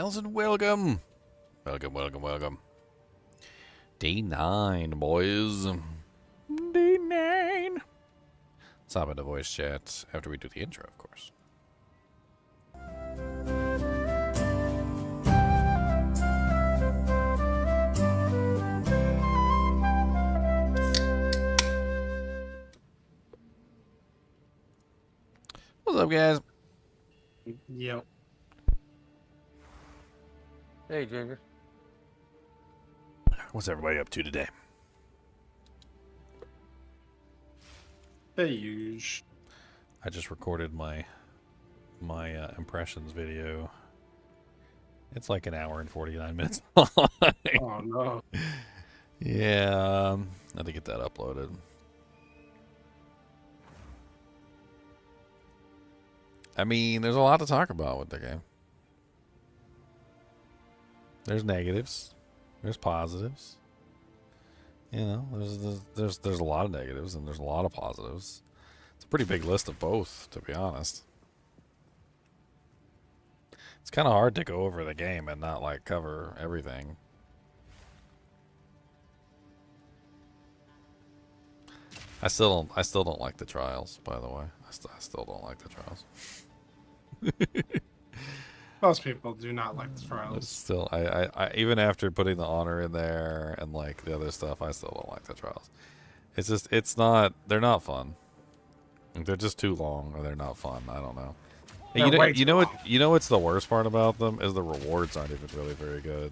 Gals, and welcome. Welcome. D9, boys. D9. Let's hop into voice chat after we do the intro, of course. What's up, guys? Yep. Hey, Ginger. What's everybody up to today? Hey, I just recorded my impressions video. It's like an hour and 49 minutes long. Oh no. Yeah, I had to get that uploaded. I mean, there's a lot to talk about with the game. There's negatives, there's positives. You know, there's a lot of negatives and there's a lot of positives. It's a pretty big list of both, to be honest. It's kind of hard to go over the game and not like cover everything. I still don't like the trials, by the way. I still don't like the trials. Most people do not like the trials. Still, I even after putting the honor in there and like the other stuff, I still don't like the trials. It's just, they're not fun. They're just too long, or they're not fun. I don't know. You know what's the worst part about them is the rewards aren't even really very good.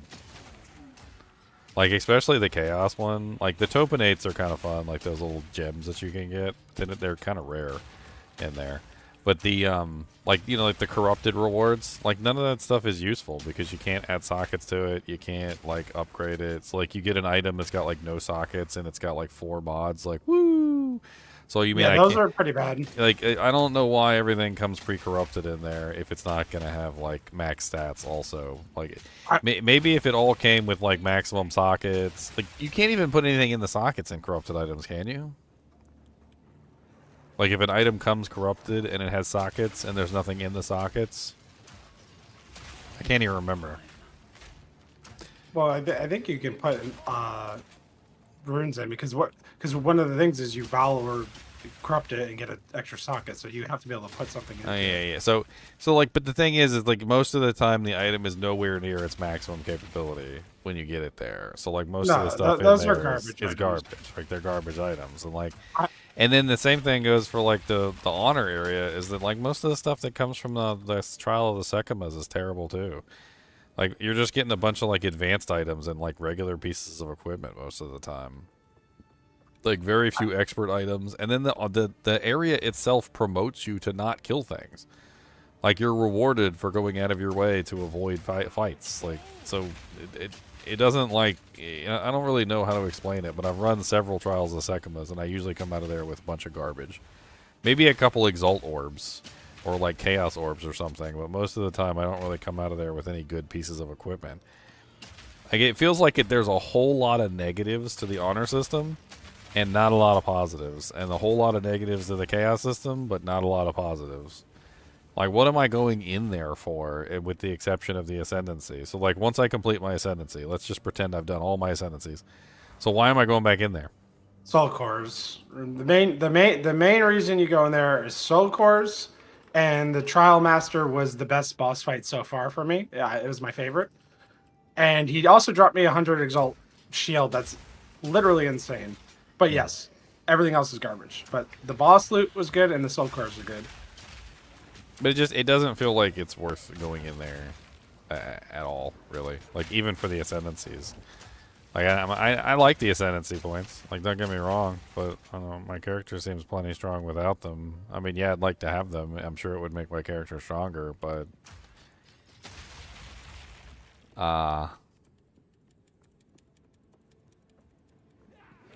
Like, especially the chaos one. Like, the topinates are kind of fun, like those little gems that you can get. They're kind of rare in there. But the, like, you know, like the corrupted rewards, like, none of that stuff is useful because you can't add sockets to it. You can't, like, upgrade it. It's like you get an item that's got, like, no sockets and it's got, like, 4 mods. Like, woo! So you mean those are pretty bad. Like, I don't know why everything comes pre-corrupted in there if it's not going to have, like, max stats also. Like, maybe if it all came with, like, maximum sockets. Like, you can't even put anything in the sockets in corrupted items, can you? Like, if an item comes corrupted and it has sockets and there's nothing in the sockets? I can't even remember. Well, I think you can put runes in because one of the things is you vowel or corrupt it and get an extra socket, so you have to be able to put something in. Oh, yeah. So like, but the thing is like most of the time the item is nowhere near its maximum capability when you get it there. So like most of the stuff those in are there garbage is items. garbage. Like they're garbage items, and like. And then the same thing goes for like the honor area is that like most of the stuff that comes from the trial of the Sekimas is terrible too. Like you're just getting a bunch of like advanced items and like regular pieces of equipment most of the time. Like very few expert items, and then the area itself promotes you to not kill things. Like you're rewarded for going out of your way to avoid fights. Like so it doesn't like, I don't really know how to explain it, but I've run several trials of Sekimas, and I usually come out of there with a bunch of garbage. Maybe a couple Exalt orbs, or like Chaos orbs or something, but most of the time I don't really come out of there with any good pieces of equipment. Like it feels like there's a whole lot of negatives to the honor system, and not a lot of positives, and a whole lot of negatives to the Chaos system, but not a lot of positives. Like, what am I going in there for, with the exception of the Ascendency? So, like, once I complete my Ascendency, let's just pretend I've done all my Ascendancies. So, why am I going back in there? Soul cores. The main reason you go in there is soul cores, and the Trial Master was the best boss fight so far for me. Yeah, it was my favorite. And he also dropped me 100 Exalt shield. That's literally insane. But yes, everything else is garbage. But the boss loot was good, and the soul cores are good. But it doesn't feel like it's worth going in there at all, really. Like, even for the Ascendancies. Like, I like the Ascendancy points. Like, don't get me wrong, but I don't know, my character seems plenty strong without them. I mean, yeah, I'd like to have them. I'm sure it would make my character stronger, but at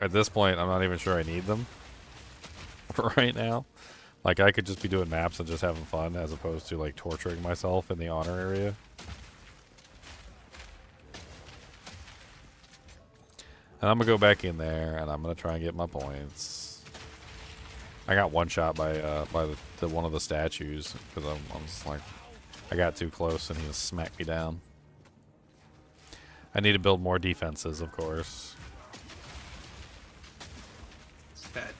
this point, I'm not even sure I need them right now. Like, I could just be doing maps and just having fun as opposed to, like, torturing myself in the honor area. And I'm going to go back in there, and I'm going to try and get my points. I got one shot by one of the statues, because I'm just like, I got too close, and he just smacked me down. I need to build more defenses, of course.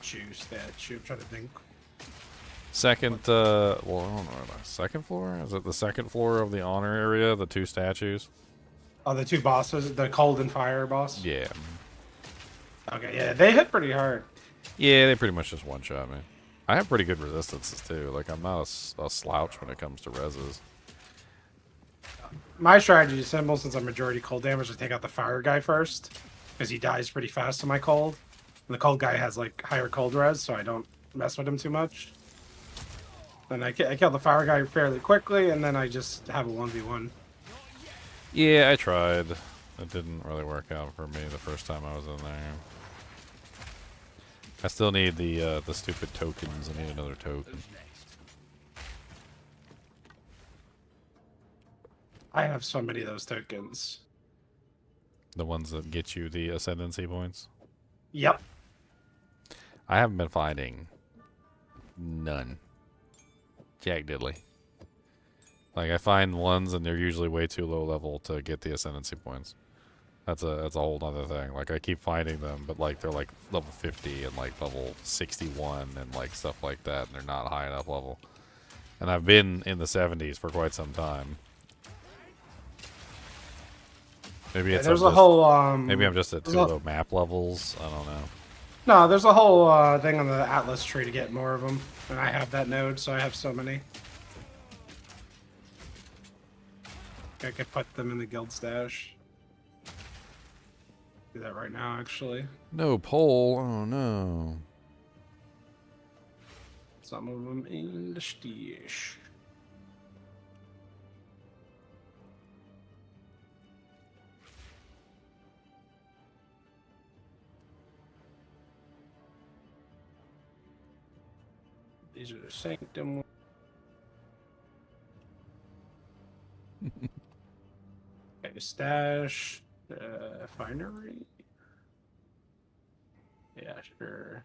Statue. I'm trying to think. Second, well, I don't know. The second floor? Is it the second floor of the honor area? The 2 statues? Oh, the 2 bosses, the cold and fire boss. Yeah. Okay, yeah, they hit pretty hard. Yeah, they pretty much just one-shot me. I have pretty good resistances, too. Like, I'm not a slouch when it comes to reses. My strategy is simple since I'm majority cold damage to take out the fire guy first, because he dies pretty fast to my cold. And the cold guy has like higher cold res, so I don't mess with him too much. Then I kill the fire guy fairly quickly, and then I just have a 1v1. Yeah, I tried. It didn't really work out for me the first time I was in there. I still need the stupid tokens. I need another token. I have so many of those tokens. The ones that get you the ascendancy points? Yep. I haven't been finding none. Jack diddly. Like, I find ones and they're usually way too low level to get the ascendancy points. That's a whole other thing. Like, I keep finding them, but like they're like level 50 and like level 61 and like stuff like that, and they're not high enough level. And I've been in the 70s for quite some time. Maybe it's there's a whole maybe I'm just at too low map levels. I don't know. No, there's a whole thing on the Atlas tree to get more of them, and I have that node, so I have so many. I could put them in the guild stash. Do that right now, actually. No pole. Oh no. Some of them in the stash. These are the sanctum ones. Okay, stash. Finery. Yeah, sure.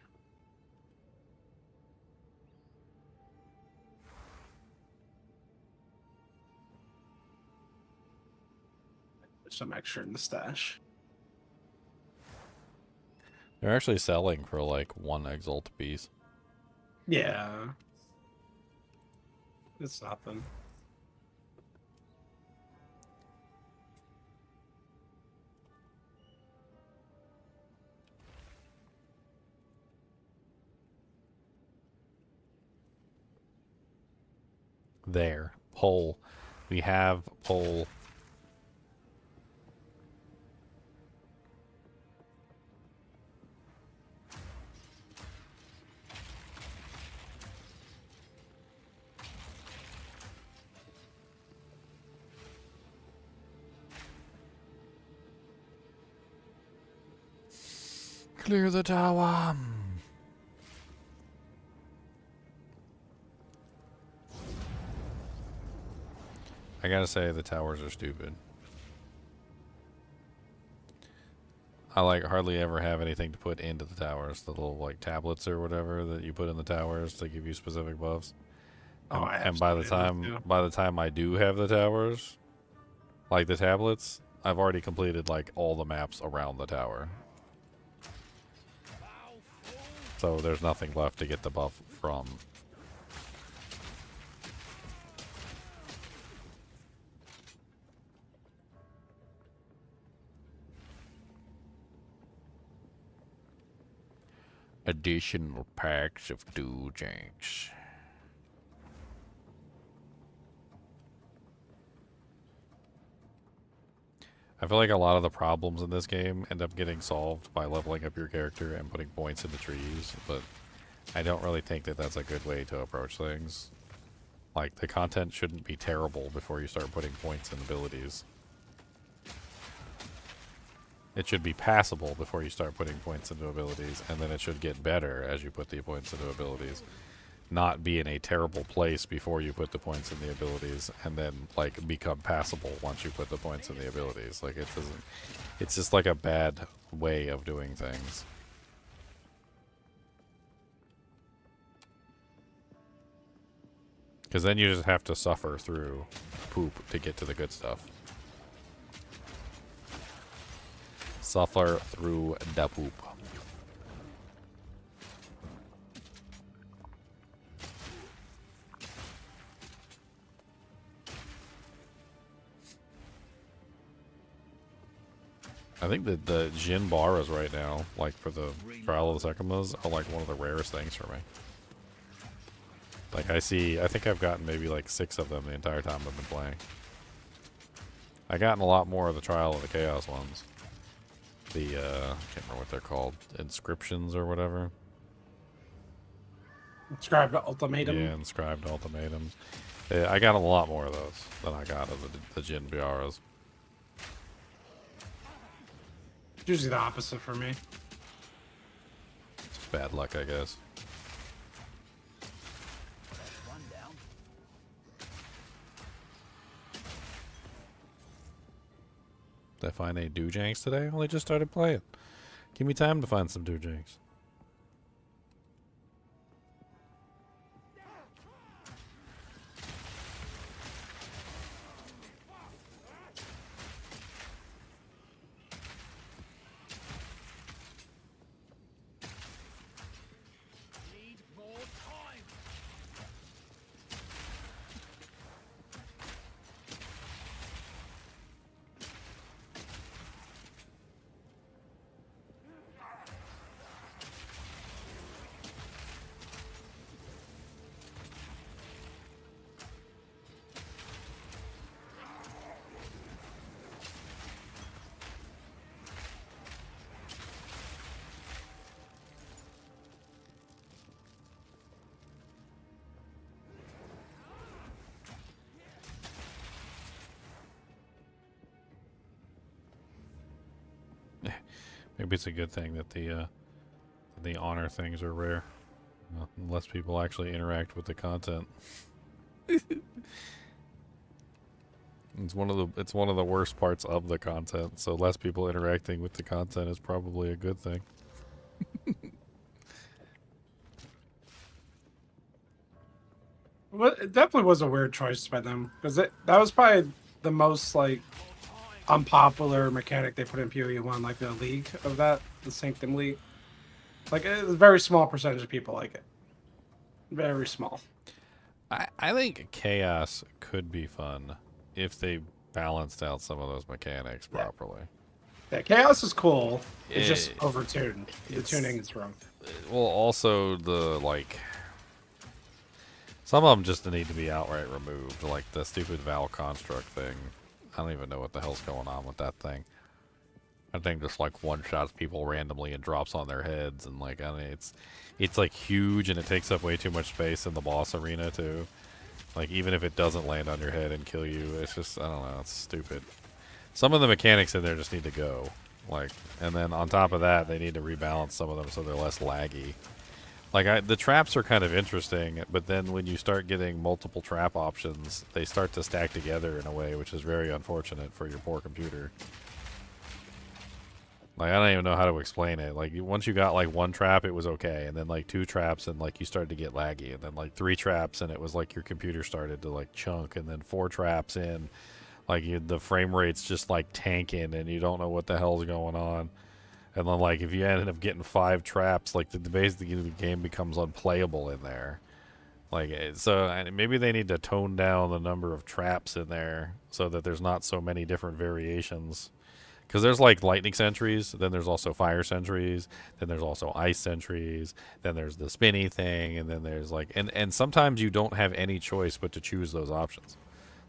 There's some extra in the stash. They're actually selling for like 1 exalt piece. Yeah. It's nothing. There. Pole. We have pole. Clear the tower. I gotta say, the towers are stupid. I like hardly ever have anything to put into the towers. The little like tablets or whatever that you put in the towers to give you specific buffs. Oh, I have And by the time I do have the towers, like the tablets, I've already completed like all the maps around the tower. So there's nothing left to get the buff from. Additional packs of doojanks. I feel like a lot of the problems in this game end up getting solved by leveling up your character and putting points into trees, but I don't really think that that's a good way to approach things. Like, the content shouldn't be terrible before you start putting points in abilities. It should be passable before you start putting points into abilities, and then it should get better as you put the points into abilities. Not be in a terrible place before you put the points in the abilities, and then like become passable once you put the points in the abilities. Like, it doesn't. It's just like a bad way of doing things. Because then you just have to suffer through poop to get to the good stuff. Suffer through the poop. I think that the Jin Baras right now, like for the Trial of the Sekimas, are like one of the rarest things for me. Like I think I've gotten maybe like 6 of them the entire time I've been playing. I gotten a lot more of the Trial of the Chaos ones. The, I can't remember what they're called. Inscriptions or whatever. Inscribed ultimatum. Yeah, inscribed ultimatums. Yeah, I got a lot more of those than I got of the Jin Biaras. It's usually the opposite for me. It's bad luck, I guess. Did I find any Doojanks today? I only just started playing. Give me time to find some Doojanks. Maybe it's a good thing that the honor things are rare. Well, less people actually interact with the content. It's one of the worst parts of the content. So less people interacting with the content is probably a good thing. Well, it definitely was a weird choice by them because that was probably the most like unpopular mechanic they put in PoE1, like the league of that, the Sanctum League. Like a very small percentage of people like it. Very small. I think Chaos could be fun if they balanced out some of those mechanics properly. Yeah, Chaos is cool. It's just overtuned. The tuning is wrong. Well, also the like. Some of them just need to be outright removed, like the stupid Val construct thing. I don't even know what the hell's going on with that thing. I think just like one-shots people randomly and drops on their heads, and like I mean, it's like huge and it takes up way too much space in the boss arena too. Like even if it doesn't land on your head and kill you, it's just I don't know, it's stupid. Some of the mechanics in there just need to go, like, and then on top of that, they need to rebalance some of them so they're less laggy. Like the traps are kind of interesting, but then when you start getting multiple trap options, they start to stack together in a way which is very unfortunate for your poor computer. Like I don't even know how to explain it. Like once you got like 1 trap, it was okay, and then like 2 traps, and like you started to get laggy, and then like 3 traps, and it was like your computer started to like chunk, and then 4 traps in, like the frame rate's just like tanking, and you don't know what the hell's going on. And then, like, if you ended up getting 5 traps, like, basically the game becomes unplayable in there. Like, so maybe they need to tone down the number of traps in there so that there's not so many different variations. Because there's, like, lightning sentries, then there's also fire sentries, then there's also ice sentries, then there's the spinny thing, and then there's, like... And sometimes you don't have any choice but to choose those options.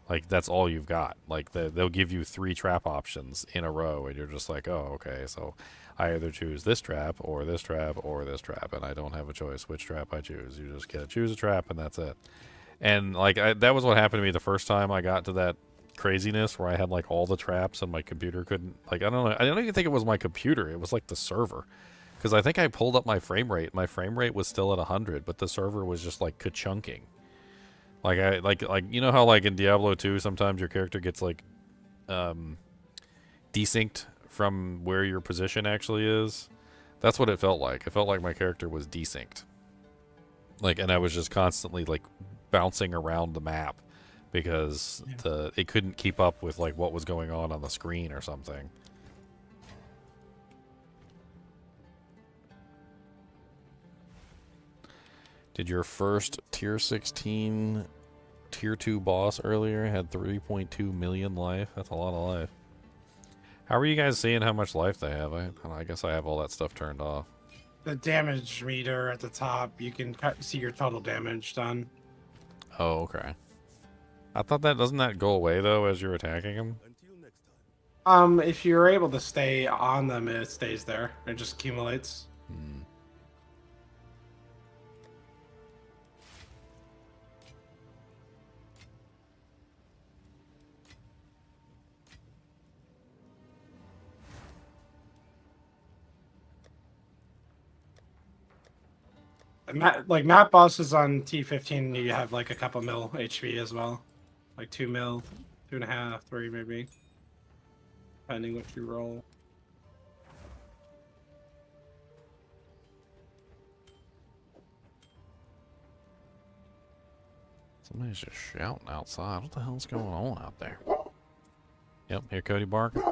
Like, that's all you've got. Like, they'll give you 3 trap options in a row, and you're just like, oh, okay, so... I either choose this trap or this trap or this trap, and I don't have a choice which trap I choose. You just get to choose a trap, and that's it. And like that was what happened to me the first time I got to that craziness where I had like all the traps and my computer couldn't. Like I don't know. I don't even think it was my computer. It was like the server, because I think I pulled up my frame rate. My frame rate was still at 100, but the server was just like ka-chunking. Like you know how like in Diablo 2 sometimes your character gets like desynced from where your position actually is. That's what it felt like. It felt like my character was desynced. Like, and I was just constantly like bouncing around the map because it couldn't keep up with like what was going on the screen or something. Did your first tier 16 tier 2 boss earlier had 3.2 million life? That's a lot of life. How are you guys seeing how much life they have? I guess I have all that stuff turned off. The damage meter at the top, you can see your total damage done. Oh, okay. I thought that doesn't that go away though as you're attacking them? If you're able to stay on them, it stays there. It just accumulates. Hmm. Like map bosses on T15, you have like a couple mil HP as well, like 2 mil, 2.5, 3 maybe, depending what you roll. Somebody's just shouting outside. What the hell's going on out there? Yep, here Cody barking.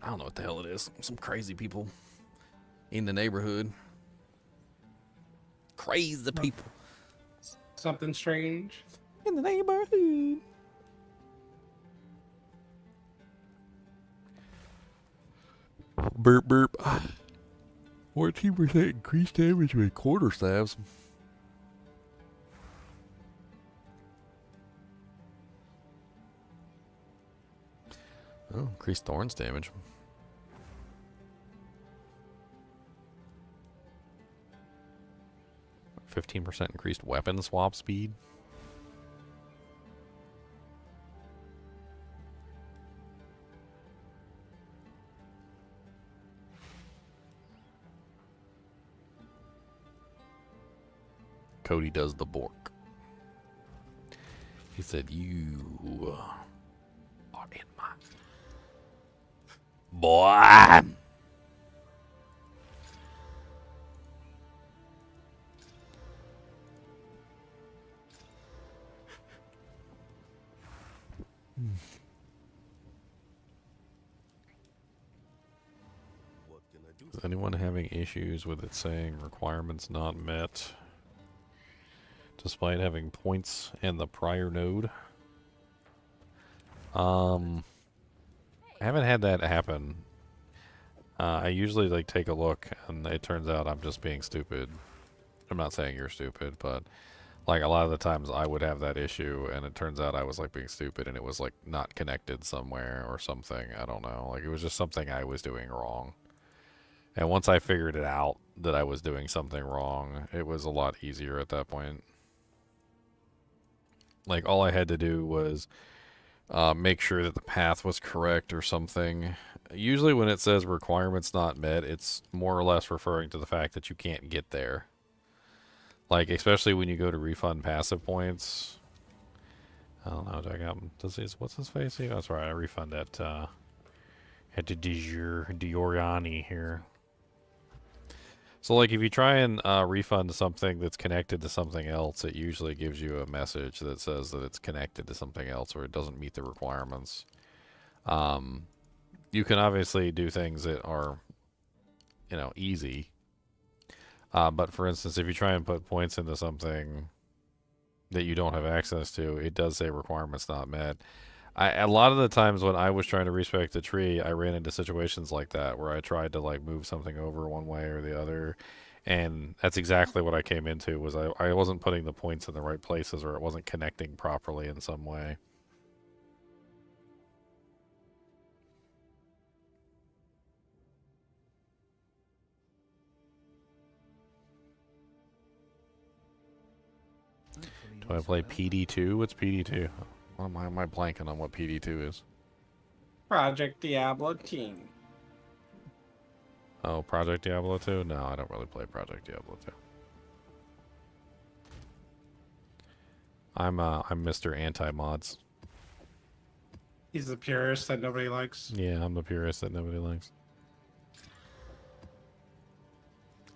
I don't know what the hell it is. Some crazy people in the neighborhood. Crazy people Something strange. in the neighborhood. Burp burp. 14% increased damage with quarter staves. Oh, increased thorns damage. 15% increased weapon swap speed. Cody does the bork. He said, "You are in my boy." Is anyone having issues with it saying requirements not met, despite having points in the prior node? I haven't had that happen. I usually like take a look, and it turns out I'm just being stupid. I'm not saying you're stupid, but like a lot of the times I would have that issue, and it turns out I was like being stupid, and it was like not connected somewhere or something. I don't know. Like it was just something I was doing wrong. And once I figured it out that I was doing something wrong, it was a lot easier at that point. Like all I had to do was make sure that the path was correct or something. Usually when it says requirements not met, it's more or less referring to the fact that you can't get there. Like, especially when you go to refund passive points. I don't know, do I got, what's his face here? That's right, I refund at the Dioriani here. So, like, if you try and refund something that's connected to something else, it usually gives you a message that says that it's connected to something else or it doesn't meet the requirements. You can obviously do things that are, you know, easy. But for instance, if you try and put points into something that you don't have access to, it does say requirements not met. A lot of the times when I was trying to respec the tree, I ran into situations like that where I tried to like move something over one way or the other, and that's exactly what I came into. Was I wasn't putting the points in the right places, or it wasn't connecting properly in some way. Do I play PD2? What's PD2? Why am I blanking on what PD2 is? Project Diablo team. Oh, Project Diablo 2? No, I don't really play Project Diablo 2. I'm Mr. Anti-mods. He's the purist that nobody likes. Yeah, I'm the purist that nobody likes.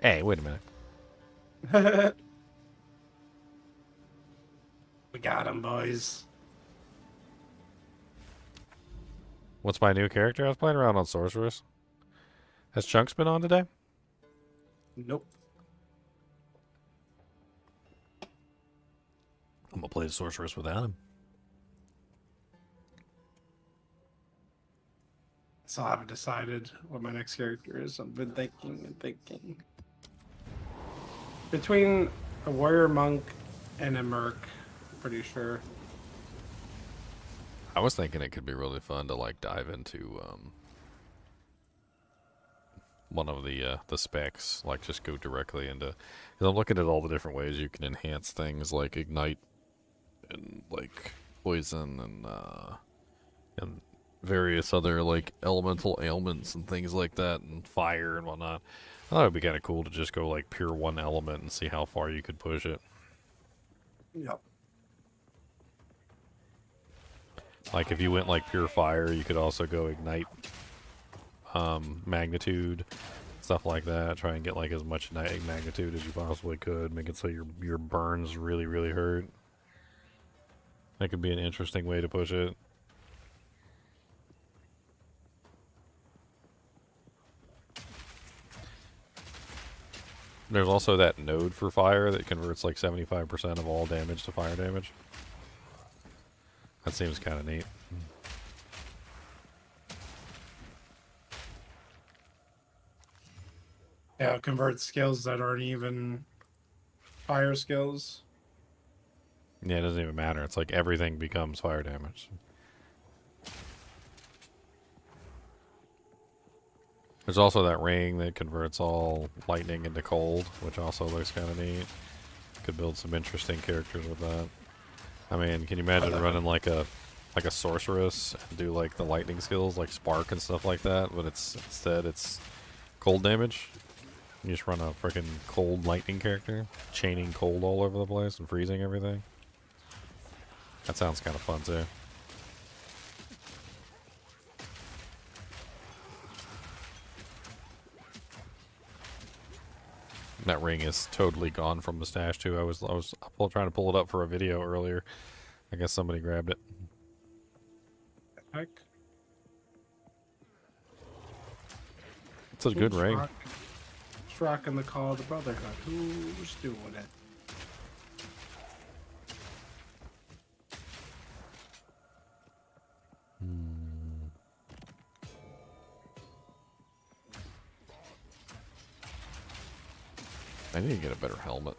Hey, wait a minute. We got him, boys. What's my new character? I was playing around on Sorceress. Has Chunks been on today? Nope. I'm gonna play the Sorceress without him. So I haven't decided what my next character is. I've been thinking and thinking. Between a warrior monk and a merc, I'm pretty sure. I was thinking it could be really fun to like dive into one of the specs, like just go directly into. Because I'm looking at all the different ways you can enhance things like ignite and like poison and various other like elemental ailments and things like that, and fire and whatnot. I thought it'd be kind of cool to just go like pure one element and see how far you could push it. Yep. Like if you went like pure fire, you could also go ignite, magnitude, stuff like that. Try and get like as much magnitude as you possibly could. Make it so your burns really hurt. That could be an interesting way to push it. There's also that node for fire that converts like 75% of all damage to fire damage. That seems kind of neat. Yeah, convert skills that aren't even fire skills. Yeah, it doesn't even matter. It's like everything becomes fire damage. There's also that ring that converts all lightning into cold, which also looks kind of neat. Could build some interesting characters with that. I mean, can you imagine running like a sorceress and do like the lightning skills like spark and stuff like that, but instead it's cold damage? You just run a freaking cold lightning character, chaining cold all over the place and freezing everything. That sounds kind of fun too. That ring is totally gone from the stash too. I was trying to pull it up for a video earlier. I guess somebody grabbed it. Heck. It's a good ring. Who's rocking the Call of the Brotherhood? Who's doing it? I need to get a better helmet.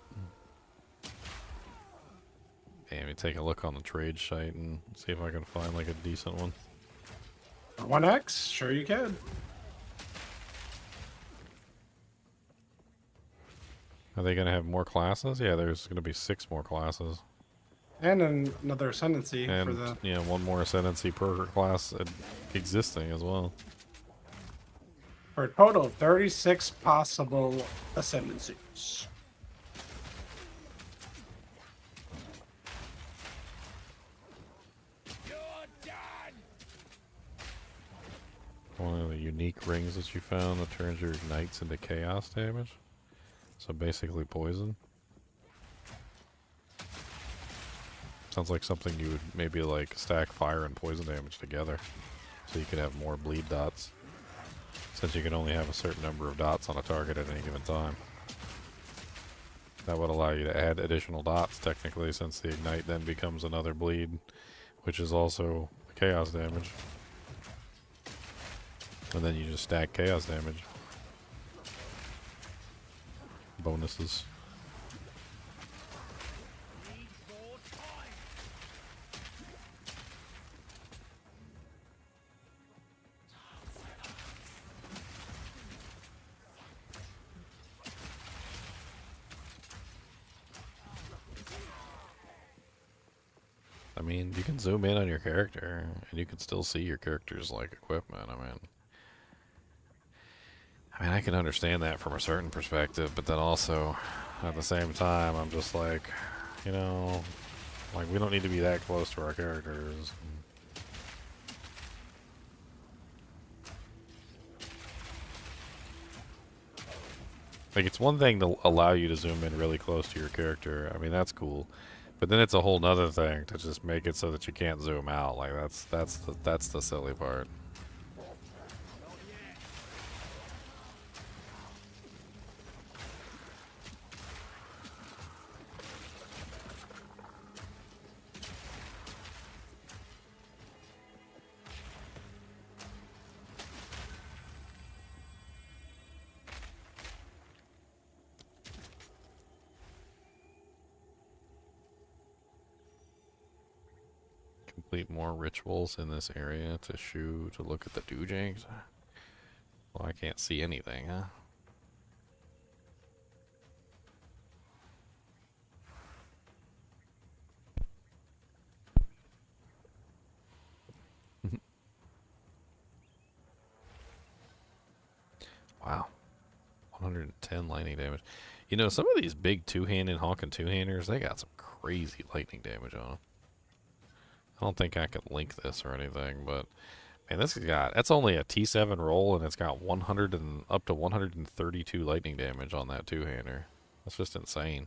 Maybe take a look on the trade site and see if I can find like a decent one. For 1x? Sure you can. Are they going to have more classes? Yeah, there's going to be 6 more classes. And another ascendancy And, for the... you know, 1 more ascendancy per class existing as well. For a total of 36 possible ascendancies. One of the unique rings that you found that turns your ignites into chaos damage. So basically poison. Sounds like something you would maybe like stack fire and poison damage together. So you could have more bleed dots. Since you can only have a certain number of dots on a target at any given time. That would allow you to add additional dots technically, since the ignite then becomes another bleed, which is also chaos damage. And then you just stack chaos damage. Bonuses. I mean, you can zoom in on your character, and you can still see your character's, like, equipment. I mean, I can understand that from a certain perspective, but then also, at the same time, I'm just like, you know, like, we don't need to be that close to our characters. Like, it's one thing to allow you to zoom in really close to your character. I mean, that's cool. But then it's a whole nother thing to just make it so that you can't zoom out. Like, that's the silly part. Complete more rituals in this area to look at the doojangs. Well, I can't see anything, huh? Wow. 110 lightning damage. You know, some of these big two-handed honking two-handers, they got some crazy lightning damage on them. I don't think I can link this or anything, but man, that's only a T7 roll, and it's got 100 and up to 132 lightning damage on that two-hander. That's just insane.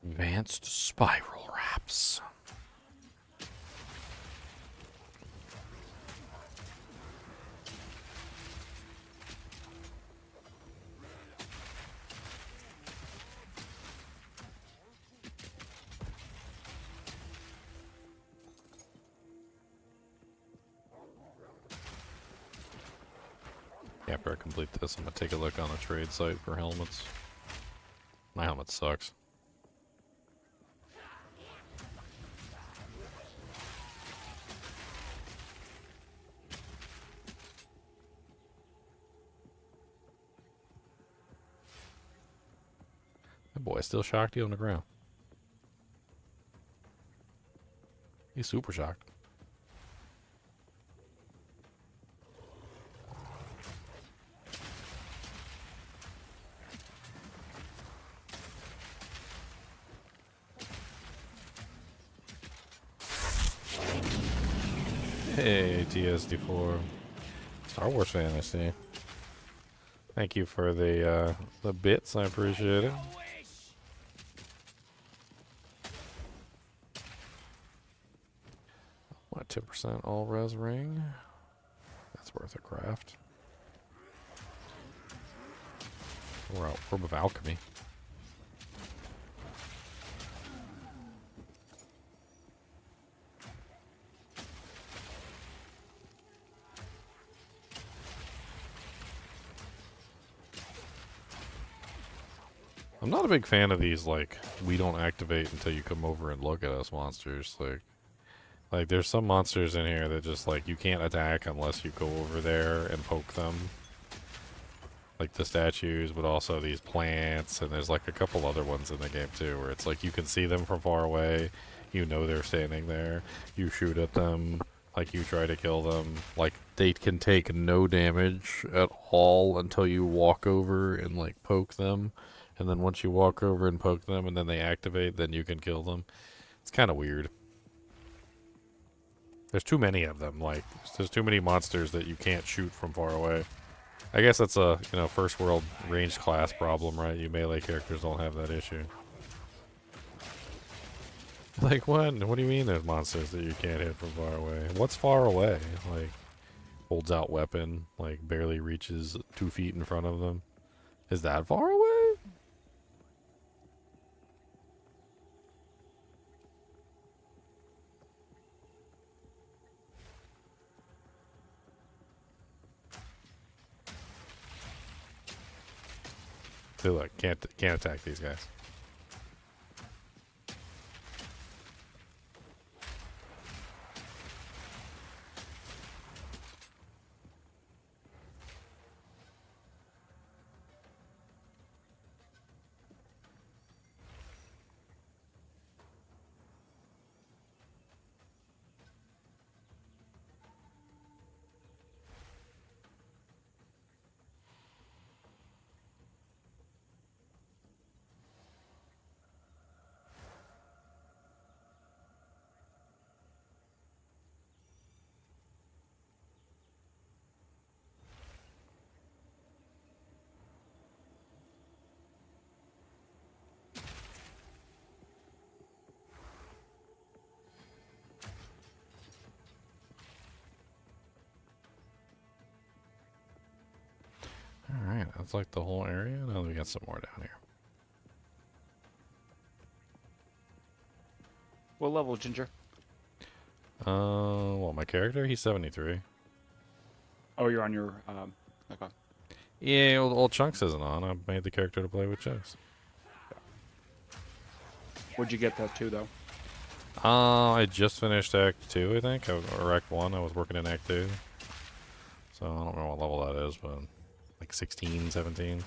Advanced spiral wraps. After I complete this, I'm going to take a look on the trade site for helmets. My helmet sucks. That boy still shocked you on the ground. He's super shocked. Hey, TSD4. Star Wars fan, I see. Thank you for the bits. I appreciate it. What, 10% all res ring? That's worth a craft. We're out. Orb of Alchemy. I'm not a big fan of these, like, we don't activate until you come over and look at us monsters. Like there's some monsters in here that just, like, you can't attack unless you go over there and poke them. Like the statues, but also these plants, and there's like a couple other ones in the game too, where it's like you can see them from far away, you know they're standing there, you shoot at them, like you try to kill them, like they can take no damage at all until you walk over and like poke them, and then once you walk over and poke them and then they activate, then you can kill them. It's kind of weird. There's too many of them, like there's too many monsters that you can't shoot from far away. I guess that's a, first world ranged class problem, right? You melee characters don't have that issue. Like, what? What do you mean there's monsters that you can't hit from far away? What's far away? Like, holds out weapon, like, barely reaches 2 feet in front of them. Is that far away? See, look, can't attack these guys. Alright, that's like the whole area. Now we got some more down here. What level, Ginger? Well, my character, he's 73. Oh, you're on your, okay. Yeah, old Chunks isn't on. I made the character to play with Chunks. What'd you get that to, though? I just finished Act 2, I think, or Act 1. I was working in Act 2. So I don't remember what level that is, but like 16, 17.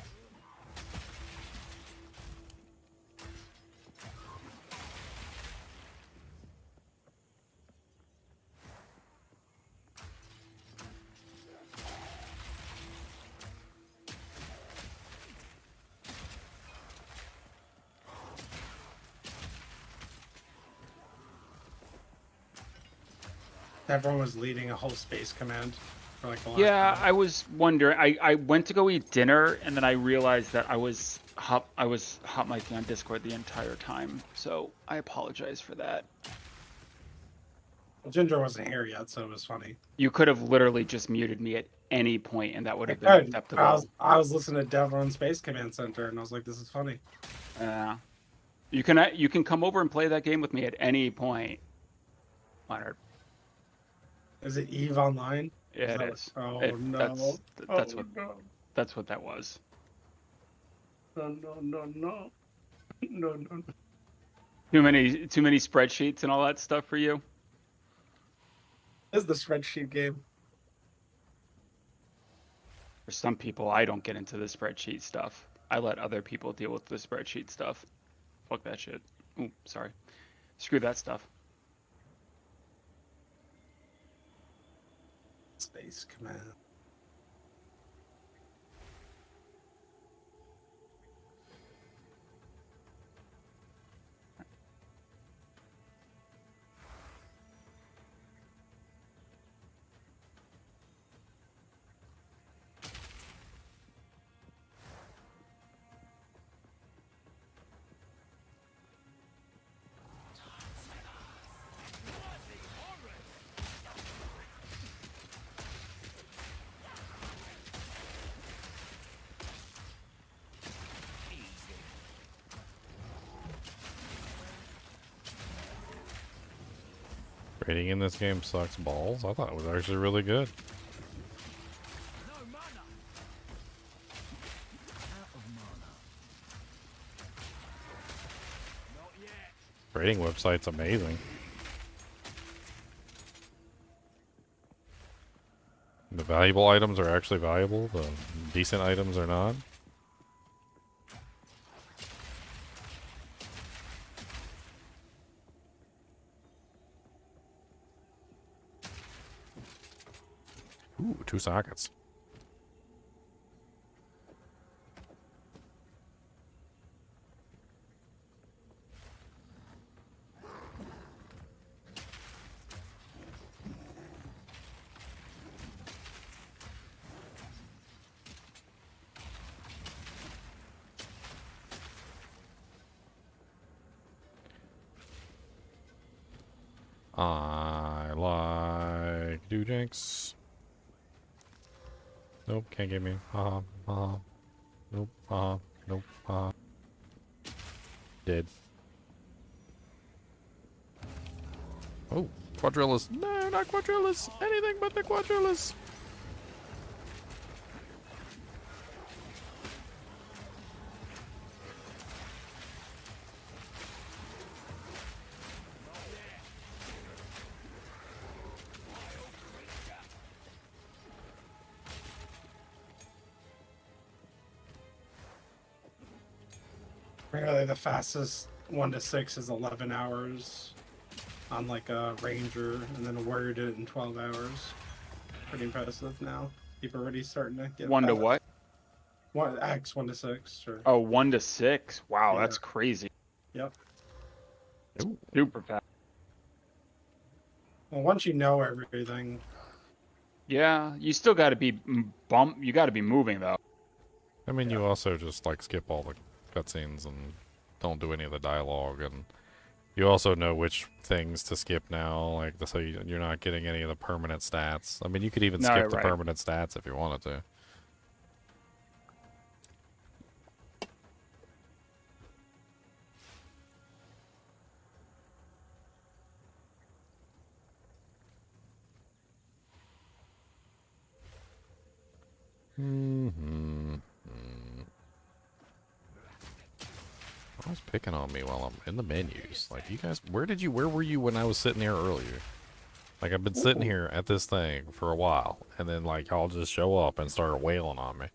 Everyone was leading a whole space command for like the last Yeah, minute. I was wondering. I went to go eat dinner, and then I realized that I was hot micing on Discord the entire time. So I apologize for that. Well, Ginger wasn't here yet, so it was funny. You could have literally just muted me at any point, and that would have been Good. acceptable. I was listening to Devlin Space Command Center, and I was like, "This is funny." You can come over and play that game with me at any point, Leonard. Is it Eve Online? Yeah, it is. Oh It- no! That's Oh, what no! that's what that was. No! No! No! No! No! No! Too many spreadsheets and all that stuff for you. This is the spreadsheet game. For some people, I don't get into the spreadsheet stuff. I let other people deal with the spreadsheet stuff. Fuck that shit. Ooh, sorry. Screw that stuff. Space Command. Rating in this game sucks balls. I thought it was actually really good. Rating website's amazing. The valuable items are actually valuable. The decent items are not. Ooh, 2 sockets. I like doojanks. Nope, can't get me. Haha, haha. Nope, haha, nope, haha. Dead. Oh, quadrillas. No, not quadrillas. Anything but the quadrillas. Really, the fastest 1 to 6 is 11 hours on like a ranger, and then a warrior did it in 12 hours. Pretty impressive now. People are already starting to get 1 to fast. what? What X 1 to 6? Or Oh, 1 to 6. Wow, Yeah. that's crazy. Yep. Ooh. Super fast. Well, once you know everything, Yeah, you still got to be you got to be moving though. I mean, Yeah. you also just like skip all the cutscenes and don't do any of the dialogue, and you also know which things to skip now, like so you're not getting any of the permanent stats. I mean, you could even No, skip the right. permanent stats if you wanted to. Mm-hmm. Always picking on me while I'm in the menus. Like, you guys, where were you when I was sitting here earlier? Like, I've been sitting here at this thing for a while, and then, like, y'all just show up and start wailing on me.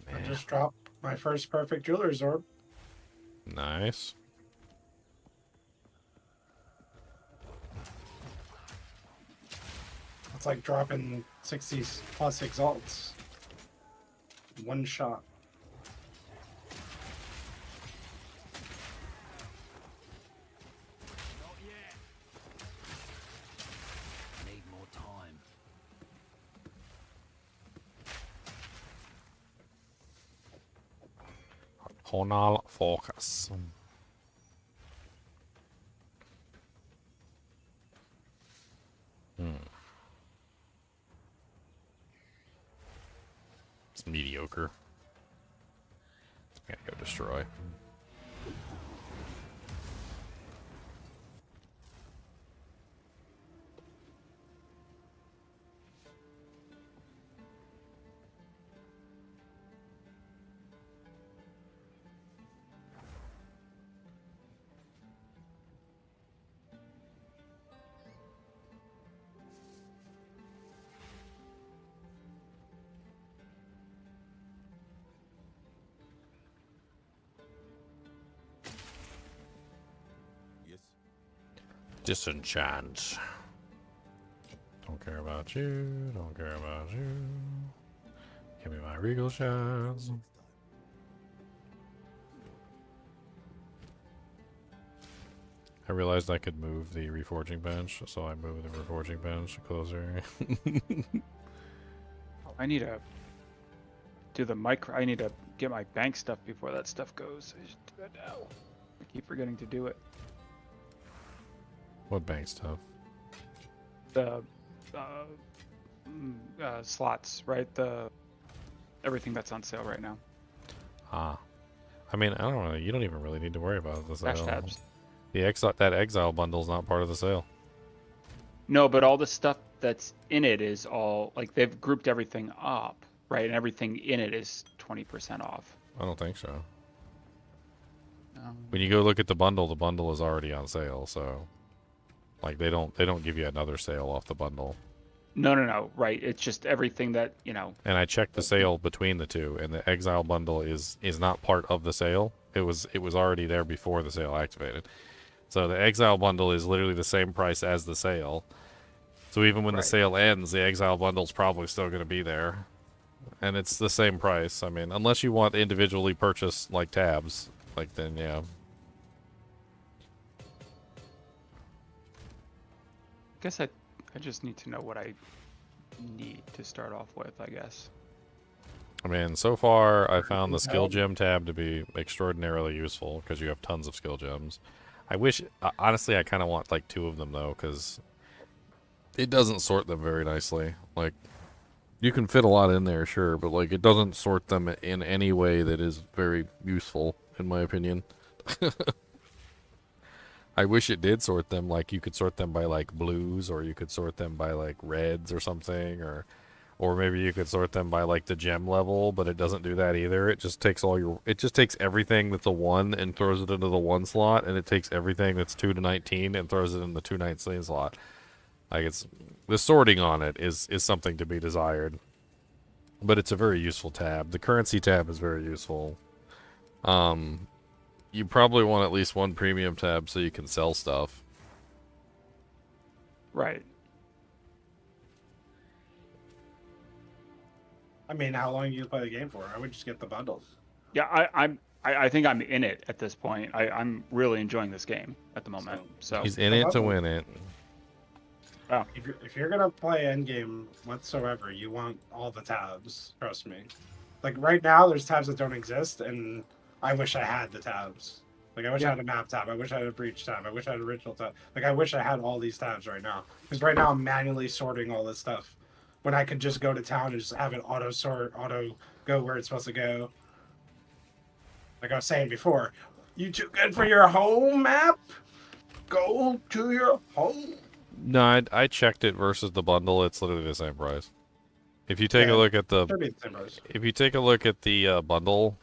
I Man, just dropped my first perfect jeweler's orb. nice. It's like dropping 60 plus exalts. One shot. Need more time. Tonal focus. It's mediocre. Gotta go destroy. Disenchant. Don't care about you. Don't care about you. Give me my regal shards. I realized I could move the reforging bench, so I moved the reforging bench closer. I need to do the micro. I need to get my bank stuff before that stuff goes. I should do that now. I keep forgetting to do it. What bank stuff? The slots, right? Everything that's on sale right now. Ah. I mean, I don't know. You don't even really need to worry about the Dash sale. tabs. That Exile bundle's not part of the sale. No, but all the stuff that's in it is all like they've grouped everything up, right? And everything in it is 20% off. I don't think so. When you go look at the bundle is already on sale, so like they don't give you another sale off the bundle. No, right. It's just everything that, you know. And I checked the sale between the two, and the Exile bundle is not part of the sale. It was already there before the sale activated. So the Exile bundle is literally the same price as the sale. So even when the sale ends, the Exile bundle's probably still going to be there. And it's the same price. I mean, unless you want individually purchased, like, tabs. Like, then, yeah. I guess I just need to know what I need to start off with, I guess. I mean, so far, I found the skill gem tab to be extraordinarily useful, because you have tons of skill gems. I wish, honestly, I kind of want, like, 2 of them, though, because it doesn't sort them very nicely. Like, you can fit a lot in there, sure, but, like, it doesn't sort them in any way that is very useful, in my opinion. I wish it did sort them, like, you could sort them by, like, blues, or you could sort them by, like, reds or something, or maybe you could sort them by, like, the gem level, but it doesn't do that either. It just takes it just takes everything that's a 1 and throws it into the 1 slot, and it takes everything that's 2 to 19 and throws it in the 2/19 slot. Like, the sorting on it is something to be desired. But it's a very useful tab. The currency tab is very useful. You probably want at least 1 premium tab so you can sell stuff. Right. I mean, how long do you play the game for? I would just get the bundles. Yeah, I think I'm in it at this point. I'm really enjoying this game at the moment. So He's in it to win it. Oh. If you're gonna play Endgame whatsoever, you want all the tabs. Trust me. Like right now, there's tabs that don't exist, and I wish I had the tabs. Like I wish I had a map tab. I wish I had a breach tab. I wish I had a ritual tab. Like I wish I had all these tabs right now. Because right now I'm manually sorting all this stuff. When I could just go to town and just have it auto sort, auto go where it's supposed to go. Like I was saying before, you too good for your home map? Go to your home. No, I checked it versus the bundle. It's literally the same price. If you take a look at the bundle,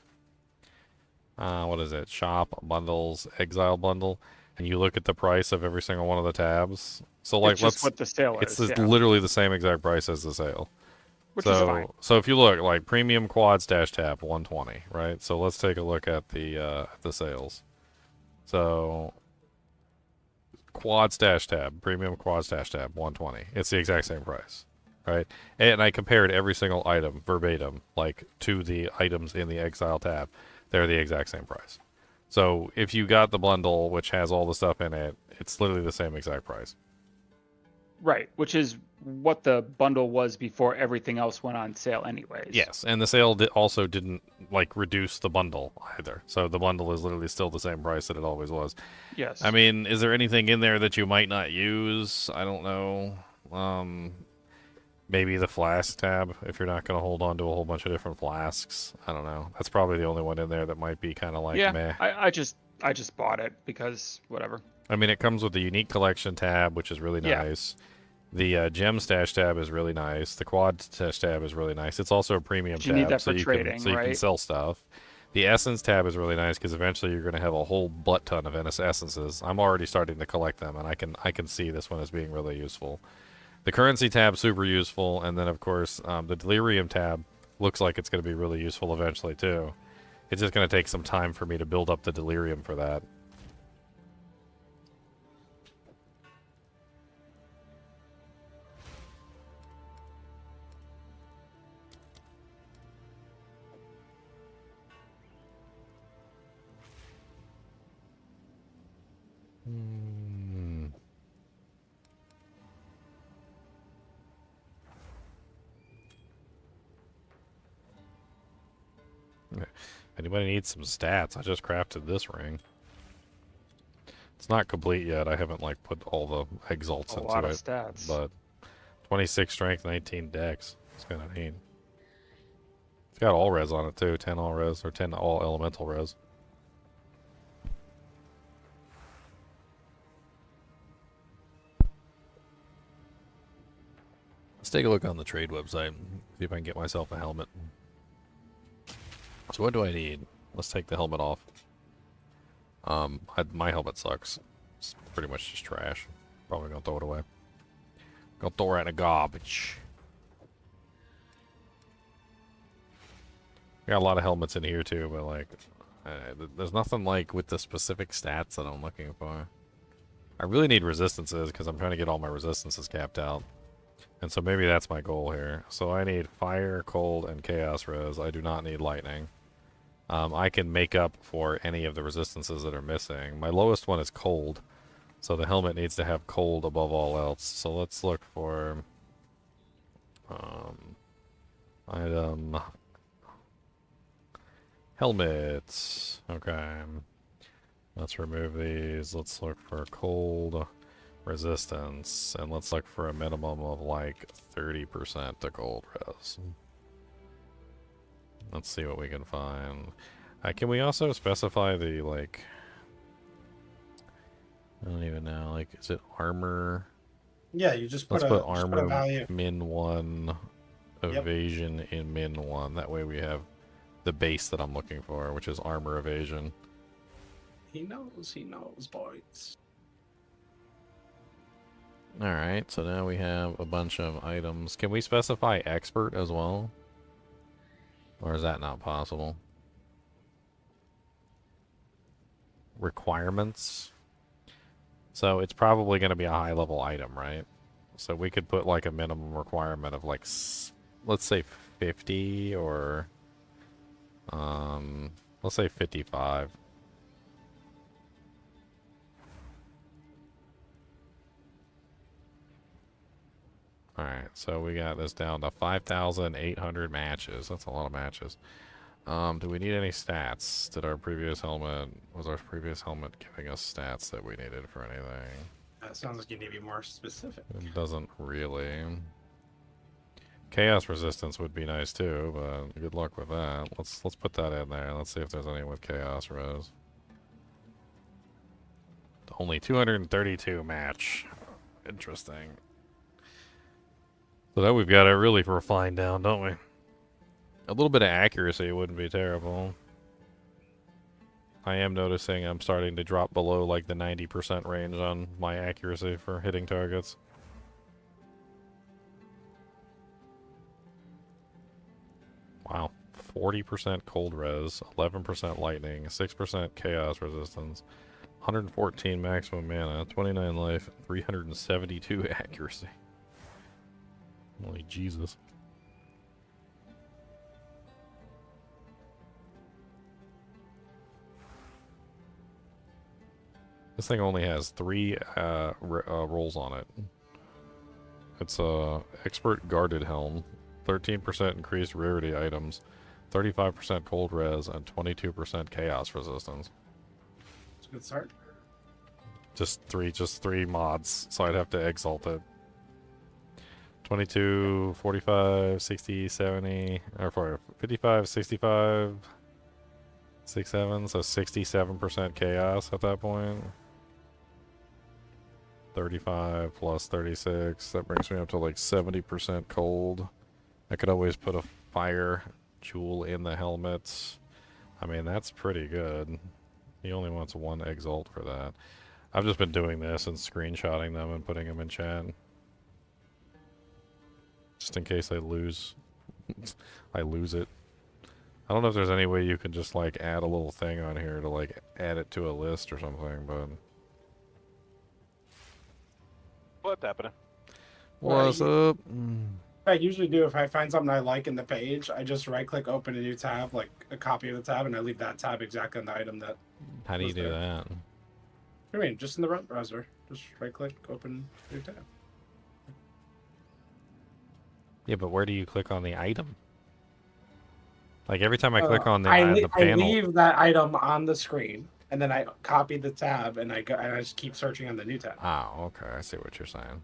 what is it? Shop bundles, Exile bundle, and you look at the price of every single one of the tabs. So like, it's just what the sale is. It's literally the same exact price as the sale. Which is fine. So if you look, like premium quad stash tab 120, right? So let's take a look at the sales. So quad stash tab, premium quad stash tab 120. It's the exact same price, right? And I compared every single item verbatim, like to the items in the Exile tab. They're the exact same price. So if you got the bundle, which has all the stuff in it, it's literally the same exact price. Right, which is what the bundle was before everything else went on sale anyways. Yes, and the sale also didn't, like, reduce the bundle either. So the bundle is literally still the same price that it always was. Yes. I mean, is there anything in there that you might not use? I don't know. Maybe the flask tab, if you're not going to hold on to a whole bunch of different flasks. I don't know. That's probably the only one in there that might be kind of like meh. I just bought it because whatever. I mean, it comes with the unique collection tab, which is really nice. The gem stash tab is really nice. The quad stash tab is really nice. It's also a premium tab, need that so for you trading, can right? sell stuff. The essence tab is really nice because eventually you're going to have a whole butt ton of essences. I'm already starting to collect them, and I can see this one as being really useful. The currency tab super useful, and then of course the delirium tab looks like it's going to be really useful eventually too. It's just going to take some time for me to build up the delirium for that. Anybody needs some stats? I just crafted this ring. It's not complete yet. I haven't like put all the exalts A into lot of it, stats. but 26 strength, 19 dex. It's kind of neat. It's got all res on it too. 10 all res or 10 all elemental res. Let's take a look on the trade website. See if I can get myself a helmet. So what do I need? Let's take the helmet off. My helmet sucks. It's pretty much just trash. Probably gonna throw it away. Gonna throw it in the garbage. Got a lot of helmets in here too, but like, there's nothing like with the specific stats that I'm looking for. I really need resistances because I'm trying to get all my resistances capped out. And so maybe that's my goal here. So I need fire, cold, and chaos res. I do not need lightning. I can make up for any of the resistances that are missing. My lowest one is cold. So the helmet needs to have cold above all else. So let's look for item helmets. Okay. Let's remove these. Let's look for cold resistance, and let's look for a minimum of like 30% to cold res. Let's see what we can find. Can we also specify the like? I don't even know. Like, is it armor? Yeah, you just put Let's put a armor value. min 1, evasion in min 1. That way we have the base that I'm looking for, which is armor evasion. He knows, boys. Alright, so now we have a bunch of items. Can we specify expert as well? Or is that not possible? Requirements. So it's probably going to be a high level item, right? So we could put like a minimum requirement of like, let's say 50 or, let's say 55. Alright, so we got this down to 5,800 matches. That's a lot of matches. Do we need any stats? Was our previous helmet giving us stats that we needed for anything? That sounds like you need to be more specific. It doesn't really. Chaos resistance would be nice too, but good luck with that. Let's put that in there. Let's see if there's any with chaos res. Only 232 match. Interesting. So now we've got it really refined down, don't we? A little bit of accuracy wouldn't be terrible. I am noticing I'm starting to drop below like the 90% range on my accuracy for hitting targets. Wow. 40% cold res, 11% lightning, 6% chaos resistance, 114 maximum mana, 29 life, 372 accuracy. Holy Jesus. This thing only has 3 rolls on it. It's a expert guarded helm, 13% increased rarity items, 35% cold res, and 22% chaos resistance. It's a good start. Just three mods, so I'd have to exalt it. 22, 45, 60, 70, or 55, 65, 67, so 67% chaos at that point. 35 plus 36, that brings me up to like 70% cold. I could always put a fire jewel in the helmets. I mean, that's pretty good. He only wants 1 exalt for that. I've just been doing this and screenshotting them and putting them in chat. Just in case I lose. I lose it. I don't know if there's any way you can just like add a little thing on here to like add it to a list or something, but... What's happening? What's up? I usually do if I find something I like in the page, I just right click open a new tab, like a copy of the tab, and I leave that tab exactly on the item that. How do you was do there. that? What do you mean? Just in the web browser. Just right click, open new tab. Yeah, but where do you click on the item? Like every time I click on the I panel. leave that item on the screen, and then I copy the tab, and I just keep searching on the new tab. Oh, okay. I see what you're saying.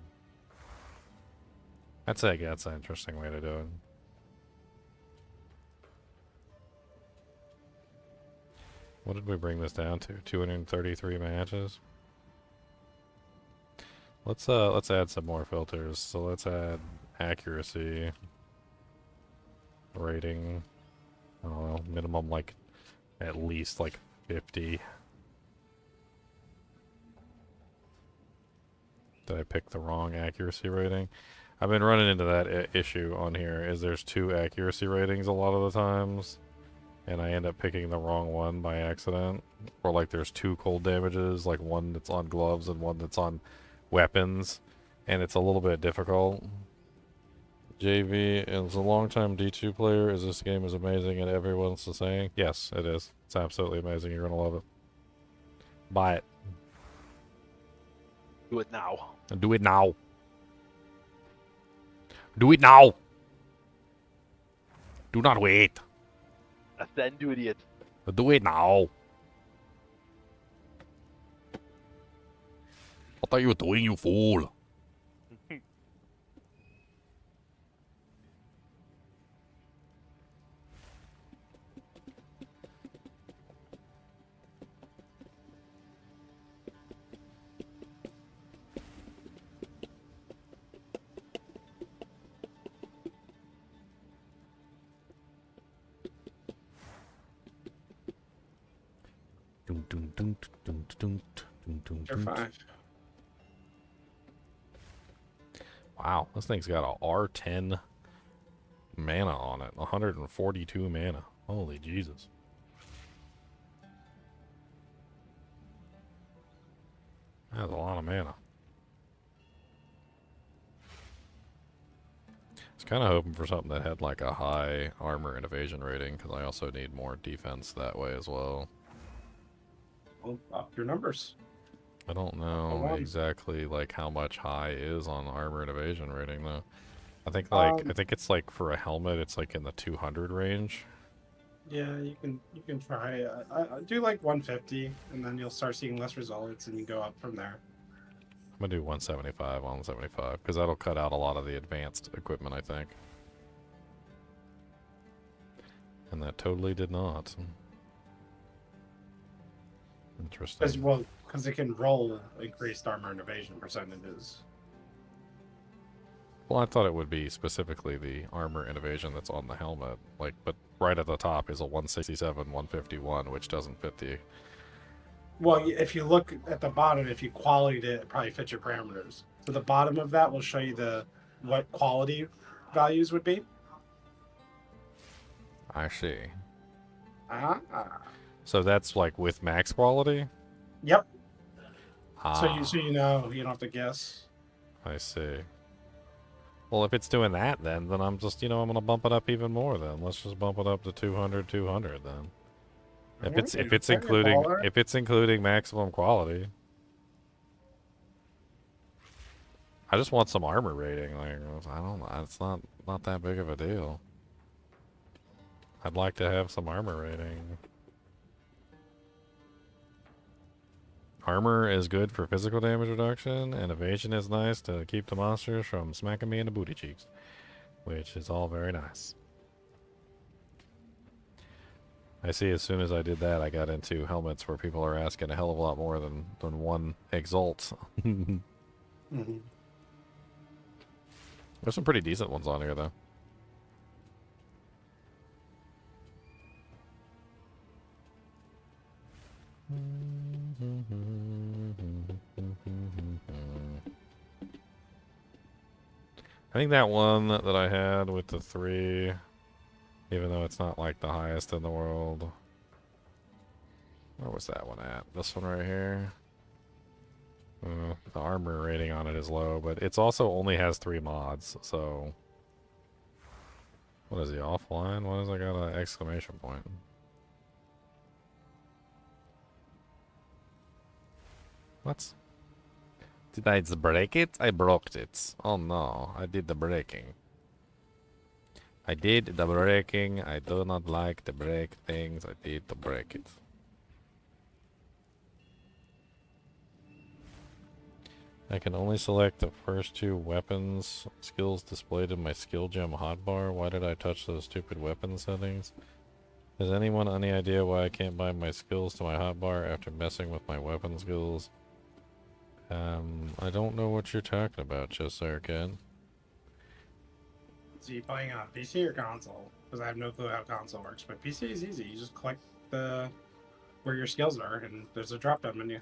That's an interesting way to do it. What did we bring this down to? 233 matches. Let's add some more filters. So let's add accuracy rating. I don't know, minimum like at least like 50. Did I pick the wrong accuracy rating? I've been running into that issue on here, is there's 2 accuracy ratings a lot of the times, and I end up picking the wrong one by accident. Or like there's 2 cold damages, like one that's on gloves and one that's on weapons, and it's a little bit difficult. JV is a longtime D2 player. Is this game is amazing and everyone's the saying? Yes, it is. It's absolutely amazing. You're gonna love it. Buy it. Do it now. Do it now. Do it now. Do not wait. Ascend, you idiot. Do it now. What are you doing, you fool? You're fine. Wow, this thing's got a R10 mana on it. 142 mana. Holy Jesus. That's a lot of mana. I was kind of hoping for something that had like a high armor and evasion rating, because I also need more defense that way as well. Well, up your numbers. I don't know exactly like how much high is on armor and evasion rating though. I think like I think it's like for a helmet it's like in the 200 range. Yeah, you can try. I do like 150, and then you'll start seeing less results, and you go up from there. I'm gonna do 175, 175, because that'll cut out a lot of the advanced equipment, I think. And that totally did not. Interesting. Because it can roll increased armor and evasion percentages. Well, I thought it would be specifically the armor and evasion that's on the helmet. Like, but right at the top is a 167, 151, which doesn't fit the... Well, if you look at the bottom, if you qualityed it, it probably fits your parameters. So the bottom of that will show you what quality values would be. I see. Uh-huh. So that's like with max quality? Yep. Ah, So you know, you don't have to guess. I see. Well, if it's doing that, then I'm just, I'm going to bump it up even more then. Let's just bump it up to 200, 200 then. If it's including maximum quality. I just want some armor rating. Like, I don't know. It's not that big of a deal. I'd like to have some armor rating. Armor is good for physical damage reduction, and evasion is nice to keep the monsters from smacking me in the booty cheeks. Which is all very nice. I see as soon as I did that, I got into helmets where people are asking a hell of a lot more than one Exalt. Mm-hmm. There's some pretty decent ones on here, though. I think that one that I had with the 3, even though it's not like the highest in the world. Where was that one at? This one right here. The armor rating on it is low, but it's also only has 3 mods, so... What is he, offline? Why does I got an exclamation point? What? Did I break it? I broke it. Oh no, I did the breaking. I did the breaking. I do not like to break things. I did to break it. I can only select the first 2 weapons skills displayed in my skill gem hotbar. Why did I touch those stupid weapon settings? Has anyone any idea why I can't bind my skills to my hotbar after messing with my weapon skills? I don't know what you're talking about, just sir, kid. So you playing on PC or console? Because I have no clue how console works, but PC is easy. You just click the where your skills are, and there's a drop-down menu.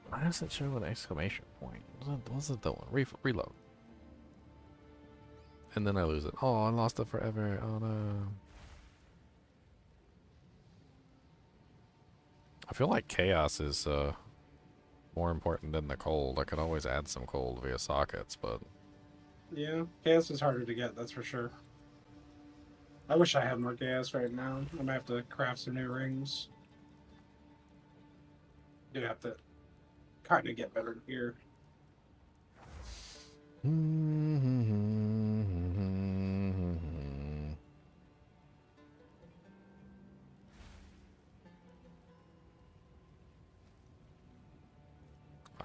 Why does it show an exclamation point? What's it doing? Reload. And then I lose it. Oh, I lost it forever. Oh no. I feel like chaos is more important than the cold. I could always add some cold via sockets, but Yeah, chaos is harder to get, that's for sure. I wish I had more chaos right now. I might have to craft some new rings. You have to kind of get better gear.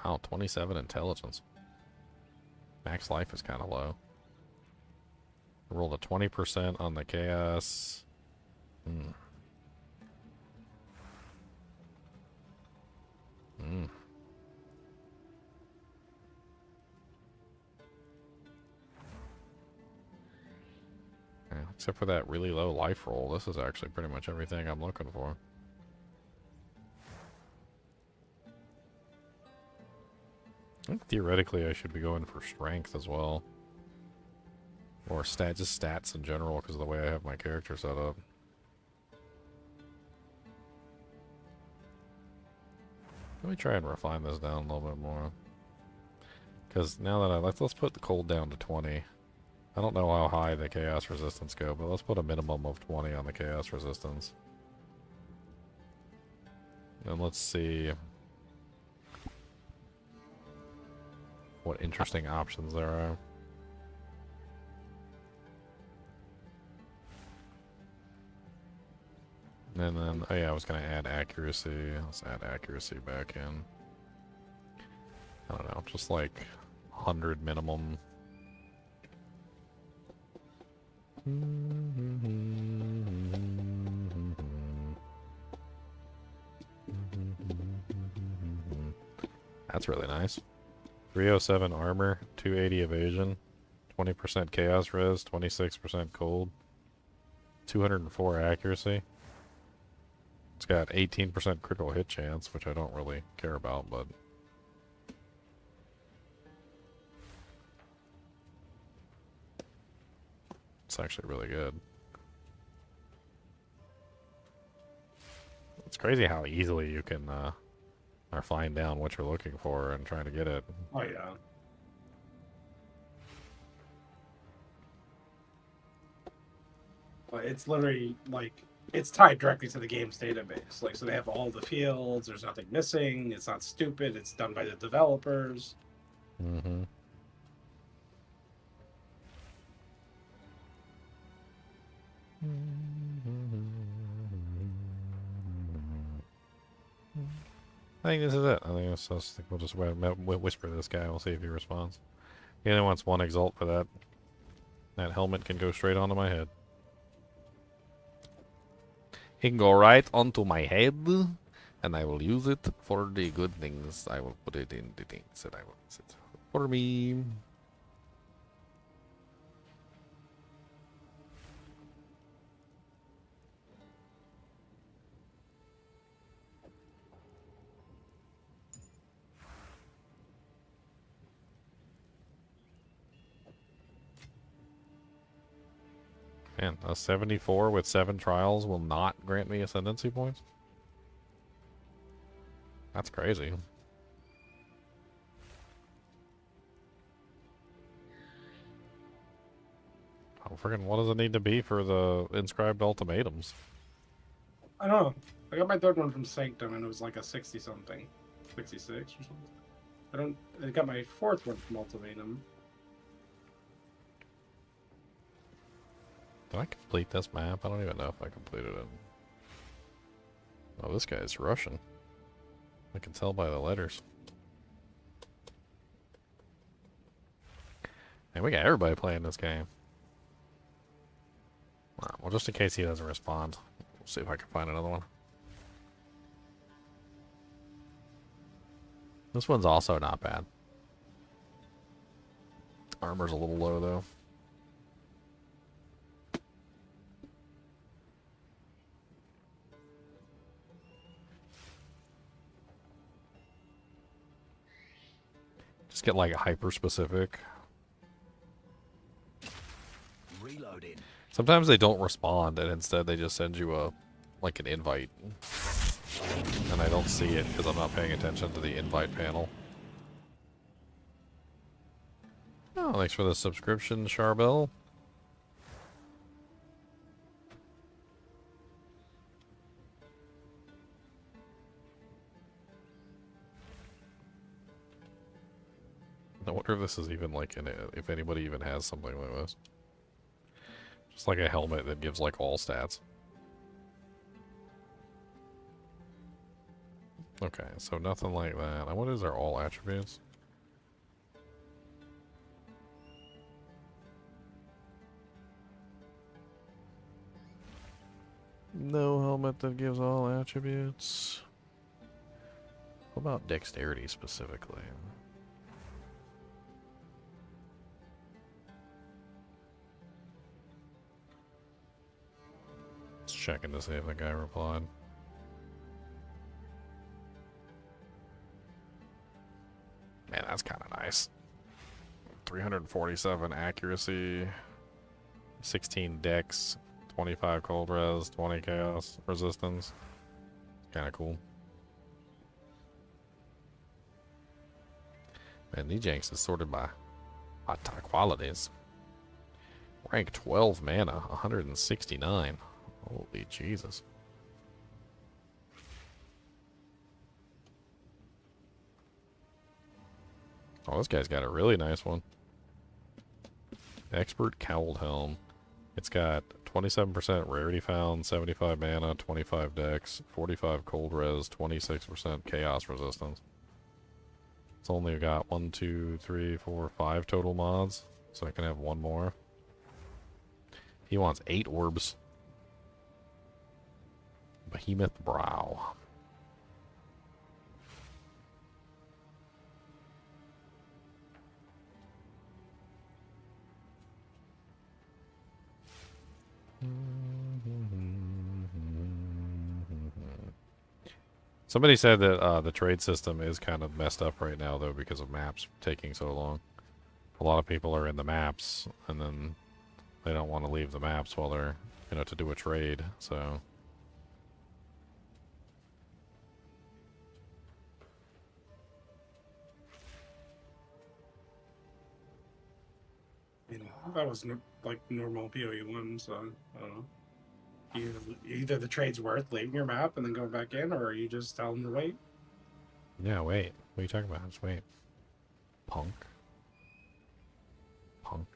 Wow, 27 intelligence. Max life is kind of low. I rolled a 20% on the chaos. Hmm. Hmm. Yeah, except for that really low life roll, this is actually pretty much everything I'm looking for. I think theoretically I should be going for strength as well. Or just stats in general because of the way I have my character set up. Let me try and refine this down a little bit more. Because now that let's put the cold down to 20. I don't know how high the chaos resistance go, but let's put a minimum of 20 on the chaos resistance. And let's see what interesting options there are. And then, oh yeah, I was going to add accuracy. Let's add accuracy back in. I don't know, just like 100 minimum. That's really nice. 307 armor, 280 evasion, 20% chaos res, 26% cold, 204 accuracy. It's got 18% critical hit chance, which I don't really care about, but it's actually really good. It's crazy how easily you can or find down what you're looking for and trying to get it. Oh yeah. But it's literally like it's tied directly to the game's database. Like, so they have all the fields. There's nothing missing. It's not stupid. It's done by the developers. Mm-hmm. I think this is it. I think we'll just whisper to this guy. We'll see if he responds. He only wants one exalt for that. That helmet can go straight onto my head. He can go right onto my head, and I will use it for the good things. I will put it in the things that I will use it for me. Man, a 74 with 7 trials will not grant me ascendancy points? That's crazy. Oh, friggin' what does it need to be for the inscribed ultimatums? I don't know. I got my third one from Sanctum, and it was like a 60 something, 66 or something. I got my fourth one from Ultimatum. Can I complete this map? I don't even know if I completed it. Oh, this guy's Russian. I can tell by the letters. And we got everybody playing this game. Alright, well, just in case he doesn't respond, we'll see if I can find another one. This one's also not bad. Armor's a little low, though. Just get, like, hyper-specific. Reloading. Sometimes they don't respond, and instead they just send you like an invite. And I don't see it because I'm not paying attention to the invite panel. Oh, thanks for the subscription, Charbel. I wonder if this is even like if anybody even has something like this. Just like a helmet that gives like all stats. Okay, so nothing like that. What is our all attributes? No helmet that gives all attributes. What about dexterity specifically? Just checking to see if the guy replied. Man, that's kind of nice. 347 accuracy, 16 dex, 25 cold res, 20 chaos resistance. Kind of cool. Man, Nijanx is sorted by top qualities. Rank 12 mana, 169. Holy Jesus. Oh, this guy's got a really nice one. Expert Cowled Helm. It's got 27% rarity found, 75 mana, 25 dex, 45 cold res, 26% chaos resistance. It's only got 1, 2, 3, 4, 5 total mods, so I can have one more. He wants 8 orbs. Behemoth Brow. Somebody said that the trade system is kind of messed up right now, though, because of maps taking so long. A lot of people are in the maps, and then they don't want to leave the maps while they're, to do a trade, so... That was like normal PoE1, so I don't know. Either the trade's worth leaving your map and then going back in, or you just tell them to wait. Yeah, wait. What are you talking about? Just wait. Punk. Punk.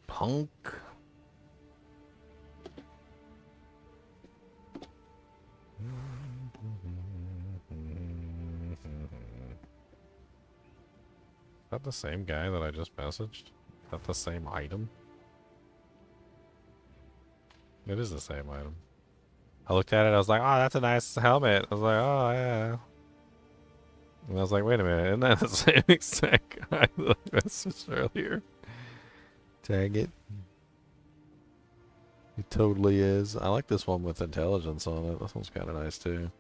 Punk. Is that the same guy that I just messaged? Is that the same item? It is the same item. I looked at it, I was like, oh, that's a nice helmet. I was like, oh, yeah. And I was like, wait a minute, isn't that the same exact guy that I messaged earlier? Tag it. It totally is. I like this one with intelligence on it. This one's kind of nice, too.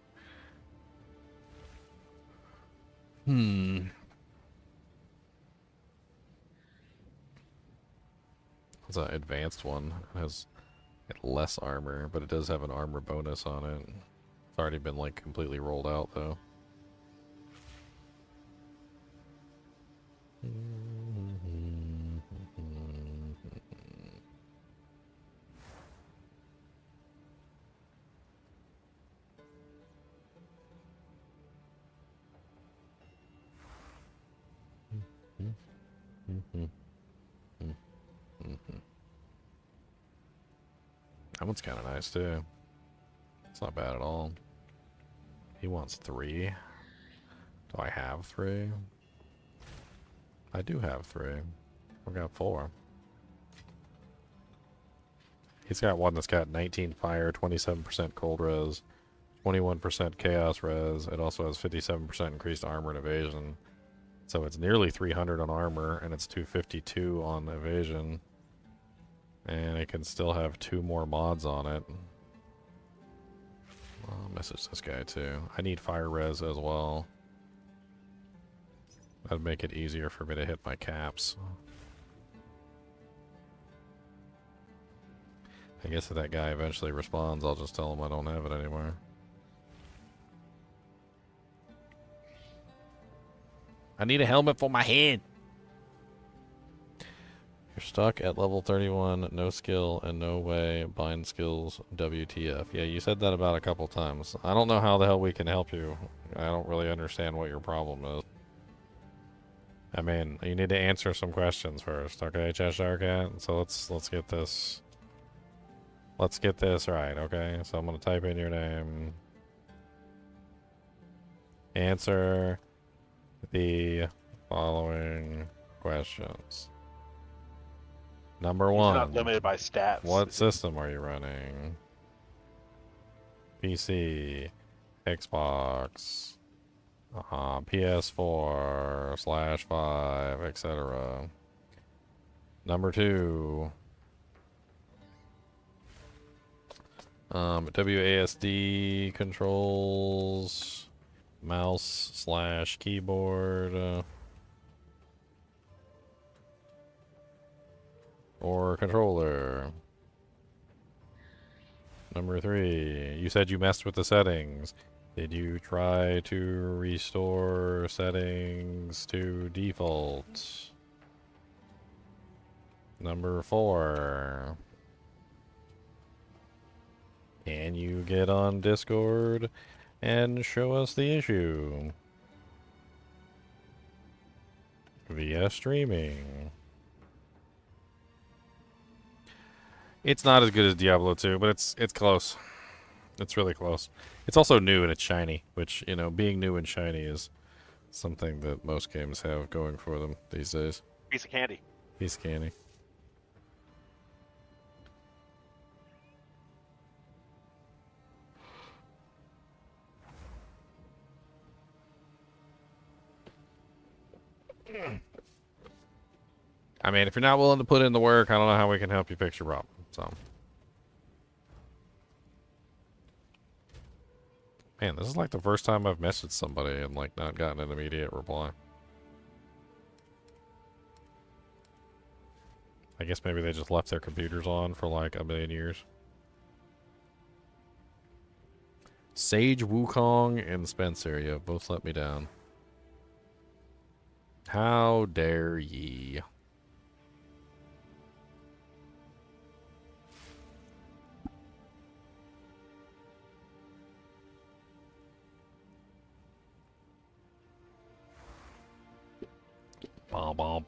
It's an advanced one. It has less armor, but it does have an armor bonus on it. It's already been like completely rolled out though. That one's kind of nice too. It's not bad at all. He wants 3. Do I have 3? I do have 3. We got 4. He's got one that's got 19 fire, 27% cold res, 21% chaos res. It also has 57% increased armor and evasion. So it's nearly 300 on armor, and it's 252 on evasion. And it can still have 2 more mods on it. I'll message this guy too. I need fire res as well. That'd make it easier for me to hit my caps. I guess if that guy eventually responds, I'll just tell him I don't have it anymore. I need a helmet for my head. You're stuck at level 31, no skill, and no way, bind skills, WTF. Yeah, you said that about a couple times. I don't know how the hell we can help you. I don't really understand what your problem is. I mean, you need to answer some questions first, okay, Cheshire Cat? So let's get this. Let's get this right, okay? So I'm gonna type in your name. Answer the following questions. Number He's 1. not limited by stats. What system are you running? PC, Xbox, PS4/5, etc. Number 2. WASD controls, mouse/keyboard, or controller. Number 3, you said you messed with the settings. Did you try to restore settings to default? Number 4, can you get on Discord and show us the issue via streaming? It's not as good as Diablo 2, but it's close. It's really close. It's also new and it's shiny, which, you know, being new and shiny is something that most games have going for them these days. Piece of candy. Piece of candy. I mean, if you're not willing to put in the work, I don't know how we can help you fix your problem. So, man, this is like the first time I've messaged somebody and like not gotten an immediate reply. I guess maybe they just left their computers on for like a million years. Sage Wukong and Spencer, you have both let me down. How dare ye? Bomb bomb.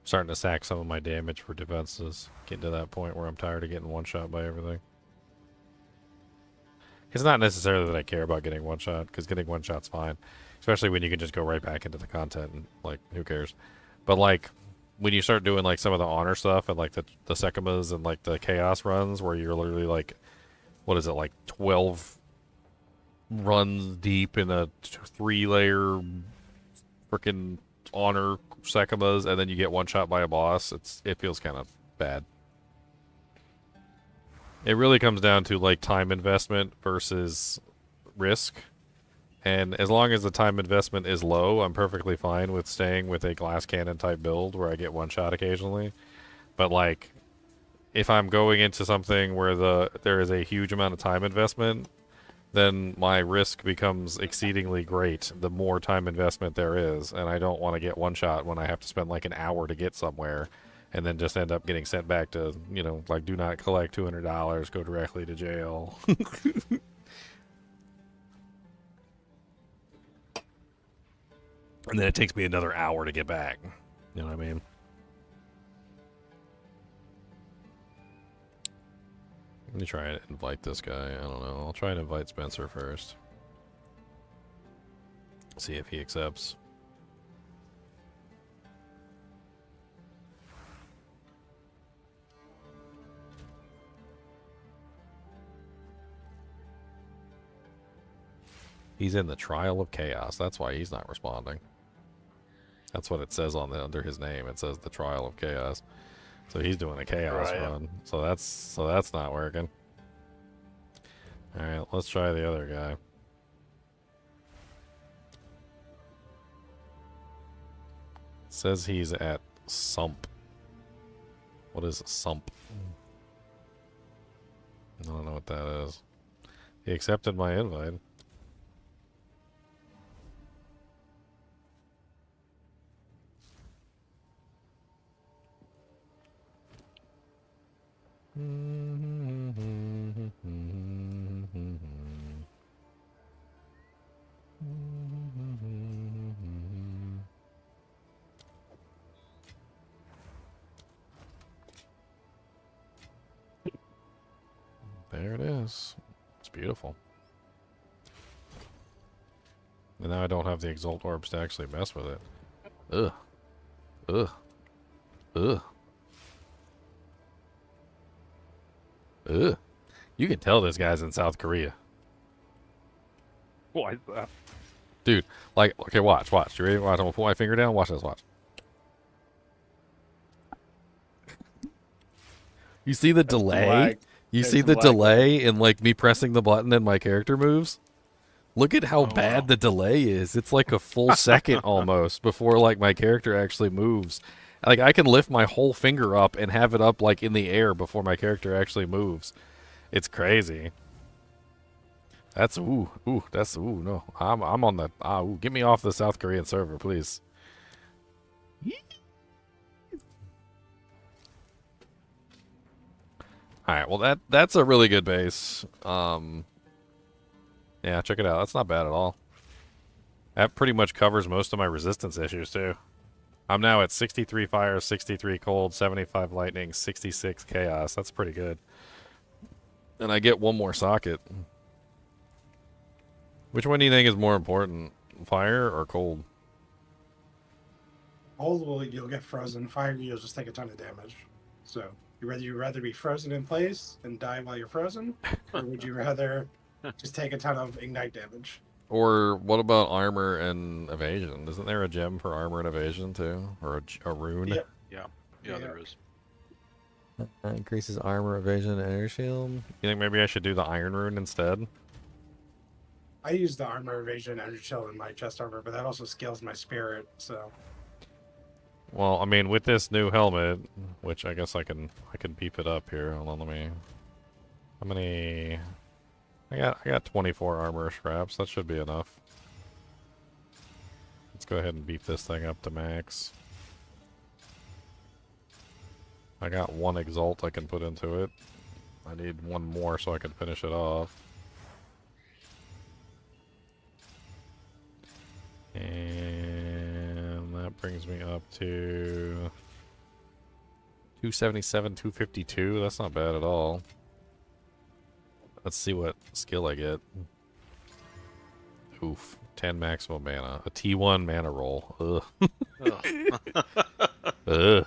Starting to sack some of my damage for defenses. Getting to that point where I'm tired of getting one shot by everything. It's not necessarily that I care about getting one shot, because getting one shot's fine. Especially when you can just go right back into the content and, like, who cares? But, like, when you start doing, like, some of the honor stuff and, like, the Sekimas and, like, the chaos runs where you're literally, like, what is it, like, 12 runs deep in a 3-layer freaking honor Sekimas, and then you get one shot by a boss, it feels kind of bad. It really comes down to like time investment versus risk, and as long as the time investment is low, I'm perfectly fine with staying with a glass cannon type build where I get one shot occasionally. But like, if I'm going into something where there is a huge amount of time investment, then my risk becomes exceedingly great the more time investment there is, and I don't want to get one shot when I have to spend like an hour to get somewhere, and then just end up getting sent back to, you know, like, do not collect $200, go directly to jail. And then it takes me another hour to get back. You know what I mean? Let me try and invite this guy. I don't know. I'll try and invite Spencer first. See if he accepts. He's in the trial of chaos. That's why he's not responding. That's what it says on under his name. It says the trial of chaos. So he's doing a chaos run. So that's not working. All right, let's try the other guy. It says he's at Sump. What is Sump? I don't know what that is. He accepted my invite. There it is. It's beautiful. And now I don't have the Exalt Orbs to actually mess with it. Ugh. Ugh. Ugh. Ugh. You can tell this guy's in South Korea. Why is that? Dude, like, okay, watch. You ready? Watch. I'm gonna put my finger down. Watch this, watch. You see the delay? You see the delay in, like, me pressing the button and my character moves? Look at how bad the delay is. It's like a full second almost before, like, my character actually moves. Like, I can lift my whole finger up and have it up, like, in the air before my character actually moves. It's crazy. That's, no. I'm on the, get me off the South Korean server, please. Alright, well, that's a really good base. Yeah, check it out. That's not bad at all. That pretty much covers most of my resistance issues, too. I'm now at 63 fire, 63 cold, 75 lightning, 66 chaos. That's pretty good. And I get one more socket. Which one do you think is more important? Fire or cold? Cold, you'll get frozen. Fire, you'll just take a ton of damage. So, would you rather be frozen in place and die while you're frozen? Or would you rather just take a ton of ignite damage? Or what about armor and evasion? Isn't there a gem for armor and evasion too? Or a rune? Yep. Yeah, there is. Increases armor, evasion, and air shield. You think maybe I should do the iron rune instead? I use the armor, evasion, energy shield in my chest armor, but that also scales my spirit, so. Well, I mean, with this new helmet, which I guess I can beef it up here. Hold on, let me. How many? I got 24 armor scraps. That should be enough. Let's go ahead and beef this thing up to max. I got one exalt I can put into it. I need one more so I can finish it off. And that brings me up to 277, 252. That's not bad at all. Let's see what skill I get. Oof. 10 maximum mana. A T1 mana roll. Ugh. Ugh.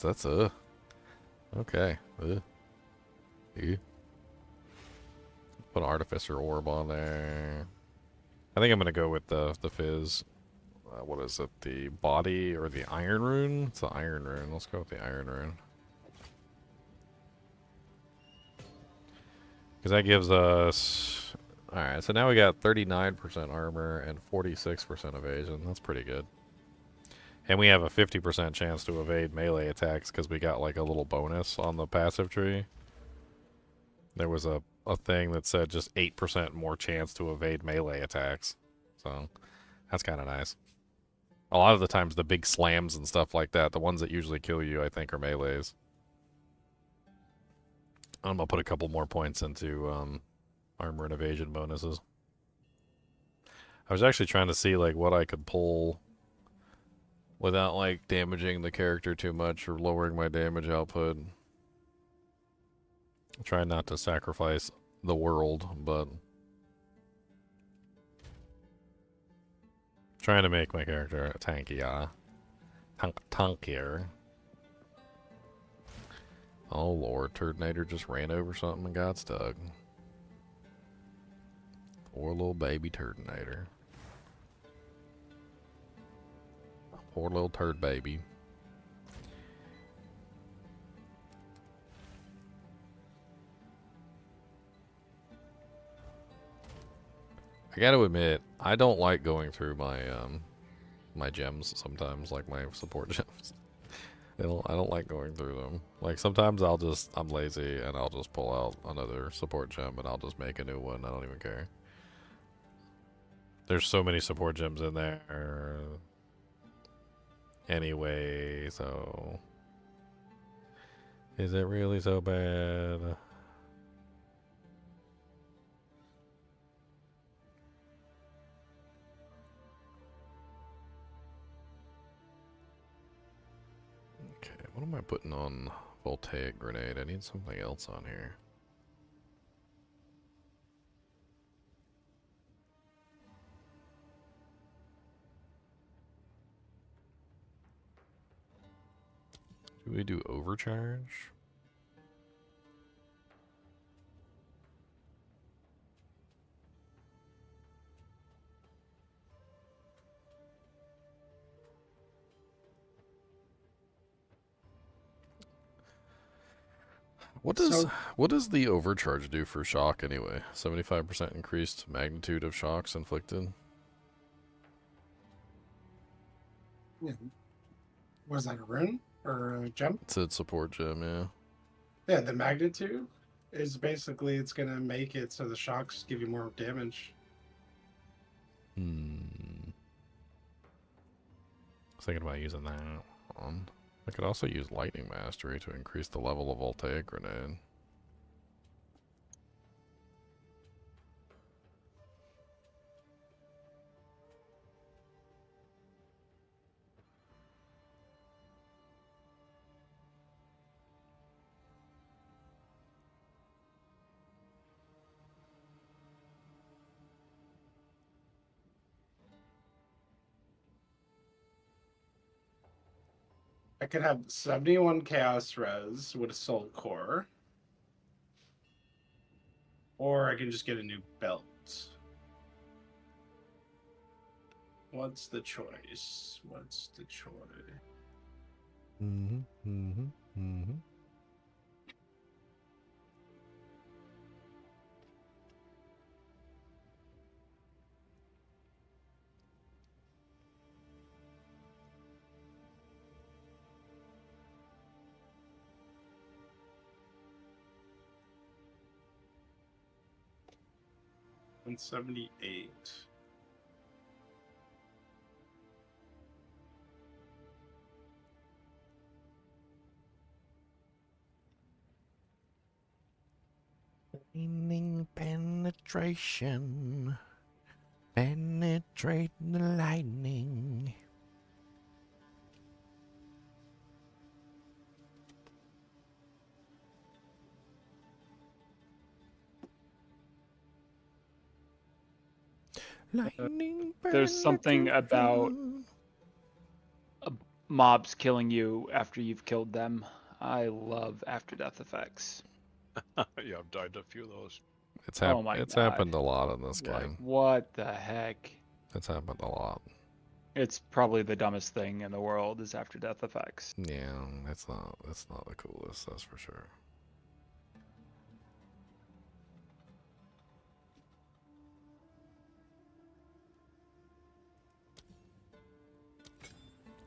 That's okay. Ew. Put an artificer orb on there. I think I'm gonna go with the fizz. What is it? The body or the iron rune? It's the iron rune. Let's go with the iron rune. Because that gives us... Alright, so now we got 39% armor and 46% evasion. That's pretty good. And we have a 50% chance to evade melee attacks because we got like a little bonus on the passive tree. There was a thing that said just 8% more chance to evade melee attacks. So that's kind of nice. A lot of the times the big slams and stuff like that, the ones that usually kill you, I think, are melees. I'm going to put a couple more points into armor and evasion bonuses. I was actually trying to see like what I could pull without like damaging the character too much or lowering my damage output. Try not to sacrifice the world, but trying to make my character tankier. Tankier. Oh lord, Turdinator just ran over something and got stuck. Poor little baby Turdinator. Poor little turd baby. I gotta admit, I don't like going through my my gems sometimes, like my support gems. I don't like going through them. Like sometimes I'm lazy and I'll just pull out another support gem and I'll just make a new one. I don't even care. There's so many support gems in there anyway, so is it really so bad? Okay, what am I putting on voltaic grenade? I need something else on here. Do we do overcharge? What does the overcharge do for shock anyway? 75% increased magnitude of shocks inflicted. Yeah. Was that a rune or a gem? It said support gem, yeah. Yeah, the magnitude is basically it's gonna make it so the shocks give you more damage. I was thinking about using that one. I could also use lightning mastery to increase the level of voltaic grenade. I could have 71 chaos res with a soul core. Or I can just get a new belt. What's the choice? What's the choice? Mm-hmm. 178. Lightning penetration. Penetrate the lightning. Lightning There's something about penetration. mobs killing you after you've killed them. I love after death effects. Yeah, I've died to a few of those. Oh my It's God. happened a lot in this Like, game. what the heck? It's happened a lot. It's probably the dumbest thing in the world is after death effects. Yeah, it's not the coolest, that's for sure.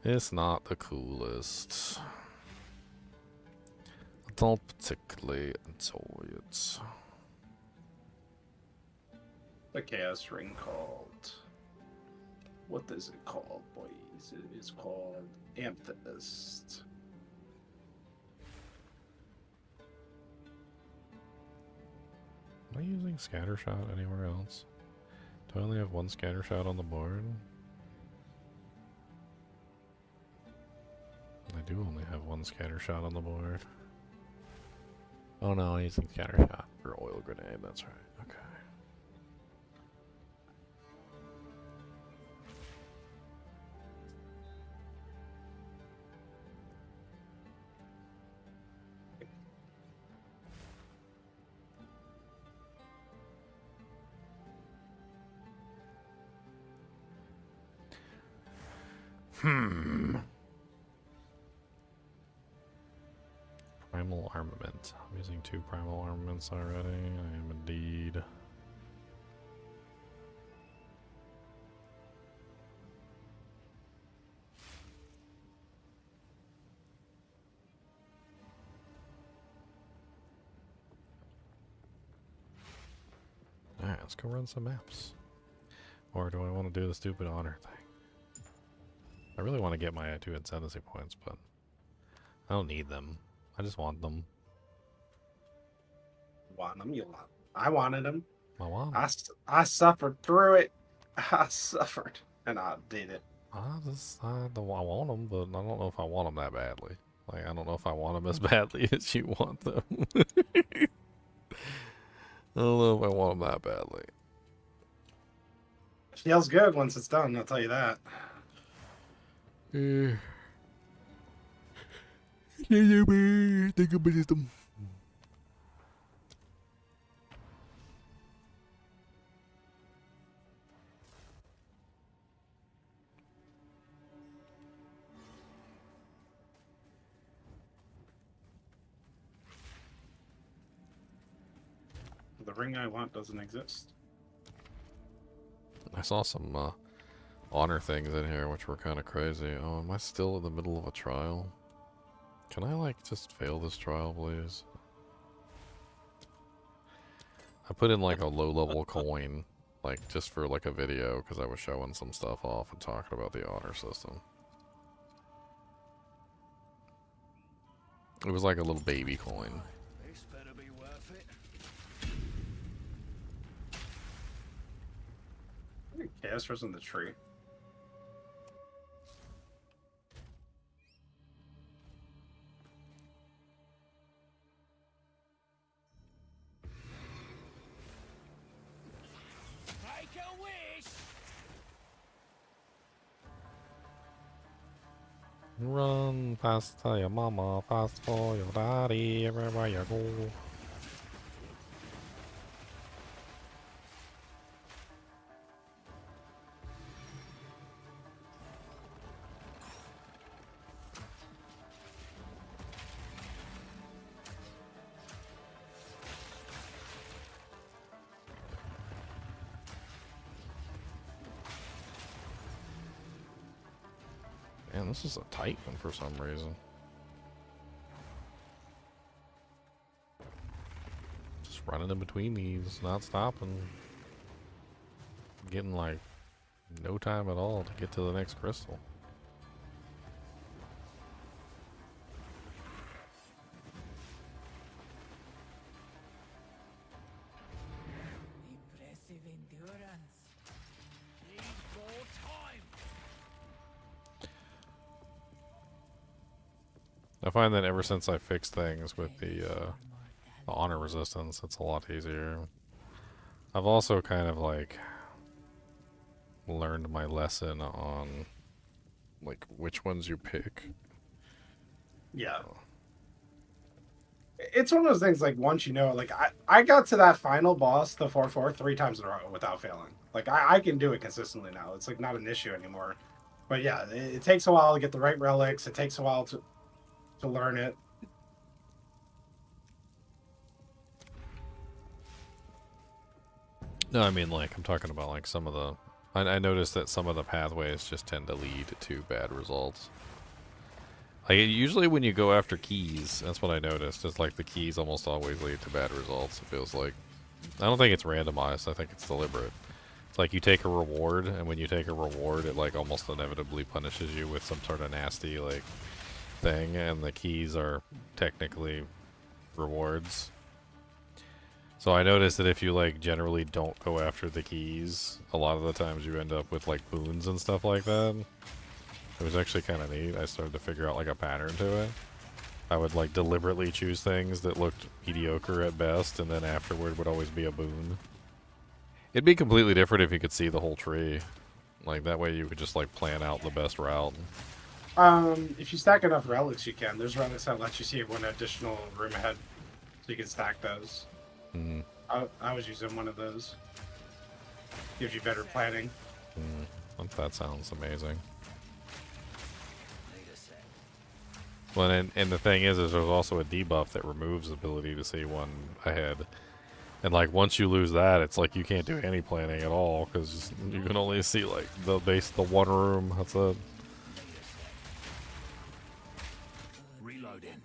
It's not the coolest. Don't particularly enjoy it. The Chaos Ring called. What is it called, boys? It is called Amethyst. Am I using Scattershot anywhere else? Do I only have one Scattershot on the board? I do only have one Scattershot on the board. Oh no, I'm using Scattershot for Oil Grenade, that's right. Okay. Primal Armament. I'm using 2 Primal Armaments already. I am indeed. Alright, let's go run some maps. Or do I want to do the stupid honor thing? I really want to get my 2 ascendancy points, but I don't need them. I just want them. Want them? You want? I wanted them. I want them. I suffered through it. I suffered, and I did it. I want them, but I don't know if I want them that badly. Like, I don't know if I want them as badly as you want them. I don't know if I want them that badly. It feels good once it's done, I'll tell you that. The ring I want doesn't exist. I saw some honor things in here which were kind of crazy. Oh, am I still in the middle of a trial? Can I like just fail this trial, please? I put in like a low-level coin, like just for like a video because I was showing some stuff off and talking about the honor system. It was like a little baby coin. This better be worth it. I think Chaos was in the tree. Make a wish. Run fast for your mama, fast for your daddy, everywhere you go. Man, this is a tight one for some reason. Just running in between these, not stopping. Getting like no time at all to get to the next crystal. Impressive endurance. Need more time. I find that ever since I fixed things with the honor resistance, it's a lot easier. I've also kind of like learned my lesson on like which ones you pick. Yeah. It's one of those things, like, once you know, like, I got to that final boss, the 4-4, 3 times in a row without failing. Like, I can do it consistently now. It's, like, not an issue anymore. But, yeah, it takes a while to get the right relics. It takes a while to learn it. No, I mean, like, I'm talking about, like, some of the... I noticed that some of the pathways just tend to lead to bad results. Like usually when you go after keys, that's what I noticed. Is like the keys almost always lead to bad results. It feels like. I don't think it's randomized. I think it's deliberate. It's like you take a reward, and when you take a reward, it like almost inevitably punishes you with some sort of nasty like thing, and the keys are technically rewards. So I noticed that if you like generally don't go after the keys, a lot of the times you end up with like boons and stuff like that. It was actually kind of neat. I started to figure out like a pattern to it. I would like deliberately choose things that looked mediocre at best, and then afterward would always be a boon. It'd be completely different if you could see the whole tree. Like that way you could just like plan out the best route. If you stack enough relics, you can. There's relics that let you see one additional room ahead, so you can stack those. Mm. I was using one of those. Gives you better planning. That sounds amazing. Well, and the thing is there's also a debuff that removes the ability to see one ahead. And like once you lose that, it's like you can't do any planning at all because you can only see like the one room. That's it. Reloading.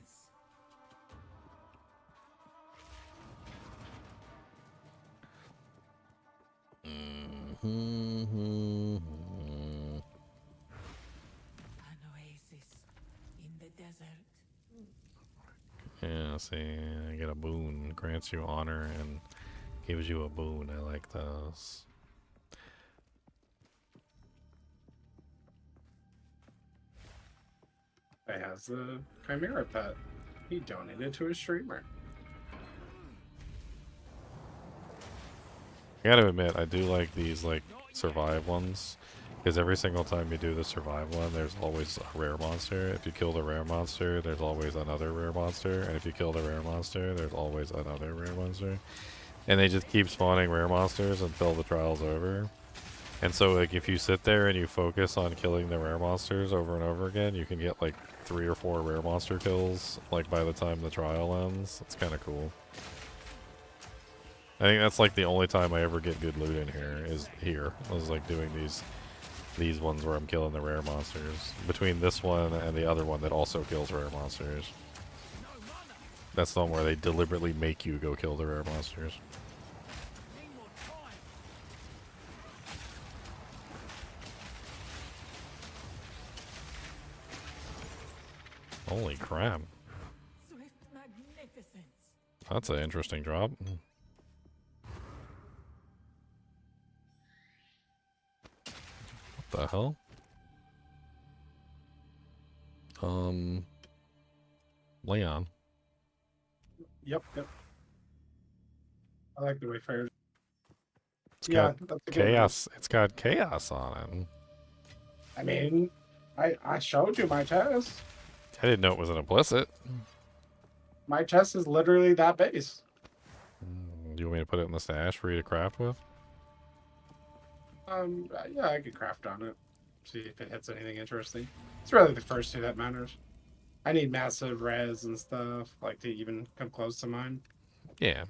An oasis in the desert. Yeah, see, I get a boon. Grants you honor and gives you a boon. I like those. It has the Chimera pet. He donated to a streamer. I gotta admit, I do like these like survive ones. Because every single time you do the survive one, there's always a rare monster. If you kill the rare monster, there's always another rare monster. And if you kill the rare monster, there's always another rare monster. And they just keep spawning rare monsters until the trial's over. And so like if you sit there and you focus on killing the rare monsters over and over again, you can get like 3 or 4 rare monster kills like by the time the trial ends. It's kind of cool. I think that's like the only time I ever get good loot in here is here. I was like doing these ones where I'm killing the rare monsters. Between this one and the other one that also kills rare monsters. That's the one where they deliberately make you go kill the rare monsters. Holy crap. Swift magnificence. That's an interesting drop. What the hell? Leon. Yep. I like the way fire. It's got that's a good chaos. It's got chaos on it. one. I mean, I showed you my chest. I didn't know it was an implicit. My chest is literally that base. Do you want me to put it in the stash for you to craft with? Yeah, I could craft on it. See if it hits anything interesting. It's really the first two that matters. I need massive res and stuff, like to even come close to mine. Yeah.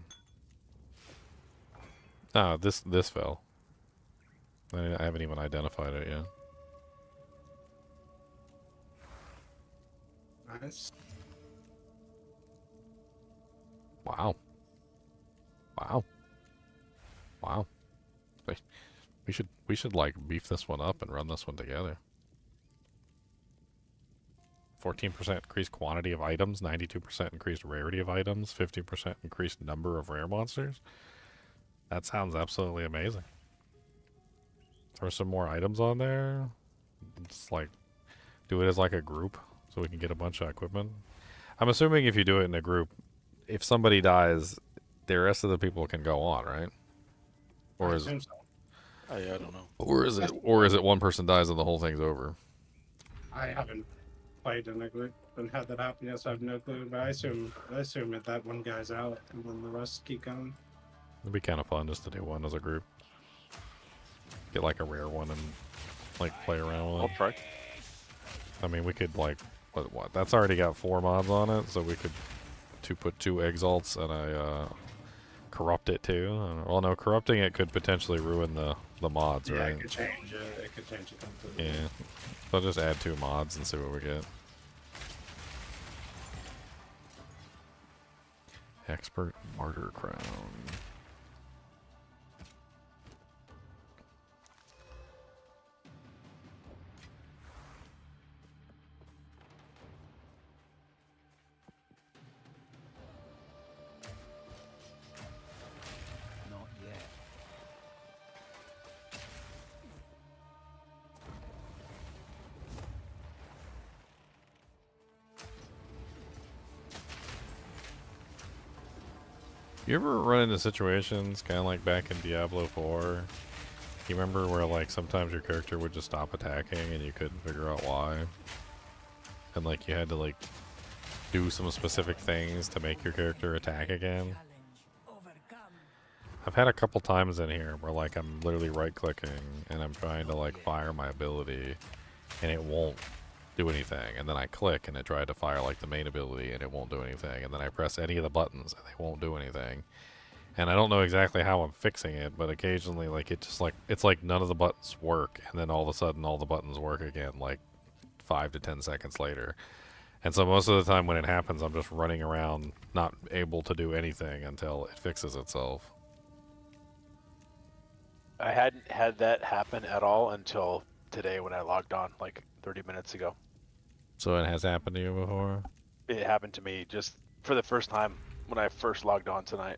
Ah, this fell. I haven't even identified it yet. Nice. Wow. Wow. We should like beef this one up and run this one together. 14% increased quantity of items, 92% increased rarity of items, 50% increased number of rare monsters. That sounds absolutely amazing. Throw some more items on there. Just like do it as like a group so we can get a bunch of equipment. I'm assuming if you do it in a group, if somebody dies, the rest of the people can go on, right? Or I is assume so. I don't know. or is it one person dies and the whole thing's over? I haven't played in a group and had that happen yet, so I have no clue. But I assume that one guy's out and then the rest keep going. It'd be kind of fun just to do one as a group. Get like a rare one and like play around with I'll it. try. I mean, we could like what? That's already got 4 mods on it, so we could put 2 exalts and a corrupt it too. Well, no, corrupting it could potentially ruin the mods, Yeah, right? it could change it. It could change it completely. Yeah. So just add 2 mods and see what we get. Expert Martyr Crown. Not yet. You ever run into situations kind of like back in Diablo 4? You remember where like sometimes your character would just stop attacking and you couldn't figure out why? And like you had to like do some specific things to make your character attack again? Challenge overcome. I've had a couple times in here where like I'm literally right clicking and I'm trying to like fire my ability and it won't do anything, and then I click and it tried to fire like the main ability and it won't do anything, and then I press any of the buttons and they won't do anything. And I don't know exactly how I'm fixing it, but occasionally like it just like it's like none of the buttons work, and then all of a sudden all the buttons work again like 5 to 10 seconds later. And so most of the time when it happens, I'm just running around not able to do anything until it fixes itself. I hadn't had that happen at all until today when I logged on like 30 minutes ago. So it has happened to you before? It happened to me just for the first time when I first logged on tonight.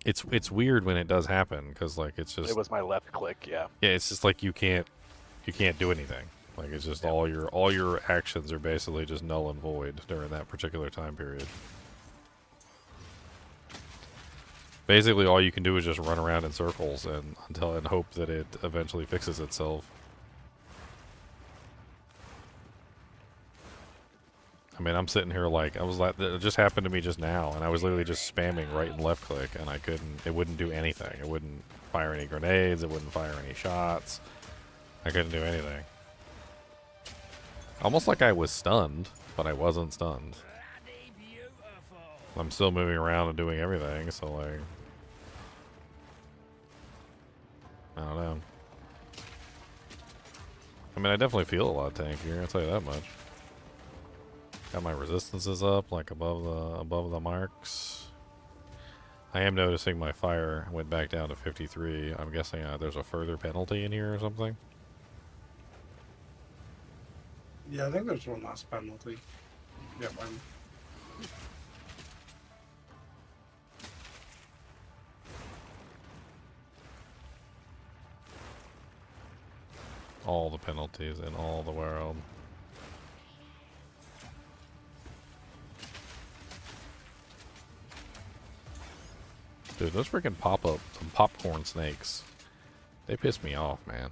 It's weird when it does happen, because like it's just It was my left click, yeah. yeah, it's just like you can't do anything. Like it's just all your actions are basically just null and void during that particular time period. Basically all you can do is just run around in circles and hope that it eventually fixes itself. I mean, I'm sitting here like, it just happened to me just now, and I was literally just spamming right and left click, and it wouldn't do anything. It wouldn't fire any grenades, it wouldn't fire any shots. I couldn't do anything. Almost like I was stunned, but I wasn't stunned. I'm still moving around and doing everything, so like, I don't know. I mean, I definitely feel a lot tankier, I'll tell you that much. Got my resistances up, like above the marks. I am noticing my fire went back down to 53. I'm guessing there's a further penalty in here or something. Yeah, I think there's one last penalty. Yeah, one. All the penalties in all the world. Dude, those freaking popcorn snakes, they piss me off, man.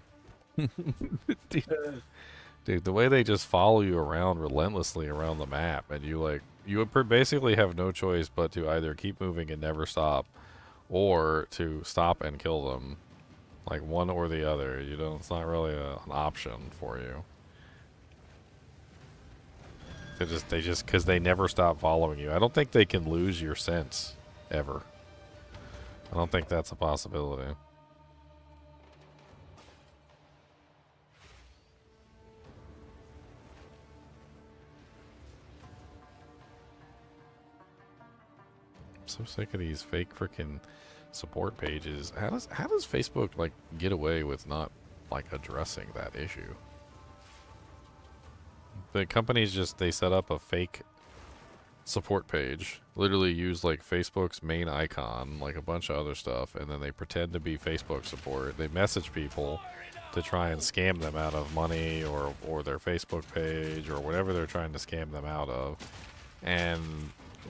Dude, the way they just follow you around relentlessly around the map, and you would basically have no choice but to either keep moving and never stop, or to stop and kill them, like one or the other. You don't. It's not really an option for you. They just because they never stop following you. I don't think they can lose your sense ever. I don't think that's a possibility. I'm so sick of these fake freaking support pages. How does Facebook like get away with not like addressing that issue? The companies they set up a fake support page, literally use like Facebook's main icon, like a bunch of other stuff, and then they pretend to be Facebook support. They message people to try and scam them out of money or their Facebook page or whatever they're trying to scam them out of. And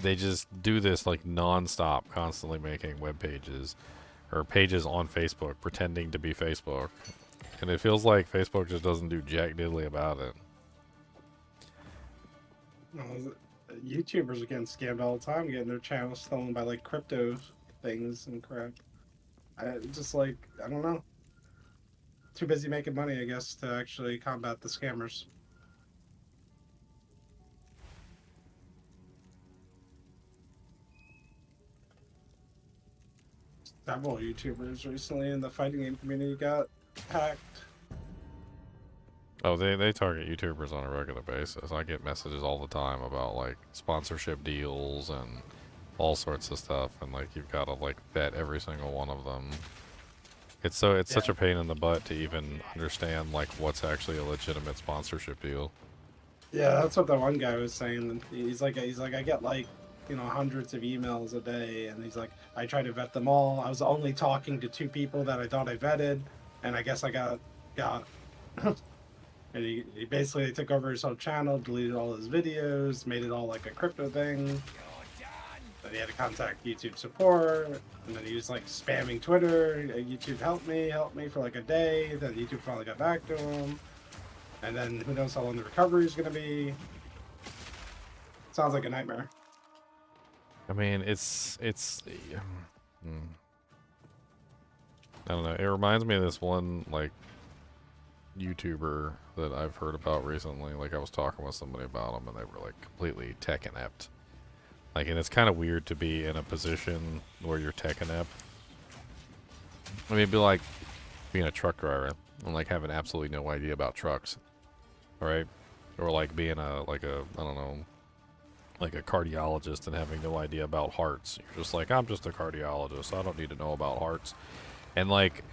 they just do this like non-stop, constantly making web pages or pages on Facebook pretending to be Facebook. And it feels like Facebook just doesn't do jack diddly about it. No, YouTubers are getting scammed all the time, getting their channels stolen by like crypto things and crap. I don't know. Too busy making money, I guess, to actually combat the scammers. Several YouTubers recently in the fighting game community got hacked. Oh, they target YouTubers on a regular basis. I get messages all the time about like sponsorship deals and all sorts of stuff, and like you've got to like vet every single one of them. It's such Yeah. a pain in the butt to even understand like what's actually a legitimate sponsorship deal. Yeah, that's what the one guy was saying. He's like, I get like, hundreds of emails a day, and he's like, I try to vet them all. I was only talking to 2 people that I thought I vetted, and I guess I got. And he basically took over his whole channel, deleted all his videos, made it all like a crypto thing. Then he had to contact YouTube support, and then he was like spamming Twitter. YouTube help me for like a day. Then YouTube finally got back to him, and then who knows how long the recovery is going to be. Sounds like a nightmare. I mean, I don't know. It reminds me of this one like YouTuber that I've heard about recently. Like I was talking with somebody about them, and they were like completely tech inept. Like, and it's kind of weird to be in a position where you're tech inept. I mean, it'd be like being a truck driver and like having absolutely no idea about trucks, right? Or like being I don't know, like a cardiologist and having no idea about hearts. You're just like, I'm just a cardiologist. I don't need to know about hearts. And like,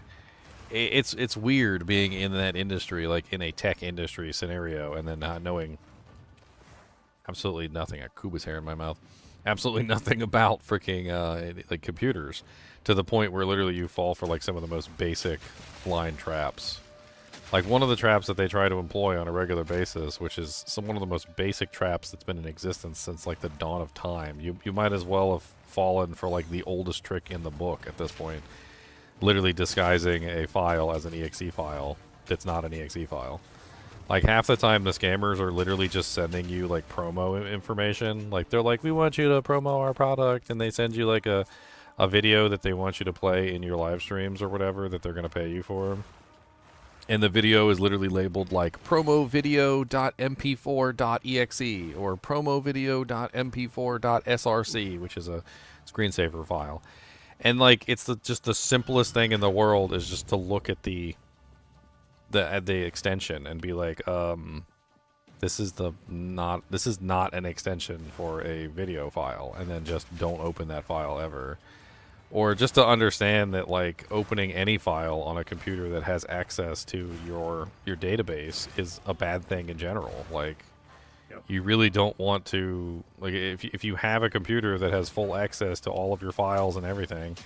it's weird being in that industry, like in a tech industry scenario, and then not knowing absolutely nothing. I Kuba's hair in my mouth. Absolutely nothing about freaking like computers, to the point where literally you fall for like some of the most basic line traps. Like one of the traps that they try to employ on a regular basis, which is one of the most basic traps that's been in existence since like the dawn of time. You might as well have fallen for like the oldest trick in the book at this point. Literally disguising a file as an exe file that's not an exe file. Like half the time the scammers are literally just sending you like promo information. Like they're like, we want you to promo our product, and they send you like a video that they want you to play in your live streams or whatever that they're going to pay you for. And the video is literally labeled like promovideo.mp4.exe or promovideo.mp4.src, which is a screensaver file. And like it's just the simplest thing in the world is just to look at the extension and be like, this is not an extension for a video file, and then just don't open that file ever. Or just to understand that like opening any file on a computer that has access to your database is a bad thing in general. Like you really don't want to, like if you have a computer that has full access to all of your files and everything,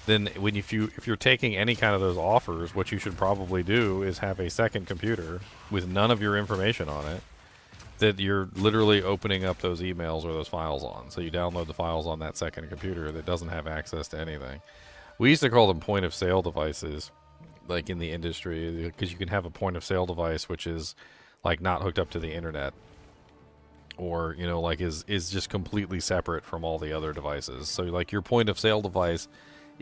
then if you're taking any kind of those offers, what you should probably do is have a second computer with none of your information on it that you're literally opening up those emails or those files on. So you download the files on that second computer that doesn't have access to anything. We used to call them point of sale devices, like in the industry, because you can have a point of sale device which is like not hooked up to the internet, or like is just completely separate from all the other devices. So like your point of sale device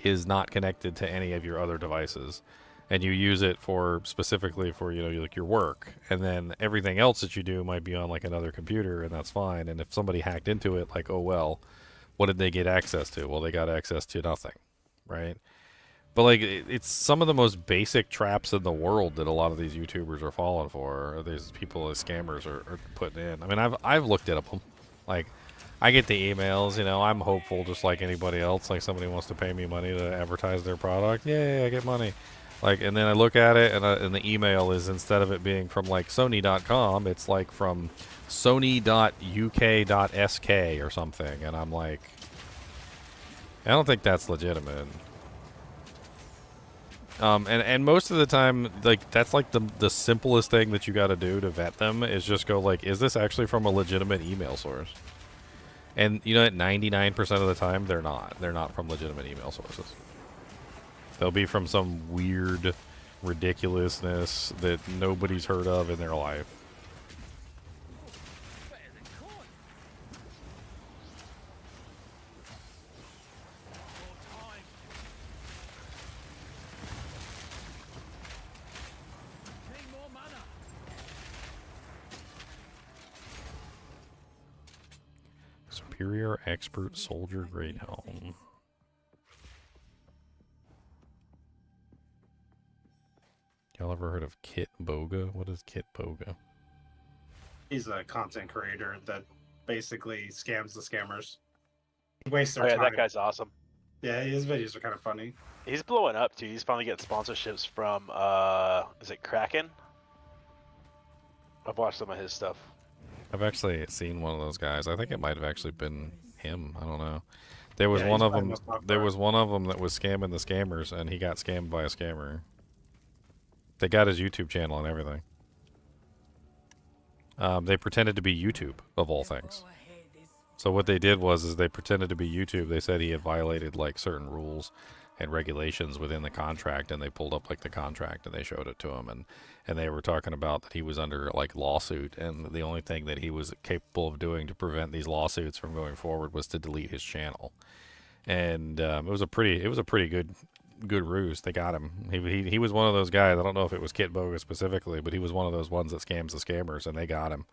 is not connected to any of your other devices, and you use it for specifically for like your work, and then everything else that you do might be on like another computer, and that's fine. And if somebody hacked into it, like, oh well, what did they get access to? Well, they got access to nothing, right? But like it's some of the most basic traps in the world that a lot of these YouTubers are falling for, or these people as scammers are putting in. I mean, I've looked at them. Like I get the emails, I'm hopeful just like anybody else. Like somebody wants to pay me money to advertise their product. Yay, I get money. Like, and then I look at it, and the email is, instead of it being from like Sony.com, it's like from Sony.uk.sk or something. And I'm like, I don't think that's legitimate. And most of the time, like that's like the simplest thing that you got to do to vet them is just go like, is this actually from a legitimate email source? And 99% of the time they're not. They're not from legitimate email sources. They'll be from some weird ridiculousness that nobody's heard of in their life. Superior Expert Soldier Great Helm. Y'all ever heard of Kit Boga? What is Kit Boga? He's a content creator that basically scams the scammers. Waste Oh their yeah, time. that guy's awesome. Yeah, his videos are kind of funny. He's blowing up too. He's finally getting sponsorships from is it Kraken? I've watched some of his stuff. I've actually seen one of those guys. I think it might have actually been him. I don't know. There was Yeah, one he's of probably them. most popular. There was one of them that was scamming the scammers, and he got scammed by a scammer. They got his YouTube channel and everything. They pretended to be YouTube of all things. So what they did was they pretended to be YouTube. They said he had violated like certain rules and regulations within the contract, and they pulled up like the contract and they showed it to him, and they were talking about that he was under like lawsuit, and the only thing that he was capable of doing to prevent these lawsuits from going forward was to delete his channel. And it was a pretty good ruse. They got him. He was one of those guys. I don't know if it was Kit Boga specifically, but he was one of those ones that scams the scammers, and they got him.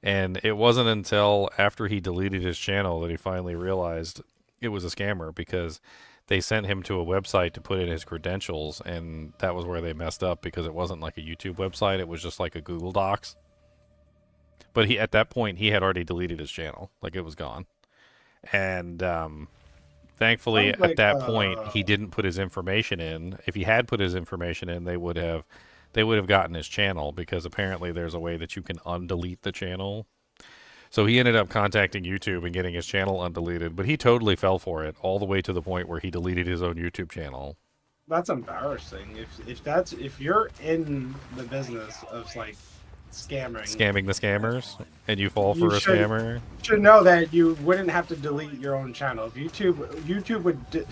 And it wasn't until after he deleted his channel that he finally realized it was a scammer, because they sent him to a website to put in his credentials, and that was where they messed up, because it wasn't like a YouTube website. It was just like a Google Docs. But he, at that point, he had already deleted his channel. Like, it was gone. And thankfully, Sounds at like, that point, he didn't put his information in. If he had put his information in, they would have gotten his channel, because apparently there's a way that you can undelete the channel. So he ended up contacting YouTube and getting his channel undeleted, but he totally fell for it, all the way to the point where he deleted his own YouTube channel. That's embarrassing. If you're in the business of like Scamming the scammers, and you fall You for a should- scammer. you should know that you wouldn't have to delete your own channel. If YouTube would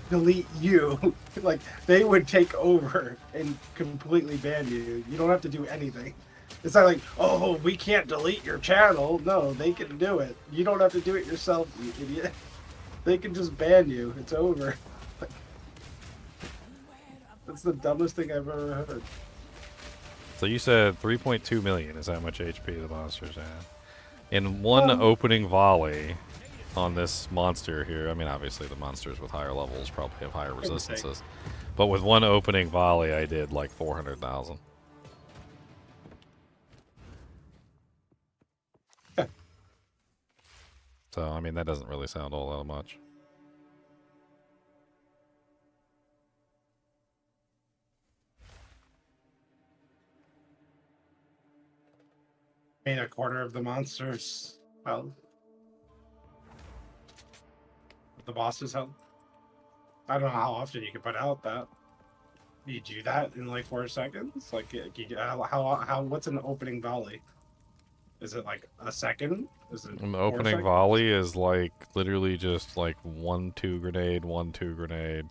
delete you, like they would take over and completely ban you. You don't have to do anything. It's not like, oh, we can't delete your channel. No, they can do it. You don't have to do it yourself, you idiot. They can just ban you. It's over. Like, that's the dumbest thing I've ever heard. So you said 3.2 million is how much HP the monsters have. In one opening volley on this monster here, I mean, obviously the monsters with higher levels probably have higher resistances, but with one opening volley, I did like 400,000. So, I mean, that doesn't really sound all that much. I mean, a quarter of the monsters' health. The boss's health. I don't know how often you can put out that. You do that in like 4 seconds? Like, how what's an opening volley? Is it like a second? Is it An 4 opening seconds? volley is like literally just like 1-2 grenade, 1-2 grenade,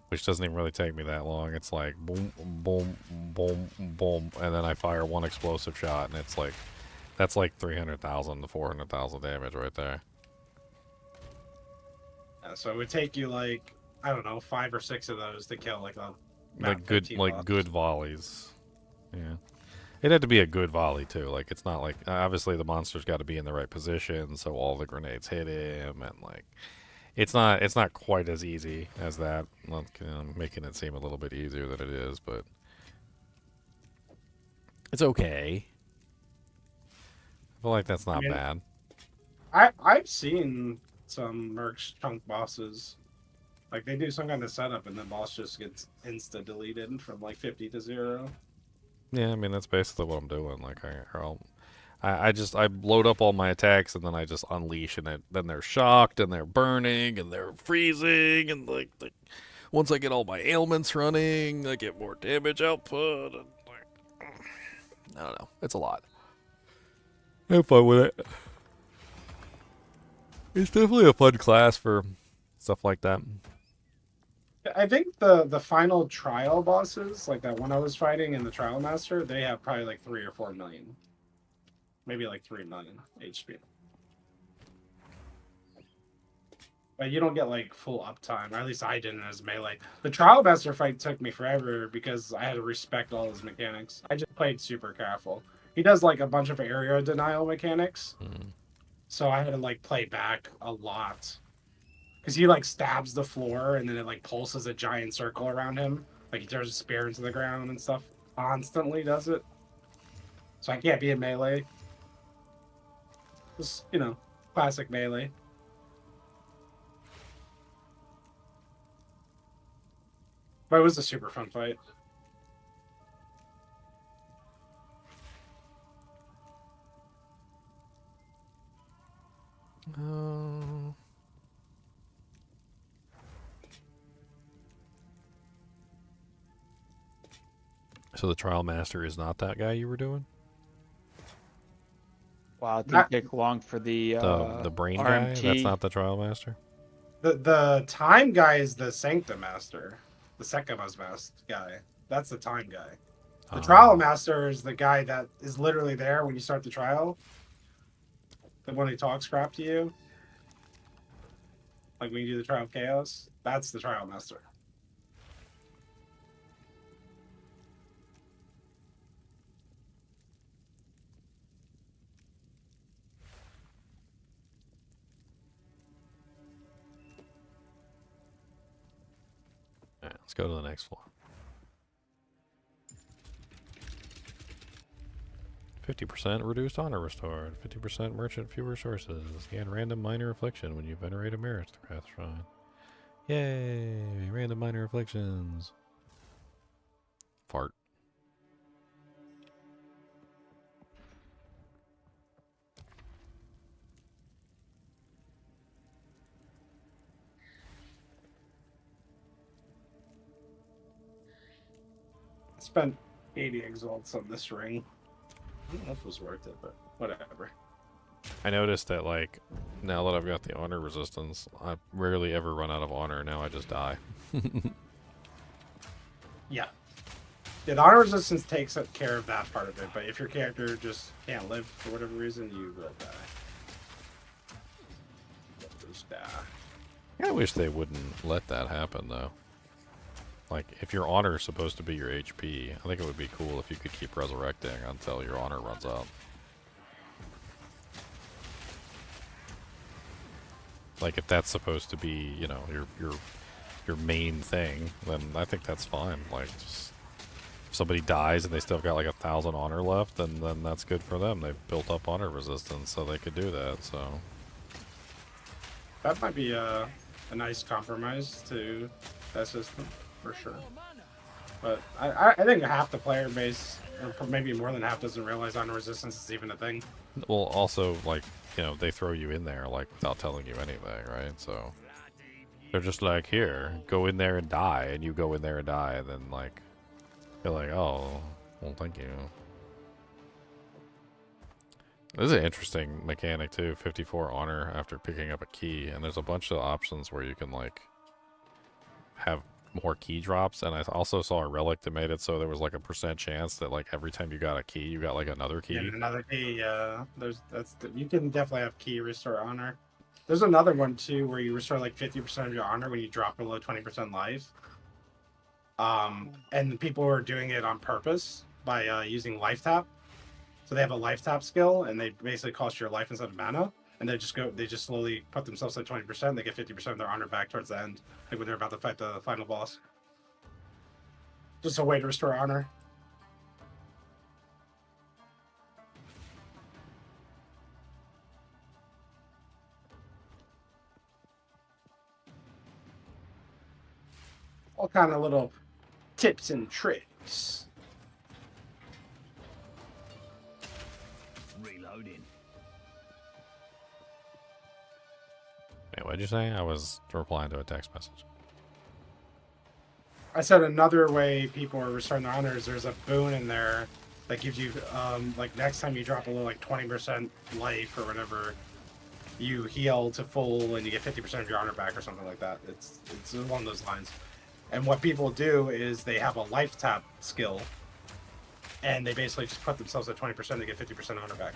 which doesn't even really take me that long. It's like boom, boom, boom, boom, and then I fire one explosive shot, and it's like, that's like 300,000 to 400,000 damage right there. So it would take you like, I don't know, 5 or 6 of those to kill like a Like good volleys. Yeah. It had to be a good volley too. Like, it's not like, obviously the monster's got to be in the right position so all the grenades hit him, and like it's not quite as easy as that. Like, making it seem a little bit easier than it is, but it's okay. I feel like that's not bad. I've seen some mercs chunk bosses. Like they do some kind of setup and the boss just gets insta deleted from like 50 to 0. Yeah, I mean, that's basically what I'm doing. Like, I load up all my attacks, and then I just unleash, and then they're shocked, and they're burning, and they're freezing, and like once I get all my ailments running, I get more damage output, and like, I don't know, it's a lot. Have fun with it. It's definitely a fun class for stuff like that. I think the final trial bosses, like that one I was fighting in the trial master, they have probably like 3 or 4 million. Maybe like 3 million HP. But you don't get like full uptime, or at least I didn't as melee. The trial master fight took me forever because I had to respect all his mechanics. I just played super careful. He does like a bunch of area denial mechanics. So I had to like play back a lot. Because he like stabs the floor and then it like pulses a giant circle around him. Like he throws a spear into the ground and stuff. Constantly does it. So I can't be in melee. Just, classic melee. But it was a super fun fight. So the trial master is not that guy you were doing? Wow, it Not- didn't take long for the The brain guy? RMT. That's not the trial master? The time guy is the Sanctum Master, the Sekima's Master guy. That's the time guy. The trial master is the guy that is literally there when you start the trial. The one who talks crap to you. Like when you do the trial of chaos. That's the trial master. Alright, let's go to the next floor. 50% reduced honor restored. 50% merchant fewer resources. Gain random minor affliction when you venerate a aristocrat shrine. Yay! Random minor afflictions. Fart. Spent 80 exalts on this ring. I don't know if it was worth it, but whatever. I noticed that, like, now that I've got the honor resistance, I rarely ever run out of honor. Now I just die. Yeah. Yeah, the honor resistance takes care of that part of it, but if your character just can't live for whatever reason, you will die. You'll just die. I wish they wouldn't let that happen, though. Like, if your honor is supposed to be your HP, I think it would be cool if you could keep resurrecting until your honor runs out. Like, if that's supposed to be, you know, your main thing, then I think that's fine. Like, just, if somebody dies and they still got like 1,000 honor left, then that's good for them. They've built up honor resistance, so they could do that. So That might be a nice compromise to that system, for sure. But I think half the player base, or maybe more than half, doesn't realize honor resistance is even a thing. well, also, like, you know, they throw you in there like without telling you anything, right? So they're just like, here, go in there and die, and you go in there and die, and then like you're like, oh, well, thank you. This is an interesting mechanic too. 54 honor after picking up a key, and there's a bunch of options where you can like have more key drops, and I also saw a relic that made it so there was like a % chance that like every time you got a key, you got like another key. And another key, you can definitely have key restore honor. There's another one too where you restore like 50% of your honor when you drop below 20% life. And people are doing it on purpose by using life tap. So they have a life tap skill, and they basically cost your life instead of mana. And they just slowly put themselves at 20%. They get 50% of their honor back towards the end, like when they're about to fight the final boss. Just a way to restore honor. All kind of little tips and tricks. Reloading. Wait, what'd you say? I was replying to a text message. I said another way people are restoring their honor is there's a boon in there that gives you, like next time you drop below like 20% life or whatever, you heal to full and you get 50% of your honor back or something like that. It's along those lines. And what people do is they have a life tap skill, and they basically just put themselves at 20% to get 50% honor back.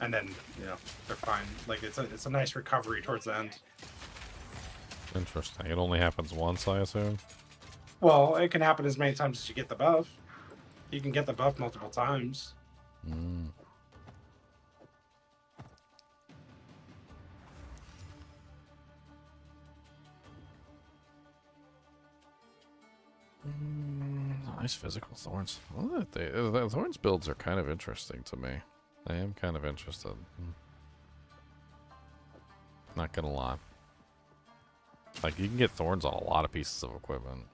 And then, you know, they're fine. Like, it's a nice recovery towards the end. Interesting. It only happens once, I assume? Well, it can happen as many times as you get the buff. You can get the buff multiple times. Nice physical thorns. Well, the thorns builds are kind of interesting to me. I am kind of interested. Not gonna lie. Like, you can get thorns on a lot of pieces of equipment.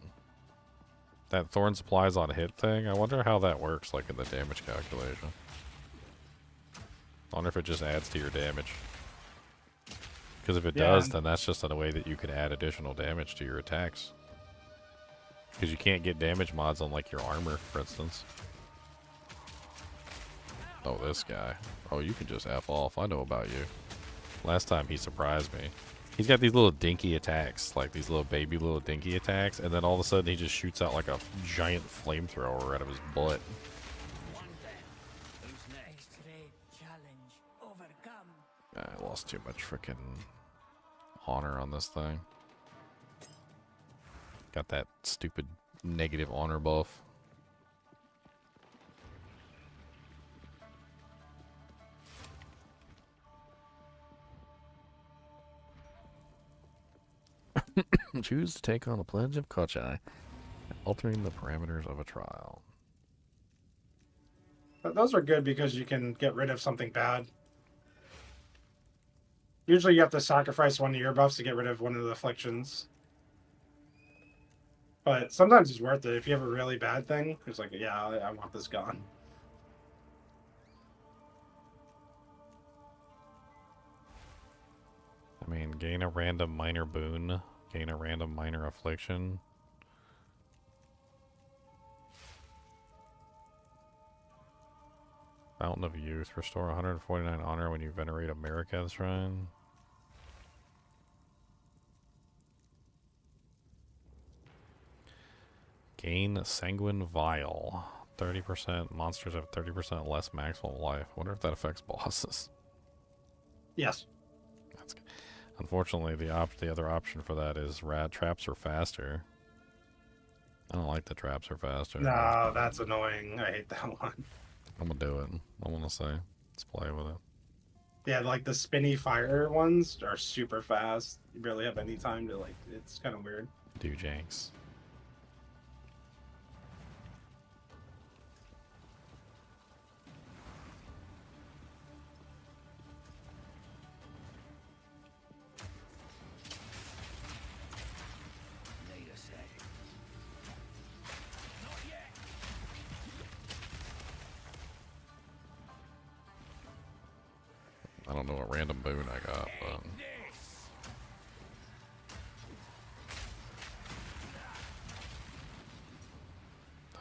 That thorn supplies on hit thing, I wonder how that works, like in the damage calculation. I wonder if it just adds to your damage. Because if it Yeah, does, then that's just a way that you can add additional damage to your attacks. Because you can't get damage mods on, like, your armor, for instance. Oh, this guy. Oh, you can just F off. I know about you. Last time he surprised me. He's got these little dinky attacks, like these little baby little dinky attacks, and then all of a sudden he just shoots out like a giant flamethrower out of his butt. Great challenge overcome. I lost too much freaking honor on this thing. Got that stupid negative honor buff. Choose to take on a pledge of Kochai, altering the parameters of a trial. but those are good because you can get rid of something bad. Usually you have to sacrifice one of your buffs to get rid of one of the afflictions. But sometimes it's worth it. If you have a really bad thing, it's like, yeah, I want this gone. I mean, gain a random minor boon, gain a random minor affliction. Fountain of Youth, restore 149 honor when you venerate a Marikath shrine. Gain Sanguine Vial, 30%. Monsters have 30% less maximum life. I wonder if that affects bosses. Yes. That's good. Unfortunately, the other option for that is traps are faster. I don't like the traps are faster. No, that's annoying. I hate that one. I'm gonna do it. I want to say, let's play with it. Yeah, like the spinny fire ones are super fast. You barely have any time to like. It's kind of weird. Do janks. I don't know what random boon I got, but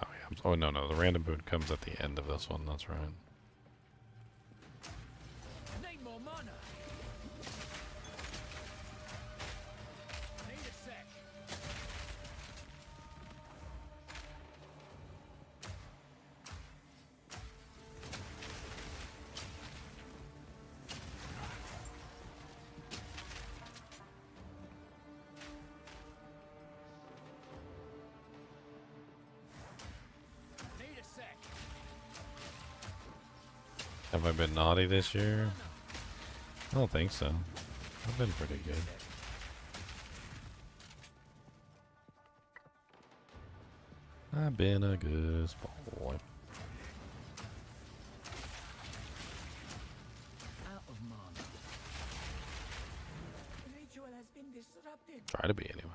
oh yeah. Oh no, the random boon comes at the end of this one. That's right. Need more mana. Need a sec. Need a sec. Have I been naughty this year? I don't think so. I've been pretty good. I've been a good boy. Out of mana. Ritual has been disrupted. Try to be anyway.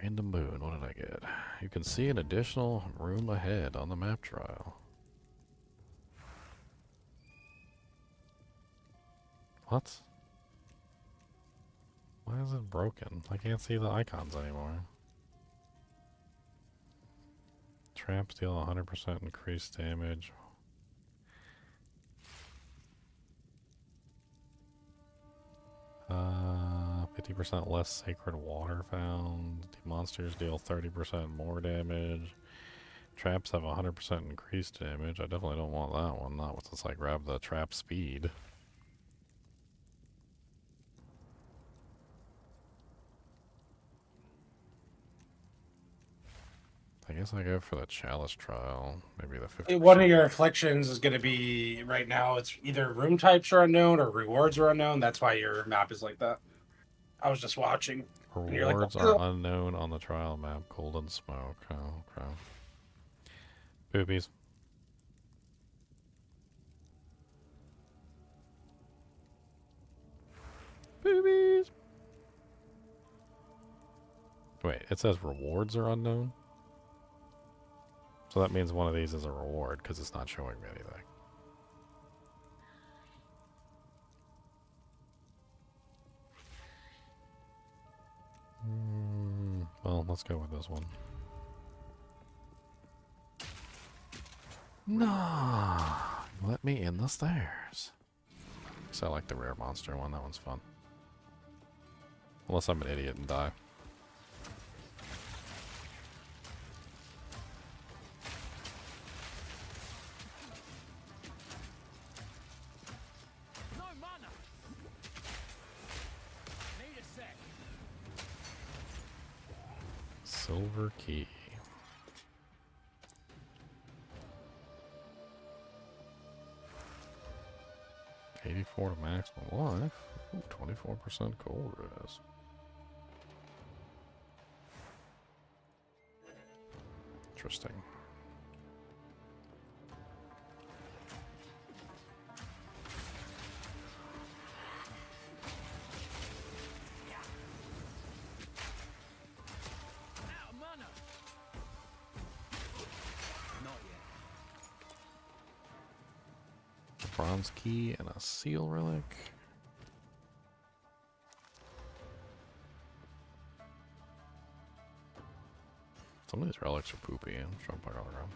Random boon, what did I get? You can see an additional room ahead on the map trial. What? Why is it broken? I can't see the icons anymore. Traps deal 100% increased damage. Uh, 50% less sacred water found. The monsters deal 30% more damage. Traps have 100% increased damage. I definitely don't want that one. Not with this, like, grab the trap speed. I guess I go for the chalice trial. Maybe the 50%. One of your afflictions is going to be right now. It's either room types are unknown or rewards are unknown. That's why your map is like that. I was just watching. And you're like, Rewards "Oh, are unknown on the trial map. Golden smoke. Oh, crap. Boobies. Boobies. Wait, it says rewards are unknown? So that means one of these is a reward because it's not showing me anything. Well, let's go with this one. No, let me in the stairs. So I like the rare monster one. That one's fun. Unless I'm an idiot and die. No mana. Need a sec. Silver key. $84 to maximum life. 24% gold res. Interesting. Out of mana. Not yet. Bronze key and a seal relic. Some of these relics are poopy. I'm trying to put all around.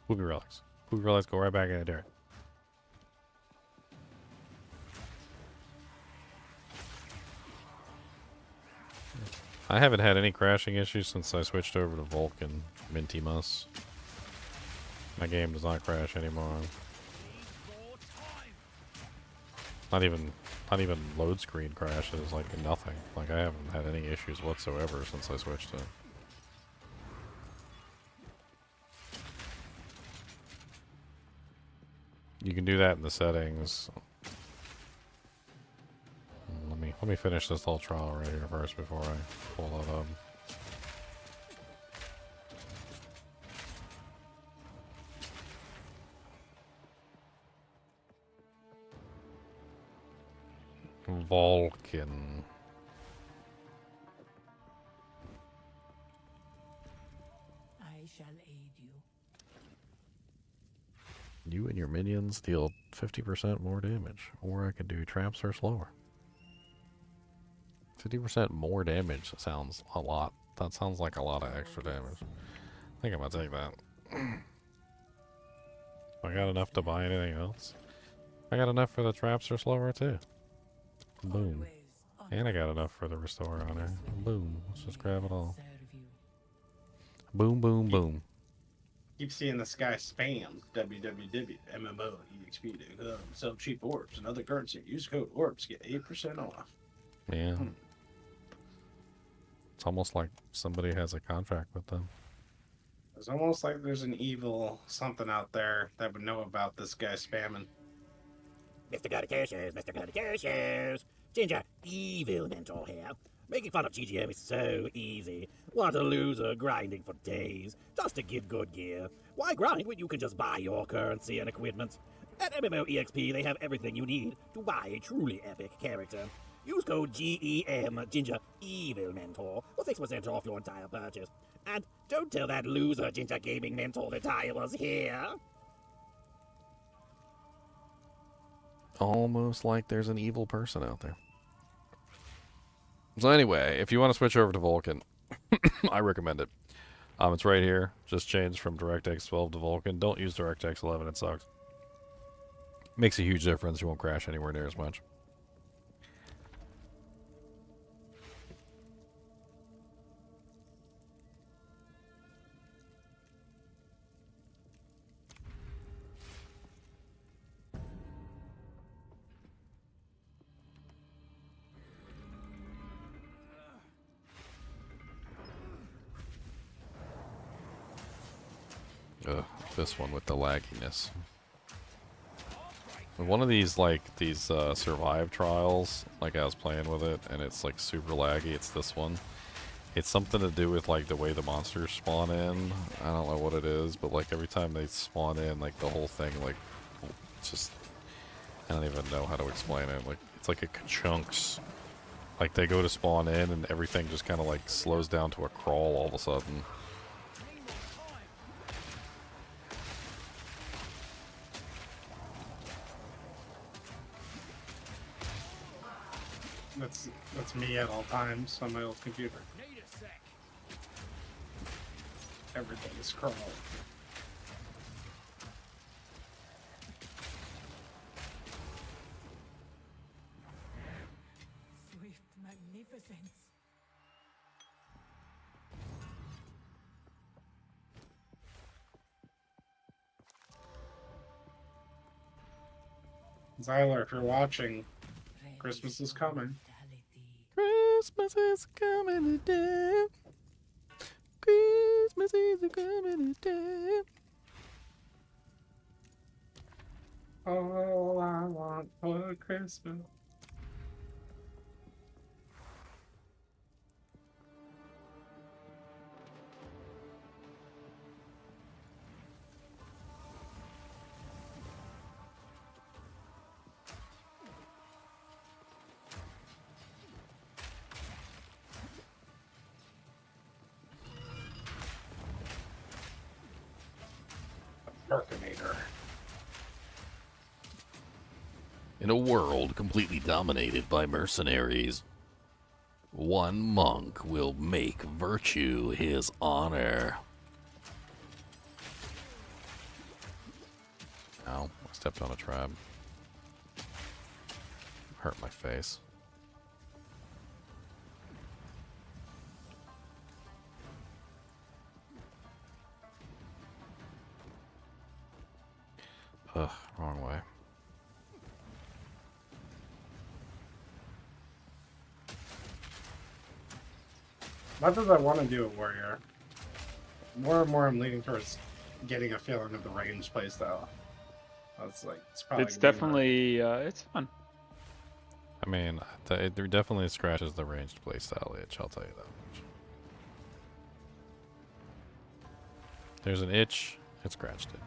Poopy relics. Poopy relics go right back in the dirt. I haven't had any crashing issues since I switched over to Vulcan Minty Mus. My game does not crash anymore. Not even load screen crashes, like nothing. Like I haven't had any issues whatsoever since I switched it. You can do that in the settings. Let me finish this whole trial right here first before I pull that up. Vulcan. I shall aid you. You and your minions deal 50% more damage, or I can do traps or slower. 50% more damage sounds a lot. That sounds like a lot of extra damage. I think I'm gonna take that. I got enough to buy anything else. I got enough for the traps or slower too. Boom. And I got enough for the restore on her. Boom. Let's just grab it all. Boom, boom, boom. Keep seeing this guy spam www.mmoexp.com. Sell cheap orbs and other currency. Use code orbs. Get 8% off. Yeah. It's almost like somebody has a contract with them. It's almost like there's an evil something out there that would know about this guy spamming. Mr. Goody-Two-Shoes, Mr. Goody-Two-Shoes. Ginger, evil mentor here. Making fun of GGM is so easy. What a loser grinding for days just to get good gear. Why grind when you can just buy your currency and equipment? At MMOEXP, they have everything you need to buy a truly epic character. Use code GEM, Ginger Evil Mentor, for 6% off your entire purchase. And don't tell that loser Ginger Gaming Mentor that I was here. Almost like there's an evil person out there. So anyway, if you want to switch over to Vulcan, I recommend it. It's right here. Just change from DirectX 12 to Vulcan. Don't use DirectX 11. It sucks. Makes a huge difference. You won't crash anywhere near as much. Ugh, this one with the lagginess. One of these, survive trials, like I was playing with it, and it's like super laggy. It's this one. It's something to do with like the way the monsters spawn in. I don't know what it is, but like every time they spawn in, like the whole thing, like it's just I don't even know how to explain it. Like it's like it chunks. Like they go to spawn in, and everything just kind of like slows down to a crawl all of a sudden. That's me at all times on my old computer. Need a sec. Everything is crawling. Swift magnificence. Zyler, if you're watching, Christmas is coming. Christmas is coming today. Christmas is coming today. All I want for Christmas. Percolator. In a world completely dominated by mercenaries, one monk will make virtue his honor. Ow, I stepped on a trap. Hurt my face. Ugh, wrong way. Not that I want to do a warrior. More and more I'm leaning towards getting a feeling of the range playstyle. That's like it's probably It's gonna be my- definitely it's fun. I mean, it definitely scratches the ranged playstyle itch, I'll tell you that much. There's an itch, it scratched it.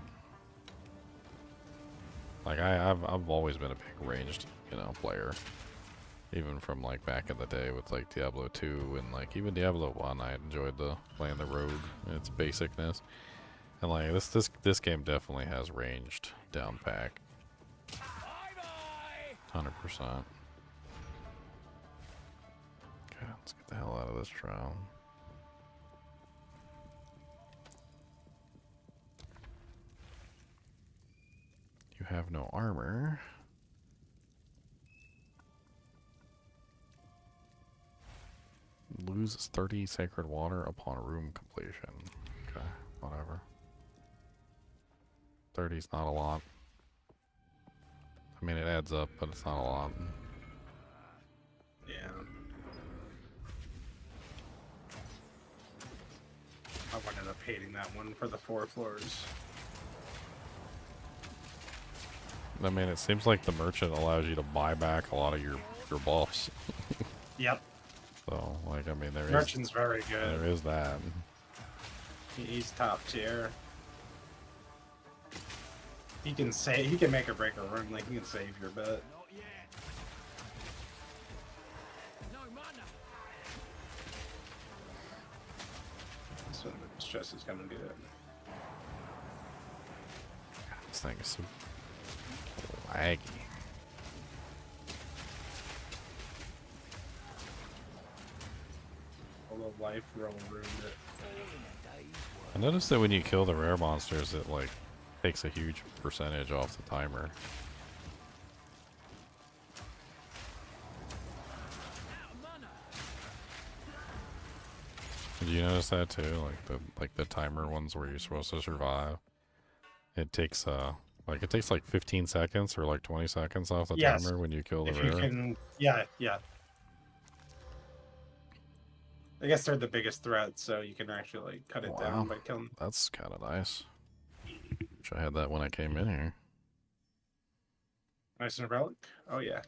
Like I've always been a big ranged, player. Even from like back in the day with like Diablo 2 and like even Diablo 1, I enjoyed playing the rogue and its basicness. And like this game definitely has ranged down pack. 100%. Okay, let's get the hell out of this trial. You have no armor. Loses 30 sacred water upon room completion. Okay, whatever. 30's not a lot. I mean, it adds up, but it's not a lot. Yeah. I ended up hating that one for the 4 floors. I mean, it seems like the merchant allows you to buy back a lot of your buffs. Yep. So, like, I mean, Merchant's very good. there is that. He's top tier. He can make or break a room, like he can save your bet. Not yet. No mana. So this chest is gonna do it. This thing is so laggy. Although life roll ruined it. I noticed that when you kill the rare monsters, it like takes a huge percentage off the timer. Did you notice that too? Like the timer ones where you're supposed to survive. It takes like 15 seconds or like 20 seconds off the Yes. timer when you kill the If rare. you can, yeah. I guess they're the biggest threat, so you can actually like, cut it down by killing. That's kind of nice. Wish I had that when I came in here. Nice and relic. Oh yeah.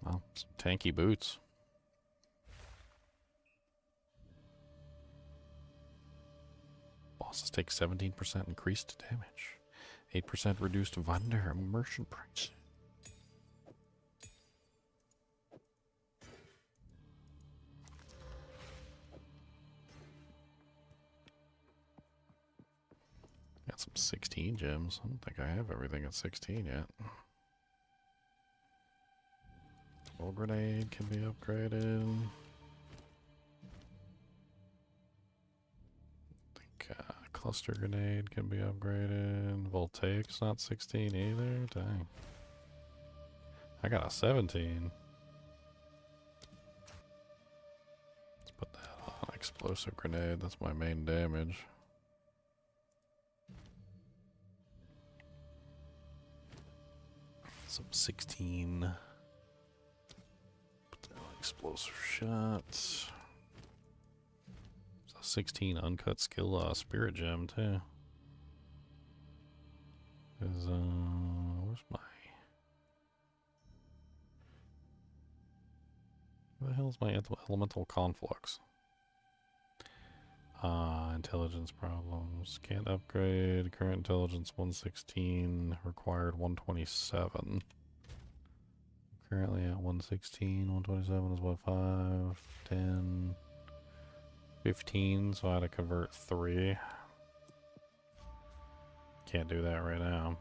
Well, some tanky boots. Bosses take 17% increased damage. 8% reduced vendor immersion price. Got some 16 gems. I don't think I have everything at 16 yet. Full grenade can be upgraded. I think cluster grenade can be upgraded. Voltaic's not 16 either. Dang. I got a 17. Let's put that on. Explosive grenade. That's my main damage. Some 16 explosive shots. There's a 16 uncut skill spirit gem too. Is where's my? Where the hell's my elemental conflux? Intelligence problems. Can't upgrade. Current intelligence 116. Required 127. Currently at 116. 127 is what? 5, 10, 15. So I had to convert 3. Can't do that right now.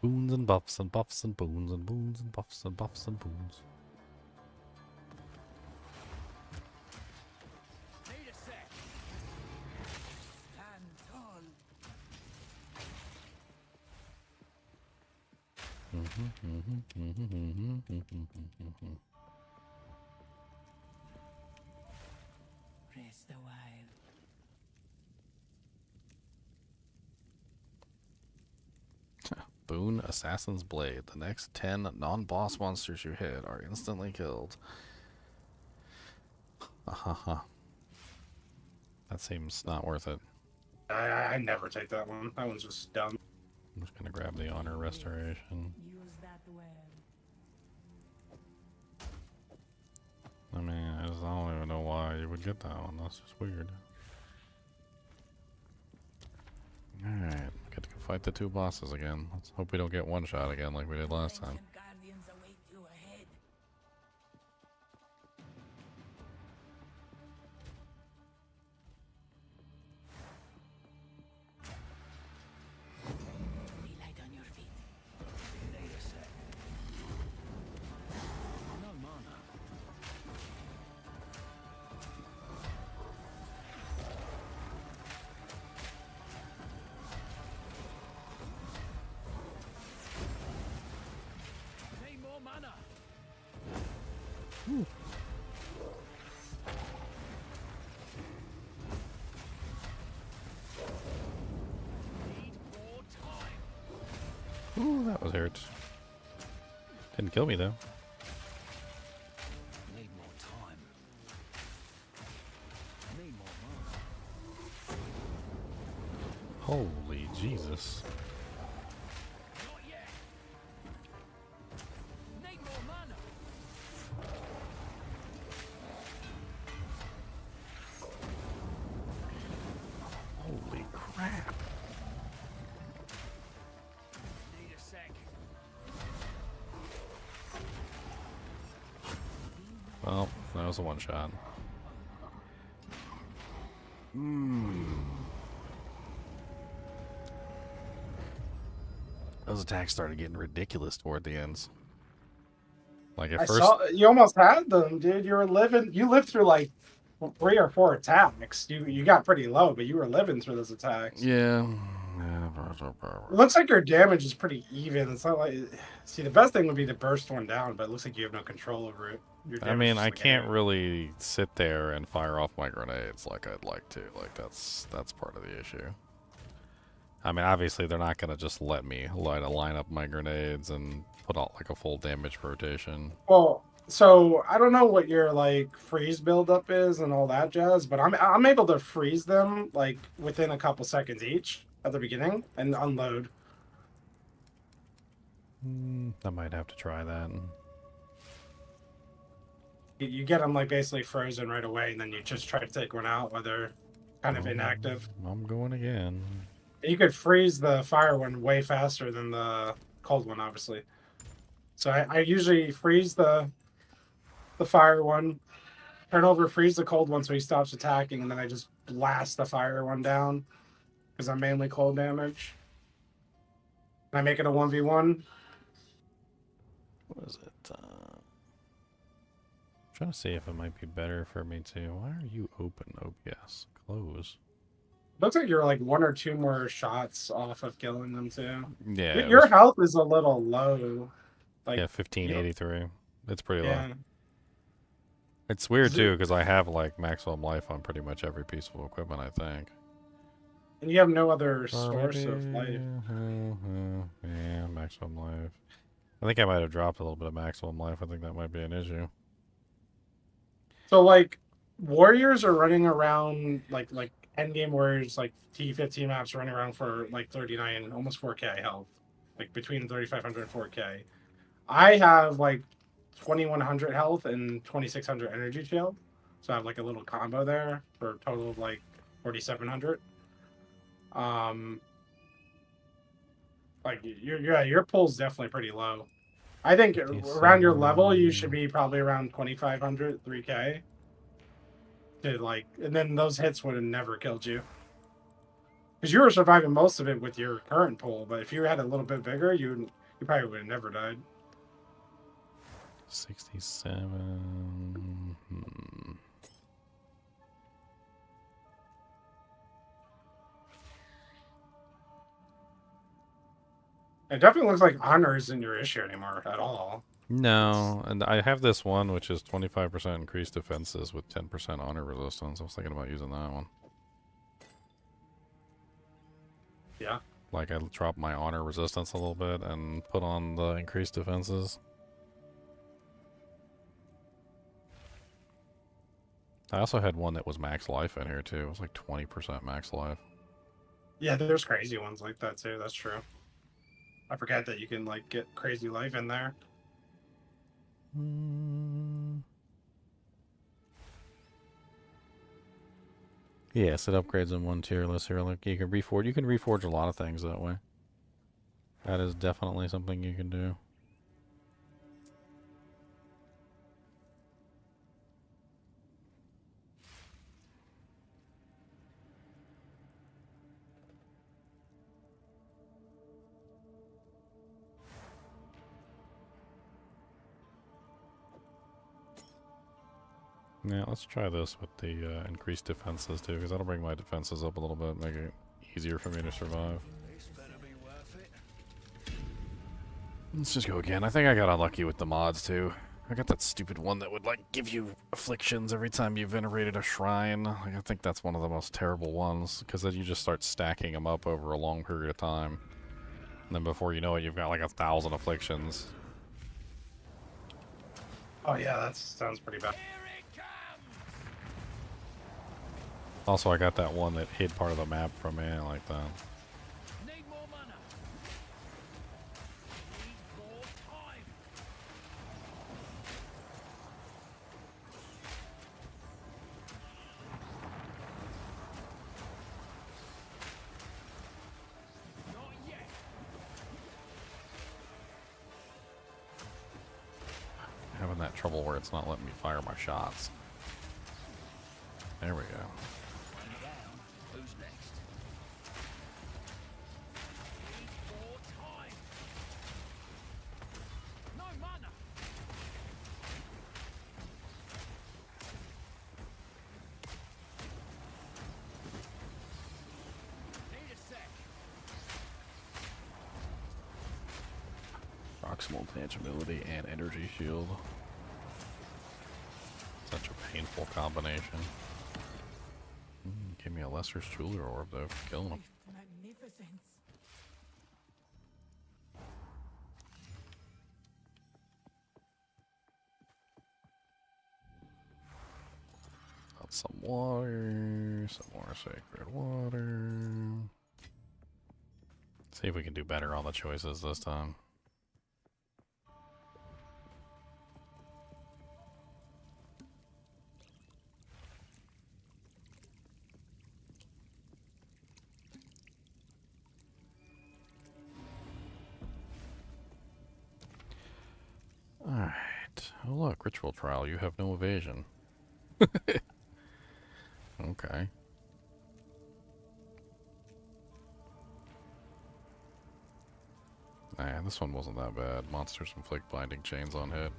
Boons and buffs and buffs and boons and boons and buffs and buffs and boons. Need a sec. Stand tall. Rest a while. Boon Assassin's Blade. The next 10 non-boss monsters you hit are instantly killed. That seems not worth it. I never take that one. That one's just dumb. I'm just gonna grab the honor restoration. Use that well. I mean, I don't even know why you would get that one. That's just weird. Alright, get to go fight the 2 bosses again. Let's hope we don't get one shot again like we did last time. Ancient guardians await you ahead. Be light on your feet. Need a sec. No mana. Need more mana. Need more time. Ooh, that was hurt. Didn't kill me though. Need more time. Need more mana. Holy Jesus. Not yet. Need more mana. That was a one shot. Those attacks started getting ridiculous toward the ends. Like at I first, saw you almost had them, dude. You lived through like 3 or 4 attacks. You got pretty low, but you were living through those attacks. yeah. It looks like your damage is pretty even. It's not like, see, the best thing would be to burst one down, but it looks like you have no control over it. Your I damage mean, is I like can't air. really sit there and fire off my grenades like I'd like to. Like that's part of the issue. I mean, obviously they're not gonna just let me line up my grenades and put out like a full damage rotation. Well, so I don't know what your like freeze buildup is and all that jazz, but I'm able to freeze them like within a couple seconds each at the beginning and unload. I might have to try that. You get them like basically frozen right away, and then you just try to take one out while they're kind of inactive. I'm going again. And you could freeze the fire one way faster than the cold one, obviously. So I usually freeze the fire one, turn over, freeze the cold one so he stops attacking, and then I just blast the fire one down because I'm mainly cold damage. And I make it a 1v1. What is it? Trying to see if it might be better for me to. Why are you open? OBS close. Looks like you're like 1 or 2 more shots off of killing them too. Yeah. Your health is a little low. Like, yeah, 1583. It's pretty yeah. low. It's weird too because I have like maximum life on pretty much every piece of equipment. I think. And you have no other Or source maybe- of life. yeah, maximum life. I think I might have dropped a little bit of maximum life. I think that might be an issue. So like warriors are running around like endgame warriors like T15 maps running around for like 39 almost 4k health, like between 3500 and 4k. I have like 2100 health and 2600 energy shield, so I have like a little combo there for a total of like 4700. Like your pull's definitely pretty low. I think around your level you should be probably around 2500 3k to like, and then those hits would have never killed you because you were surviving most of it with your current pull. But if you had a little bit bigger, you probably would have never died. 67. It definitely looks like honor isn't your issue anymore at all. No, and I have this one which is 25% increased defenses with 10% honor resistance. I was thinking about using that one. Yeah. Like I drop my honor resistance a little bit and put on the increased defenses. I also had one that was max life in here too. It was like 20% max life. Yeah, there's crazy ones like that too. That's true. I forgot that you can like get crazy life in there. Yes, it upgrades in one tier list here. Like you can reforge. You can reforge a lot of things that way. That is definitely something you can do. Yeah, let's try this with the increased defenses too, because that'll bring my defenses up a little bit, make it easier for me to survive. Let's just go again. I think I got unlucky with the mods too. I got that stupid one that would like give you afflictions every time you venerated a shrine. Like, I think that's one of the most terrible ones, because then you just start stacking them up over a long period of time. And then before you know it, you've got like 1,000 afflictions. Oh yeah, that sounds pretty bad. Also, I got that one that hid part of the map from me. I like that. Need more mana. Need more time. Not yet. Having that trouble where it's not letting me fire my shots. There we go. One down. Who's next? Need more time. No mana. Need a sec. Proximal tangibility and energy shield. Such a painful combination. Give me a Lesser's Jeweler Orb though for killing him. Magnificence. Got some water, some more sacred water. See if we can do better on the choices this time. Alright. Oh look, Ritual Trial, you have no evasion. Okay. Nah, this one wasn't that bad. Monsters inflict blinding chains on hit.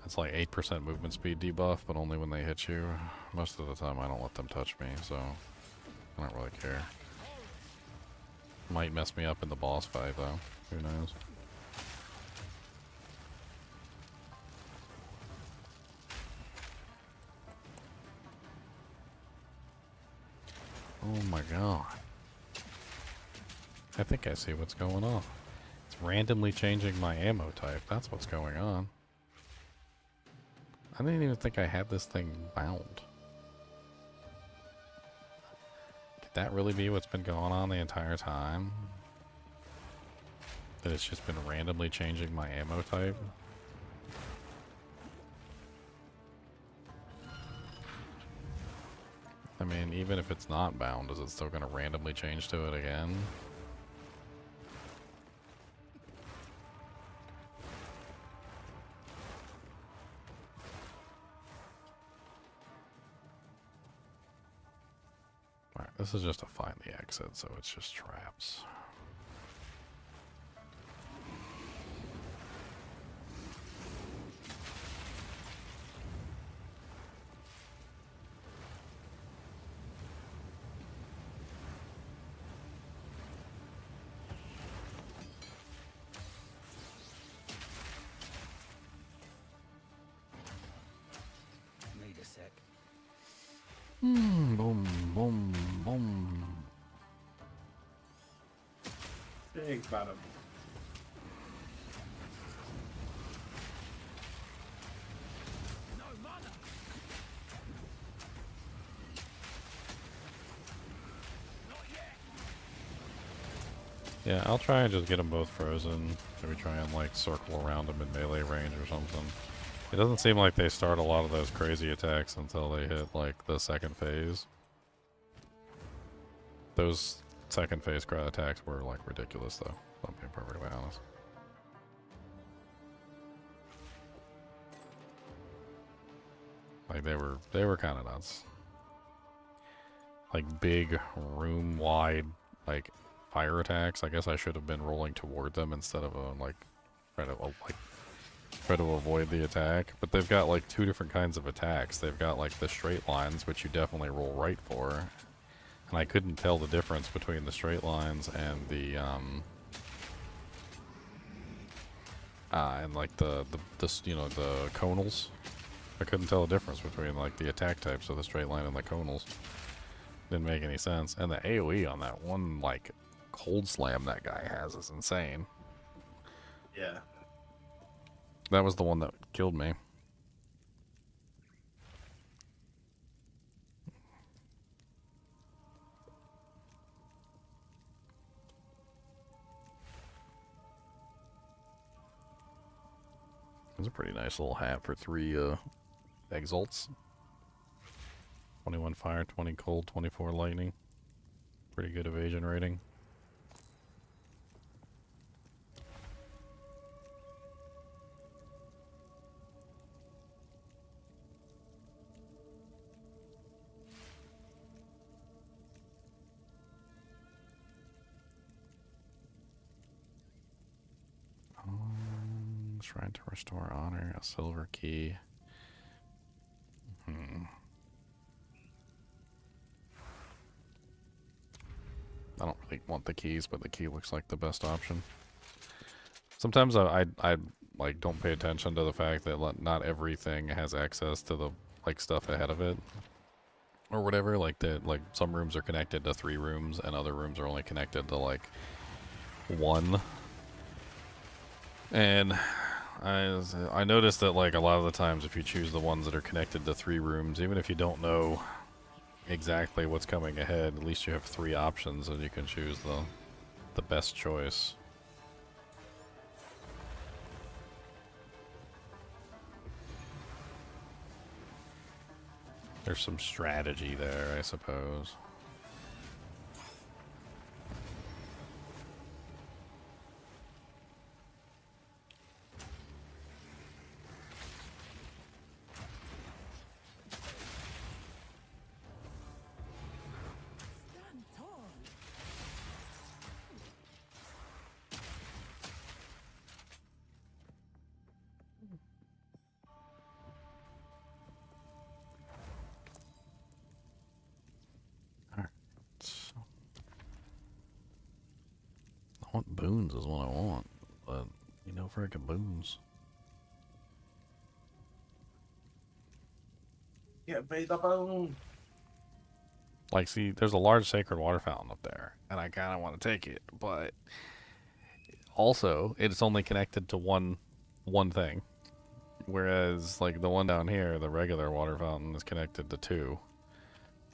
That's like 8% movement speed debuff, but only when they hit you. Most of the time I don't let them touch me, so I don't really care. Might mess me up in the boss fight though. Who knows? Oh my god. I think I see what's going on. It's randomly changing my ammo type. That's what's going on. I didn't even think I had this thing bound. Could that really be what's been going on the entire time? That it's just been randomly changing my ammo type? I mean, even if it's not bound, is it still going to randomly change to it again? Alright, this is just to find the exit, so it's just traps. Need a sec. Boom, boom, boom. Think about him. No mana. Not yet. Yeah, I'll try and just get them both frozen. Maybe try and like circle around them in melee range or something. It doesn't seem like they start a lot of those crazy attacks until they hit like the second phase. Those second phase attacks were like ridiculous though, if I'm being perfectly honest. Like they were kind of nuts. Like big room wide like fire attacks. I guess I should have been rolling toward them instead of like try to avoid the attack. But they've got like two different kinds of attacks. They've got like the straight lines, which you definitely roll right for. And I couldn't tell the difference between the straight lines and the and like the you know, the conals. I couldn't tell the difference between like the attack types of the straight line and the conals. Didn't make any sense. And the AoE on that one like cold slam that guy has is insane. Yeah. That was the one that killed me. It's a pretty nice little hat for 3 exalts. 21 fire, 20 cold, 24 lightning. Pretty good evasion rating. Shrine to restore honor, a silver key. I don't really want the keys, but the key looks like the best option. Sometimes I like don't pay attention to the fact that not everything has access to the like stuff ahead of it, or whatever. Like some rooms are connected to 3 rooms, and other rooms are only connected to like 1. And I noticed that like a lot of the times, if you choose the ones that are connected to 3 rooms, even if you don't know exactly what's coming ahead, at least you have 3 options and you can choose the best choice. There's some strategy there, I suppose. Stand tall. I want boons is what I want, but you know, frickin' boons. Yeah, made the bone. Like, see, there's a large sacred water fountain up there, and I kind of want to take it, but also it's only connected to one thing, whereas like the one down here, the regular water fountain, is connected to 2.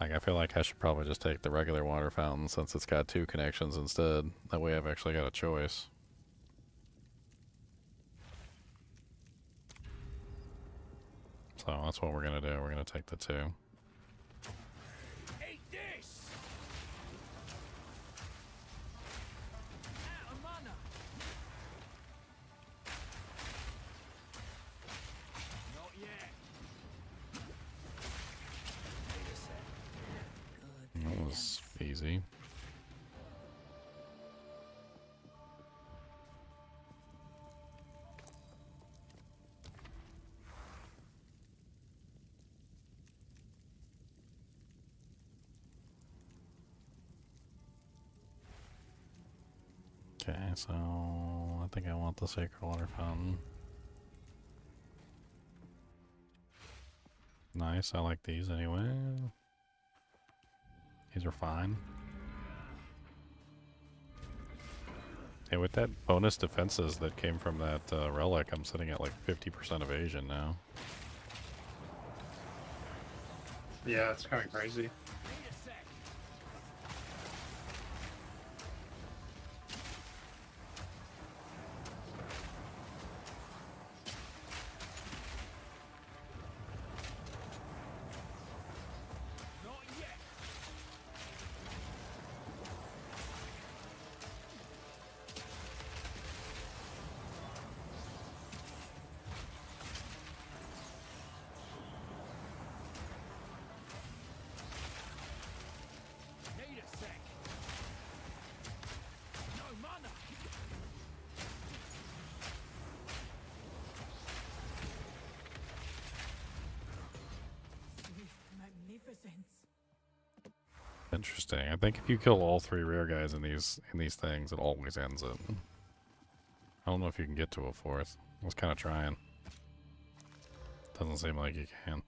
Like, I feel like I should probably just take the regular water fountain since it's got 2 connections instead. That way I've actually got a choice. So that's what we're gonna do. We're gonna take the 2. Eat this. Out of mana. Not yet. Wait a sec. Good. That was easy. Okay, so I think I want the sacred water fountain. Nice, I like these anyway. These are fine. Hey, with that bonus defenses that came from that relic, I'm sitting at like 50% evasion now. Yeah, it's kind of crazy. Wait a sec. Not yet. Need a sec. No mana. Swift magnificence. Interesting. I think if you kill all 3 rare guys in these things, it always ends it. I don't know if you can get to a 4th. I was kind of trying. Doesn't seem like you can.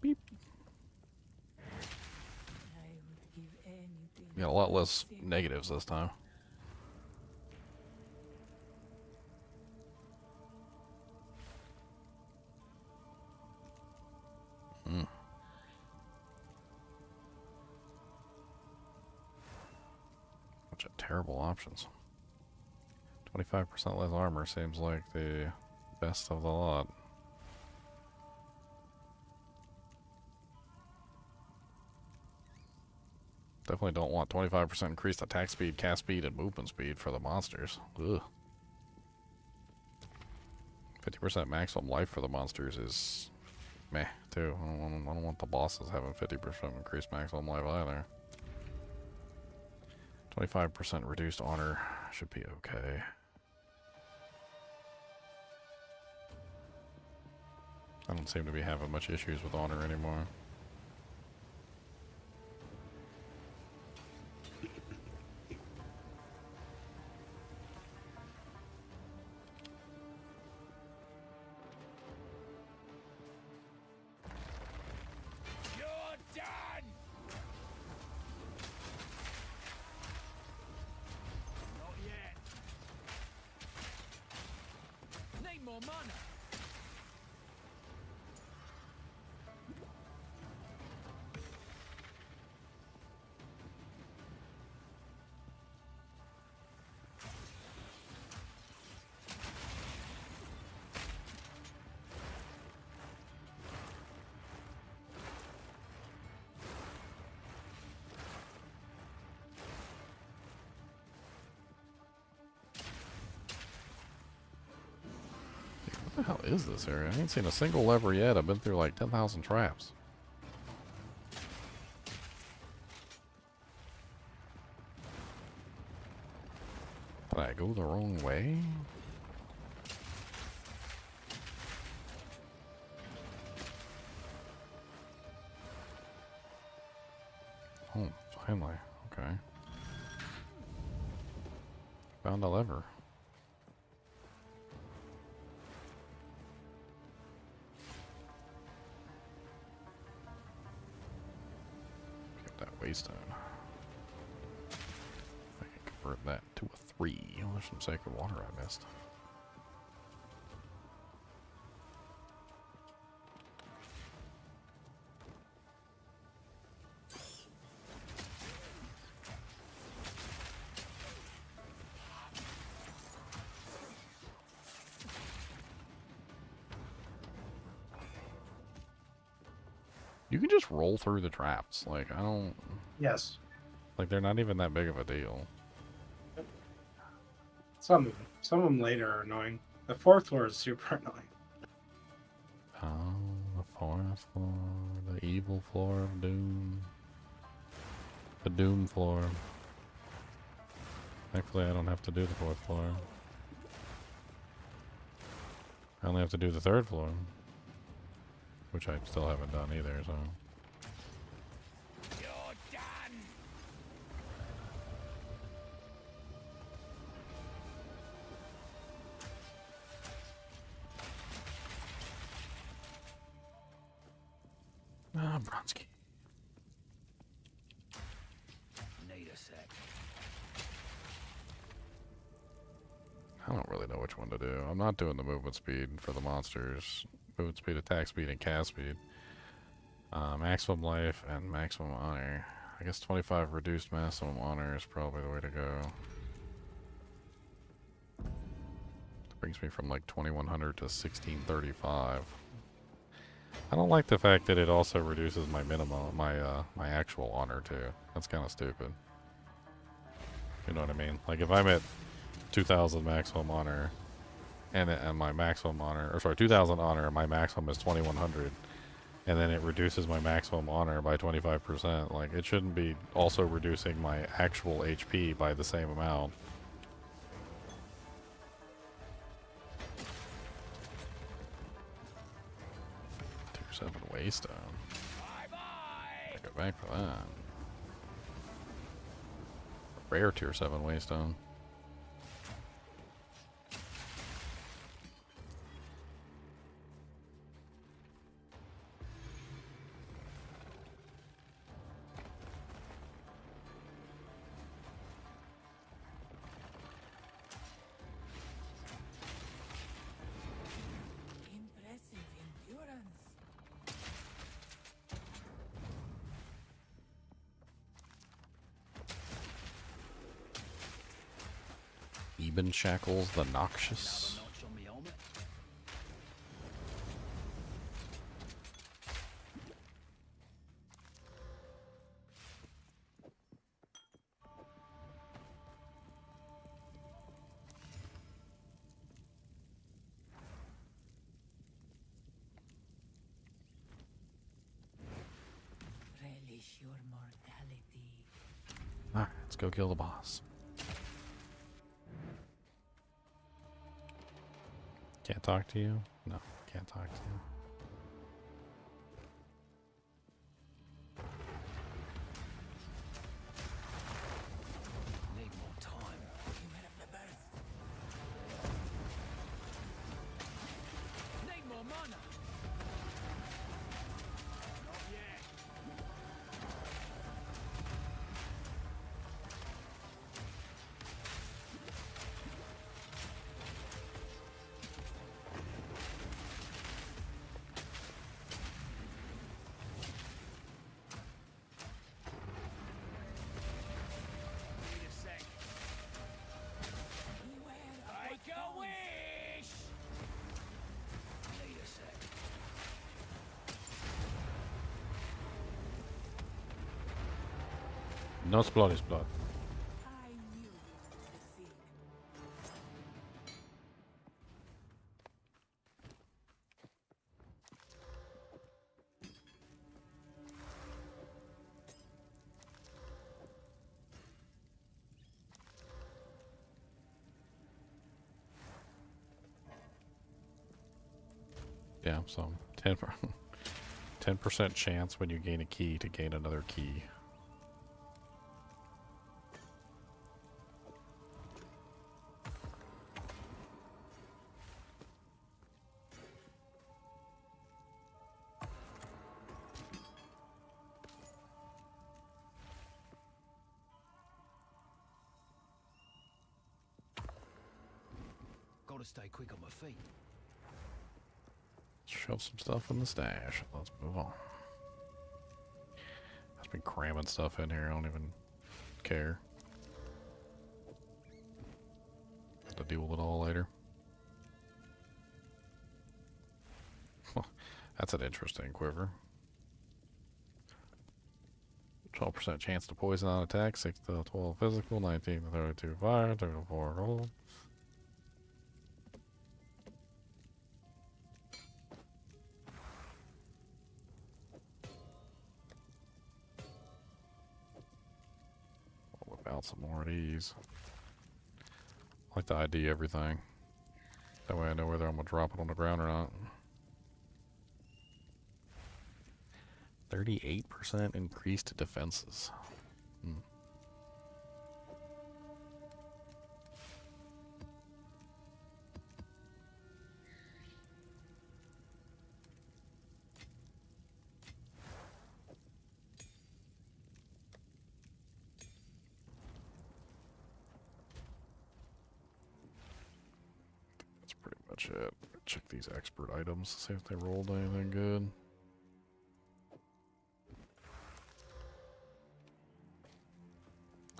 Beep. I would give anything. Got a lot less negatives this time. Bunch of terrible options. 25% less armor seems like the best of the lot. Definitely don't want 25% increased attack speed, cast speed, and movement speed for the monsters. Ugh. 50% maximum life for the monsters is meh, too. I don't want the bosses having 50% increased maximum life either. 25% reduced honor should be okay. I don't seem to be having much issues with honor anymore. What the hell is this area? I ain't seen a single lever yet. I've been through like 10,000 traps. Did I go the wrong way? Oh, finally. Okay. Found a lever. Waystone. I can convert that to a 3. Oh, there's some sacred water I missed. You can just roll through the traps. Like, I don't... Yes. Like, they're not even that big of a deal. Some of them later are annoying. The 4th floor is super annoying. Oh, the 4th floor. The evil floor of doom. The doom floor. Thankfully, I don't have to do the 4th floor. I only have to do the 3rd floor. Which I still haven't done either, so... Ah, Bronski. Need a sec. I don't really know which one to do. I'm not doing the movement speed for the monsters. Movement speed, attack speed, and cast speed. Maximum life and maximum honor. I guess 25 reduced maximum honor is probably the way to go. That brings me from like 2100 to 1635. I don't like the fact that it also reduces my minimum, my actual honor too. That's kind of stupid. You know what I mean? Like if I'm at 2,000 maximum honor, and my maximum honor, or sorry, 2,000 honor, and my maximum is 2,100, and then it reduces my maximum honor by 25%. Like it shouldn't be also reducing my actual HP by the same amount. Tier 7 Waystone. Go back for that. Rare Tier 7 Waystone. Impressive endurance. Theban shackles the noxious. Notch on me helmet. Relish your mortality. Alright, let's go kill the boss. Can't talk to you? No, can't talk to you. Need more time. You head up the berth. Need more mana. Not yet. Need a sec. Make a wish. Need a sec. No blood is blood. I knew you would succeed. Yeah, so 10% chance when you gain a key to gain another key. Gotta stay quick on my feet. Shove some stuff in the stash. Let's move on. I've been cramming stuff in here. I don't even care. Have to deal with it all later. That's an interesting quiver. 12% chance to poison on attack, 6 to 12 physical, 19 to 32 fire, 34 gold. I'll whip out some more of these. I like to ID everything. That way I know whether I'm going to drop it on the ground or not. 38% increased defenses. That's pretty much it. Check these expert items, see if they rolled anything good.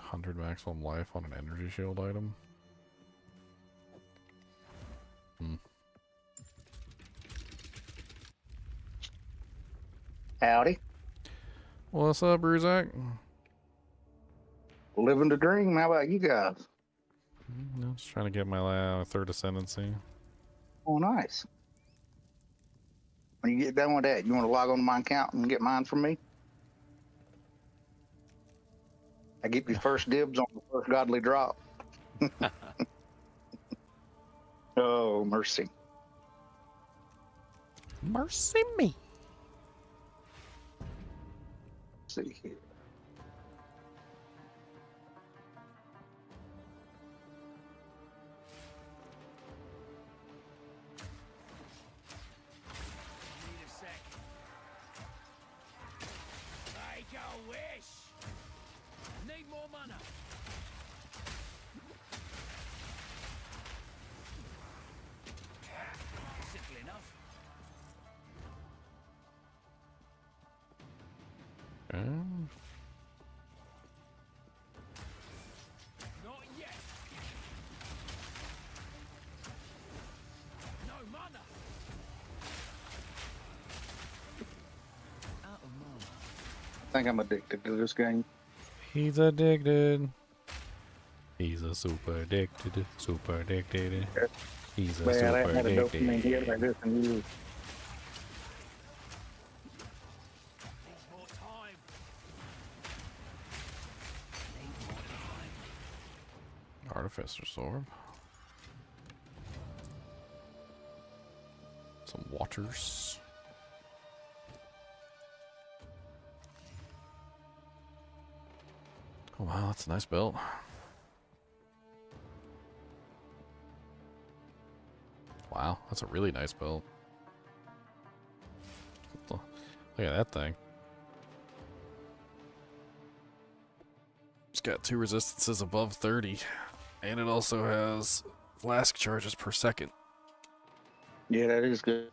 $100 maximum life on an energy shield item. Howdy. What's up, Bruzak? Living the dream. How about you guys? Just trying to get my third ascendancy. Oh, nice. When you get done with that, you want to log on to my account and get mine from me? I give you first dibs on the first godly drop. Oh, mercy. Mercy me. Let's see here. Need a sec. Make a wish. Need more mana. Simple enough. Not yet. think I'm addicted to this game. He's addicted. He's a super addicted. Super addicted. He's a Man, I super haven't had a dopamine hit addicted. like this in years. Artificer's orb. Some waters. Oh wow, that's a nice build. Wow, that's a really nice build. Look at that thing. It's got 2 resistances above 30. And it also has flask charges per second. Yeah, that is good.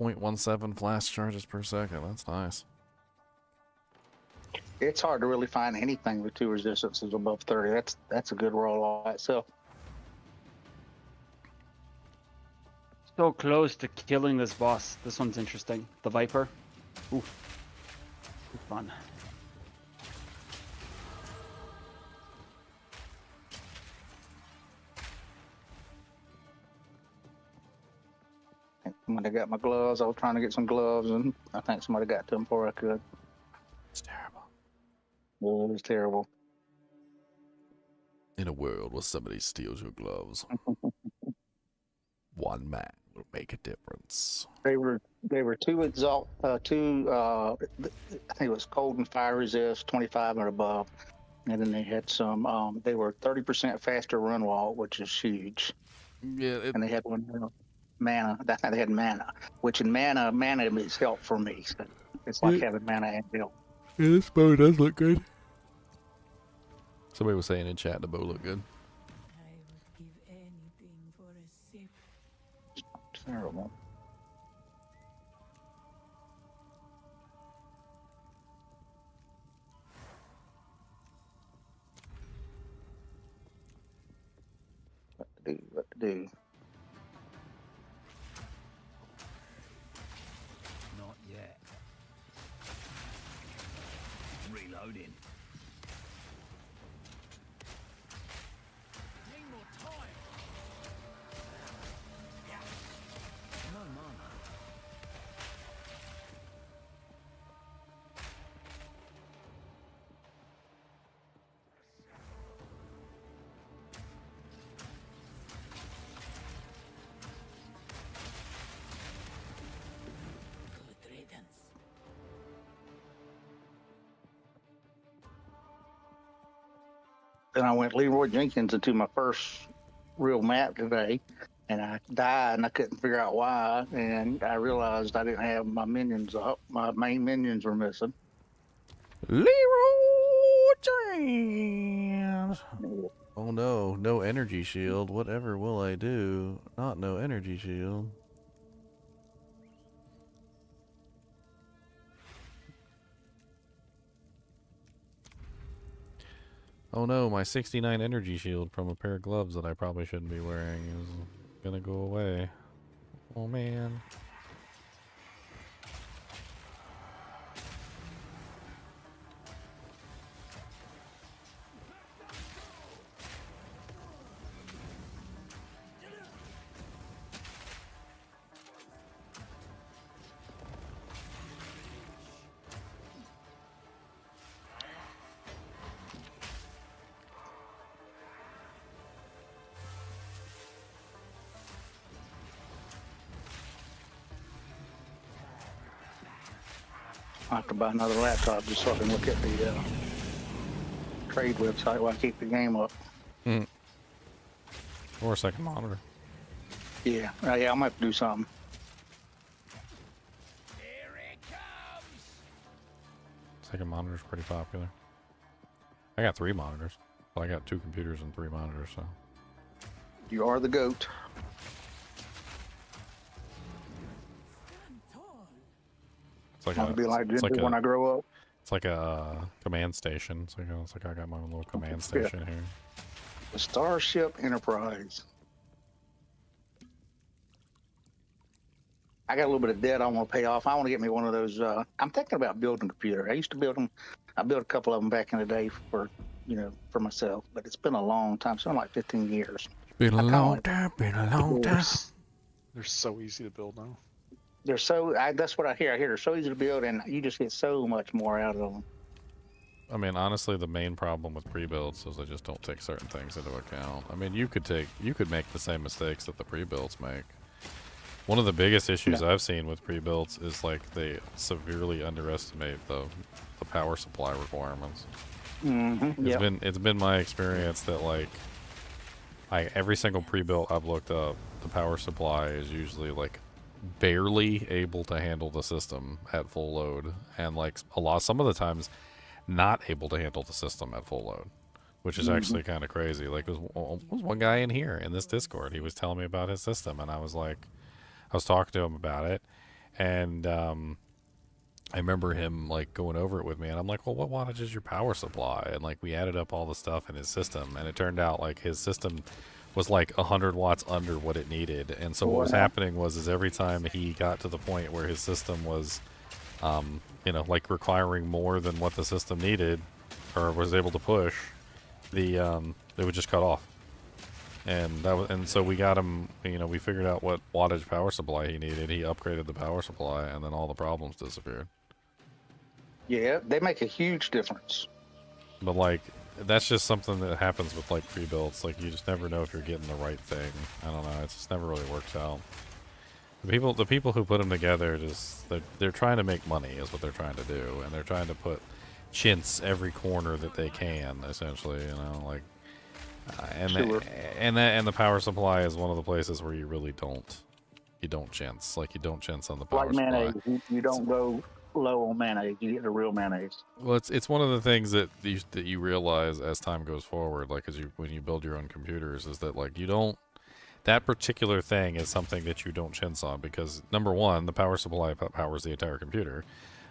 0.17 flask charges per second. That's nice. It's hard to really find anything with 2 resistances above 30. That's a good roll all by itself. So close to killing this boss. This one's interesting. The Viper. Ooh. Fun. I think somebody got my gloves. I was trying to get some gloves, and I think somebody got to them before I could. It's terrible. Well, it was terrible. In a world where somebody steals your gloves, one man will make a difference. They were 2 exalt, I think it was cold and fire resist, 25 and above, and then they had some. They were 30% faster run wall, which is huge, Yeah, and they had one mana. I think they had mana, which in mana is help for me. So it's like having mana and help. yeah, this bow does look good. Somebody was saying in chat the bow looked good. I would give anything for a sip. Terrible. What to do? Not yet. Reloading. Need more time. No mana. Good riddance. Then I went Leroy Jenkins into my first real map today, and I died, and I couldn't figure out why. And I realized I didn't have my minions up. My main minions were missing. Leroy James. Oh no, no energy shield. Whatever will I do? Not no energy shield. Oh no, my 69 energy shield from a pair of gloves that I probably shouldn't be wearing is gonna go away. Oh man. I have to buy another laptop just so I can look at the trade website while I keep the game up. Or a second monitor. Yeah, yeah, I'm gonna have to do something. Here it comes. Second monitor's pretty popular. I got 3 monitors. Well, I got 2 computers and 3 monitors, so. You are the goat. Stand tall. It's like I'll be like it's like when I grow up. it's like a command station. It's like I got my own little command station here. The Starship Enterprise. I got a little bit of debt I want to pay off. I want to get me one of those. I'm thinking about building a computer. I used to build them. I built a couple of them back in the day for, for myself. But it's been a long time. It's been like 15 years. Been a I kinda long like- time, been a long They're, time. they're so easy to build now. They're so. That's what I hear. I hear they're so easy to build, and you just get so much more out of them. I mean, honestly, the main problem with pre-builds is they just don't take certain things into account. I mean, you could make the same mistakes that the pre-builds make. One of the biggest issues I've seen with pre-builds is like they severely underestimate the power supply requirements. Mm-hmm. It's been my experience that like every single pre-built I've looked up, the power supply is usually like barely able to handle the system at full load, and like some of the times not able to handle the system at full load, which is actually kind of crazy. Like there was one guy in here in this Discord, he was telling me about his system, and I was talking to him about it, and I remember him like going over it with me, and I'm like, well, what wattage is your power supply? And like we added up all the stuff in his system, and it turned out like his system was like 100 watts under what it needed. And so what was happening was every time he got to the point where his system was like requiring more than what the system needed or was able to push, it would just cut off. And so we got him, we figured out what wattage power supply he needed. He upgraded the power supply, and then all the problems disappeared. Yeah, they make a huge difference. But like, that's just something that happens with like pre-builds. Like, you just never know if you're getting the right thing. I don't know. It just never really works out. The people who put them together, they're trying to make money is what they're trying to do, and they're trying to put chintz every corner that they can, essentially. Like, and the power supply is one of the places where you really don't chintz. Like, you don't chintz on the power Like supply. mayonnaise, you don't go low on mayonnaise. You get the real mayonnaise. Well, it's one of the things that you realize as time goes forward, like when you build your own computers, is that like that particular thing is something that you don't chintz on, because number one, the power supply powers the entire computer,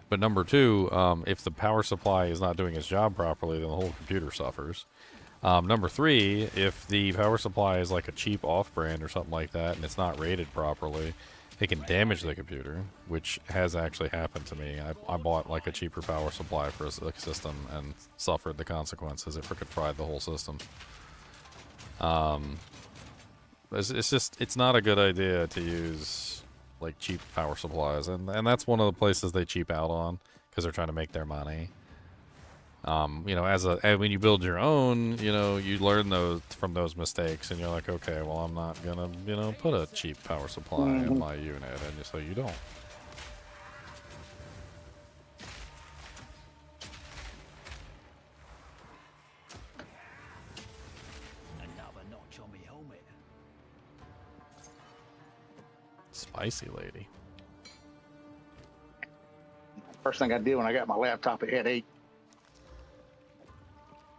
but number two, if the power supply is not doing its job properly, then the whole computer suffers. Number three, if the power supply is like a cheap off-brand or something like that, and it's not rated properly, it can damage the computer, which has actually happened to me. I bought like a cheaper power supply for a system and suffered the consequences. It freaking fried the whole system. It's not a good idea to use like cheap power supplies, and that's one of the places they cheap out on, because they're trying to make their money. When you build your own, you learn from those mistakes, and you're like, okay, well, I'm not gonna, put a cheap power supply in my unit, and so you don't. Another notch on me helmet. Spicy lady. First thing I did when I got my laptop, it had 8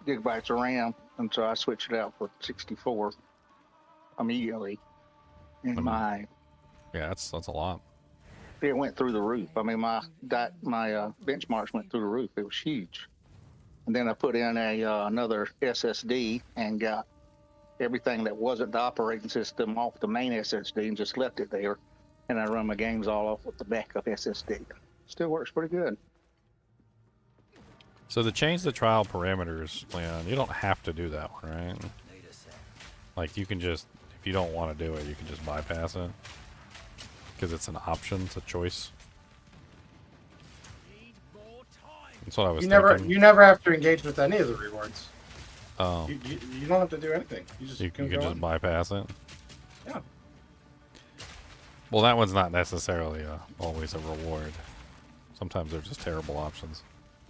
gigabytes of RAM, and so I switched it out for 64 immediately. And Yeah, that's a lot. it went through the roof. I mean, my benchmarks went through the roof. It was huge. And then I put in another SSD and got everything that wasn't the operating system off the main SSD and just left it there. And I run my games all off with the backup SSD. Still works pretty good. So to change the trial parameters, Leon, you don't have to do that one, right? Like, you can just, if you don't want to do it, you can just bypass it, because it's an option, it's a choice. That's what I was thinking. You never have to engage with any of the rewards. Oh. You don't have to do anything. You can just bypass it. Yeah. Well, that one's not necessarily always a reward. Sometimes they're just terrible options.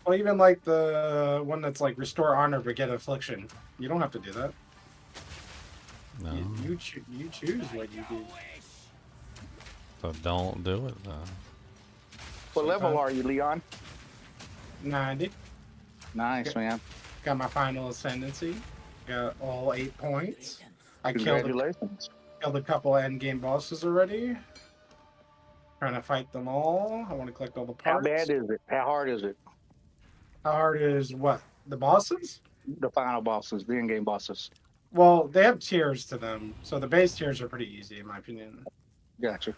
Well, even like the one that's like restore honor but get affliction. You don't have to do that. No. You choose what you do. So don't do it. What level are you, Leon? 90. Nice, man. Got my final ascendancy. Got all 8 points. I Congratulations. killed a couple of endgame bosses already. Trying to fight them all. I want to collect all the How parts. bad is it? How hard is it? How hard is what? The bosses? The final bosses, the in-game bosses. Well, they have tiers to them. So the base tiers are pretty easy, in my opinion. Gotcha.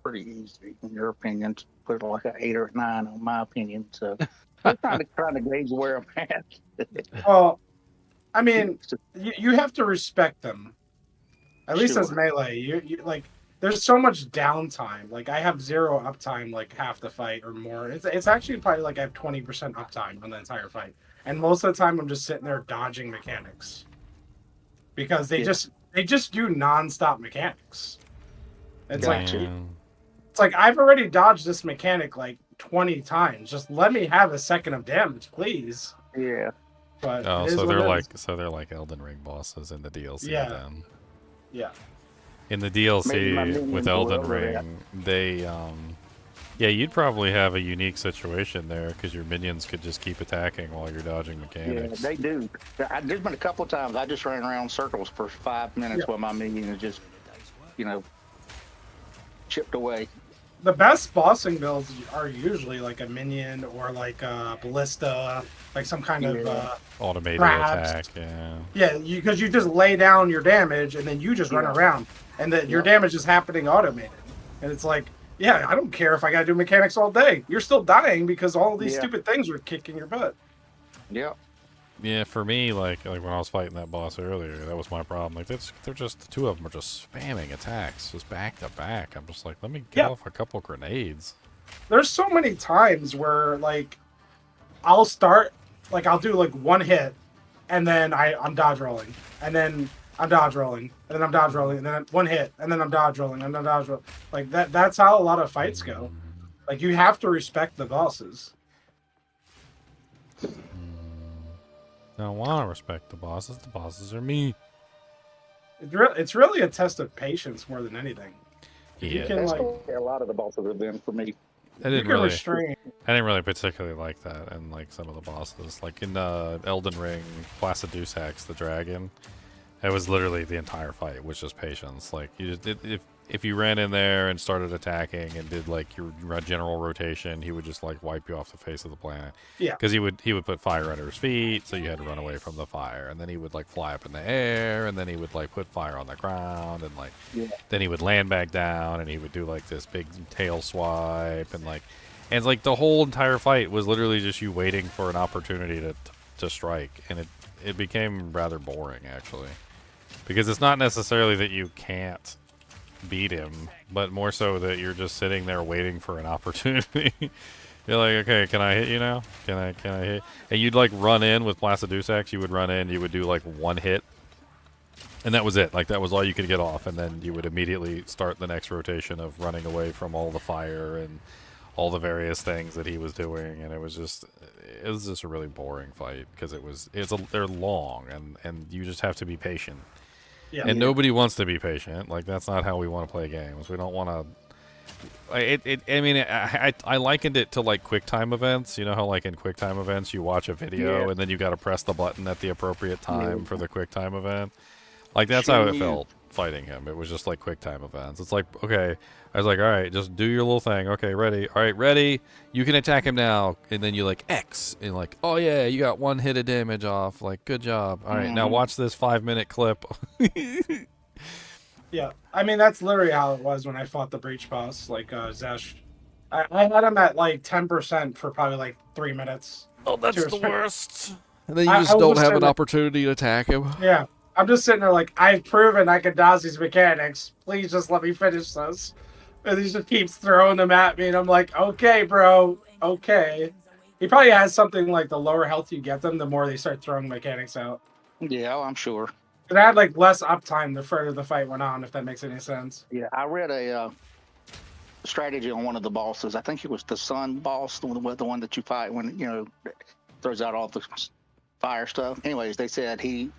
pretty easy in your opinion. Put like an 8 or a 9 on my opinion. So we're trying to gauge where I'm at. Well, I mean, you have to respect them. At least as Sure. melee, you like. There's so much downtime. Like I have 0 uptime, like half the fight or more. It's actually probably like I have 20% uptime on the entire fight, and most of the time I'm just sitting there dodging mechanics because they just do nonstop mechanics. It's like it's like I've already dodged this mechanic like 20 times. Just let me have a second of damage, please. Yeah. But Oh, so they're like Elden Ring bosses in the DLC Yeah. then. Yeah. In the Maybe my DLC minions with will Elden over that. Ring, they yeah, you'd probably have a unique situation there because your minions could just keep attacking while you're dodging Yeah, mechanics. they do. There's been a couple of times I just ran around in circles for 5 minutes while my minion is just, chipped away. The best bossing builds are usually like a minion or like a ballista, like some kind of Automated traps. attack, yeah. Yeah, because you just lay down your damage and then you just run around, and that your damage is happening automated. And it's like, yeah, I don't care if I gotta do mechanics all day. You're still dying because all these stupid things are kicking your butt. Yeah. Yeah, for me, like when I was fighting that boss earlier, that was my problem. Like they're just the two of them are just spamming attacks, just back to back. I'm just like, let me get off a couple grenades. There's so many times where like I'll do like one hit, and then I'm dodge rolling, and then I'm dodge rolling, and then I'm dodge rolling, and then one hit, and then I'm dodge rolling, and then dodge rolling. Like that's how a lot of fights go. Like you have to respect the bosses. I don't want to respect the bosses. The bosses are me. It's really a test of patience more than anything. Yeah. You can That's like a lot of the bosses have been for me. I you didn't can really. restrain. I didn't really particularly like that, and like some of the bosses, like in Elden Ring, Placidusax the dragon. It was literally the entire fight was just patience. Like you just if you ran in there and started attacking and did like your general rotation, he would just like wipe you off the face of the planet. Yeah. Because he would put fire under his feet, so you had to run away from the fire, and then he would like fly up in the air, and then he would like put fire on the ground, and like then he would land back down, and he would do like this big tail swipe, and it's like the whole entire fight was literally just you waiting for an opportunity to strike, and it became rather boring actually, because it's not necessarily that you can't beat him, but more so that you're just sitting there waiting for an opportunity. You're like, okay, can I hit you now? Can I hit? And you'd like run in with Placidusax. You would run in, you would do like one hit, and that was it. Like that was all you could get off, and then you would immediately start the next rotation of running away from all the fire and all the various things that he was doing. And it was just a really boring fight because they're long, and you just have to be patient. Yeah. And nobody wants to be patient. Like that's not how we want to play games. We don't want to. I likened it to like QuickTime events. You know how like in QuickTime events you watch a video and then you got to press the button at the appropriate time for the QuickTime event. Like that's how it felt fighting him. It was just like QuickTime events. It's like, okay, I was like, all right, just do your little thing. Okay, ready. All right, ready. You can attack him now. And then you like X and like, oh yeah, you got one hit of damage off. Like, good job. All right, now watch this 5-minute clip. Yeah, I mean that's literally how it was when I fought the breach boss, like Zesh. I had him at like 10% for probably like 3 minutes. Oh, that's the worst. And then you I just was don't just have saying an that- opportunity to attack him. Yeah, I'm just sitting there like, I've proven I can dodge these mechanics. Please just let me finish this. And he just keeps throwing them at me, and I'm like, okay, bro, okay. He probably has something like the lower health you get them, the more they start throwing mechanics out. Yeah, I'm sure. And I had like less uptime the further the fight went on, if that makes any sense. Yeah, I read a strategy on one of the bosses. I think it was the sun boss, the one that you fight when throws out all the fire stuff. Anyways, they said the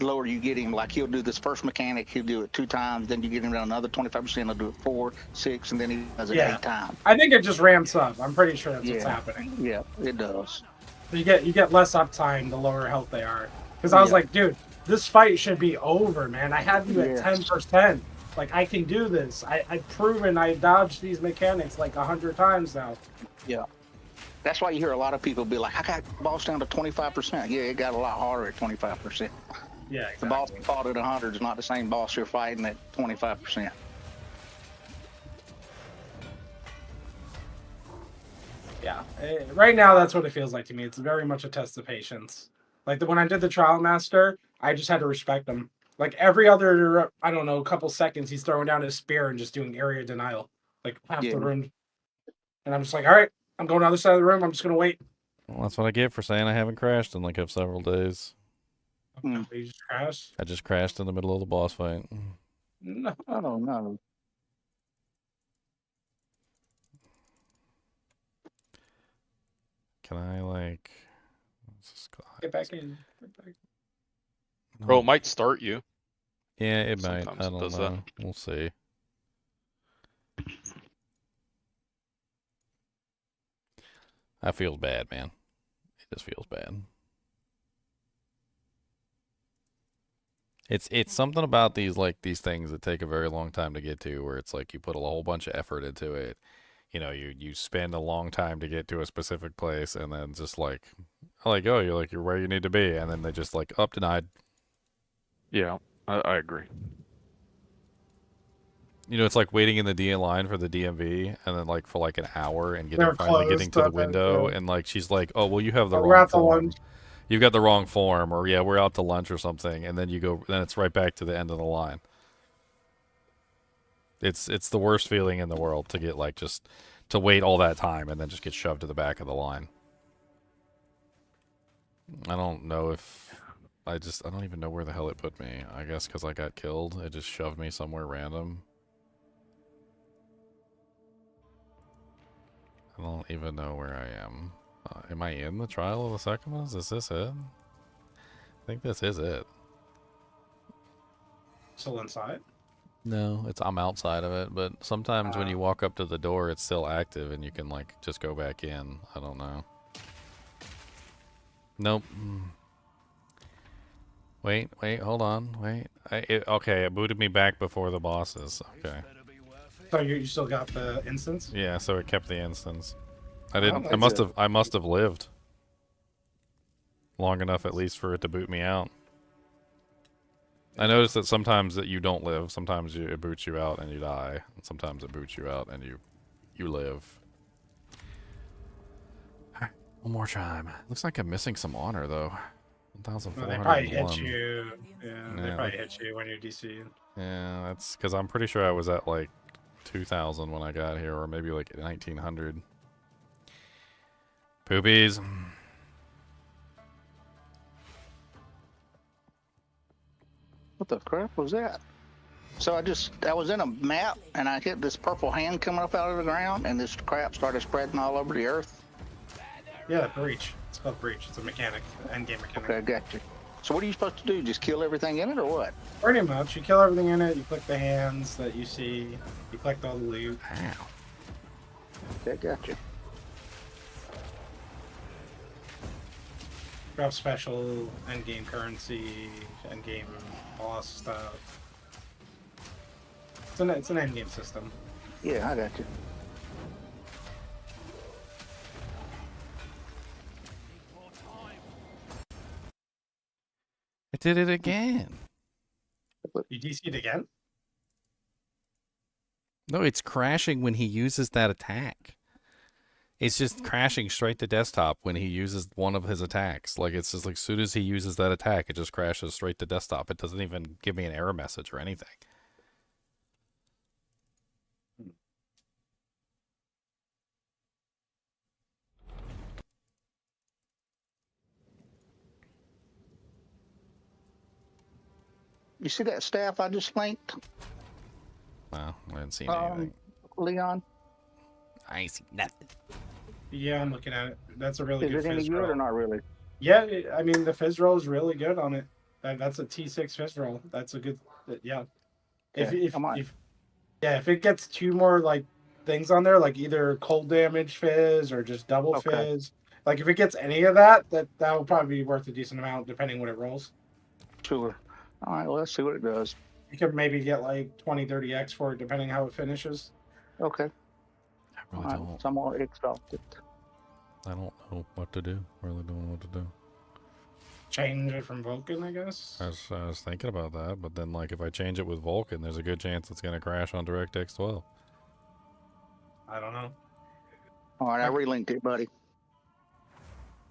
lower you get him, like he'll do this first mechanic, he'll do it 2 times, then you get him down another 25%, he'll do it 4, 6, and then he does it 8 times. I think it just ramps up. I'm pretty sure that's what's happening. Yeah, it does. You get less uptime the lower health they are. Because I was like, dude, this fight should be over, man. I had you at 10%. Like, I can do this. I've proven I dodged these mechanics like 100 times now. Yeah. That's why you hear a lot of people be like, I got boss down to 25%. Yeah, it got a lot harder at 25%. Yeah, exactly. The boss you fought at 100 is not the same boss you're fighting at 25%. Yeah, right now that's what it feels like to me. It's very much a test of patience. Like when I did the trial master, I just had to respect him. Like every other, I don't know, couple seconds, he's throwing down his spear and just doing area denial, like half Yeah. the room. And I'm just like, all right, I'm going to the other side of the room. I'm just gonna wait. Well, that's what I get for saying I haven't crashed in like several days. Hmm. You just crash. I just crashed in the middle of the boss fight. No. I don't know. Can I like? Get back in. Get back. Bro, it might start you. Yeah, it might. Sometimes I it don't does know. that. We'll see. That feels bad, man. It just feels bad. It's something about these things that take a very long time to get to, where it's like you put a whole bunch of effort into it. You know, you spend a long time to get to a specific place, and then just like oh, you're where you need to be, and then they just like up denied. Yeah, I agree. You know, it's like waiting in the D line for the DMV, and then like for like an hour, and They're finally getting closed to the up, window, yeah. and like she's like, "Oh, well, you have the Oh, we're wrong at the form. lunch. You've got the wrong form," or "Yeah, we're out to lunch or something," and then then it's right back to the end of the line. It's the worst feeling in the world to get like just to wait all that time and then just get shoved to the back of the line. I don't know if I don't even know where the hell it put me. I guess because I got killed, it just shoved me somewhere random. I don't even know where I am. Am I in the trial of the Sekimas? Is this it? I think this is it. Still inside. No, I'm outside of it, but sometimes when you walk up to the door, it's still active and you can like just go back in. I don't know. Nope. Wait, hold on, wait. Okay, it booted me back before the bosses. Okay. So you still got the instance? Yeah, so it kept the instance. Oh, I must have lived long enough at least for it to boot me out. I noticed that sometimes that you don't live. Sometimes it boots you out and you die. And sometimes it boots you out and you live. One more time. Looks like I'm missing some honor though. Well, they probably 1,401. hit you. Yeah, they probably hit you when you're DC. Yeah, that's because I'm pretty sure I was at like 2,000 when I got here, or maybe like 1,900. Poopies. What the crap was that? So I was in a map and I hit this purple hand coming up out of the ground, and this crap started spreading all over the earth. Yeah, breach. It's called breach. It's a mechanic, endgame mechanic. Okay, I got you. So what are you supposed to do? Just kill everything in it, or what? Pretty much. You kill everything in it. You click the hands that you see. You collect all the loot. Ow. Okay, got you. Drop special, endgame currency, endgame boss stuff. It's an endgame system. Yeah, I got you. It did it again. You DC'd again? No, it's crashing when he uses that attack. It's just crashing straight to desktop when he uses one of his attacks. Like, it's just like, as soon as he uses that attack, it just crashes straight to desktop. It doesn't even give me an error message or anything. You see that staff I just linked, Well, I didn't see anything. Leon? I ain't see nothing. Yeah, I'm looking at it. That's a really Is good it any fizz good roll. or not really? Yeah, I mean, the fizz roll is really good on it. That's a T6 fizz roll. That's a good, yeah. Okay, If it gets two more like things on there, like either cold damage fizz or just double fizz, like if it gets any of that will probably be worth a decent amount depending what it rolls. Sure. All right, well, let's see what it does. You could maybe get like 20, 30x for it depending how it finishes. Okay. I really don't. So I'm gonna exhaust it. I don't know what to do. Really don't know what to do. Change it from Vulcan, I guess. I was thinking about that, but then like if I change it with Vulcan, there's a good chance it's gonna crash on DirectX 12. I don't know. All right, I relinked it, buddy.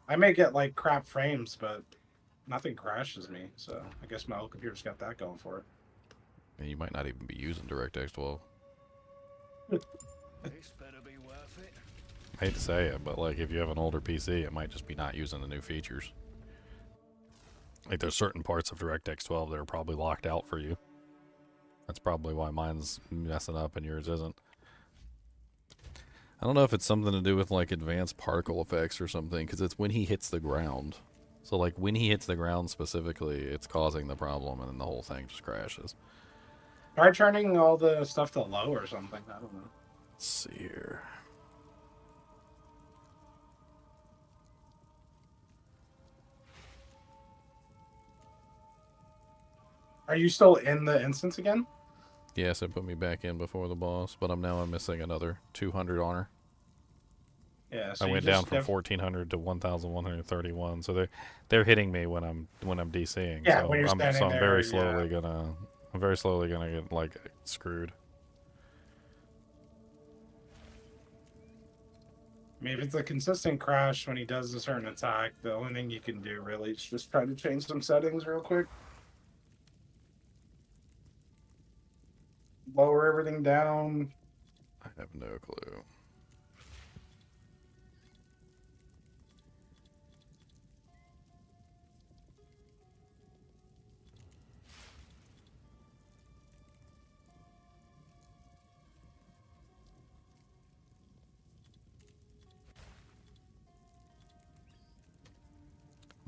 I may get like crap frames, but nothing crashes me. So I guess my old computer's got that going for it. And you might not even be using DirectX 12. This better be worth it. I hate to say it, but like if you have an older PC, it might just be not using the new features. Like there's certain parts of DirectX 12 that are probably locked out for you. That's probably why mine's messing up and yours isn't. I don't know if it's something to do with like advanced particle effects or something, because it's when he hits the ground. So like when he hits the ground specifically, it's causing the problem, and then the whole thing just crashes. Try turning all the stuff to low or something. I don't know. Let's see here. Are you still in the instance again? Yes, it put me back in before the boss, but I'm missing another 200 honor. Yeah, so I went down from 1400 to 1131, so they're hitting me when I'm DCing. Yeah, so when you're standing I'm there, very slowly gonna get like screwed. I mean, if it's a consistent crash when he does a certain attack, the only thing you can do really is just try to change some settings real quick. Lower everything down. I have no clue.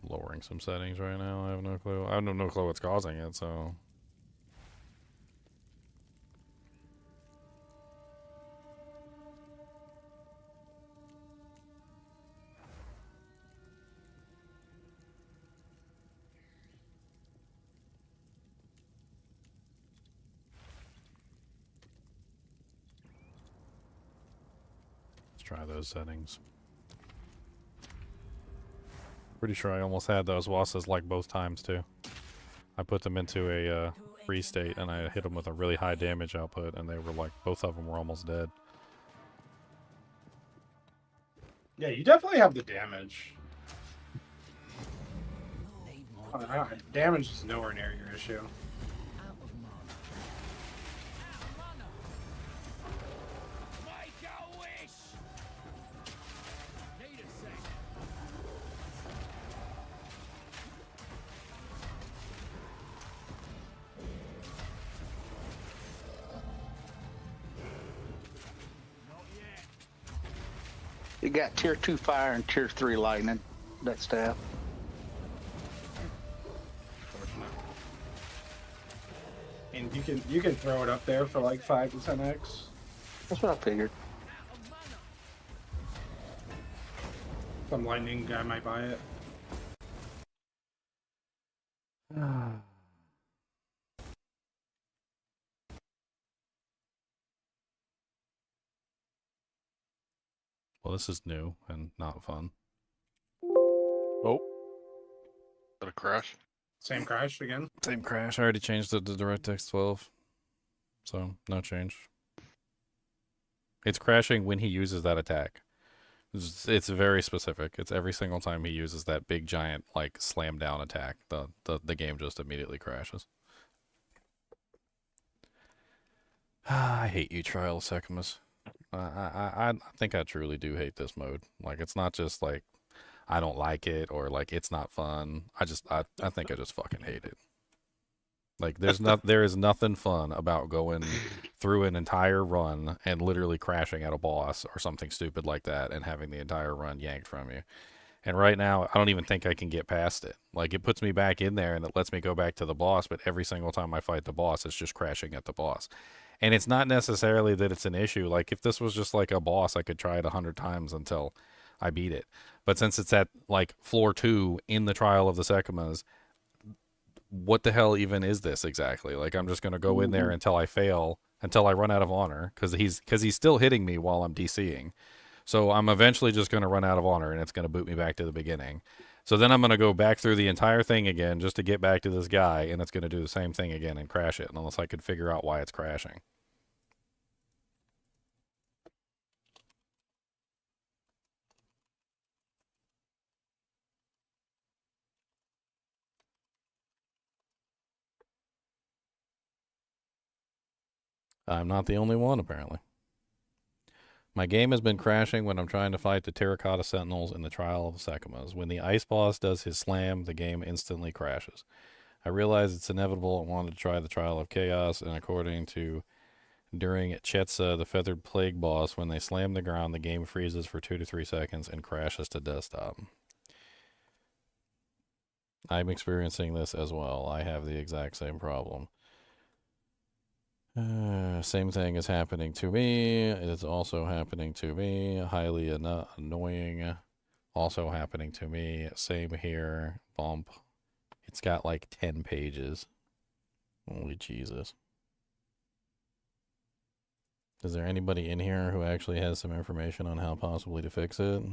I'm lowering some settings right now. I have no clue. I have no clue what's causing it, so. Let's try those settings. Pretty sure I almost had those bosses like both times too. I put them into a free state and I hit them with a really high damage output, and they were like, both of them were almost dead. Yeah, you definitely have the damage. Damage is nowhere near your issue. Out of mana. Make a wish. Need a sec. Not yet. You got tier 2 fire and tier 3 lightning. That staff. And you can throw it up there for like 5 to 10x. That's what I figured. Some lightning guy might buy it. Well, this is new and not fun. Oh. Is that a crash? Same crash again. Same crash. I already changed it to DirectX 12. So, no change. It's crashing when he uses that attack. It's very specific. It's every single time he uses that big giant like slam down attack, the game just immediately crashes. I hate you, Trial of Secumus. I think I truly do hate this mode. Like, it's not just like I don't like it or like it's not fun. I think I just fucking hate it. Like there is nothing fun about going through an entire run and literally crashing at a boss or something stupid like that and having the entire run yanked from you. And right now, I don't even think I can get past it. Like, it puts me back in there and it lets me go back to the boss, but every single time I fight the boss, it's just crashing at the boss. And it's not necessarily that it's an issue. Like, if this was just like a boss, I could try it 100 times until I beat it. But since it's at like floor 2 in the Trial of the Secumas, what the hell even is this exactly? Like, I'm just going to go in there until I fail, until I run out of honor, because he's still hitting me while I'm DCing. So I'm eventually just going to run out of honor, and it's going to boot me back to the beginning. So then I'm going to go back through the entire thing again just to get back to this guy, and it's going to do the same thing again and crash it, unless I could figure out why it's crashing. I'm not the only one, apparently. My game has been crashing when I'm trying to fight the Terracotta Sentinels in the Trial of the Sekimas. When the ice boss does his slam, the game instantly crashes. I realize it's inevitable and wanted to try the Trial of Chaos, and according to during Chetza, the Feathered Plague boss, when they slam the ground, the game freezes for 2 to 3 seconds and crashes to desktop. I'm experiencing this as well. I have the exact same problem. Same thing is happening to me. It is also happening to me. Highly annoying. Also happening to me. Same here. Bump. It's got like 10 pages. Holy Jesus. Is there anybody in here who actually has some information on how possibly to fix it?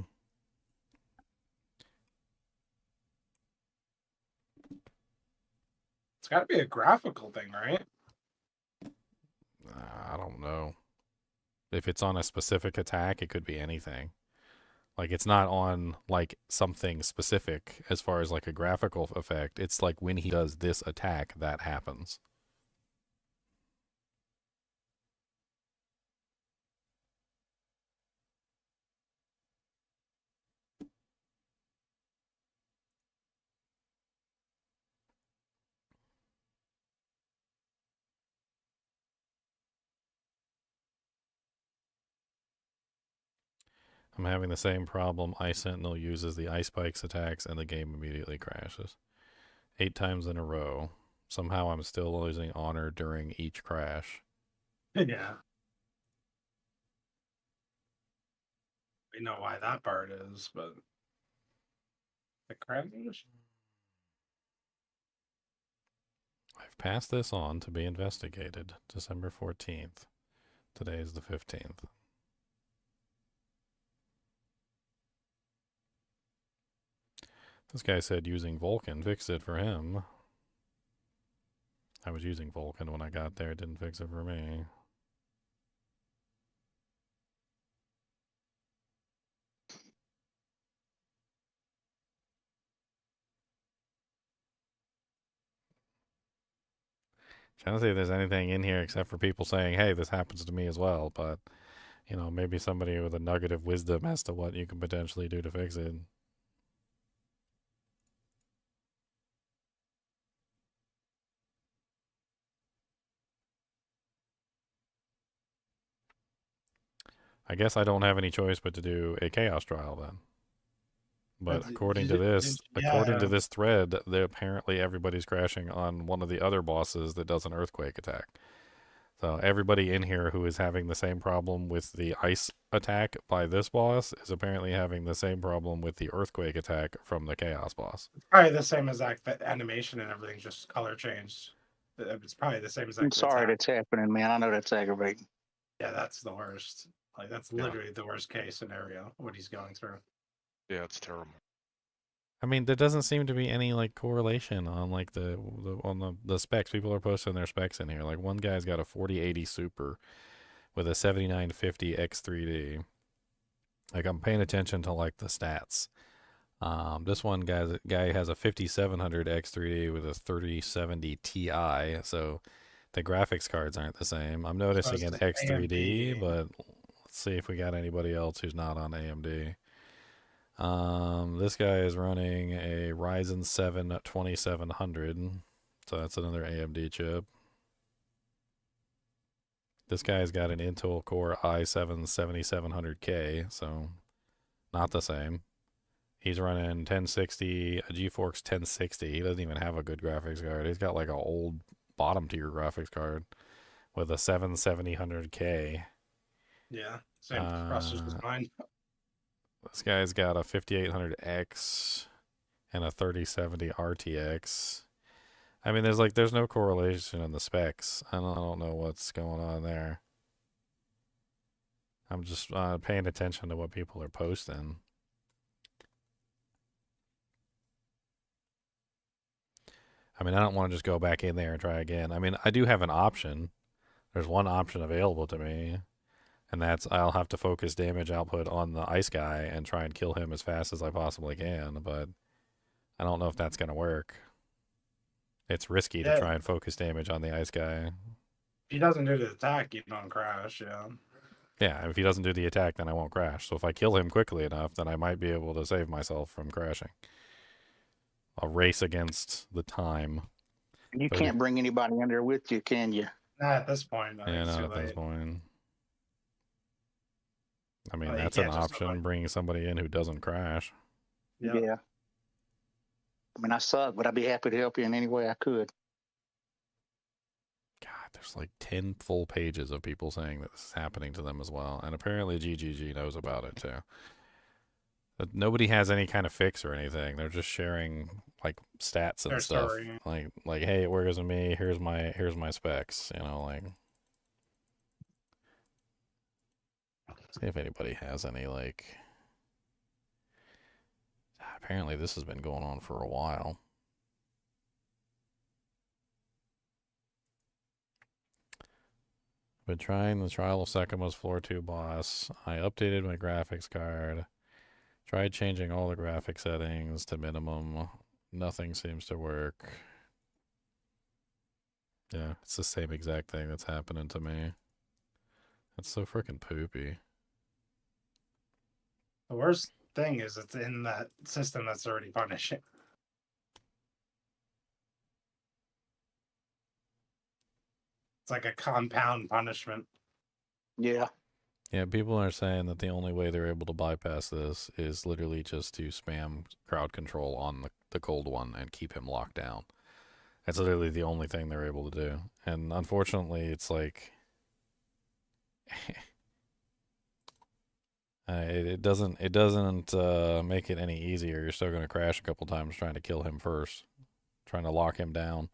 It's got to be a graphical thing, right? I don't know. If it's on a specific attack, it could be anything. Like, it's not on, like, something specific as far as, like, a graphical effect. It's like when he does this attack, that happens. I'm having the same problem. Ice Sentinel uses the Ice Spikes attacks and the game immediately crashes. 8 times in a row. Somehow I'm still losing honor during each crash. Yeah. We know why that part is, but the crash. I've passed this on to be investigated. December 14th. Today is the 15th. This guy said using Vulkan fixed it for him. I was using Vulkan when I got there. It didn't fix it for me. Trying to see if there's anything in here except for people saying, hey, this happens to me as well. But, you know, maybe somebody with a nugget of wisdom as to what you can potentially do to fix it. I guess I don't have any choice but to do a chaos trial then. But according to this thread, apparently everybody's crashing on one of the other bosses that does an earthquake attack. So everybody in here who is having the same problem with the ice attack by this boss is apparently having the same problem with the earthquake attack from the chaos boss. Probably the same exact animation and everything, just color changed. It's probably the same I'm exact. sorry attack. that's happening, man. I know that's aggravating. Yeah, that's the worst. Like that's literally the worst case scenario. What he's going through. Yeah, it's terrible. I mean, there doesn't seem to be any like correlation on like the specs. People are posting their specs in here. Like one guy's got a 4080 Super with a 7950 X3D. Like I'm paying attention to like the stats. This one guy has a 5700 X3D with a 3070 Ti. So the graphics cards aren't the same. I'm noticing an X3D, AMD. but let's see if we got anybody else who's not on AMD. This guy is running a Ryzen 7 2700, so that's another AMD chip. This guy's got an Intel Core i7 7700K, so not the same. He's running 1060, a GeForce 1060. He doesn't even have a good graphics card. He's got like an old bottom tier graphics card with a 7700K. Yeah, same processors as mine. This guy's got a 5800X and a 3070 RTX. I mean, there's no correlation in the specs. I don't know what's going on there. I'm just paying attention to what people are posting. I mean, I don't want to just go back in there and try again. I mean, I do have an option. There's one option available to me, and that's I'll have to focus damage output on the ice guy and try and kill him as fast as I possibly can, but I don't know if that's going to work. It's risky to try and focus damage on the ice guy. he doesn't do the attack, you don't crash. Yeah. Yeah, if he doesn't do the attack, then I won't crash. So if I kill him quickly enough, then I might be able to save myself from crashing. I'll race against the time. You But can't bring anybody in there with you, can you? Not at this point. I think yeah, it's not too at this late. point. I mean, You that's an can't just option, bringing somebody in who doesn't crash. Yeah. I mean, I suck, but I'd be happy to help you in any way I could. God, there's like 10 full pages of people saying that this is happening to them as well. And apparently GGG knows about it too. But nobody has any kind of fix or anything. They're just sharing like stats and Their stuff. story. Like, hey, it works with me. Here's my specs. You know, like. See if anybody has any like. Apparently, this has been going on for a while. Been trying the Trial of Sekima's Floor 2 boss. I updated my graphics card. Tried changing all the graphic settings to minimum. Nothing seems to work. Yeah, it's the same exact thing that's happening to me. That's so freaking poopy. The worst thing is it's in that system that's already punishing. It's like a compound punishment. Yeah. Yeah, people are saying that the only way they're able to bypass this is literally just to spam crowd control on the cold one and keep him locked down. That's literally the only thing they're able to do. And unfortunately, it's like it doesn't make it any easier. You're still going to crash a couple times trying to kill him first, trying to lock him down.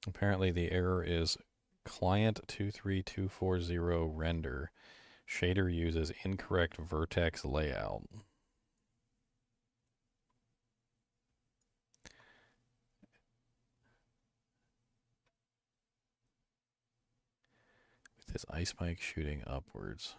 Apparently the error is client 23240 render. Shader uses incorrect vertex layout. With his ice spike shooting upwards.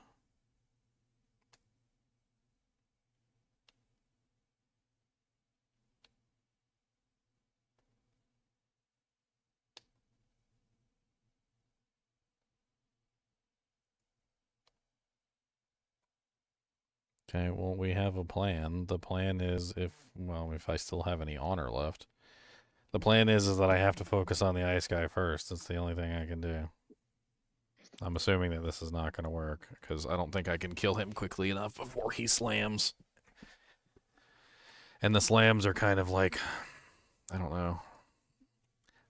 Okay, well, we have a plan. The plan is if I still have any honor left. The plan is that I have to focus on the ice guy first. That's the only thing I can do. I'm assuming that this is not going to work, because I don't think I can kill him quickly enough before he slams. And the slams are kind of like, I don't know.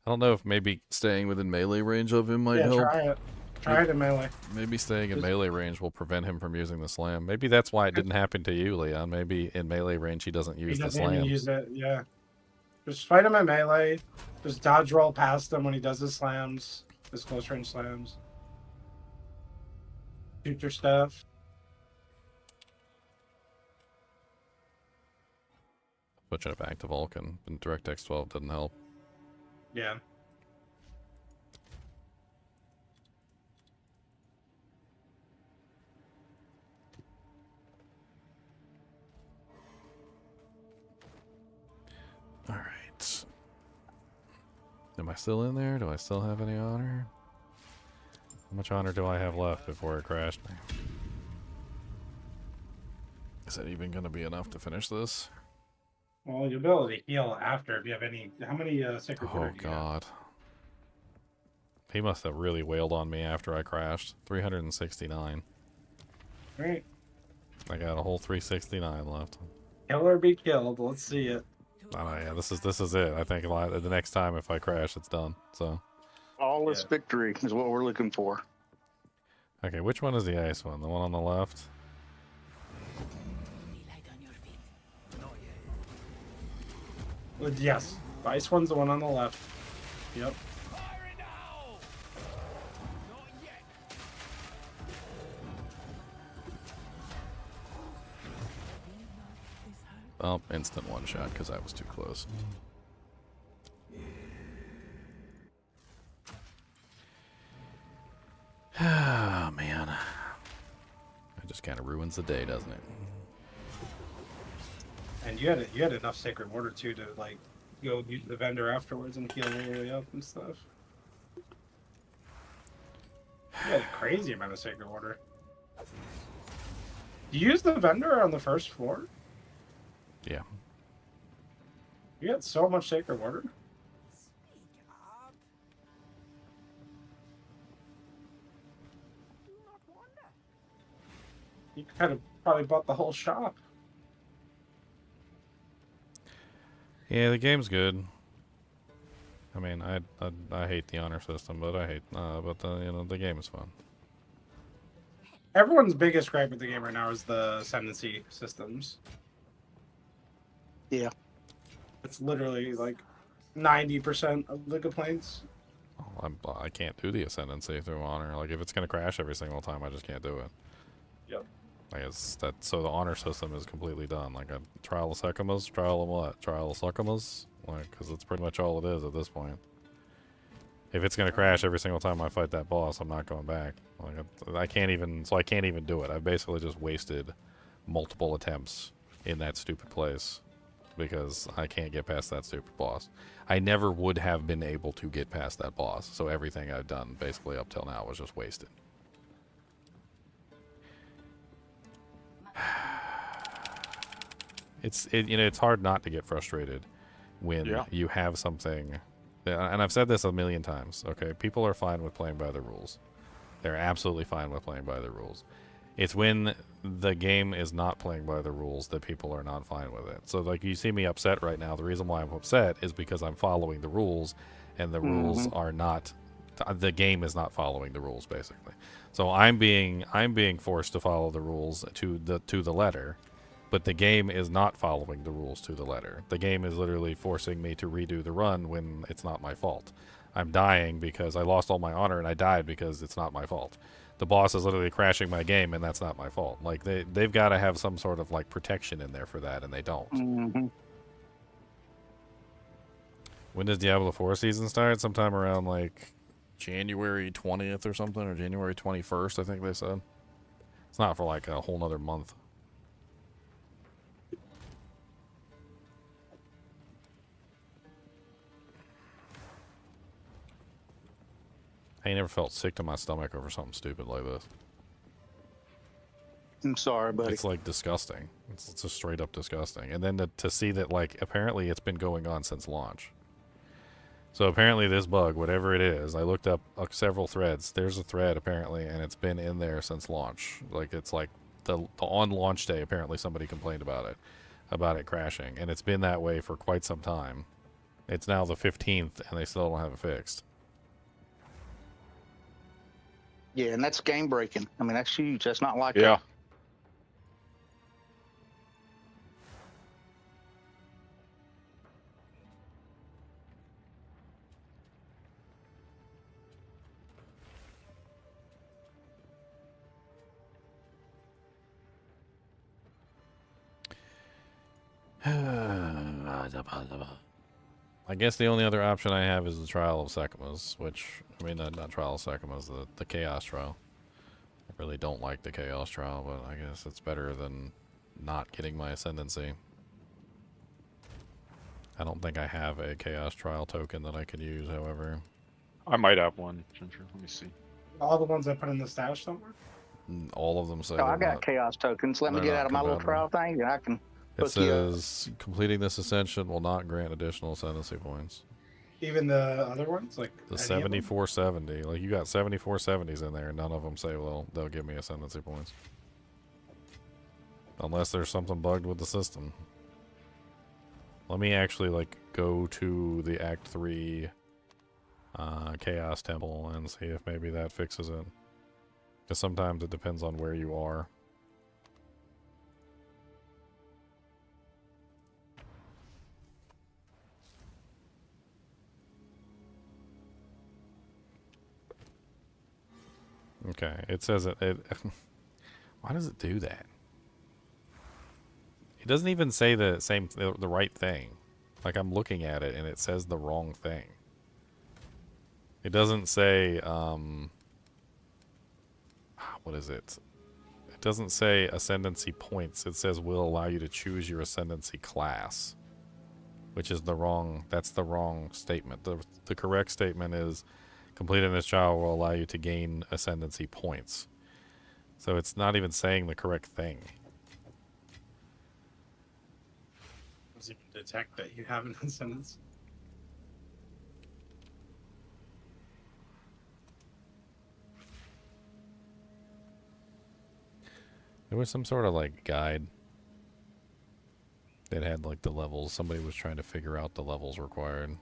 I don't know if maybe staying within melee range of him might help. Try it. Try it in melee. Maybe staying in melee range will prevent him from using the slam. Maybe that's why it didn't happen to you, Leon. Maybe in melee range he doesn't use He the doesn't even slam. use it, yeah. Just fight him in melee. Just dodge roll past him when he does his slams. His close range slams. Shoot your stuff. Switching it back to Vulcan. And DirectX 12 didn't help. Yeah. Alright. Am I still in there? Do I still have any honor? How much honor do I have left before it crashed me? Is that even going to be enough to finish this? Well, you'll be able to heal after if you have any. How many sacred Oh, water do you have? God. He must have really wailed on me after I crashed. 369. Right. I got a whole 369 left. Kill or be killed. Let's see it. Oh, yeah, this is it. I think the next time if I crash, it's done. So. All this victory is what we're looking for. Okay, which one is the ice one? The one on the left? Well, yes. The ice one's the one on the left. Yep. Oh, instant one shot because I was too close. Ah, man. I just kind of ruins the day, doesn't it? And you had enough sacred water too to like go use the vendor afterwards and heal all the way up and stuff. You had a crazy amount of sacred water. You use the vendor on the first floor? Yeah. You had so much sacred water. Speak up. Do not wonder. You kind of probably bought the whole shop. Yeah, the game's good. I mean, I hate the honor system, but the game is fun. Everyone's biggest gripe with the game right now is the ascendancy systems. Yeah. It's literally like 90% of the complaints. I can't do the ascendancy through honor. Like, if it's gonna crash every single time, I just can't do it. Yep. I guess that so the honor system is completely done. Like a trial of Sekimas, trial of what? Trial of Sekimas? Like, because it's pretty much all it is at this point. If it's gonna crash every single time I fight that boss, I'm not going back. Like, I can't even do it. I've basically just wasted multiple attempts in that stupid place because I can't get past that stupid boss. I never would have been able to get past that boss, so everything I've done basically up till now was just wasted. It's hard not to get frustrated when you have something, and I've said this a million times, okay? People are fine with playing by the rules. They're absolutely fine with playing by the rules. It's when the game is not playing by the rules that people are not fine with it. So, like, you see me upset right now. The reason why I'm upset is because I'm following the rules, and the rules are not, the game is not following the rules, basically. So I'm being forced to follow the rules to the letter, but the game is not following the rules to the letter. The game is literally forcing me to redo the run when it's not my fault. I'm dying because I lost all my honor, and I died because it's not my fault. The boss is literally crashing my game, and that's not my fault. Like, they've got to have some sort of, like, protection in there for that, and they don't. Mm-hmm. When does Diablo 4 season start? Sometime around, like, January 20th or something, or January 21st, I think they said. It's not for, like, a whole nother month. I ain't never felt sick to my stomach over something stupid like this. I'm sorry, buddy. It's like disgusting. It's just straight up disgusting. And then to see that, like, apparently it's been going on since launch. So apparently this bug, whatever it is, I looked up several threads. There's a thread apparently, and it's been in there since launch. Like, it's like the on launch day, apparently somebody complained about it crashing, and it's been that way for quite some time. It's now the 15th, and they still don't have it fixed. Yeah, and that's game breaking. I mean, that's huge. That's not like Yeah. I guess the only other option I have is the Trial of Sekimas, which, I mean, not Trial of Sekimas, the Chaos Trial. I really don't like the Chaos Trial, but I guess it's better than not getting my Ascendency. I don't think I have a Chaos Trial token that I could use, however. I might have one, Ginger. Let me see. All the ones I put in the stash somewhere. All of them say Oh, I they're got not. chaos tokens. Let me they're get not out of my little trial compatible. thing, and I can It hook you up. says completing this ascension will not grant additional ascendancy points. Even the other ones, like The any of them? 7470, like, you got 7470s in there, and none of them say, well, they'll give me ascendancy points. Unless there's something bugged with the system. Let me actually, like, go to the Act 3 Chaos Temple and see if maybe that fixes it. Because sometimes it depends on where you are. Okay, it says it why does it do that? It doesn't even say the right thing. Like, I'm looking at it and it says the wrong thing. It doesn't say what is it? It doesn't say ascendancy points. It says will allow you to choose your ascendancy class, which is the wrong. That's the wrong statement. The correct statement is completing this trial will allow you to gain ascendancy points. So it's not even saying the correct thing. Does it detect that you have an ascendancy? There was some sort of like guide that had like the levels. Somebody was trying to figure out the levels required.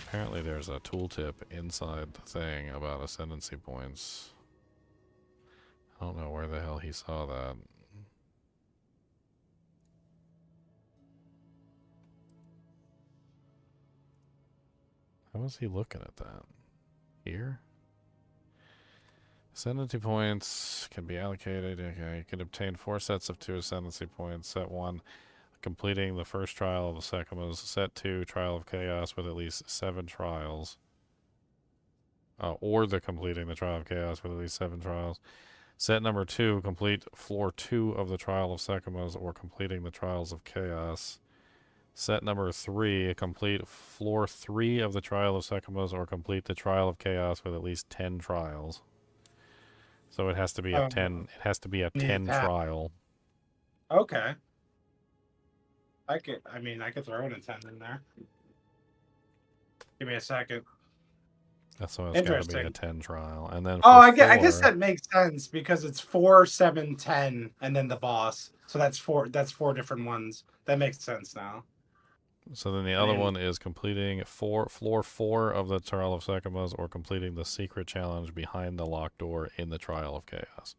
Apparently there's a tooltip inside the thing about ascendancy points. I don't know where the hell he saw that. How was he looking at that? Here? Ascendancy points can be allocated. Okay, you can obtain 4 sets of 2 ascendancy points. Set 1, completing the first trial of the Sekimas. Set 2, trial of chaos with at least 7 trials. Or the completing the trial of chaos with at least 7 trials. Set number 2, complete floor 2 of the trial of Sekimas or completing the trials of chaos. Set number 3, complete floor 3 of the trial of Sekimas or complete the trial of chaos with at least 10 trials. So it has to be a 10. It has to be a 10 trial. Okay. I could throw in a 10 in there. Give me a second. That's why it's got to be a 10 trial. And then I guess that makes sense because it's 4, 7, 10, and then the boss. So that's four different ones. That makes sense now. So then the other one is completing floor 4 of the Trial of Sekimas or completing the secret challenge behind the locked door in the Trial of Chaos.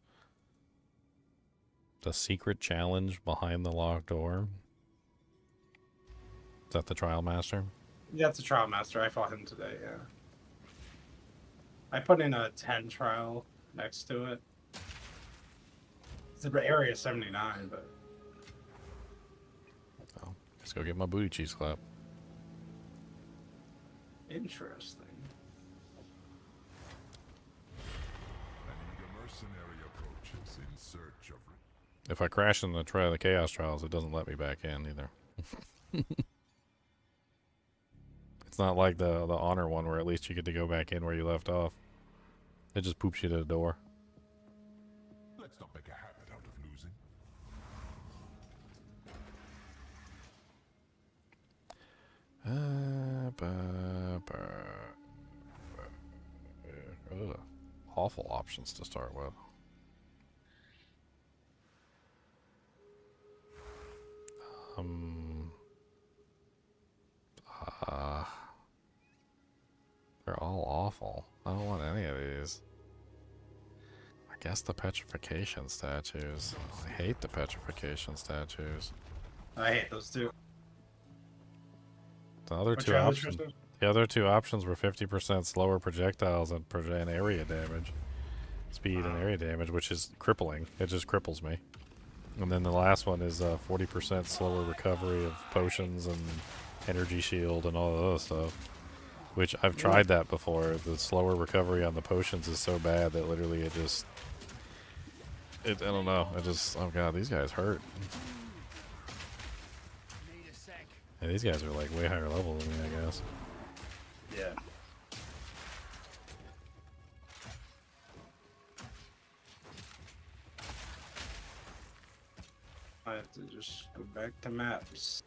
The secret challenge behind the locked door? Is that the Trial Master? Yeah, that's a trial master. I fought him today, yeah. I put in a 10 trial next to it. It's an area 79, but... Oh, let's go get my booty cheese clap. Interesting. If I crash in the Chaos Trials, it doesn't let me back in either. It's not like the Honor one where at least you get to go back in where you left off. It just poops you to the door. Let's not make a habit out of losing. Awful options to start with. They're all awful. I don't want any of these. I guess the petrification statues. I hate the petrification statues. I hate those two. The other two options were 50% slower projectiles and area damage. Speed and area damage, which is crippling. It just cripples me. And then the last one is 40% slower recovery of potions and energy shield and all of those stuff. Which I've tried that before. The slower recovery on the potions is so bad that literally it just... I don't know. Oh god, these guys hurt. Yeah, these guys are like way higher level than me, I guess. Yeah. I have to just go back to maps.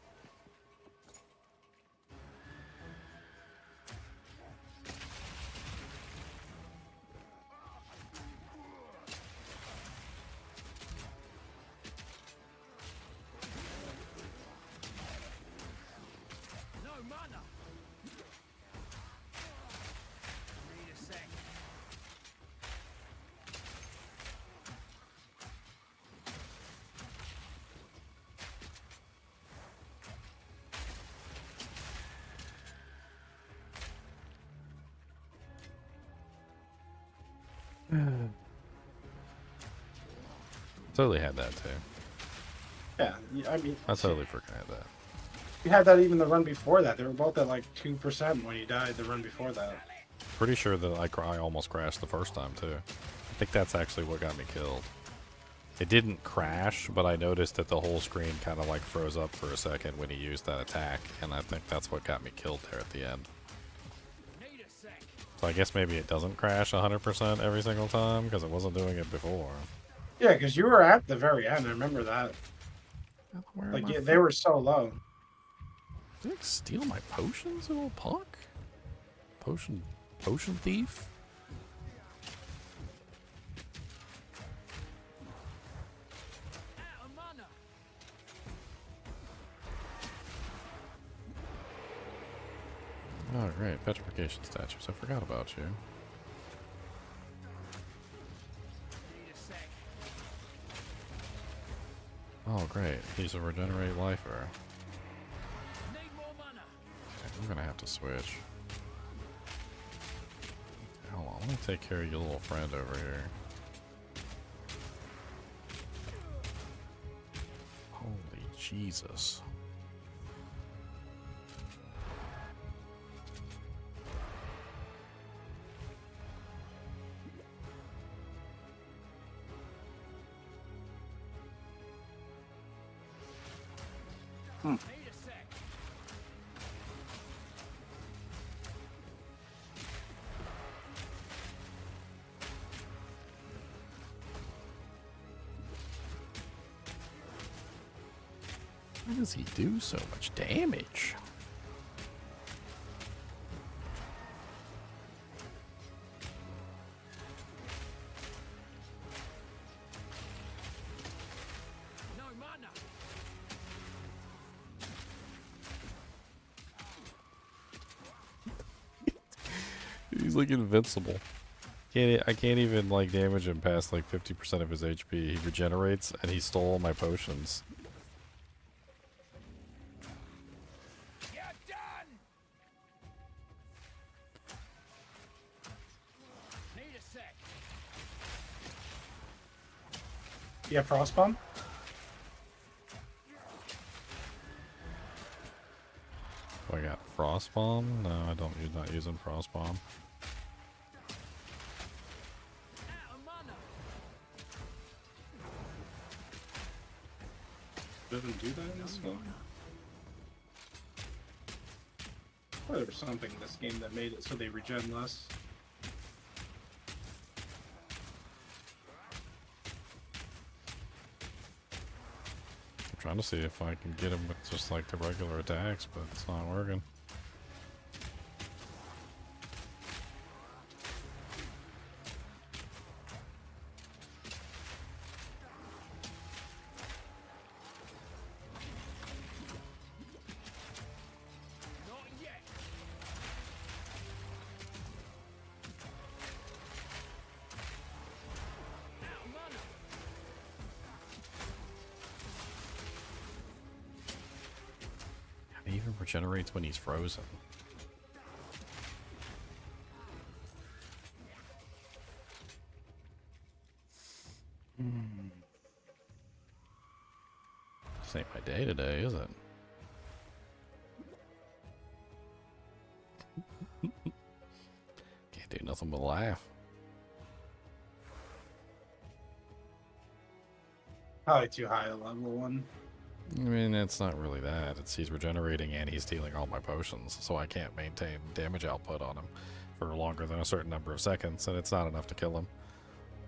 Totally had that too. Yeah, I mean, I totally forgot that. you had that even the run before that. They were both at like 2% when you died the run before that. Pretty sure that I almost crashed the first time too. I think that's actually what got me killed. It didn't crash, but I noticed that the whole screen kind of like froze up for a second when he used that attack, and I think that's what got me killed there at the end. So I guess maybe it doesn't crash 100% every single time because it wasn't doing it before. Yeah, because you were at the very end. I remember that. Where Like am I they were so low. Did you steal my potions, you little punk? Potion thief? Oh, great. Petrification statues. I forgot about you. Oh, great. He's a regenerate lifer. I'm gonna have to switch. Hold on, let me take care of your little friend over here. Holy Jesus. Why does he do so much damage? He's like invincible. I can't even like damage him past like 50% of his HP. He regenerates and he stole all my potions. You have Frostbomb? Oh, I got Frostbomb? No, I don't. You're not using Frostbomb. Doesn't do that in this game? Well, there was something in this game that made it so they regen less. I'm trying to see if I can get him with just like the regular attacks, but it's not working. He even regenerates when he's frozen. This ain't my day today, is it? Can't do nothing but laugh. Probably too high a level one. I mean, it's not really that. It's he's regenerating and he's stealing all my potions, so I can't maintain damage output on him for longer than a certain number of seconds, and it's not enough to kill him.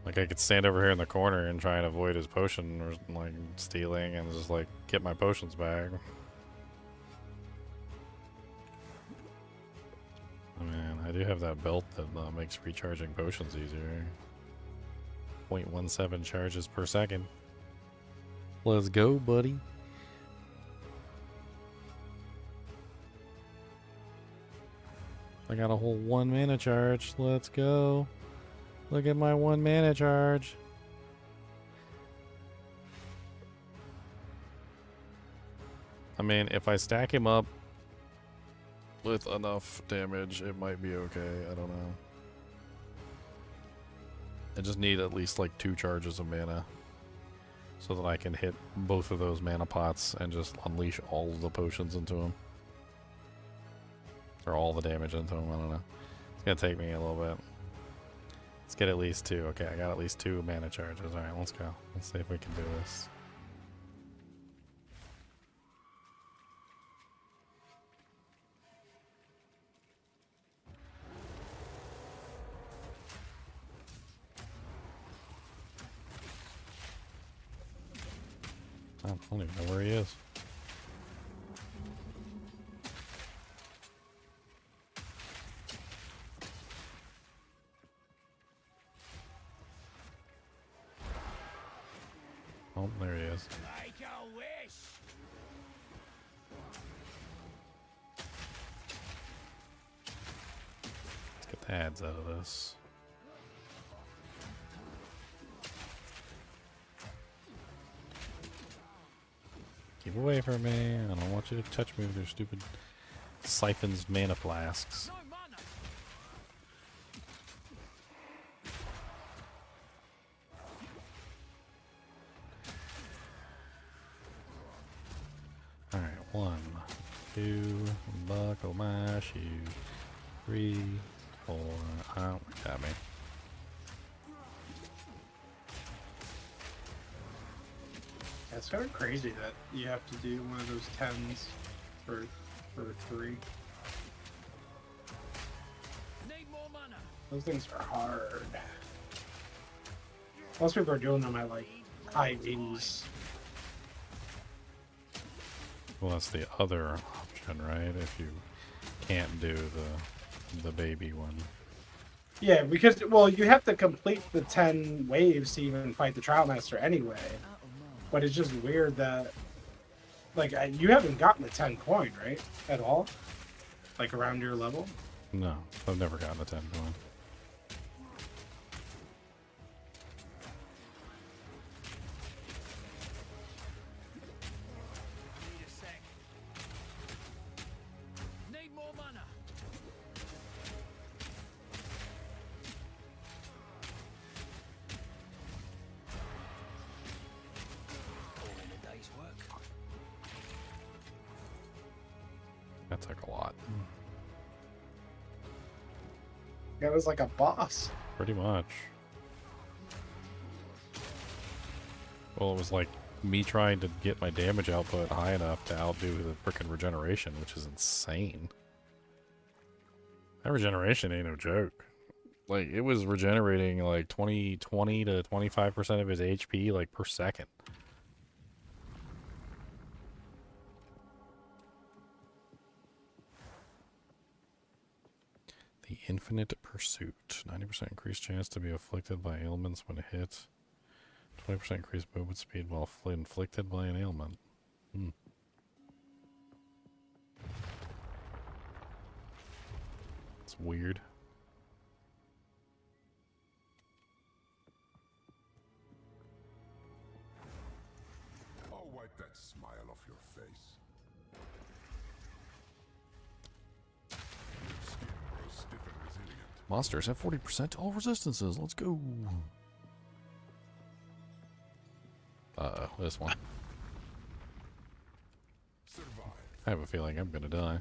Like, I could stand over here in the corner and try and avoid his potion, or, like, stealing, and just, like, get my potions back. I mean, I do have that belt that makes recharging potions easier. 0.17 charges per second. Let's go, buddy. I got a whole 1 mana charge. Let's go. Look at my 1 mana charge. I mean, if I stack him up with enough damage, it might be okay. I don't know. I just need at least like 2 charges of mana. so that I can hit both of those mana pots and just unleash all of the potions into them. Or all the damage into them, I don't know. It's gonna take me a little bit. Let's get at least 2. Okay, I got at least 2 mana charges. Alright, let's go. Let's see if we can do this. I don't even know where he is. Oh, there he is. Make a wish. Let's get the ads out of this. Keep away from me. I don't want you to touch me with your stupid siphons mana flasks. No mana. Alright, 1, 2, buckle my shoe. 3, 4, oh, got me. It's kind of crazy that you have to do one of those 10s for 3. Need more mana. Those things are hard. Most people are doing them at like high 80s. Well, that's the other option, right? If you can't do the baby one. Yeah, because, well, you have to complete the 10 waves to even fight the Trial Master anyway. But it's just weird that, like, you haven't gotten the 10 coin, right? At all? Like, around your level? No, I've never gotten a 10 coin. Need a sec. Need more mana. All in a day's work. That took a lot. That was like a boss. Pretty much. Well, it was like me trying to get my damage output high enough to outdo the frickin' regeneration, which is insane. That regeneration ain't no joke. Like, it was regenerating like 20 to 25% of his HP like per second. The Infinite Pursuit. 90% increased chance to be afflicted by ailments when hit. 20% increased movement speed while inflicted by an ailment. Hmm. It's weird. I'll wipe that smile off your face. Your skin grows stiff and resilient. Monsters have 40% to all resistances. Let's go. This one. Survive. I have a feeling I'm gonna die.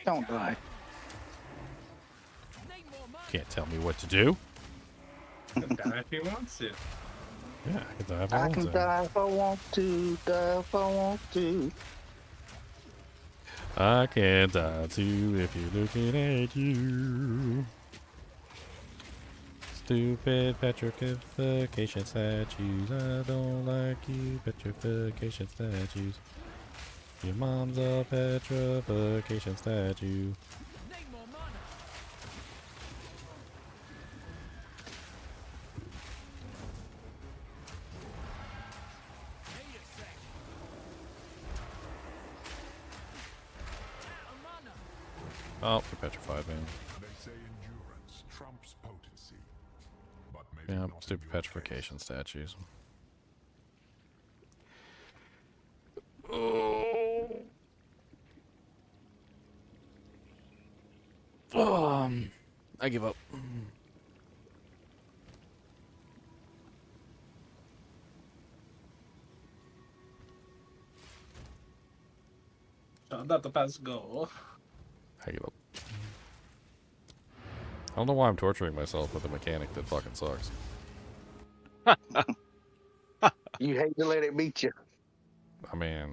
Don't die. Need more mana. Can't tell me what to do. Die if he wants to. Yeah, I can die if I I want can to. die if I want to, die if I want to. I can't die too if you're looking at you. Stupid petrification statues. I don't like you, petrification statues. Your mom's a petrification statue. Need more mana. Need a sec. Out of mana. Oh, you're petrified, man. They say endurance trumps potency. But maybe Yeah, not in stupid your petrification statues. I give up. Not the best goal. I give up. I don't know why I'm torturing myself with a mechanic that fucking sucks. You hate to let it beat you, I mean,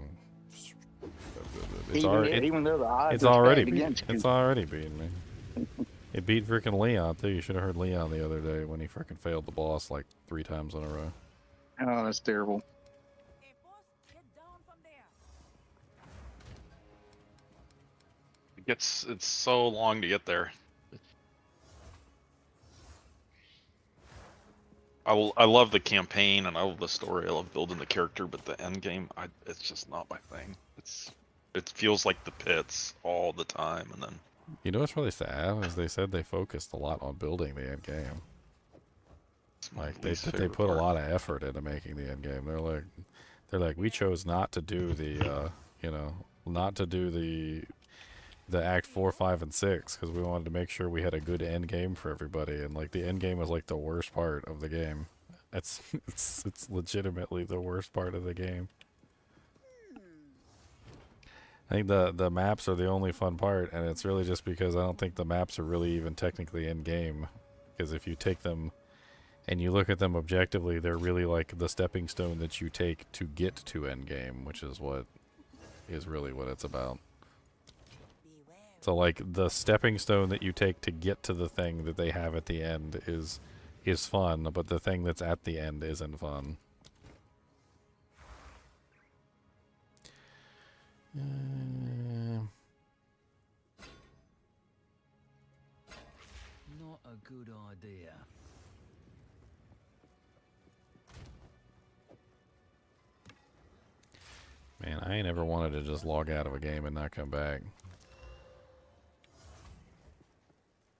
it's already even though the odds it's are already stacked against you. it's already beating me. It beat freaking Leon too. You should have heard Leon the other day when he freaking failed the boss like 3 times in a row. Oh, that's terrible. Hey, boss, get down from there. It's so long to get there. I love the campaign and I love the story. I love building the character, but the end game, it's just not my thing. It feels like the pits all the time, and then You know what's really sad is they said they focused a lot on building the end game. it's my Like least they favorite put a part. lot of effort into making the end game. They're like we chose not to do the not to do the act 4, 5, and 6 because we wanted to make sure we had a good end game for everybody, and like the end game was like the worst part of the game. It's legitimately the worst part of the game. I think the maps are the only fun part, and it's really just because I don't think the maps are really even technically in game. Because if you take them and you look at them objectively, they're really like the stepping stone that you take to get to end game, which is really what it's about. So like the stepping stone that you take to get to the thing that they have at the end is fun, but the thing that's at the end isn't fun. Not a good idea. Man, I ain't ever wanted to just log out of a game and not come back.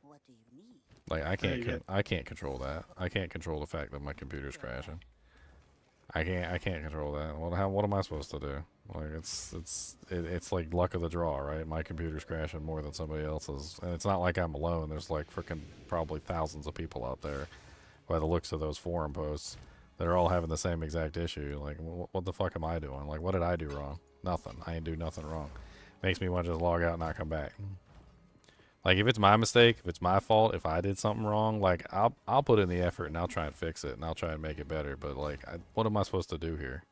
What do you need? Like There you go. I can't control that. I can't control the fact that my computer's crashing. I can't control that. What am I supposed to do? Like it's like luck of the draw, right? My computer's crashing more than somebody else's, and it's not like I'm alone. There's like freaking probably thousands of people out there, by the looks of those forum posts, that are all having the same exact issue. Like, what the fuck am I doing? Like, what did I do wrong? Nothing. I ain't do nothing wrong. Makes me want to just log out and not come back. Like, if it's my mistake, if it's my fault, if I did something wrong, like, I'll put in the effort and I'll try and fix it and I'll try and make it better. But like, what am I supposed to do here?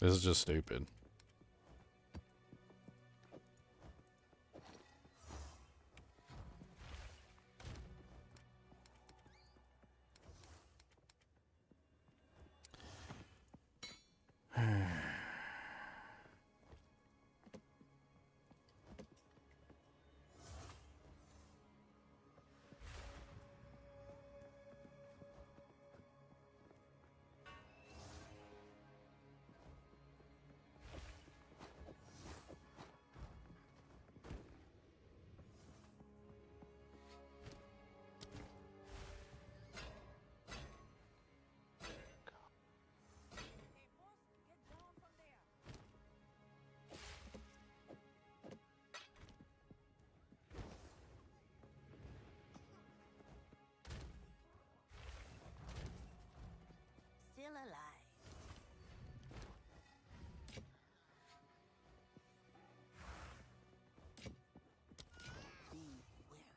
This is just stupid. Hey, boss, get down from there. Still alive. Be wary.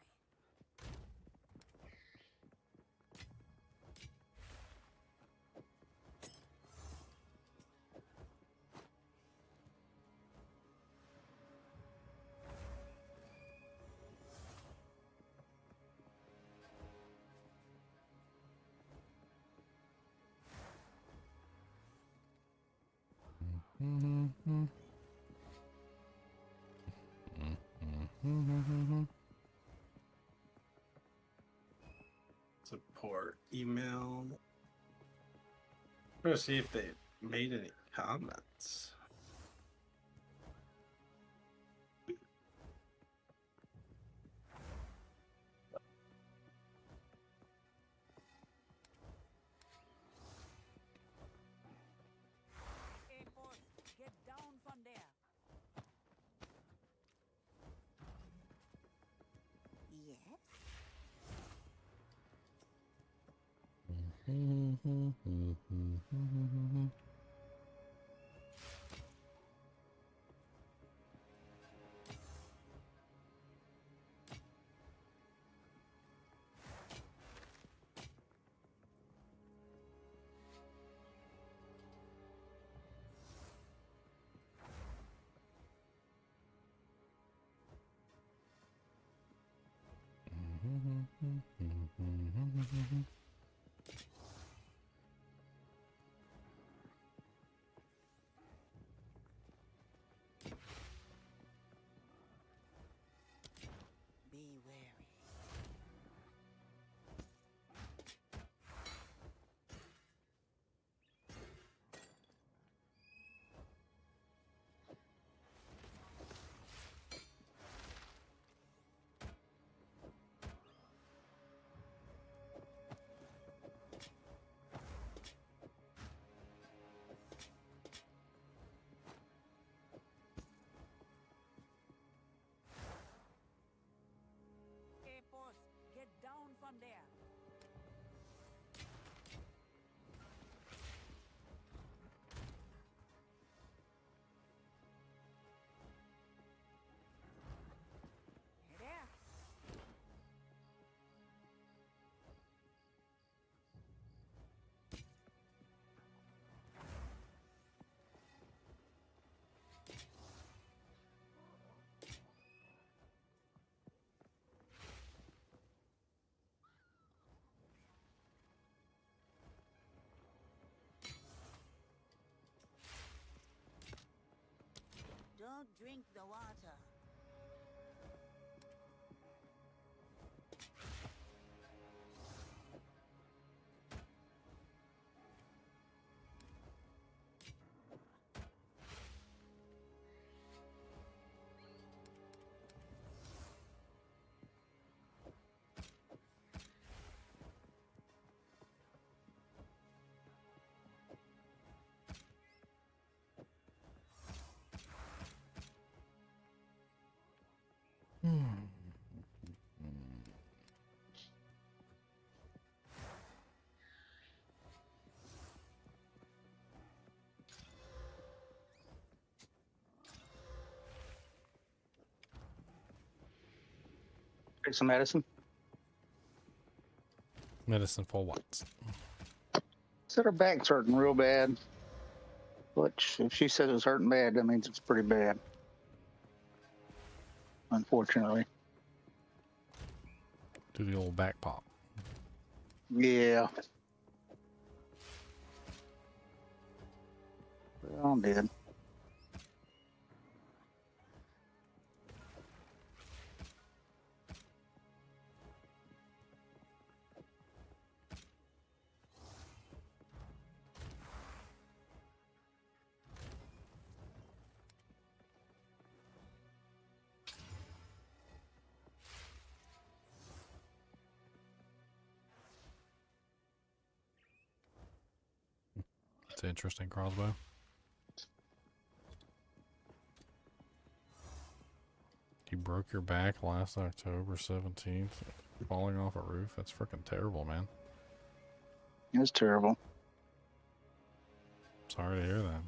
Support email. I'm gonna see if they made any comments. Hey, boss, get down from there. Yes? Don't drink the water. Take some medicine. Medicine for what? Said her back's hurting real bad. But if she says it's hurting bad, that means it's pretty bad. Unfortunately. Do the old back pop. Yeah. Well, I'm dead. It's an interesting crossbow. You broke your back last October 17th, falling off a roof. That's freaking terrible, man. It's terrible. Sorry to hear that.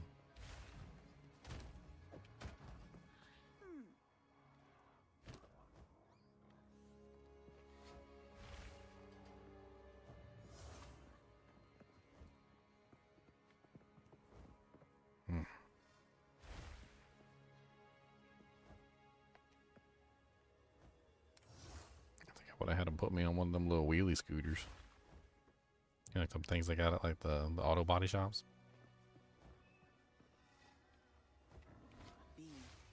Would have had them put me on one of them little wheelie scooters. You know, like some things they got at like the auto body shops. Be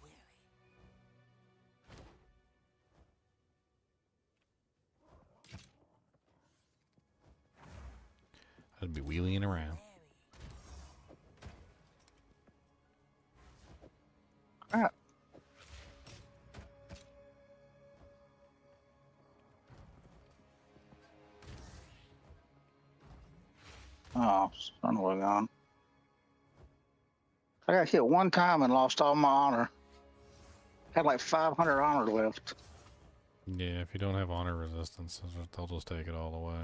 wary. I'd be wheeling around. Crap. Oh, son of a gun. I got hit one time and lost all my honor. Had like 500 honor left. Yeah, if you don't have honor resistance, they'll just take it all away.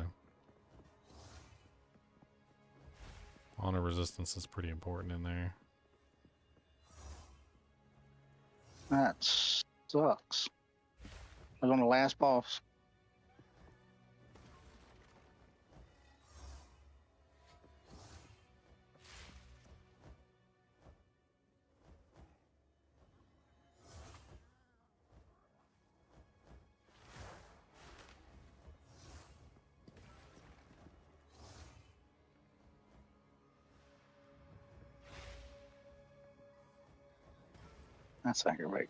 Honor resistance is pretty important in there. That sucks. I was on the last boss. That's aggravating.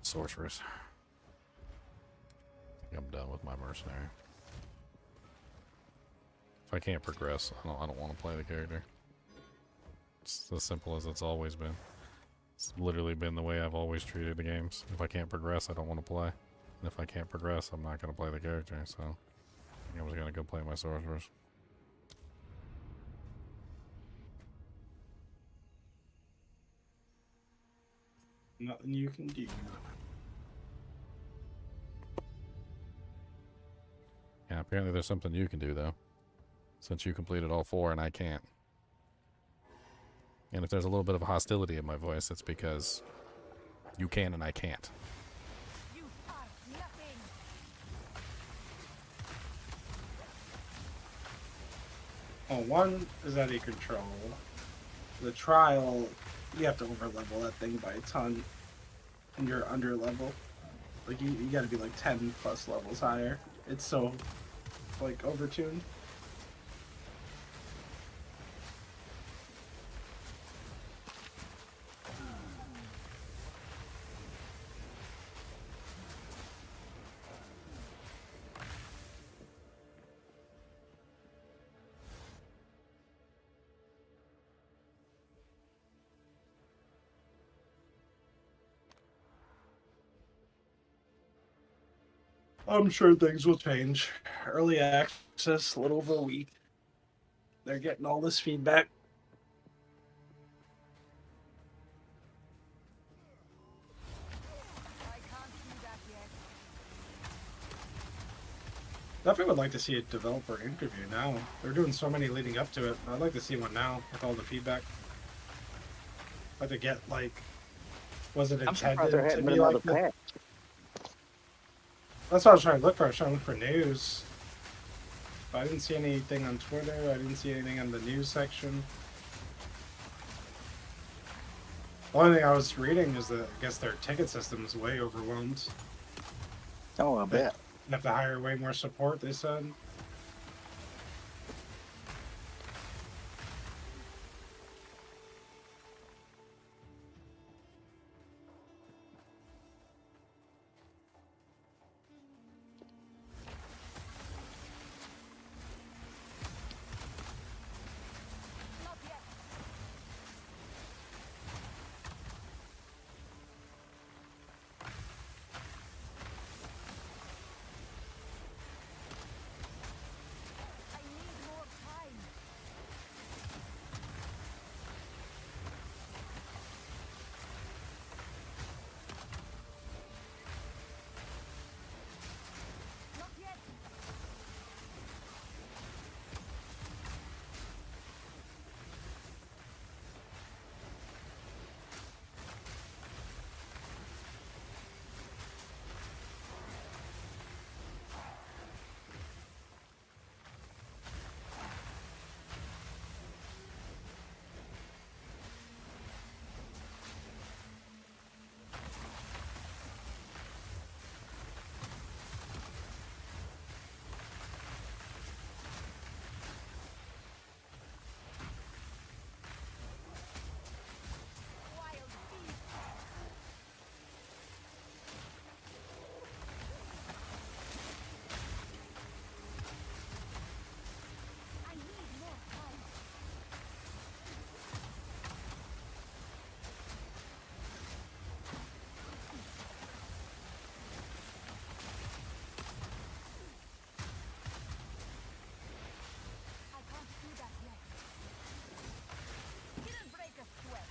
Sorceress. I think I'm done with my mercenary. If I can't progress, I don't want to play the character. It's as simple as it's always been. It's literally been the way I've always treated the games. If I can't progress, I don't want to play. And if I can't progress, I'm not going to play the character, so I think I was going to go play my sorceress. Nothing you can do. Yeah, apparently there's something you can do, though. Since you completed all 4 and I can't. And if there's a little bit of hostility in my voice, it's because you can and I can't. You are nothing. Oh, one is out of control. The trial, you have to overlevel that thing by a ton. And you're under level. Like, you gotta be like 10 plus levels higher. It's so, like, overtuned. I'm sure things will change. Early access, a little over a week. They're getting all this feedback. I can't do that yet. Definitely would like to see a developer interview now. They're doing so many leading up to it. I'd like to see one now with all the feedback. I'd like to get, like, was it I'm surprised intended there to hadn't be been another like this? patch. That's what I was trying to look for. I was trying to look for news. But I didn't see anything on Twitter. I didn't see anything on the news section. The only thing I was reading is that I guess their ticket system is way overwhelmed. Oh, I bet. They have to hire way more support, they said. Not yet. I need more time. Not yet. Wild beast. I need more time. I can't do that yet. Didn't break a sweat.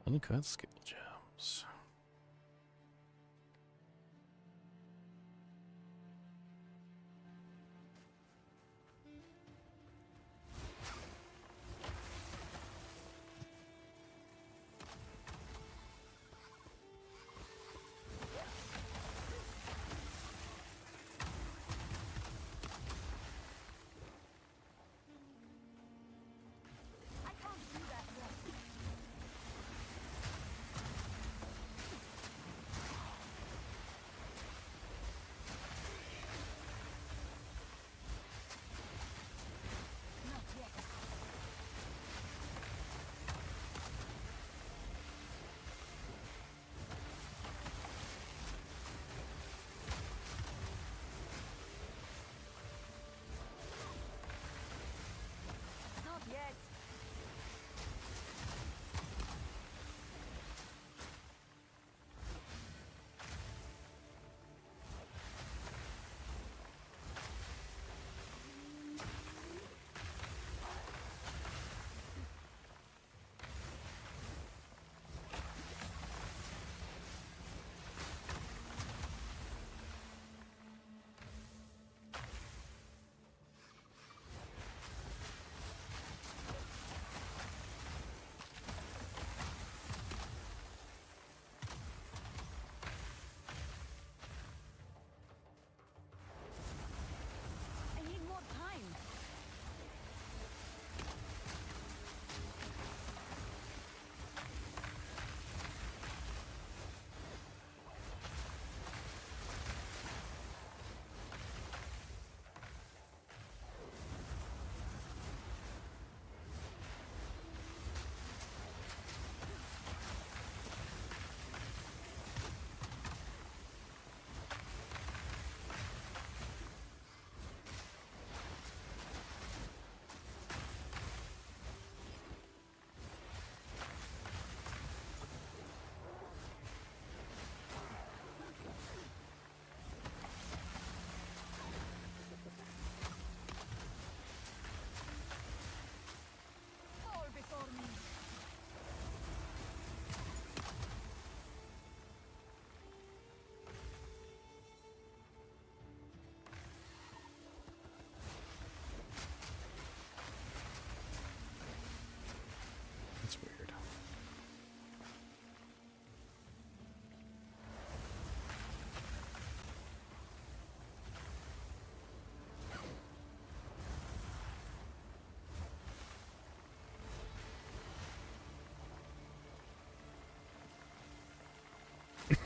Uncut skill gems. I can't do that yet.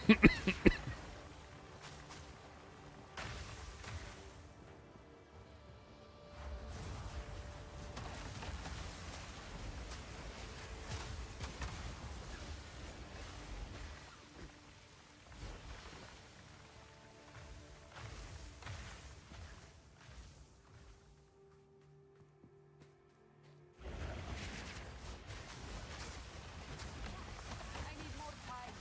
I need more time.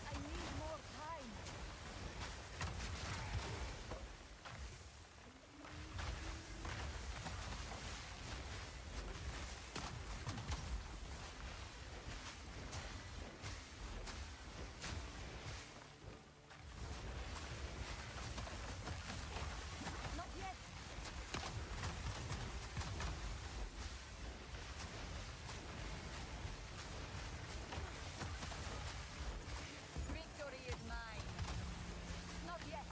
I need more time. Not yet. Victory is mine. Not yet.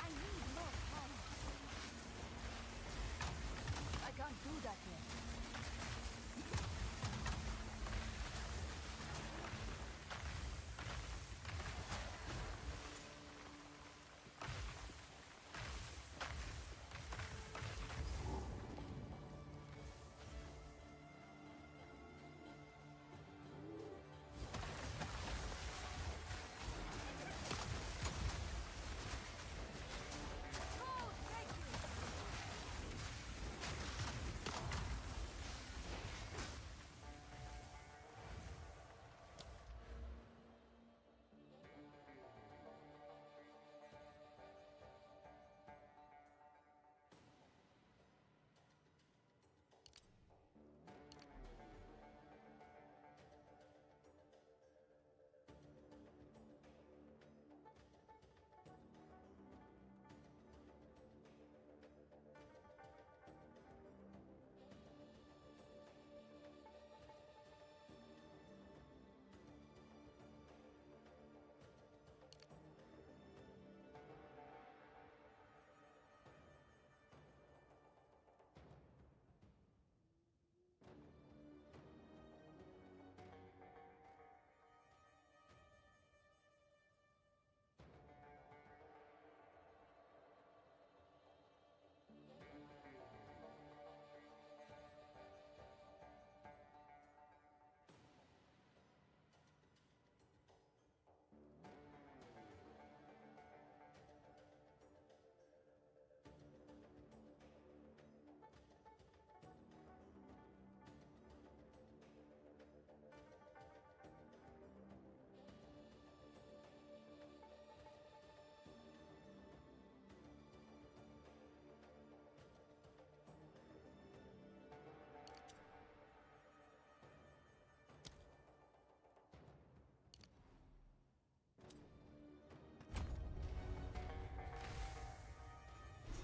I need more time. I can't do that yet. Oh, thank you.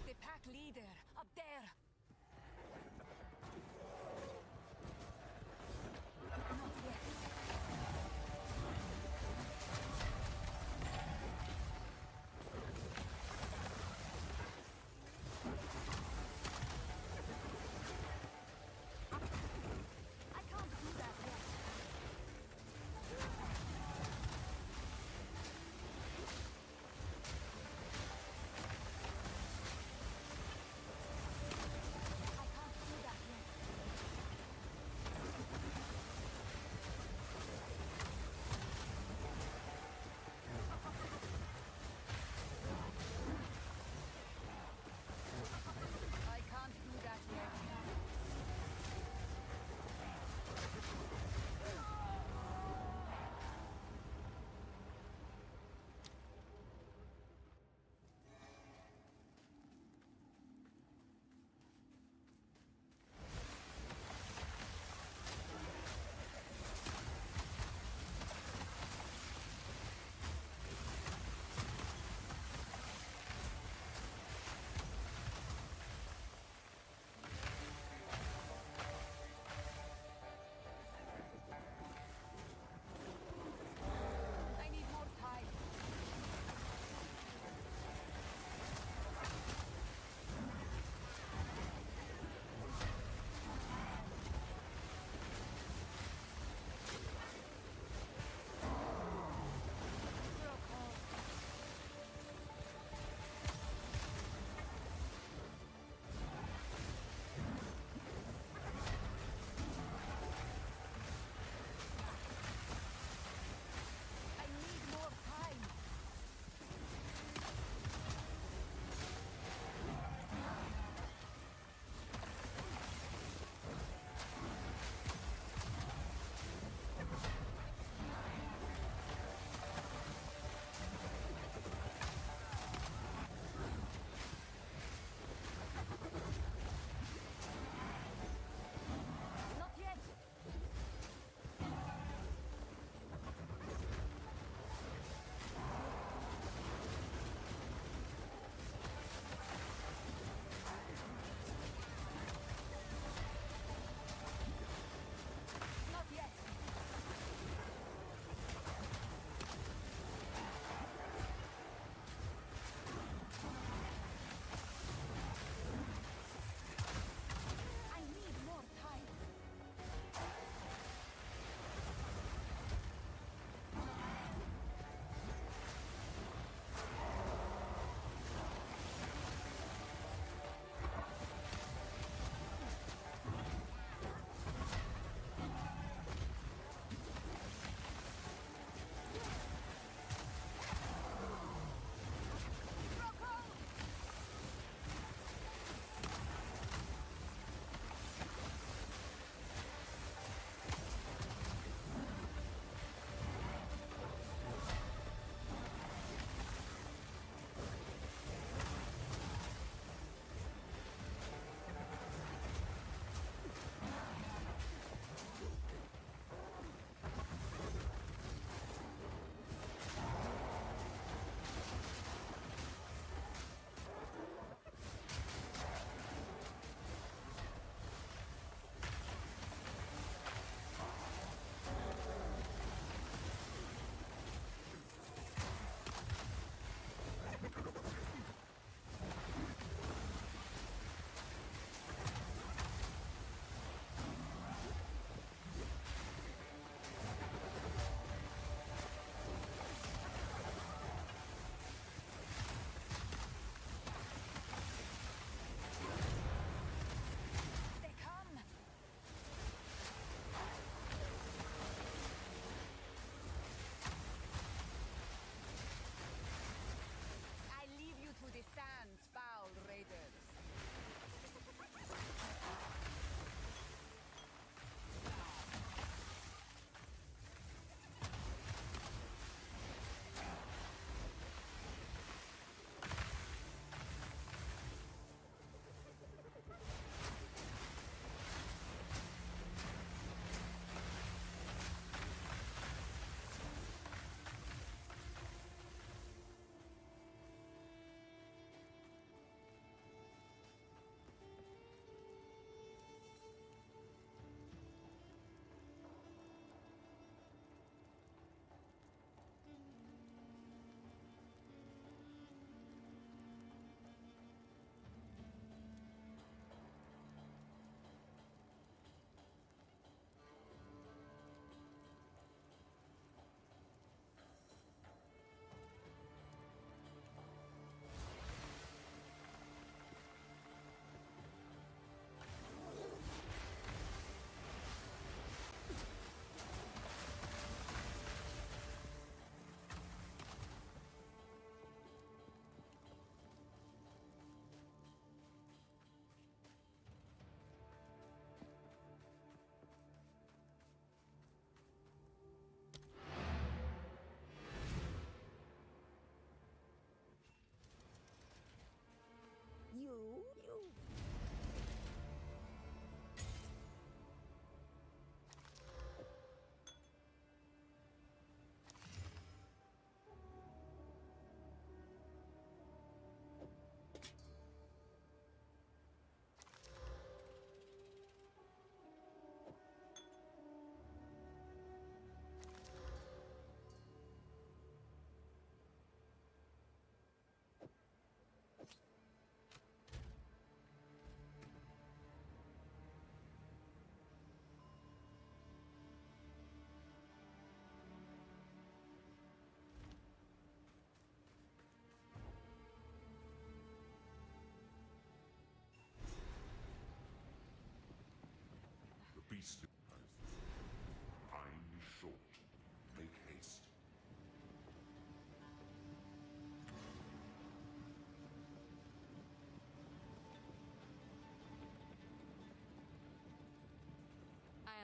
The pack leader up there. Not yet. I can't do that yet.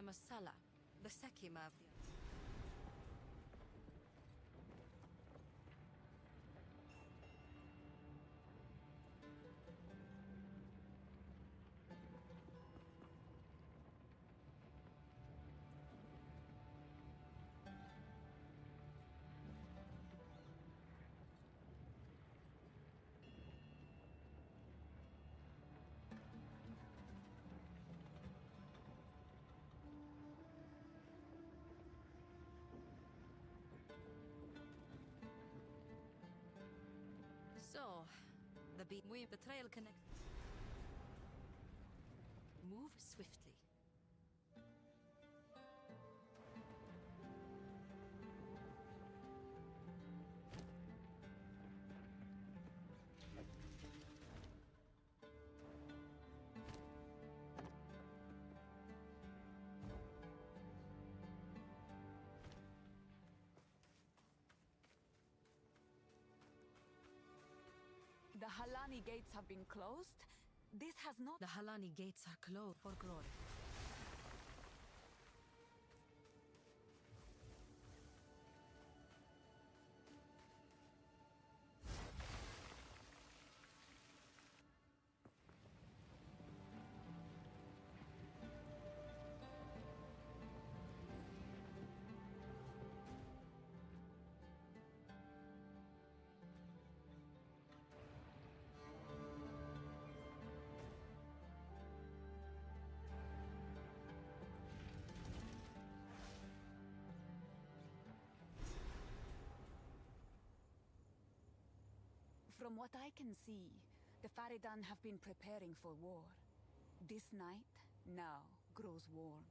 Masala, the Sekima of the... So, the trail connects. Move swiftly. The Halani gates have been closed? This has not... The Halani gates are closed for glory. From what I can see, the Faridan have been preparing for war. This night, now, grows warm.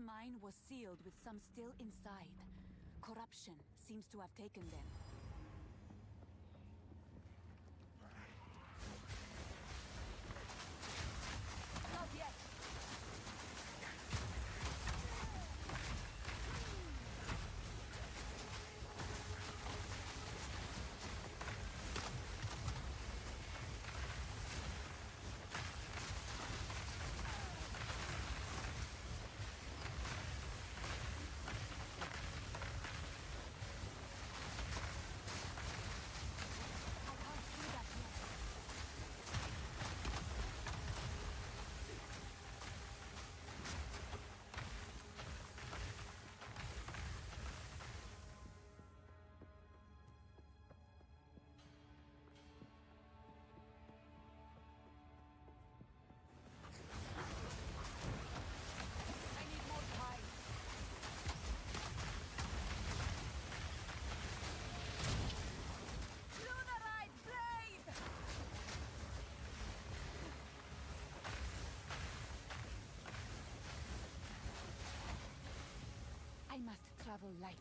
mine was sealed with some still inside. Corruption seems to have taken them. Not yet. I must travel light.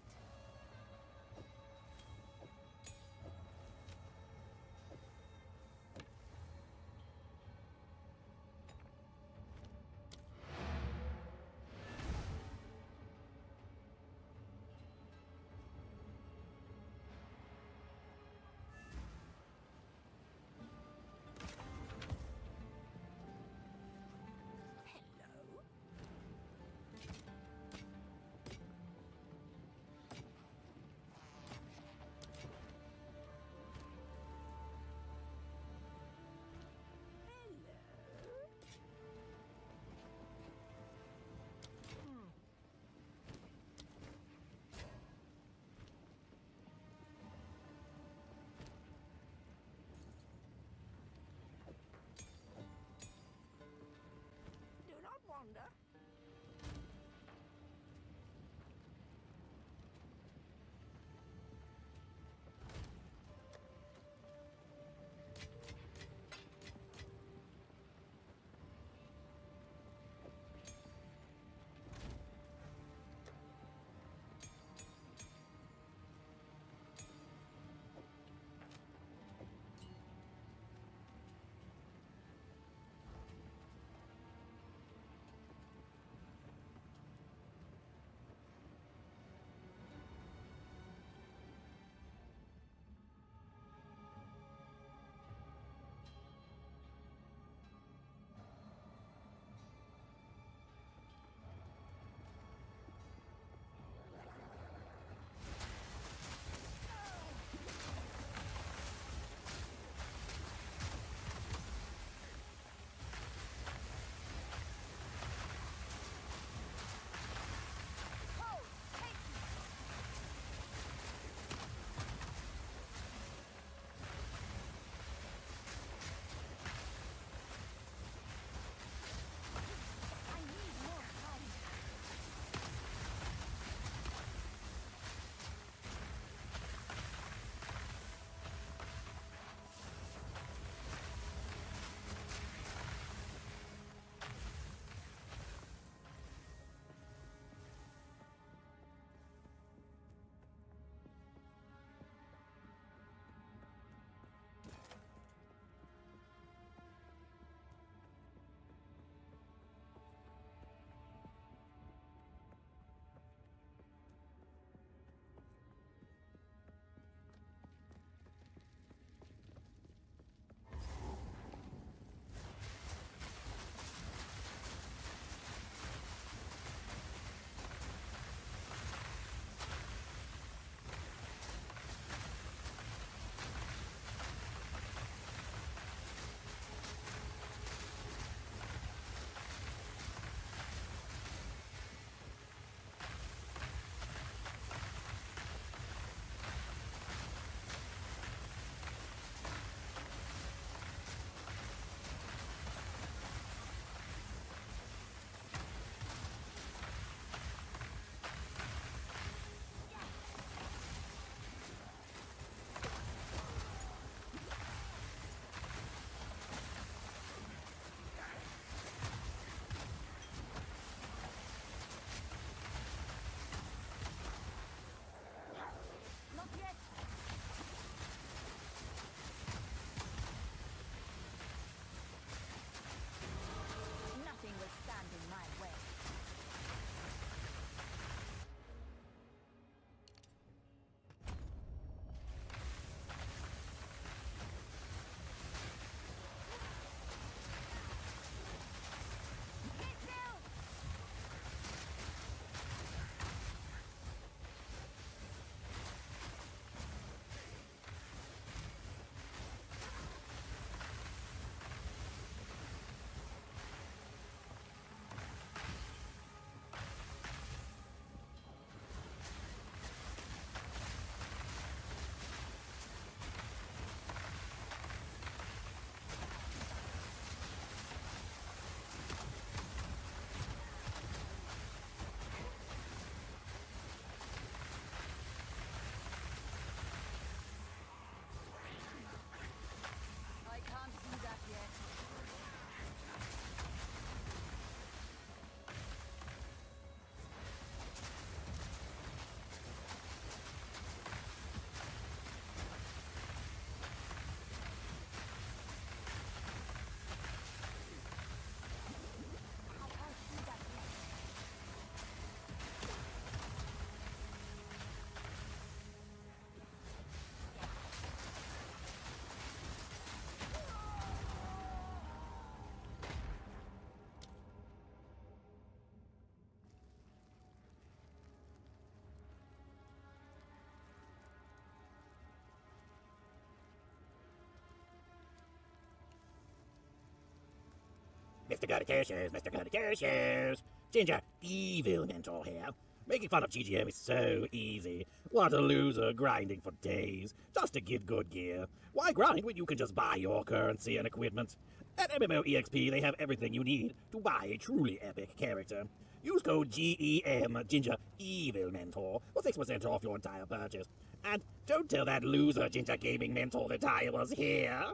Mr. Goody Shoes, Mr. Goody Shoes. Ginger, evil mentor here. Making fun of GGM is so easy. What a loser grinding for days just to get good gear. Why grind when you can just buy your currency and equipment? At MMOEXP, they have everything you need to buy a truly epic character. Use code GEM Ginger Evil Mentor for 6% off your entire purchase. And don't tell that loser Ginger Gaming Mentor that I was here.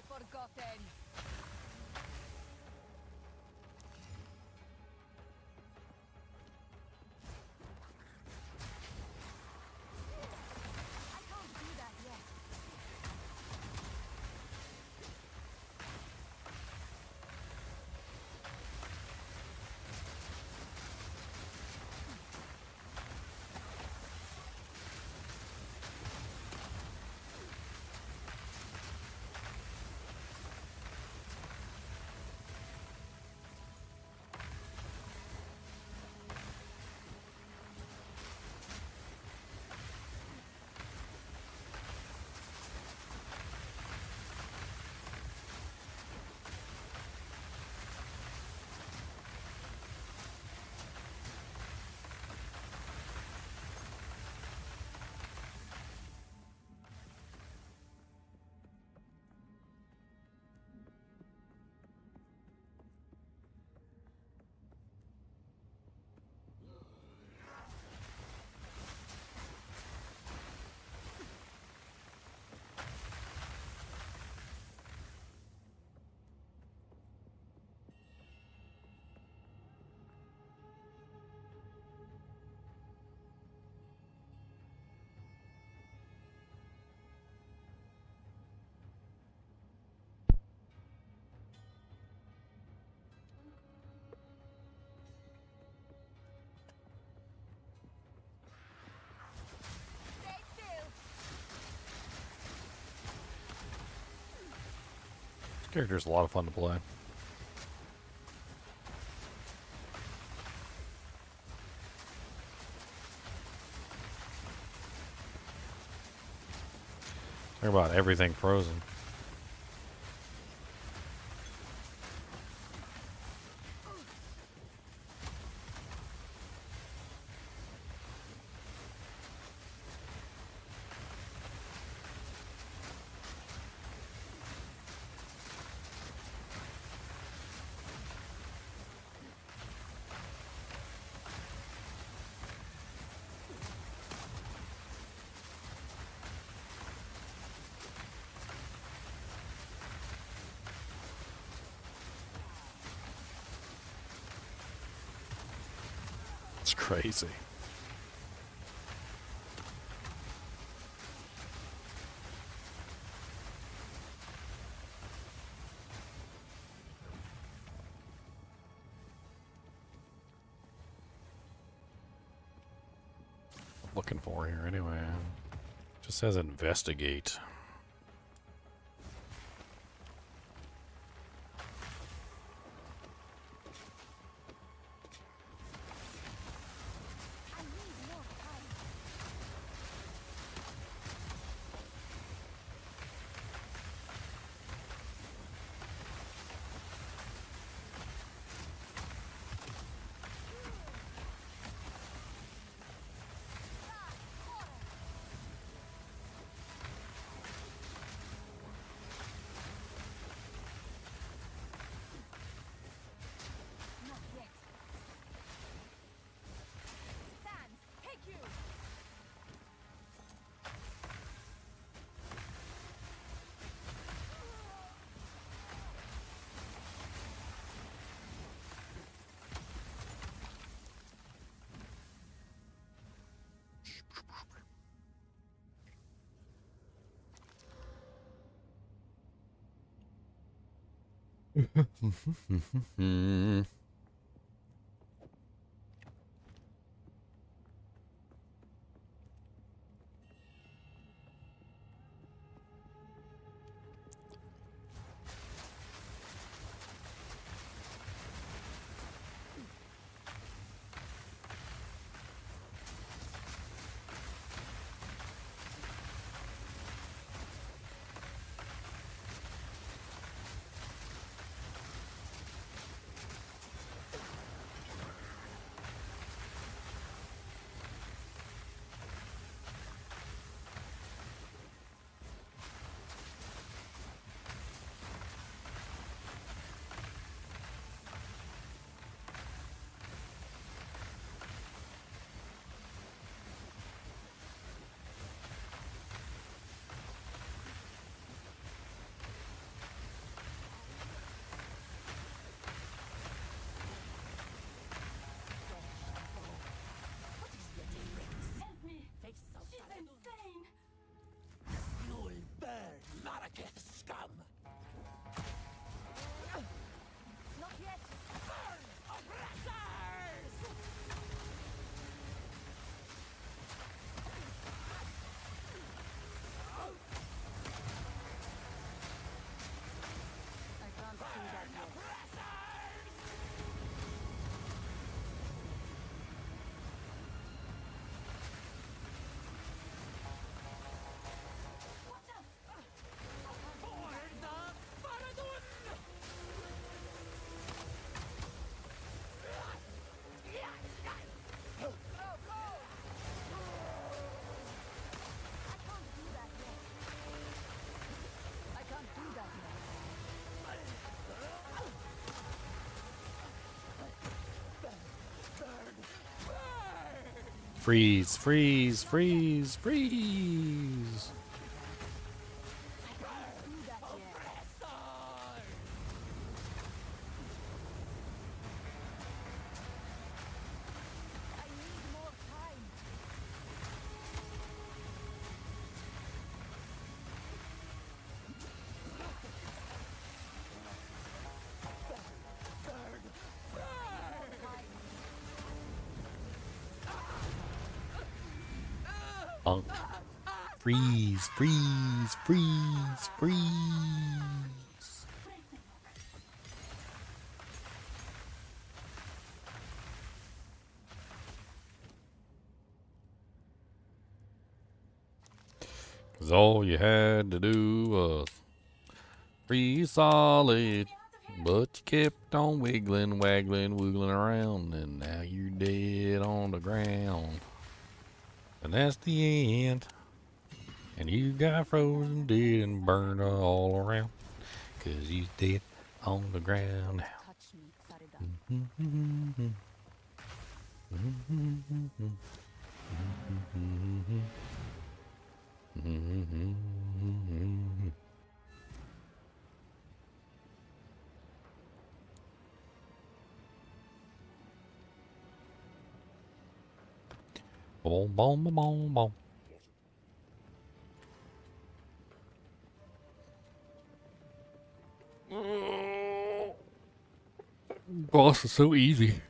Forgotten. I can't do that yet. This character's a lot of fun to play. Talk about everything frozen. It's crazy. Looking for here anyway. Just says investigate. Freeze, freeze, freeze, freeze. Bonk. Freeze, freeze, freeze, freeze. Cause all you had to do was freeze solid, but you kept on wiggling, waggling, wiggling around, and now you're dead on the ground. And that's the end. And you got frozen dead and burned all around. Cause you dead on the ground now. Boom, boom, boom, boom. Boss is so easy.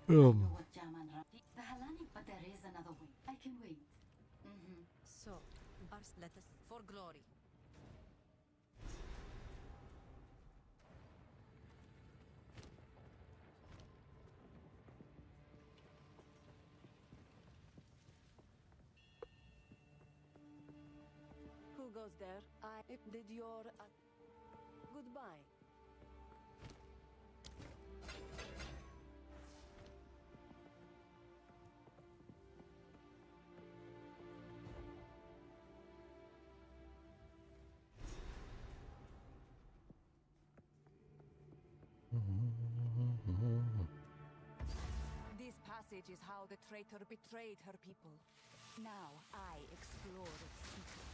The Hellenic, but there is another way. I can wait. So, let us for glory. Who goes there? I did your goodbye. This passage is how the traitor betrayed her people. Now I explore its secrets.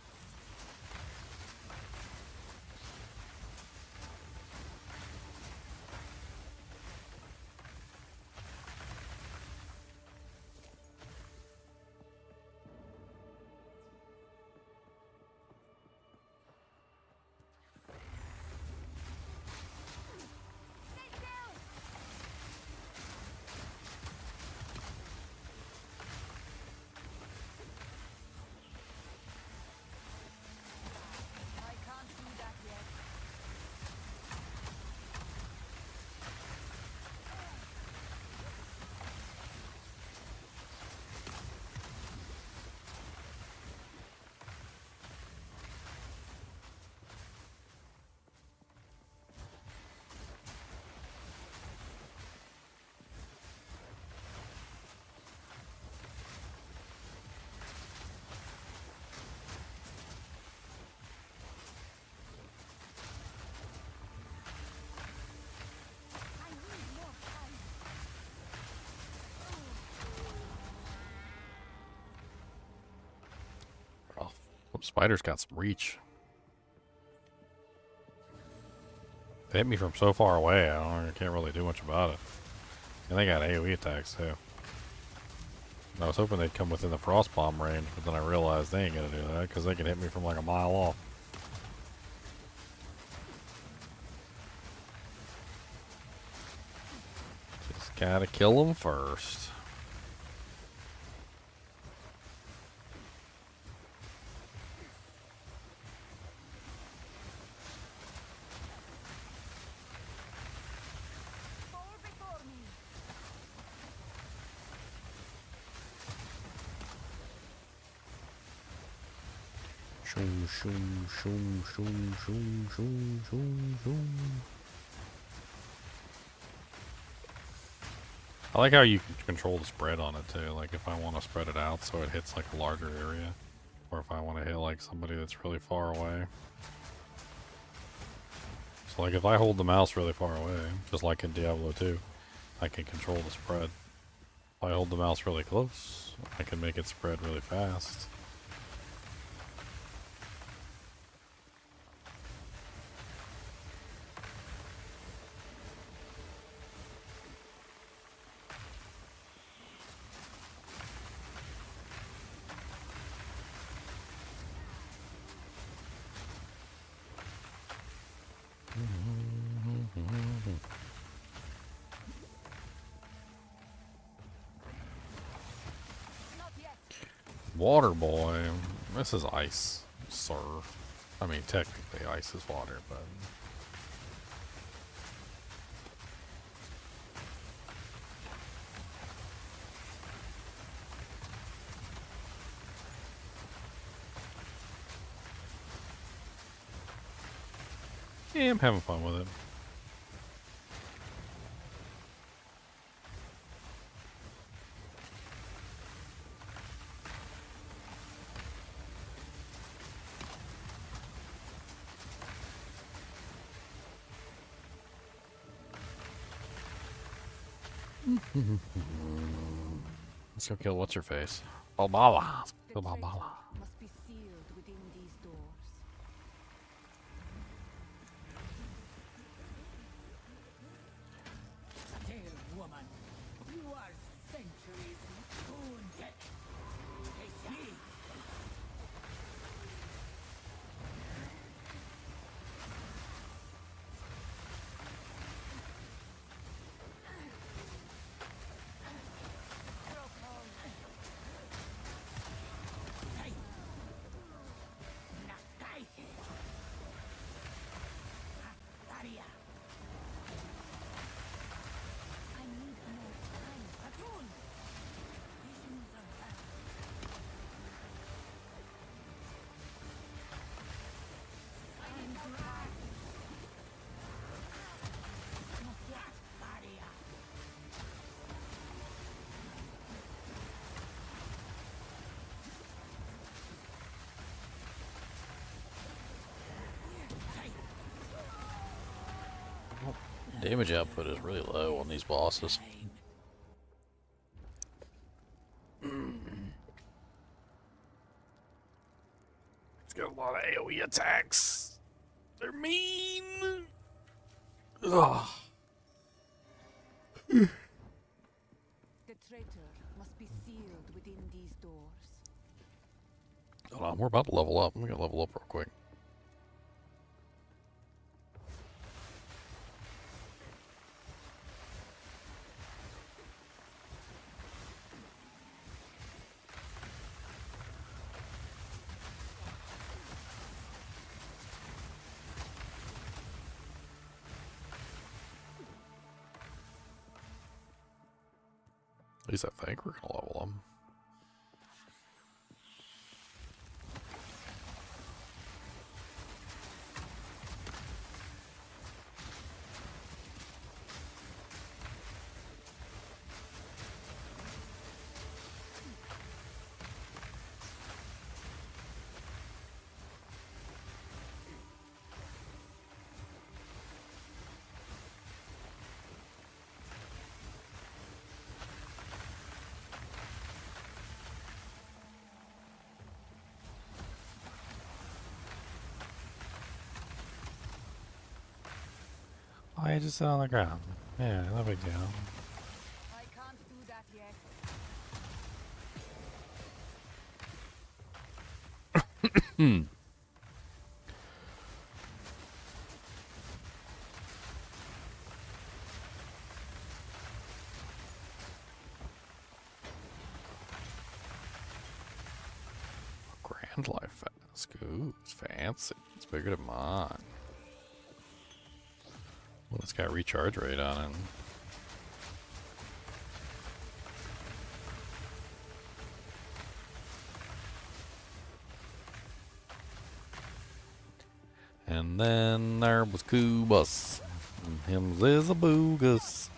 I can't do that yet. I need more time. Oh, spider's got some reach. They hit me from so far away, I can't really do much about it. And they got AoE attacks too. I was hoping they'd come within the frost bomb range, but then I realized they ain't gonna do that because they can hit me from like a mile off. Just gotta kill them first. Fall before me. Shoom, shoom, shoom, shoom, shoom, shoom, shoom, shoom. I like how you can control the spread on it too. Like if I want to spread it out so it hits like a larger area, or if I want to hit like somebody that's really far away. So like if I hold the mouse really far away, just like in Diablo 2, I can control the spread. If I hold the mouse really close, I can make it spread really fast. Not yet. Water boy, this is ice, sir. I mean, technically ice is water, but... Yeah, I'm having fun with it. Let's go kill what's her face. Balbala. Kill The Balbala. traitor must be sealed within these doors. Dear woman, you are centuries too dead. Damage output is really low on these bosses. It's got a lot of AoE attacks. They're mean. Ugh. The traitor must be sealed within these doors. Hold on, we're about to level up. We're gonna level up real quick. At least I think we're gonna level them. Oh, you just sit on the ground. Yeah, no big deal. I can't do that yet. Grand Life Flask. Ooh, it's fancy. It's bigger than mine. Well, it's got recharge rate on it. And then there was Kubus. And him's is a boogus.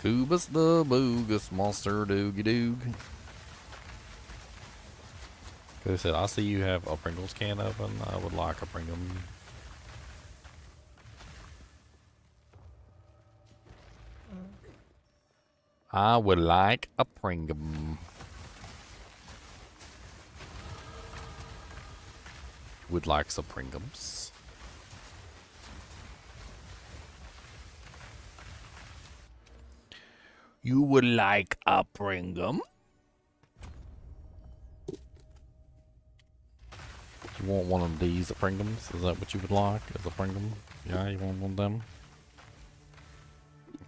Kubus the boogus monster doogie doog. Cause I said, I see you have a Pringles can open. I would like a Pringle. I would like a Pringle. Would like some Pringles. You would like a Pringle? You want one of these Pringles? Is that what you would like? Is a Pringle? Yeah, you want one of them?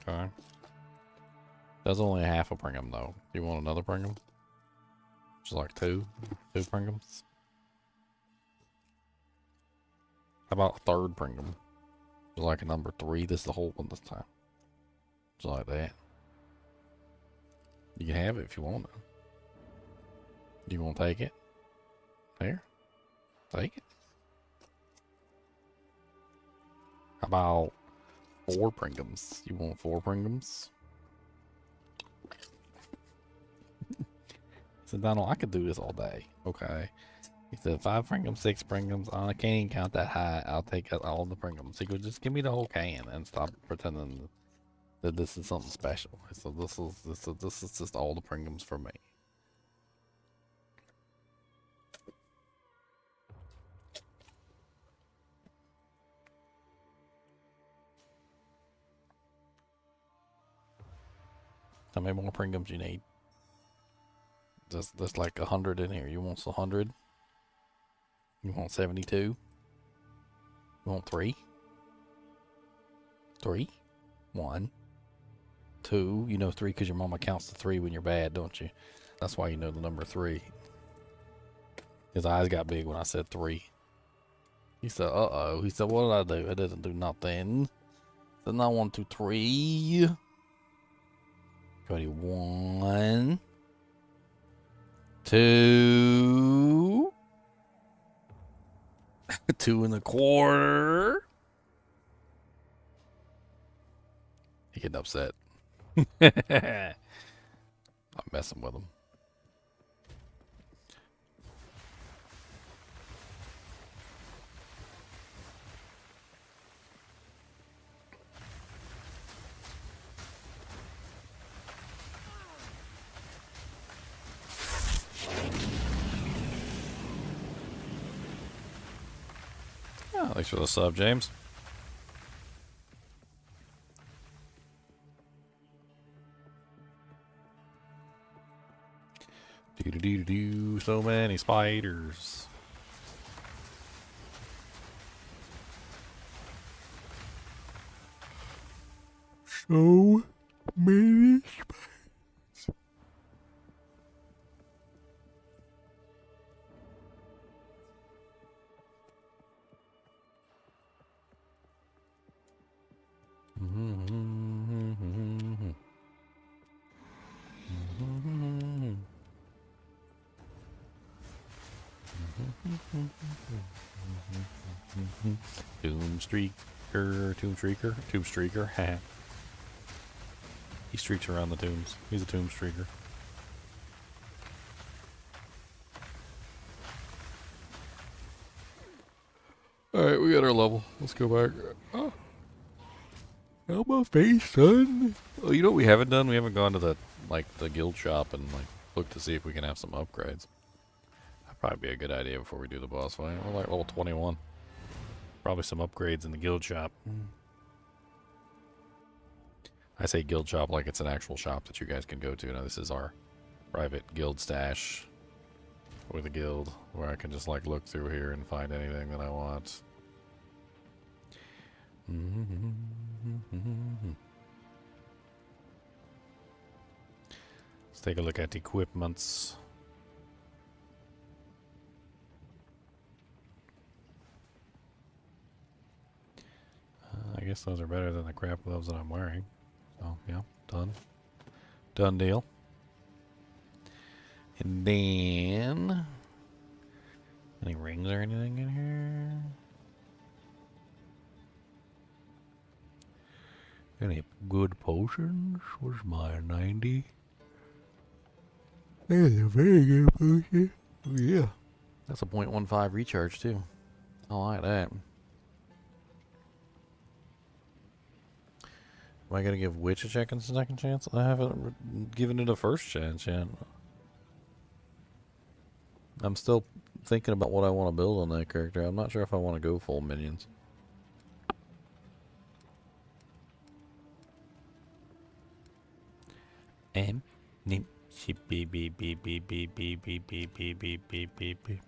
Okay. That's only half a Pringle though. You want another Pringle? Just like two Pringles? How about a third Pringle? Just like a number 3. This is the whole one this time. Just like that. You can have it if you want it. You want to take it? Here. Take it. How about 4 Pringles? You want 4 Pringles? So Donald, I could do this all day. Okay. He said 5 Pringles, 6 Pringles. I can't even count that high. I'll take all the Pringles. He could just give me the whole can and stop pretending that this is something special. So this is just all the Pringles for me. How many more Pringles you need? There's like 100 in here. You want 100? You want 72? You want 3? 3? 1? 2? You know 3 because your mama counts to 3 when you're bad, don't you? That's why you know the number 3. His eyes got big when I said 3. He said, uh-oh. He said, what did I do? It didn't do nothing. Then I 1, 2, 3. Cody, 1, 2, 2 1/4. He getting upset. I'm messing with him. Thanks for the sub, James. Do so many spiders. So many spiders. Tomb Streaker. He streaks around the tombs. He's a tomb streaker. Alright, we got our level. Let's go back. Oh. Help my face, son. Oh, you know what we haven't done? We haven't gone to the guild shop and look to see if we can have some upgrades. That'd probably be a good idea before we do the boss fight. We're like level 21. Probably some upgrades in the guild shop. I say guild shop like it's an actual shop that you guys can go to. Now this is our private guild stash with a guild where I can just look through here and find anything that I want. Let's take a look at equipments. I guess those are better than the crap gloves that I'm wearing. So, yeah, done. Done deal. And then... any rings or anything in here? Any good potions? Where's my 90? That's a very good potion. Oh, yeah. That's a 0.15 recharge, too. I like that. Am I going to give Witch a second chance? I haven't given it a first chance yet. I'm still thinking about what I want to build on that character. I'm not sure if I want to go full minions. Nim, she beep beep beep beep beep beep beep beep beep beep beep beep beep.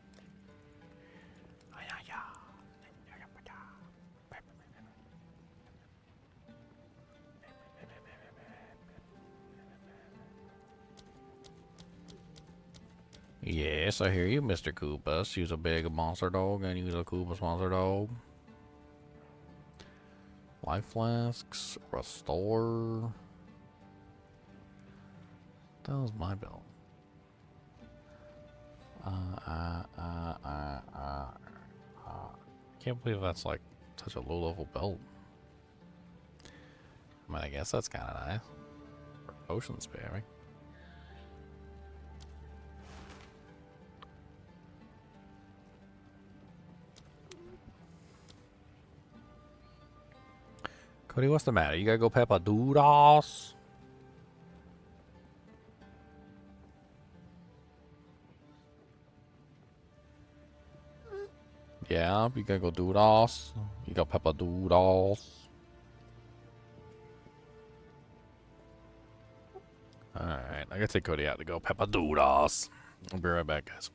Yes, I hear you, Mr. Koopas. Use a big monster dog and use a Koopas monster dog. Life flasks, restore. That was my belt. Can't believe that's such a low level belt. I mean, I guess that's kind of nice. For potion spamming. Cody, what's the matter? You gotta go pepper doodles? Yeah, you gotta go doodles. You got pepper doodles. Alright, I gotta take Cody out to go pepper doodles. I'll be right back, guys.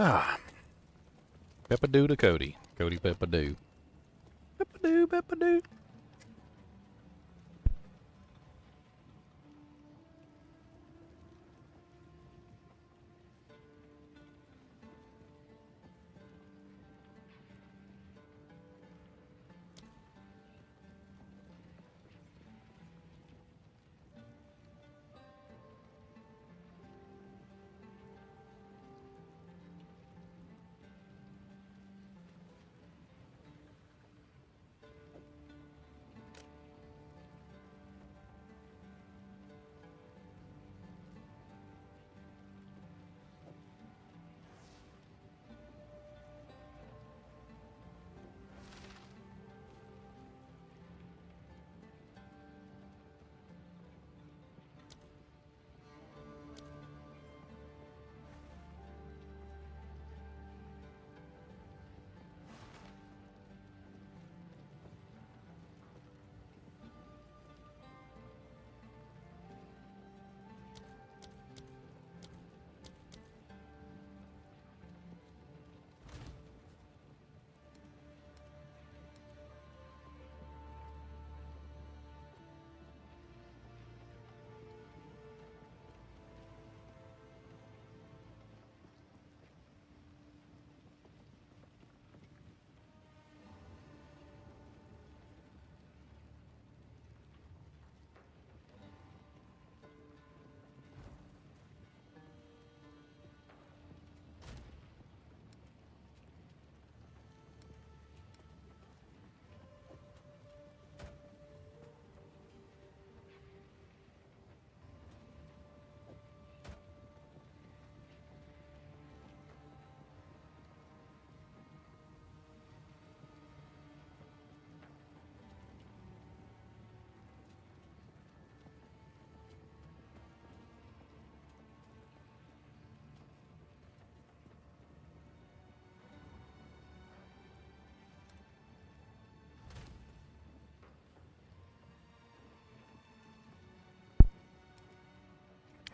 Ah. Peppa-doo to Cody. Cody Peppa-doo. Peppa-doo, Peppa-doo.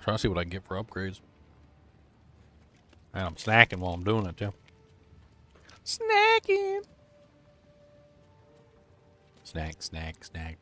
Trying to see what I can get for upgrades. And I'm snacking while I'm doing it, too. Snacking! Snack, snack, snack.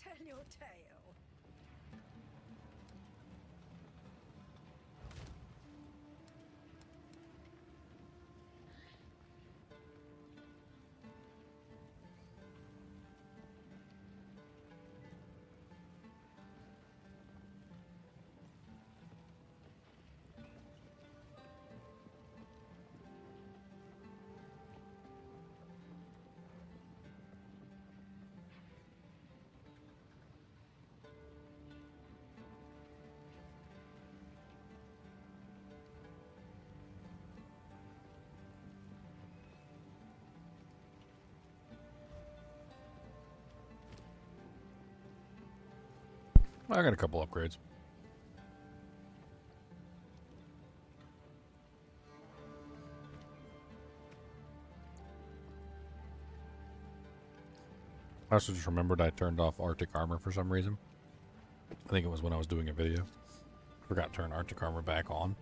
Tell your tale. I got a couple upgrades. I also just remembered I turned off Arctic armor for some reason. I think it was when I was doing a video. Forgot to turn Arctic armor back on,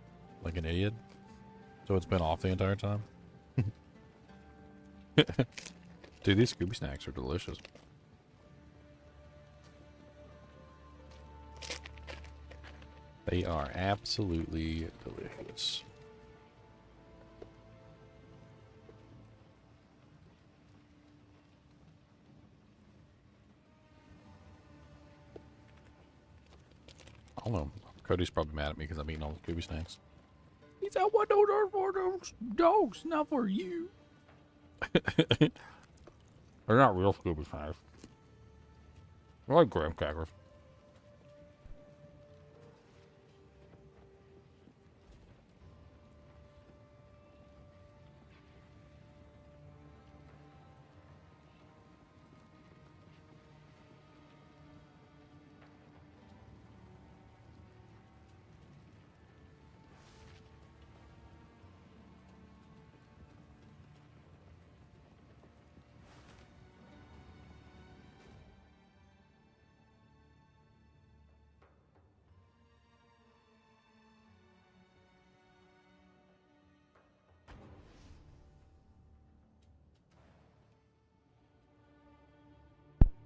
like an idiot. So it's been off the entire time. Dude, these Scooby snacks are delicious. They are absolutely delicious. I don't know. Cody's probably mad at me because I'm eating all the Scooby snacks. He said, "What those are for those dogs, not for you." They're not real Scooby snacks. They're like graham crackers.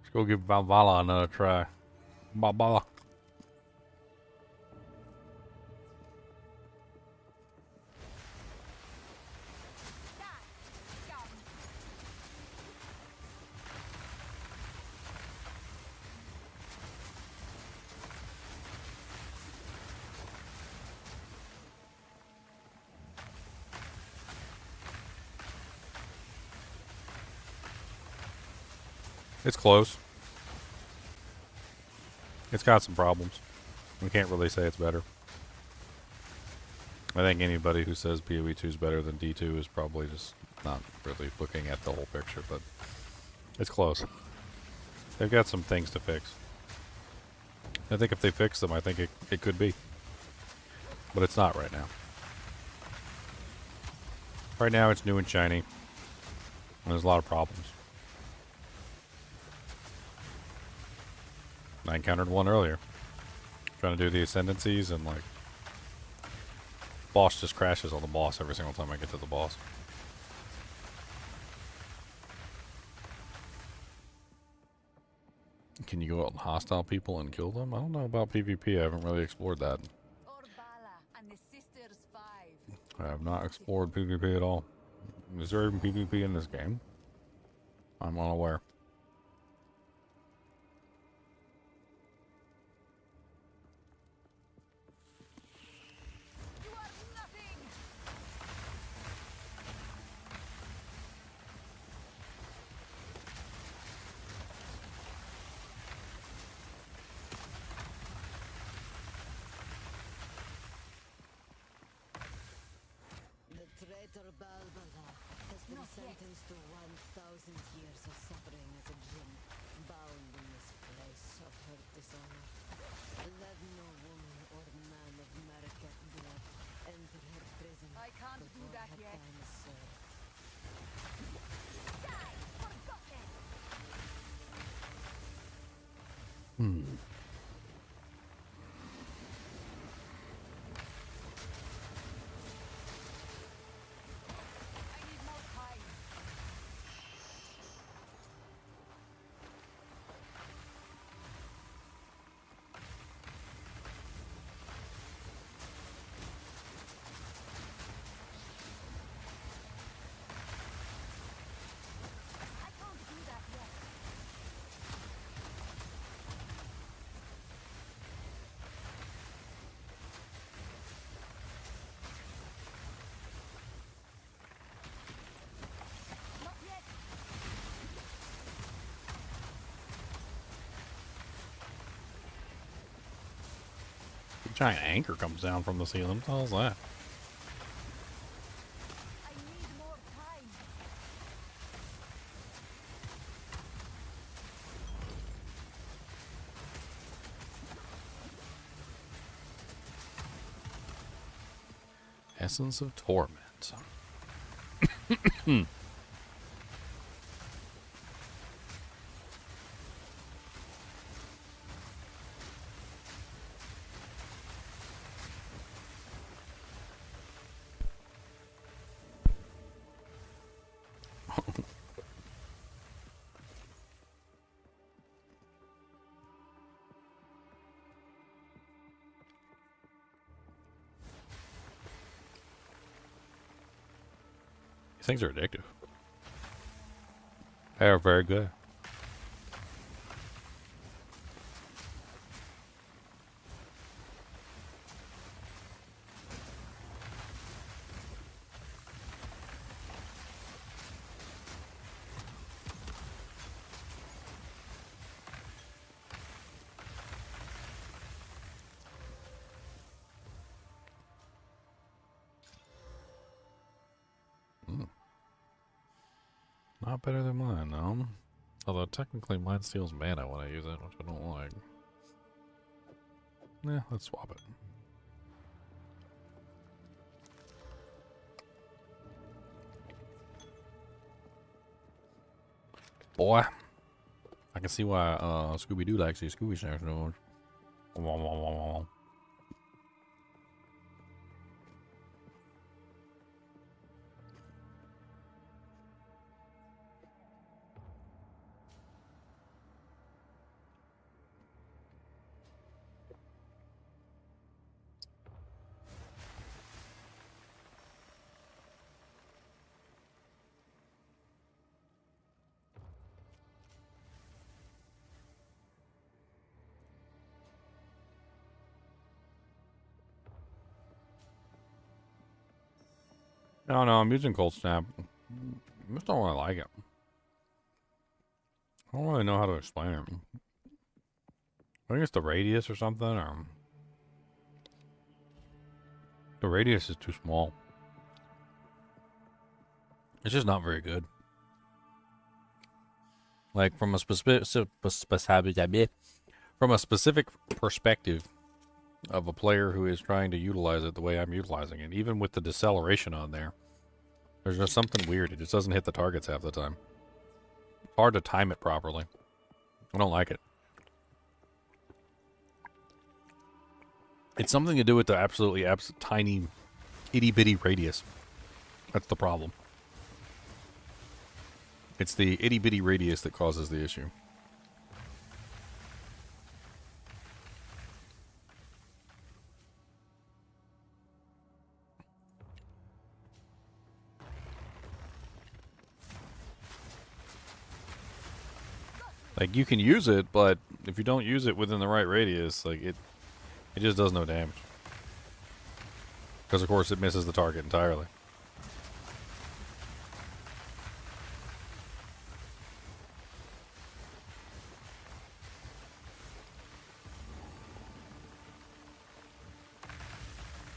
Let's go give Valhalla another try. Valhalla. It's close. It's got some problems. We can't really say it's better. I think anybody who says PoE 2 is better than D2 is probably just not really looking at the whole picture, but it's close. They've got some things to fix. I think if they fix them, I think it could be. But it's not right now. Right now it's new and shiny. And there's a lot of problems. I encountered one earlier. Trying to do the ascendancies and like boss just crashes on the boss every single time I get to the boss. Can you go out and hostile people and kill them? I don't know about PvP. I haven't really explored that. I have not explored PvP at all. Is there even PvP in this game? I'm unaware. Sentenced to 1,000 years of suffering as a djinn, bound in this place of her dishonor. Let no woman or man of Mareket blood enter her prison. I can't do before that her yet. time is served. Die! Forgotten! I need more time. I can't do that yet. Not yet. A giant anchor comes down from the ceiling. What the hell is that? I need more time. Essence of Torment. These things are addictive. They are very good. Not better than mine, though. Although technically mine steals mana when I use it, which I don't like. Yeah, let's swap it. Boy, I can see why Scooby-Doo likes these Scooby snacks. No, I'm using Cold Snap. I just don't really like it. I don't really know how to explain it. I think it's the radius or something, or... The radius is too small. It's just not very good. Like, from a specific perspective of a player who is trying to utilize it the way I'm utilizing it, even with the deceleration on there, there's just something weird. It just doesn't hit the targets half the time. It's hard to time it properly. I don't like it. It's something to do with the absolutely tiny, itty-bitty radius. That's the problem. It's the itty-bitty radius that causes the issue. Like, you can use it, but if you don't use it within the right radius, like, it just does no damage. Because, of course, it misses the target entirely.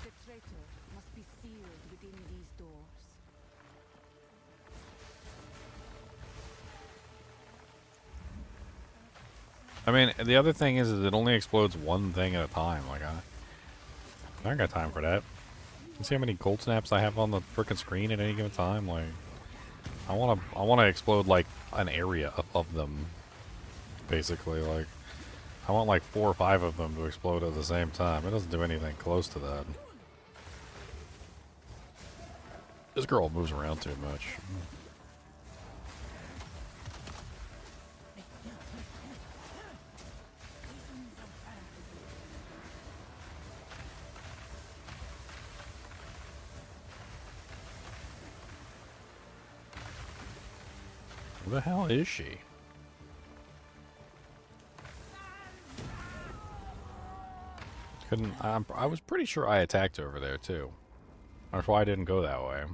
The traitor must be sealed within these doors. I mean, the other thing is it only explodes one thing at a time. Like, I don't got time for that. You see how many cold snaps I have on the frickin' screen at any given time? Like, I wanna explode like an area of them, basically. Like, I want like 4 or 5 of them to explode at the same time. It doesn't do anything close to that. This girl moves around too much. Where the hell is she? I was pretty sure I attacked over there too. That's why I didn't go that way.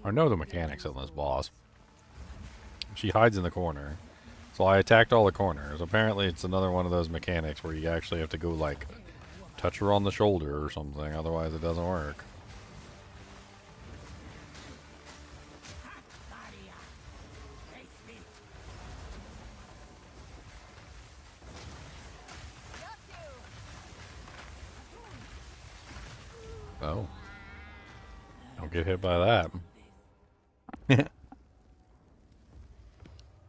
I know the mechanics on this boss. She hides in the corner. So I attacked all the corners. Apparently it's another one of those mechanics where you actually have to go like touch her on the shoulder or something, otherwise it doesn't work. Oh. Don't get hit by that. I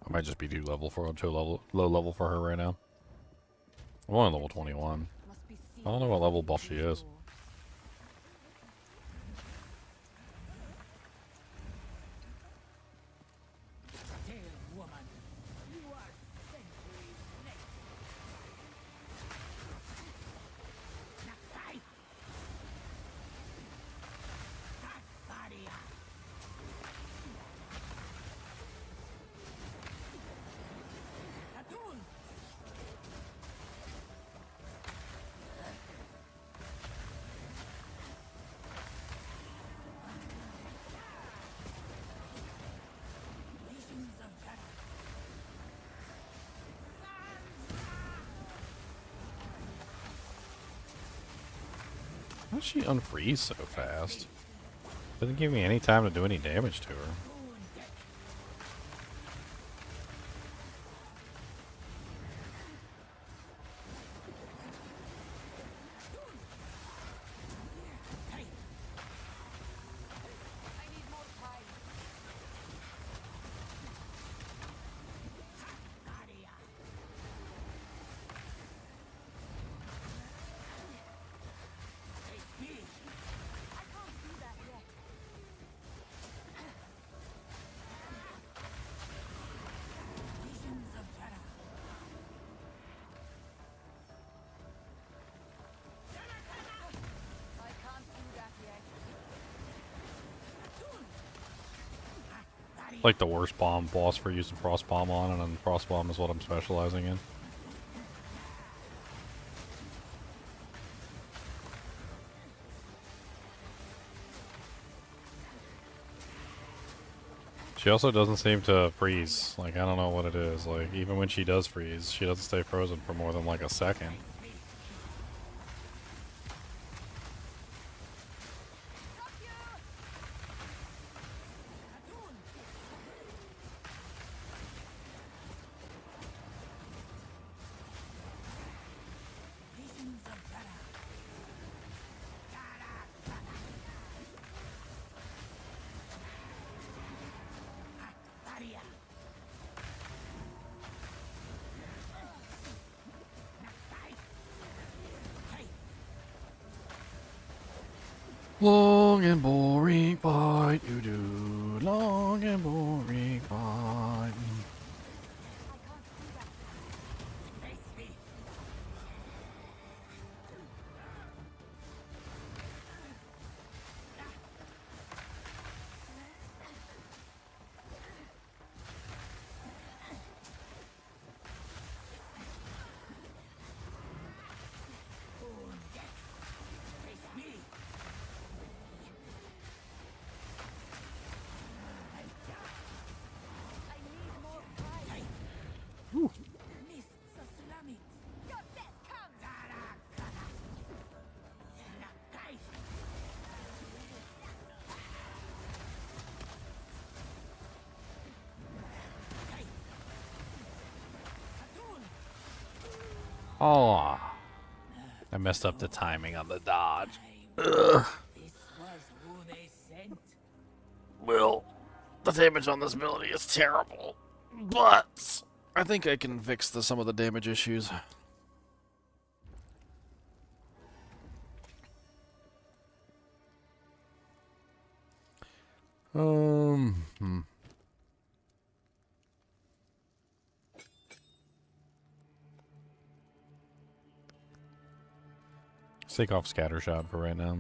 might just be too low level for her right now. I'm only level 21. I don't know what level boss she is. How does she unfreeze so fast? Doesn't give me any time to do any damage to her. Like the worst bomb boss for using frost bomb on, and then frost bomb is what I'm specializing in. She also doesn't seem to freeze. Like, I don't know what it is. Like, even when she does freeze, she doesn't stay frozen for more than like a second. Long and boring fight, you do. Long and boring fight. Oh, I messed up the timing on the dodge. Ugh. Well, the damage on this ability is terrible, but I think I can fix some of the damage issues. Let's take off Scattershot for right now.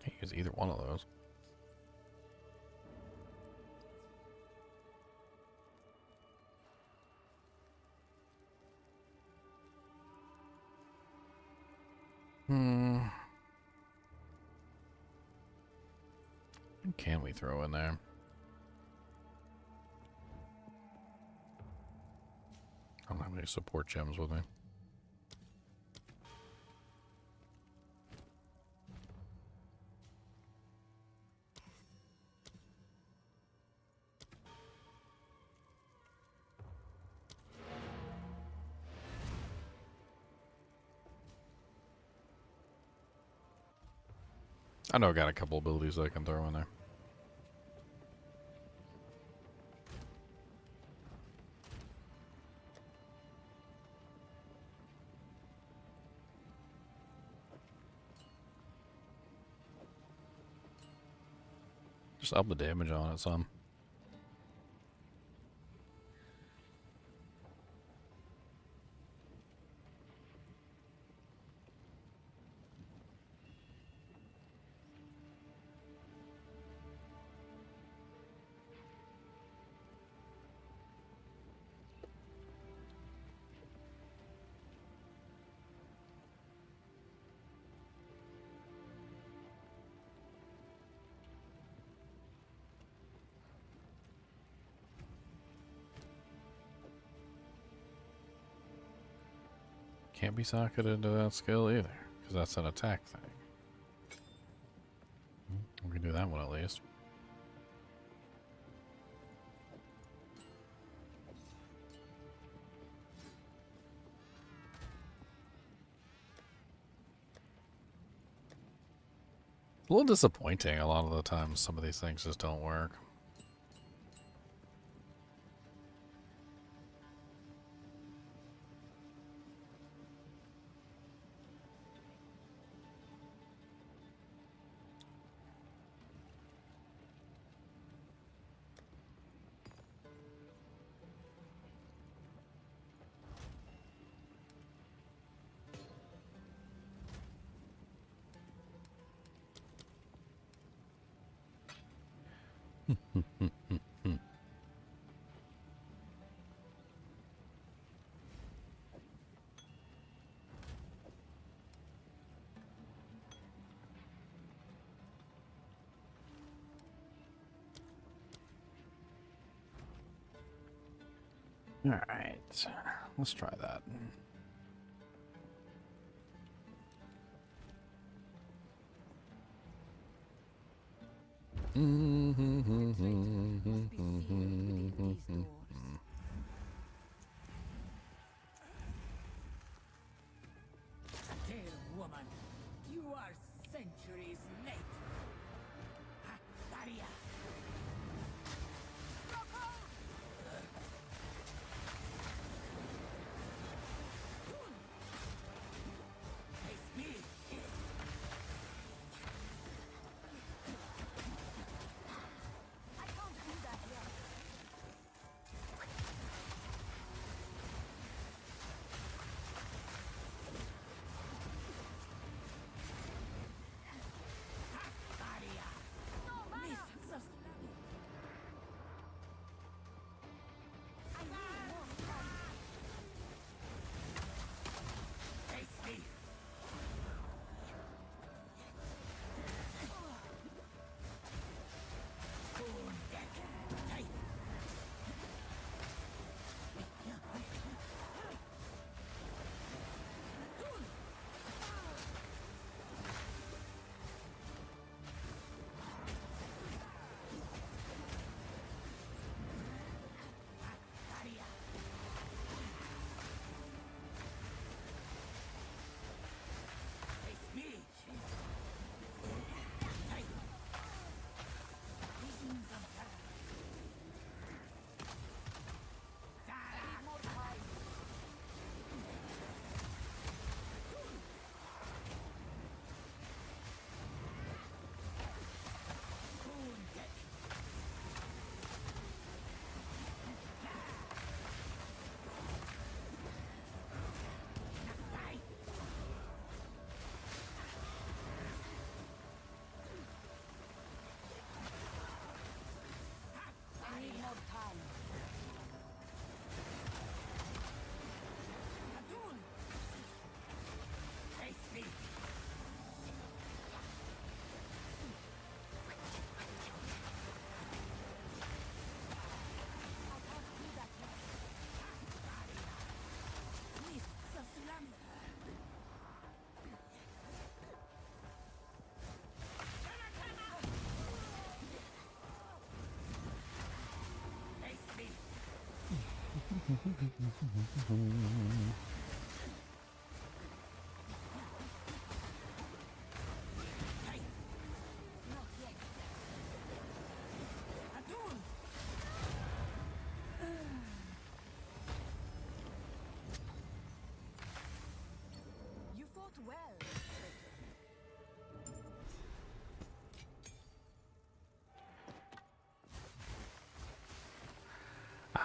Can't use either one of those. What can we throw in there? I don't have any support gems with me. I know I got a couple abilities I can throw in there. Just up the damage on it some. Can't be socketed into that skill either, because that's an attack thing. We can do that one at least. It's a little disappointing a lot of the times some of these things just don't work. Alright, let's try that. Dear woman, you are centuries late. Daria.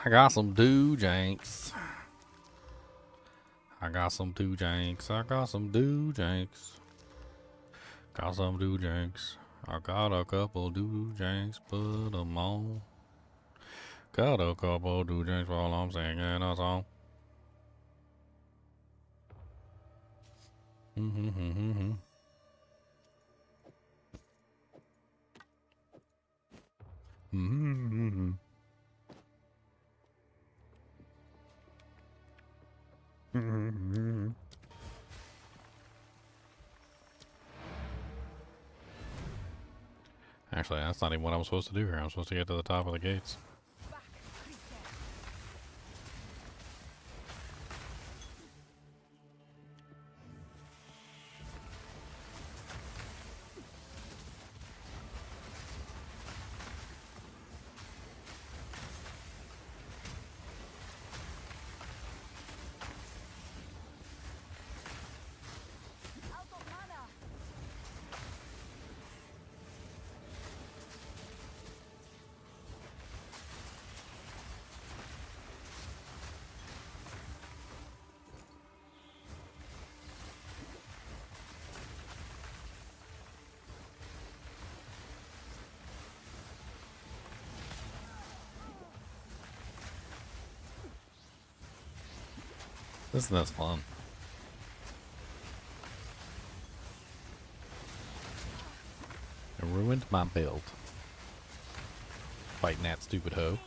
I got some do-janks. I got some do-janks. I got some do-janks. Got some do-janks. I got a couple do-janks. Put them on. Got a couple do-janks while I'm singing a song. Mm-hmm. Mm-hmm. Mm-hmm. Actually, that's not even what I'm supposed to do here. I'm supposed to get to the top of the gates. Isn't this fun? It ruined my build. Fighting that stupid hoe.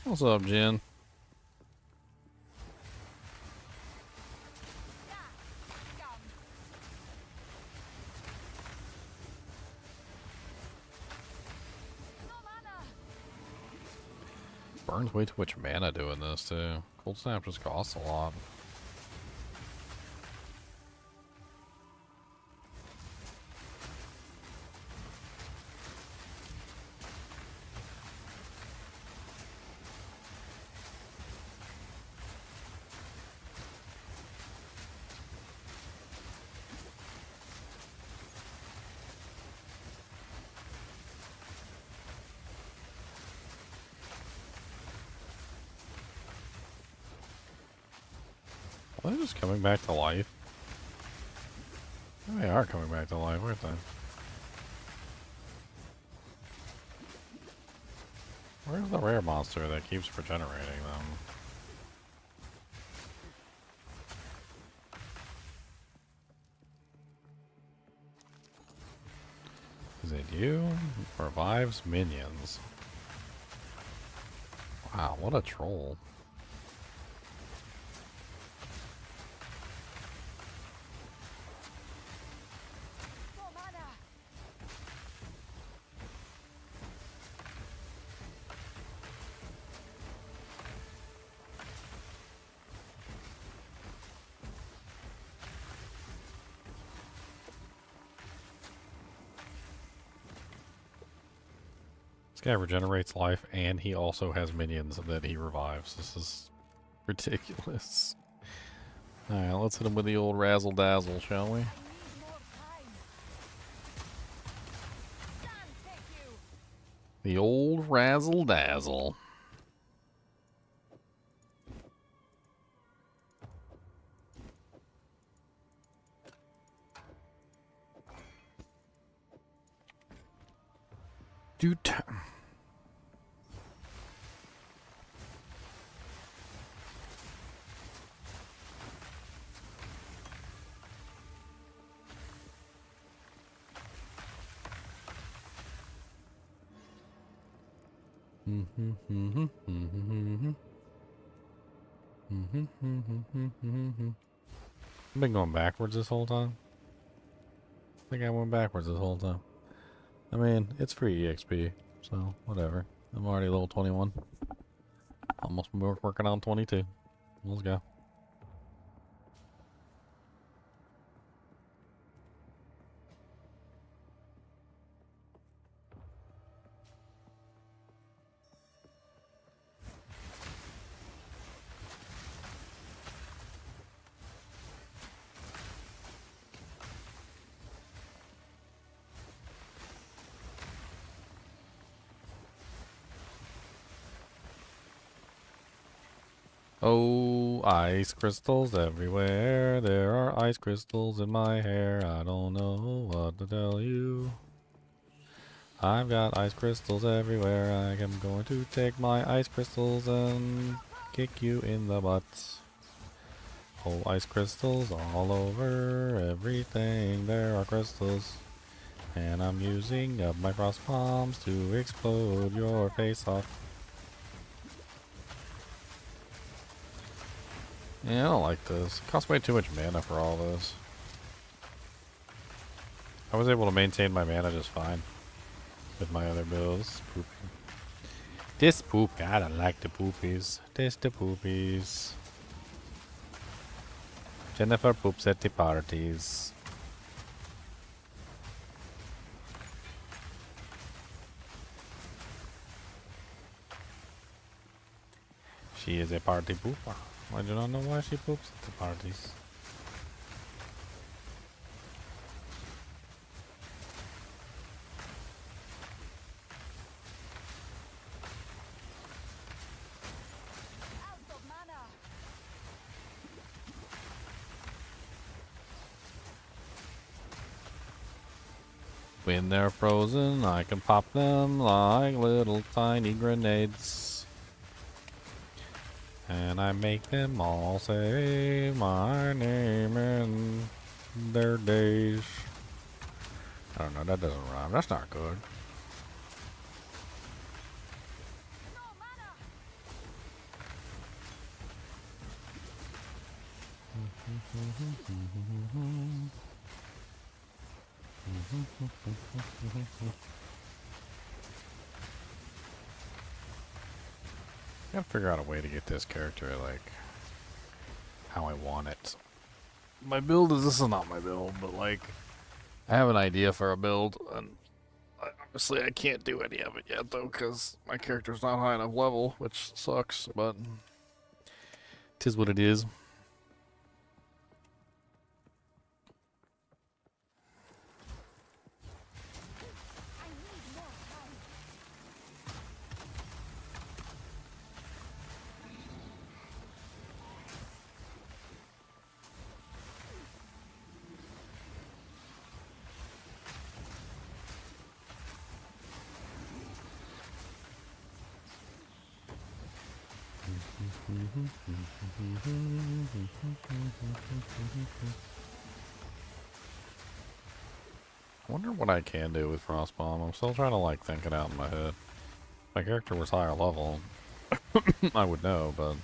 What's up, Jen? Burns way too much mana doing this too. Cold Snap just costs a lot. Are they just coming back to life? They are coming back to life, aren't they? Where's the rare monster that keeps regenerating them? Is it you? Revives minions. Wow, what a troll. This guy regenerates life, and he also has minions that he revives. This is ridiculous. Alright, let's hit him with the old razzle-dazzle, shall we? The old razzle-dazzle. Dude. I've been going backwards this whole time. I think I went backwards this whole time. I mean, it's free EXP, so whatever. I'm already level 21. Almost working on 22. Let's go. Oh, ice crystals everywhere. There are ice crystals in my hair. I don't know what to tell you. I've got ice crystals everywhere. I am going to take my ice crystals and kick you in the butt. Oh, ice crystals all over everything. There are crystals. And I'm using up my frost bombs to explode your face off. Yeah, I don't like this. It costs way too much mana for all this. I was able to maintain my mana just fine with my other builds. Pooping. This poopy, I don't like the poopies. This the poopies. Jennifer poops at the parties. She is a party pooper. I do not know why she poops at the parties. When they're frozen, I can pop them like little tiny grenades. And I make them all say my name in their days. I don't know, that doesn't rhyme. That's not good. Gotta figure out a way to get this character like how I want it. My build is, this is not my build, but like I have an idea for a build, and obviously I can't do any of it yet though because my character's not high enough level, which sucks, but 'tis what it is. I wonder what I can do with Frostbomb. I'm still trying to like think it out in my head. If my character was higher level, I would know, but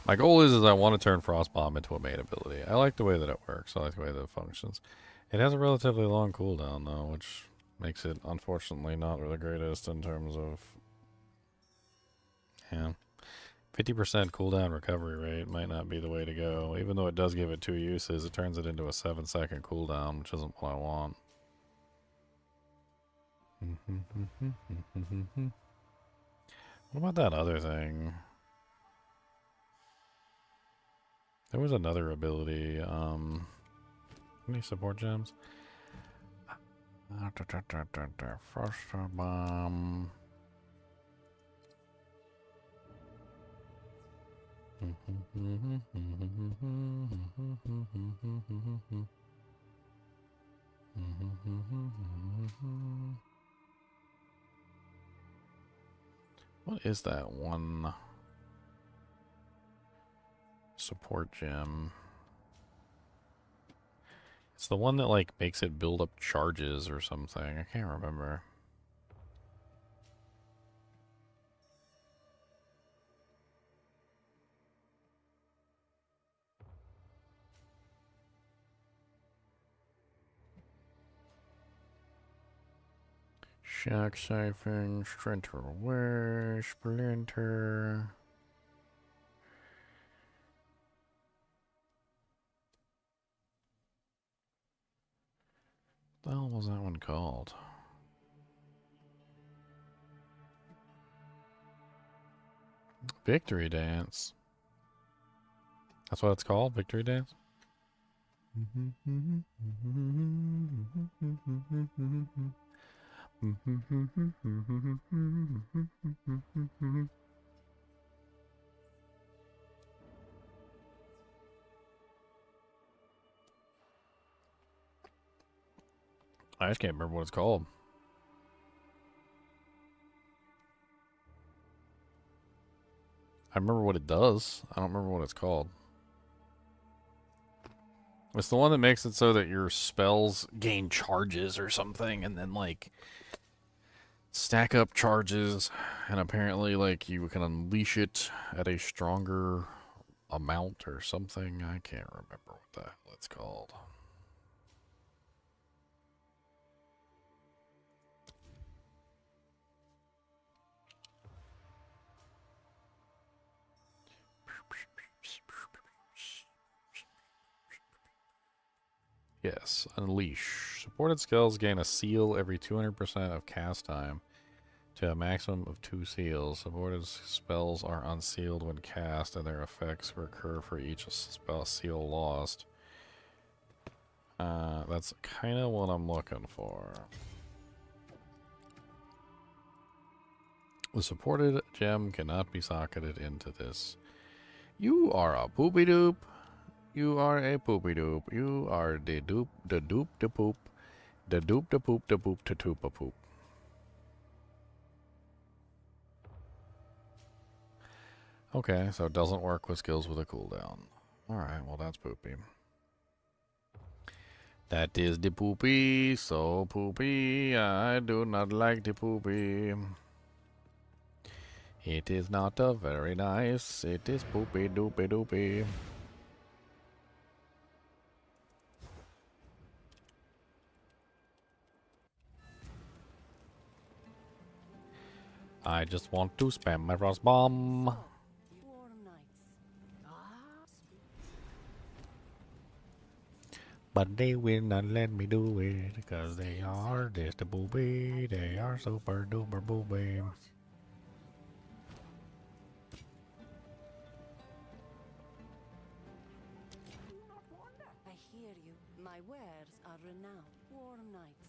my goal is I want to turn Frostbomb into a main ability. I like the way that it works. I like the way that it functions. It has a relatively long cooldown though, which makes it unfortunately not the greatest in terms of, yeah, 50% cooldown recovery rate might not be the way to go. Even though it does give it 2 uses, it turns it into a 7-second cooldown, which isn't what I want. What about that other thing? There was another ability, any support gems? Frost bomb. What is that one support gem? It's the one that like makes it build up charges or something. I can't remember. Shock siphon, splinter away, splinter. What the hell was that one called? Victory Dance. That's what it's called? Victory Dance? I just can't remember what it's called. I remember what it does. I don't remember what it's called. It's the one that makes it so that your spells gain charges or something, and then, like, stack up charges, and apparently, like, you can unleash it at a stronger amount or something. I can't remember what the hell it's called. Yes, unleash. Supported skills gain a seal every 200% of cast time to a maximum of 2 seals. Supported spells are unsealed when cast, and their effects recur for each spell seal lost. That's kind of what I'm looking for. The supported gem cannot be socketed into this. You are a poopy doop. You are a poopy doop. You are the doop, the doop, the poop. The doop, the poop, the poop, the toop, a poop. Okay, so it doesn't work with skills with a cooldown. Alright, well that's poopy. That is the poopy, so poopy. I do not like the poopy. It is not a very nice. It is poopy doopy doopy. I just want to spam my frost bomb. But they will not let me do it because they are just a booby. They are super duper booby. I hear you. My wares are renowned. Warm nights.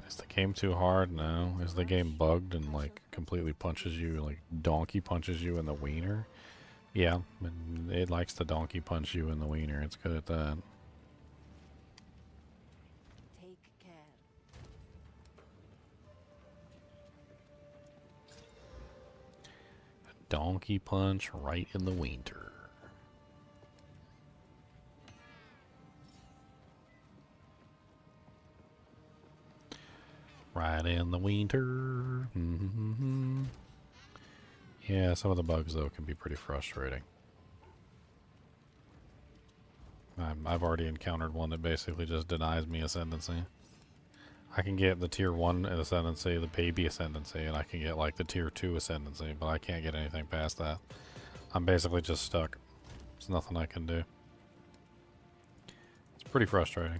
Is the game too hard? No. Is the game bugged and like completely punches you, like donkey punches you in the wiener? Yeah, it likes to donkey punch you in the wiener. It's good at that. Take care. Donkey punch right in the wiener. Right in the winter. Yeah, some of the bugs, though, can be pretty frustrating. I've already encountered one that basically just denies me Ascendency. I can get the tier 1 Ascendency, the baby Ascendency, and I can get, like, the tier 2 Ascendency, but I can't get anything past that. I'm basically just stuck. There's nothing I can do. It's pretty frustrating.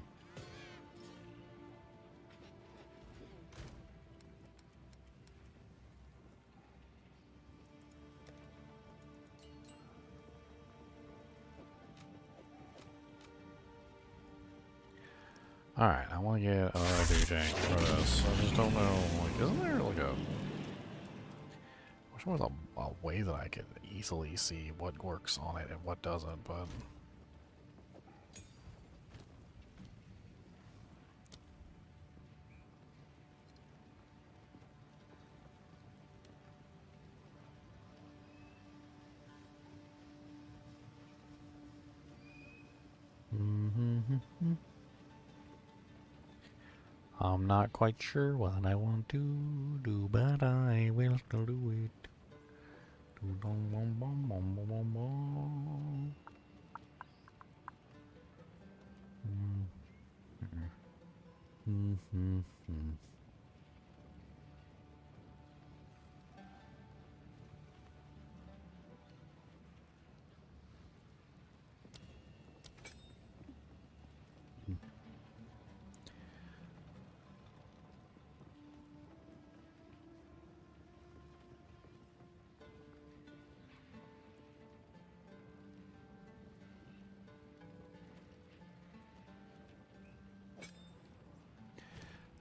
Alright, I want to get another DJ for this. I just don't know, like, isn't there like a... Which one was a a way that I could easily see what works on it and what doesn't, but I'm not quite sure what I want to do, but I will still do it.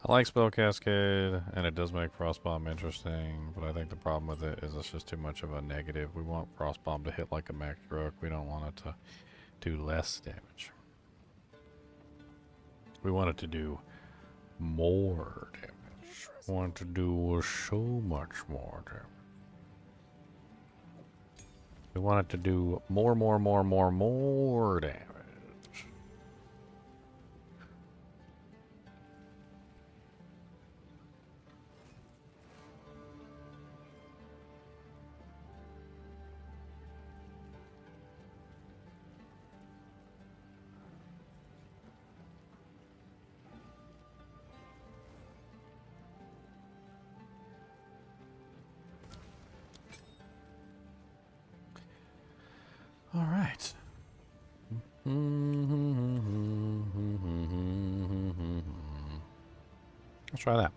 I like Spell Cascade, and it does make Frostbomb interesting, but I think the problem with it is it's just too much of a negative. We want Frostbomb to hit like a Mac Druk. We don't want it to do less damage. We want it to do more damage. We want it to do so much more damage. We want it to do more damage. All right. Let's try that.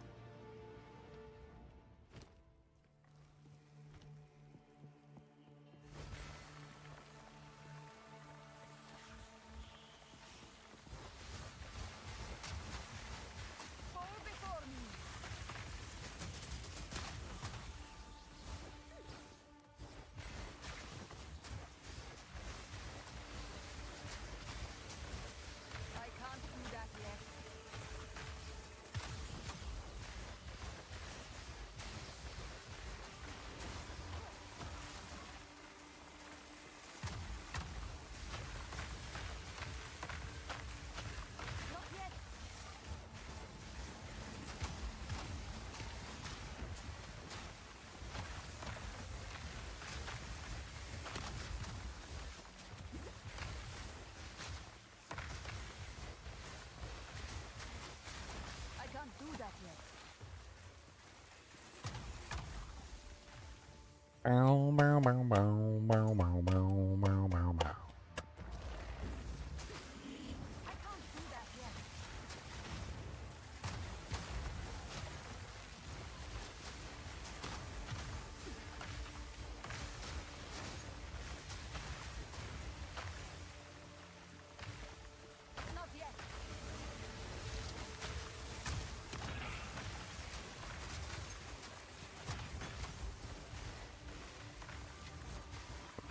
Bow, bow, bow, bow, bow, bow, bow, bow, bow, bow.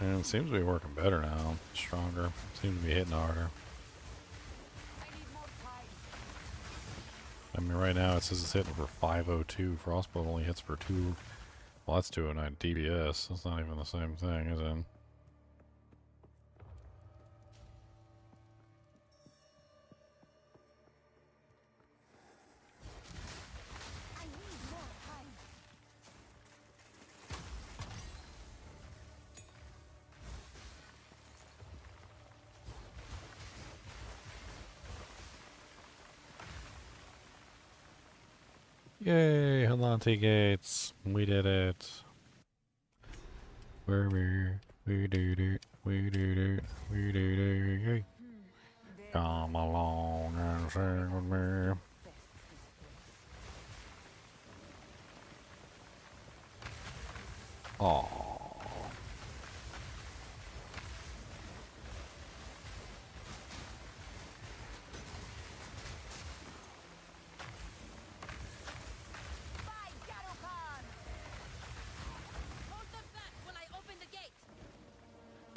And it seems to be working better now. Stronger. Seems to be hitting harder. I mean, right now it says it's hitting for 502. Frostbolt only hits for 2. Well, that's 209 DBS. That's not even the same thing, is it? Yay, Halante Gates. We did it. We did it. We did it. We did it. Come along and sing with me. Aww.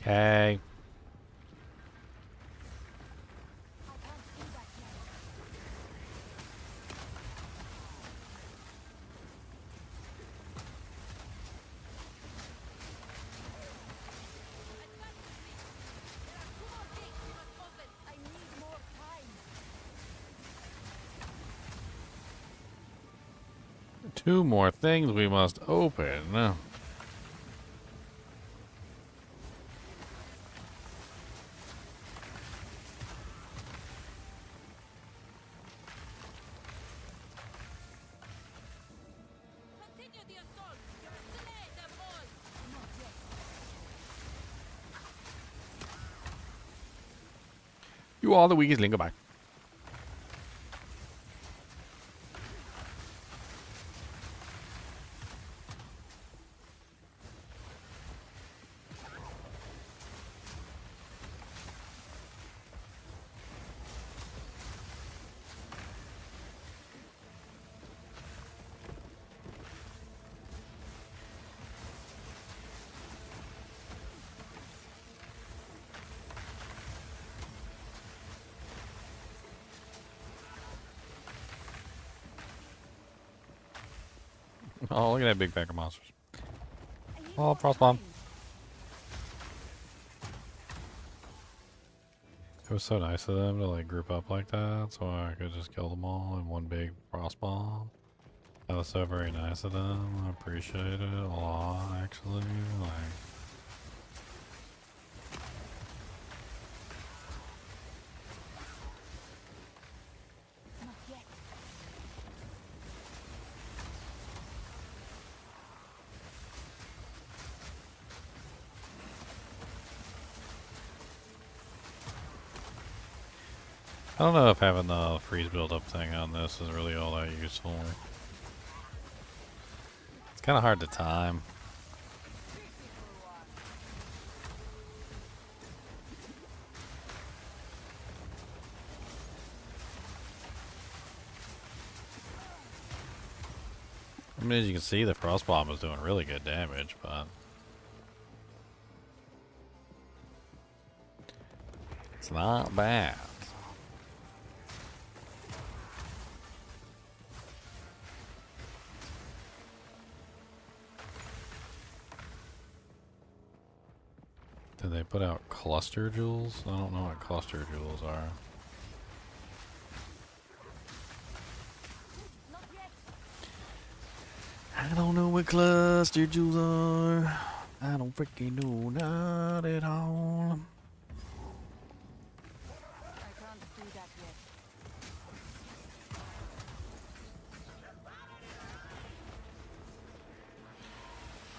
Okay. Two more things we must open. You are the weakest link. Goodbye. Oh, look at that big pack of monsters. Oh, frost bomb. It was so nice of them to like group up like that, so I could just kill them all in one big frost bomb. That was so very nice of them. I appreciate it a lot, actually. Like, I don't know if having the freeze build-up thing on this is really all that useful. It's kind of hard to time. I mean, as you can see, the frost bomb is doing really good damage, but it's not bad. Did they put out cluster jewels? I don't know what cluster jewels are. I don't know what cluster jewels are. I don't freaking know, not at all.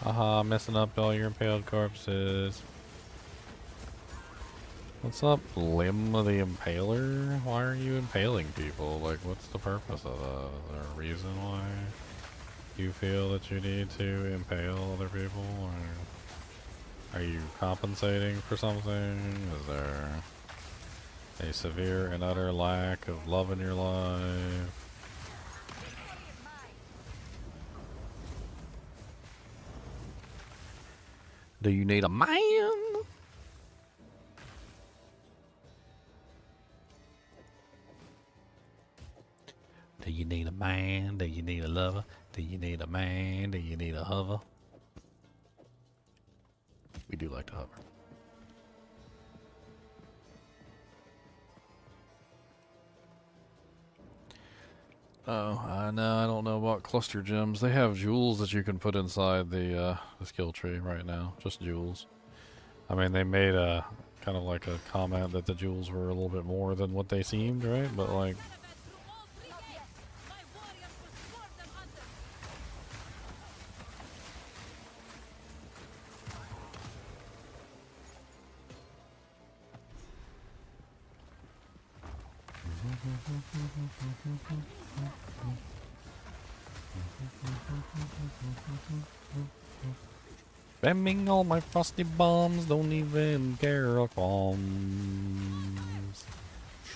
Haha, messing up all your impaled corpses. What's up, Limb of the Impaler? Why are you impaling people? Like, what's the purpose of that? Is there a reason why you feel that you need to impale other people? Or are you compensating for something? Is there a severe and utter lack of love in your life? Do you need a man? Do you need a man? Do you need a lover? Do you need a man? Do you need a hover? We do like to hover. Oh, I know. I don't know about cluster gems. They have jewels that you can put inside the skill tree right now. Just jewels. I mean, they made a kind of like a comment that the jewels were a little bit more than what they seemed, right? But like, spamming all my frosty bombs, don't even care of bombs.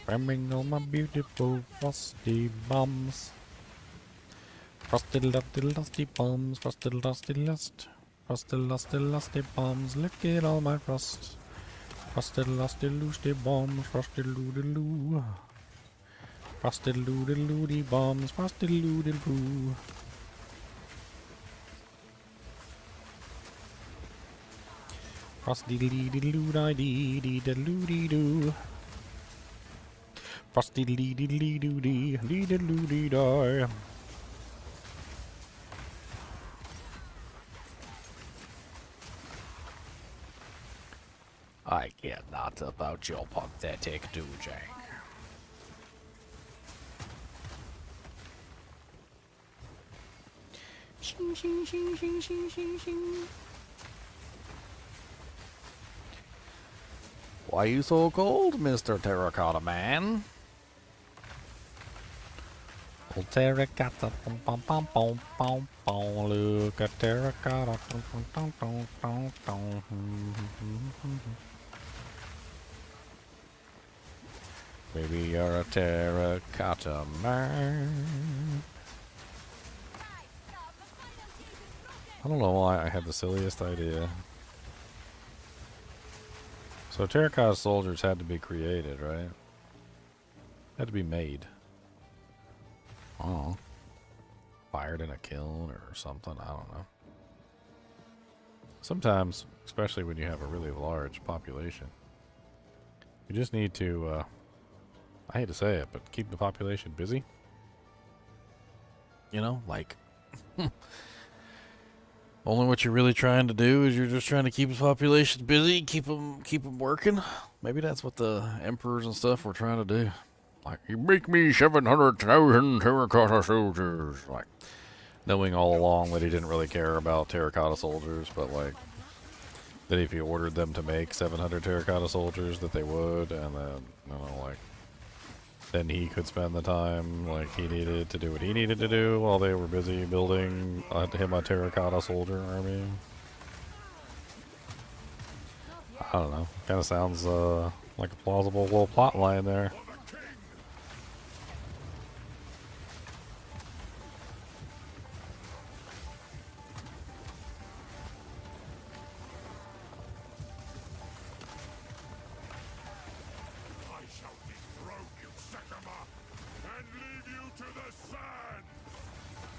Spamming all my beautiful frosty bombs. Frosty lusty bombs, frosty lusty lust. Frosty, lusty, lusty bombs. Look at all my frost. Frosty, lusty, lusty bombs. Frosty, loody, loo. Frosty, loody, loody bombs. Frosty, loody, loo. Frosty, leedy, loo, dee, dee, da, loody, doo. Frosty, leedy, lee, doo, dee, dee, da, loody, die. I care not about your pathetic doojang. Shing, shing, shing, shing, shing, shing, shing. Why you so cold, Mr. Terracotta Man? Old terracotta, pom pom pom pom pom pom. Look at terracotta, pom pom pom pom pom pom. Maybe you're a terracotta man. I don't know why I had the silliest idea. So terracotta soldiers had to be created, right? Had to be made. Oh. Fired in a kiln or something, I don't know. Sometimes, especially when you have a really large population, you just need to, I hate to say it, but keep the population busy. You know, like, only what you're really trying to do is you're just trying to keep the population busy, keep them working. Maybe that's what the emperors and stuff were trying to do. Like, you make me 700,000 terracotta soldiers. Like, knowing all along that he didn't really care about terracotta soldiers, but like, that if he ordered them to make 700 terracotta soldiers, that they would, and then, you know, like, then he could spend the time like he needed to do what he needed to do while they were busy building him a terracotta soldier army. I don't know. Kind of sounds like a plausible little plot line there.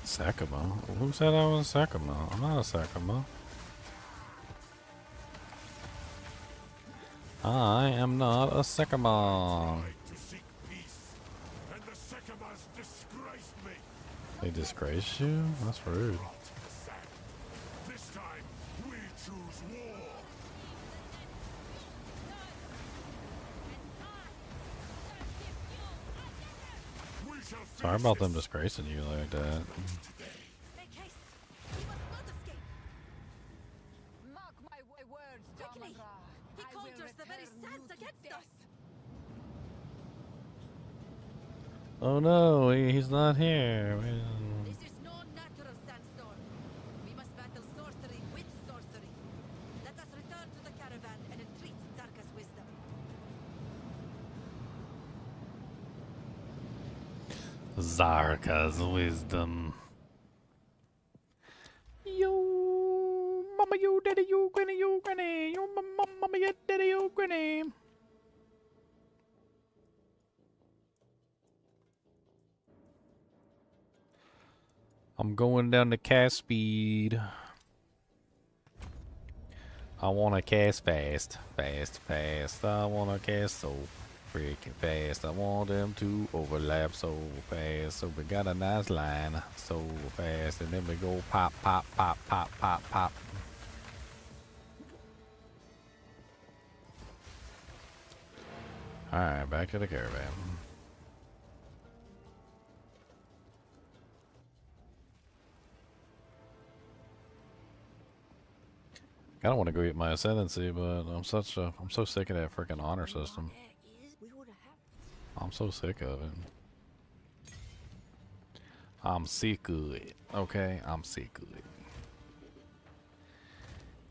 Sakuma? Who said I was a Sakuma? I'm not a Sakuma. I am not a Sakuma. They disgrace you? That's rude. Sorry about them disgracing you like that. Make haste. We must not escape. Mark my words, quickly. He conjures the very sands against us. Oh no, he's not here. This is no natural sandstorm. We must battle sorcery with sorcery. Let us return to the caravan and entreat Zarka's wisdom. Zarka's wisdom. Yo, mama, you daddy, you granny, you mama, you daddy, you granny. I'm going down to cast speed. I want to cast fast, fast, fast. I want to cast so freaking fast. I want them to overlap so fast. So we got a nice line so fast. And then we go pop, pop, pop, pop, pop, pop. Alright, back to the caravan. I don't want to go get my ascendancy, but I'm so sick of that freaking honor system. I'm so sick of it. I'm sick of it. Okay, I'm sick of it.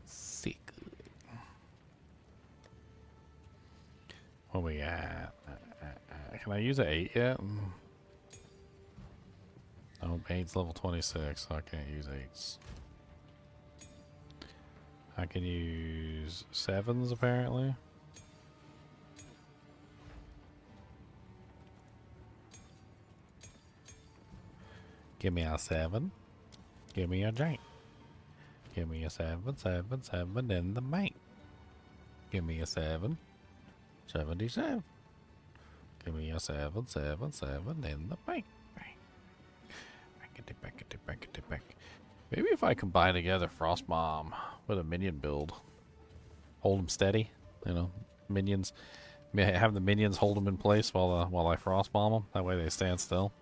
Sick of it. What we got? Can I use an 8 yet? Oh, 8's level 26, so I can't use 8s. I can use 7s apparently. Give me a 7. Give me a jank. Give me a 7, 7, 7 in the bank. Give me a 7, 77. Give me a 7, 7, 7 in the bank. Back. Maybe if I combine together Frost Bomb with a minion build, hold them steady, you know, minions. Have the minions hold them in place while I Frost Bomb them. That way they stand still.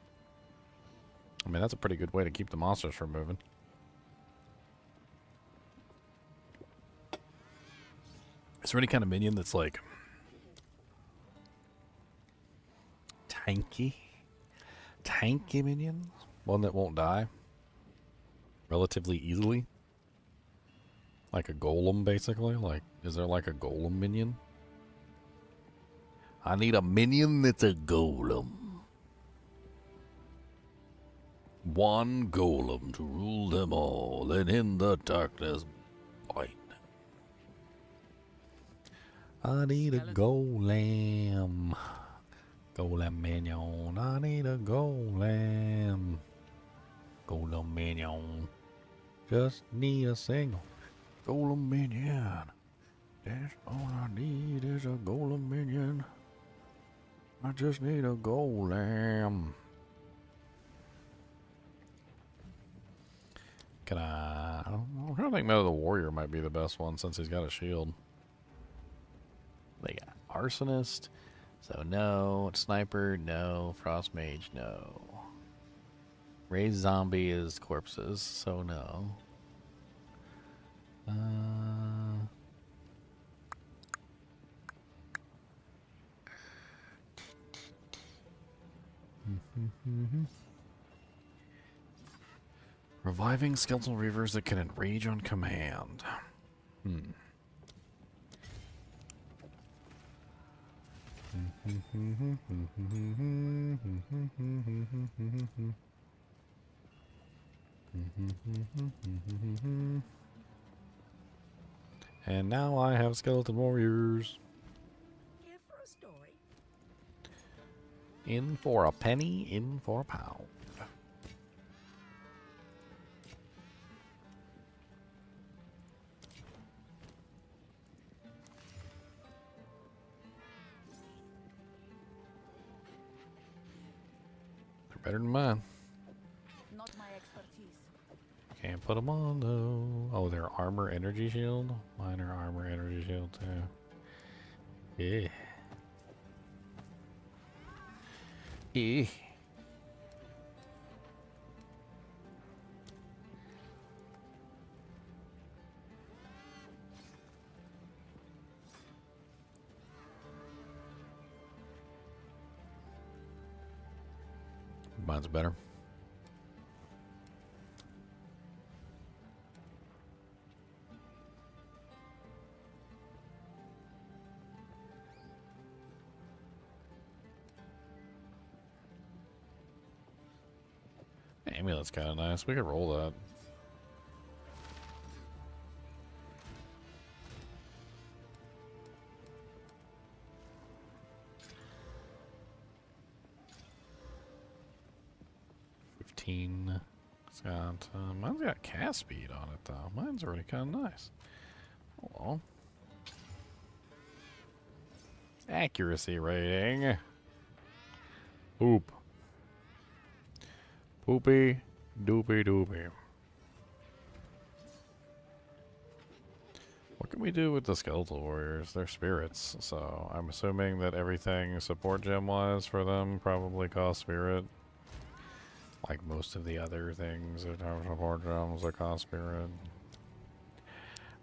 I mean, that's a pretty good way to keep the monsters from moving. Is there any kind of minion that's like tanky minion? One that won't die relatively easily? Like a golem, basically? Like, is there like a golem minion? I need a minion that's a golem. One golem to rule them all, and in the darkness bind. I need a golem. Golem minion. I need a golem. Golem minion. Just need a single golem minion. That's all I need is a golem minion. I just need a golem. Can I don't think Metal the Warrior might be the best one since he's got a shield. They got Arsonist, so no. Sniper, no. Frost Mage, no. Raised Zombie is corpses, so no. Reviving skeletal reavers that can enrage on command. And now I have skeleton warriors. Here for a story. In for a penny, in for a pound. They're better than mine. Not my expertise. Can't put them on though. Oh, they're armor energy shield? Mine are armor energy shield too. Yeah. Yeah. Mine's better. Amulet's kind of nice. We could roll that. It's got, mine's got cast speed on it though. Mine's already kind of nice. Hold on. Accuracy rating. Oop. Poopy doopy doopy. What can we do with the skeletal warriors? They're spirits, so I'm assuming that everything support gem wise for them probably costs spirit. Like most of the other things that have support gems that cost spirit.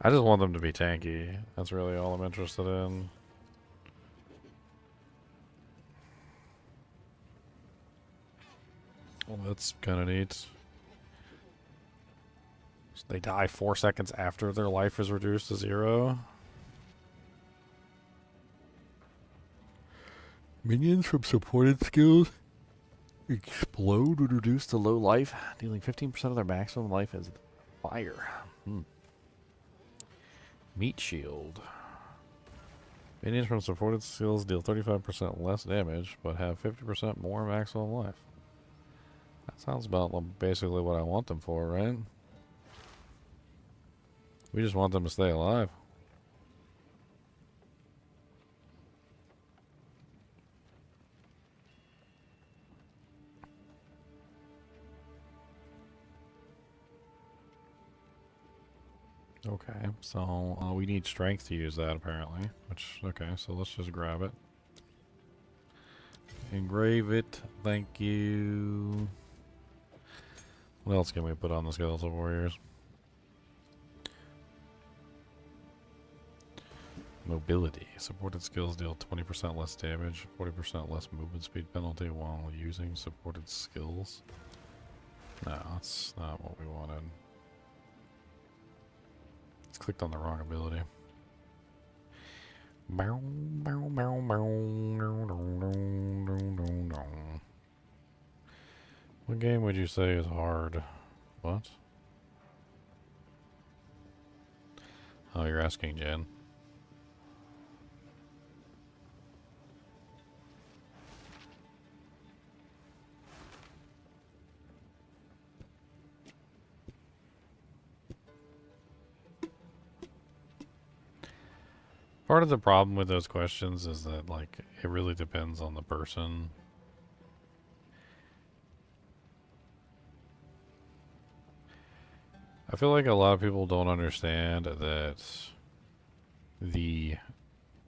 I just want them to be tanky. That's really all I'm interested in. Well, that's kind of neat. So they die 4 seconds after their life is reduced to 0. Minions from supported skills explode when reduced to low life, dealing 15% of their maximum life as fire. Meat shield. Minions from supported skills deal 35% less damage, but have 50% more maximum life. That sounds about basically what I want them for, right? We just want them to stay alive. Okay, so we need strength to use that apparently. Which, okay, so let's just grab it. Engrave it, thank you. What else can we put on the Skeletal Warriors? Mobility. Supported skills deal 20% less damage, 40% less movement speed penalty while using supported skills. No, that's not what we wanted. It's clicked on the wrong ability. What game would you say is hard? What? Oh, you're asking Jen. Part of the problem with those questions is that, like, it really depends on the person. I feel like a lot of people don't understand that the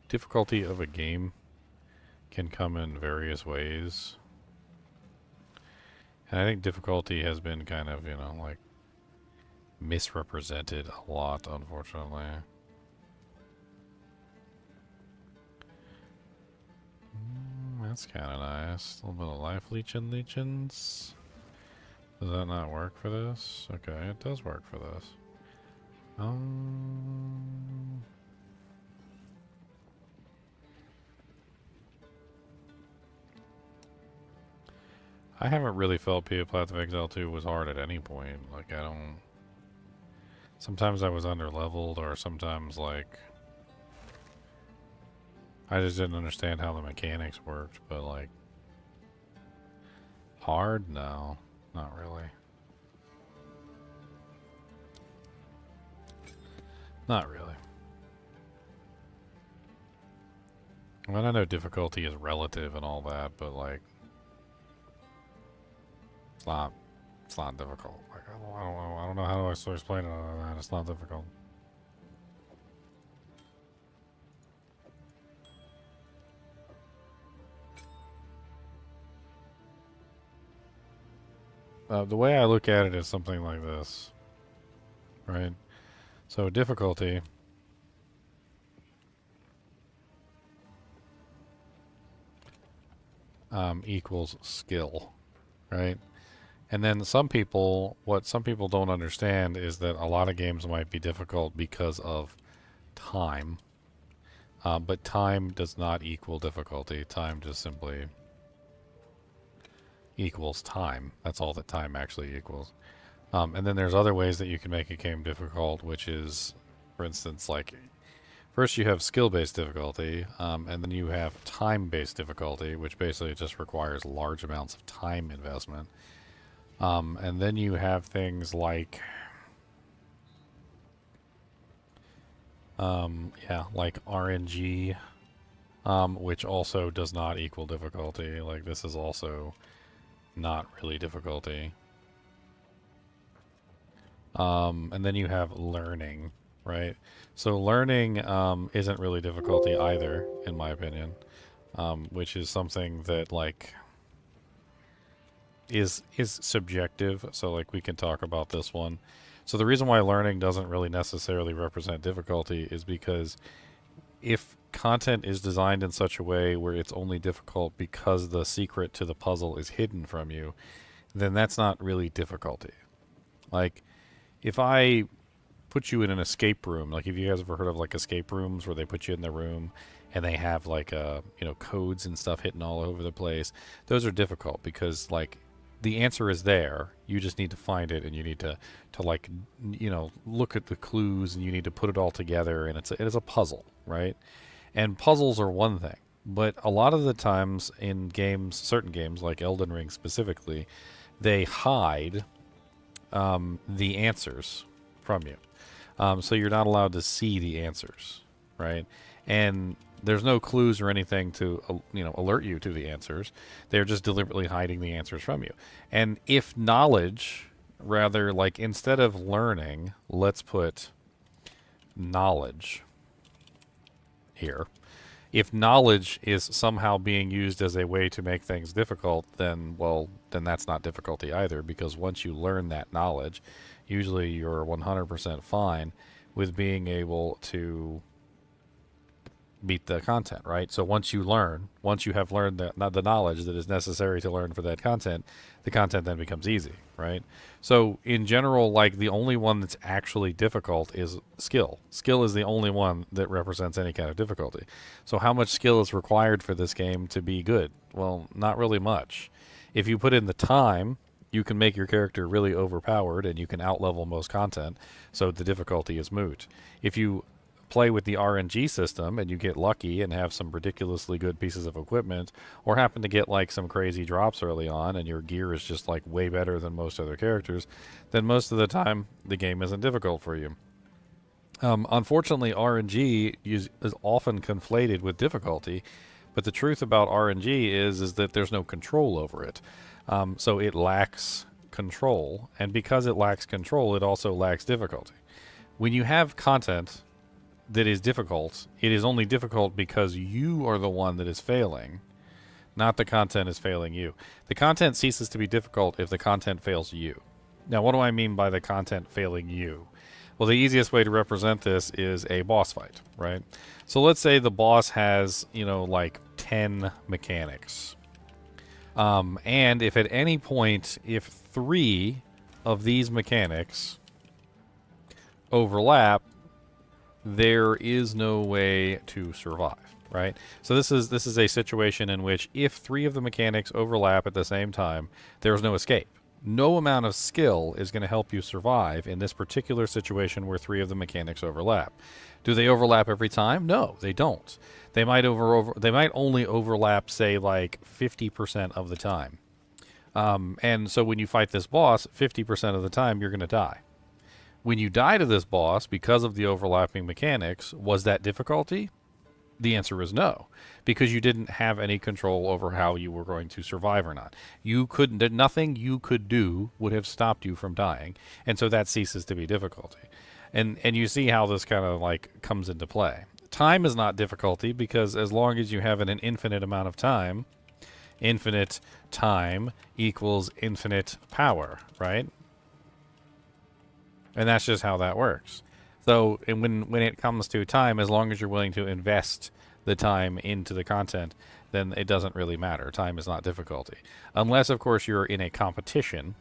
difficulty of a game can come in various ways. And I think difficulty has been kind of, you know, like, misrepresented a lot, unfortunately. That's kind of nice. A little bit of life leechins. Does that not work for this? Okay, it does work for this. I haven't really felt Path of Exile 2 was hard at any point. Like, I don't... Sometimes I was under-leveled, or sometimes, like... I just didn't understand how the mechanics worked, but, like... Hard? No. Not really. Not really. I mean, I know difficulty is relative and all that, but, like... It's not difficult. Like, I don't know how do I explain it other than that. It's not difficult. The way I look at it is something like this, right? So difficulty equals skill, right? And then what some people don't understand is that a lot of games might be difficult because of time. But time does not equal difficulty. Time just simply equals time. That's all that time actually equals. And then there's other ways that you can make a game difficult, which is, for instance, like, first you have skill-based difficulty, and then you have time-based difficulty, which basically just requires large amounts of time investment. And then you have things like, like RNG, which also does not equal difficulty. Like, this is also not really difficulty. And then you have learning, right? So learning isn't really difficulty either, in my opinion, which is something that, like, is subjective. So, like, we can talk about this one. So the reason why learning doesn't really necessarily represent difficulty is because if content is designed in such a way where it's only difficult because the secret to the puzzle is hidden from you, then that's not really difficulty. Like, if I put you in an escape room, like, if you guys ever heard of, like, escape rooms where they put you in the room and they have, like, codes and stuff hidden all over the place, those are difficult because, like, the answer is there. You just need to find it, and you need to like, you know, look at the clues, and you need to put it all together, and it is a puzzle, right? And puzzles are one thing, but a lot of the times in games, certain games like Elden Ring specifically, they hide the answers from you. So you're not allowed to see the answers, right? And there's no clues or anything to, you know, alert you to the answers. They're just deliberately hiding the answers from you. And if knowledge, rather, like, instead of learning, let's put knowledge here. If knowledge is somehow being used as a way to make things difficult, then, well, then that's not difficulty either, because once you learn that knowledge, usually you're 100% fine with being able to beat the content, right? So once you have learned the knowledge that is necessary to learn for that content, the content then becomes easy, right? So in general, like, the only one that's actually difficult is skill. Skill is the only one that represents any kind of difficulty. So how much skill is required for this game to be good? Well, not really much. If you put in the time, you can make your character really overpowered and you can outlevel most content, so the difficulty is moot. If you play with the RNG system and you get lucky and have some ridiculously good pieces of equipment, or happen to get like some crazy drops early on and your gear is just like way better than most other characters, then most of the time the game isn't difficult for you. Unfortunately, RNG is often conflated with difficulty, but the truth about RNG is that there's no control over it. So it lacks control, and because it lacks control, it also lacks difficulty. When you have content that is difficult, it is only difficult because you are the one that is failing, not the content is failing you. The content ceases to be difficult if the content fails you. Now, what do I mean by the content failing you? Well, the easiest way to represent this is a boss fight, right? So let's say the boss has, you know, like 10 mechanics. And if at any point, if 3 of these mechanics overlap, there is no way to survive, right? So this is a situation in which if 3 of the mechanics overlap at the same time, there's no escape. No amount of skill is going to help you survive in this particular situation where 3 of the mechanics overlap. Do they overlap every time? No, they don't. They might only overlap, say, like 50% of the time. And so when you fight this boss, 50% of the time you're going to die. When you die to this boss because of the overlapping mechanics, was that difficulty? The answer is no, because you didn't have any control over how you were going to survive or not. Nothing you could do would have stopped you from dying, and so that ceases to be difficulty. And you see how this kind of like comes into play. Time is not difficulty, because as long as you have an infinite amount of time, infinite time equals infinite power, right? And that's just how that works. So and when it comes to time, as long as you're willing to invest the time into the content, then it doesn't really matter. Time is not difficulty. Unless, of course, you're in a competition.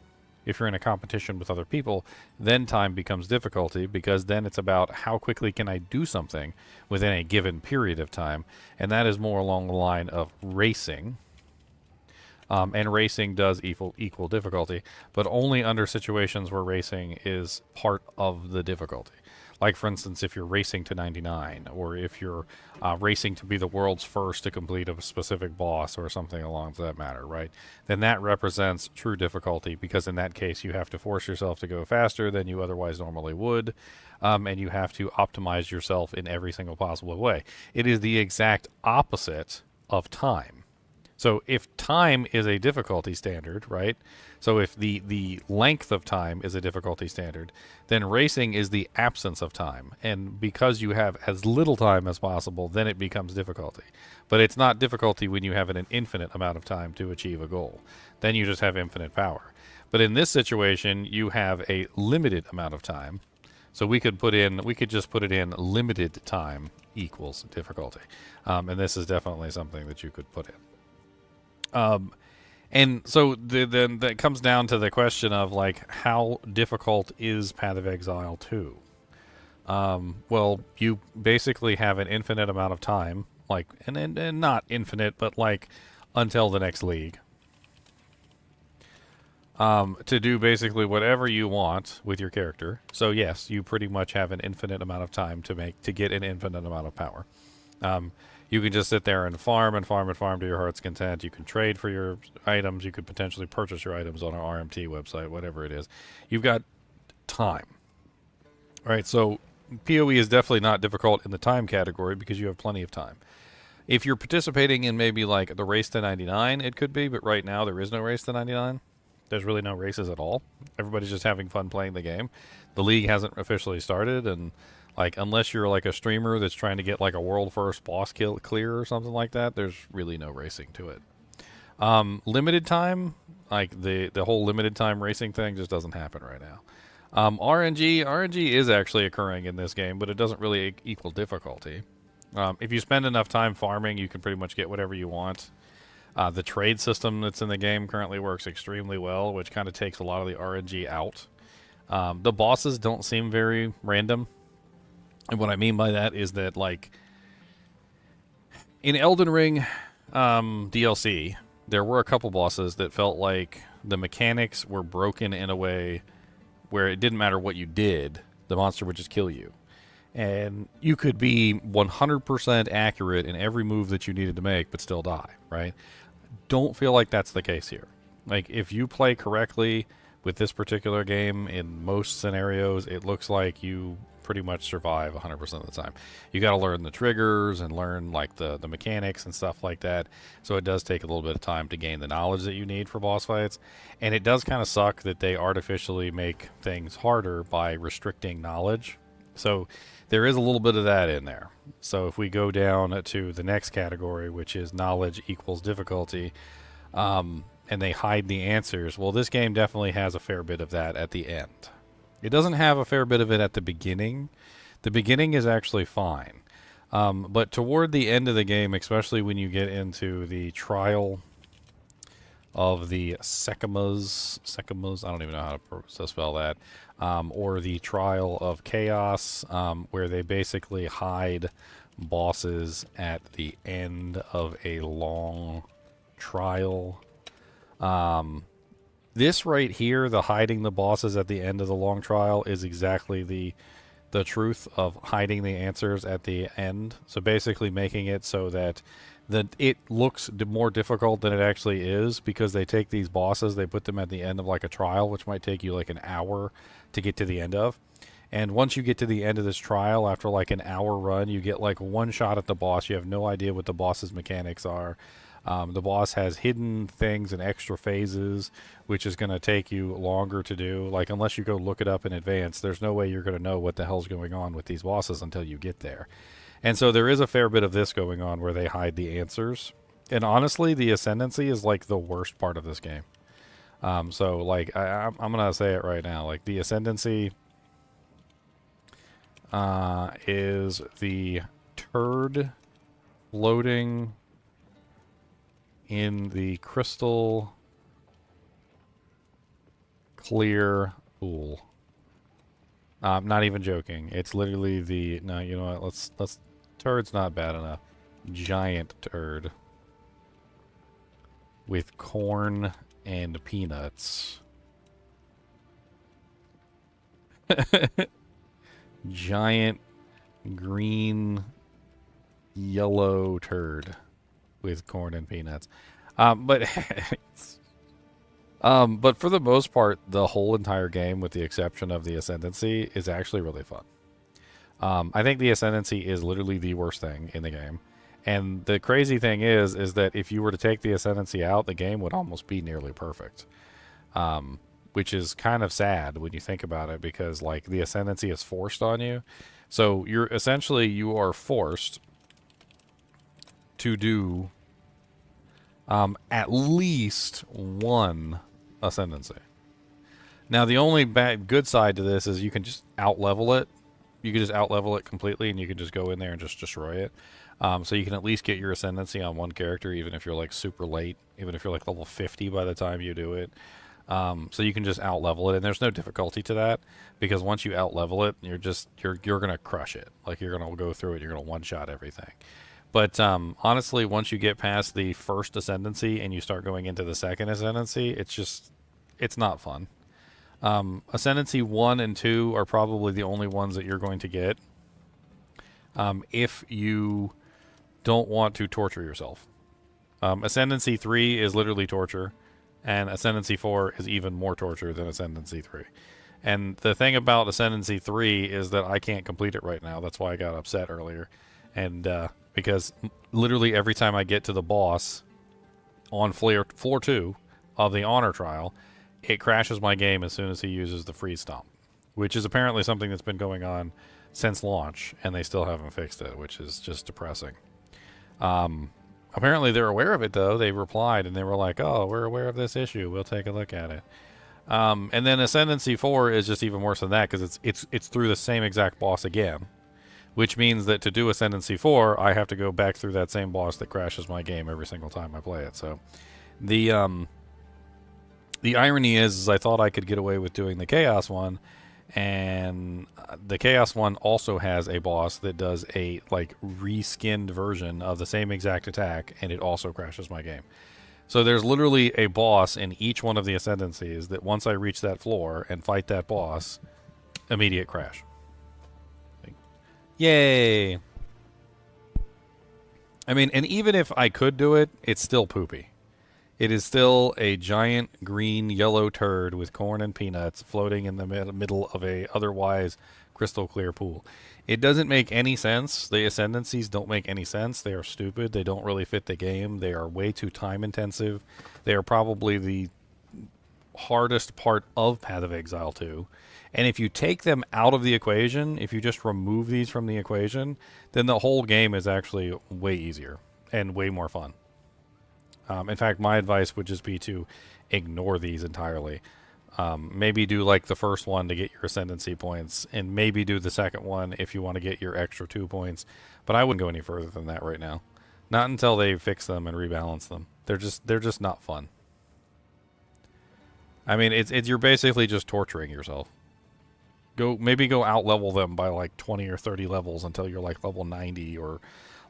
If you're in a competition with other people, then time becomes difficulty, because then it's about how quickly can I do something within a given period of time. And that is more along the line of racing. And racing does equal difficulty, but only under situations where racing is part of the difficulty. Like, for instance, if you're racing to 99, or if you're racing to be the world's first to complete a specific boss or something along that matter, right? Then that represents true difficulty, because in that case you have to force yourself to go faster than you otherwise normally would, and you have to optimize yourself in every single possible way. It is the exact opposite of time. So if time is a difficulty standard, right? So if the length of time is a difficulty standard, then racing is the absence of time. And because you have as little time as possible, then it becomes difficulty. But it's not difficulty when you have an infinite amount of time to achieve a goal. Then you just have infinite power. But in this situation, you have a limited amount of time. So we could just put it in limited time equals difficulty. And this is definitely something that you could put in. And so then that comes down to the question of, like, how difficult is Path of Exile 2? Well, you basically have an infinite amount of time, like, and not infinite, but like until the next league. to do basically whatever you want with your character. So yes, you pretty much have an infinite amount of time to get an infinite amount of power. You can just sit there and farm and farm and farm to your heart's content. You can trade for your items. You could potentially purchase your items on our RMT website, whatever it is. You've got time. All right, so PoE is definitely not difficult in the time category because you have plenty of time. If you're participating in maybe like the race to 99, it could be, but right now there is no race to 99. There's really no races at all. Everybody's just having fun playing the game. The league hasn't officially started, and like unless you're like a streamer that's trying to get like a world first boss kill clear or something like that, there's really no racing to it. Limited time, like the whole limited time racing thing just doesn't happen right now. RNG is actually occurring in this game, but it doesn't really equal difficulty. If you spend enough time farming, you can pretty much get whatever you want. The trade system that's in the game currently works extremely well, which kind of takes a lot of the RNG out. The bosses don't seem very random. And what I mean by that is that, like, in Elden Ring DLC, there were a couple bosses that felt like the mechanics were broken in a way where it didn't matter what you did, the monster would just kill you. And you could be 100% accurate in every move that you needed to make, but still die, right? Don't feel like that's the case here. Like, if you play correctly with this particular game, in most scenarios, it looks like you pretty much survive 100% of the time. You got to learn the triggers and learn like the mechanics and stuff like that. So it does take a little bit of time to gain the knowledge that you need for boss fights. And it does kind of suck that they artificially make things harder by restricting knowledge. So there is a little bit of that in there. So if we go down to the next category, which is knowledge equals difficulty, and they hide the answers, well, this game definitely has a fair bit of that at the end. It doesn't have a fair bit of it at the beginning. The beginning is actually fine. But toward the end of the game, especially when you get into the trial of the Sekimas, I don't even know how to spell that, or the trial of chaos, where they basically hide bosses at the end of a long trial. This right here, the hiding the bosses at the end of the long trial, is exactly the truth of hiding the answers at the end. So basically making it so that it looks more difficult than it actually is, because they take these bosses, they put them at the end of like a trial, which might take you like an hour to get to the end of. And once you get to the end of this trial, after like an hour run, you get like one shot at the boss. You have no idea what the boss's mechanics are. The boss has hidden things and extra phases, which is going to take you longer to do. Like, unless you go look it up in advance, there's no way you're going to know what the hell's going on with these bosses until you get there. And so there is a fair bit of this going on where they hide the answers. And honestly, the Ascendency is like the worst part of this game. So, like, I'm going to say it right now. Like, the Ascendency is the turd floating in the crystal clear pool. I'm not even joking. It's literally the... No, you know what? Let's... Turd's not bad enough. Giant turd. With corn and peanuts. Giant green yellow turd with corn and peanuts. But for the most part, the whole entire game, with the exception of the Ascendency, is actually really fun. I think the Ascendency is literally the worst thing in the game. And the crazy thing is that if you were to take the Ascendency out, the game would almost be nearly perfect. Which is kind of sad when you think about it, because like the Ascendency is forced on you. So you are forced to do at least one Ascendency. Now, the only good side to this is you can just out-level it. You can just out-level it completely, and you can just go in there and just destroy it. So you can at least get your Ascendency on one character, even if you're like super late, even if you're like level 50 by the time you do it. So you can just out-level it, and there's no difficulty to that, because once you out-level it, you're gonna crush it. Like, you're gonna go through it, you're gonna one-shot everything. But honestly, once you get past the first Ascendency and you start going into the second Ascendency, it's it's not fun. Ascendancy 1 and 2 are probably the only ones that you're going to get if you don't want to torture yourself. Ascendancy 3 is literally torture, and Ascendancy 4 is even more torture than Ascendancy 3. And the thing about Ascendancy 3 is that I can't complete it right now. That's why I got upset earlier. And because literally every time I get to the boss on floor 2 of the honor trial, it crashes my game as soon as he uses the freeze stomp, which is apparently something that's been going on since launch, and they still haven't fixed it, which is just depressing. Apparently they're aware of it, though. They replied, and they were like, oh, we're aware of this issue. We'll take a look at it. And then Ascendancy 4 is just even worse than that, because it's through the same exact boss again, which means that to do Ascendancy 4, I have to go back through that same boss that crashes my game every single time I play it. So the irony is I thought I could get away with doing the Chaos one, and the Chaos one also has a boss that does a like reskinned version of the same exact attack, and it also crashes my game. So there's literally a boss in each one of the Ascendancies that once I reach that floor and fight that boss, immediate crash. Yay! I mean, and even if I could do it, it's still poopy. It is still a giant green yellow turd with corn and peanuts floating in the middle of a otherwise crystal clear pool. It doesn't make any sense. The Ascendancies don't make any sense. They are stupid. They don't really fit the game. They are way too time intensive. They are probably the hardest part of Path of Exile 2. And if you take them out of the equation, if you just remove these from the equation, then the whole game is actually way easier and way more fun. In fact, my advice would just be to ignore these entirely. Maybe do like the first one to get your Ascendancy points, and maybe do the second one if you want to get your extra 2 points. But I wouldn't go any further than that right now. Not until they fix them and rebalance them. They're just not fun. I mean, it's you're basically just torturing yourself. Maybe go out level them by like 20 or 30 levels until you're like level 90 or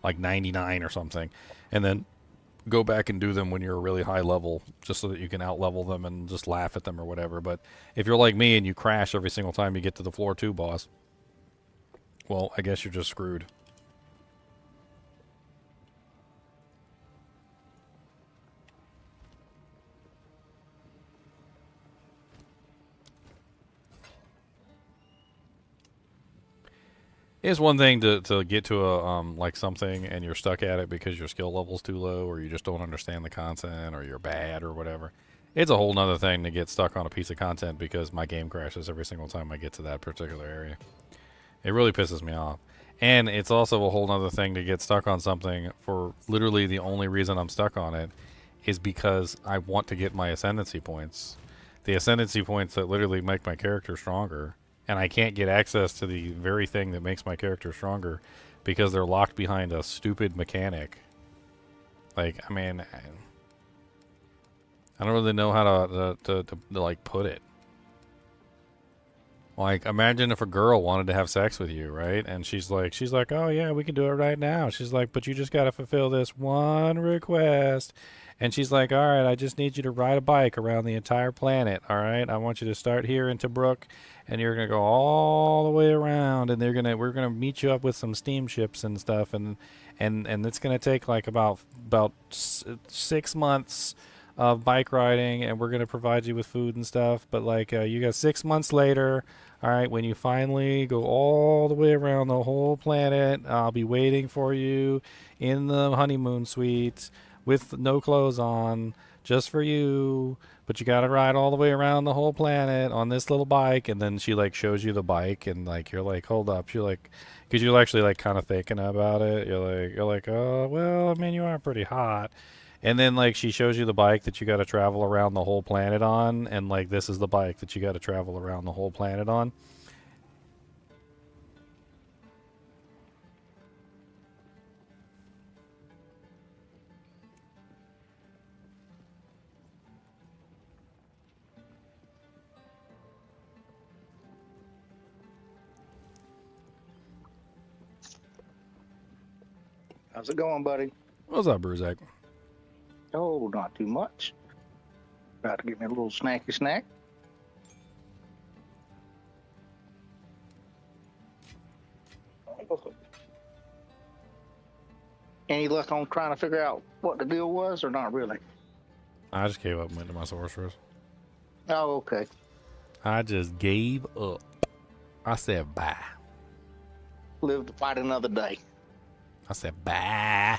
like 99 or something, and then go back and do them when you're a really high level, just so that you can out level them and just laugh at them or whatever. But if you're like me and you crash every single time you get to the floor 2 boss, well, I guess you're just screwed. It's one thing to get to a like something and you're stuck at it because your skill level's too low, or you just don't understand the content, or you're bad or whatever. It's a whole nother thing to get stuck on a piece of content because my game crashes every single time I get to that particular area. It really pisses me off. And it's also a whole nother thing to get stuck on something for literally the only reason I'm stuck on it is because I want to get my Ascendancy points. The Ascendancy points that literally make my character stronger. And I can't get access to the very thing that makes my character stronger because they're locked behind a stupid mechanic. Like, I mean, I don't really know how to like put it. Like, imagine if a girl wanted to have sex with you, right? And she's like, oh yeah, we can do it right now. She's like, but you just got to fulfill this one request. And she's like, all right, I just need you to ride a bike around the entire planet. All right, I want you to start here in Tobruk, and you're gonna go all the way around, and we're gonna meet you up with some steamships and stuff, and it's gonna take like about 6 months of bike riding, and we're gonna provide you with food and stuff. But like, you got 6 months later. All right, when you finally go all the way around the whole planet, I'll be waiting for you in the honeymoon suite with no clothes on, just for you. But you gotta ride all the way around the whole planet on this little bike. And then she like shows you the bike, and like you're like, hold up, you're like, because you're actually like kind of thinking about it. You're like, oh well, I mean, you are pretty hot. And then like she shows you the bike that you got to travel around the whole planet on, and like this is the bike that you got to travel around the whole planet on. How's it going, buddy? What's up, Bruzak? Oh, not too much. About to give me a little snacky snack. Any luck on trying to figure out what the deal was, or not really? I just gave up and went to my sorceress. Oh, okay. I just gave up. I said bye. Live to fight another day. I said bye.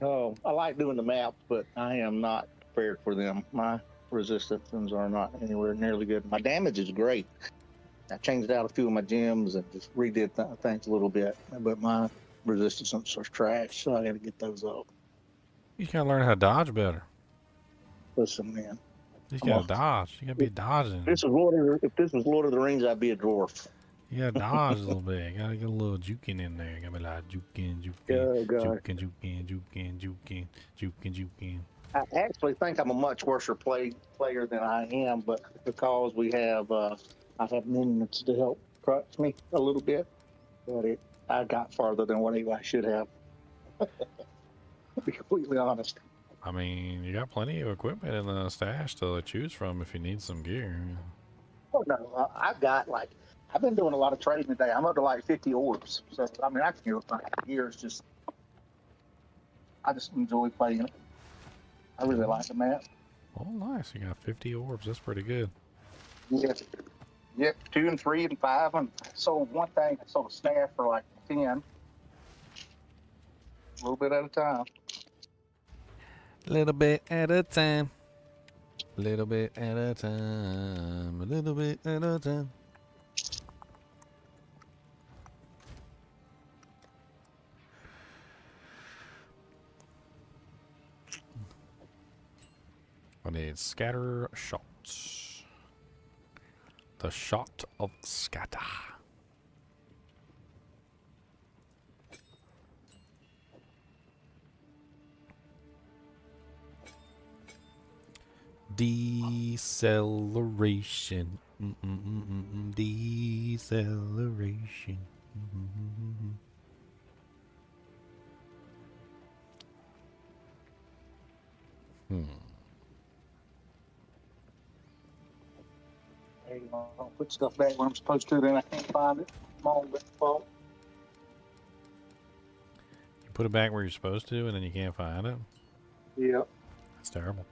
Oh, I like doing the maps, but I am not prepared for them. My resistances are not anywhere nearly good. My damage is great. I changed out a few of my gems and just redid things a little bit, but my resistance are trash, so I got to get those up. You gotta learn how to dodge better. Listen, man. You gotta dodge. You gotta be dodging. If this was Lord of the Rings, I'd be a dwarf. You gotta dodge a little bit. You gotta get a little juking in there. You gotta be like juking, Oh, God. juking. I actually think I'm a much worse player than I am, but because I have minions to help crutch me a little bit, but I got farther than what I should have. To be completely honest. I mean, you got plenty of equipment in the stash to choose from if you need some gear. Oh no, I've been doing a lot of trading today. I'm up to like 50 orbs, so I mean I can do it for years. I just enjoy playing it. I really like the map. Oh, nice! You got 50 orbs. That's pretty good. Yeah. Yep, 2 and 3 and 5. And sold one thing. I sold a staff for like 10. A little bit at a time. Little bit at a time. Little bit at a time. A little bit at a time. I need scatter shots. The shot of scatter. Deceleration. Deceleration. Hey, I'll put stuff back where I'm supposed to, then I can't find it. My own fault. You put it back where you're supposed to, and then you can't find it? Yep. That's terrible.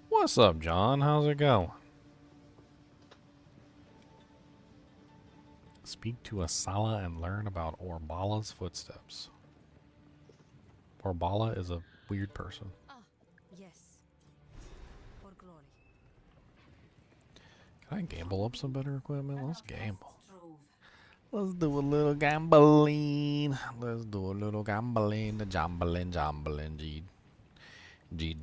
What's up, John? How's it going? Speak to Asala and learn about Orbala's footsteps. Orbala is a weird person. Ah, yes. For glory. Can I gamble up some better equipment? Let's gamble. Let's do a little gambling. Let's do a little gambling. The jambling, G. G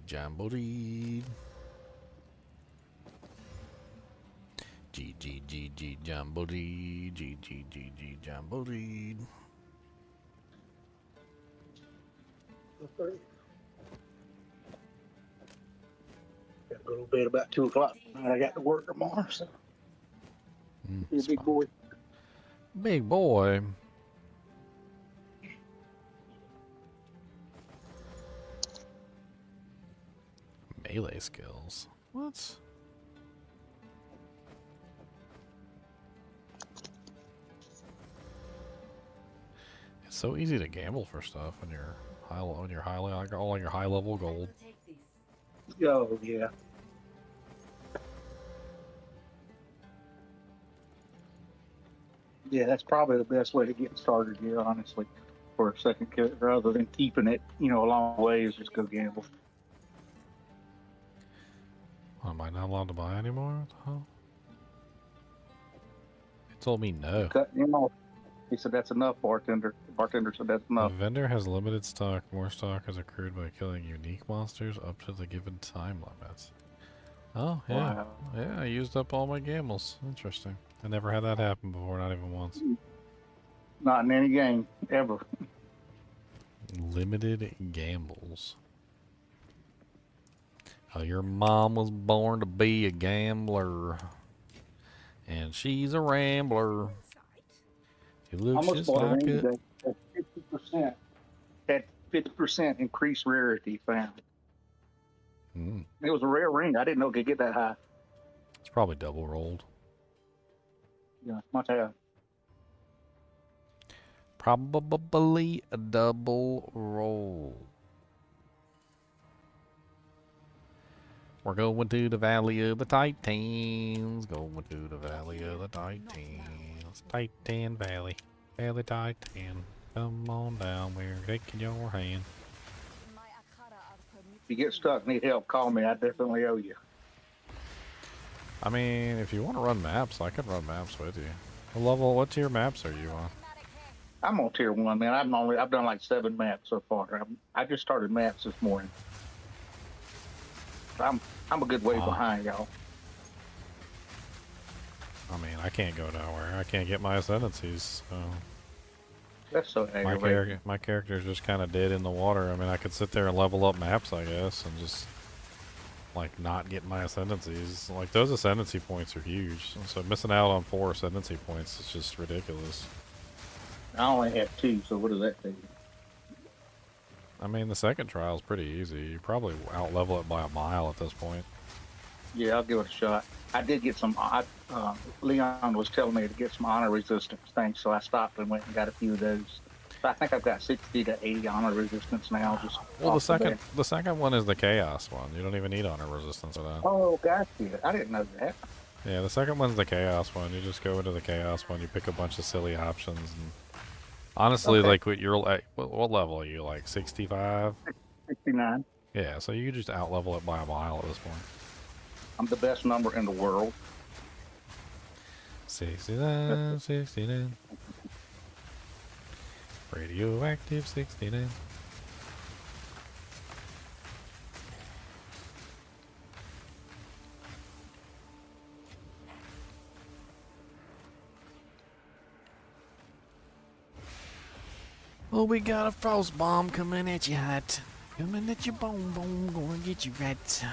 jumble, G. G, jumble, G. G, jumble, G. G, jumble, G. Got to go to bed about 2 o'clock. I got to work tomorrow, so. Be a big boy. Big boy. Melee skills. What? It's so easy to gamble for stuff when you're like all your high level gold. Oh yeah. Yeah, that's probably the best way to get started here, honestly, for a second character, rather than keeping it, a long way, is just go gamble. Am I not allowed to buy anymore? What the hell? It told me no. Cut him off. He said that's enough, bartender. The bartender said that's The enough. vendor has limited stock. More stock is accrued by killing unique monsters up to the given time limits. Oh, yeah. Wow. Yeah, I used up all my gambles. Interesting. I never had that happen before, not even once. Not in any game, ever. Limited gambles. Oh, your mom was born to be a gambler. And she's a rambler. She looks Almost just bought a like ring it. today. At 50%. Had 50% increased rarity found. Mm. It was a rare ring. I didn't know it could get that high. It's probably double rolled. Yeah, must have. Probably a double roll. We're going to the Valley of the Titans. Going to the Valley of the Titans. Titan Valley. Valley Titan. Come on down. We're taking your hand. If you get stuck, need help, call me. I definitely owe you. I mean, if you want to run maps, I can run maps with you. What tier maps are you on? I'm on tier 1, man. I've done like 7 maps so far. I just started maps this morning. I'm a good way behind y'all. I mean, I can't go nowhere. I can't get my ascendancies. So That's so aggravating. my character's just kind of dead in the water. I mean, I could sit there and level up maps, I guess, and just like not get my ascendancies. Like those ascendancy points are huge. So missing out on 4 ascendancy points is just ridiculous. I only have 2, so what does that do? I mean, the second trial is pretty easy. You probably out level it by a mile at this point. Yeah, I'll give it a shot. I did get some. Leon was telling me to get some honor resistance things, so I stopped and went and got a few of those. So I think I've got 60 to 80 honor resistance now. Just Well, the second one is the chaos one. You don't even need honor resistance for that. Oh, gotcha. I didn't know that. Yeah, the second one's the chaos one. You just go into the chaos one. You pick a bunch of silly options. And honestly, like what what level are you? Like 65? 69. Yeah, so you just out level it by a mile at this point. I'm the best number in the world. 69, 69. Radioactive 69. Oh, we got a frost bomb coming at you hot. Coming at you boom boom, gonna get you right.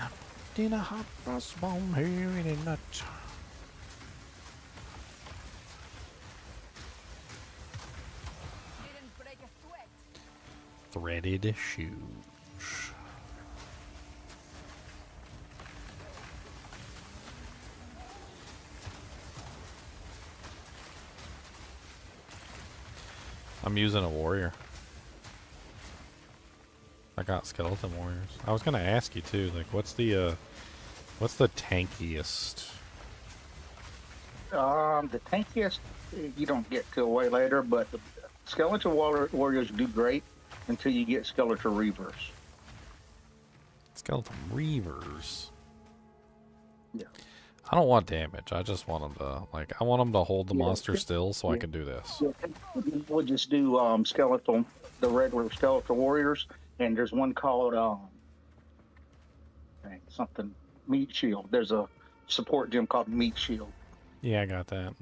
Then a hot frost bomb here in a nut. Threaded shoes. I'm using a warrior. I got skeleton warriors. I was gonna ask you too, like what's the tankiest? The tankiest you don't get till way later, but the skeleton warriors do great until you get skeleton reavers. Skeleton reavers. Yeah. I don't want damage. I just want them to I want them to hold the monster still so I can do this. Yeah. We'll just do the regular skeleton warriors, and there's one called something meat shield. There's a support gem called meat shield. Yeah, I got that.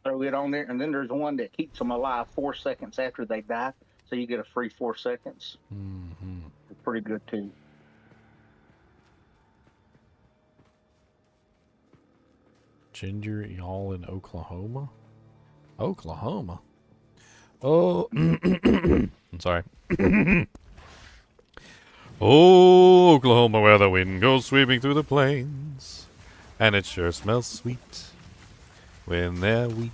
Throw it on there, and then there's one that keeps them alive 4 seconds after they die, so you get a free 4 seconds. Mm-hmm. It's pretty good too. Ginger, y'all in Oklahoma? Oklahoma? Oh, I'm sorry. Oh, Oklahoma, where the wind goes sweeping through the plains, and it sure smells sweet when they're wheat.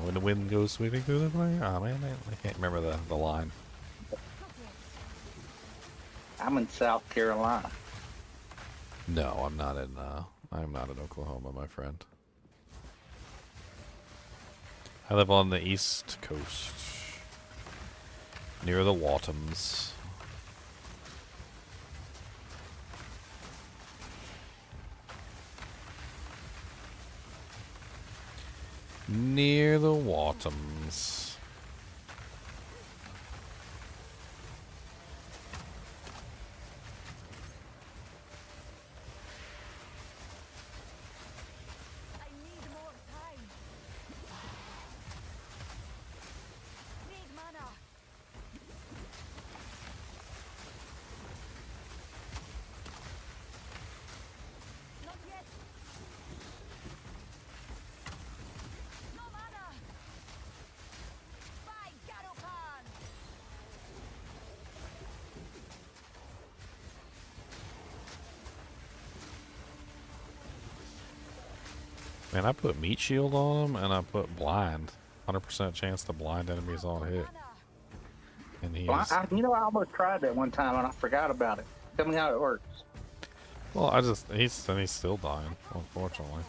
When the wind goes sweeping through the plains. Oh man, I can't remember the line. I'm in South Carolina. No, I'm not in Oklahoma, my friend. I live on the East Coast, near the Wattoms. Near the Watums. I need more time. Need mana. Not yet. No mana. By Garupan. Man, I put meat shield on him and I put blind. 100% chance to blind enemies on hit. And he's... Well, I almost tried that one time and I forgot about it. Tell me how it works. Well, he's still dying, unfortunately.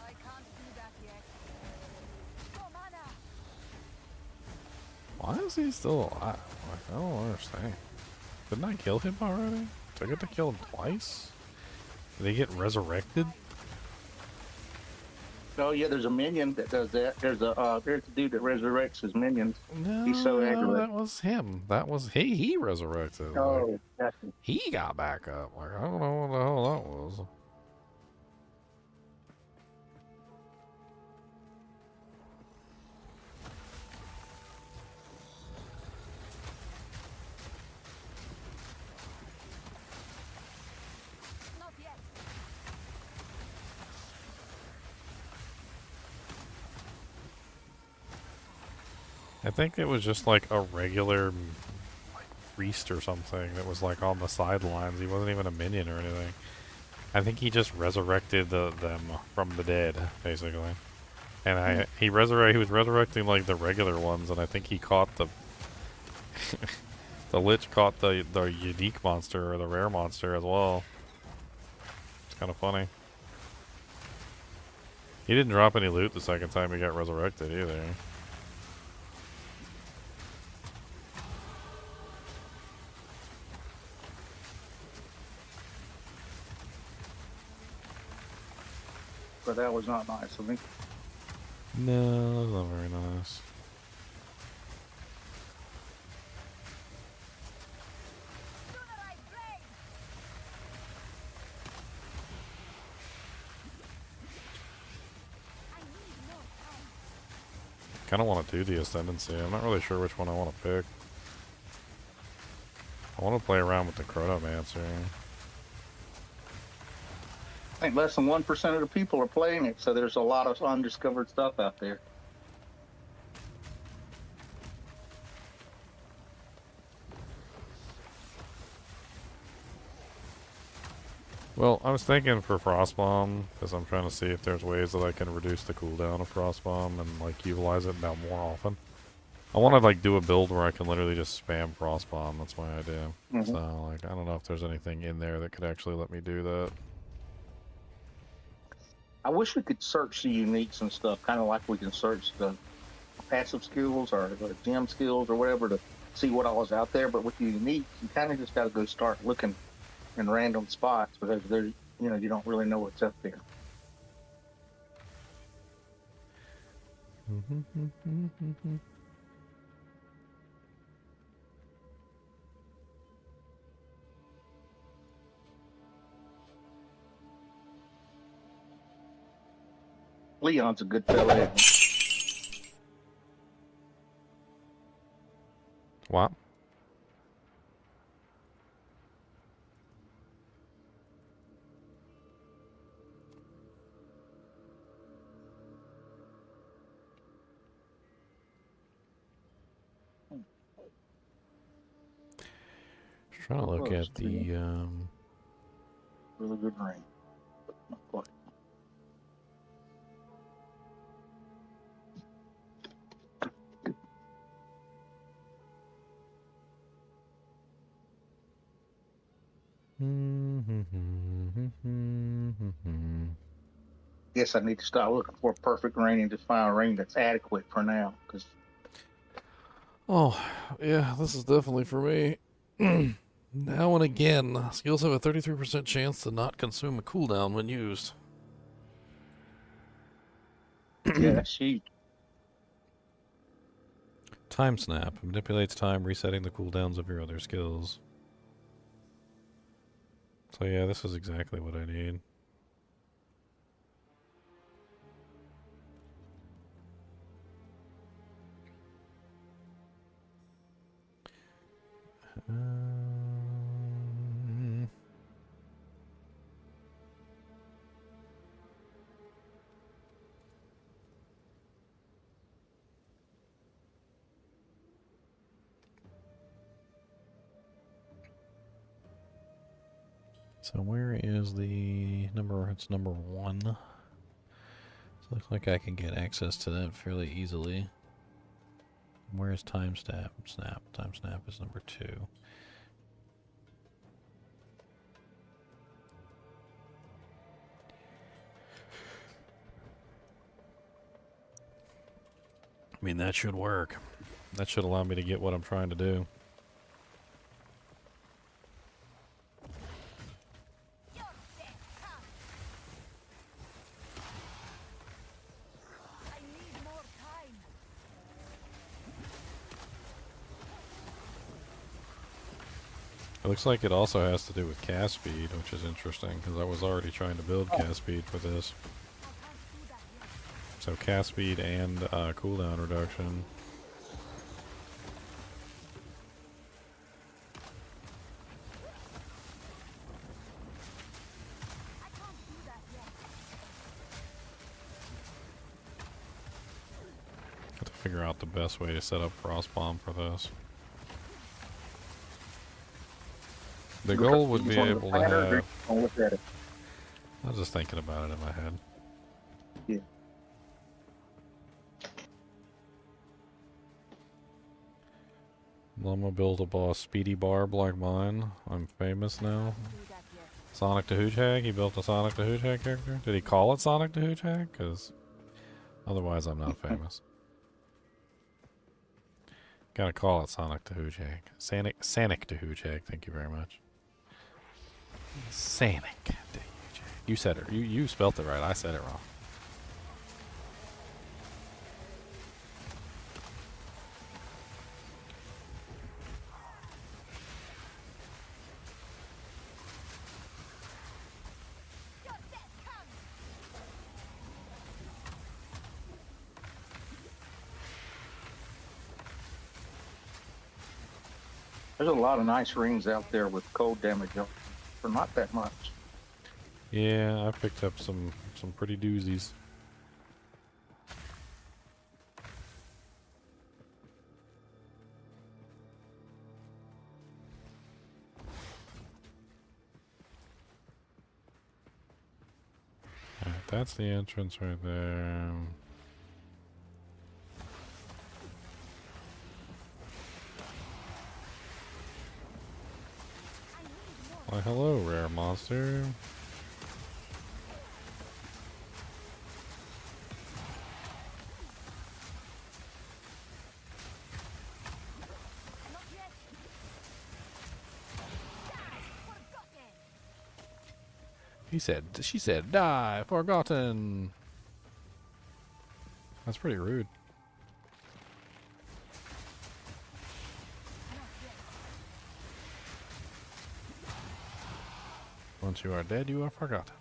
I can't do that yet. No mana. Why is he still alive? Like, I don't understand. Didn't I kill him already? Did I get to kill him twice? Did he get resurrected? Oh yeah, there's a minion that does that. There's a dude that resurrects his minions. No, He's so aggravating. that was him. That was he resurrected. Oh, like, gotcha. he got back up. Like, I don't know what the hell that was. Not yet. I think it was just like a regular like priest or something that was like on the sidelines. He wasn't even a minion or anything. I think he just resurrected them from the dead, basically. And he was resurrecting like the regular ones, and I think he caught the the Lich caught the unique monster or the rare monster as well. It's kind of funny. He didn't drop any loot the second time he got resurrected either. But that was not nice of me. No, that's not very nice. Kind of want to do the Ascendency. I'm not really sure which one I want to pick. I want to play around with the Chronomancer. I think less than 1% of the people are playing it, so there's a lot of undiscovered stuff out there. Well, I was thinking for Frostbomb, because I'm trying to see if there's ways that I can reduce the cooldown of Frostbomb and like utilize it now more often. I want to like do a build where I can literally just spam Frostbomb. That's my idea. So like, I don't know if there's anything in there that could actually let me do that. I wish we could search the uniques and stuff, kind of like we can search the passive skills or the gem skills or whatever to see what all is out there. But with the uniques, you kind of just got to go start looking in random spots because there's, you don't really know what's up there. Leon's a good fella, isn't he? What? Trying to look at the really good ring, but not quite. Guess I need to start looking for a perfect ring and just find a ring that's adequate for now. Because Oh, yeah, this is definitely for me. Now and again, skills have a 33% chance to not consume a cooldown when used. Yeah, that's huge. Time snap manipulates time, resetting the cooldowns of your other skills. So yeah, this is exactly what I need. So where is the number? It's number 1. So it looks like I can get access to that fairly easily. Where's time snap? Time snap is number 2. I mean, that should work. That should allow me to get what I'm trying to do. It looks like it also has to do with cast speed, which is interesting, because I was already trying to build cast speed for this. So cast speed and cooldown reduction. Got to figure out the best way to set up Frostbomb for this. The goal would be able to have... I was just thinking about it in my head. Yeah. Well, I'm gonna build a boss speedy barb like mine. I'm famous now. Sonic the Hedgehog. He built a Sonic the Hedgehog character. Did he call it Sonic the Hedgehog? Because otherwise I'm not famous. Gotta call it Sonic the Hedgehog. Sonic the Hedgehog. Thank you very much. Sonic the Hedgehog. You said it. You spelt it right. I said it wrong. There's a lot of nice rings out there with cold damage for not that much. Yeah, I picked up some pretty doozies. Alright, that's the entrance right there. Why, hello, rare monster. She said, die, forgotten. That's pretty rude. Once you are dead, you are forgotten.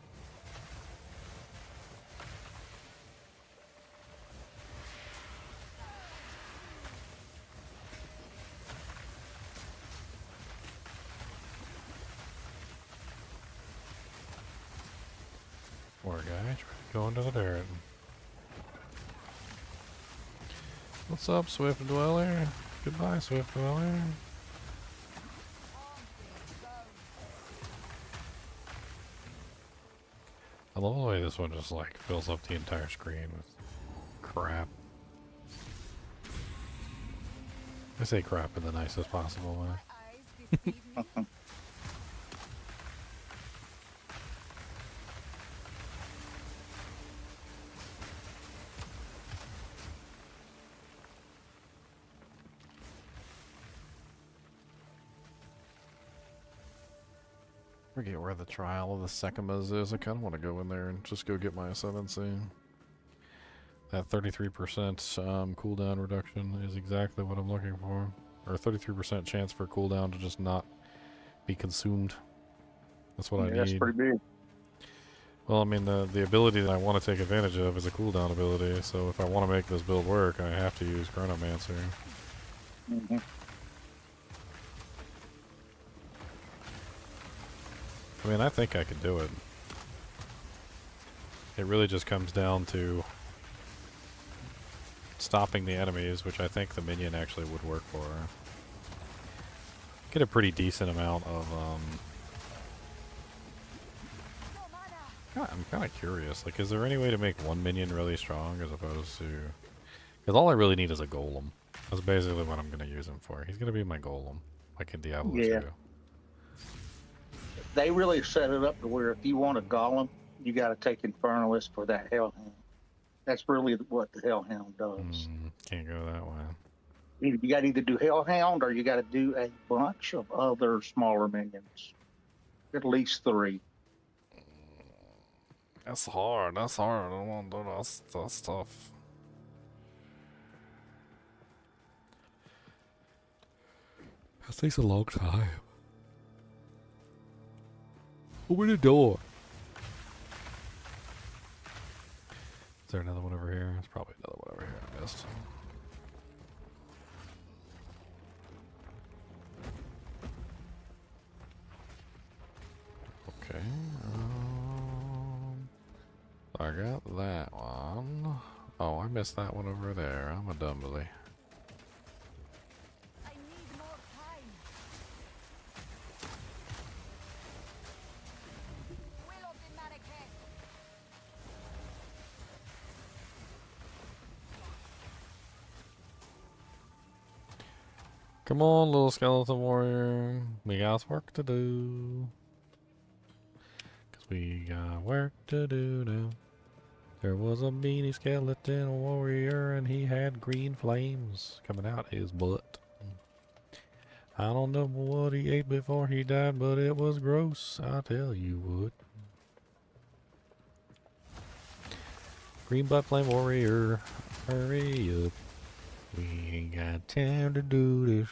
Poor guy trying to go into the dirt. What's up, Swift Dweller? Goodbye, Swift Dweller. I love the way this one just like fills up the entire screen with crap. I say crap in the nicest possible way. forget where the trial of the Sekimas is. I kind of want to go in there and just go get my ascendancy. That 33% cooldown reduction is exactly what I'm looking for. Or 33% chance for cooldown to just not be consumed. That's what I need. That's pretty big. Well, I mean, the ability that I want to take advantage of is a cooldown ability, so if I want to make this build work, I have to use Chronomancer. Mm-hmm. I mean, I think I could do it. It really just comes down to stopping the enemies, which I think the minion actually would work for. Get a pretty decent amount of, I'm kind of curious. Like, is there any way to make one minion really strong as opposed to... Because all I really need is a golem. That's basically what I'm going to use him for. He's going to be my golem, like in Diablo 2. They really set it up to where if you want a golem, you got to take Infernalist for that Hellhound. That's really what the Hellhound does. Can't go that way. You got to either do Hellhound or you got to do a bunch of other smaller minions. At least 3. That's hard. That's hard. I don't want to do that. That's tough. That takes a long time. Open the door. Is there another one over here? There's probably another one over here I missed. Okay. I got that one. Oh, I missed that one over there. I'm a dumbly. Come on, little skeleton warrior. We got work to do. Cause we got work to do now. There was a meanie skeleton warrior and he had green flames coming out his butt. I don't know what he ate before he died, but it was gross, I tell you what. Green butt flame warrior, hurry up. We ain't got time to do this.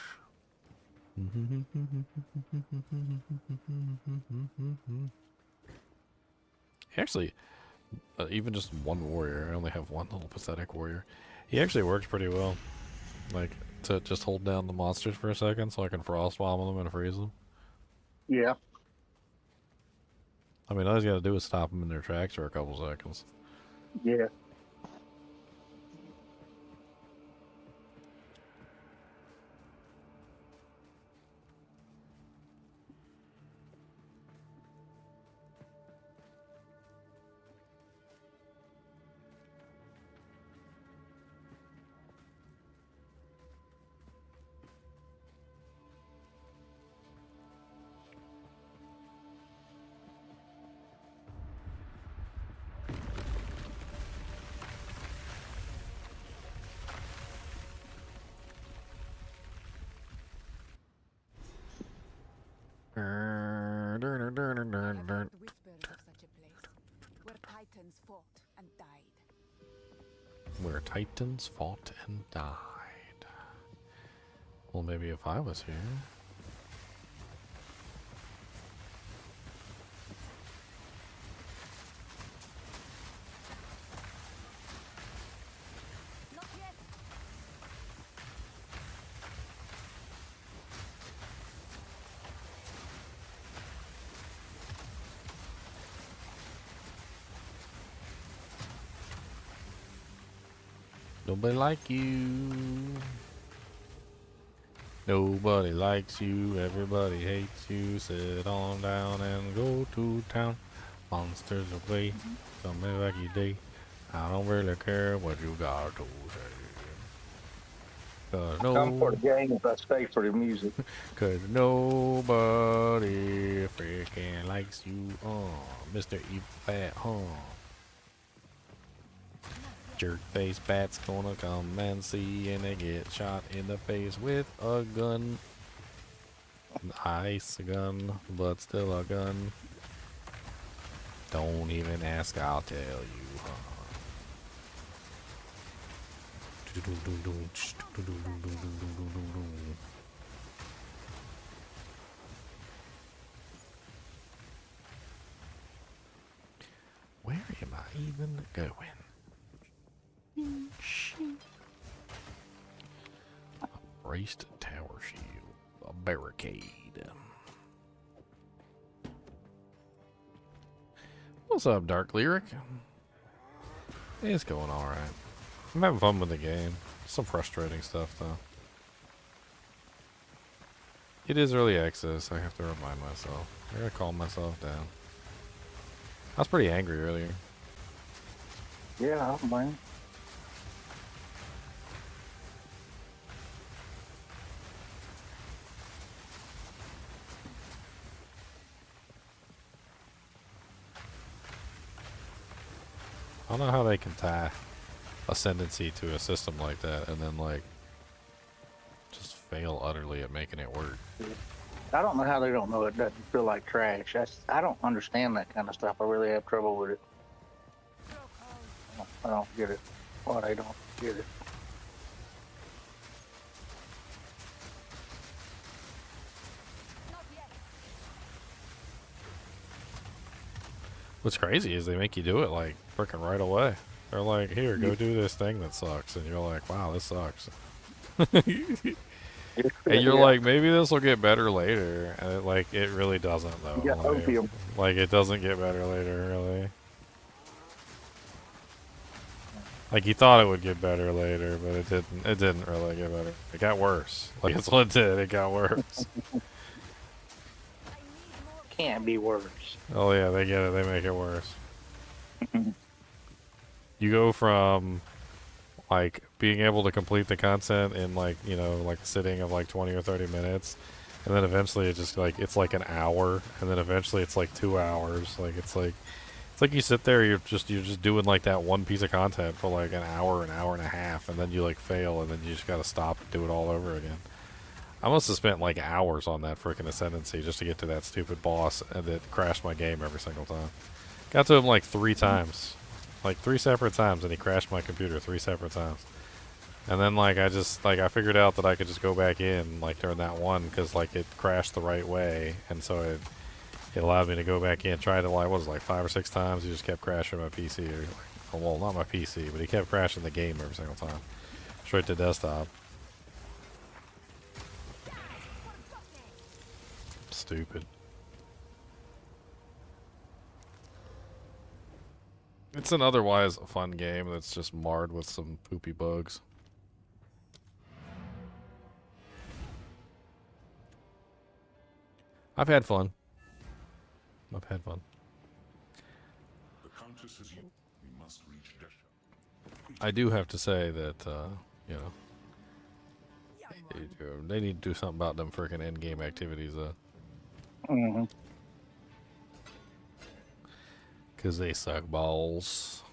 Actually, even just one warrior, I only have one little pathetic warrior. He actually works pretty well. Like, to just hold down the monsters for a second so I can frost bomb them and freeze them. Yeah. I mean, all he's got to do is stop them in their tracks for a couple seconds. Yeah. Where Titans fought and died. Well, maybe if I was here. Nobody like you. Nobody likes you. Everybody hates you. Sit on down and go to town. Monsters away. Coming back your day. I don't really care what you got to say. Cause Come for the game if I stay for the music. Cause nobody freaking likes you. Mr. Evil Bat, Jerk face bats gonna come and see, and they get shot in the face with a gun. Ice gun, but still a gun. Don't even ask, I'll tell you. Where am I even going? A braced tower shield. A barricade. What's up, Dark Lyric? It's going alright. I'm having fun with the game. Some frustrating stuff, though. It is early access, I have to remind myself. I gotta calm myself down. I was pretty angry earlier. Yeah, I don't blame. I don't know how they can tie Ascendency to a system like that and then, like, just fail utterly at making it work. I don't know how they don't know it doesn't feel like trash. I don't understand that kind of stuff. I really have trouble with it. I don't get it. Why they don't get it. What's crazy is they make you do it, like, freaking right away. They're like, here, go do this thing that sucks. And you're like, wow, this sucks. And you're like, maybe this will get better later. And it really doesn't, though. Like, it doesn't get better later, really. Like, you thought it would get better later, but it didn't. It didn't really get better. It got worse. Like, that's what it did. It got worse. Can't be worse. Oh, yeah, they get it. They make it worse. You go from, like, being able to complete the content in, like, you know, like, a sitting of, like, 20 or 30 minutes. And then eventually it just, like, it's like an hour. And then eventually it's, like, 2 hours. Like, it's like you sit there, you're just doing, like, that one piece of content for, like, an hour and a half. And then you, like, fail. And then you just gotta stop and do it all over again. I must have spent, like, hours on that freaking Ascendency just to get to that stupid boss. And it crashed my game every single time. Got to him, like, 3 times. Like, 3 separate times, and he crashed my computer 3 separate times. And then, like, I figured out that I could just go back in, like, during that one, because, like, it crashed the right way, and so it allowed me to go back in, try to, like, what was it, like, 5 or 6 times, he just kept crashing my PC, or, well, not my PC, but he kept crashing the game every single time. Straight to desktop. Stupid. It's an otherwise fun game that's just marred with some poopy bugs. I've had fun. The Countess says we must reach Desha. I do have to say that, you know, they need to do something about them freaking endgame activities, though. Mm-hmm. Because they suck balls.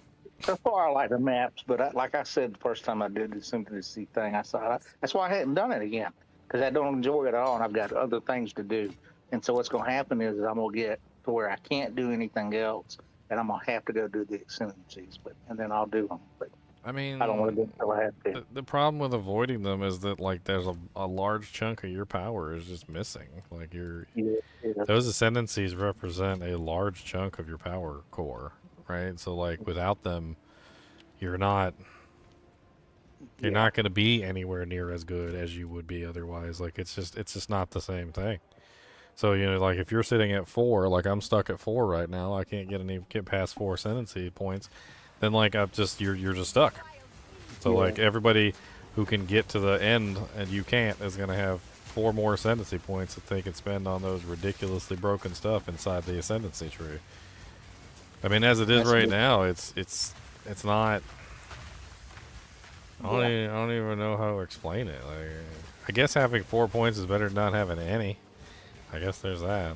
So far, I like the maps, but like I said the first time I did the Ascendancy thing, I saw that's why I hadn't done it again, because I don't enjoy it at all, and I've got other things to do. And so what's going to happen is I'm going to get to where I can't do anything else, and I'm going to have to go do the Ascendancies, and then I'll do them. But I mean, I don't want to do it until I have to. The problem with avoiding them is that, like, there's a large chunk of your power is just missing. Like, those Ascendancies represent a large chunk of your power core, right? So, like, without them, you're not going to be anywhere near as good as you would be otherwise. Like, it's just not the same thing. So, you know, like, if you're sitting at 4, like, I'm stuck at 4 right now, I can't get past 4 Ascendancy points, then, like, you're just stuck. So, like, everybody who can get to the end and you can't is going to have 4 more Ascendancy points that they can spend on those ridiculously broken stuff inside the Ascendancy tree. I mean, as it is right now, it's not. I don't even know how to explain it. Like, I guess having 4 points is better than not having any. I guess there's that.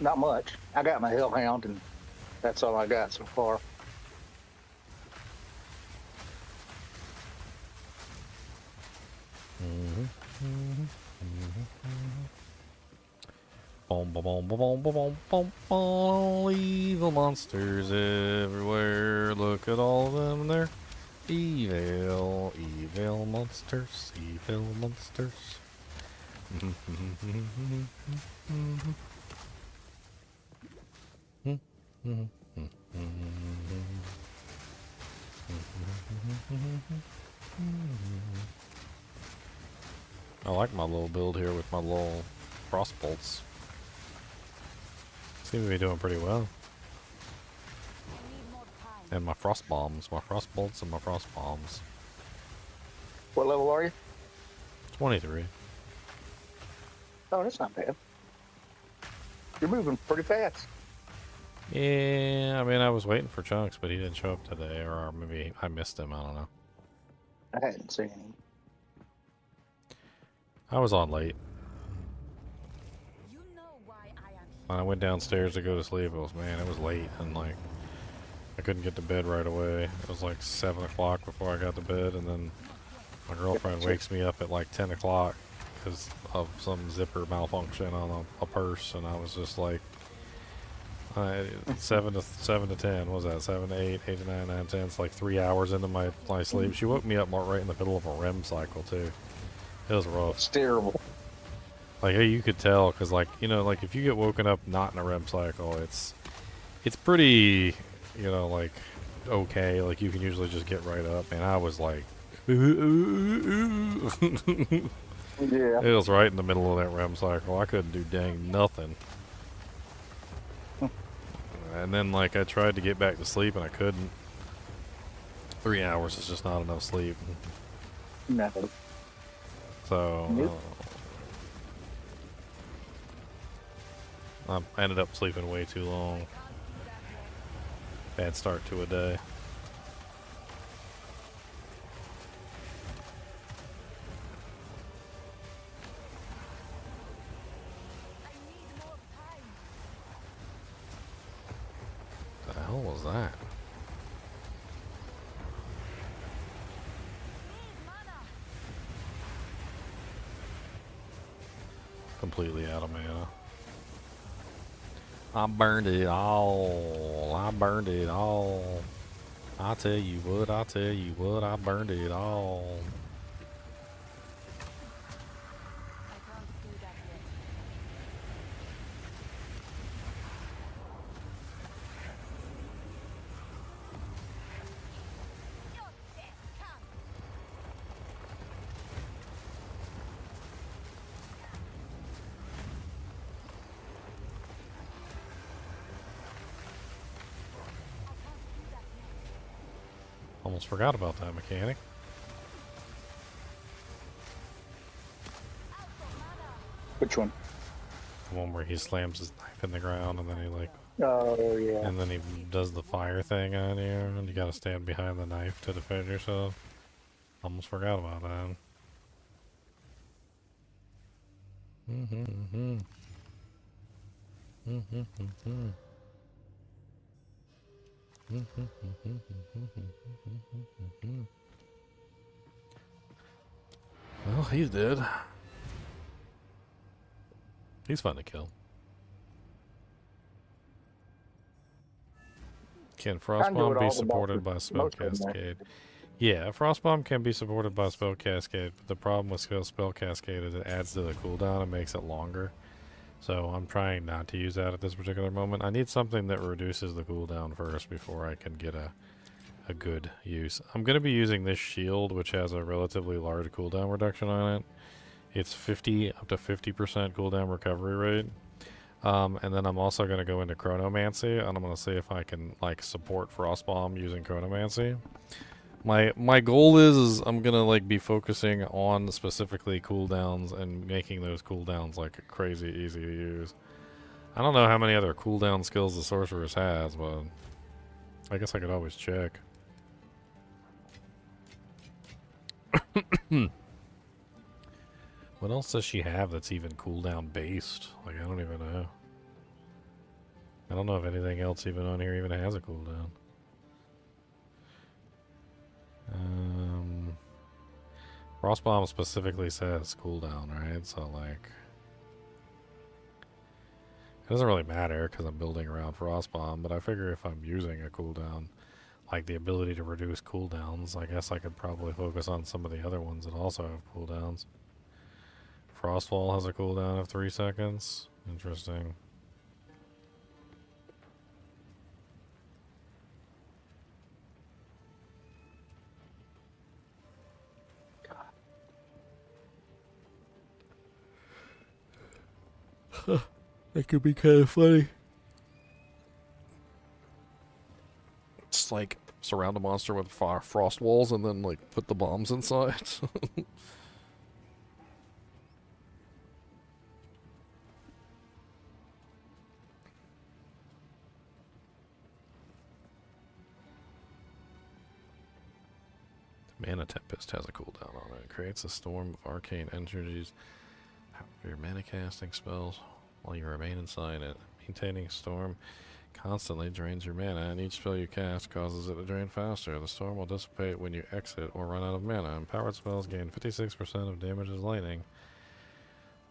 Not much. I got my Hellhound, and that's all I got so far. Boom, boom, boom, boom, boom, boom, boom, boom. Evil monsters everywhere. Look at all of them. They're evil, evil monsters, evil monsters. I like my little build here with my little frost bolts. Seem to be doing pretty well. And my frost bombs, my frost bolts and my frost bombs. What level are you? 23. Oh, that's not bad. You're moving pretty fast. Yeah, I mean, I was waiting for Chunks, but he didn't show up today, or maybe I missed him, I don't know. I hadn't seen him. I was on late. You know why I am When I went downstairs to go to sleep, it was late, and like, I couldn't get to bed right away. It was like 7 o'clock before I got to bed, and then my girlfriend wakes me up at like 10 o'clock because of some zipper malfunction on a purse, and I was just like, 7 to 10, what was that? 7 to 8, 8 to 9, 9 to 10. It's like 3 hours into my sleep. She woke me up right in the middle of a REM cycle too. It was rough. It's terrible. Like, you could tell, because like, you know, like if you get woken up not in a REM cycle, it's pretty, you know, like, okay. Like, you can usually just get right up, and I was like, Yeah. it was right in the middle of that REM cycle. I couldn't do dang nothing. And then, like, I tried to get back to sleep, and I couldn't. 3 hours is just not enough sleep. No. So, Nope. I ended up sleeping way too long. Bad start to a day. The hell was that? Completely out of mana. I burned it all. I burned it all. I tell you what, I burned it all. Almost forgot about that mechanic. Which one? The one where he slams his knife in the ground and then he like, Oh, yeah. and then he does the fire thing on you, and you gotta stand behind the knife to defend yourself. Almost forgot about that. Well, he's dead. He's fun to kill. Can Frostbomb be supported by Spell Cascade? Yeah, Frostbomb can be supported by Spell Cascade, but the problem with Spell Cascade is it adds to the cooldown and makes it longer. So I'm trying not to use that at this particular moment. I need something that reduces the cooldown first before I can get a good use. I'm going to be using this shield, which has a relatively large cooldown reduction on it. It's 50 up to 50% cooldown recovery rate. And then I'm also going to go into Chronomancy, and I'm going to see if I can like support Frostbomb using Chronomancy. My goal is I'm going to like be focusing on specifically cooldowns and making those cooldowns like crazy easy to use. I don't know how many other cooldown skills the Sorceress has, but I guess I could always check. What else does she have that's even cooldown based? Like, I don't even know. I don't know if anything else even on here even has a cooldown. Frostbomb specifically says cooldown, right? So, like, doesn't really matter because I'm building around Frostbomb, but I figure if I'm using a cooldown, like the ability to reduce cooldowns, I guess I could probably focus on some of the other ones that also have cooldowns. Frostwall has a cooldown of 3 seconds. Interesting. That could be kind of funny. Just like surround a monster with frost walls and then like put the bombs inside. Mana Tempest has a cooldown on it. It creates a storm of arcane energies. Your mana casting spells while you remain inside it. Maintaining storm constantly drains your mana, and each spell you cast causes it to drain faster. The storm will dissipate when you exit or run out of mana. Empowered spells gain 56% of damage as lightning.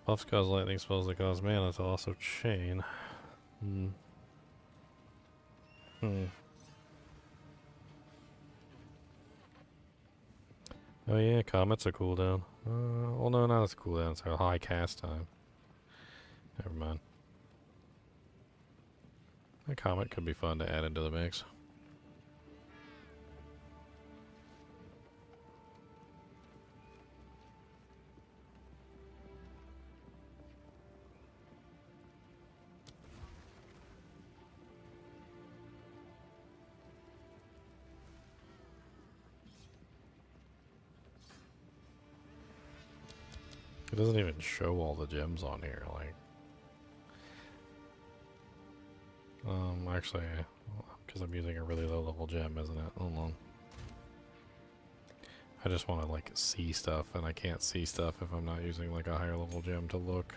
Buffs cause lightning spells that cause mana to also chain. Oh yeah, Comet's a cooldown. Well no, not as a cooldown, it's a high cast time. Never mind. A Comet could be fun to add into the mix. It doesn't even show all the gems on here, like... actually, because I'm using a really low level gem, isn't it? Hold on. I just want to, like, see stuff, and I can't see stuff if I'm not using, like, a higher level gem to look.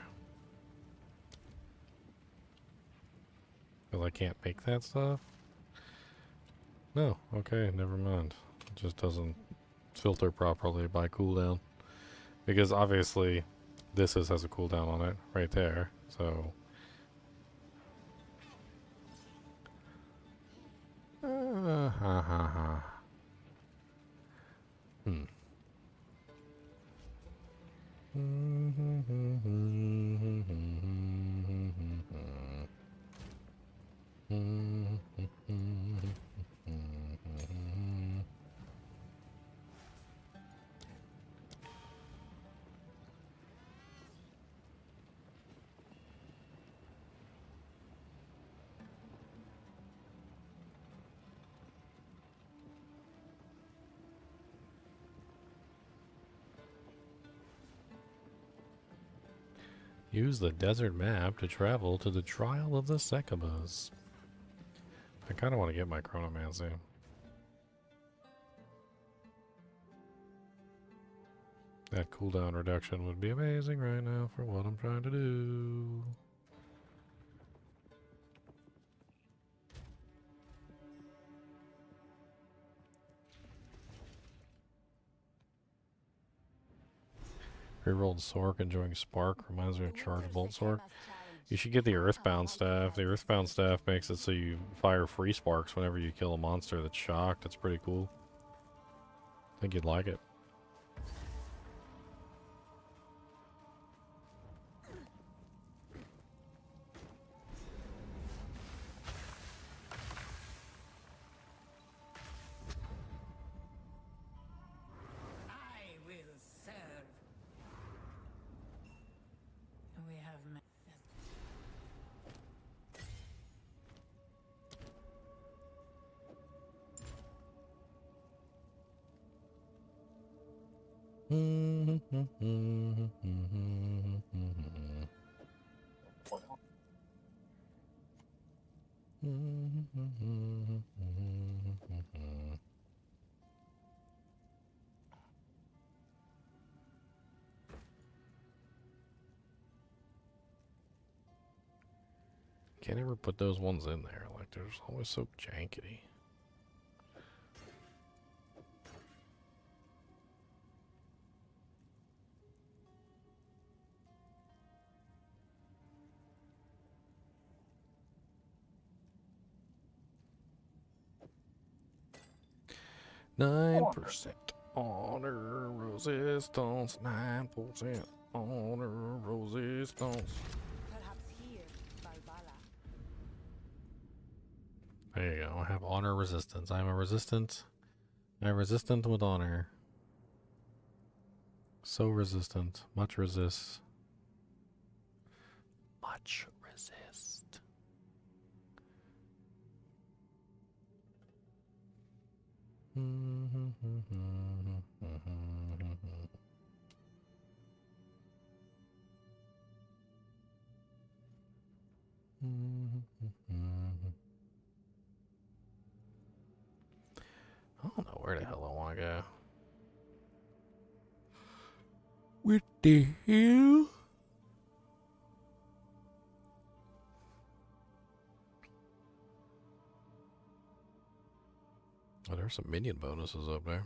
Because I can't make that stuff? No, okay, never mind. It just doesn't filter properly by cooldown. Because obviously, this has a cooldown on it, right there, so... Use the desert map to travel to the Trial of the Sekimas. I kind of want to get my Chronomancy. That cooldown reduction would be amazing right now for what I'm trying to do. Rerolled Sork, enjoying Spark, reminds me of Charge Bolt Sork. You should get the Earthbound staff. The Earthbound staff makes it so you fire free sparks whenever you kill a monster that's shocked. It's pretty cool. I think you'd like it. Can't ever put those ones in there. Like, they're always so jankety. 9% honor resistance. 9% honor resistance. Perhaps here, Valhalla. There you go. I have honor resistance. I'm a resistant. I'm resistant with honor. So resistant. Much resist. Much resist. I don't know where the hell I want to go. What the hell? Oh, there's some minion bonuses up there.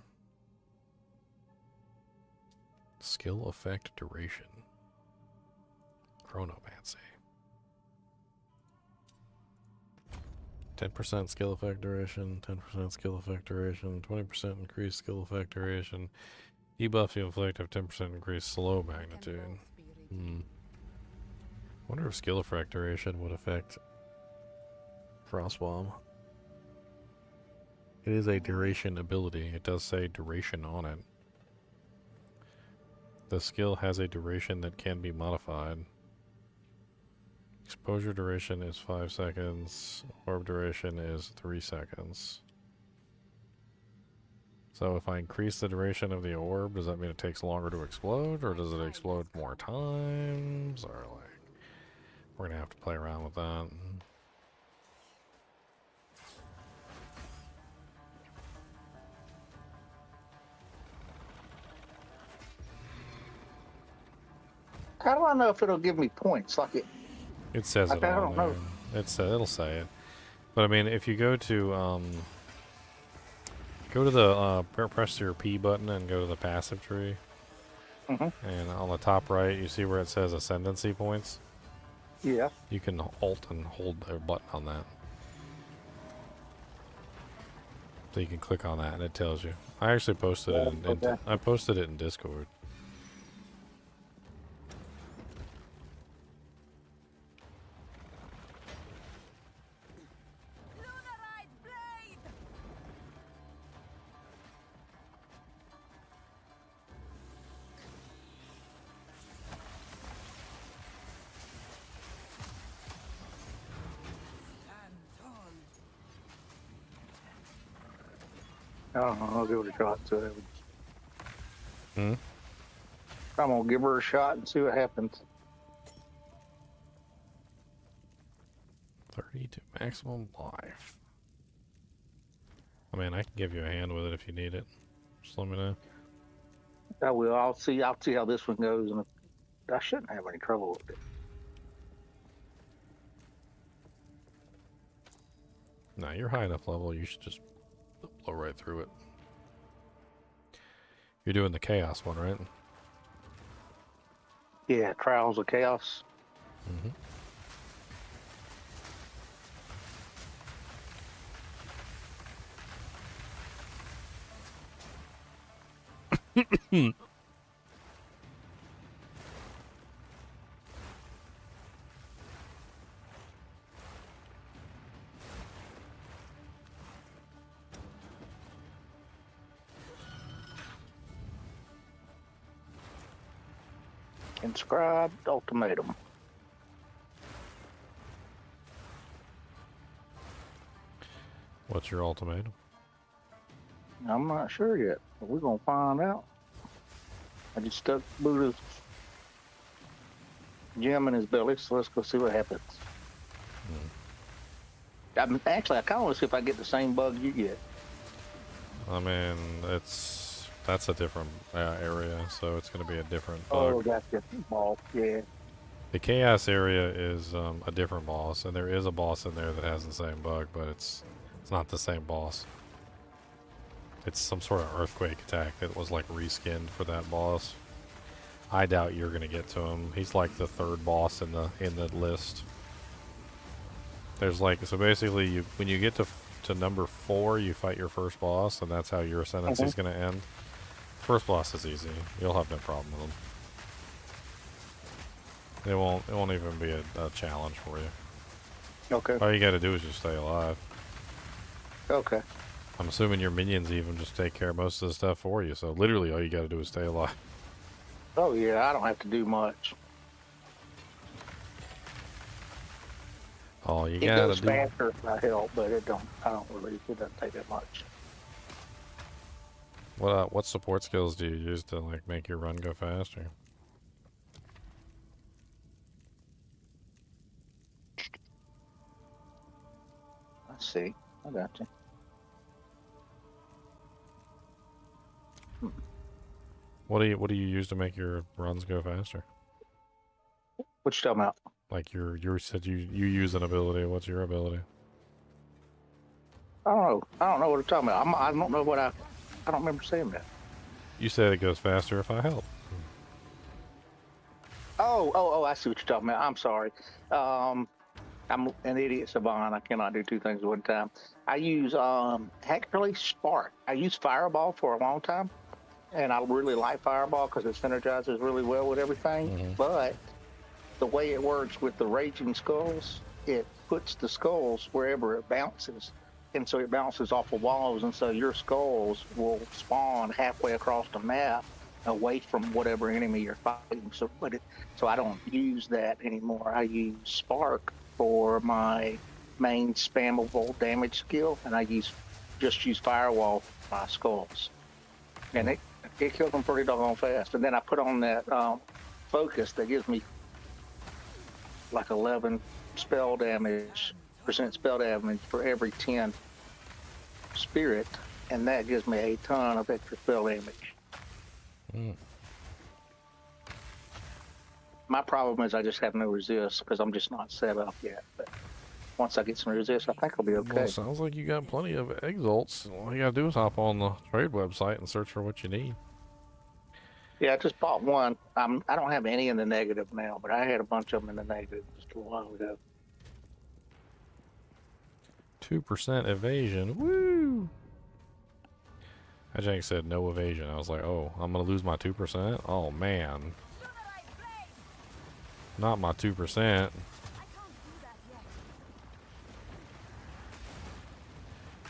Skill effect duration. Chronomancy. 10% skill effect duration, 10% skill effect duration, 20% increased skill effect duration. Debuff you inflict have 10% increased slow magnitude. Wonder if skill effect duration would affect Frostbomb. It is a duration ability. It does say duration on it. The skill has a duration that can be modified. Exposure duration is 5 seconds. Orb duration is 3 seconds. So if I increase the duration of the orb, does that mean it takes longer to explode? Or does it explode more times? Or like, we're gonna have to play around with that. How do I know if it'll give me points? Like It says like it I on don't there. know. It'll say it. But I mean, if you go to the press your P button and go to the passive tree, and on the top right, you see where it says ascendancy points. Yeah. You can alt and hold a button on that, so you can click on that and it tells you. I actually posted it. I posted it in Discord. I don't know. I'll give it a shot. So Hmm? I'm gonna give her a shot and see what happens. 30 to maximum life. I mean, I can give you a hand with it if you need it. Just let me know. I will. I'll see how this one goes, and I shouldn't have any trouble with it. Nah, you're high enough level. You should just blow right through it. You're doing the chaos one, right? Yeah, Trials of Chaos. Inscribed ultimatum. What's your ultimatum? I'm not sure yet, but we're gonna find out. I just stuck Buddha's gem in his belly, so let's go see what happens. I kind of want to see if I get the same bug you get. I mean, that's a different area, so it's going to be a different bug. Oh, that's just ball. Yeah. The chaos area is a different boss, and there is a boss in there that has the same bug, but it's not the same boss. It's some sort of earthquake attack that was like reskinned for that boss. I doubt you're going to get to him. He's like the third boss in the list. There's like, so basically when you get to to number 4, you fight your first boss, and that's how your ascendancy is going to end. First boss is easy. You'll have no problem with them. It won't even be a challenge for you. Okay. All you got to do is just stay alive. Okay. I'm assuming your minions even just take care of most of the stuff for you. So literally, all you got to do is stay alive. Oh yeah, I don't have to do much. All you It got to goes do. faster if I help, but it doesn't take that much. What support skills do you use to like make your run go faster? Let's see. I got you. What do you use to make your runs go faster? What you talking about? Like you said you use an ability. What's your ability? I don't know. I don't know what you're talking about. I don't know what I don't remember saying that. You said it goes faster if I help. Oh, I see what you're talking about. I'm sorry. I'm an idiot savant. I cannot do two things at one time. I use actually Spark. I used Fireball for a long time, and I really like Fireball because it synergizes really well with everything. But the way it works with the Raging Skulls, it puts the skulls wherever it bounces. And so it bounces off of walls, and so your skulls will spawn halfway across the map away from whatever enemy you're fighting. So I don't use that anymore. I use Spark for my main spammable damage skill, and I just use Firewall for my skulls. And it kills them pretty doggone fast. And then I put on that focus that gives me like 11 spell damage for every 10 spirit, and that gives me a ton of extra spell damage. My problem is I just have no resist because I'm just not set up yet. But once I get some resist, I think I'll be okay. Well, sounds like you got plenty of exalts. All you gotta do is hop on the trade website and search for what you need. Yeah, I just bought one. I don't have any in the negative now, but I had a bunch of them in the negative just a while ago. 2% evasion. Woo! Ajang said no evasion. I was like, oh, I'm gonna lose my 2%? Oh man. Not my 2%.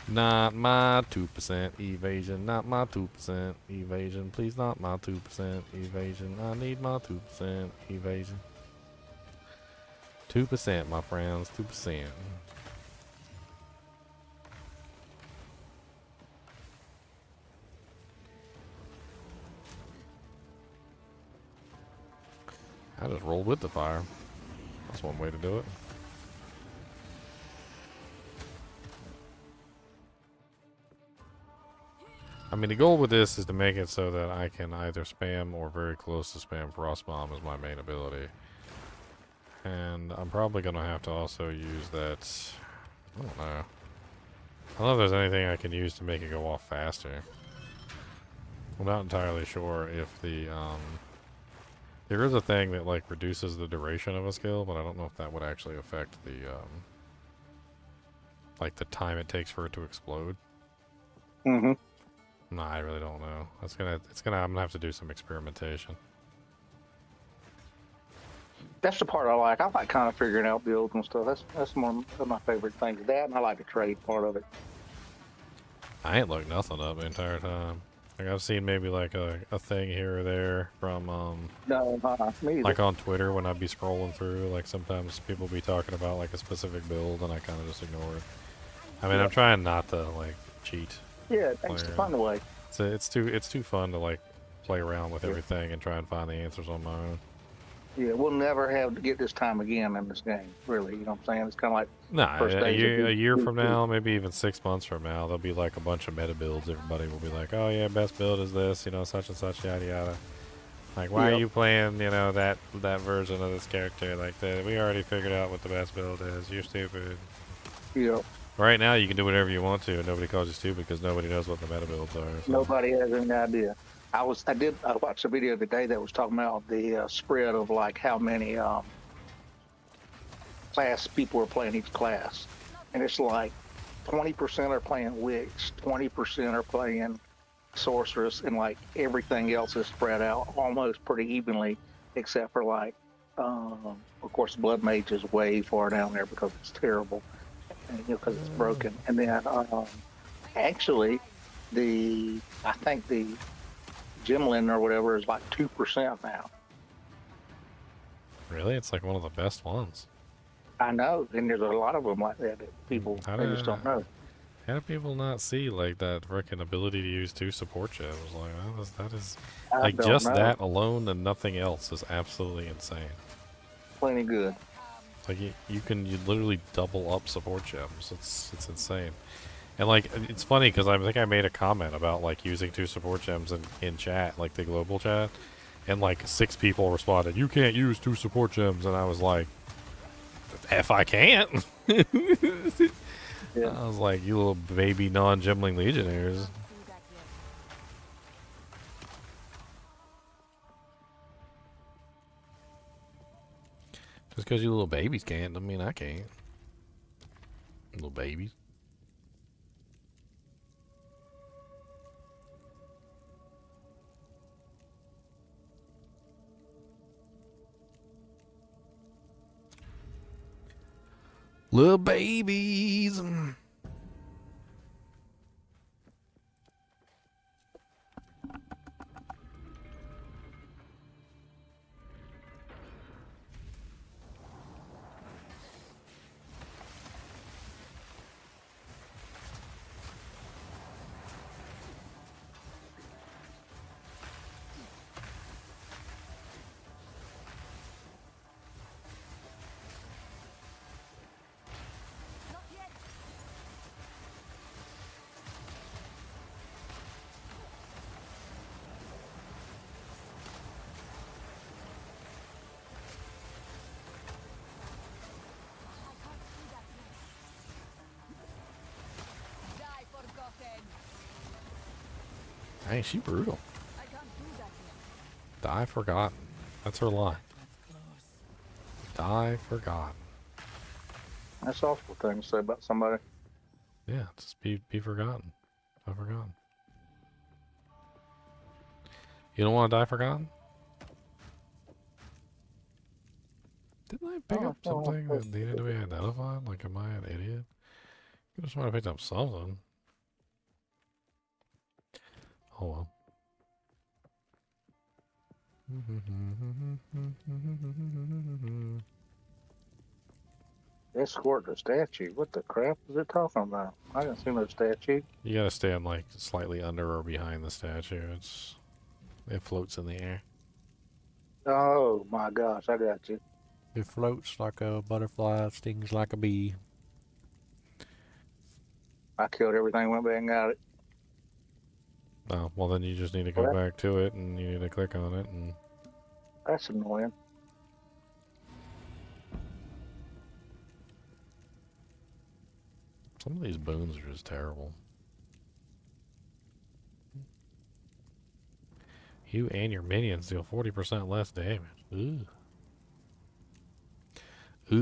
Not my 2% evasion. Not my 2% evasion. Please, not my 2% evasion. I need my 2% evasion. 2%, my friends. 2%. I just rolled with the fire. That's one way to do it. I mean, the goal with this is to make it so that I can either spam or very close to spam Frost Bomb as my main ability. And I'm probably going to have to also use that. I don't know. I don't know if there's anything I can use to make it go off faster. I'm not entirely sure if the, there is a thing that, like, reduces the duration of a skill, but I don't know if that would actually affect the, like, the time it takes for it to explode. Mm-hmm. No, I really don't know. I'm gonna have to do some experimentation. That's the part I like. I like kind of figuring out builds and stuff. That's one of my favorite things. That, and I like the trade part of it. I ain't looked nothing up the entire time. Like, I've seen maybe like a thing here or there from No, me either. like on Twitter when I'd be scrolling through. Like sometimes people be talking about like a specific build, and I kind of just ignore it. I mean, I'm trying not to like cheat. Yeah, it's the fun way. So it's too fun to like play around with everything and try and find the answers on my own. Yeah, we'll never have to get this time again in this game, really. You know what I'm saying? It's kind of like a year from now, maybe even 6 months from now, there'll be like a bunch of meta builds. Everybody will be like, oh yeah, best build is this, you know, such and such, yada yada. Like, why are you playing, you know, that version of this character like that? We already figured out what the best build is. You're stupid. Yep. Right now, you can do whatever you want to, and nobody calls you stupid because nobody knows what the meta builds are. So. Nobody has any idea. I watched a video today that was talking about the spread of like how many class people are playing each class, and it's like 20% are playing witch, 20% are playing sorceress, and like everything else is spread out almost pretty evenly, except for like, of course, blood mage is way far down there because it's terrible, and, because it's broken. And then actually, I think the Gemlin or whatever is like 2% now. Really? It's like one of the best ones. I know, and there's a lot of them like that people they just don't know. How do people not see like that freaking ability to use 2 support gems? Like that is I like don't just know. that alone and nothing else is absolutely insane. Plenty good. Like you literally double up support gems. It's insane. And like it's funny because I think I made a comment about like using 2 support gems in chat, like the global chat, and like 6 people responded, "You can't use 2 support gems," and I was like, "If I can't." Yeah. I was like, "You little baby non-gemling legionnaires." Just because you little babies can't, I mean I can't. Little babies. Little babies. Dang, she brutal. Die forgotten. That's her line. Die forgotten. That's an awful thing to say about somebody. Yeah, just be forgotten. Die forgotten. You don't want to die forgotten? Didn't I pick up something that needed to be identified? Like, am I an idiot? I just might have picked up something. Hold on. Escort the statue. What the crap is it talking about? I didn't see no statue. You gotta stand like slightly under or behind the statue. It floats in the air. Oh my gosh, I got you. It floats like a butterfly, stings like a bee. I killed everything, went back and got it. Oh, well then you just need to go back to it and you need to click on it and... That's annoying. Some of these boons are just terrible. You and your minions deal 40% less damage. Ooh. Ooh.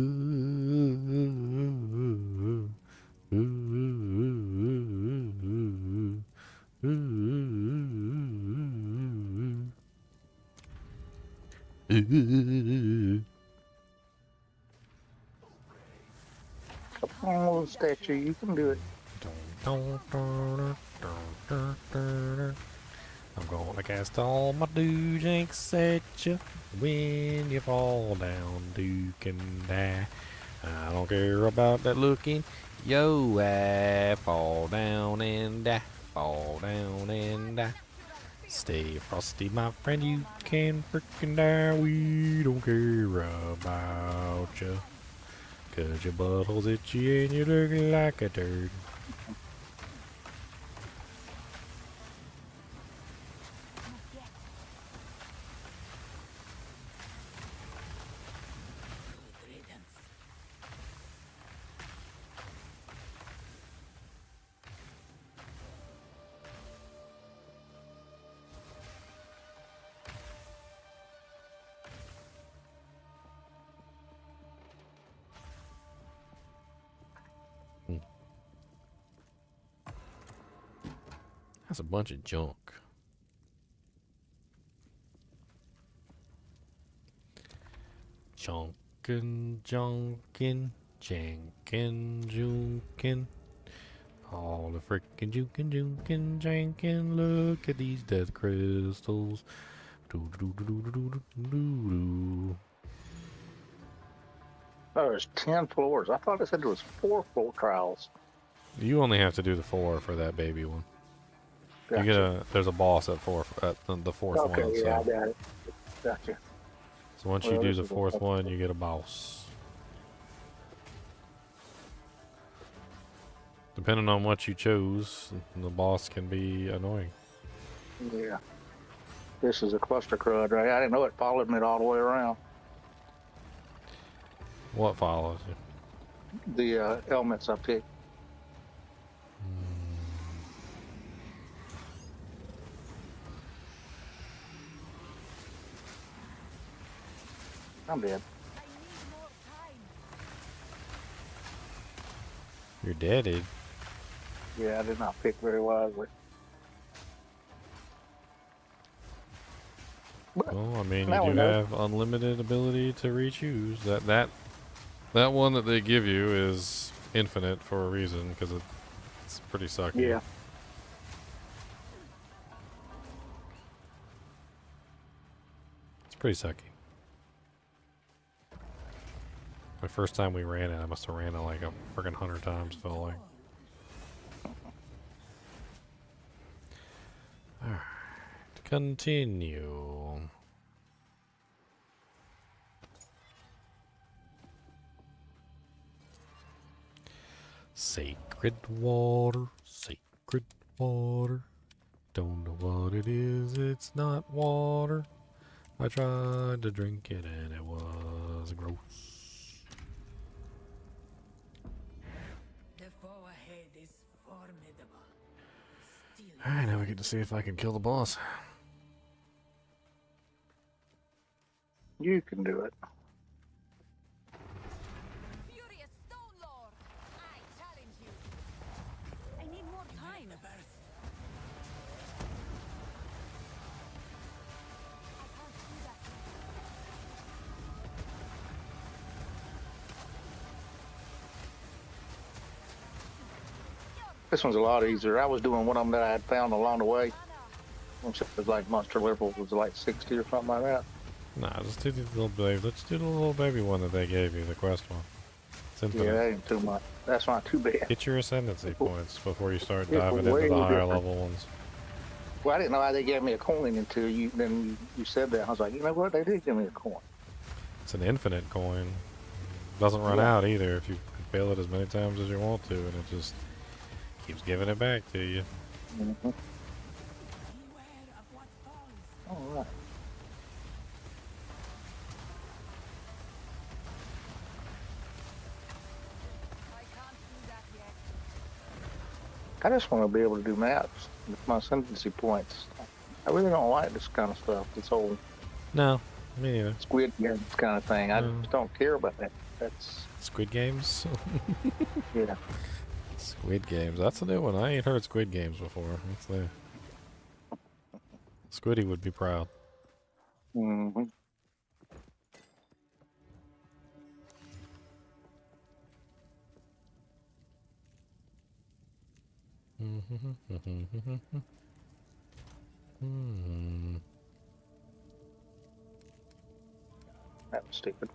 Ooh. Ooh. Ooh. Come on, little statue, you can do it. I'm gonna cast all my jinx at you. When you fall down, you can die. I don't care about that looking. Yo, I fall down and die. Fall down and die. Stay frosty, my friend. You can frickin' die. We don't care about you. 'Cause your butthole's itchy and you look like a turd. That's a bunch of junk. Junkin, junkin, jankin, junkin. All the frickin' jukin', junkin', jankin'. Look at these death crystals. Doo doo doo doo doo doo doo doo. Oh, there's 10 floors. I thought it said there was 4 floor trials. You only have to do the 4 for that baby one. Gotcha. You get there's a boss at 4 at the 4th Okay, one. yeah, So. I got it. Gotcha. So once you do the 4th one, you get a boss. Depending on what you chose, the boss can be annoying. Yeah. This is a cluster crud, right? I didn't know it followed me all the way around. What follows you? The elements I picked. I'm dead. You're deaded. Yeah, I did not pick very wisely. Well, I mean, Now you we do know. have unlimited ability to re-choose. That one that they give you is infinite for a reason, because it's pretty sucky. Yeah. It's pretty sucky. The first time we ran it, I must have ran it like a friggin' 100 times, felt like. Alright, continue. Sacred water, sacred water. Don't know what it is, it's not water. I tried to drink it and it was gross. The foe ahead is formidable. Alright, now we get to see if I can kill the boss. You can do it. Furious Stone Lord, I challenge you. I need more time. This one's a lot easier. I was doing one of them that I had found along the way. It was like monster level was like 60 or something like that. Nah, just do the little baby. Let's do the little baby one that they gave you, the quest one. It's infinite. Yeah, that ain't too much. That's not too bad. Get your ascendancy points before you start It was diving into way the higher different. level ones. Well, I didn't know how they gave me a coin until you said that. I was like, you know what? They did give me a coin. It's an infinite coin. Doesn't run out either if you fail it as many times as you want to, and it just keeps giving it back to you. Mm-hmm. All right. I just want to be able to do maps with my ascendancy points. I really don't like this kind of stuff. This whole No, me neither. Squid Games kind of thing. I No. just don't care about that. That's Squid Games? yeah. Squid Games. That's a new one. I ain't heard Squid Games before. That's there. Squiddy would be proud. Mm-hmm. That was stupid.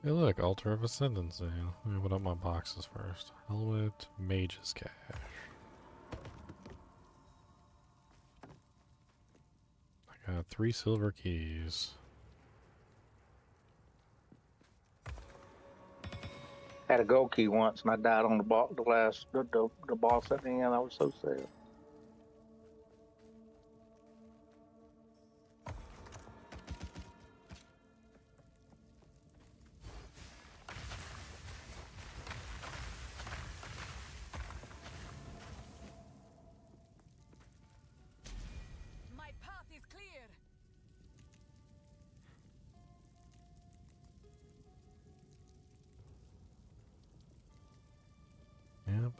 Hey look, Altar of Ascendancy. Let me open up my boxes first. Helmet, Mage's Cache. I got 3 silver keys. Had a gold key once, and I died on the boss at the end. I was so sad. My path is clear.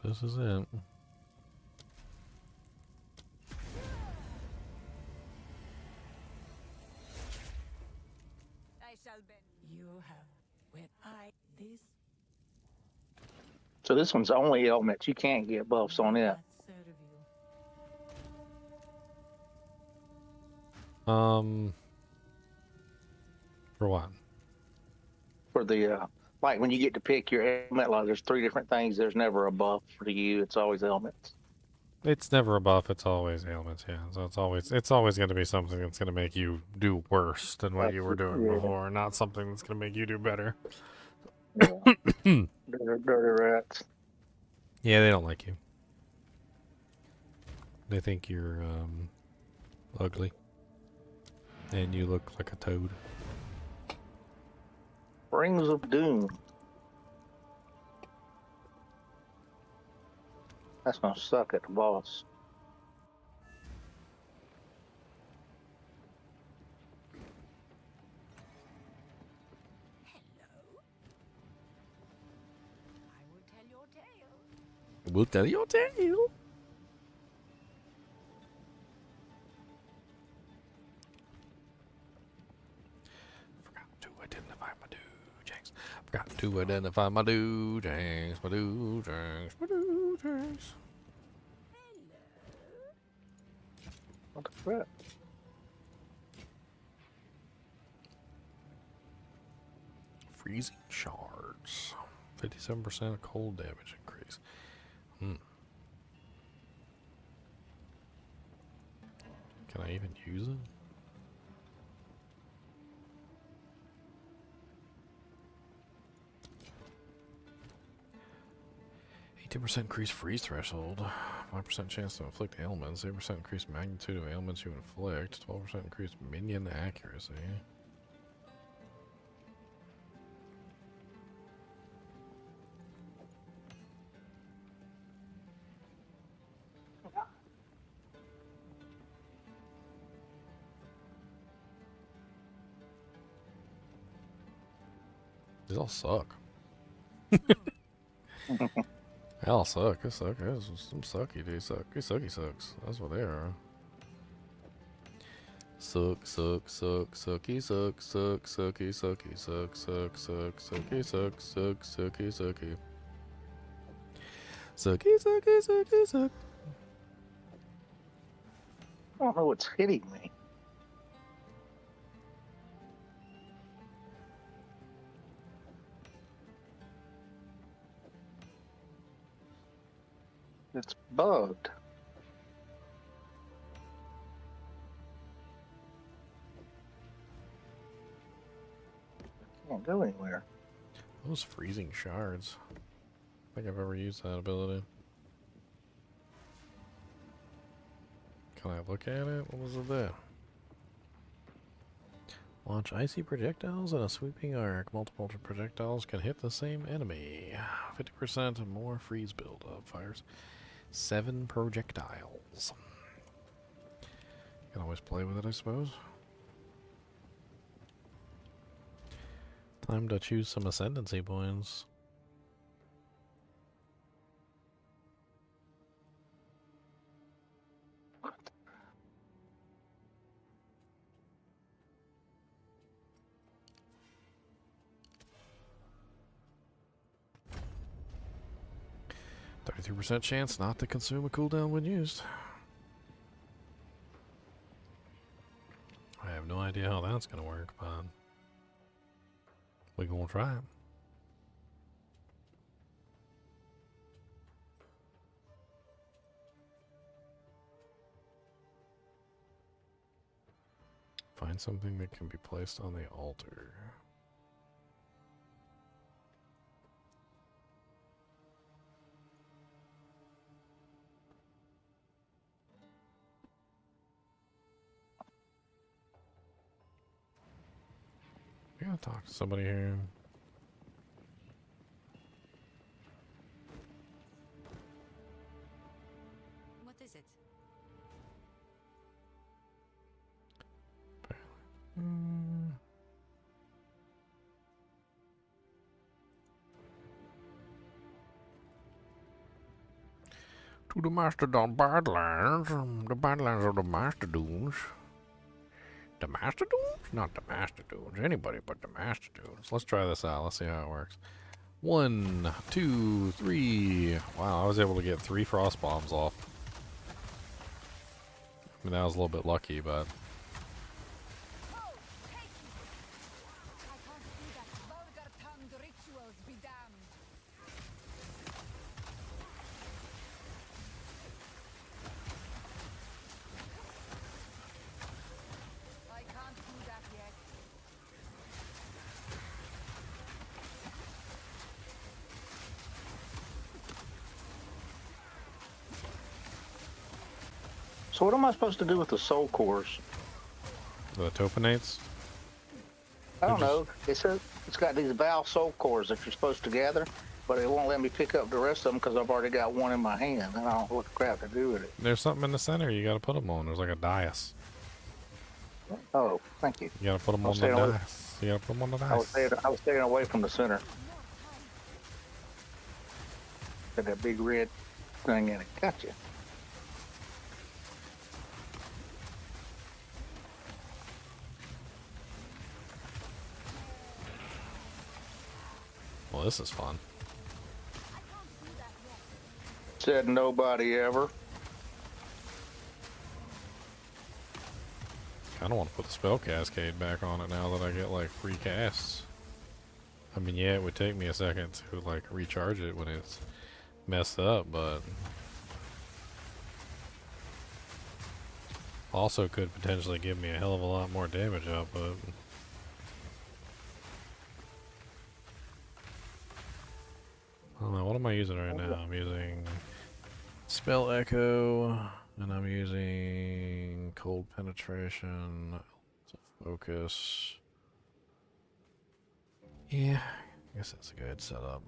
This is it. I shall bend. You have when I this So this one's only elements. You can't get buffs on may it. that serve you. For what? For the like when you get to pick your element, like there's 3 different things. There's never a buff for you. It's always elements. It's never a buff. It's always ailments. Yeah. So it's always going to be something that's going to make you do worse than what you were doing Yeah, before, not something that's going to make you do better. yeah. Dirty rats. Yeah, they don't like you. They think you're ugly, and you look like a toad. Rings of Doom. That's gonna suck at the boss. I will tell your tale. We'll tell your tale. Forgot to identify my doojangs. Forgot to identify my doojangs. My doojangs. My doojangs. What the crap? Freezing shards. 57% cold damage increase. Hmm. Can I even use it? 18% increased freeze threshold. 5% chance to inflict ailments. 8% increased magnitude of ailments you inflict. 12% increased minion accuracy. These all suck. They all suck. They suck. There's some sucky dudes. Sucky sucks. That's what they are. Suck, suck, suck, sucky, suck, suck, sucky, sucky, suck, suck, suck, sucky, suck, suck, sucky, sucky. Sucky, sucky, sucky, suck. I don't know what's hitting me. It's bugged. Can't go anywhere. Those freezing shards. I don't think I've ever used that ability. Can I look at it? What was it there? Launch icy projectiles in a sweeping arc. Multiple projectiles can hit the same enemy. 50% more freeze buildup. Fires 7 projectiles. Can always play with it, I suppose. Time to choose some ascendancy points. %33% chance not to consume a cooldown when used. I have no idea how that's going to work, but we're going to try it. Find something that can be placed on the altar. I gotta talk to somebody here. What is it? To the Mastodon Badlands, the Badlands of the Mastodons. The Mastodons? Not the Mastodons. Anybody but the Mastodons. Let's try this out. Let's see how it works. 1, 2, 3. Wow, I was able to get 3 frost bombs off. I mean, that was a little bit lucky, but... So what am I supposed to do with the soul cores? The topinates? I don't know. It says it's got these Val soul cores that you're supposed to gather, but it won't let me pick up the rest of them because I've already got one in my hand, and I don't know what the crap to do with it. There's something in the center you gotta put them on. There's like a dais. Oh, thank you. You gotta put them on the dais. You gotta put them on the dais. I was staying away from the center. Got that big red thing in it. Gotcha. Well, this is fun. Said nobody ever. I don't want to put the spell cascade back on it now that I get like free casts. I mean, yeah, it would take me a second to like recharge it when it's messed up, but also could potentially give me a hell of a lot more damage output. I don't know, what am I using right now? I'm using Spell Echo, and I'm using Cold Penetration, Focus. Yeah, I guess that's a good setup.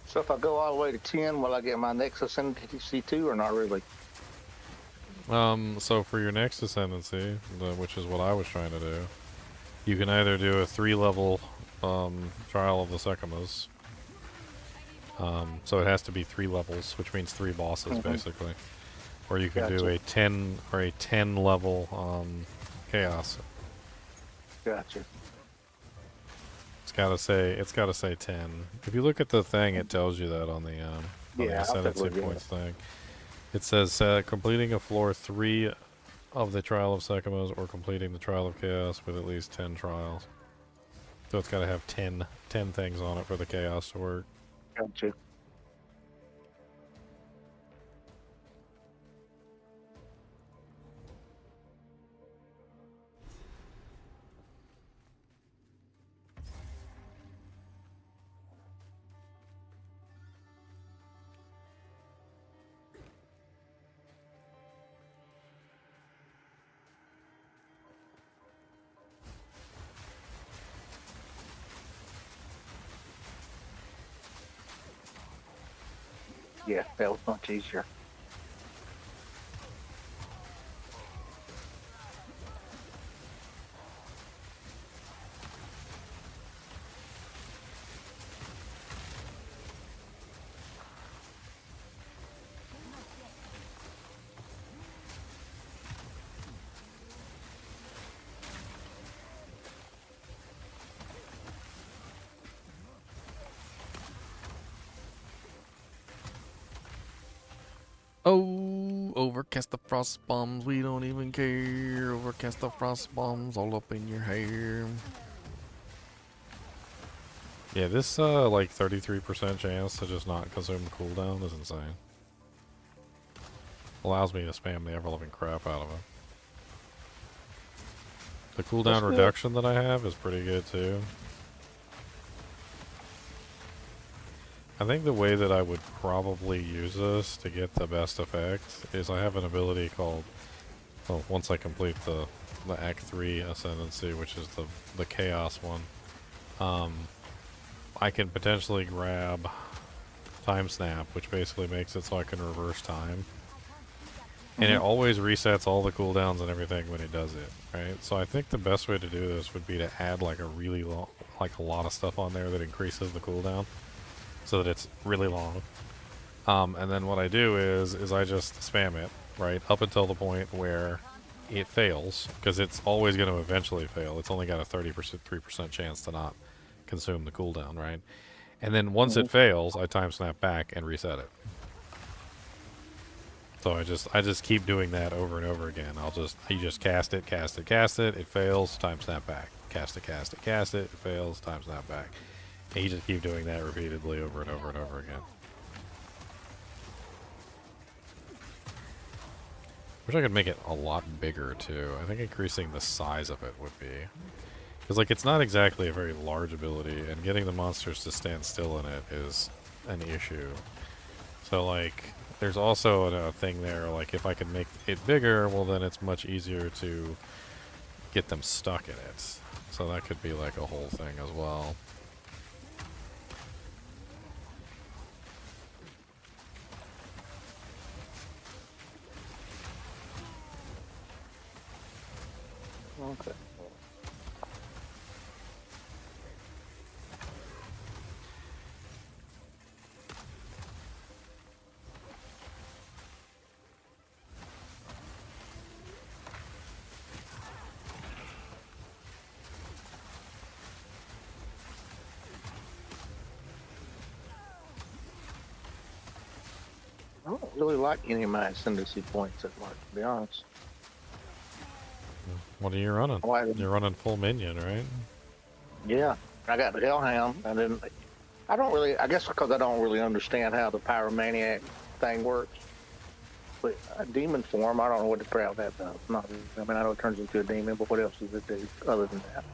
So if I go all the way to 10, will I get my next ascendancy too, or not really? So for your next ascendancy, which is what I was trying to do, you can either do a 3-level trial of the Sekimas. So it has to be 3 levels, which means 3 bosses basically. Or you can do a 10 level chaos. Gotcha. It's gotta say 10. If you look at the thing, it tells you that on the ascendancy points thing. It says completing a floor 3 of the trial of Sekimas or completing the trial of chaos with at least 10 trials. So it's gotta have 10 things on it for the chaos to work. Gotcha. Yeah, that was much easier. Oh, overcast the frost bombs, we don't even care. Overcast the frost bombs all up in your hair. Yeah, this like 33% chance to just not consume cooldown is insane. Allows me to spam the ever-loving crap out of it. The cooldown That's good. reduction that I have is pretty good too. I think the way that I would probably use this to get the best effect is I have an ability called, well, once I complete the Act 3 Ascendency, which is the Chaos one, I can potentially grab Time Snap, which basically makes it so I can reverse time. And it always resets all the cooldowns and everything when it does it, right? So I think the best way to do this would be to add like a really long, like a lot of stuff on there that increases the cooldown, so that it's really long. And then what I do is I just spam it, right, up until the point where it fails, because it's always going to eventually fail. It's only got a 3% chance to not consume the cooldown, right? And then once it fails, I time snap back and reset it. So I just keep doing that over and over again. You just cast it, it fails, time snap back. Cast it, it fails, time snap back. And you just keep doing that repeatedly over and over and over again. Wish I could make it a lot bigger too. I think increasing the size of it would be, because like it's not exactly a very large ability, and getting the monsters to stand still in it is an issue. So like, there's also a thing there, like if I can make it bigger, well then it's much easier to get them stuck in it. So that could be like a whole thing as well. Okay. I don't really like any of my ascendancy points that much, to be honest. What are you running? You're running full minion, right? Yeah, I got the Hellhound, and then I don't really, I guess because I don't really understand how the pyromaniac thing works. But a demon form, I don't know what the crap that does. Not, I mean, I know it turns into a demon, but what else does it do other than that?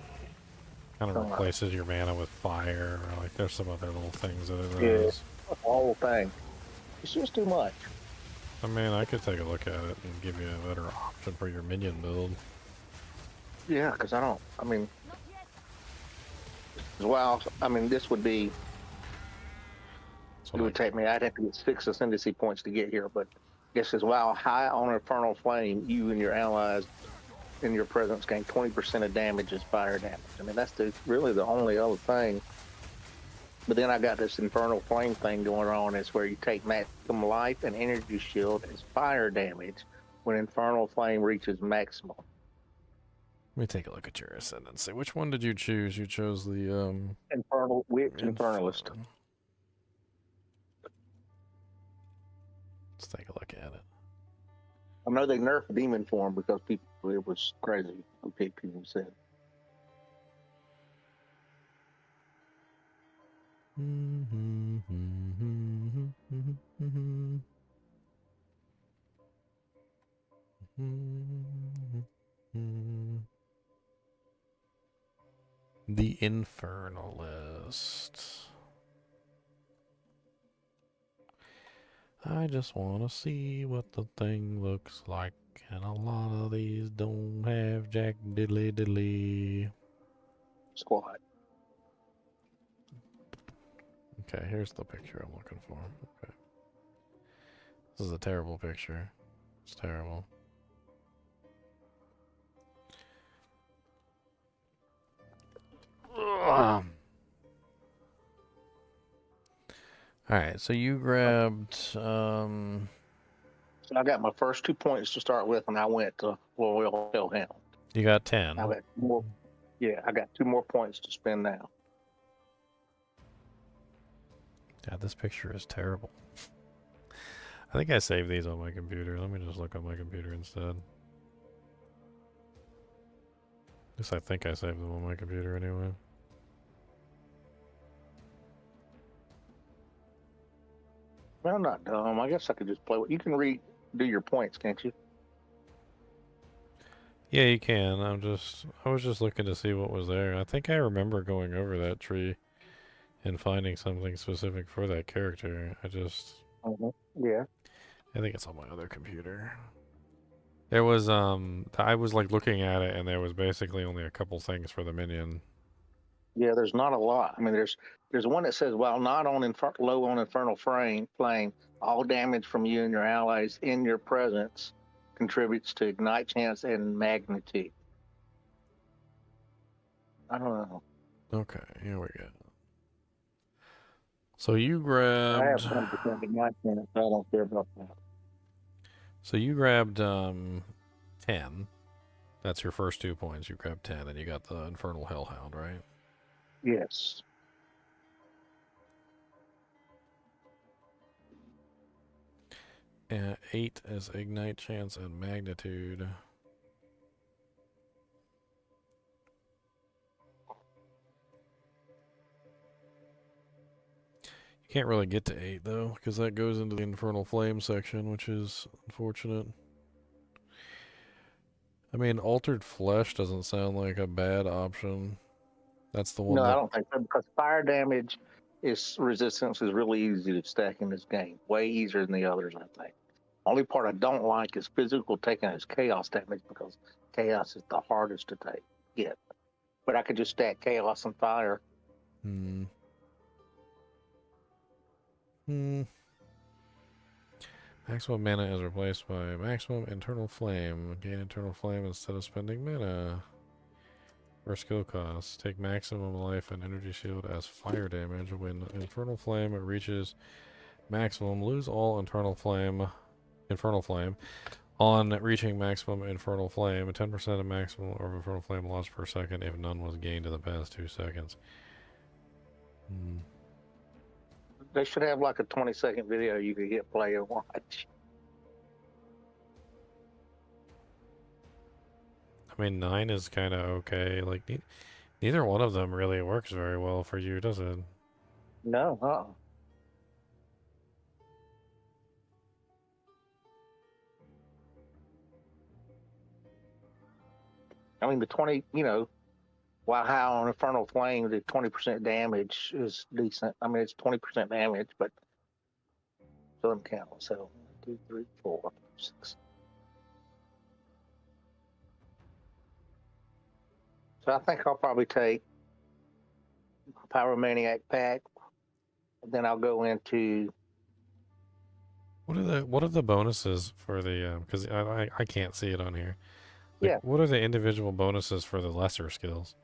Kind of replaces your mana with fire. Or like there's some other little things that it does. Yeah, the whole thing. It's just too much. I mean, I could take a look at it and give you a better option for your minion build. Yeah, because I don't, I mean, well, I mean, this would be, it would take me, I'd have to get 6 ascendancy points to get here, but I guess as well, high on Infernal Flame, you and your allies in your presence gain 20% of damage as fire damage. I mean, that's really the only other thing. But then I got this Infernal Flame thing going on. It's where you take maximum life and energy shield as fire damage when Infernal Flame reaches maximum. Let me take a look at your ascendancy. Which one did you choose? You chose the Infernal Witch Infernalist. Let's take a look at it. I know they nerfed demon form because people, it was crazy. Okay, people said. The Infernalist. I just want to see what the thing looks like, and a lot of these don't have jack diddly diddly. Squad. Okay, here's the picture I'm looking for. Okay. This is a terrible picture. It's terrible. Alright, so you grabbed So I got my first 2 points to start with, and I went to Royal Hellhound. You got 10. I got more. Yeah, I got 2 more points to spend now. Yeah, this picture is terrible. I think I saved these on my computer. Let me just look on my computer instead. At least I think I saved them on my computer anyway. Well, I'm not dumb. I guess I could just play with. You can do your points, can't you? Yeah, you can. I was just looking to see what was there. I think I remember going over that tree and finding something specific for that character. Yeah. I think it's on my other computer. There was I was like looking at it and there was basically only a couple things for the minion. Yeah, there's not a lot. I mean, there's one that says, while not on low on infernal flame, all damage from you and your allies in your presence contributes to ignite chance and magnitude. I don't know. Okay, here we go. So you I have grabbed 100% ignite chance, so I don't care about that. So you grabbed 10. That's your first 2 points. You grabbed 10 and you got the Infernal Hellhound, right? Yes. And 8 is ignite chance and magnitude. You can't really get to 8 though, because that goes into the Infernal Flame section, which is unfortunate. I mean, Altered Flesh doesn't sound like a bad option. That's the one No, I that... don't think so, because fire damage resistance is really easy to stack in this game. Way easier than the others, I think. Only part I don't like is physical taking as chaos damage, because chaos is the hardest to get. But I could just stack chaos and fire. Maximum mana is replaced by maximum internal flame. Gain internal flame instead of spending mana. For skill costs, take maximum life and energy shield as fire damage. When infernal flame reaches maximum, lose all infernal flame. On reaching maximum infernal flame, 10% of maximum of infernal flame lost per second if none was gained in the past 2 seconds. They should have like a 20-second video you could hit play and watch. I mean, 9 is kind of okay. Like, neither one of them really works very well for you, does it? No, I mean, the 20, while high on Infernal Flame, the 20% damage is decent. I mean, it's 20% damage, but so them count. So 1, 2, 3, 4, 6. So I think I'll probably take Pyromaniac Pack. Then I'll go into... What are the bonuses for the because I can't see it on here. Like, Yeah. what are the individual bonuses for the lesser skills?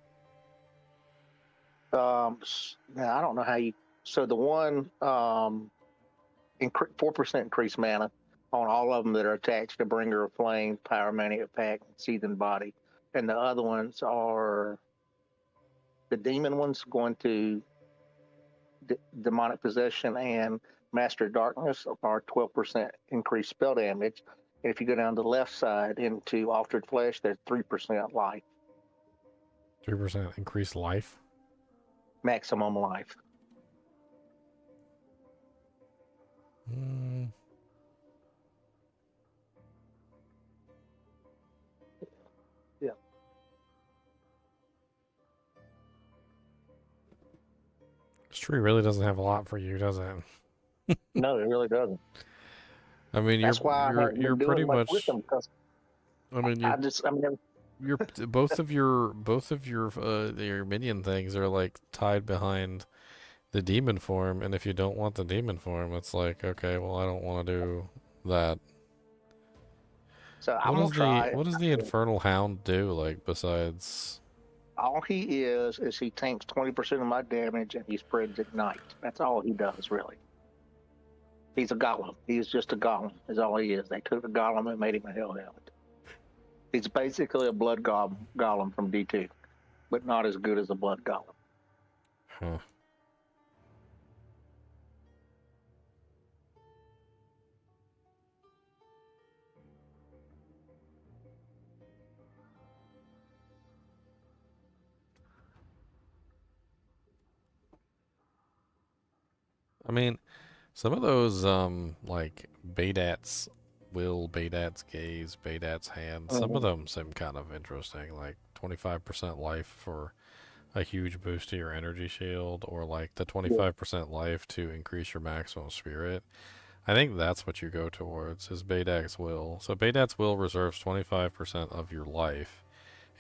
Now I don't know how you... So the one 4% increased mana on all of them that are attached to Bringer of Flame, Pyromaniac Pack, and Seething Body. And the other ones are... The demon ones going to Demonic Possession and Master Darkness are 12% increased spell damage. And if you go down the left side into Altered Flesh, there's 3% life. 3% increased life? Maximum life. Yeah. This tree really doesn't have a lot for you, does it? No, it really doesn't. I mean, That's why you're pretty much with them, because I mean, you're both of your minion things are like tied behind the demon form, and if you don't want the demon form, it's like, okay, well, I don't want to do that. So I'm gonna try. What does the Infernal Hound do, like, besides? All he is he tanks 20% of my damage and he spreads Ignite. That's all he does, really. He's a golem. He's just a golem, is all he is. They took the golem and made him a hellhound. He's basically a blood golem from D2, but not as good as a blood golem. Huh. I mean, some of those like Baydats will, Baydat's gaze, Baydat's hand. Some of them seem kind of interesting, like 25% life for a huge boost to your energy shield, or like the 25% life to increase your maximum spirit. I think that's what you go towards, is Baydat's will. So Baydat's will reserves 25% of your life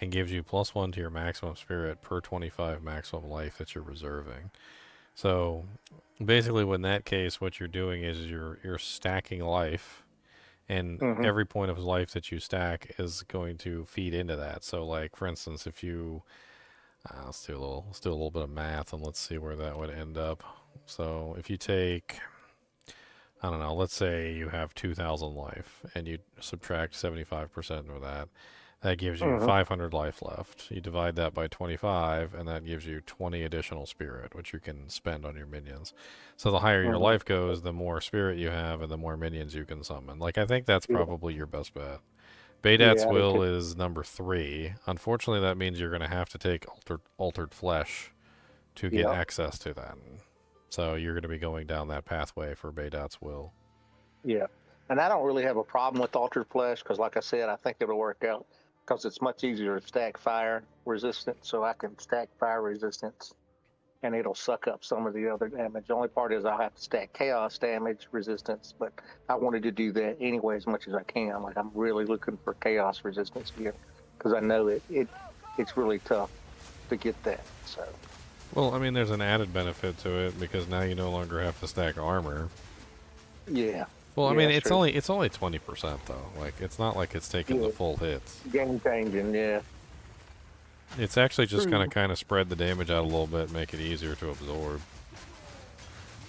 and gives you +1 to your maximum spirit per 25 maximum life that you're reserving. So basically, in that case, what you're doing is you're stacking life, and every point of life that you stack is going to feed into that. So, like for instance, if you let's do a little bit of math, and let's see where that would end up. So if you take, I don't know, let's say you have 2,000 life, and you subtract 75% of that. That gives you 500 life left. You divide that by 25, and that gives you 20 additional spirit, which you can spend on your minions. So the higher your life goes, the more spirit you have, and the more minions you can summon. Like, I think that's probably your best bet. Baydat's will is number 3. Unfortunately, that means you're going to have to take altered flesh to get access to that. So you're going to be going down that pathway for Baydat's will. Yeah. And I don't really have a problem with altered flesh because, like I said, I think it'll work out because it's much easier to stack fire resistance. So I can stack fire resistance and it'll suck up some of the other damage. The only part is I'll have to stack chaos damage resistance, but I wanted to do that anyway as much as I can. Like, I'm really looking for chaos resistance here because I know it's really tough to get that. So. Well, I mean, there's an added benefit to it because now you no longer have to stack armor. Yeah. Well, I Yeah, mean, that's it's only 20% though. Like, it's not like it's taking the full hits. Game changing, yeah. It's actually just gonna kind of spread the damage out a little bit, make it easier to absorb.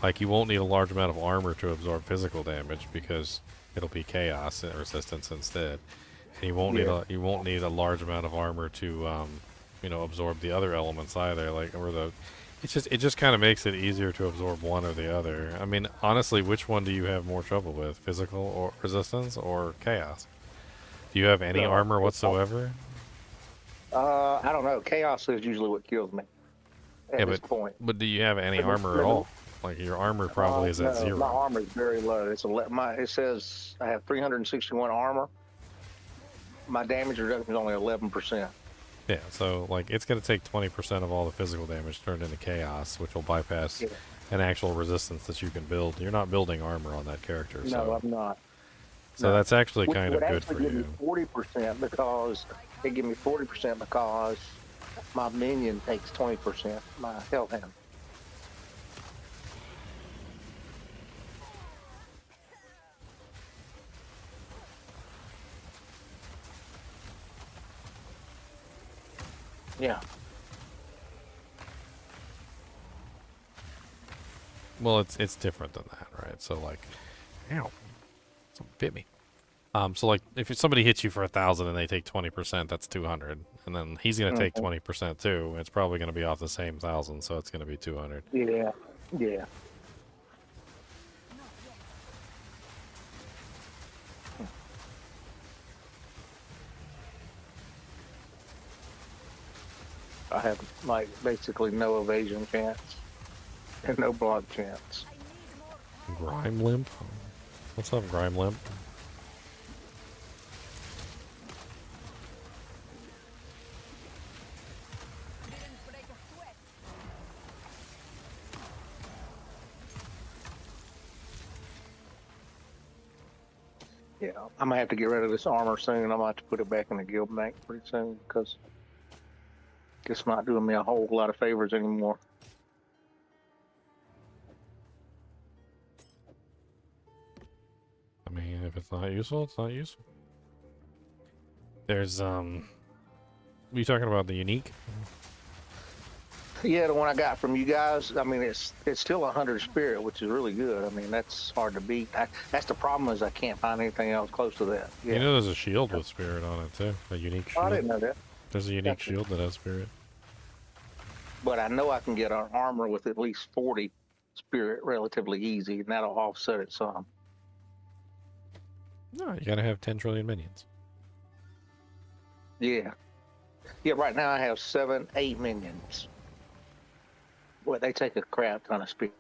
Like, you won't need a large amount of armor to absorb physical damage because it'll be chaos resistance instead. And you won't need a large amount of armor to absorb the other elements either. Like, it just kind of makes it easier to absorb one or the other. I mean, honestly, which one do you have more trouble with? Physical or resistance or chaos? Do you have any armor whatsoever? I don't know. Chaos is usually what kills me at this point. But do you have any armor at all? Like, your armor probably is at 0. My armor is very low. It says I have 361 armor. My damage reduction is only 11%. Yeah, so like it's going to take 20% of all the physical damage turned into chaos, which will bypass an actual resistance that you can build. You're not building armor on that character. No, I'm not. So that's actually kind of good for you. 40% because they give me 40% because my minion takes 20%. My hellhound. Yeah. Well, it's different than that, right? So like, ow, something bit me. So like, if somebody hits you for 1,000 and they take 20%, that's 200, and then he's gonna take 20% too. It's probably gonna be off the same 1,000, so it's gonna be 200. Yeah. Yeah. I have like basically no evasion chance and no block chance. Grime Limp? What's up, Grime Limp? Yeah, I'm gonna have to get rid of this armor soon. I'm gonna have to put it back in the guild bank pretty soon because it's not doing me a whole lot of favors anymore. I mean, if it's not useful, it's not useful. There's are you talking about the unique? Yeah, the one I got from you guys. I mean, it's still 100 spirit, which is really good. I mean, that's hard to beat. That's the problem is I can't find anything else close to that. Yeah. You know, there's a shield with spirit on it too. A unique shield. I didn't know that. There's a unique shield that has spirit. But I know I can get an armor with at least 40 spirit relatively easy, and that'll offset it some. No, you gotta have 10 trillion minions. Yeah. Yeah, right now I have 8 minions. Boy, they take a crap ton of spirit.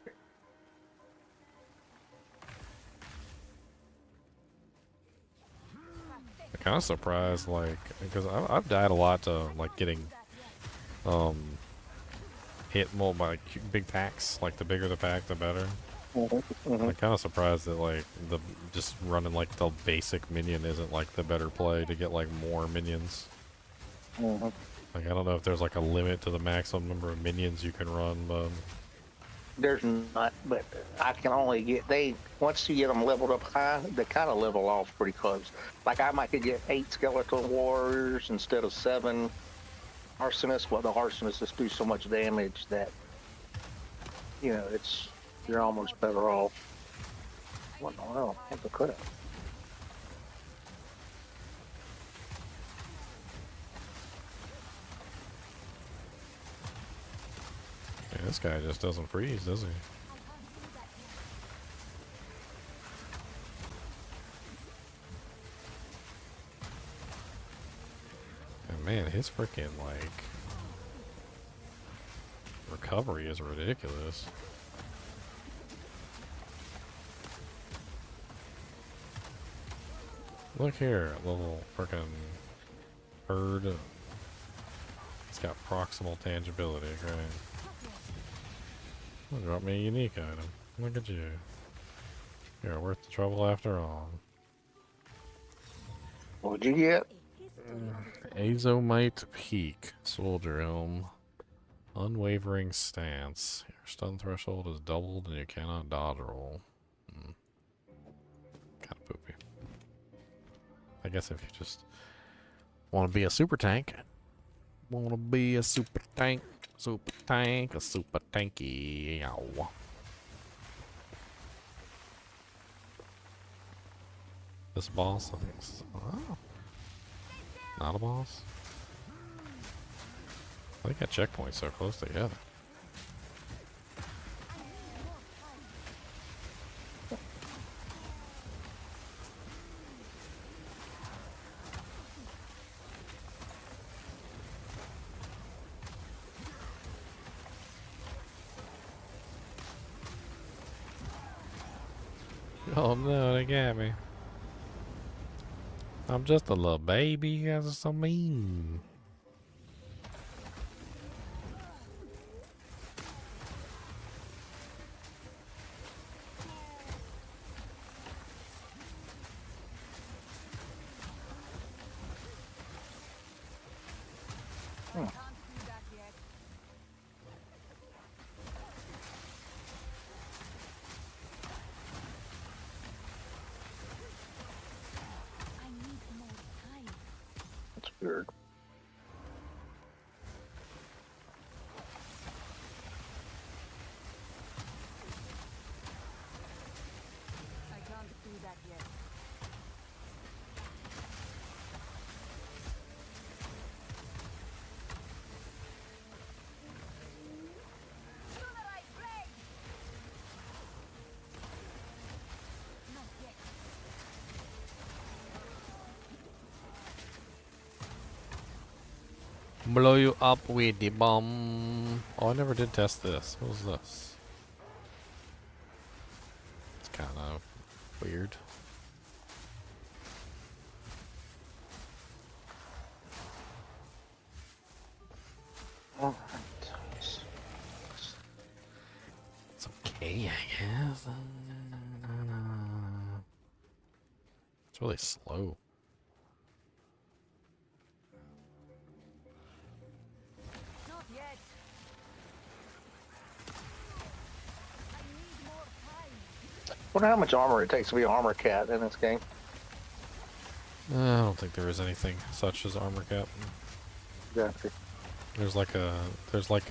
kind of surprised, like, because I've died a lot to like getting hit more by like, big packs. Like the bigger the pack, the better. I'm kind of surprised that like the just running like the basic minion isn't like the better play to get like more minions. Like I don't know if there's like a limit to the maximum number of minions you can run, but There's not, but I can only get once you get them leveled up high, they kind of level off pretty close. Like I might could get 8 skeletal warriors instead of 7 arsonists. Well, the arsonists just do so much damage that you're almost better off. What in the world? What the crap? yeah, this guy just doesn't freeze, does he? And man, his freaking like recovery is ridiculous. Look here, little freaking bird. It's got proximal tangibility, great. Well, drop me a unique item. Look at you. You're worth the trouble after all. What'd you get? Azomite Peak. Soldier Helm. Unwavering Stance. Your stun threshold is doubled and you cannot dodge roll. Kind of poopy. I guess if you just want to be a super tank. Want to be a super tank. Super tank. A super tanky. Ow. This boss, I think it's... Oh. Not a boss? I think that checkpoint's so close together. Oh no, they got me. I'm just a little baby. You guys are so mean. That's weird. I can't do that yet. Blow you up with the bomb. Oh, I never did test this. What was this? It's kind of weird. It's okay, I guess. It's really slow. Not yet. I need more time. Wonder how much armor it takes to be an armor cat in this game. I don't think there is anything such as armor cap. Exactly. There's like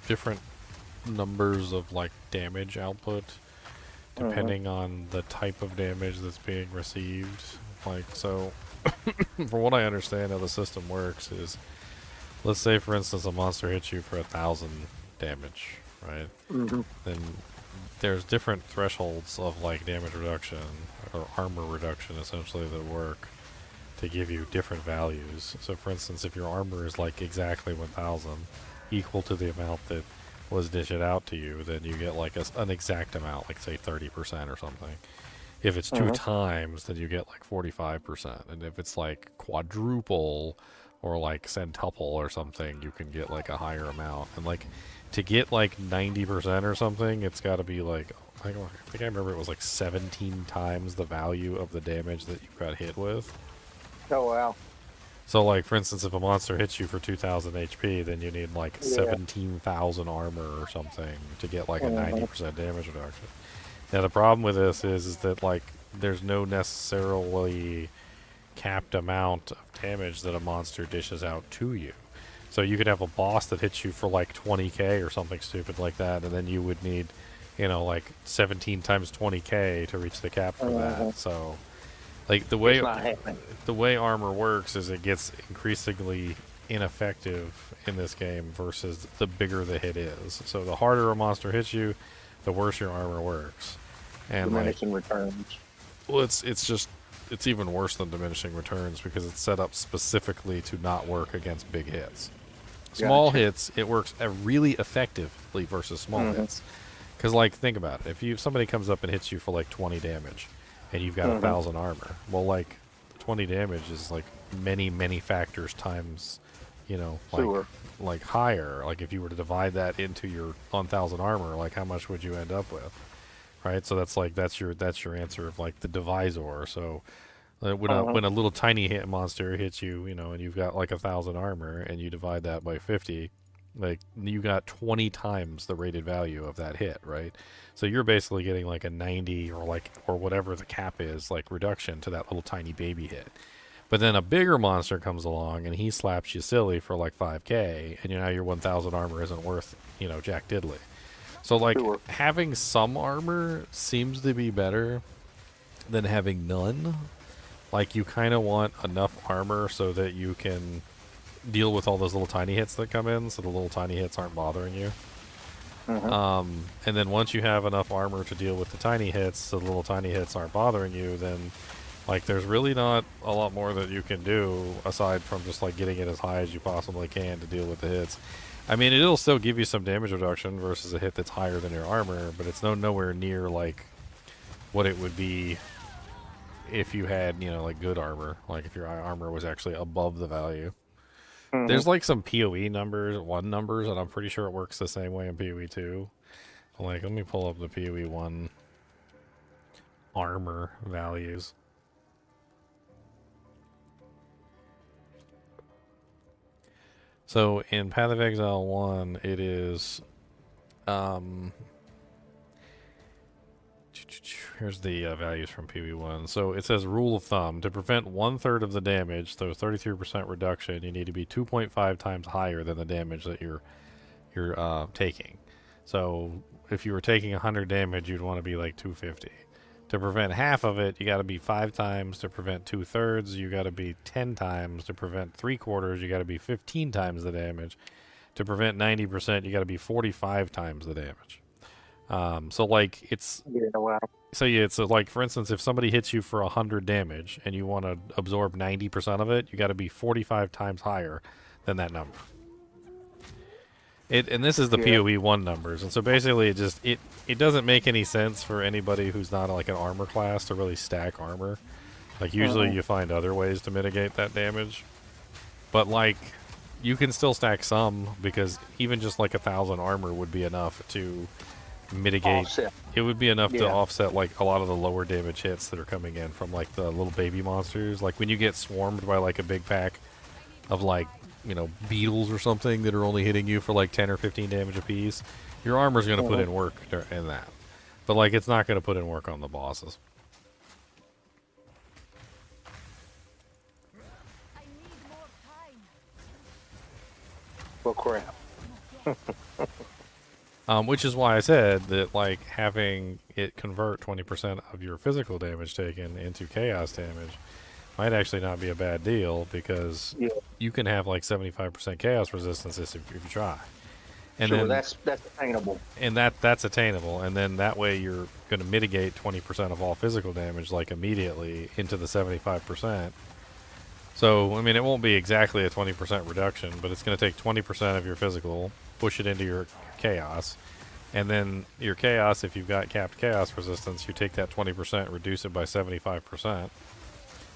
different numbers of like damage output depending on the type of damage that's being received. Like, so from what I understand how the system works is, let's say for instance a monster hits you for 1,000 damage, right? Then there's different thresholds of like damage reduction or armor reduction essentially that work to give you different values. So for instance, if your armor is like exactly 1,000, equal to the amount that was dished out to you, then you get like an exact amount, like say 30% or something. If it's 2 times, then you get like 45%. And if it's like quadruple or like centuple or something, you can get like a higher amount. And like to get like 90% or something, it's got to be like, I think I remember it was like 17 times the value of the damage that you got hit with. Oh, wow. So like, for instance, if a monster hits you for 2,000 HP, then you need like 17,000 armor or something to get like a 90% damage reduction. Now the problem with this is that like there's no necessarily capped amount of damage that a monster dishes out to you. So you could have a boss that hits you for like 20k or something stupid like that, and then you would need, you know, like 17 times 20k to reach the cap for that. So like the way armor works is it gets increasingly ineffective in this game versus the bigger the hit is. So the harder a monster hits you, the worse your armor works. And Diminishing returns. Well, it's even worse than diminishing returns because it's set up specifically to not work against big hits. Small hits, it works really effectively versus small hits. Because, like, think about it. If somebody comes up and hits you for, like, 20 damage, and you've got 1,000 armor, well, like, 20 damage is, like, many, many factors times, you know, like higher. Like, if you were to divide that into your 1,000 armor, like, how much would you end up with? Right? So that's your answer of, like, the divisor. So when a little tiny hit monster hits you, you know, and you've got, like, 1,000 armor, and you divide that by 50, like, you got 20 times the rated value of that hit, right? So you're basically getting like a 90 or whatever the cap is, like, reduction to that little tiny baby hit. But then a bigger monster comes along and he slaps you silly for like 5k, and now your 1,000 armor isn't worth, you know, jack diddly. So like having some armor seems to be better than having none. Like, you kind of want enough armor so that you can deal with all those little tiny hits that come in, so the little tiny hits aren't bothering you. And then once you have enough armor to deal with the tiny hits, so the little tiny hits aren't bothering you, then like there's really not a lot more that you can do aside from just like getting it as high as you possibly can to deal with the hits. I mean, it'll still give you some damage reduction versus a hit that's higher than your armor, but it's nowhere near like what it would be if you had, you know, like good armor, like if your armor was actually above the value. There's like some PoE numbers, and I'm pretty sure it works the same way in PoE 2. Like, let me pull up the PoE 1 armor values. So in Path of Exile 1, it is here's the values from PV1. So it says rule of thumb, to prevent 1/3 of the damage, so 33% reduction, you need to be 2.5 times higher than the damage that you're taking. So if you were taking 100 damage, you'd want to be like 250. To prevent half of it, you got to be 5 times. To prevent 2/3, you got to be 10 times. To prevent 3/4, you got to be 15 times the damage. To prevent 90%, you got to be 45 times the damage. So like it's so like, for instance, if somebody hits you for 100 damage and you want to absorb 90% of it, you got to be 45 times higher than that number. And this is the PoE 1 numbers, and so basically it doesn't make any sense for anybody who's not like an armor class to really stack armor. Like, usually you find other ways to mitigate that damage, but like you can still stack some, because even just like 1,000 armor would be enough to mitigate. It would be enough to offset like a lot of the lower damage hits that are coming in from like the little baby monsters. Like when you get swarmed by like a big pack of like, you know, beetles or something that are only hitting you for like 10 or 15 damage apiece, your armor's going to put in work in that. But like, it's not going to put in work on the bosses. Well, crap. Which is why I said that, like, having it convert 20% of your physical damage taken into chaos damage might actually not be a bad deal, because you can have like 75% chaos resistance if you try. And then that's attainable. And that's attainable, and then that way you're going to mitigate 20% of all physical damage like immediately into the 75%. So, I mean, it won't be exactly a 20% reduction, but it's going to take 20% of your physical, push it into your chaos, And then your chaos, if you've got capped chaos resistance, you take that 20%, reduce it by 75%,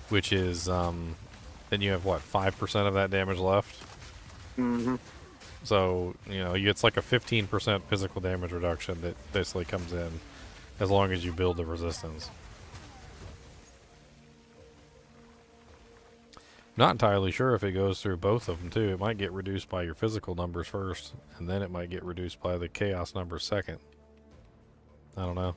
which is, then you have what, 5% of that damage left? Mm-hmm. So, you know, it's like a 15% physical damage reduction that basically comes in as long as you build the resistance. Not entirely sure if it goes through both of them, too. It might get reduced by your physical numbers first, and then it might get reduced by the chaos numbers second. I don't know.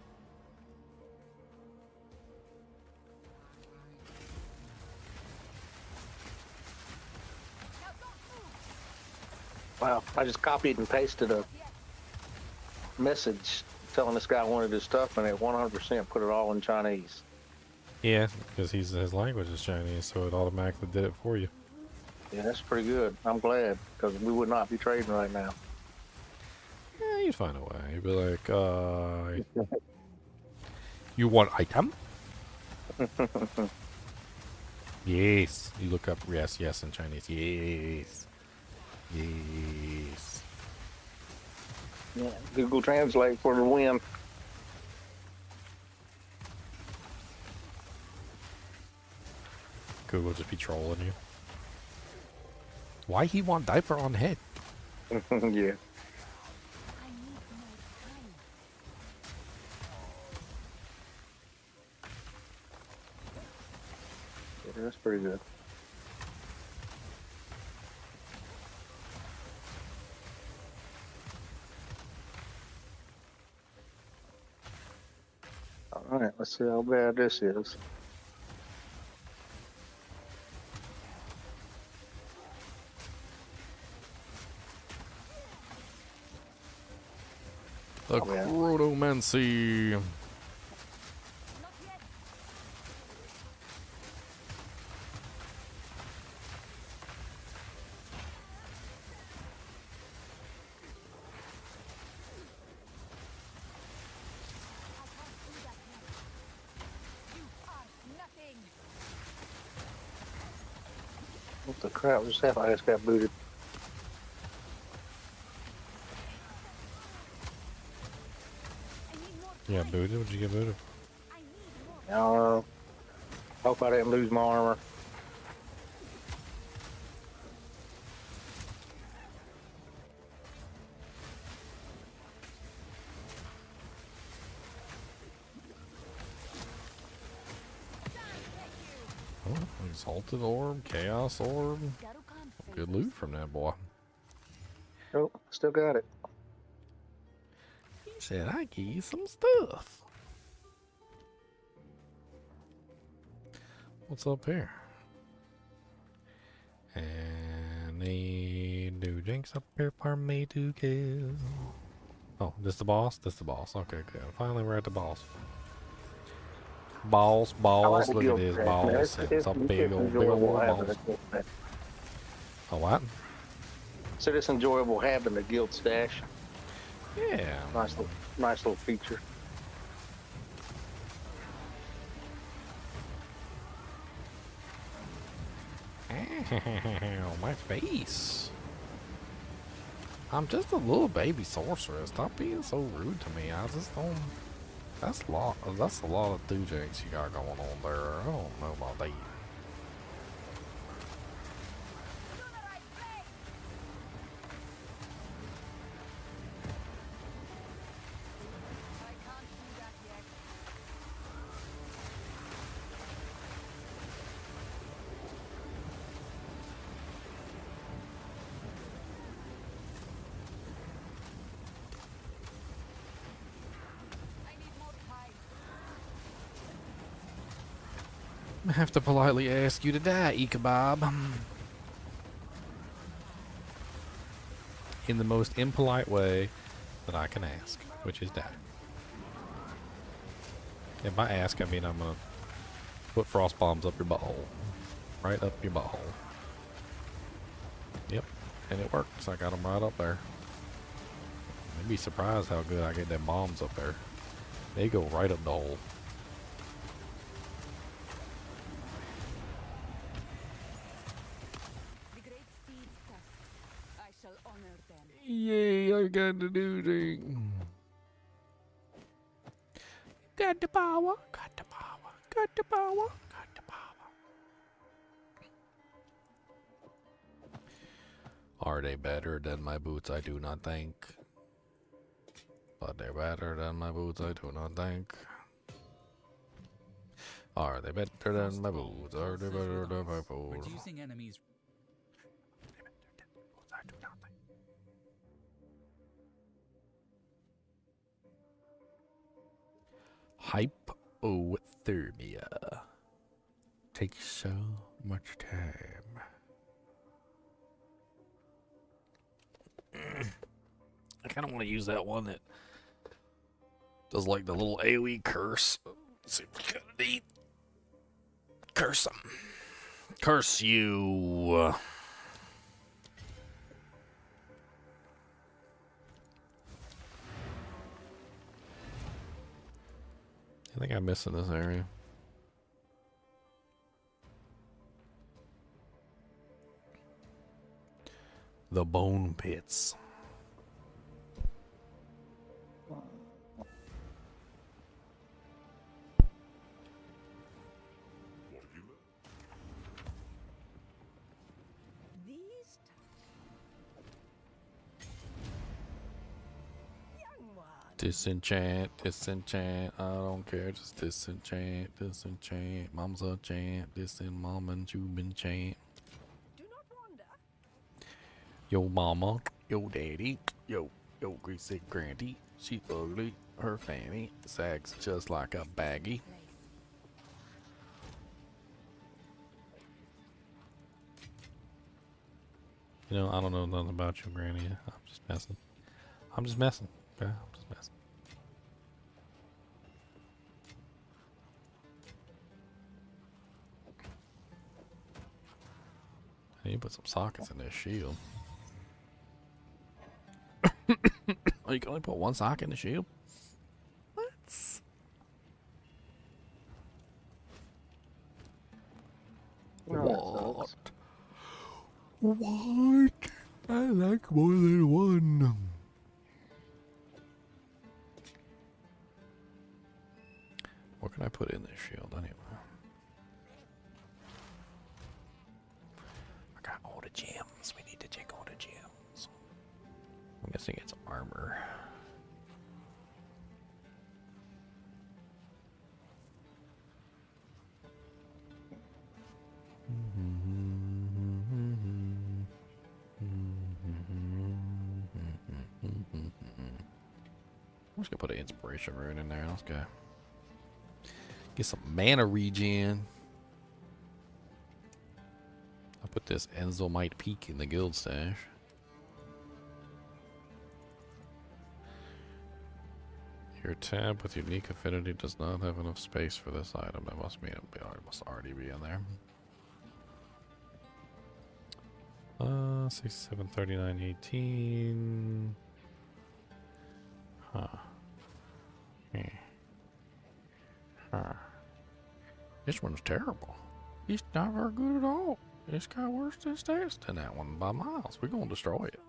Wow, I just copied and pasted a message telling this guy I wanted his stuff, and it 100% put it all in Chinese. Yeah, because his language is Chinese, so it automatically did it for you. Yeah, that's pretty good. I'm glad, because we would not be trading right now. Yeah, you'd find a way. You'd be like, you want item? Yes. You look up yes in Chinese. Yes. Yes. Yeah, Google Translate for the win. Google just be trolling you. Why he want diaper on head? Yeah. Yeah, that's pretty good. All right, let's see how bad this is. The chronomancy. What the crap was that? I just got booted. Yeah, booted? What'd you get booted? Hope I didn't lose my armor. Oh, exalted orb, chaos orb. Good loot from that boy. Oh, still got it. He said, I give you some stuff. What's up here? Any new drinks up here for me to kill? Oh, this the boss? This the boss. Okay, good. Finally, we're at the boss. Balls, like look at his balls. It's a big old balls. A what? So it's enjoyable having the guild stash. Yeah. Nice little feature. My face. I'm just a little baby sorcerer. Stop being so rude to me. I just don't. That's a lot of doojigs you got going on there. I don't know about that. I have to politely ask you to die, Ichabod. In the most impolite way that I can ask, which is die. And by ask, I mean I'm gonna put frost bombs up your butthole. Right up your butthole. Yep, and it works. I got them right up there. You'd be surprised how good I get them bombs up there. They go right up the hole. Yay, I got the new thing. Got the power, got the power, got the power, got the power. Are they better than my boots? I do not think. But they're better than my boots, I do not think. Are they better than my boots? Are they better than my boots? Reducing enemies. I do not think. Hypothermia takes so much time. I kind of want to use that one that does like the little AoE curse. Let's see if we got it neat. Curse him. Curse you. I think I'm missing this area. The bone pits. These young one. Disenchant, disenchant, I don't care, just disenchant, disenchant. Mom's a chant, disenchant, mom and you been chant. Do not wander. Yo mama, yo daddy, yo greasy granny. She ugly, her fanny sags just like a baggie. You know, I don't know nothing about you, Granny. I'm just messing. I'm just messing. Okay? I'm just messing. I need to put some sockets in this shield. Oh, you can only put one socket in the shield? What? What? What? I like more than one. What can I put in this shield anyway? I got all the gems. We need to check all the gems. I'm guessing it's armor. I'm just gonna put an inspiration rune in there. Let's go. Get some mana regen. I'll put this Enzomite Peak in the guild stash. Your tab with unique affinity does not have enough space for this item. That must mean it must already be in there. 67, 39, 18. Huh. Huh. This one's terrible. It's not very good at all. It's got worse stats than that one by miles. We're gonna destroy it.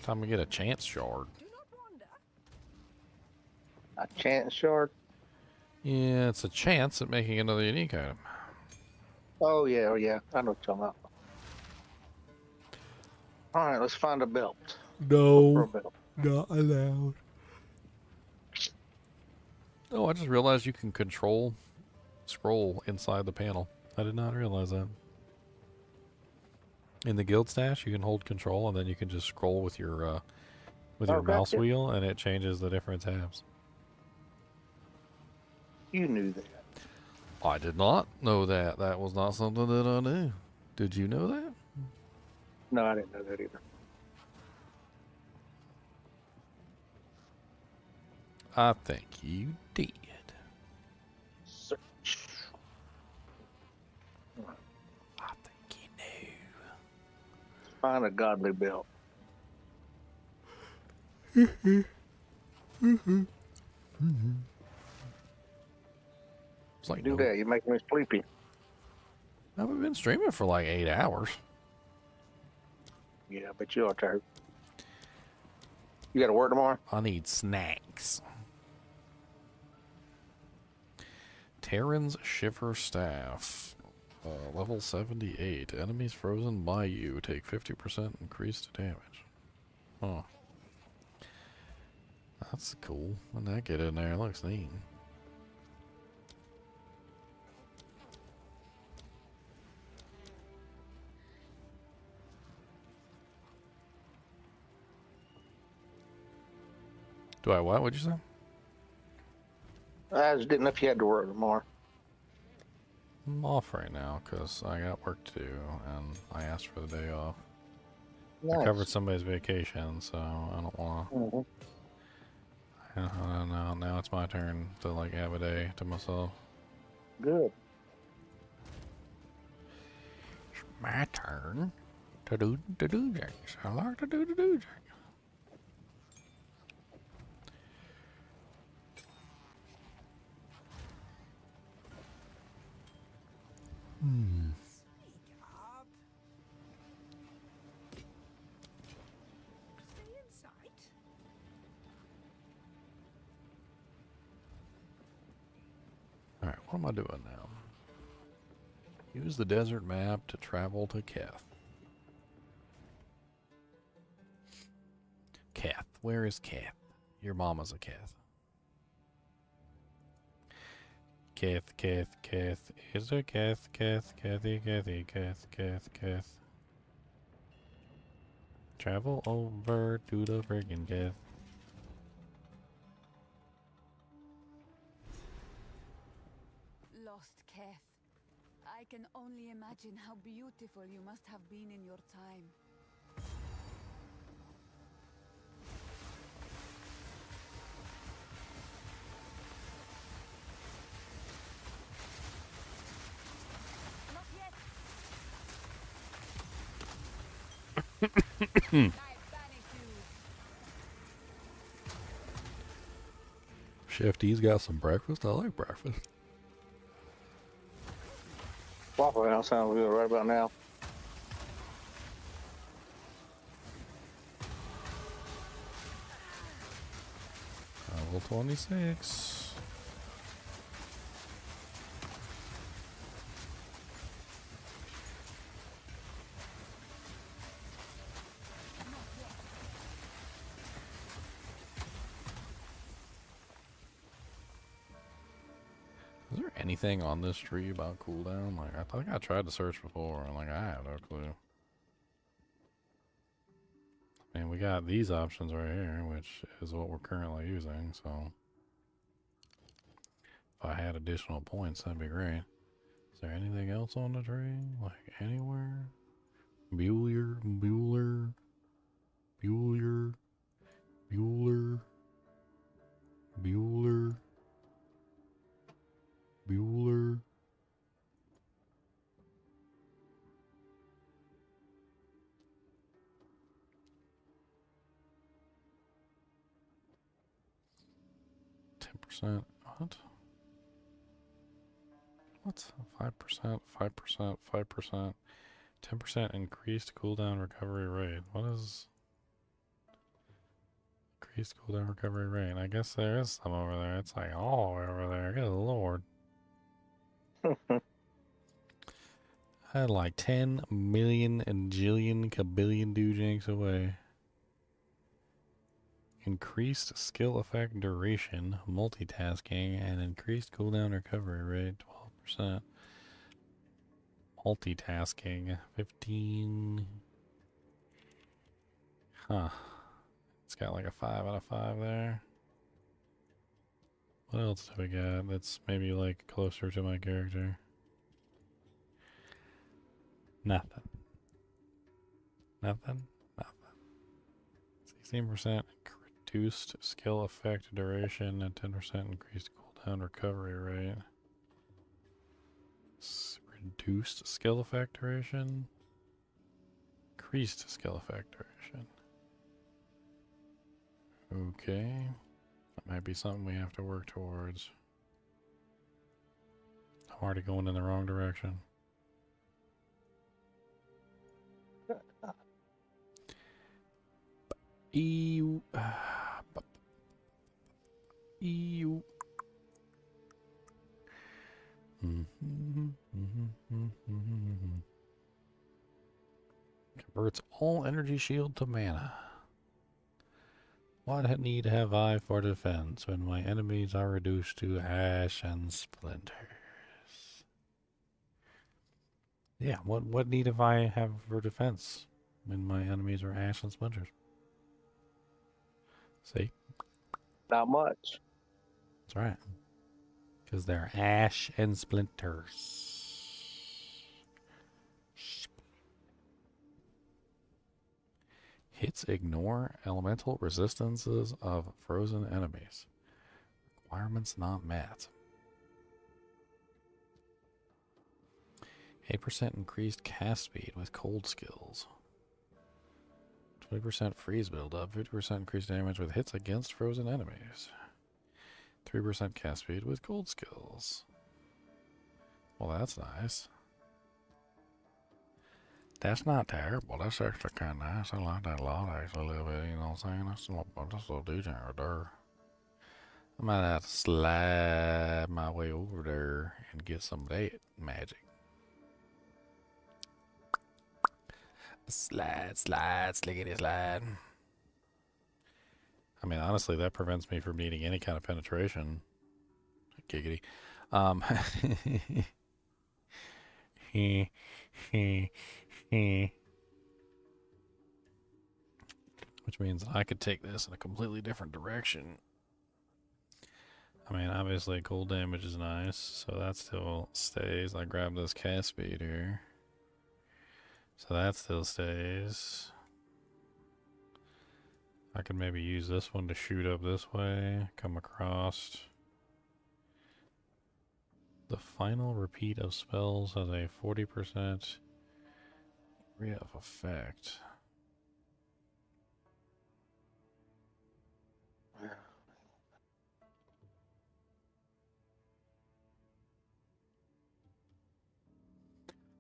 Time we get a chance shard. A chance shard? Yeah, it's a chance at making another unique item. Oh yeah, I know what you're talking about. Alright, let's find a belt. No, Belt. not allowed. Oh, I just realized you can scroll inside the panel. I did not realize that. In the guild stash, you can hold control and then you can just scroll with your mouse wheel, and it changes the different tabs. You knew that. I did not know that. That was not something that I knew. Did you know that? No, I didn't know that either. I think you did. Search. I think you knew. Find a godly belt. It's like Do that, you make me sleepy. I've been streaming for like 8 hours. Yeah, but you are tired. You got to work tomorrow? I need snacks. Terran's Shiver Staff. Level 78. Enemies frozen by you take 50% increased damage. Oh. That's cool. When that get in there, it looks neat. Do I what? What'd you say? I just didn't know if you had to work tomorrow. I'm off right now because I got work to do and I asked for the day off. Nice. I covered somebody's vacation, so I don't want to. Mm-hmm. I don't know. Now it's my turn to like have a day to myself. Good. It's my turn to do things. I like to do things. Hmm. Alright, what am I doing now? Use the desert map to travel to Keth. Keth. Where is Keth? Your mama's a Keth. Keth. Is there Keth? Keth. Travel over to the friggin' Keth. Lost Keth. I can only imagine how beautiful you must have been in your time. Not yet. Chef D's got some breakfast. I like breakfast. Waffle House sounds good right about now. Level 26. Is there anything on this tree about cooldown? Like, I think I tried to search before, and like, I have no clue. I mean, we got these options right here, which is what we're currently using, so if I had additional points, that'd be great. Is there anything else on the tree? Like, anywhere? Bueller. What? What? 5%, 5%. 10% increased cooldown recovery rate. What is increased cooldown recovery rate? I guess there is some over there. It's like all over there. Good lord. I had like 10 million and jillion kabillion doojanks away. Increased skill effect duration, multitasking, and increased cooldown recovery rate, 12%. Multitasking, 15. Huh. It's got like a 5 out of 5 there. What else do we got that's maybe like closer to my character? Nothing. 16% reduced skill effect duration and 10% increased cooldown recovery rate. Reduced skill effect duration? Increased skill effect duration. Okay. That might be something we have to work towards. I'm already going in the wrong direction. EU. Converts all energy shield to mana. What need have I for defense when my enemies are reduced to ash and splinters? Yeah, what need have I have for defense when my enemies are ash and splinters? See? Not much. That's right. Because they're ash and splinters. Hits ignore elemental resistances of frozen enemies. Requirements not met. 8% increased cast speed with cold skills. 20% freeze buildup. 50% increased damage with hits against frozen enemies. 3% cast speed with cold skills. Well, that's nice. That's not terrible. That's actually kind of nice. I like that a lot, actually, a little bit. You know what I'm saying? That's a little DJ right there. I might have to slide my way over there and get some of that magic. Slide, slickety slide. I mean, honestly, that prevents me from needing any kind of penetration. Giggity. Which means I could take this in a completely different direction. I mean, obviously, cold damage is nice, so that still stays. I grab this cast speed here. So that still stays. I could maybe use this one to shoot up this way, come across. The final repeat of spells has a 40% area of effect.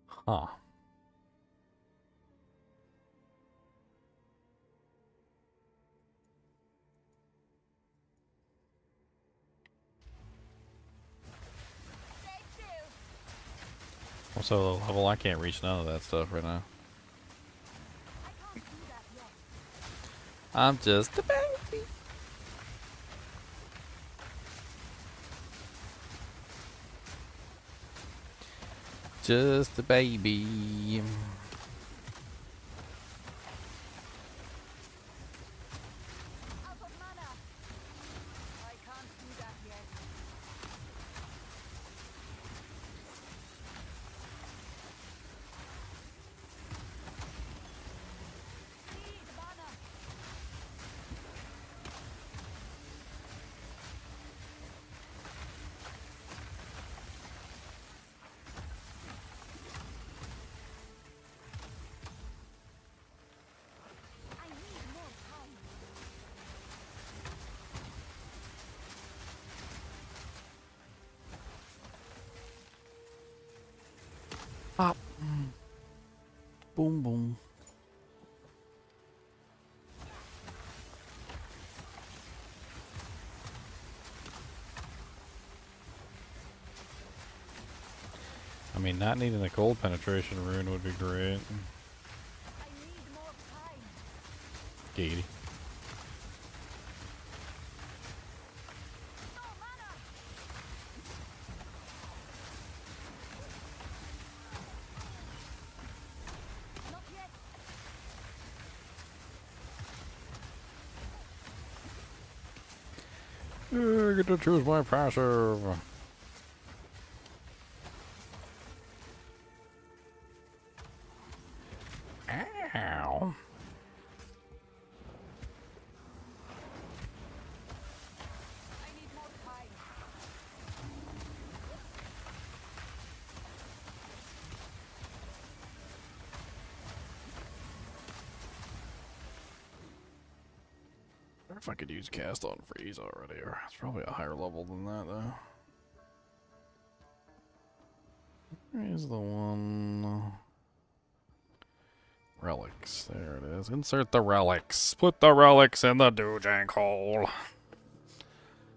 Huh. Also, low level, I can't reach none of that stuff right now. I'm just a baby. Just a baby. Pop. Boom, boom. I mean, not needing a cold penetration rune would be great. Giggity. I get to choose my passive. Ow. I wonder if I could use cast on freeze already, or it's probably a higher level than that though. Where's the one? Relics. There it is. Insert the relics. Put the relics in the doojank hole.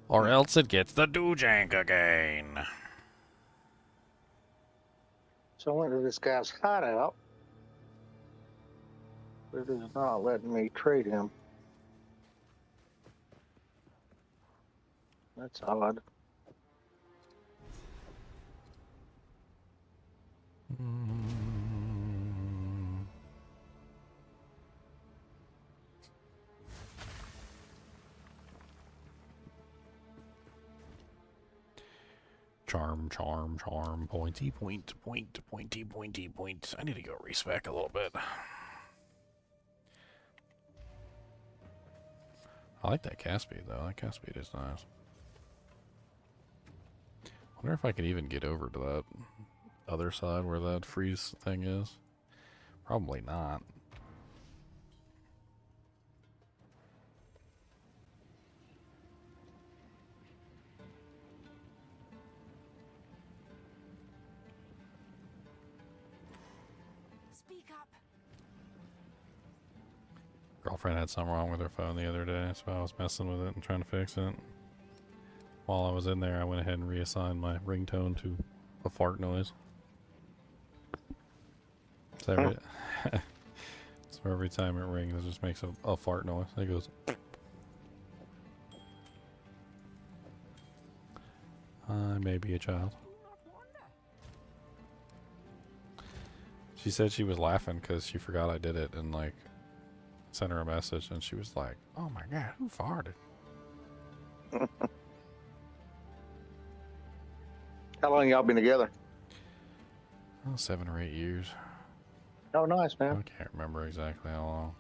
Or else it gets the doojank again. So I went to this guy's hideout, but it is not letting me trade him. That's odd. Charm, charm, charm, pointy, point, point, pointy, pointy, point. I need to go respec a little bit. I like that cast speed though. That cast speed is nice. Wonder if I could even get over to that other side where that freeze thing is. Probably not. Speak up. Girlfriend had something wrong with her phone the other day, so I was messing with it and trying to fix it. While I was in there, I went ahead and reassigned my ringtone to a fart noise. So every time it rings, it just makes a fart noise. It goes. I may be a child. She said she was laughing because she forgot I did it and like sent her a message, and she was like, "Oh my god, who farted?" How long y'all been together? Oh, 7 or 8 years. Oh, nice, man. I can't remember exactly how long.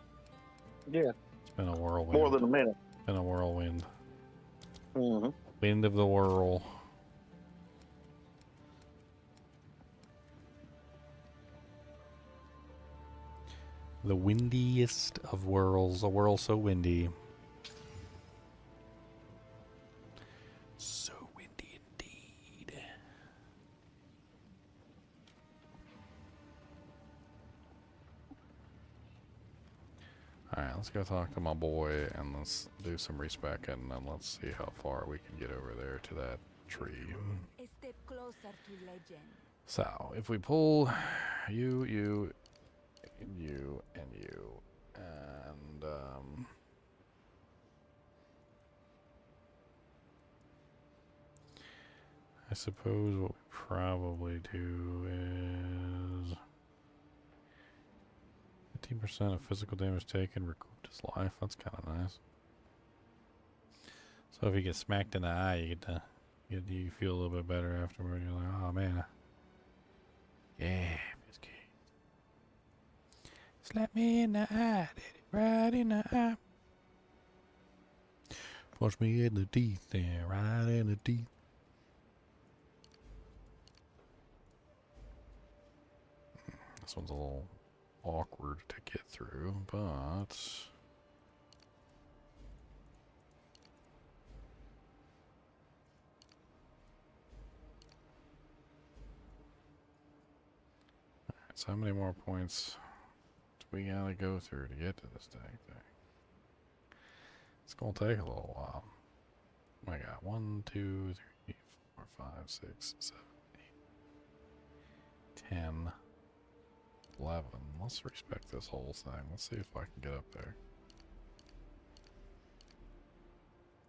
Yeah. It's been a whirlwind. More than a minute. Been a whirlwind. Mm-hmm. Wind of the whirl. The windiest of whirls. A whirl so windy. So windy indeed. Alright, let's go talk to my boy and let's do some respec and then let's see how far we can get over there to that tree. A step closer to legend. So, if we pull you, you, and you, and you, and, I suppose what we probably do is 15% of physical damage taken recouped his life. That's kind of nice. So if you get smacked in the eye, you get to, you feel a little bit better afterward. You're like, oh man, yeah, Misc. Slap me in the eye, right in the eye. Punch me in the teeth, there, right in the teeth. This one's a little awkward to get through, but so how many more points do we gotta go through to get to this dang thing? It's gonna take a little while. I got 1, 2, 3, 4, 5, 6, 7, 8, 10, 11. Let's respect this whole thing. Let's see if I can get up there.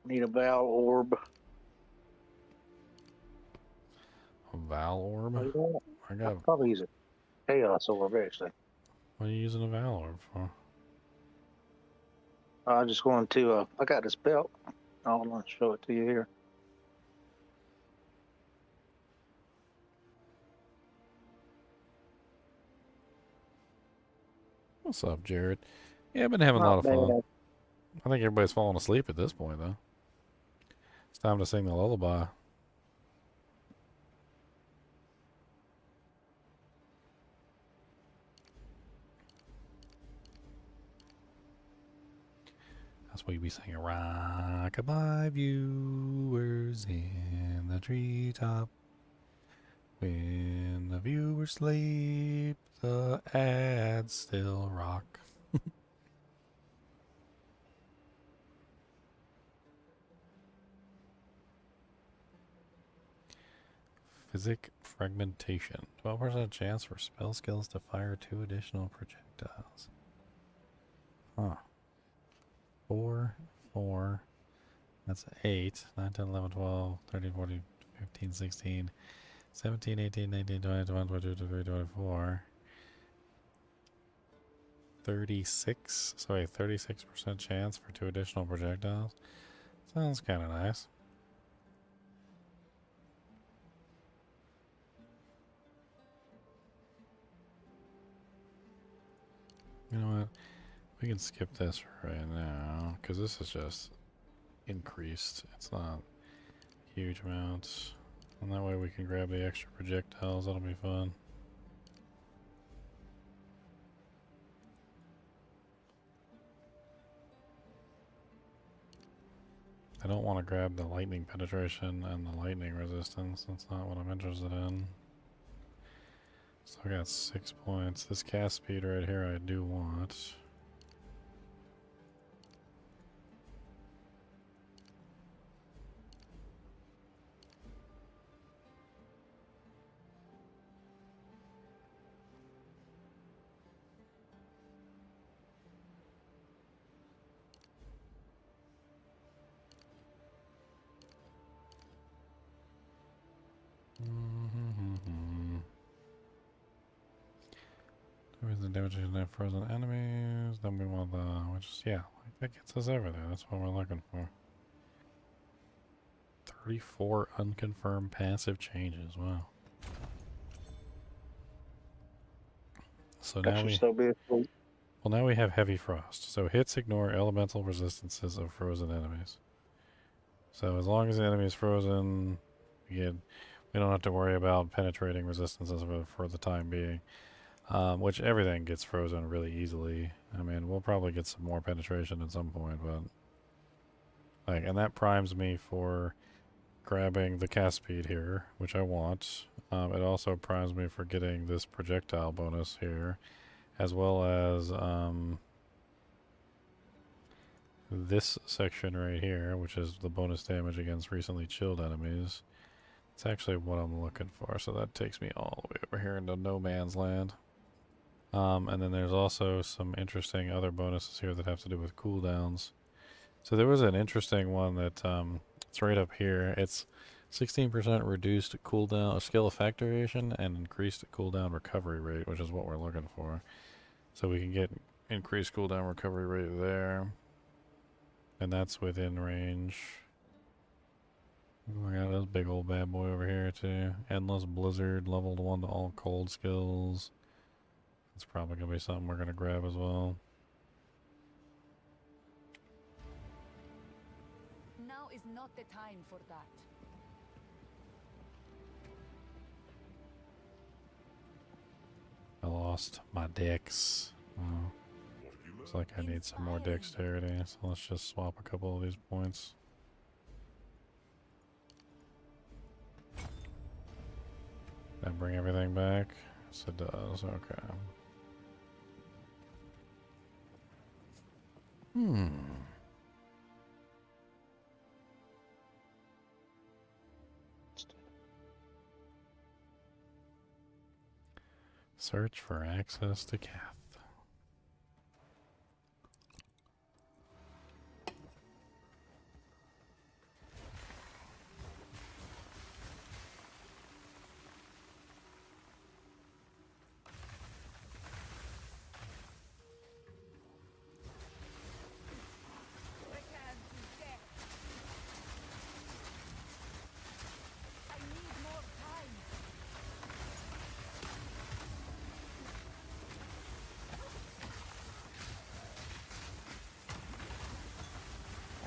Need a Val orb. A Val orb? I got. I'll probably use a Chaos orb, actually. What are you using a Val orb for? I just wanted to, I got this belt. I want to show it to you here. What's up, Jared? Yeah, I've been having a lot of fun. I think everybody's falling asleep at this point, though. It's time to sing the lullaby. That's why we sing rock-a-bye viewers in the treetop. When the viewers sleep, the ads still rock. Physic fragmentation. 12% chance for spell skills to fire 2 additional projectiles. Huh. 4, 4. That's 8. 9, 10, 11, 12, 13, 14, 15, 16, 17, 18, 19, 20, 21, 22, 23, 24. 36. Sorry, 36% chance for 2 additional projectiles. Sounds kind of nice. You know what? We can skip this right now, because this is just increased. It's not huge amounts. And that way we can grab the extra projectiles. That'll be fun. I don't want to grab the lightning penetration and the lightning resistance. That's not what I'm interested in. So I got 6 points. This cast speed right here I do want. The damage to frozen enemies. Then we want the, which is, yeah, like that gets us everything. That's what we're looking for. 34 unconfirmed passive changes. Wow. So now now we have heavy frost. So hits ignore elemental resistances of frozen enemies. So as long as the enemy is frozen, we don't have to worry about penetrating resistances for the time being. Which everything gets frozen really easily. I mean, we'll probably get some more penetration at some point, but like, and that primes me for grabbing the cast speed here, which I want. It also primes me for getting this projectile bonus here, as well as this section right here, which is the bonus damage against recently chilled enemies. It's actually what I'm looking for, so that takes me all the way over here into no man's land. And then there's also some interesting other bonuses here that have to do with cooldowns. So there was an interesting one that it's right up here. It's 16% reduced cooldown skill effect duration and increased cooldown recovery rate, which is what we're looking for. So we can get increased cooldown recovery rate there, and that's within range. Oh, I got this big old bad boy over here too. Endless Blizzard, leveled 1 to all cold skills. It's probably going to be something we're going to grab as well. Now is not the time for that. I lost my dex. Oh. Looks like I need some more dexterity, so let's just swap a couple of these points. That bring everything back? Yes, it does. Okay. Search for access to Cath.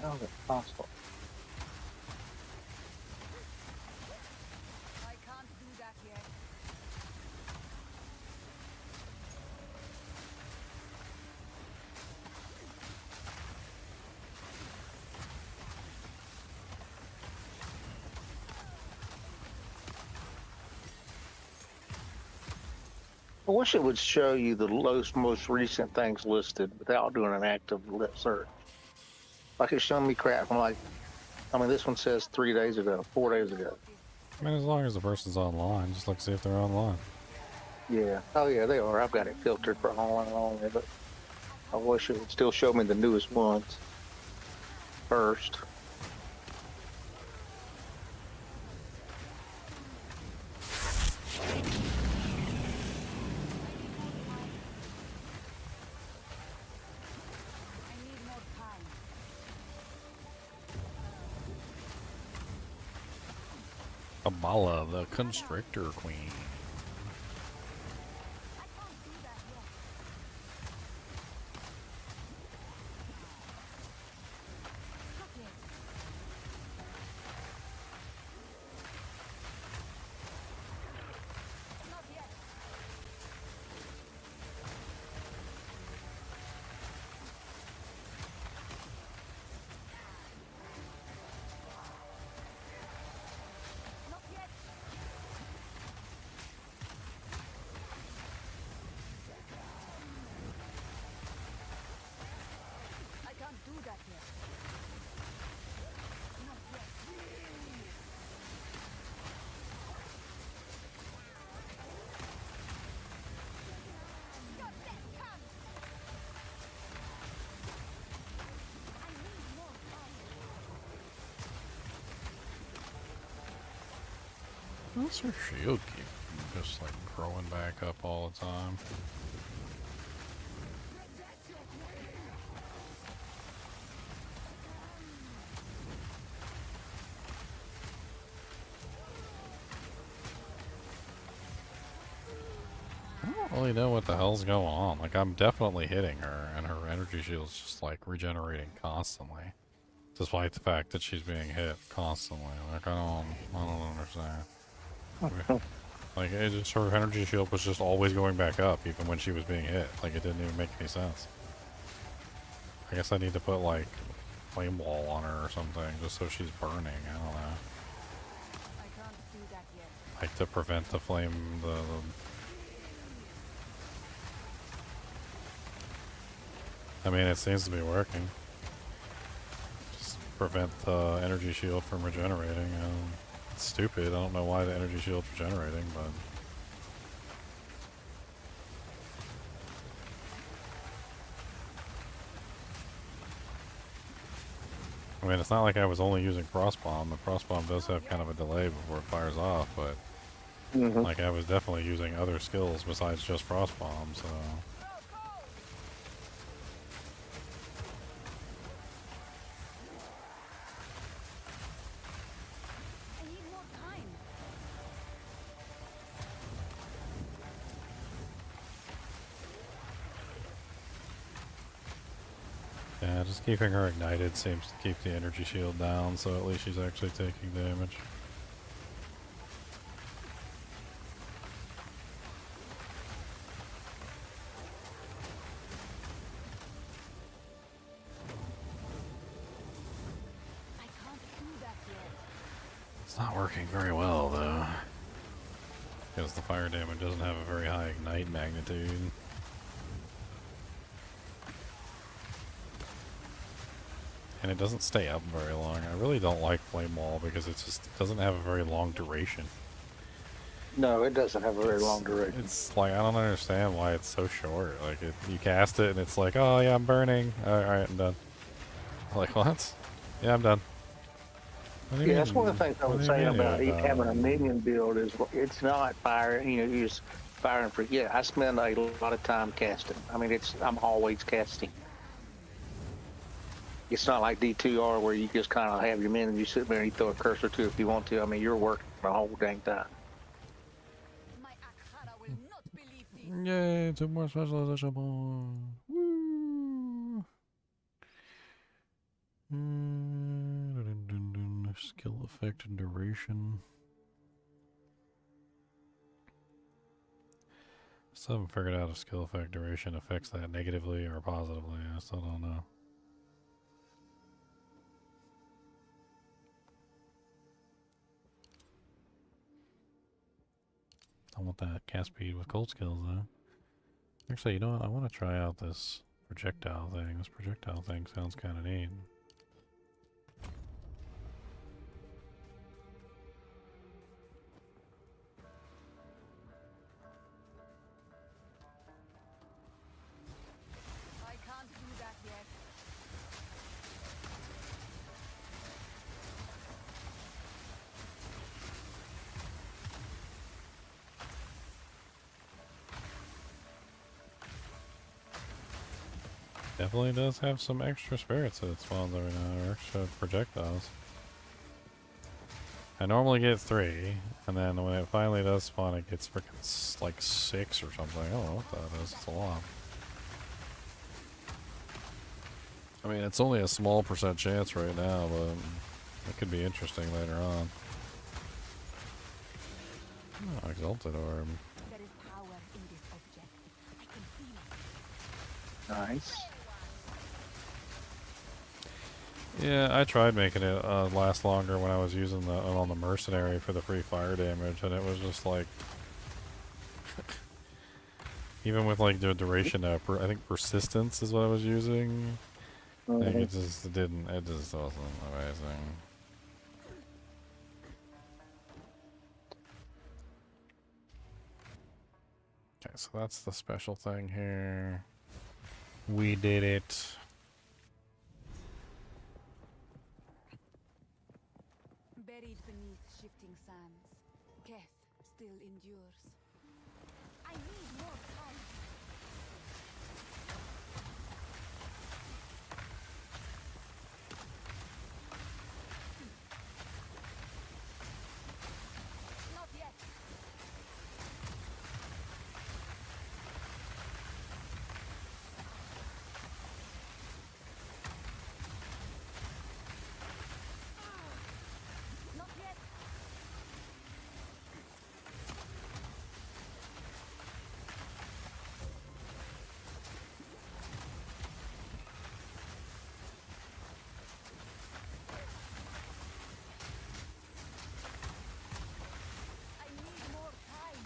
How is it possible? I can't do that yet. I wish it would show you the most recent things listed without doing an active search. Like it's showing me crap. I'm like, I mean, this one says 3 days ago, 4 days ago. I mean, as long as the person's online, just like see if they're online. Yeah. Oh yeah, they are. I've got it filtered for online only, but I wish it would still show me the newest ones first. Abala, the Constrictor Queen. What's her shield keep just like growing back up all the time? I don't really know what the hell's going on. Like, I'm definitely hitting her, and her energy shield's just like regenerating constantly. Despite the fact that she's being hit constantly. Like, I don't understand. Like, it just, her energy shield was just always going back up, even when she was being hit. Like, it didn't even make any sense. I guess I need to put, like, flame wall on her or something, just so she's burning. I don't know. Like, to prevent the flame, I mean, it seems to be working. Just prevent the energy shield from regenerating. It's stupid. I don't know why the energy shield's regenerating, but... I mean, it's not like I was only using Frostbomb. The Frostbomb does have kind of a delay before it fires off, but... Like, I was definitely using other skills besides just Frostbomb, so... Yeah, just keeping her ignited seems to keep the energy shield down, so at least she's actually taking damage. It's not working very well, though. Because the fire damage doesn't have a very high ignite magnitude. And it doesn't stay up very long. I really don't like Flame Wall because it just doesn't have a very long duration. No, it doesn't have a very long duration. It's like, I don't understand why it's so short. Like, you cast it and it's like, oh yeah, I'm burning. Alright, I'm done. I'm like, what? Yeah, I'm done. Yeah, that's one of the things I was saying about having a minion build is it's not firing, you know, you just fire and forget. I spend a lot of time casting. I mean, I'm always casting. It's not like D2R where you just kind of have your men and you sit there and you throw a cursor to if you want to. I mean, you're working the whole dang time. Yay, 2 more specialization points. Woo! Skill effect and duration. Still haven't figured out if skill effect duration affects that negatively or positively. I still don't know. I want that cast speed with cold skills though. Actually, you know what? I want to try out this projectile thing. This projectile thing sounds kind of neat. Definitely does have some extra spirits that it spawns every now, or extra projectiles. I normally get 3, and then when it finally does spawn, it gets freaking like 6 or something. I don't know what that is. It's a lot. I mean, it's only a small % chance right now, but it could be interesting later on. Oh, Exalted Orb. There is power in this object. I can feel it. Nice. Yeah, I tried making it last longer when I was using the on the mercenary for the free fire damage, and it was just like, even with like the duration, I think persistence is what I was using. Like it just it just wasn't amazing. Okay, so that's the special thing here. We did it. Buried beneath shifting sands, Keth still endures. I need more time. Not yet. Not yet. I need more time.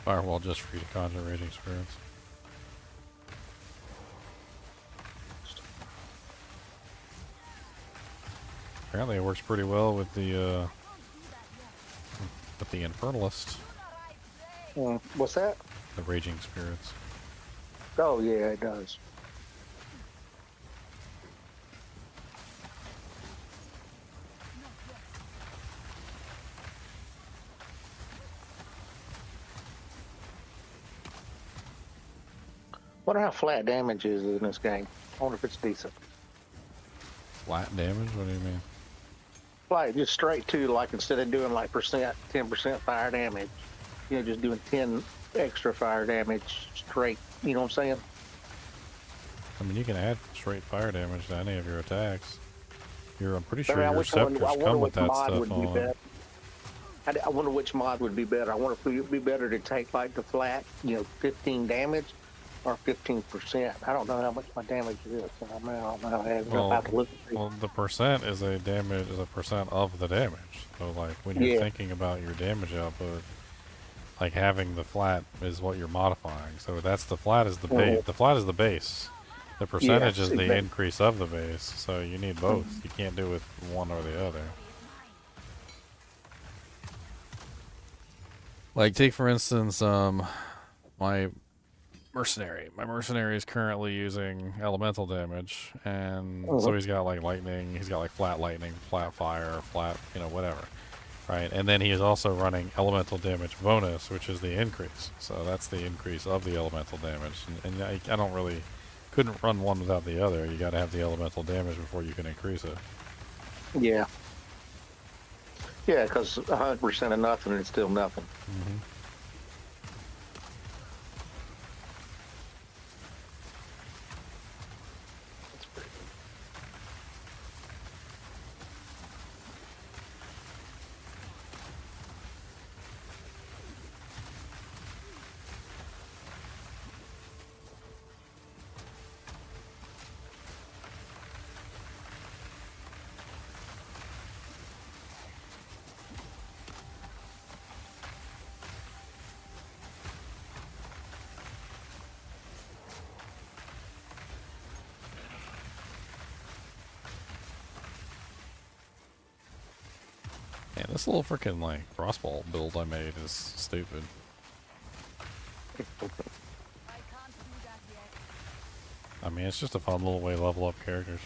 Firewall just free to conjure raging spirits. Apparently it works pretty well with the Infernalist. What's that? The raging spirits. Oh yeah, it does. Wonder how flat damage is in this game. I wonder if it's decent. Flat damage? What do you mean? Like just straight to, like, instead of doing like 10% fire damage, you know, just doing 10 extra fire damage straight. You know what I'm saying? I mean, you can add straight fire damage to any of your attacks. I'm pretty sure I mean, your scepters come with that stuff on. I wonder which mod would be better. I wonder if it would be better to take like the flat, you know, 15 damage or 15%. I don't know how much my damage is. So I don't know. I have to look at Well, the percent is a percent of the damage. So like when you're thinking about your damage output, like having the flat is what you're modifying. So that's the flat is the base. The flat is the base. The percentage is the increase of the base. So you need both. You can't do with one or the other. Like take for instance, my mercenary. My mercenary is currently using elemental damage, and so he's got like lightning. He's got like flat lightning, flat fire, flat, you know, whatever, right? And then he is also running elemental damage bonus, which is the increase. So that's the increase of the elemental damage. And I don't really couldn't run one without the other. You got to have the elemental damage before you can increase it. Yeah. Yeah, because 100% of nothing is still nothing. Mm-hmm. Man, this little freaking like crossbow build I made is stupid. I mean, it's just a fun little way to level up characters.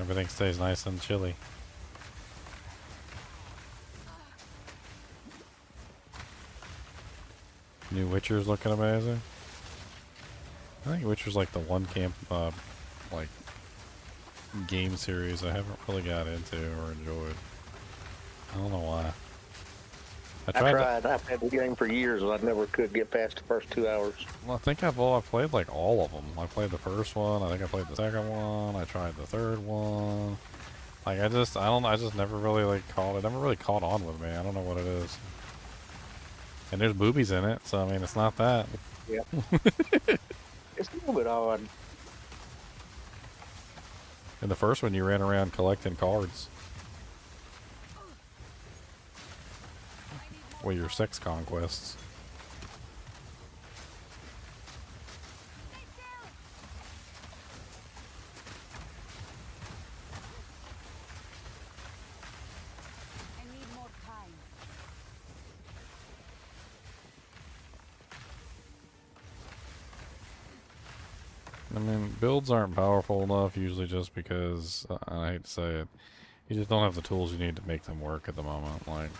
Everything stays nice and chilly. New Witcher's looking amazing. I think Witcher's like the one like game series I haven't really got into or enjoyed. I don't know why. I tried. I've had the game for years, and I never could get past the first 2 hours. Well, I think I've played like all of them. I played the first one. I think I played the second one. I tried the third one. Like I just never really like caught it. Never really caught on with me. I don't know what it is. And there's boobies in it, so I mean it's not that. Yeah. It's a little bit odd. In the first one, you ran around collecting cards. Well, your sex conquests. I need more time. I mean, builds aren't powerful enough usually just because, I hate to say it, you just don't have the tools you need to make them work at the moment. Like,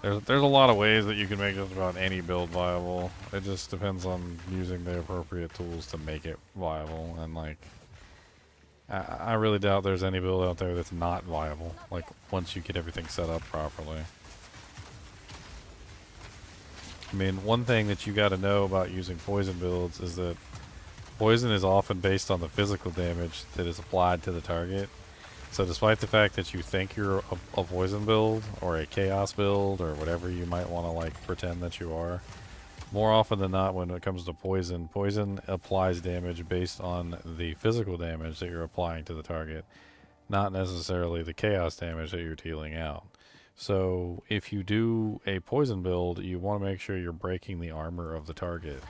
there's a lot of ways that you can make just about any build viable. It just depends on using the appropriate tools to make it viable. And like, I really doubt there's any build out there that's not viable. Like, once you get everything set up properly. I mean, one thing that you got to know about using poison builds is that poison is often based on the physical damage that is applied to the target. So despite the fact that you think you're a poison build or a chaos build or whatever you might want to like pretend that you are, more often than not when it comes to poison, poison applies damage based on the physical damage that you're applying to the target, not necessarily the chaos damage that you're dealing out. So if you do a poison build, you want to make sure you're breaking the armor of the target.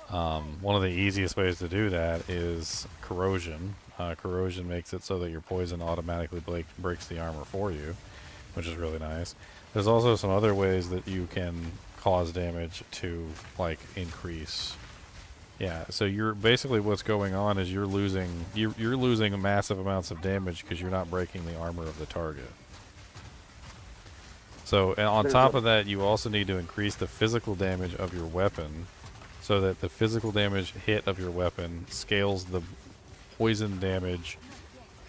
One of the easiest ways to do that is corrosion. Corrosion makes it so that your poison automatically breaks the armor for you, which is really nice. There's also some other ways that you can cause damage to like increase. Yeah, so you're basically what's going on is you're losing massive amounts of damage because you're not breaking the armor of the target. So and on top of that, you also need to increase the physical damage of your weapon so that the physical damage hit of your weapon scales the poison damage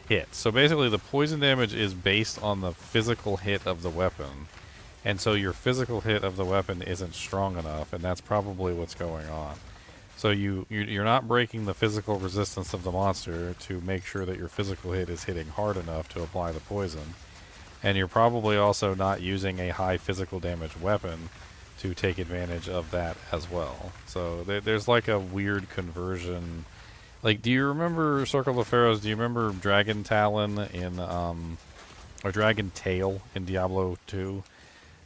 hit. So basically the poison damage is based on the physical hit of the weapon. And so your physical hit of the weapon isn't strong enough, and that's probably what's going on. So you're not breaking the physical resistance of the monster to make sure that your physical hit is hitting hard enough to apply the poison. And you're probably also not using a high physical damage weapon to take advantage of that as well. So there's like a weird conversion. Like, do you remember Circle of Pharaohs? Do you remember Dragon Talon in, or Dragon Tail in Diablo 2?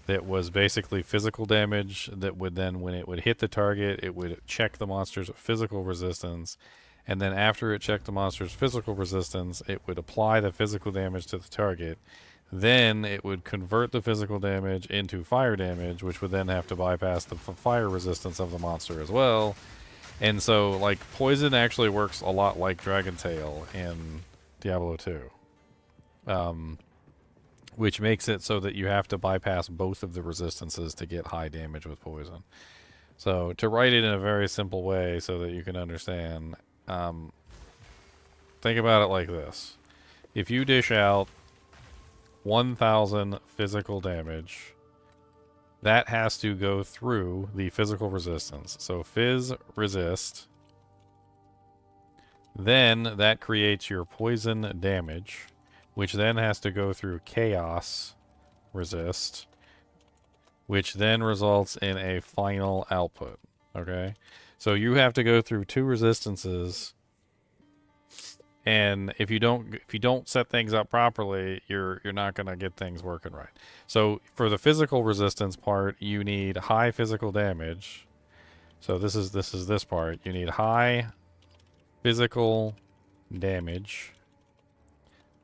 That was basically physical damage that would then, when it would hit the target, it would check the monster's physical resistance. And then after it checked the monster's physical resistance, it would apply the physical damage to the target. Then it would convert the physical damage into fire damage, which would then have to bypass the fire resistance of the monster as well. And so, like, poison actually works a lot like Dragon Tail in Diablo 2. Which makes it so that you have to bypass both of the resistances to get high damage with poison. So, to write it in a very simple way so that you can understand, think about it like this. If you dish out 1,000 physical damage, that has to go through the physical resistance. So Phys resist. Then that creates your poison damage, which then has to go through Chaos resist, which then results in a final output. Okay? So you have to go through two resistances. And if you don't set things up properly, you're not going to get things working right. So for the physical resistance part, you need high physical damage. So this is this part. You need high physical damage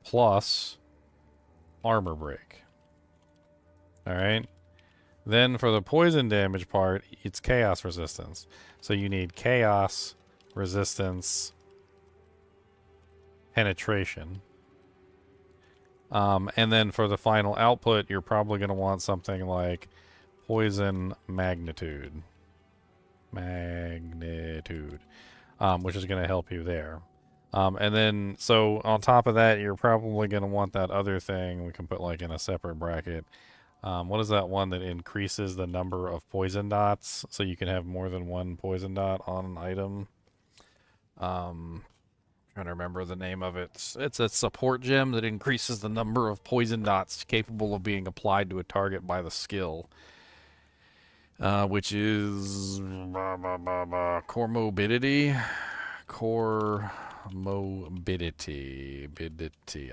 plus armor break. All right? Then for the poison damage part, it's chaos resistance. So you need chaos resistance penetration. And then for the final output, you're probably going to want something like poison magnitude. magnitude, which is going to help you there. And then, so on top of that, you're probably going to want that other thing we can put like in a separate bracket. What is that one that increases the number of poison dots so you can have more than one poison dot on an item? Trying to remember the name of it. It's a support gem that increases the number of poison dots capable of being applied to a target by the skill. Which is core morbidity. Core morbidity.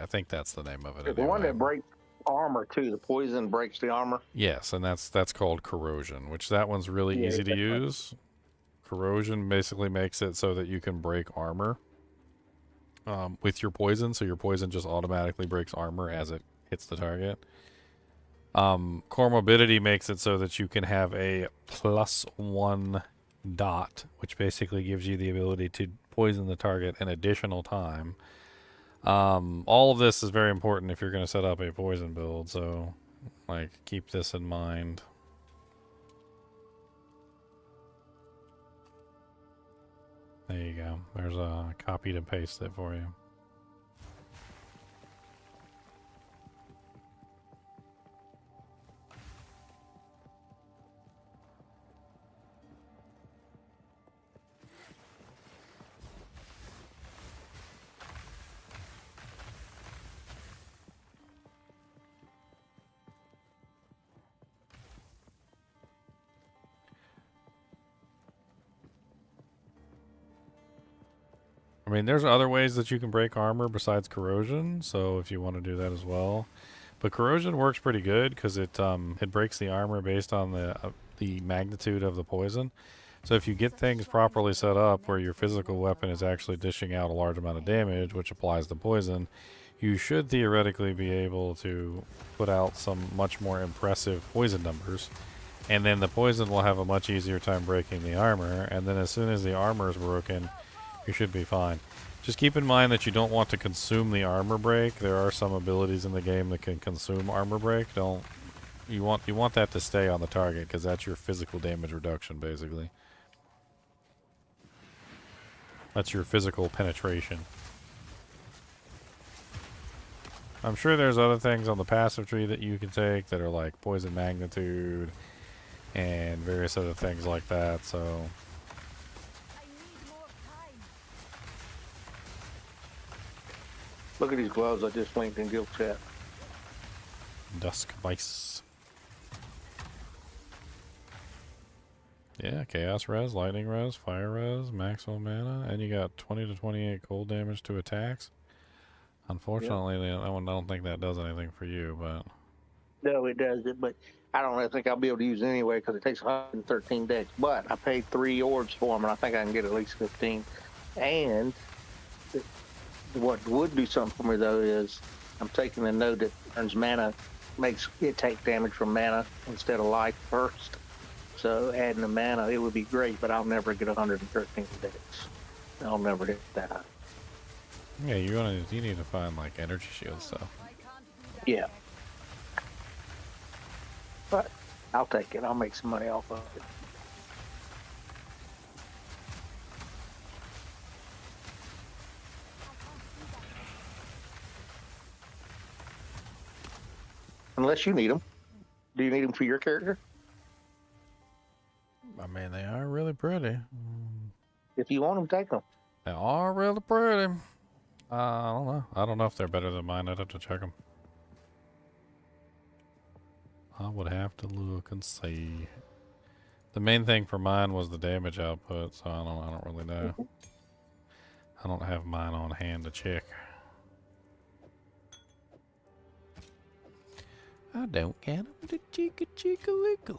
I think that's the name of it. The one that breaks armor too. The poison breaks the armor. Yes, and that's called corrosion, which that one's really easy to use. Corrosion basically makes it so that you can break armor with your poison, so your poison just automatically breaks armor as it hits the target. Core morbidity makes it so that you can have a +1 dot, which basically gives you the ability to poison the target an additional time. All of this is very important if you're going to set up a poison build, so like keep this in mind. There you go. There's a copy to paste it for you. I mean, there's other ways that you can break armor besides corrosion, so if you want to do that as well. But corrosion works pretty good because it breaks the armor based on the magnitude of the poison. So if you get things properly set up where your physical weapon is actually dishing out a large amount of damage, which applies the poison, you should theoretically be able to put out some much more impressive poison numbers. And then the poison will have a much easier time breaking the armor, and then as soon as the armor is broken, you should be fine. Just keep in mind that you don't want to consume the armor break. There are some abilities in the game that can consume armor break. You want that to stay on the target because that's your physical damage reduction basically. That's your physical penetration. I'm sure there's other things on the passive tree that you can take that are like poison magnitude and various other things like that, so Look at these gloves I just linked in guild chat. Dusk Vice. Yeah, Chaos Res, Lightning Res, Fire Res, Maximum Mana, and you got 20 to 28 cold damage to attacks. Unfortunately, I don't think that does anything for you, but... No, it doesn't, but I don't really think I'll be able to use it anyway because it takes 113 decks. But I paid 3 ords for them, and I think I can get at least 15. And what would do something for me, though, is I'm taking the node that turns mana, makes it take damage from mana instead of life first. So adding the mana, it would be great, but I'll never get 113 decks. I'll never hit that high. Yeah, you need to find like energy shield stuff. Yeah. But I'll take it. I'll make some money off of it. Unless you need them. Do you need them for your character? I mean, they are really pretty. If you want them, take them. They are really pretty. I don't know. I don't know if they're better than mine. I'd have to check them. I would have to look and see. The main thing for mine was the damage output, so I don't really know. I don't have mine on hand to check. I don't get them to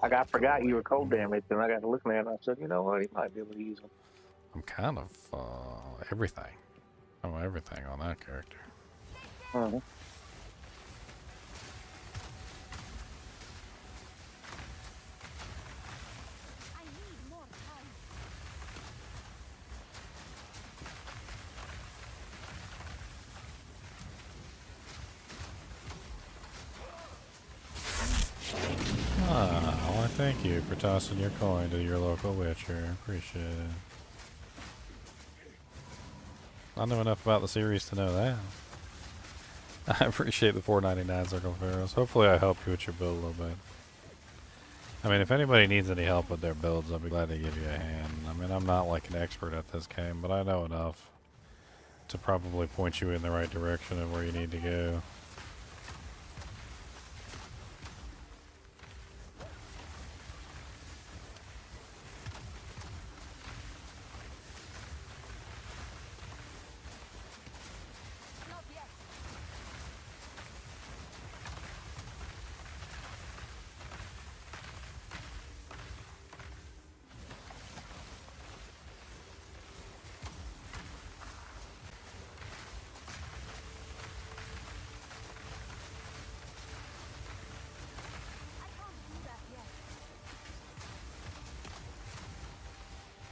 I forgot you were cold damage, and I got to looking at it, and I said, you know what, he might be able to use them. I'm kind of everything. I'm everything on that character. Mm-hmm. Well, I think Thank you for tossing your coin to your local witcher. Appreciate it. I know enough about the series to know that. I appreciate the $4.99 Circle Pharaohs. Hopefully I help you with your build a little bit. I mean, if anybody needs any help with their builds, I'll be glad to give you a hand. I mean, I'm not like an expert at this game, but I know enough to probably point you in the right direction of where you need to go.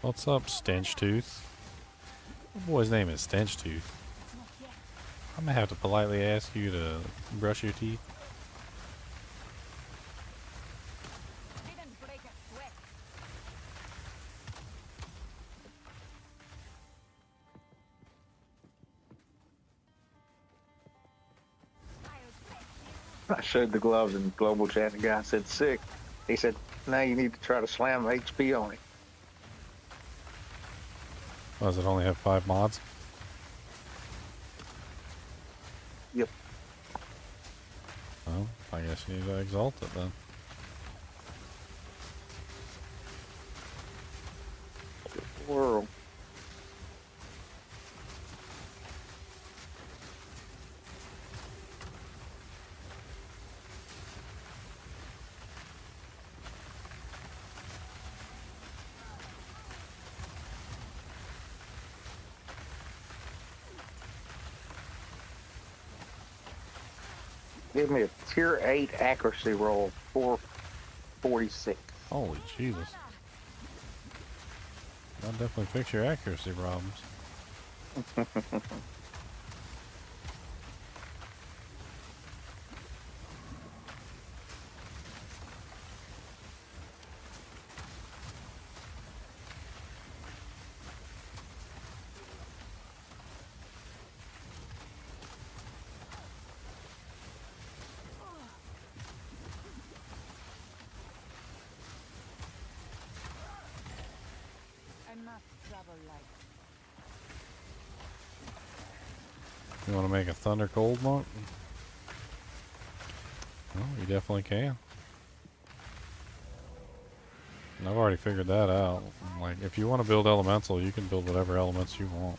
What's up, Stench Tooth? The boy's name is Stench Tooth. I'm gonna have to politely ask you to brush your teeth. I showed the gloves in global chat. The guy said sick. He said, now you need to try to slam HP on it. Oh, does it only have 5 mods? Yep. Well, I guess you need to exalt it then. World. Give me a tier 8 accuracy roll, 446. Holy Jesus. That'll definitely fix your accuracy problems. You want to make a Thunder Cold monk? Well, you definitely can. And I've already figured that out. Like, if you want to build elemental, you can build whatever elements you want.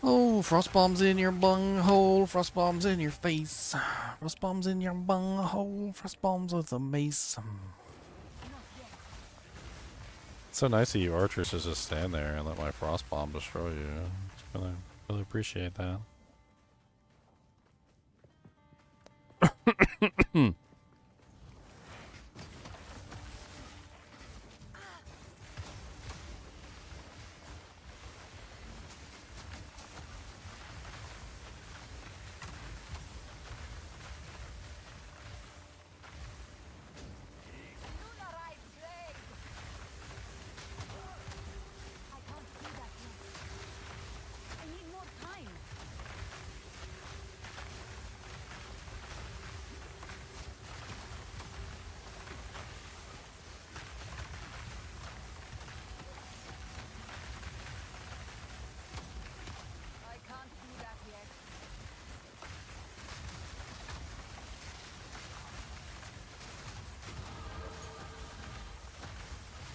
Oh, frost bombs in your bunghole, frost bombs in your face, frost bombs in your bunghole, frost bombs with a mace. It's so nice of you archers to just stand there and let my frost bomb destroy you. I really appreciate that.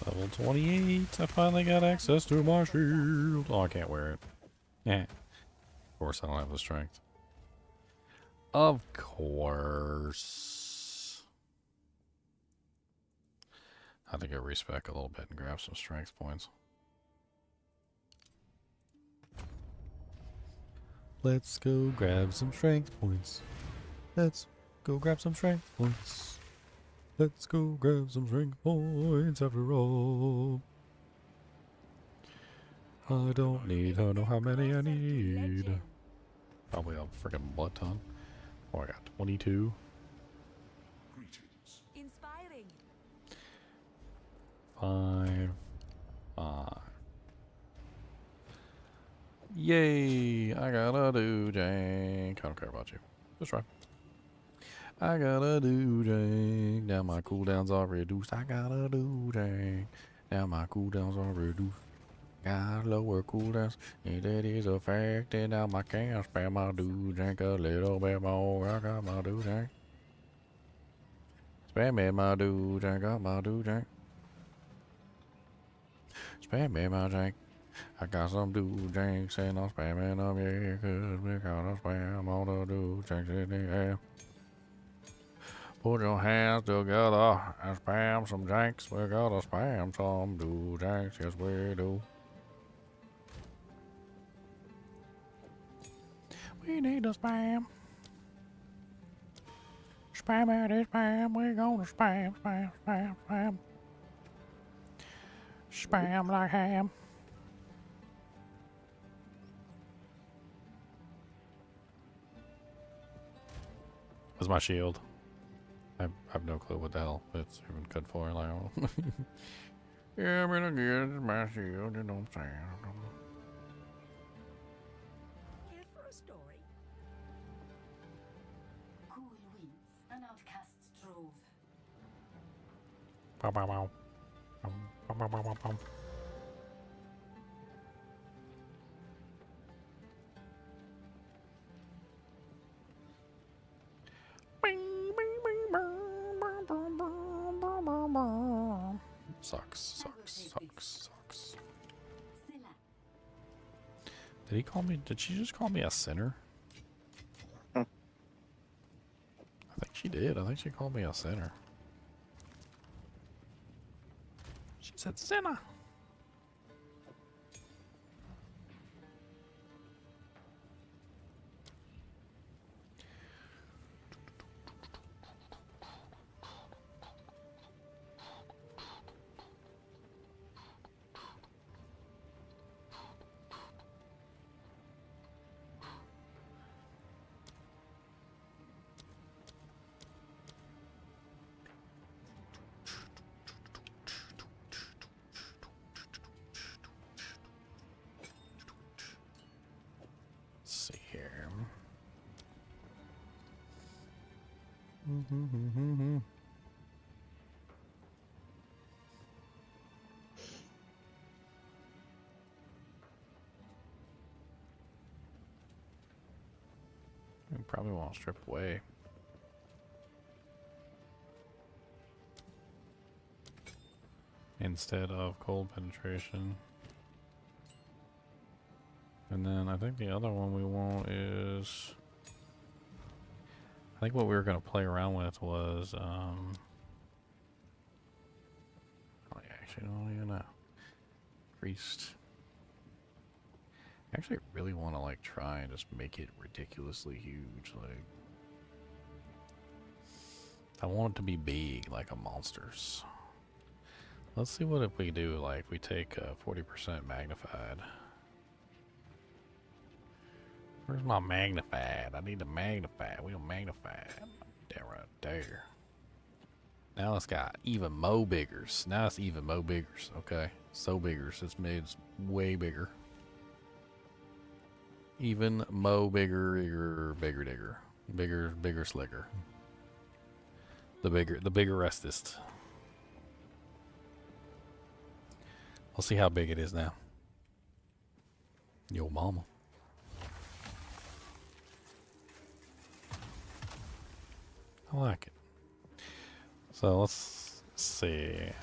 Level 28, I finally got access to my shield. Oh, I can't wear it. Yeah. Of course I don't have the strength. Of course. I had to go respec a little bit and grab some strength points. Let's go grab some strength points. Let's go grab some strength points. Let's go grab some strength points after all. I don't need to know how many I need. Probably a freaking butt ton. Oh, I got 22. Inspiring. 5. Yay! I got a do jank. I don't care about you. Just try. I got a do jank. Now my cooldowns are reduced. I got a do jank. Now my cooldowns are reduced. Got lower cooldowns. And that is a fact. And now I can spam my do jank a little bit more. I got my do jank. Spam my do jank. Got my do jank. Spam my jank. I got some do janks and I'm spamming them, yeah, cause we gotta spam all the do janks in the air. Put your hands together and spam some janks. We gotta spam some do janks, yes we do. We need to spam. Spam it, spam. We gonna spam, spam, spam, spam. Spam like ham. What's my shield? I have no clue what the hell it's even good for. Like, yeah, I'm gonna get my shield. You know what I'm saying? Here for a story. Cool winds, an outcast's trove. Bow, bow, bow. Bow, bow, bow, bow, bow. Sucks. Did he call me? Did she just call me a sinner? I think she did. I think she called me a sinner. She said sinner. We probably won't strip away. Instead of cold penetration. And then I think the other one we want is... I think what we were going to play around with was... oh, yeah, actually, I don't even know. Increased. I actually really want to like try and just make it ridiculously huge. Like, I want it to be big, like a monster's. Let's see what if we do. Like, we take 40% magnified. Where's my magnified? I need to magnify. We don't magnify. That right there. Now it's got even mo biggers. Now it's even mo biggers. Okay, so biggers. It's made way bigger. Even mo bigger, bigger, slicker. The biggerestest. We'll see how big it is now. Yo, mama. I like it. So let's see.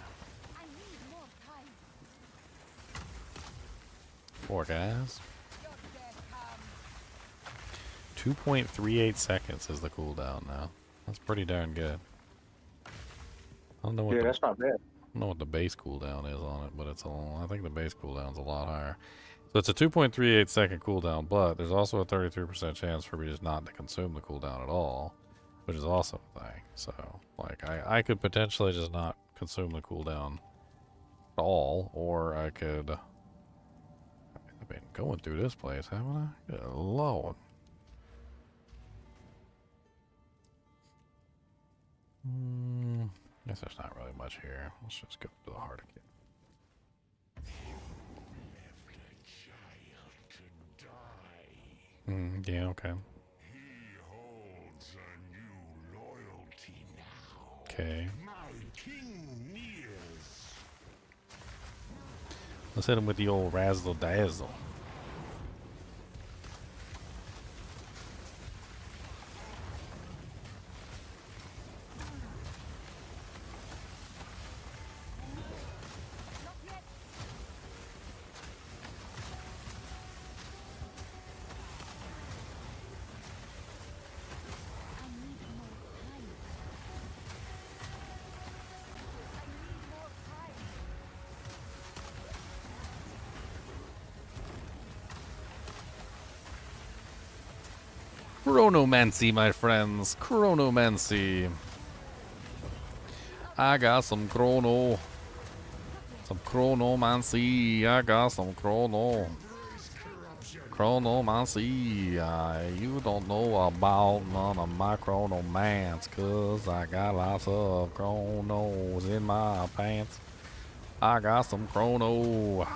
4 guys. 2.38 seconds is the cooldown now. That's pretty darn good. I don't know what that's not bad. I don't know what the base cooldown is on it, but it's I think the base cooldown's a lot higher. So it's a 2.38 second cooldown, but there's also a 33% chance for me just not to consume the cooldown at all. which is also a thing. So, like, I could potentially just not consume the cooldown at all, or I could... I've been going through this place, haven't I? Good lord. Guess there's not really much here. Let's just go to the heart again. Yeah, okay. Okay. Let's hit him with the old razzle dazzle. Chronomancy, my friends. Chronomancy. I got some chrono. Some chronomancy. I got some chrono. Chronomancy. You don't know about none of my chronomance, cause I got lots of chronos in my pants. I got some chrono.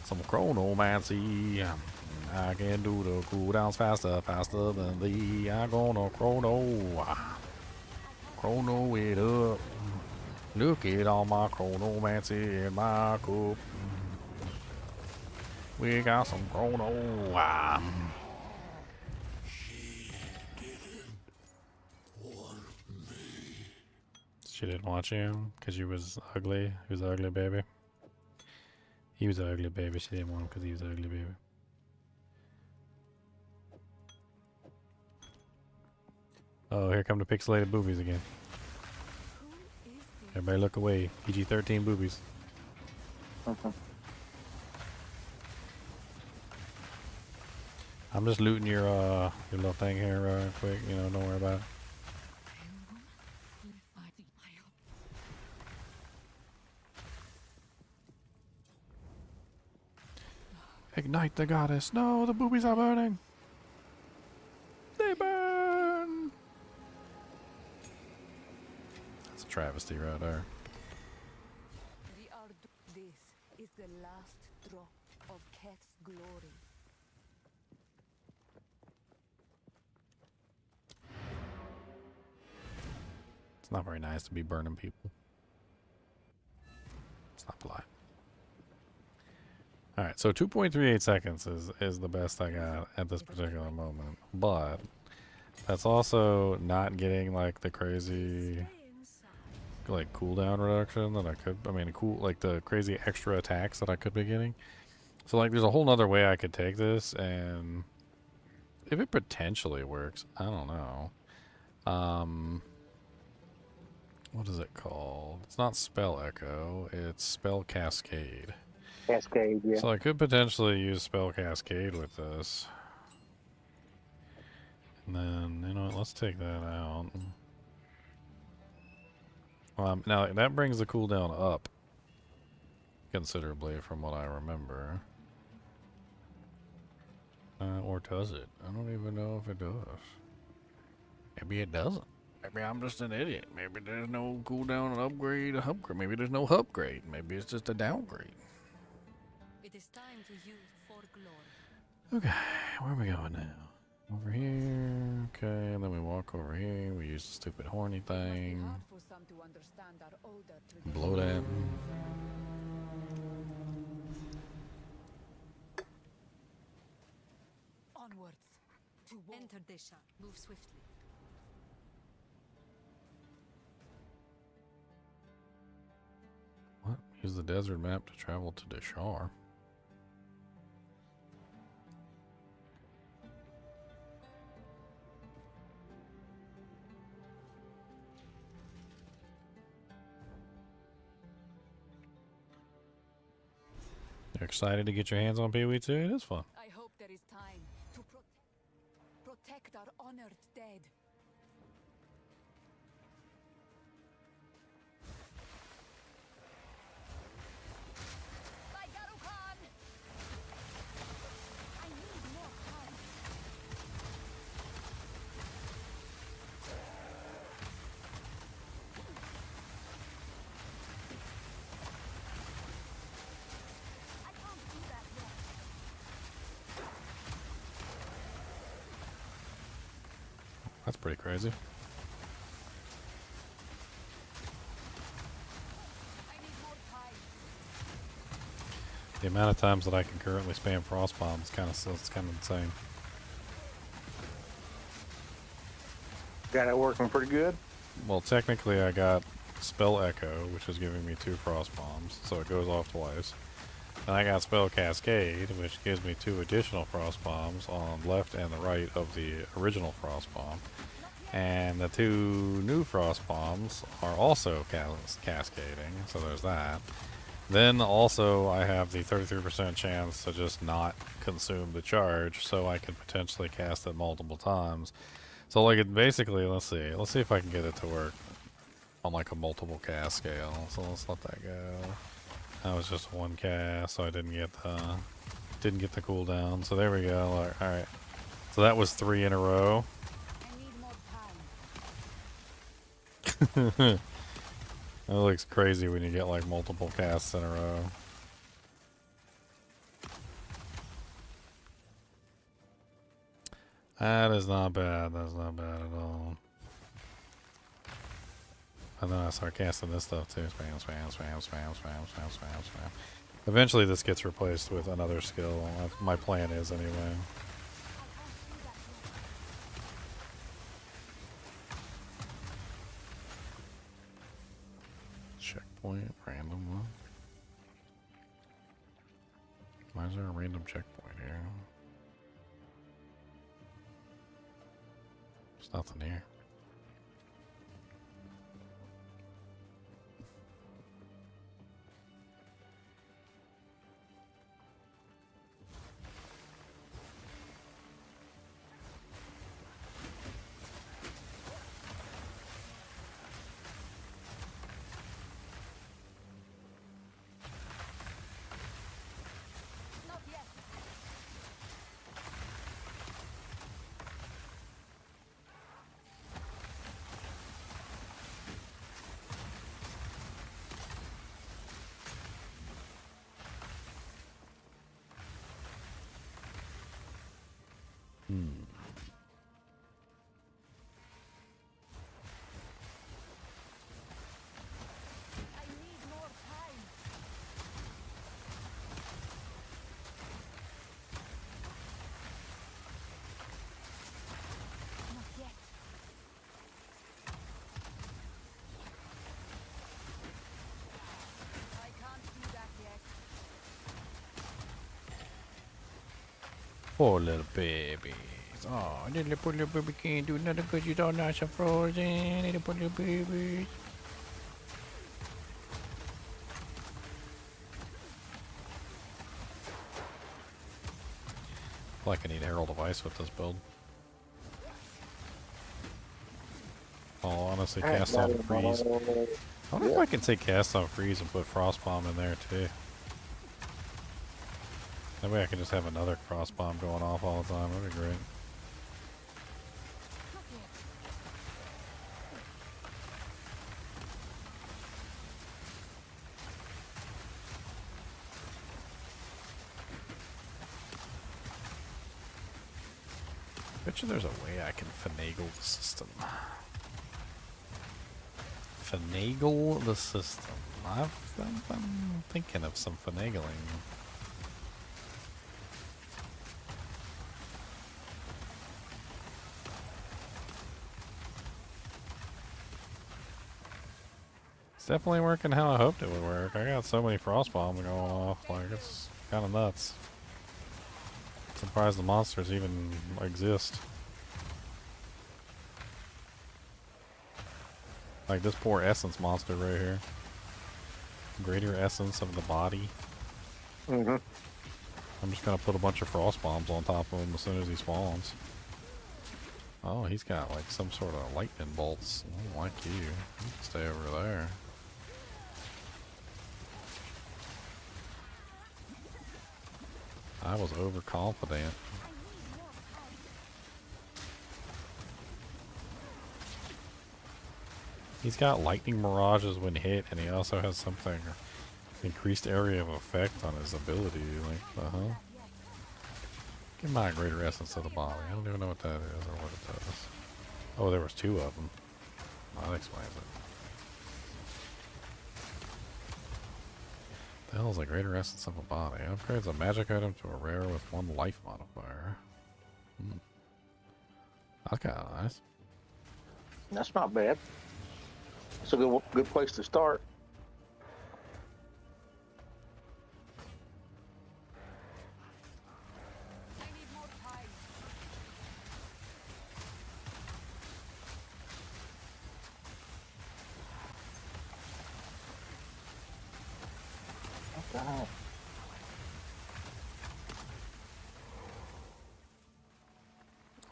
Some chronomancy. I can do the cooldowns faster than thee. I gonna chrono it up. Look at all my chronomancy in my cup. We got some chrono. She didn't watch you because you was ugly. He was an ugly baby. He was an ugly baby. She didn't want him because he was an ugly baby. Oh, here come the pixelated boobies again. Everybody look away. PG-13 boobies. I'm just looting your little thing here quick. You know, don't worry about it. Ignite the goddess. No, the boobies are burning. They burn. That's a travesty right there. This is the last drop of Keth's glory. It's not very nice to be burning people. It's not polite. Alright, so 2.38 seconds is the best I got at this particular moment. But that's also not getting like the crazy like cooldown reduction that I could, like the crazy extra attacks that I could be getting. So like there's a whole nother way I could take this, and if it potentially works, I don't know. What is it called? It's not Spell Echo, it's Spell Cascade. Cascade, yeah. So I could potentially use Spell Cascade with this. And then, you know what, let's take that out. Now, that brings the cooldown up considerably from what I remember. Or does it? I don't even know if it does. Maybe it doesn't. Maybe I'm just an idiot. Maybe there's no cooldown upgrade. Maybe there's no upgrade. Maybe it's just a downgrade. It is time to use for glory. Okay, where are we going now? Over here. Okay, and then we walk over here. We use the stupid horny thing. Blow that. Onwards. To enter Desha. Move swiftly. What? Use the desert map to travel to Deshar. You're excited to get your hands on PoE 2? It is fun. I hope there is time to protect our honored dead. That's pretty crazy. The amount of times that I can currently spam frost bombs it's kind of insane. Got it working pretty good. Well, technically I got Spell Echo, which is giving me 2 frost bombs, so it goes off twice. And I got Spell Cascade, which gives me 2 additional frost bombs on the left and the right of the original frost bomb. And the 2 new frost bombs are also cascading, so there's that. Then also I have the 33% chance to just not consume the charge, so I can potentially cast it multiple times. So like it basically, let's see if I can get it to work on like a multiple cast scale. So let's let that go. That was just 1 cast, so I didn't get the cooldown. So there we go. All right. So that was 3 in a row. That looks crazy when you get like multiple casts in a row. That is not bad. That's not bad at all. And then I start casting this stuff too. Spam, spam, spam, spam, spam, spam, spam, spam. Eventually this gets replaced with another skill. My plan is anyway. Checkpoint, random one. Why is there a random checkpoint here? There's nothing here. Poor little babies. Oh, little poor little baby can't do nothing because you don't nice and frozen. Little poor little babies. I feel like I need Herald of Ice with this build. I'll honestly cast on freeze. I wonder if I can take cast on freeze and put frost bomb in there too. That way I can just have another frost bomb going off all the time. That'd be great. Bet you there's a way I can finagle the system. Finagle the system. I'm thinking of some finagling. It's definitely working how I hoped it would work. I got so many frost bombs going off, like it's kind of nuts. Surprised the monsters even exist. Like this poor essence monster right here. Greater essence of the body. Mm-hmm. I'm just gonna put a bunch of frost bombs on top of him as soon as he spawns. Oh, he's got like some sort of lightning bolts. I don't like you. You can stay over there. I was overconfident. He's got lightning mirages when hit, and he also has something increased area of effect on his ability. Like, Give my greater essence to the body. I don't even know what that is or what it does. Oh, there was 2 of them. Well, that explains it. The hell is a greater essence of a body? Upgrades a magic item to a rare with 1 life modifier. That's kind of nice. That's not bad. It's a good place to start.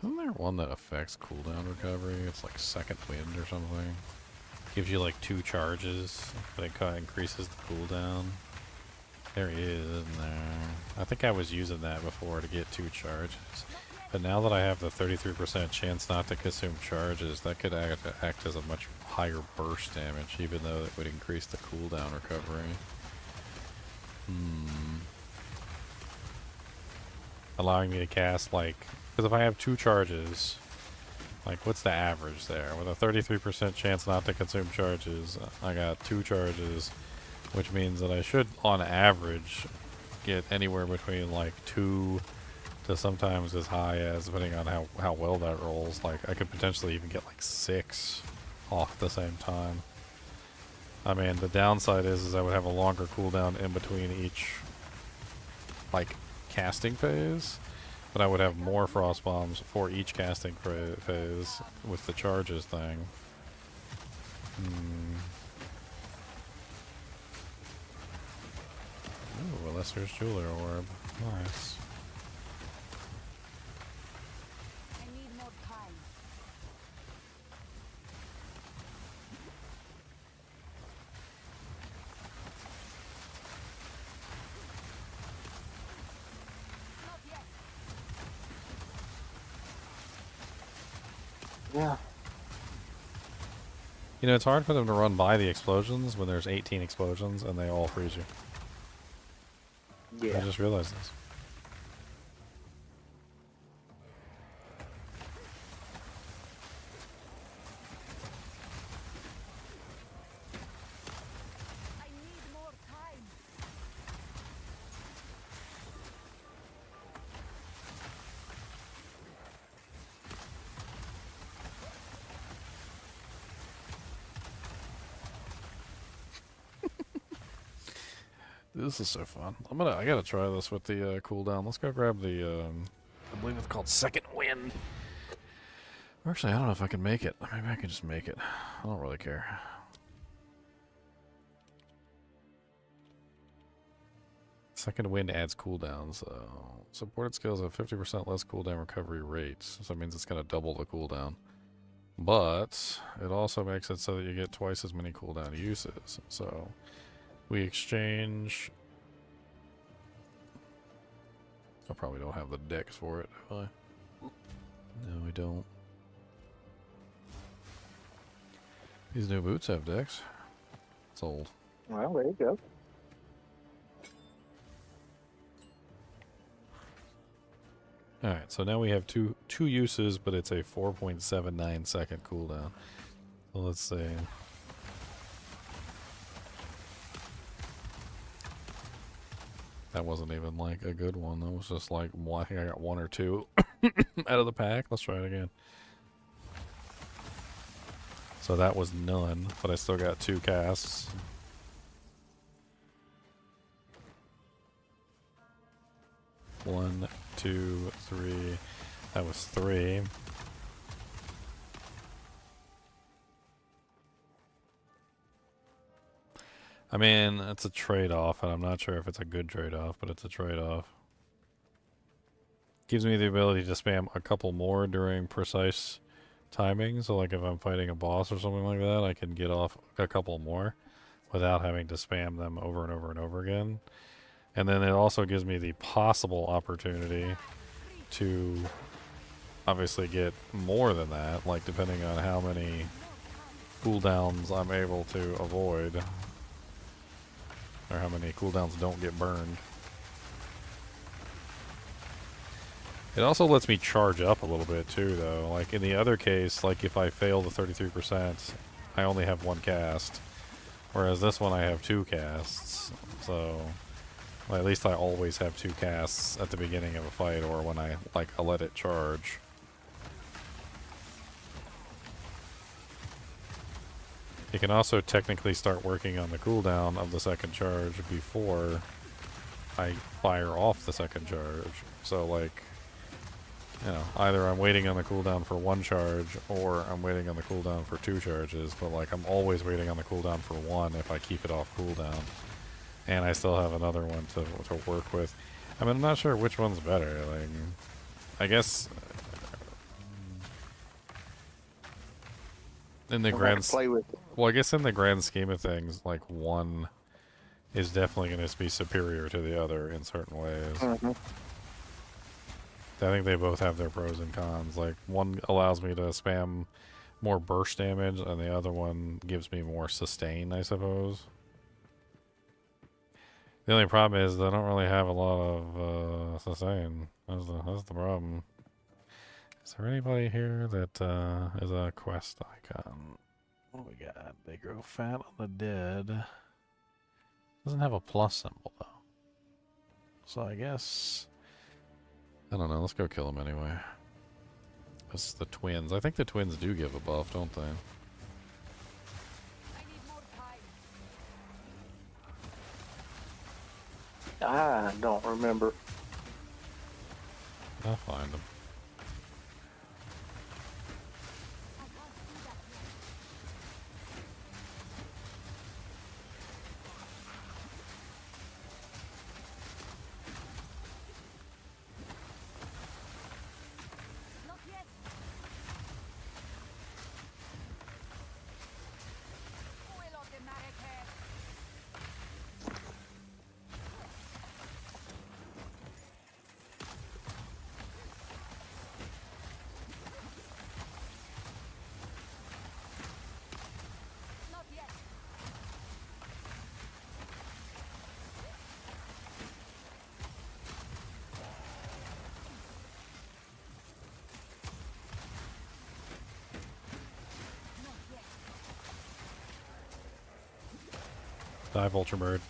Isn't there one that affects cooldown recovery? It's like second wind or something. Gives you like 2 charges, but it kind of increases the cooldown. There he is, isn't there? I think I was using that before to get 2 charges. But now that I have the 33% chance not to consume charges, that could act as a much higher burst damage, even though it would increase the cooldown recovery. Allowing me to cast like... Because if I have 2 charges, like what's the average there? With a 33% chance not to consume charges, I got 2 charges, which means that I should, on average, get anywhere between like 2 to sometimes as high as, depending on how well that rolls, like I could potentially even get like 6 off at the same time. I mean, the downside is I would have a longer cooldown in between each, like, casting phase. But I would have more frost bombs for each casting phase with the charges thing. Ooh, a Lesser's Jeweler Orb. Nice. I need more time. Yeah. You know, it's hard for them to run by the explosions when there's 18 explosions and they all freeze you. Yeah. I just realized this. I need more time. This is so fun. I gotta try this with the cooldown. Let's go grab the I believe it's called Second Wind. Actually, I don't know if I can make it. Maybe I can just make it. I don't really care. Second Wind adds cooldowns. Supported skills have 50% less cooldown recovery rates, so it means it's gonna double the cooldown. But it also makes it so that you get twice as many cooldown uses. So we exchange. I probably don't have the decks for it, do I? No, we don't. These new boots have decks. It's old. Well, there you go. Alright, so now we have two uses, but it's a 4.79 second cooldown. So let's see. That wasn't even like a good one. That was just like, I think I got 1 or 2 out of the pack. Let's try it again. So that was none, but I still got 2 casts. One, 2, 3. That was 3. I mean, it's a trade-off, and I'm not sure if it's a good trade-off, but it's a trade-off. Gives me the ability to spam a couple more during precise timing, so like if I'm fighting a boss or something like that, I can get off a couple more without having to spam them over and over and over again. And then it also gives me the possible opportunity to obviously get more than that, like depending on how many cooldowns I'm able to avoid. Or how many cooldowns don't get burned. It also lets me charge up a little bit too, though. Like in the other case, like if I fail the 33%, I only have one cast. Whereas this one I have 2 casts. So, well, at least I always have 2 casts at the beginning of a fight or when I let it charge. You can also technically start working on the cooldown of the second charge before I fire off the second charge. So like, you know, either I'm waiting on the cooldown for 1 charge or I'm waiting on the cooldown for 2 charges, but like I'm always waiting on the cooldown for 1 if I keep it off cooldown. And I still have another one to work with. I mean, I'm not sure which one's better. Like, I guess in the grand well, I guess in the grand scheme of things, like one is definitely going to be superior to the other in certain ways. I think they both have their pros and cons. Like, one allows me to spam more burst damage, and the other one gives me more sustain, I suppose. The only problem is they don't really have a lot of sustain. That's the problem. Is there anybody here that is a quest icon? What do we got? They grow fat on the dead. Doesn't have a plus symbol, though. So I guess... I don't know, let's go kill them anyway. It's the twins. I think the twins do give a buff, don't they? I don't remember. I'll find them. Die, vulture bird.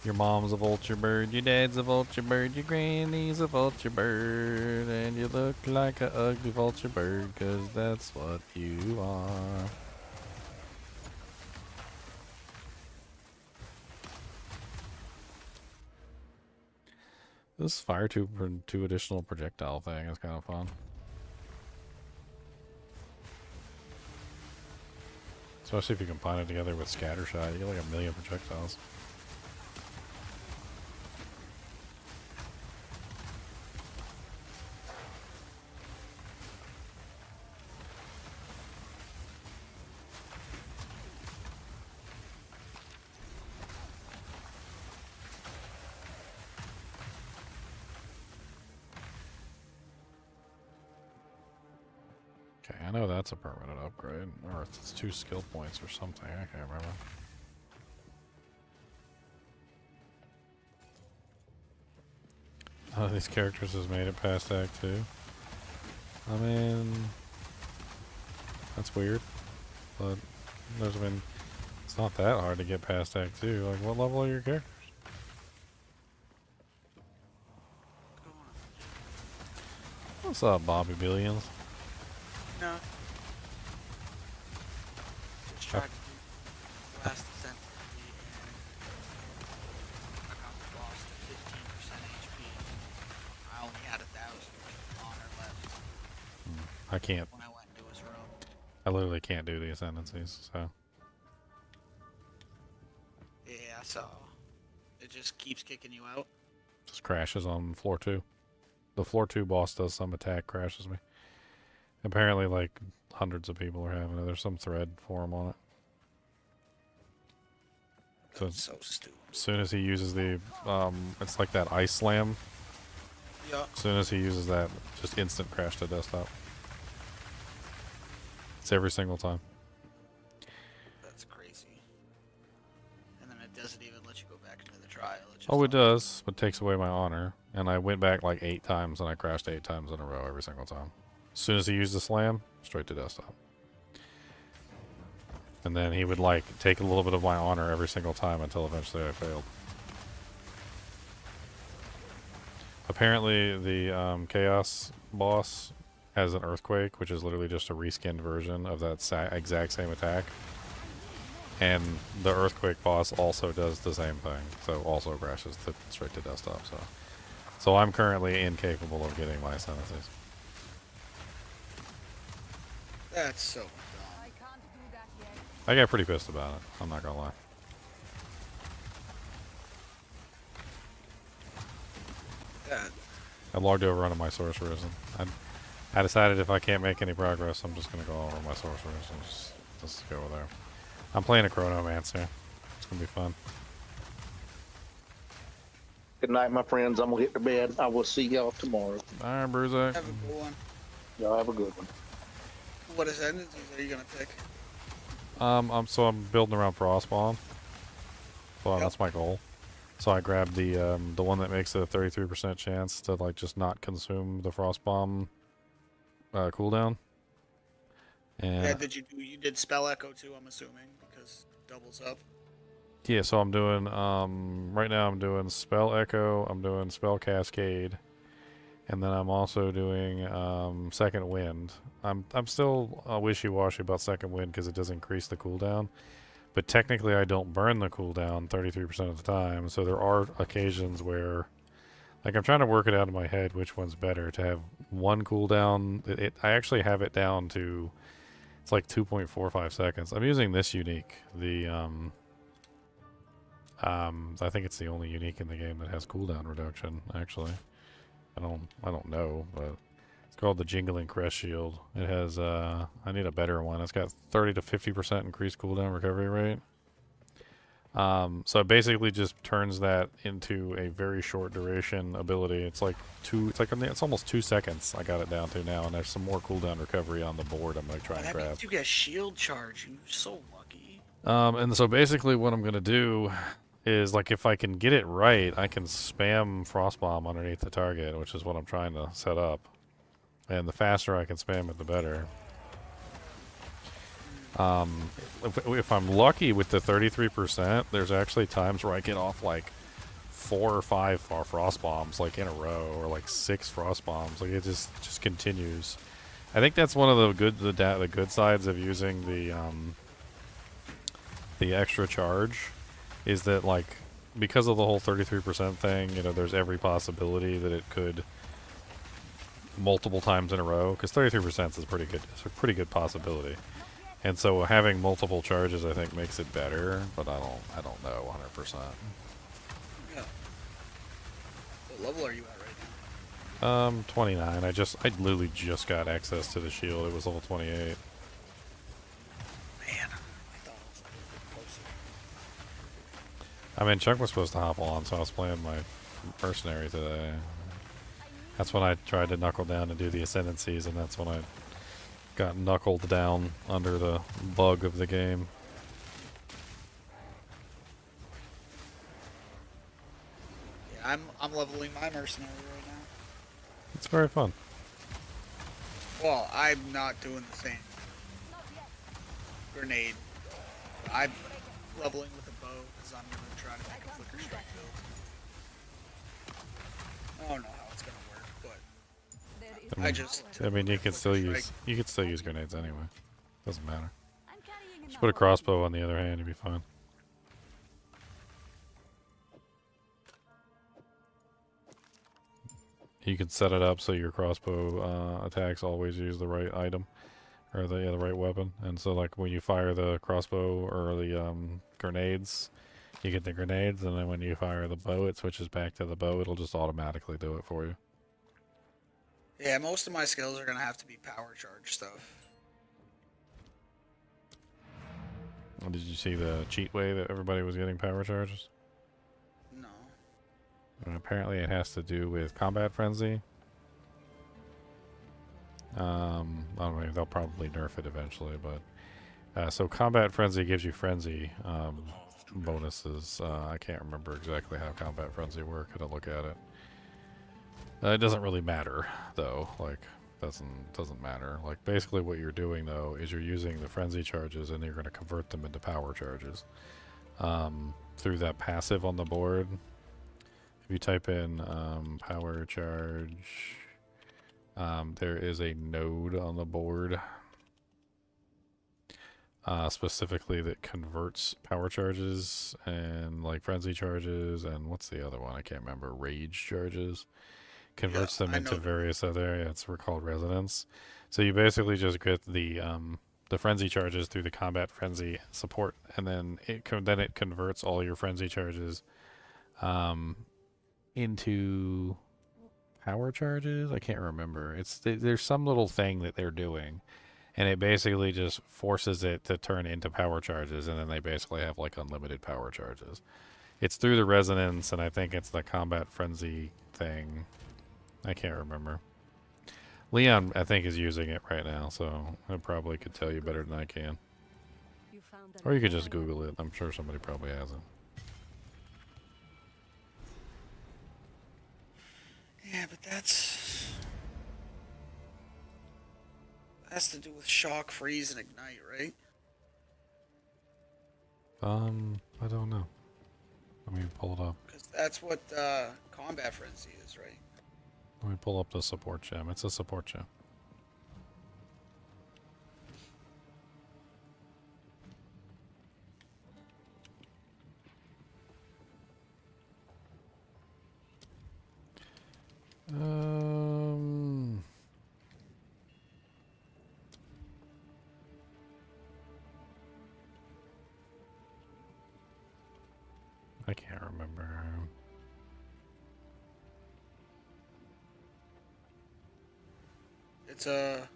Your mom's a vulture bird, your dad's a vulture bird, your granny's a vulture bird, and you look like a ugly vulture bird, 'cause that's what you are. This fire two additional projectile thing is kind of fun. Especially if you combine it together with scatter shot, you get like 1,000,000 projectiles. I know that's a permanent upgrade, or it's 2 skill points or something, I can't remember. None of these characters has made it past Act 2. I mean, that's weird, but it's not that hard to get past Act 2. Like, what level are your characters? What's up, Bobby Billions? No. Just tried to do last ascendancy and I got the boss to 15% HP. I only had 1,000 honor left. I can't. When I went into his room. I literally can't do the ascendancies, so. Yeah, so it just keeps kicking you out. Just crashes on floor 2. The floor 2 boss does some attack, crashes me. Apparently, like, hundreds of people are having it. There's some thread forum on it. That's so stupid. As soon as he uses the, it's like that ice slam. Yeah. As soon as he uses that, just instant crash to desktop. It's every single time. That's crazy. And then it doesn't even let you go back into the trial. Oh, it does, but it takes away my honor. and I went back like 8 times, and I crashed 8 times in a row every single time. As soon as he used the slam, straight to desktop. And then he would like take a little bit of my honor every single time until eventually I failed. Apparently the Chaos boss has an Earthquake, which is literally just a reskinned version of that exact same attack. And the Earthquake boss also does the same thing, so also crashes straight to desktop. So I'm currently incapable of getting my ascendancies. That's so dumb. I got pretty pissed about it, I'm not gonna lie. I logged over onto my sorcerers, and I decided if I can't make any progress, I'm just gonna go over my sorcerers and just go there. I'm playing a Chronomancer. It's gonna be fun. Good night, my friends. I'm gonna get to bed. I will see y'all tomorrow. Alright, Bruiser. Have a good one. Y'all have a good one. What ascendancies are you gonna pick? I'm building around Frostbomb. So that's my goal. So I grabbed the one that makes a 33% chance to like just not consume the Frostbomb cooldown. And Yeah, you did spell echo too, I'm assuming, because doubles up. yeah, so I'm doing right now I'm doing spell echo, I'm doing spell cascade, and then I'm also doing second wind. I'm still wishy-washy about second wind because it does increase the cooldown. But technically I don't burn the cooldown 33% of the time, so there are occasions where like I'm trying to work it out in my head which one's better to have one cooldown. I actually have it down to it's like 2.45 seconds. I'm using this unique. The I think it's the only unique in the game that has cooldown reduction actually. I don't know, but it's called the Jingling Crest Shield. It has, I need a better one. It's got 30 to 50% increased cooldown recovery rate. So it basically just turns that into a very short duration ability. It's like it's almost 2 seconds I got it down to now, and there's some more cooldown recovery on the board I'm going to try and That grab. means you get shield charge. You're so lucky. And so basically what I'm going to do is, like, if I can get it right, I can spam Frostbomb underneath the target, which is what I'm trying to set up. And the faster I can spam it, the better. If I'm lucky with the 33%, there's actually times where I get off, like, 4 or 5 Frost Bombs, like, in a row, or, like, 6 Frost Bombs. Like, it just continues. I think that's one of the good sides of using the extra charge. Is that, like, because of the whole 33% thing, you know, there's every possibility that it could multiple times in a row, because 33% is pretty good. It's a pretty good possibility, and so having multiple charges, I think, makes it better. But I don't know 100%. Yeah. What level are you at right now? 29. I literally just got access to the shield. It was level 28. I mean, Chuck was supposed to hop on, so I was playing my mercenary today. That's when I tried to knuckle down and do the ascendancies, and that's when I got knuckled down under the bug of the game. Yeah, I'm leveling my mercenary right now. It's very fun. Well, I'm not doing the same grenade. I'm leveling with a bow because I'm gonna try to make a flicker strike build. I don't know how it's gonna work, but I mean, you can still use grenades anyway. Doesn't matter. Just put a crossbow on the other hand, you'll be fine. You can set it up so your crossbow attacks always use the right item, or the right weapon. And so, like, when you fire the crossbow or the grenades, you get the grenades, and then when you fire the bow, it switches back to the bow. It'll just automatically do it for you. yeah, most of my skills are gonna have to be power charge stuff. Did you see the cheat way that everybody was getting power charges? No. And apparently it has to do with combat frenzy. I don't know, they'll probably nerf it eventually, but so combat frenzy gives you frenzy bonuses. I can't remember exactly how combat frenzy works. I had to look at it. It doesn't really matter, though. Like, doesn't matter. Like, basically what you're doing, though, is you're using the frenzy charges and you're going to convert them into power charges. Through that passive on the board. If you type in power charge, there is a node on the board specifically that converts power charges and like frenzy charges and what's the other one? I can't remember. Rage charges. Converts them into various other. Yeah, it's called resonance. So you basically just get the frenzy charges through the combat frenzy support, and then it converts all your frenzy charges into power charges. I can't remember. There's some little thing that they're doing, and it basically just forces it to turn into power charges, and then they basically have like unlimited power charges. It's through the resonance, and I think it's the combat frenzy thing. I can't remember. Leon, I think, is using it right now, so I probably could tell you better than I can. Or you could just Google it. I'm sure somebody probably has it. Yeah, but that has to do with shock, freeze, and ignite, right? I don't know. Let me pull it up. Because that's what combat frenzy is, right? Let me pull up the support gem. It's a support gem. I can't remember. It's a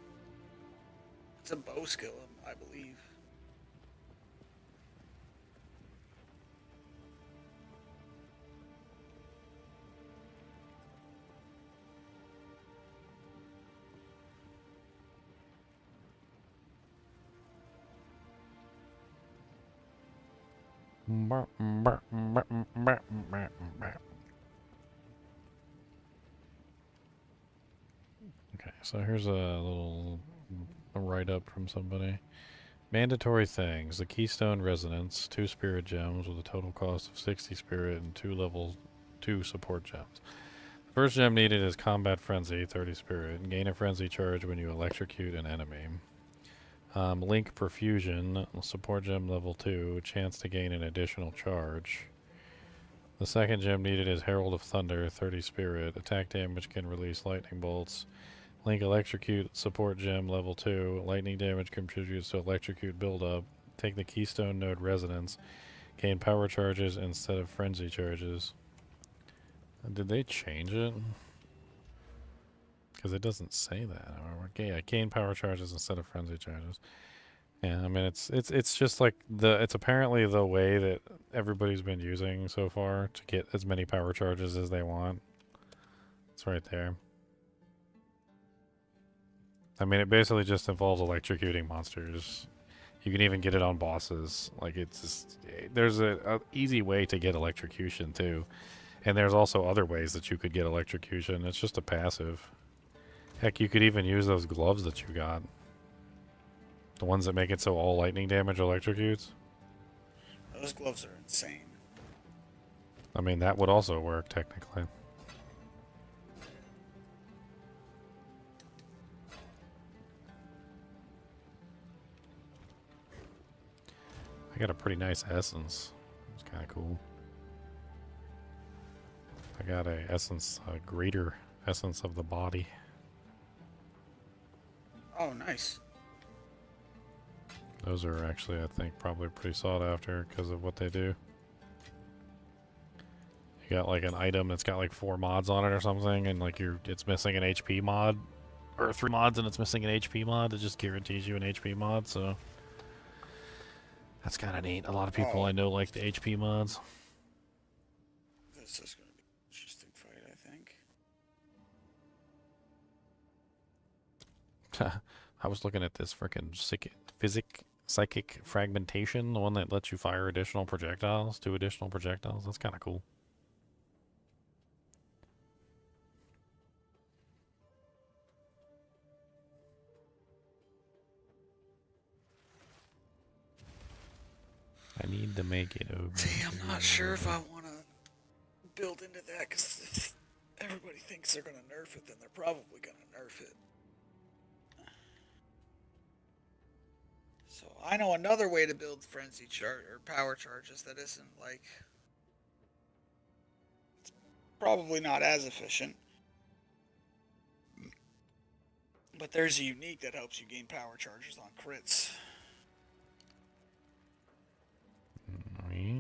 bow skill, I believe. Okay, so here's a little write-up from somebody. Mandatory things. The Keystone Resonance, 2 Spirit Gems with a total cost of 60 Spirit and 2 level 2 Support Gems. The first gem needed is Combat Frenzy, 30 Spirit. Gain a Frenzy charge when you electrocute an enemy. Link Perfusion, Support Gem level 2, chance to gain an additional charge. The second gem needed is Herald of Thunder, 30 Spirit. Attack damage can release lightning bolts. Link Electrocute, Support Gem level 2. Lightning damage contributes to Electrocute buildup. Take the Keystone Node Resonance. Gain power charges instead of frenzy charges. Did they change it? Because it doesn't say that. Okay, gain power charges instead of frenzy charges. Yeah, I mean it's just like it's apparently the way that everybody's been using so far to get as many power charges as they want. It's right there. I mean, it basically just involves electrocuting monsters. You can even get it on bosses. Like, it's just, there's a easy way to get electrocution too, and there's also other ways that you could get electrocution. It's just a passive. Heck, you could even use those gloves that you got. The ones that make it so all lightning damage electrocutes. Those gloves are insane. I mean, that would also work technically. I got a pretty nice essence. It's kind of cool. I got a essence, a greater essence of the body. Oh, nice. Those are actually, I think, probably pretty sought after because of what they do. You got like an item that's got like 4 mods on it or something, and like it's missing an HP mod, or 3 mods and it's missing an HP mod. It just guarantees you an HP mod, so that's kind of neat. A lot of people I know like the HP mods. This is going to be an interesting fight, I think. I was looking at this freaking psychic fragmentation, the one that lets you fire additional projectiles, 2 additional projectiles. That's kind of cool. I need to make it over. See, I'm not sure if I want to build into that, because if everybody thinks they're going to nerf it, then they're probably going to nerf it. So I know another way to build frenzy charge or power charges that isn't like, it's probably not as efficient, but there's a unique that helps you gain power charges on crits. Yeah.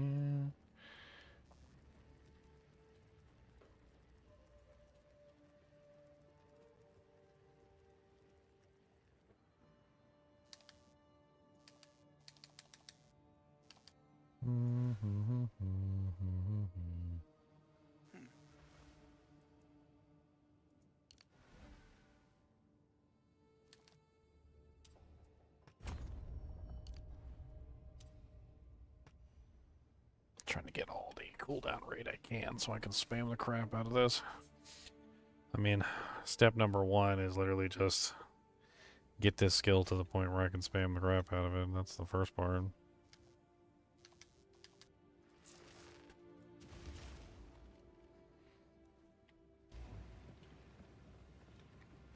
Trying to get all the cooldown rate I can so I can spam the crap out of this. I mean, step number 1 is literally just get this skill to the point where I can spam the crap out of it. That's the first part.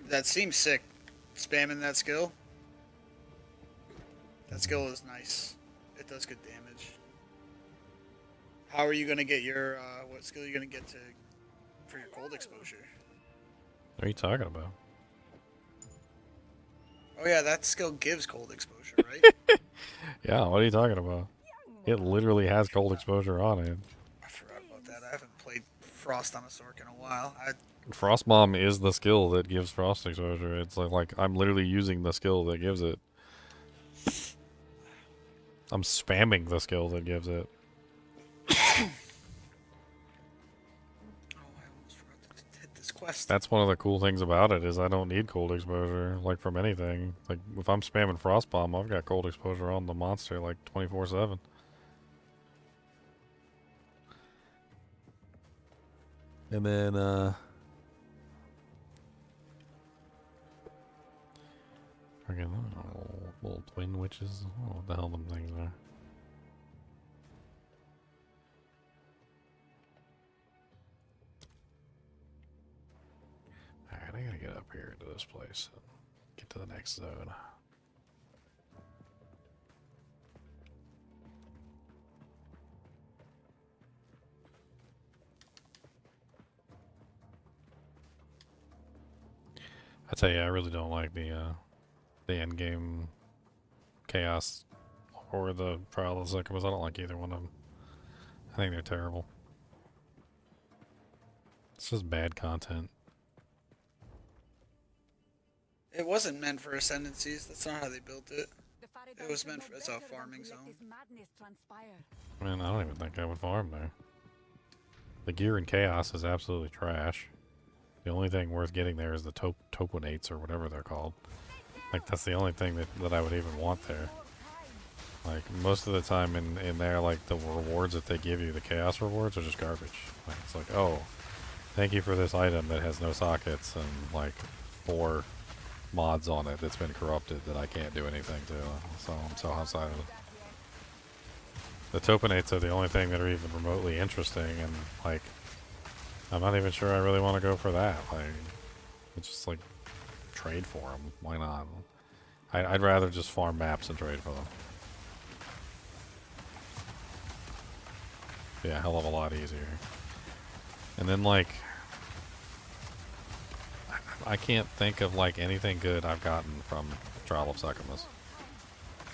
That seems sick, spamming that skill. That skill is nice. It does good damage. How are you going to get your, what skill are you going to get to for your cold exposure? What are you talking about? Oh yeah, that skill gives cold exposure, right? Yeah, what are you talking about? It literally has cold exposure on it. I forgot about that. I haven't played Frost on a Sork in a while. Frost Bomb is the skill that gives frost exposure. It's like I'm literally using the skill that gives it. I'm spamming the skill that gives it. Quest. That's one of the cool things about it is I don't need cold exposure like from anything. Like if I'm spamming Frost Bomb, I've got cold exposure on the monster like 24/7. And then again, little twin witches. Oh, what the hell them things are. Alright, I gotta get up here to this place and get to the next zone. I tell you, I really don't like the Endgame Chaos or the Trial of the Sycamus. I don't like either one of them. I think they're terrible. It's just bad content. It wasn't meant for ascendancies. That's not how they built it. It was meant as a farming zone. Man, I don't even think I would farm there. The gear in Chaos is absolutely trash. The only thing worth getting there is the topinates or whatever they're called. Like, that's the only thing that I would even want there. Like, most of the time in there, like, the rewards that they give you, the Chaos rewards, are just garbage. Like, it's like, oh, thank you for this item that has no sockets and, like, 4 mods on it that's been corrupted that I can't do anything to. So I'm so outside of it. The topinates are the only thing that are even remotely interesting, and, like, I'm not even sure I really want to go for that. Like, it's just like trade for them. Why not? I'd rather just farm maps and trade for them. Yeah, hell of a lot easier. And then, like, I can't think of like anything good I've gotten from Trial of Sycamus.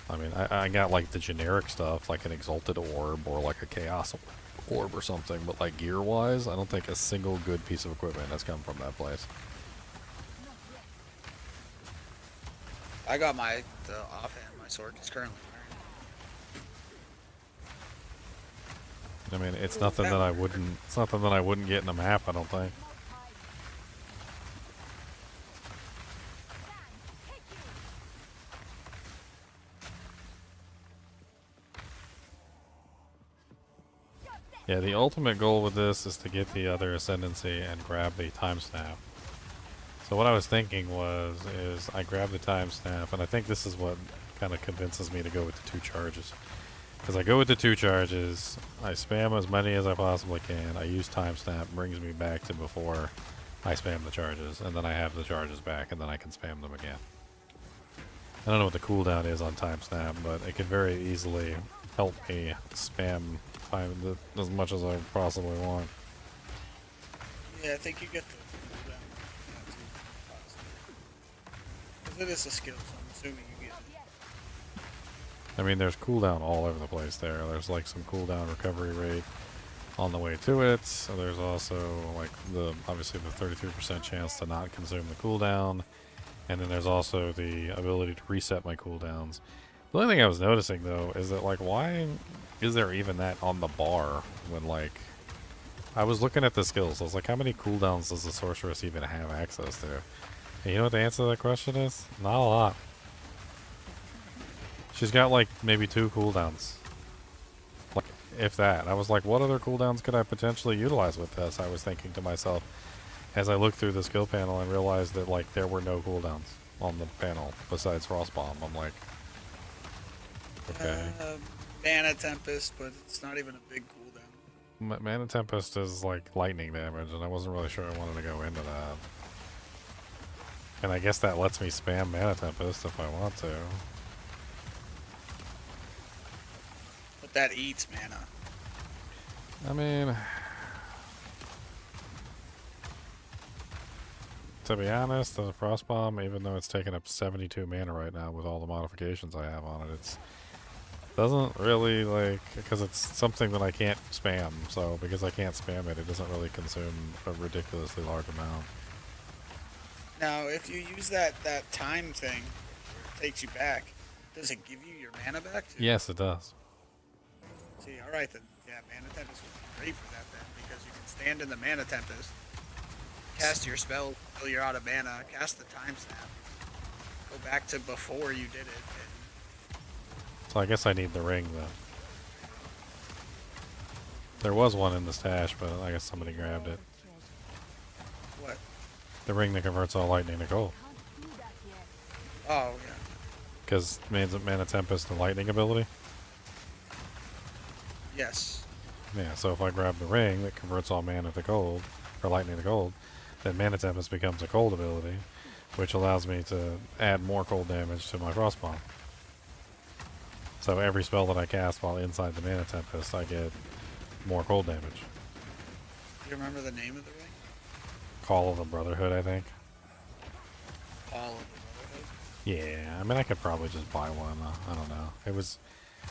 I mean, I got like the generic stuff, like an Exalted Orb or like a Chaos Orb or something, but like gear-wise, I don't think a single good piece of equipment has come from that place. I got the offhand, my sword is currently I mean, it's nothing that I wouldn't get in a map, I don't think. Yeah, the ultimate goal with this is to get the other Ascendency and grab the time snap. So what I was thinking is I grab the time snap, and I think this is what kind of convinces me to go with the 2 charges. Because I go with the 2 charges, I spam as many as I possibly can, I use time snap, brings me back to before I spam the charges, and then I have the charges back, and then I can spam them again. I don't know what the cooldown is on time snap, but it could very easily help me spam time as much as I possibly want. Yeah, I think you get the cooldown from that too. Because it is a skill, so I'm assuming you get it. I mean, there's cooldown all over the place there. There's like some cooldown recovery rate on the way to it. So there's also like obviously the 33% chance to not consume the cooldown. And then there's also the ability to reset my cooldowns. The only thing I was noticing though is that like why is there even that on the bar when like I was looking at the skills. I was like, how many cooldowns does the sorceress even have access to? And you know what the answer to that question is? Not a lot. She's got like maybe 2 cooldowns. Like if that. I was like, what other cooldowns could I potentially utilize with this? I was thinking to myself as I looked through the skill panel and realized that like there were no cooldowns on the panel besides Frostbomb. I'm like, okay. Mana Tempest, but it's not even a big cooldown. Mana Tempest is like lightning damage, and I wasn't really sure I wanted to go into that. And I guess that lets me spam Mana Tempest if I want to. But that eats mana. I mean, to be honest, the Frostbomb, even though it's taking up 72 mana right now with all the modifications I have on it, it's doesn't really like, because it's something that I can't spam, so because I can't spam it, it doesn't really consume a ridiculously large amount. Now, if you use that time thing, it takes you back. Does it give you your mana back too? Yes, it does. See, alright then. Yeah, Mana Tempest would be great for that then, because you can stand in the Mana Tempest, cast your spell until you're out of mana, cast the time snap, go back to before you did it. So I guess I need the ring though. There was one in the stash, but I guess somebody grabbed it. What? The ring that converts all lightning to gold. Oh, yeah. Because Mana Tempest and lightning ability? Yes. Yeah, so if I grab the ring that converts all mana to gold, or lightning to gold, then Mana Tempest becomes a cold ability, which allows me to add more cold damage to my Frostbomb. So every spell that I cast while inside the Mana Tempest, I get more cold damage. Do you remember the name of the ring? Call of the Brotherhood, I think. Call of the Brotherhood? Yeah, I mean, I could probably just buy one. I don't know.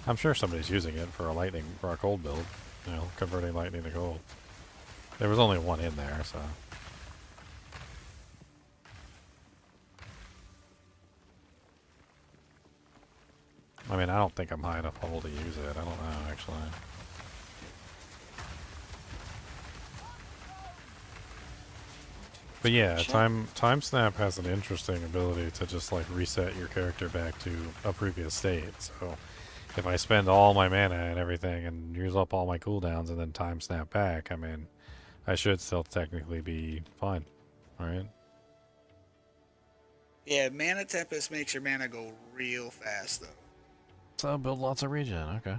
I'm sure somebody's using it for a cold build. You know, converting lightning to gold. There was only one in there, so. I mean, I don't think I'm high enough level to use it. I don't know, actually. But yeah, time snap has an interesting ability to just like reset your character back to a previous state. So if I spend all my mana and everything and use up all my cooldowns and then time snap back, I mean, I should still technically be fine, right? Yeah, Mana Tempest makes your mana go real fast, though. So build lots of regen, okay.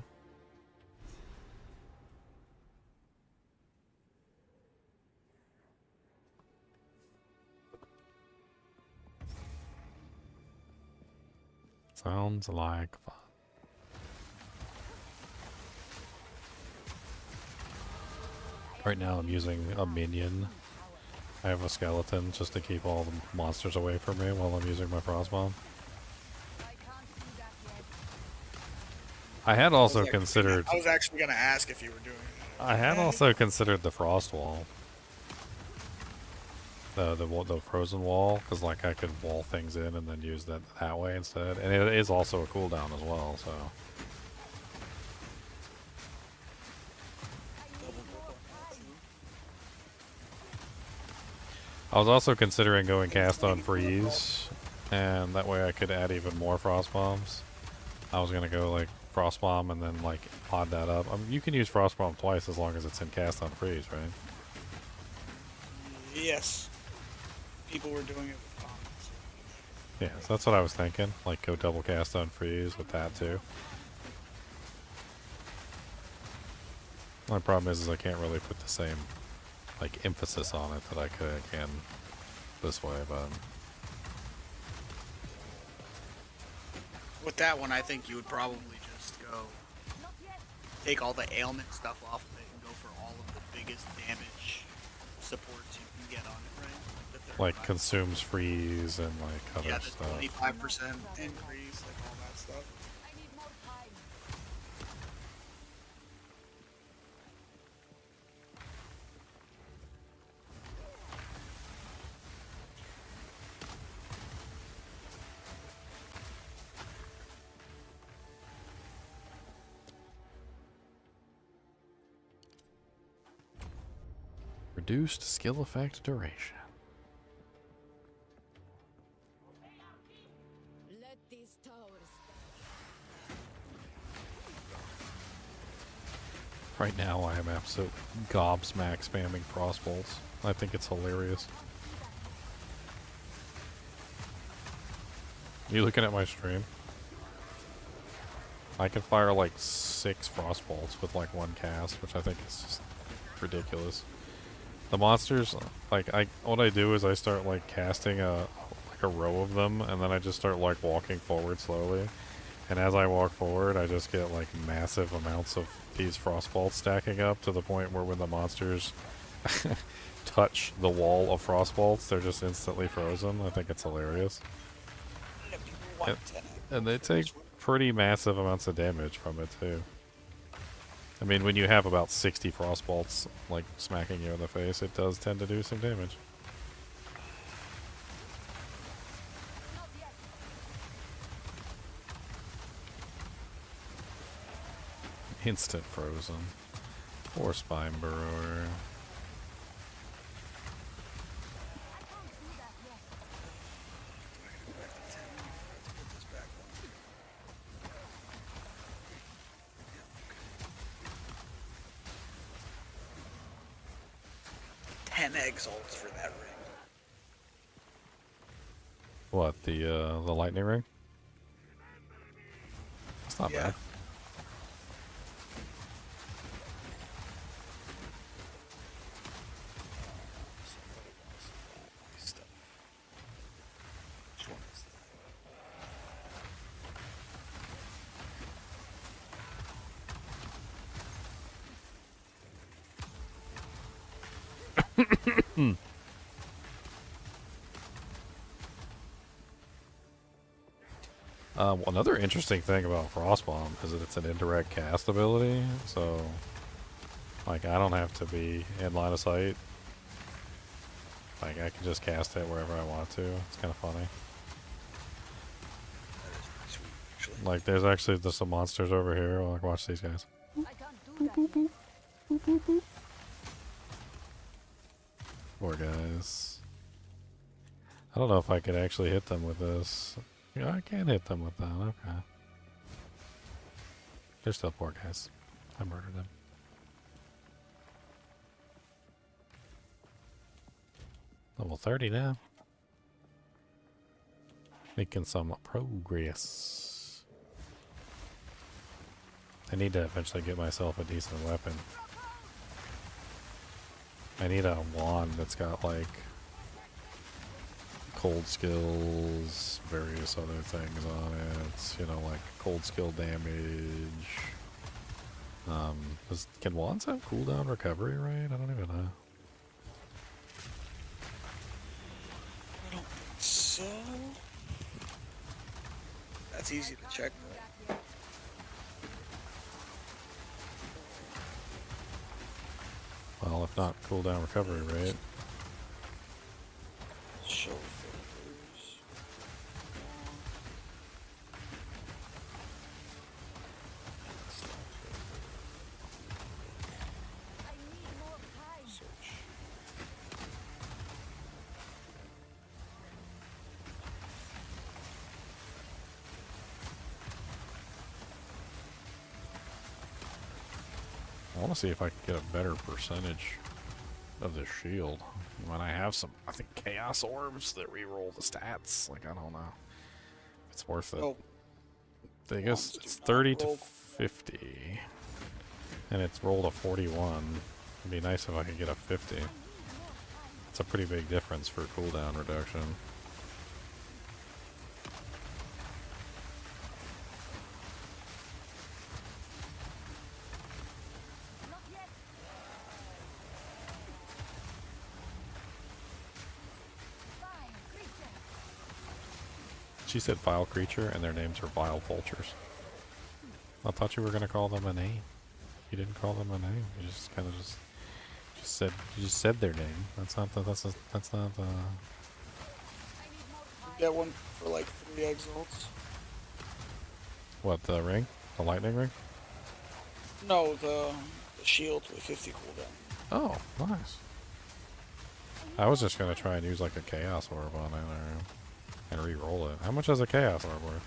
Sounds like fun. Right now I'm using a minion. I have a skeleton just to keep all the monsters away from me while I'm using my Frostbomb. I had also considered... I was actually going to ask if you were doing that. I had also considered the Frost Wall. The frozen wall, because like I could wall things in and then use that way instead. And it is also a cooldown as well, so... I was also considering going cast on freeze, and that way I could add even more frost bombs. I was gonna go like frost bomb and then like pod that up. You can use frost bomb twice as long as it's in cast on freeze, right? Yes. People were doing it with bombs. Yeah, so that's what I was thinking. Like go double cast on freeze with that too. My problem is I can't really put the same like emphasis on it that I can this way, but With that one, I think you would probably just go take all the ailment stuff off of it and go for all of the biggest damage supports you can get on it, right? like consumes freeze and like other Yeah, the stuff. 25% increase, like all that stuff. Reduced skill effect duration. Let these towers Right now I am absolute gobsmack spamming crossbolts. I think it's hilarious. You looking at my stream? I can fire like 6 frostbolts with like 1 cast, which I think is just ridiculous. The monsters, like what I do is I start like casting a row of them, and then I just start like walking forward slowly. And as I walk forward, I just get like massive amounts of these frostbolts stacking up to the point where when the monsters touch the wall of frostbolts, they're just instantly frozen. I think it's hilarious. And they take pretty massive amounts of damage from it too. I mean, when you have about 60 frostbolts like smacking you in the face, it does tend to do some damage. Instant frozen. Or spine burrower. Exalts for that ring. What, the lightning ring? It's not bad. Another interesting thing about Frostbomb is that it's an indirect cast ability, so like I don't have to be in line of sight. Like I can just cast it wherever I want to. It's kind of funny. Like there's actually some monsters over here. Like watch these guys. Poor guys. I don't know if I could actually hit them with this. Yeah, I can hit them with that. Okay. They're still poor guys. I murdered them. Level 30 now. Making some progress. I need to eventually get myself a decent weapon. I need a wand that's got like cold skills, various other things on it, you know, like cold skill damage. Can wands have cooldown recovery, right? I don't even know. I don't think so. That's easy to check though. Well, if not cooldown recovery, right? Show filters. Search. I want to see if I can get a better percentage of the shield. When I have some, I think, chaos orbs that reroll the stats. Like, I don't know. It's worth it. Oh. I guess it's 30 to 50. And it's rolled a 41. It'd be nice if I could get a 50. It's a pretty big difference for cooldown reduction. She said vile creature, and their names are vile vultures. I thought you were gonna call them a name. You didn't call them a name. You just kind of just said their name. That's not the. That's not the. Get one for like 3 exalts. What, the ring? The lightning ring? No, the shield with 50 cooldown. Oh, nice. I was just gonna try and use like a chaos orb on it, or and re-roll it. How much is a chaos orb worth?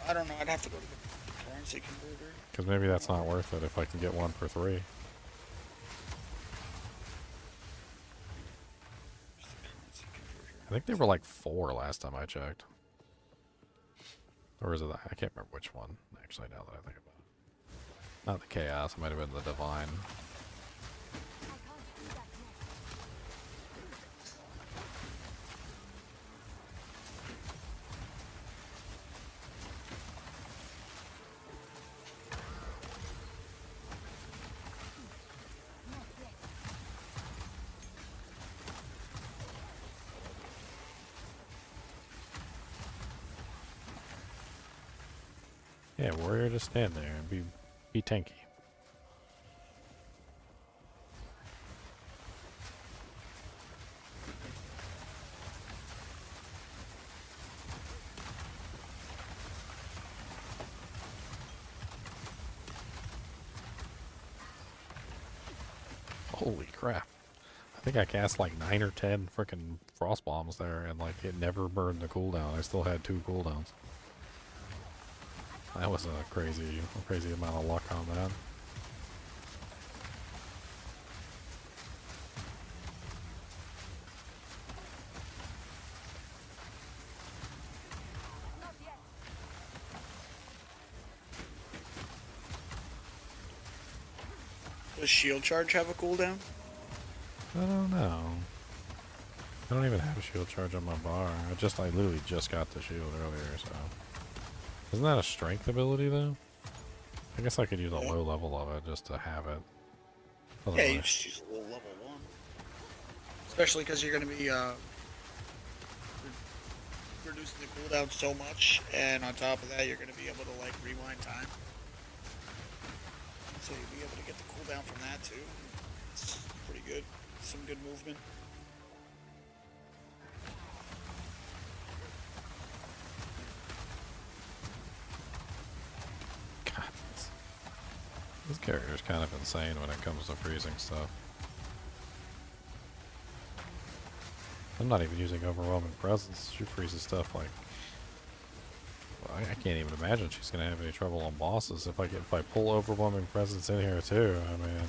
I don't know. I'd have to go to the currency converter. Because maybe that's not worth it if I can get one for 3. I think they were like 4 last time I checked. Or is it? I can't remember which one, actually, now that I think about it. Not the chaos, it might have been the divine. Yeah, warrior, just stand there and be tanky. Holy crap. I think I cast like 9 or 10 freaking frost bombs there, and like it never burned the cooldown. I still had 2 cooldowns. That was a crazy amount of luck on that. Does shield charge have a cooldown? I don't know. I don't even have a shield charge on my bar. I literally just got the shield earlier, so. Isn't that a strength ability, though? I guess I could use a low level of it just to have it. Yeah, you just use a low level 1. Especially because you're going to be reducing the cooldown so much, and on top of that, you're going to be able to like rewind time. So you'll be able to get the cooldown from that too. It's pretty good. Some good movement. This character is kind of insane when it comes to freezing stuff. I'm not even using overwhelming presence. She freezes stuff like... Well, I can't even imagine she's going to have any trouble on bosses if I pull overwhelming presence in here too. I mean...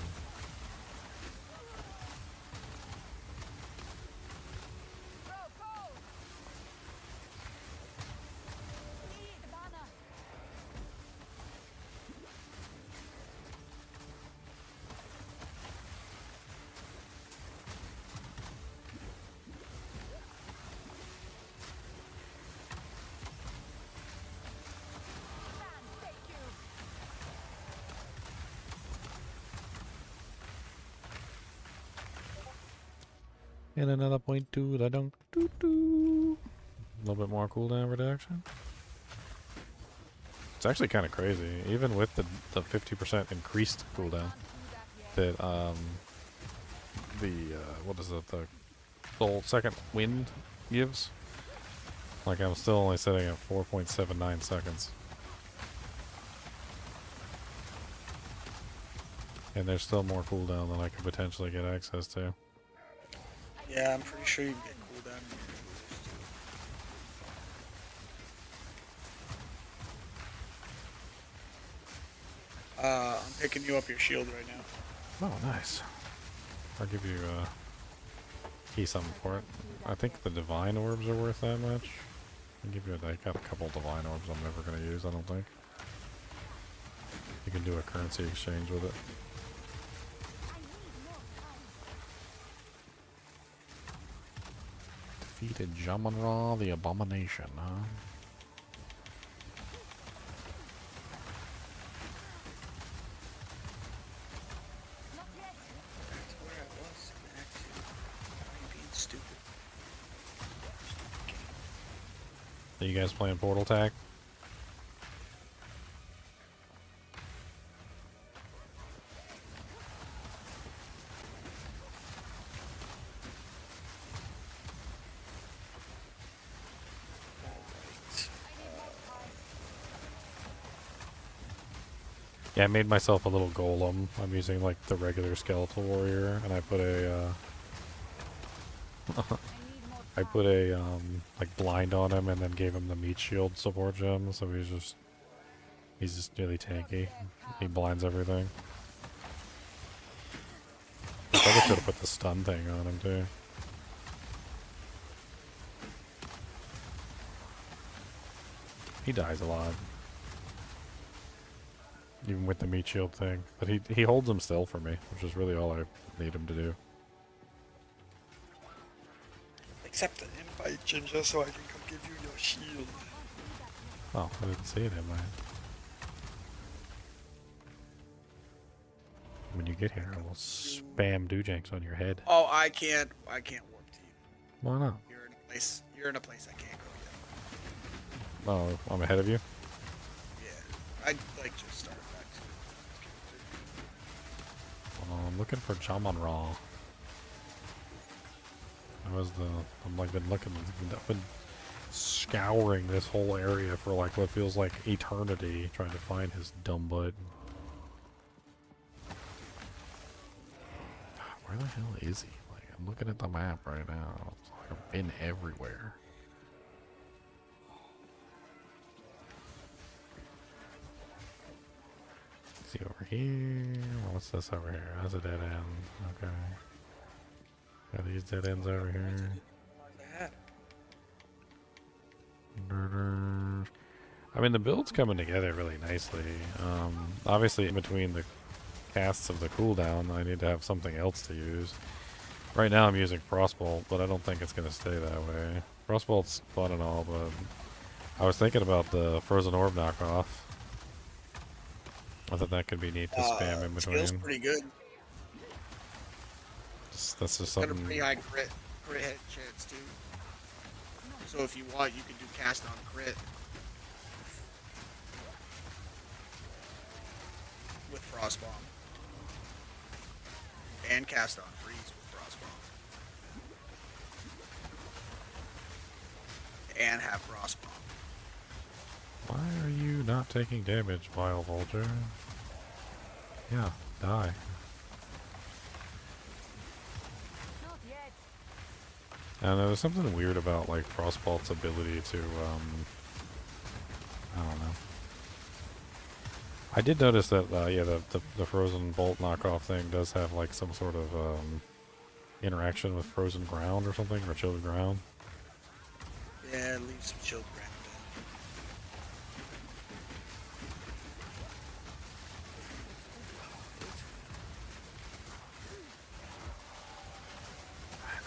And another point to the dunk. A little bit more cooldown reduction. It's actually kind of crazy, even with the 50% increased cooldown that what is it, the whole second wind gives. Like I'm still only sitting at 4.79 seconds. And there's still more cooldown than I could potentially get access to. Yeah, I'm pretty sure you can get cooldown in your too. I'm picking you up your shield right now. Oh, nice. I'll give you something for it. I think the divine orbs are worth that much. I'll give you I got a couple divine orbs I'm never going to use, I don't think. You can do a currency exchange with it. Defeated Jaman-Ra the Abomination, huh? That's where I was. Back to why are you being stupid? Are you guys playing Portal Tag? Yeah, I made myself a little golem. I'm using like the regular skeletal warrior, and I put a I put a like blind on him, and then gave him the meat shield support gem. So he's just really tanky. He blinds everything. I probably should have put the stun thing on him too. He dies a lot. Even with the meat shield thing. But he holds him still for me, which is really all I need him to do. Accept the invite, Ginger, so I can come give you your shield. Oh, I didn't see it in my... When you get here, I will spam Doojanks on your head. Oh, I can't warp to you. Why not? You're in a place I can't go yet. Oh, I'm ahead of you? Yeah. I'd like just start back to I'm looking for Jaman-Ra. I've been scouring this whole area for like what feels like eternity, trying to find his dumb butt. Where the hell is he? Like, I'm looking at the map right now. It's like I've been everywhere. Is he over here? What's this over here? That's a dead end. Okay. Got these dead ends over here. I mean, the build's coming together really nicely. Obviously, in between the casts of the cooldown, I need to have something else to use. Right now, I'm using Frostbolt, but I don't think it's going to stay that way. Frostbolt's fun and all, but I was thinking about the Frozen Orb knockoff. I thought that could be neat to spam in between. Skill's pretty good. That's just Got a something. pretty high crit hit chance too. So if you want, you can do cast on crit with Frostbomb, and cast on freeze with Frostbomb, and have Frostbomb. Why are you not taking damage, Vile Vulture? Yeah, die. And there's something weird about like Frostbolt's ability to, I don't know. I did notice that, yeah, the Frozen Bolt knockoff thing does have like some sort of interaction with frozen ground or something, or chilled ground. Yeah, leave some chilled ground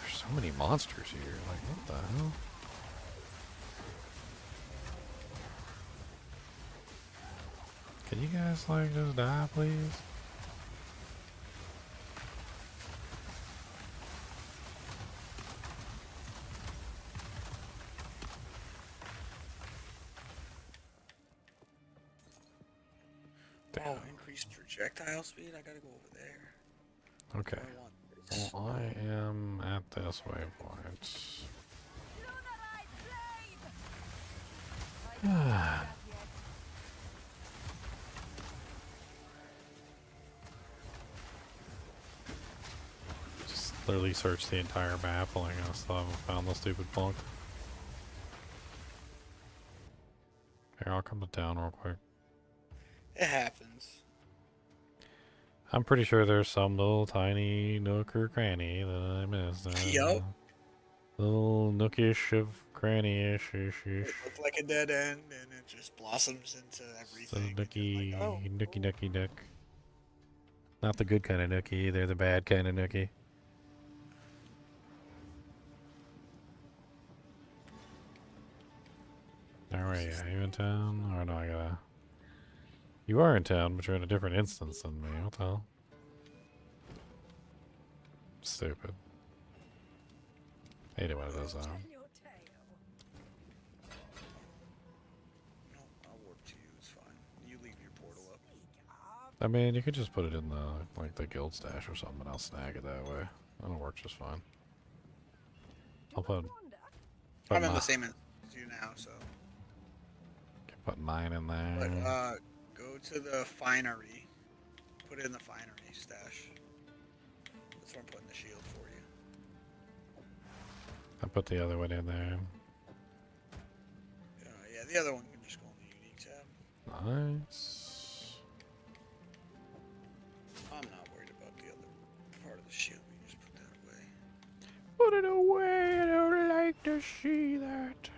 There's so many monsters here. Like, what the hell? Can you guys like just die, please? Oh, increased projectile speed? I gotta go over there. Okay. Well, I am at this waypoint. Just literally searched the entire map, and I still haven't found the stupid punk. Here, I'll come to town real quick. It happens. I'm pretty sure there's some little tiny nook or cranny that I missed. Yup. Little nookish of cranny-ish. It looked like a dead end, and it just blossoms into So everything. nookie, Like, oh, nookie nook. Not the good kind of nookie, they're the bad kind of nookie. Alright, are you in town? Or no, I gotta... You are in town, but you're in a different instance than me. What the hell? Stupid. Hate it when it does that. no, I'll warp to you. It's fine. You leave your portal up. I mean, you could just put it in the, like, the guild stash or something, and I'll snag it that way. That'll work just fine. I'll put I'm in the same as you now, so. Put mine in there. But go to the finery. Put it in the finery stash. That's where I'm putting the shield for you. I put the other one in there. Yeah, the other one can just go in the unique tab. Nice. I'm not worried about the other part of the shield. We just put that away. Put it away. I don't like to see that.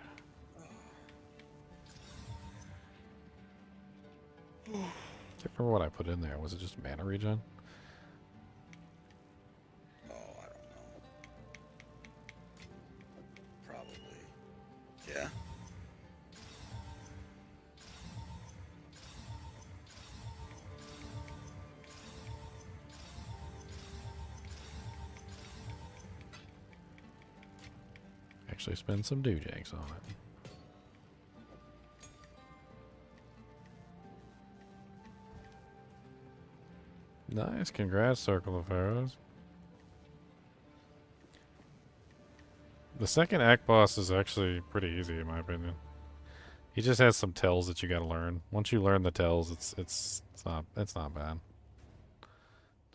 Can't remember what I put in there. Was it just mana regen? Oh, I don't know. Probably. Yeah. Actually spend some doojanks on it. Nice, congrats, Circle of Pharaohs. The second act boss is actually pretty easy in my opinion. He just has some tells that you gotta learn. Once you learn the tells, it's not bad.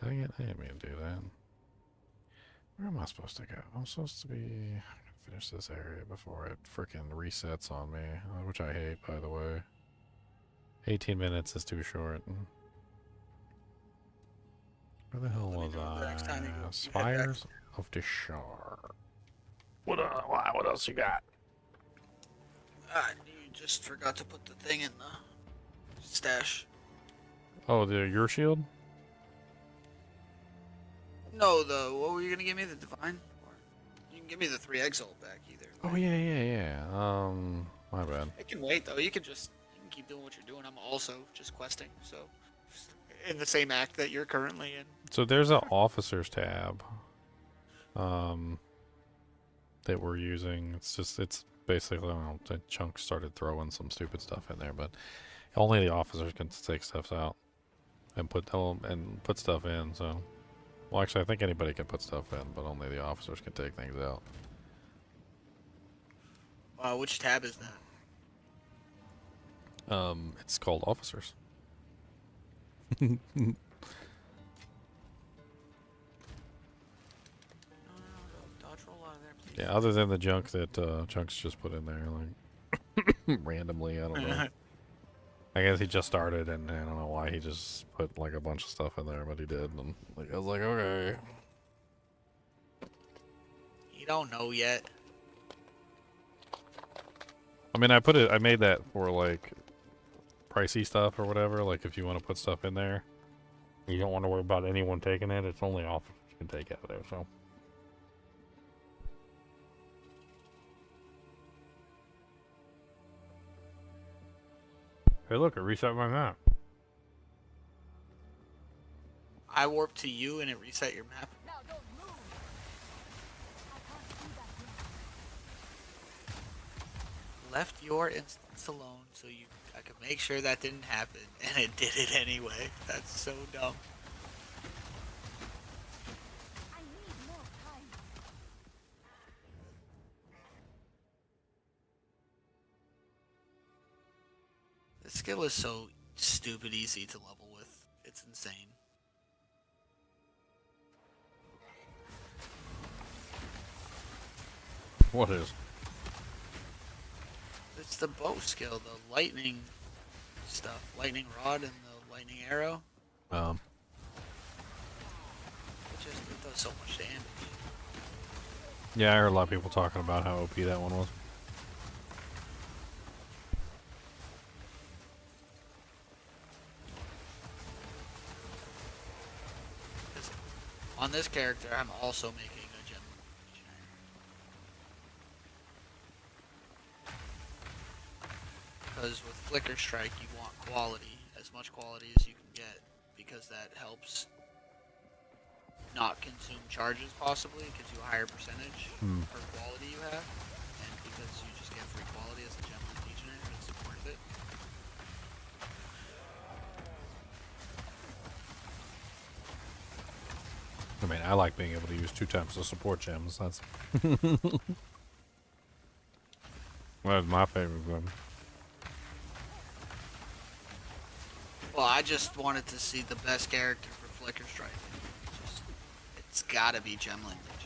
Dang it, I didn't mean to do that. Where am I supposed to go? I'm supposed to be finish this area before it frickin' resets on me, which I hate, by the way. 18 minutes is too short. Where the hell was I? Spires of the Shard. What else you got? You just forgot to put the thing in the stash. Oh, your shield? No, what were you gonna give me? The divine? Or you can give me the 3 exile back either. Oh yeah. My bad. It can wait though. You can keep doing what you're doing. I'm also just questing, so in the same act that you're currently in. So there's an officers tab that we're using. It's basically, I don't know, the Chunk started throwing some stupid stuff in there, but only the officers can take stuff out and put stuff in. So, well, actually, I think anybody can put stuff in, but only the officers can take things out. Which tab is that? It's called officers. Yeah, other than the junk that Chunks just put in there, like randomly, I don't know. I guess he just started, and I don't know why he just put like a bunch of stuff in there, but he did, and like I was like, okay. You don't know yet. I mean, I made that for like pricey stuff or whatever. Like if you want to put stuff in there, you don't want to worry about anyone taking it. It's only officers can take out of there, so. Hey, look, it reset my map. I warped to you and it reset your map. Left your instance alone so I could make sure that didn't happen, and it did it anyway. That's so dumb. The skill is so stupid easy to level with. It's insane. What is? It's the bow skill, the lightning stuff. Lightning rod and the lightning arrow. It does so much damage. Yeah, I heard a lot of people talking about how OP that one was. On this character, I'm also making a gem. Because with Flicker Strike, you want quality, as much quality as you can get, because that helps not consume charges possibly, it gives you a higher percentage per quality you have, and because you just get free quality as a gem legionnaire, it's worth it. I mean, I like being able to use 2 times the support gems. That's that's my favorite one. Well, I just wanted to see the best character for Flicker Strike. It's gotta be Gem Legion. It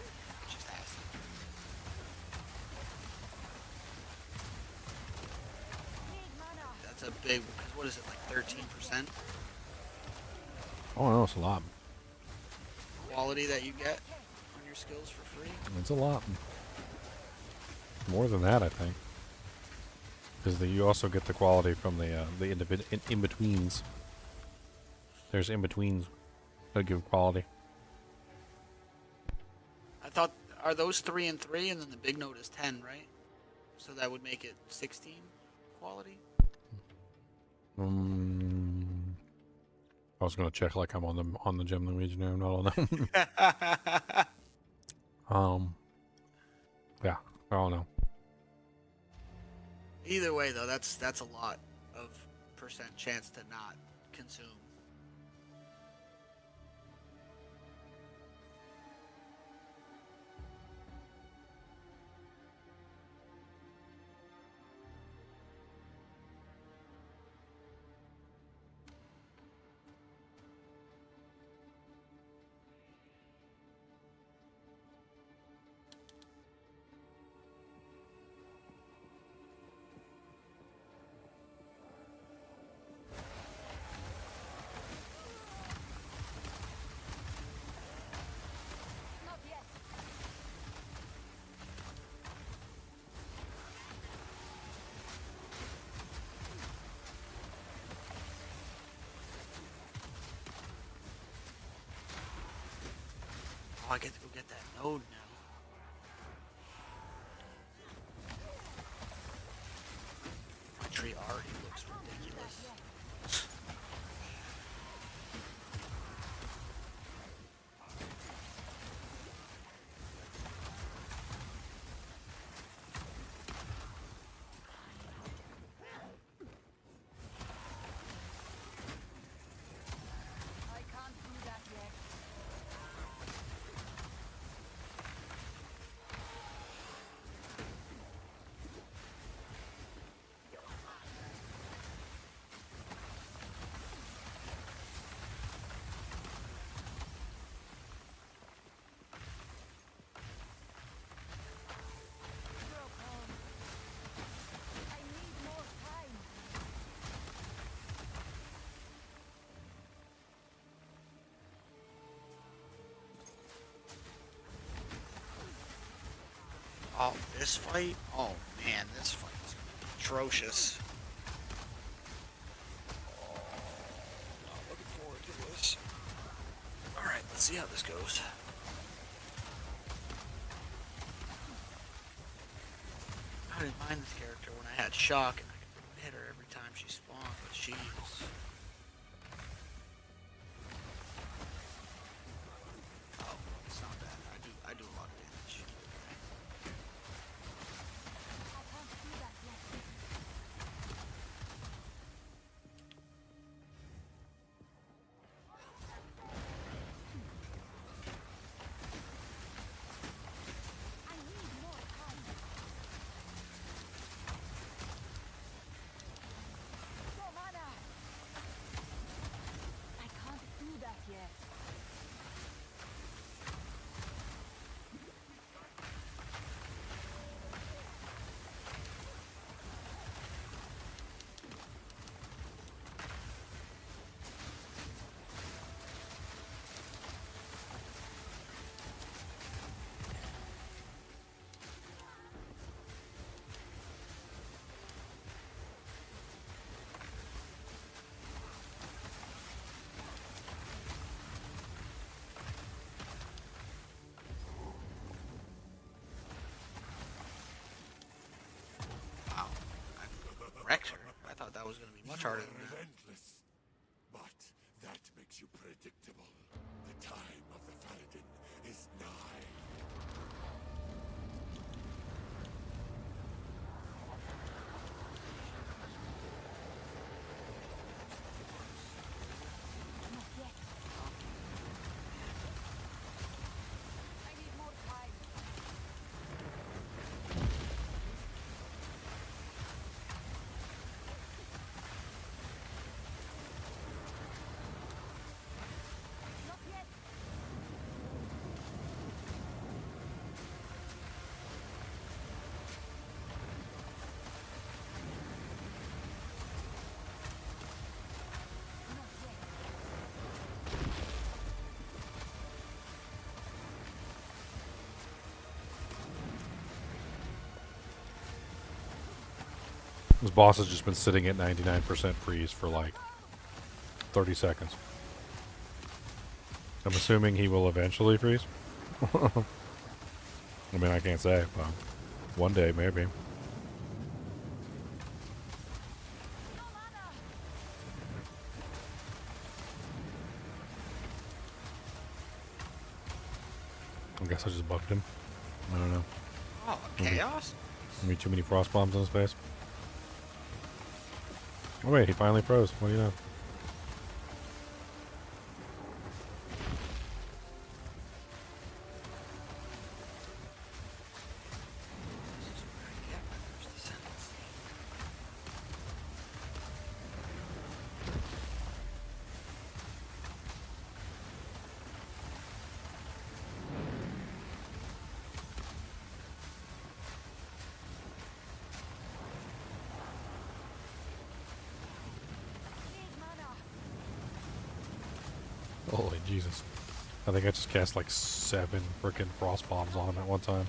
just has to. That's a big, because what is it, like 13%? Oh no, it's a lot. Quality that you get on your skills for free? It's a lot. More than that, I think. Because you also get the quality from the in-betweens. There's in-betweens that give quality. I thought, are those 3 and 3, and then the big note is 10, right? So that would make it 16 quality? I was gonna check like I'm on the Gem Legionnaire, I'm not on that. Yeah, I don't know. Either way, though, that's a lot of percent chance to not consume. Oh, I get to go get that node now. My tree already looks ridiculous. I can't do that yet. I need more time. Oh, this fight? Oh man, this fight is gonna be atrocious. Not looking forward to this. Alright, let's see how this goes. I didn't mind this character when I had shock and I could hit her every time she spawned, but she's... Oh, it's not bad. I do a lot of damage. I can't do that yet. I need more time. No mana. much harder than that. Relentless, but that makes you predictable. The time of the Paladin is nigh. I need more time. Not yet. This boss has just been sitting at 99% freeze for like 30 seconds. I'm assuming he will eventually freeze. I mean, I can't say, but one day maybe. I guess I just bugged him. I don't know. Oh, chaos? Maybe too many frost bombs in his face. Oh wait, he finally froze. What do you know? Holy Jesus. I think I just cast like 7 frickin' frost bombs on him at one time.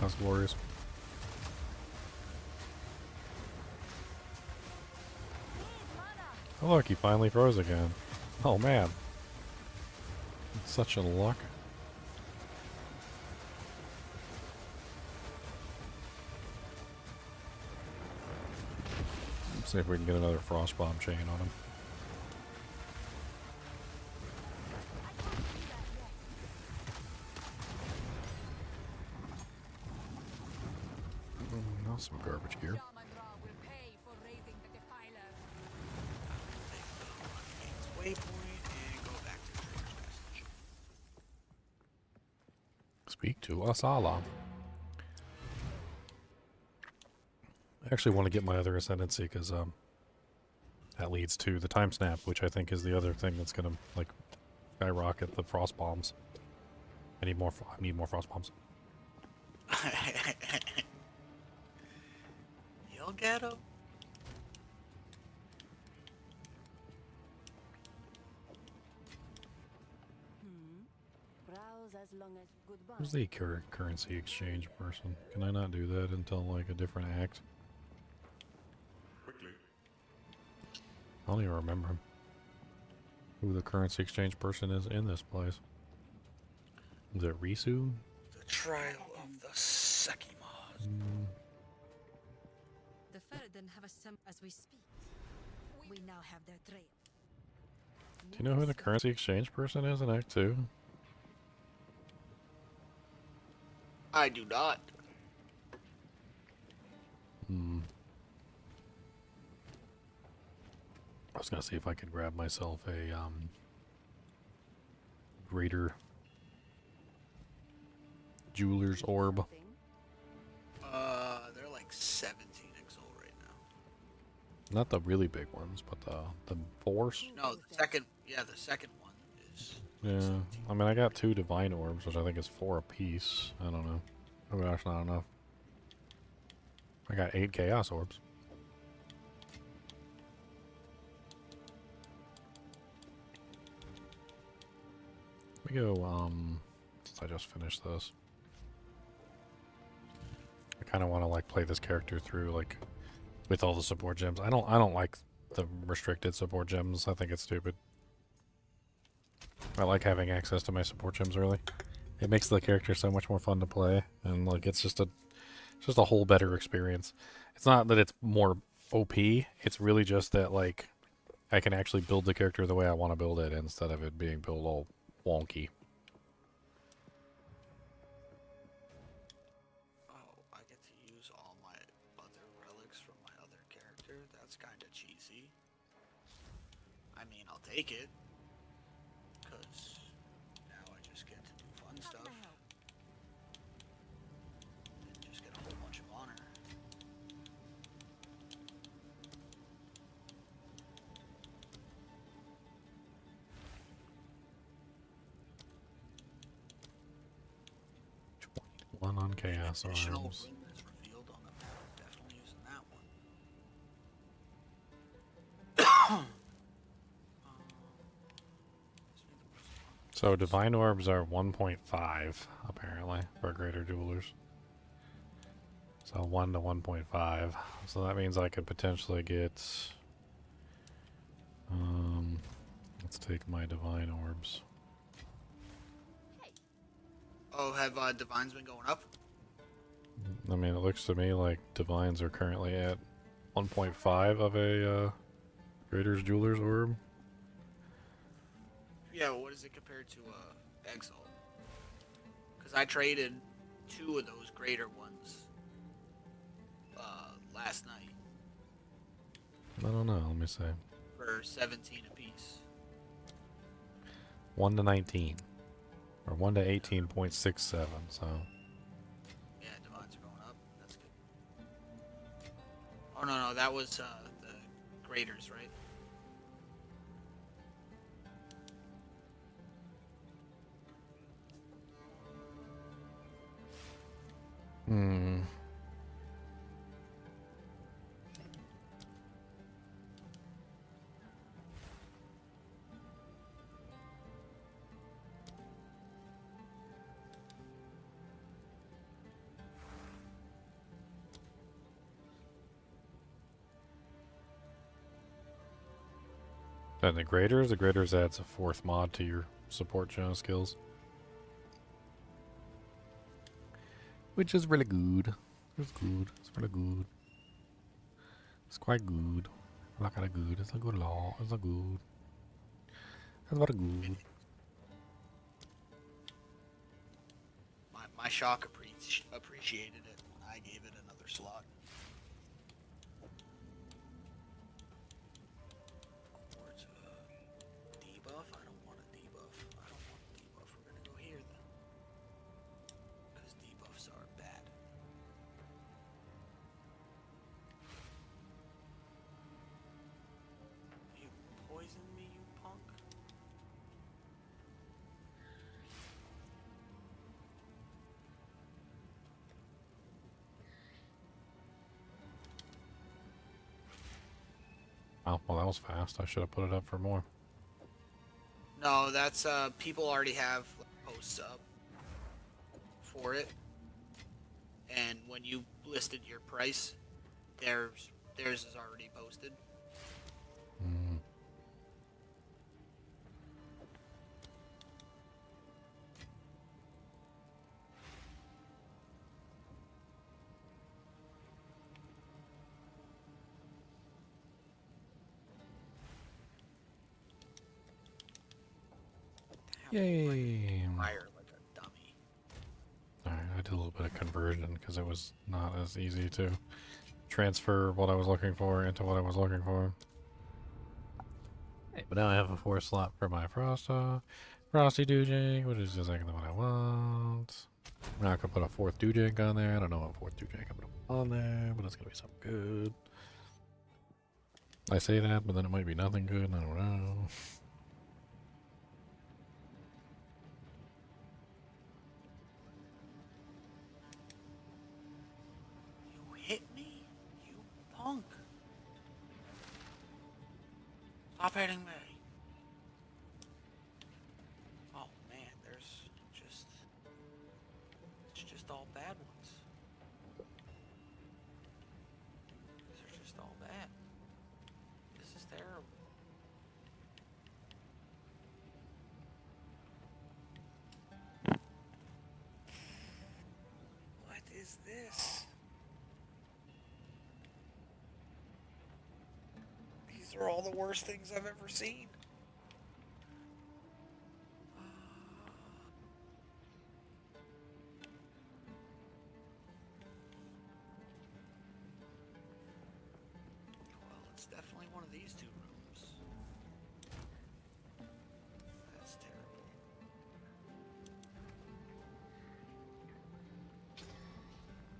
That's glorious. Oh look, he finally froze again. Oh man. It's such a luck. Let's see if we can get another frost bomb chain on him. Some garbage gear. Waypoint and go back to the Trader's Passage. Speak to us, Allah. I actually want to get my other ascendancy because that leads to the time snap, which I think is the other thing that's gonna like skyrocket the frost bombs. I need more. I need more frost bombs. You'll get him. Who's the currency exchange person? Can I not do that until like a different act? Quickly. I don't even remember who the currency exchange person is in this place. Is it Risu? The trial of the Sekimos. The Faradin have assembled as we speak. We now have their trail. Do you know who the currency exchange person is in Act 2? I do not. I was gonna see if I could grab myself a greater jeweler's orb. They're like 17 Exile right now. Not the really big ones, but the force. No, the second. Yeah, the second one is. Yeah, 17. I mean I got 2 divine orbs, which I think is 4 apiece. I don't know. Oh gosh, not enough. I got 8 chaos orbs. Let me go, since I just finished this. I kind of want to like play this character through like with all the support gems. I don't like the restricted support gems. I think it's stupid. I like having access to my support gems early. It makes the character so much more fun to play, and like it's just a whole better experience. It's not that it's more OP. It's really just that like I can actually build the character the way I want to build it instead of it being built all wonky. Oh, I get to use all my other relics from my other character? That's kind of cheesy. I mean, I'll take it. Because now I just get to do fun stuff. And just get a whole bunch of honor. One on Chaos Additional Arms. ring is revealed on the map. Definitely using that one. So Divine Orbs are 1.5, apparently, for Greater Jewelers. So 1 to 1.5. So that means I could potentially get... let's take my Divine Orbs. Oh, have divines been going up? I mean, it looks to me like Divines are currently at 1.5 of a Greater's Jeweler's Orb. Yeah, well, what is it compared to Exile? Because I traded 2 of those greater ones last night I don't know, let me see. for 17 apiece. 1 to 19. Or 1 to 18.67, so... Yeah, divines are going up. That's good. Oh, no, that was the graders, right? Hmm. And the graders adds a 4th mod to your support channel skills. Which is really good. It's good. It's really good. It's quite good. Not kind of good. It's a good law. It's a good. It's very good. My shock appreciated it when I gave it another slot. Towards debuff? I don't want a debuff. I don't want a debuff. We're gonna go here then. Because debuffs are bad. You poisoned me, you punk. Oh, well, that was fast. I should have put it up for more. No, that's people already have posts up for it, and when you listed your price, theirs is already posted. Mm. Yay! Fire like a dummy. Alright, I did a little bit of conversion because it was not as easy to transfer what I was looking for into what I was looking for. Hey, but now I have a 4th slot for my Frosty Dujink, which is exactly what I want. I'm not gonna put a 4th Dujink on there. I don't know what 4th Dujink I'm gonna put on there, but it's gonna be something good. I say that, but then it might be nothing good. I don't know. You hit me, you punk. Stop hitting me. Oh man, it's just all bad ones. These are just all bad. This is terrible. What is this? Those are all the worst things I've ever seen. Well, it's definitely one of these two rooms. That's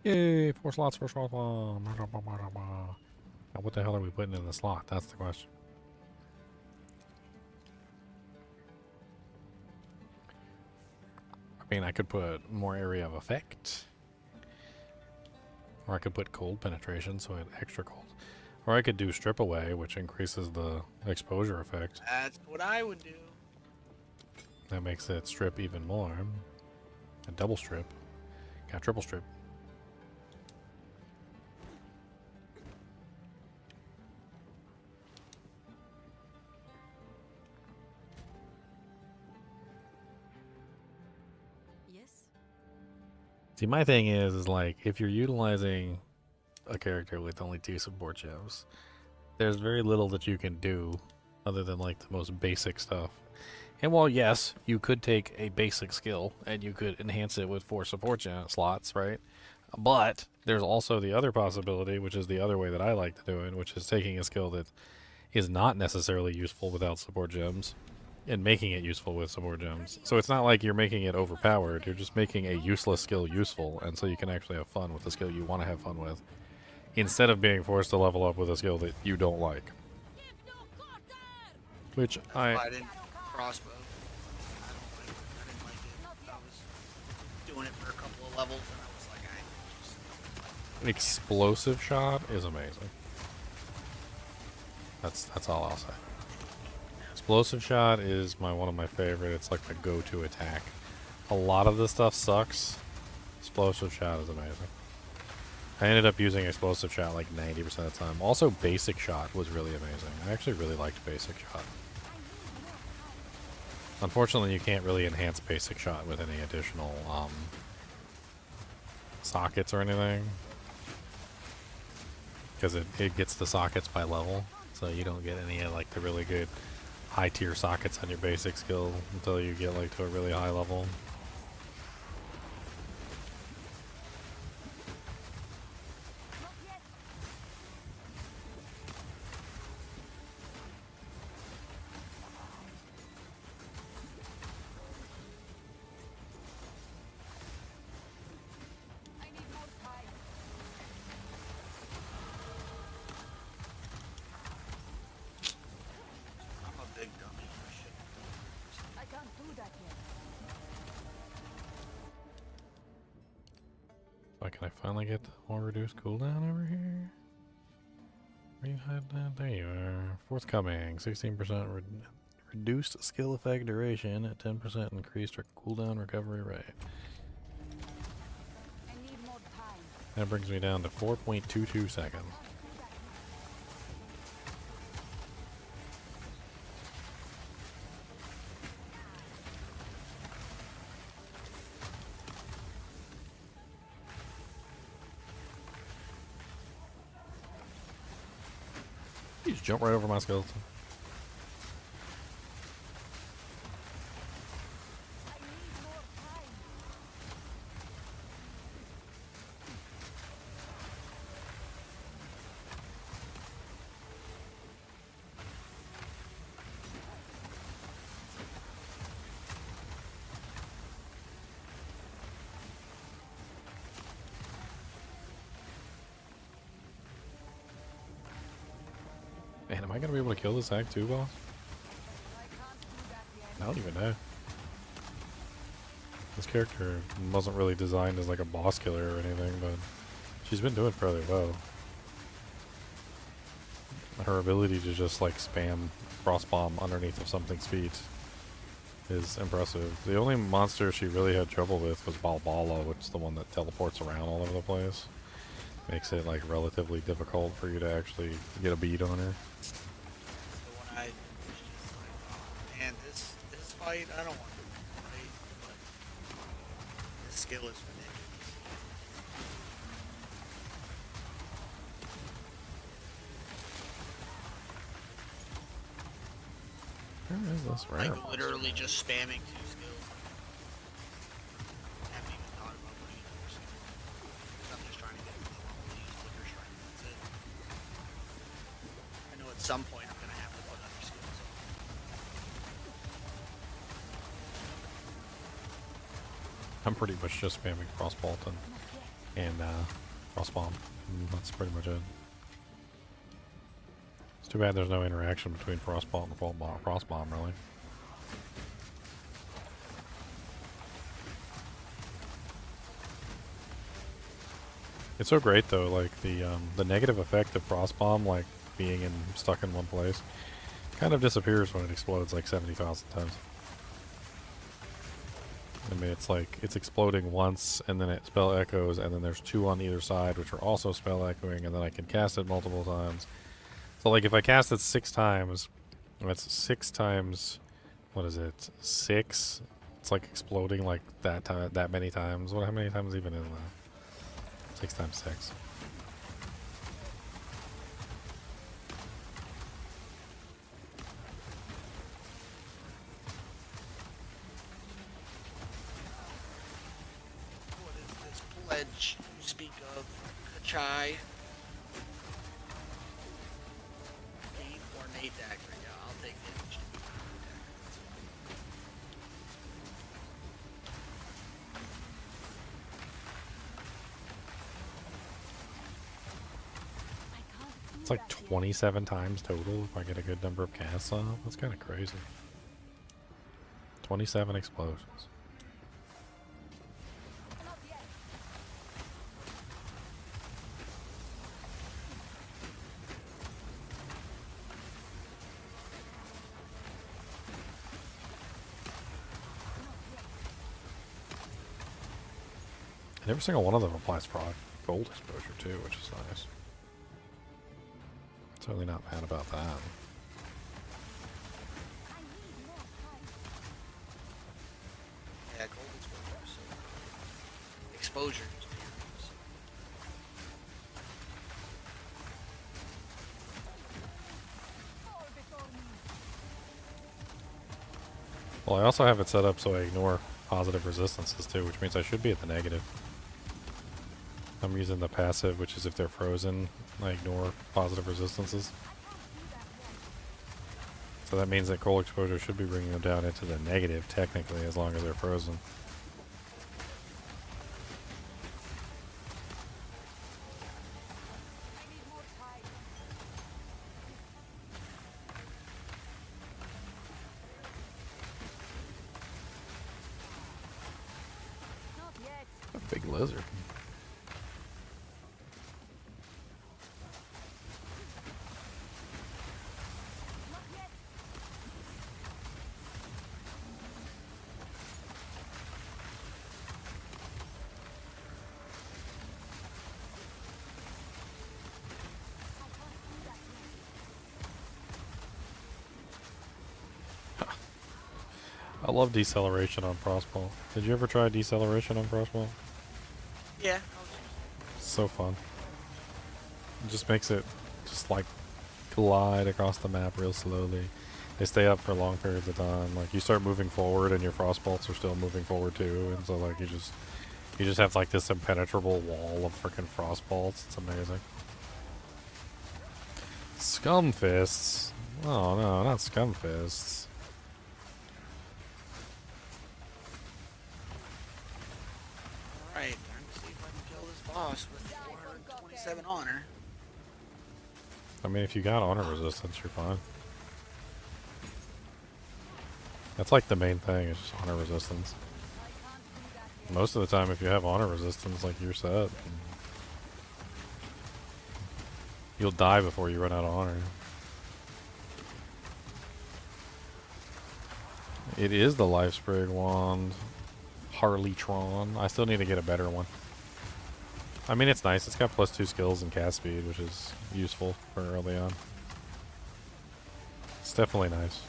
terrible. Yay, 4 slots for slot one. Now what the hell are we putting in the slot? That's the question. I mean, I could put more area of effect. Or I could put cold penetration, so I had extra cold. Or I could do strip away, which increases the exposure effect. That's what I would do. That makes it strip even more. A double strip. Got triple strip. Yes. See, my thing is like, if you're utilizing a character with only 2 support gems, there's very little that you can do other than like the most basic stuff. And while yes, you could take a basic skill and you could enhance it with 4 support gem slots, right? But there's also the other possibility, which is the other way that I like to do it, which is taking a skill that is not necessarily useful without support gems and making it useful with support gems. So it's not like you're making it overpowered, you're just making a useless skill useful, and so you can actually have fun with the skill you want to have fun with, instead of being forced to level up with a skill that you don't like. Which That's why I didn't crossbow. I didn't like it. I was doing it for a couple of levels and I was like, I just... Explosive shot is amazing. That's all I'll say. Explosive shot is one of my favorite. It's like my go-to attack. A lot of this stuff sucks. Explosive shot is amazing. I ended up using explosive shot like 90% of the time. Also, basic shot was really amazing. I actually really liked basic shot. Unfortunately, you can't really enhance basic shot with any additional sockets or anything, because it gets the sockets by level, so you don't get any of like the really good high tier sockets on your basic skill until you get like to a really high level. Can I finally get the more reduced cooldown over here? Where you hide that? There you are. Forthcoming. 16% reduced skill effect duration at 10% increased cooldown recovery rate. That brings me down to 4.22 seconds. You just jump right over my skeleton. Man, am I gonna be able to kill this Act 2 boss? I don't even know. This character wasn't really designed as like a boss killer or anything, but she's been doing fairly well. Her ability to just like spam crossbomb underneath of something's feet is impressive. The only monster she really had trouble with was Balbala, which is the one that teleports around all over the place. Makes it like relatively difficult for you to actually get a beat on her. So when I was just like, oh man, this fight, I don't want to fight, but this skill is ridiculous. Where is this rare? Like literally just spamming 2 skills. I haven't even thought about putting another skill on. 'Cause I'm just trying to get to the level to use Flicker Strike. That's it. I know at some point I'm gonna have to put other skills on. I'm pretty much just spamming Frostbolt and Frostbomb. That's pretty much it. It's too bad there's no interaction between Frostbolt and Frostbomb, really. It's so great though, like the negative effect of Frostbomb, like being stuck in one place, kind of disappears when it explodes like 70,000 times. I mean, it's like, it's exploding once, and then it spell echoes, and then there's 2 on either side, which are also spell echoing, and then I can cast it multiple times. So, like, if I cast it 6 times, that's 6 times, what is it, 6? It's like exploding like that many times. How many times even is that? 6 times 6. Pledge you speak of, Kachai. Nate or Nate Dagger? Yeah, I'll take Nate. It's like 27 times total if I get a good number of casts off. That's kind of crazy. 27 explosions. And every single one of them applies for gold exposure too, which is nice. Certainly not mad about that. Yeah, gold exposure. So exposure. Well, I also have it set up so I ignore positive resistances too, which means I should be at the negative. I'm using the passive, which is if they're frozen, I ignore positive resistances. So that means that cold exposure should be bringing them down into the negative, technically, as long as they're frozen. A big lizard. I love deceleration on Frostball. Did you ever try deceleration on Frostball? Yeah. So fun. It just makes it just like glide across the map real slowly. They stay up for long periods of time. Like you start moving forward and your frostbolts are still moving forward too, and so like you just have like this impenetrable wall of freaking frostbolts. It's amazing. Scum fists. Oh no, not scum fists. Alright, time to see if I can kill this boss with 427 honor. I mean, if you got honor resistance, you're fine. That's like the main thing, is just honor resistance. Most of the time, if you have honor resistance, like you're set. You'll die before you run out of honor. It is the Life Sprig wand. Harleytron. I still need to get a better one. I mean, it's nice. It's got +2 skills and cast speed, which is useful for early on. It's definitely nice.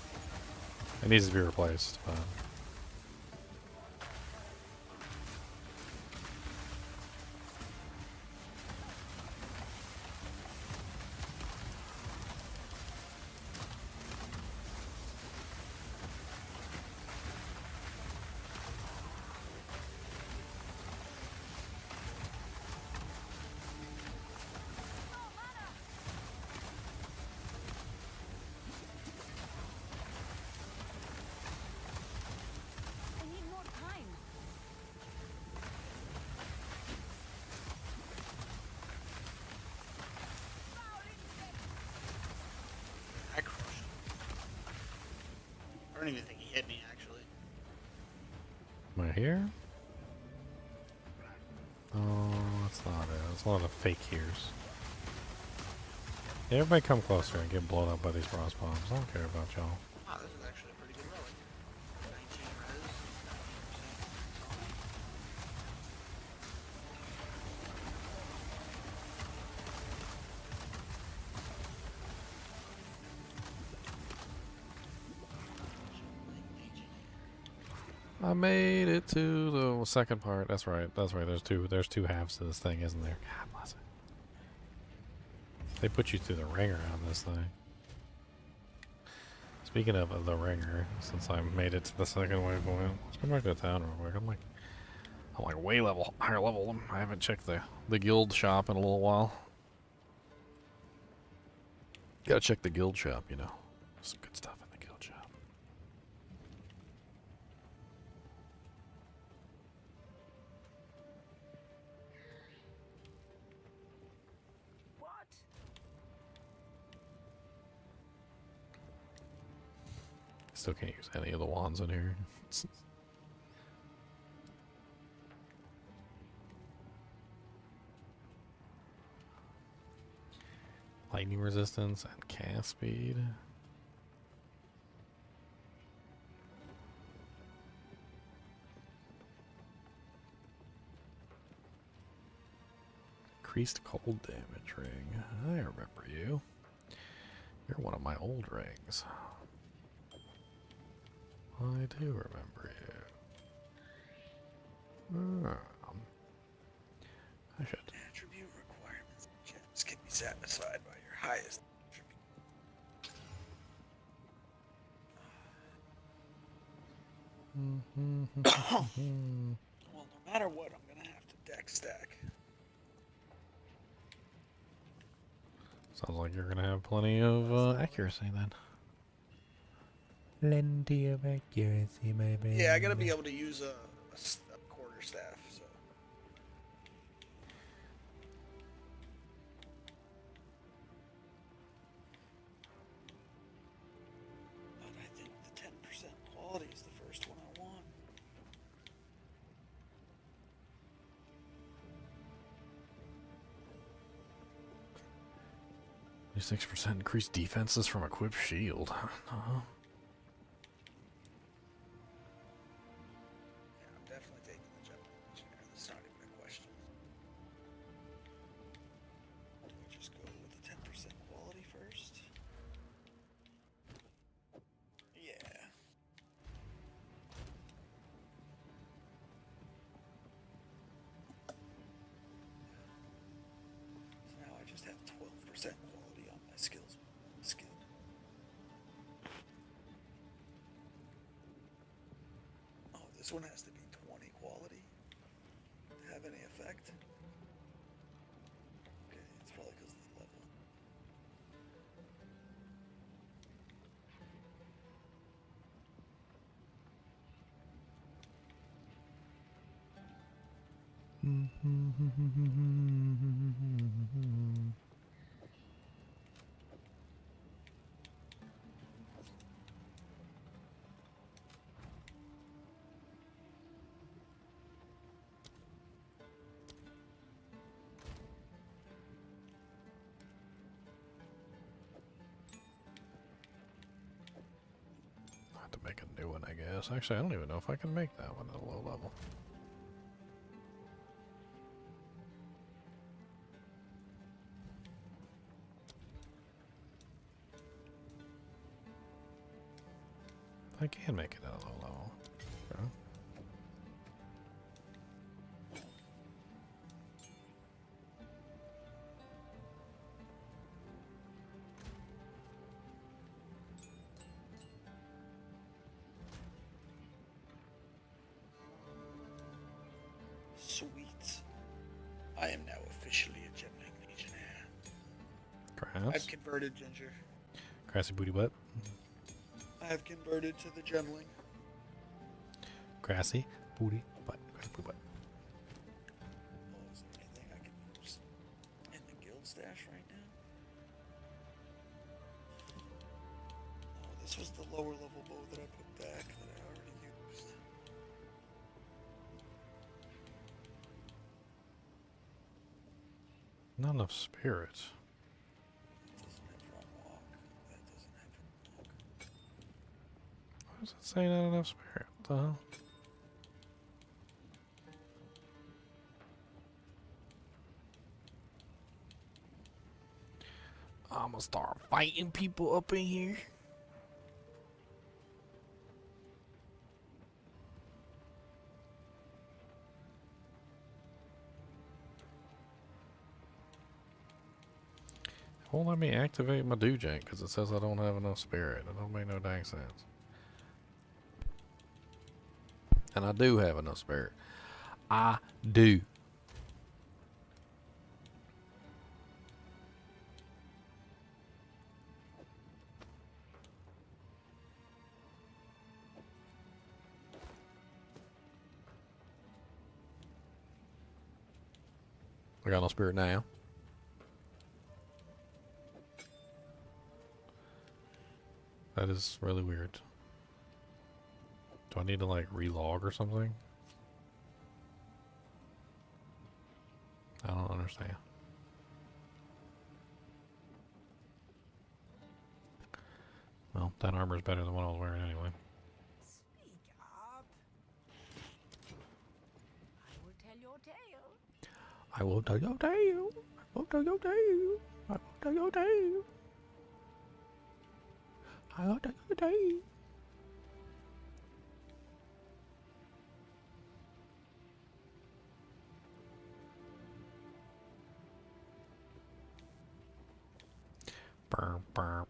It needs to be replaced. don't even think he hit me actually. Am I here? Oh, that's not it. That's a lot of fake hears. Yeah, everybody come closer and get blown up by these frost bombs. I don't care about y'all. Wow, this is actually a pretty good relic. 19 res, 19%. I made it to the second part. That's right. That's right. There's two halves to this thing, isn't there? God bless it. They put you through the ringer on this thing. Speaking of the ringer, since I made it to the second waypoint, let's go back to town real quick. I'm like way higher level. I haven't checked the guild shop in a little while. Gotta check the guild shop, you know. Some good stuff in the guild shop. Still can't use any of the wands in here. Lightning resistance and cast speed. Increased cold damage ring. I remember you. You're one of my old rings. I do remember you. I should. Attribute requirements. Gems can be satisfied by your highest attribute. Well, no matter what, I'm gonna have to deck stack. Sounds like you're gonna have plenty of accuracy then. Plenty of accuracy, baby. Yeah, I gotta be able to use a quarterstaff. So. But I think the 10% quality is the first one I want. 6% increased defenses from equipped shield. Uh-huh. Yeah, I'm definitely taking the jump. That's not even a question. Do we just go with the 10% quality first? Yeah. So now I just have 12% quality on my skills. Oh, this one has to be 20 quality to have any effect. Okay, it's probably because of the level. I have to make a new one, I guess. Actually, I don't even know if I can make that one at a low level. I can make it at a low level. Okay. Sweet. I am now officially a Gemling Legionnaire. Grass. I've converted, Ginger. Grassy booty butt. I have converted to the Gemling. Grassy booty butt. Grassy booty butt. Oh, is there anything I can use in the guild stash right now? No, this This was the lower level bow that I put back that I already used. Not enough spirit. Doesn't have walk. That doesn't have walk. Why does it say not enough spirit? What the hell? I'm gonna start fighting people up in here. It won't let me activate my Dujang because it says I don't have enough spirit. It don't make no dang sense. And I do have enough spirit. I do. I got no spirit now. That is really weird. Do I need to like relog or something? I don't understand. Well, that armor is better than what I was wearing anyway. Speak up. I will tell your tale. I will tell your tale. I will tell your tale. I will tell your tale. I will tell your tale. Burp, burp.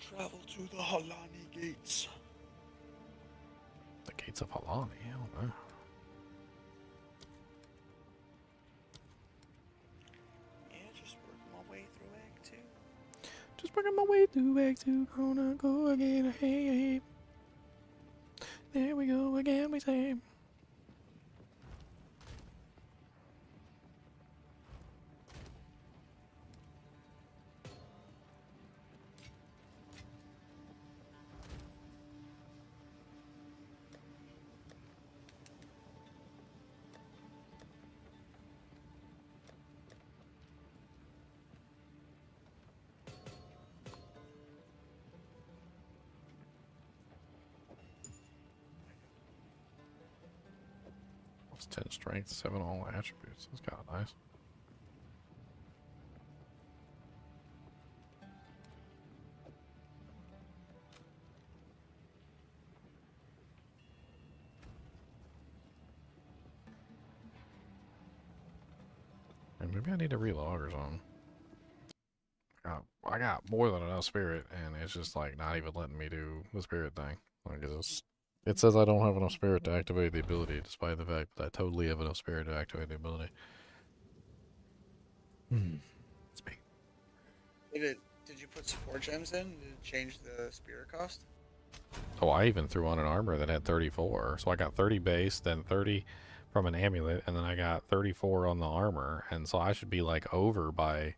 Travel to the Halani gates. The gates of Halani? I don't know. Yeah, just working my way through Act 2. Just working my way through Act 2. Gonna go again. Hey, there we go again, we say. It's 10 strength, 7 all attributes. That's kind of nice. And maybe I need to relog or something. I got more than enough spirit, and it's just like not even letting me do the spirit thing. Like it says I don't have enough spirit to activate the ability, despite the fact that I totally have enough spirit to activate the ability. Speak. Did you put support gems in? Did it change the spirit cost? Oh, I even threw on an armor that had 34. So I got 30 base, then 30 from an amulet, and then I got 34 on the armor. And so I should be like over by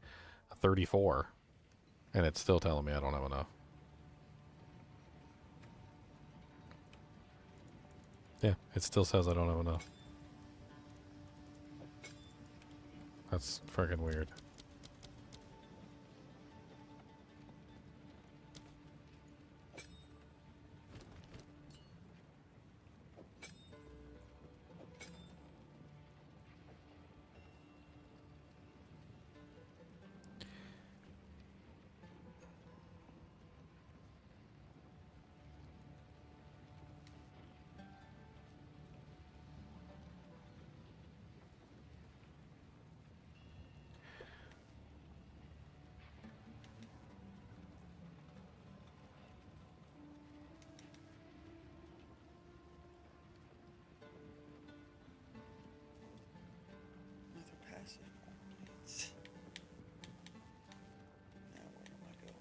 34. And it's still telling me I don't have enough. Yeah, it still says I don't have enough. That's friggin' weird. Another passive points. Now where am I going?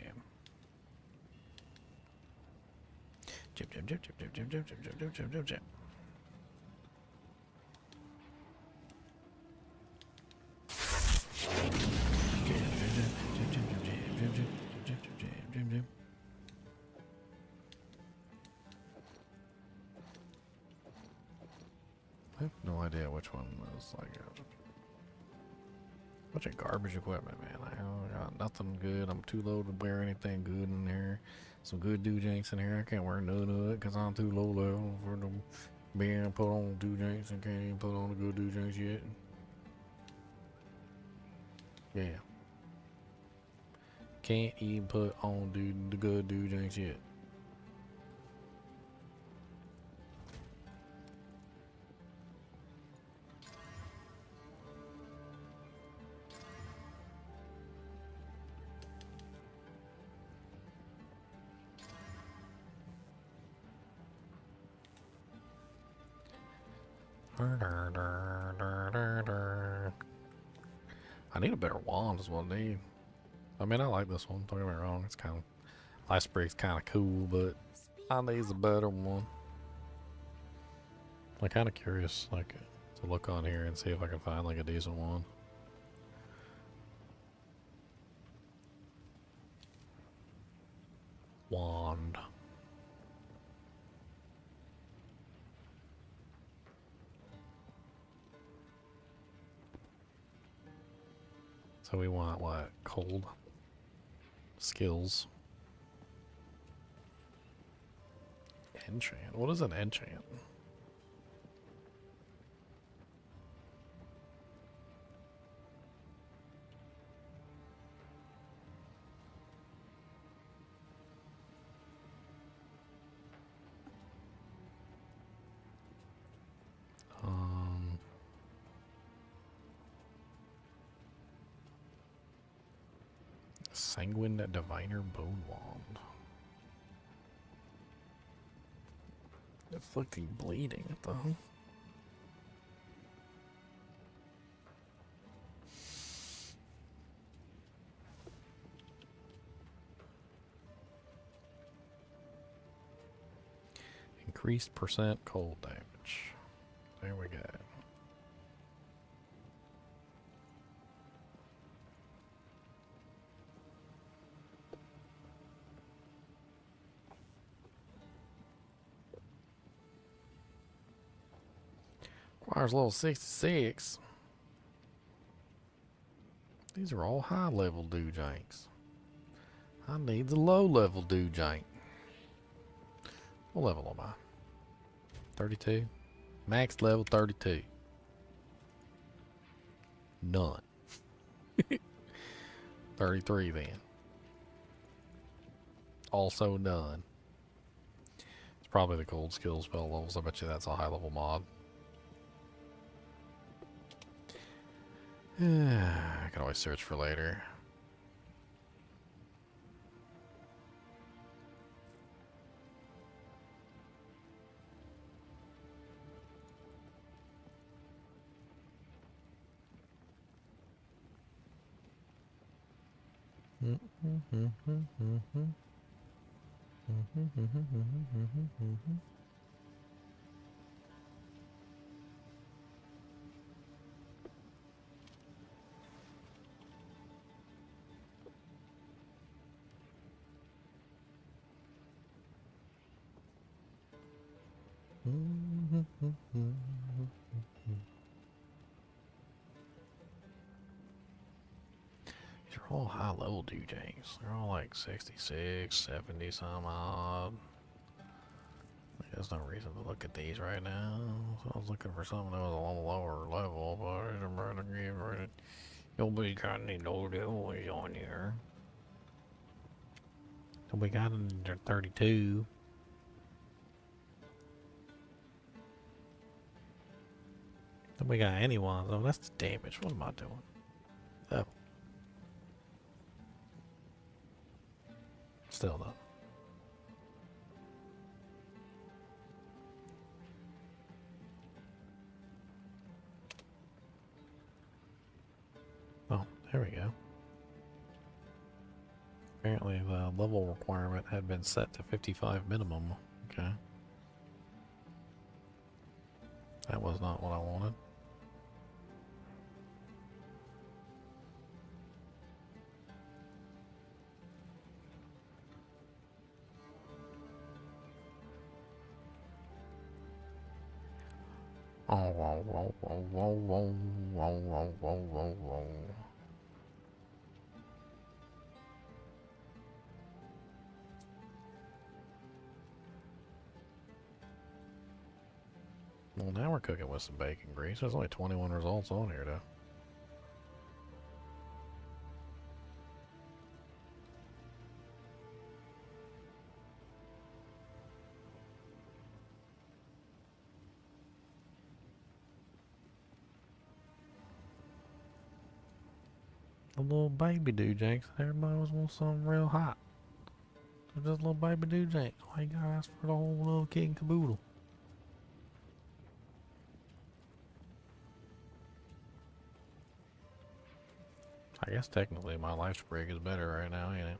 Jip, jip, jip, jip, jip, jip, jip, jip, jip, jip, jip, jip. I have no idea which one was like a bunch of garbage equipment, man. I don't got nothing good. I'm too low to wear anything good in here. Some good doojanks in here. I can't wear none of it because I'm too low level for them being put on doojanks and can't even put on the good doojanks yet. Yeah. Can't even put on the good doojanks yet. I need a better wand is what I need. I mean, I like this one, don't get me wrong. It's kind of, Ice Break's kind of cool, but I need a better one. I'm kind of curious, like, to look on here and see if I can find, like, a decent one. Wand. So we want what? Cold skills. enchant. What is an enchant? Sanguine Diviner Bone Wand. Afflicting bleeding. What the hell? Increased percent cold damage. There we go. Requires level 66. These are all high level doojanks. I need the low level doojank. What level am I? 32? Max level 32. None. 33 then. Also none. It's probably the cold skill spell levels. I bet you that's a high level mod. I can always search for later. These are all high level doojanks. They're all like 66, 70 some odd. There's no reason to look at these right now. So I was looking for something that was a little lower level, but I'm gonna give it. Nobody got any no devils on here. Nobody got under 32. Nobody got anyone. Oh, that's the damage. What am I doing? Oh. Still though. Oh, there we go. Apparently the level requirement had been set to 55 minimum. Okay. That was not what I wanted. Oh, whoa, whoa, whoa, whoa, whoa, whoa, whoa, whoa, whoa, whoa. Well, now we're cooking with some bacon grease. There's only 21 results on here, though. A little baby doojanks. Everybody always wants something real hot. So just little baby doojanks. Why you gotta ask for the whole little kid and caboodle? I guess technically my life sprig is better right now, ain't it?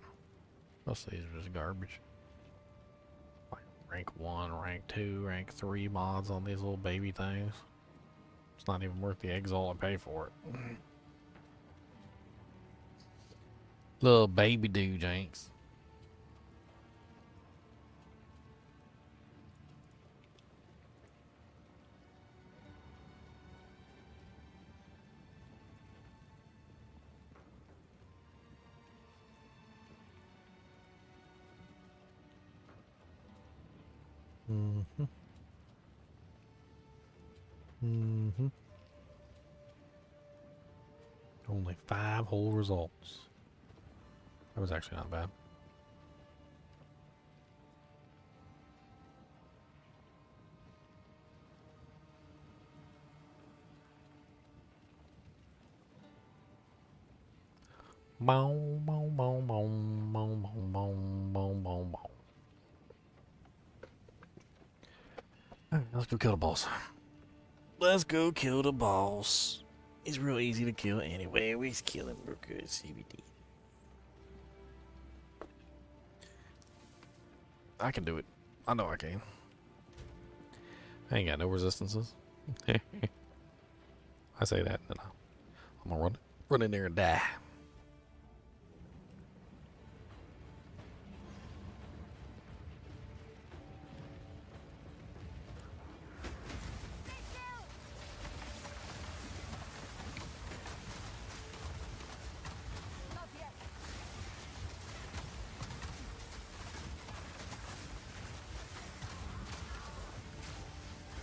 Most of these are just garbage. Like rank 1, rank 2, rank 3 mods on these little baby things. It's not even worth the Exile I pay for it. Little baby doojanks. Mm-hmm. Mm-hmm. Only 5 whole results. That was actually not bad. Bow, bow, bow, bow, bow, bow, bow, bow, bow. Alright, let's go kill the boss. Let's go kill the boss. He's real easy to kill anyway. We just kill him real good. CBD. I can do it. I know I can. I ain't got no resistances. I say that, and then I'm gonna run in there and die.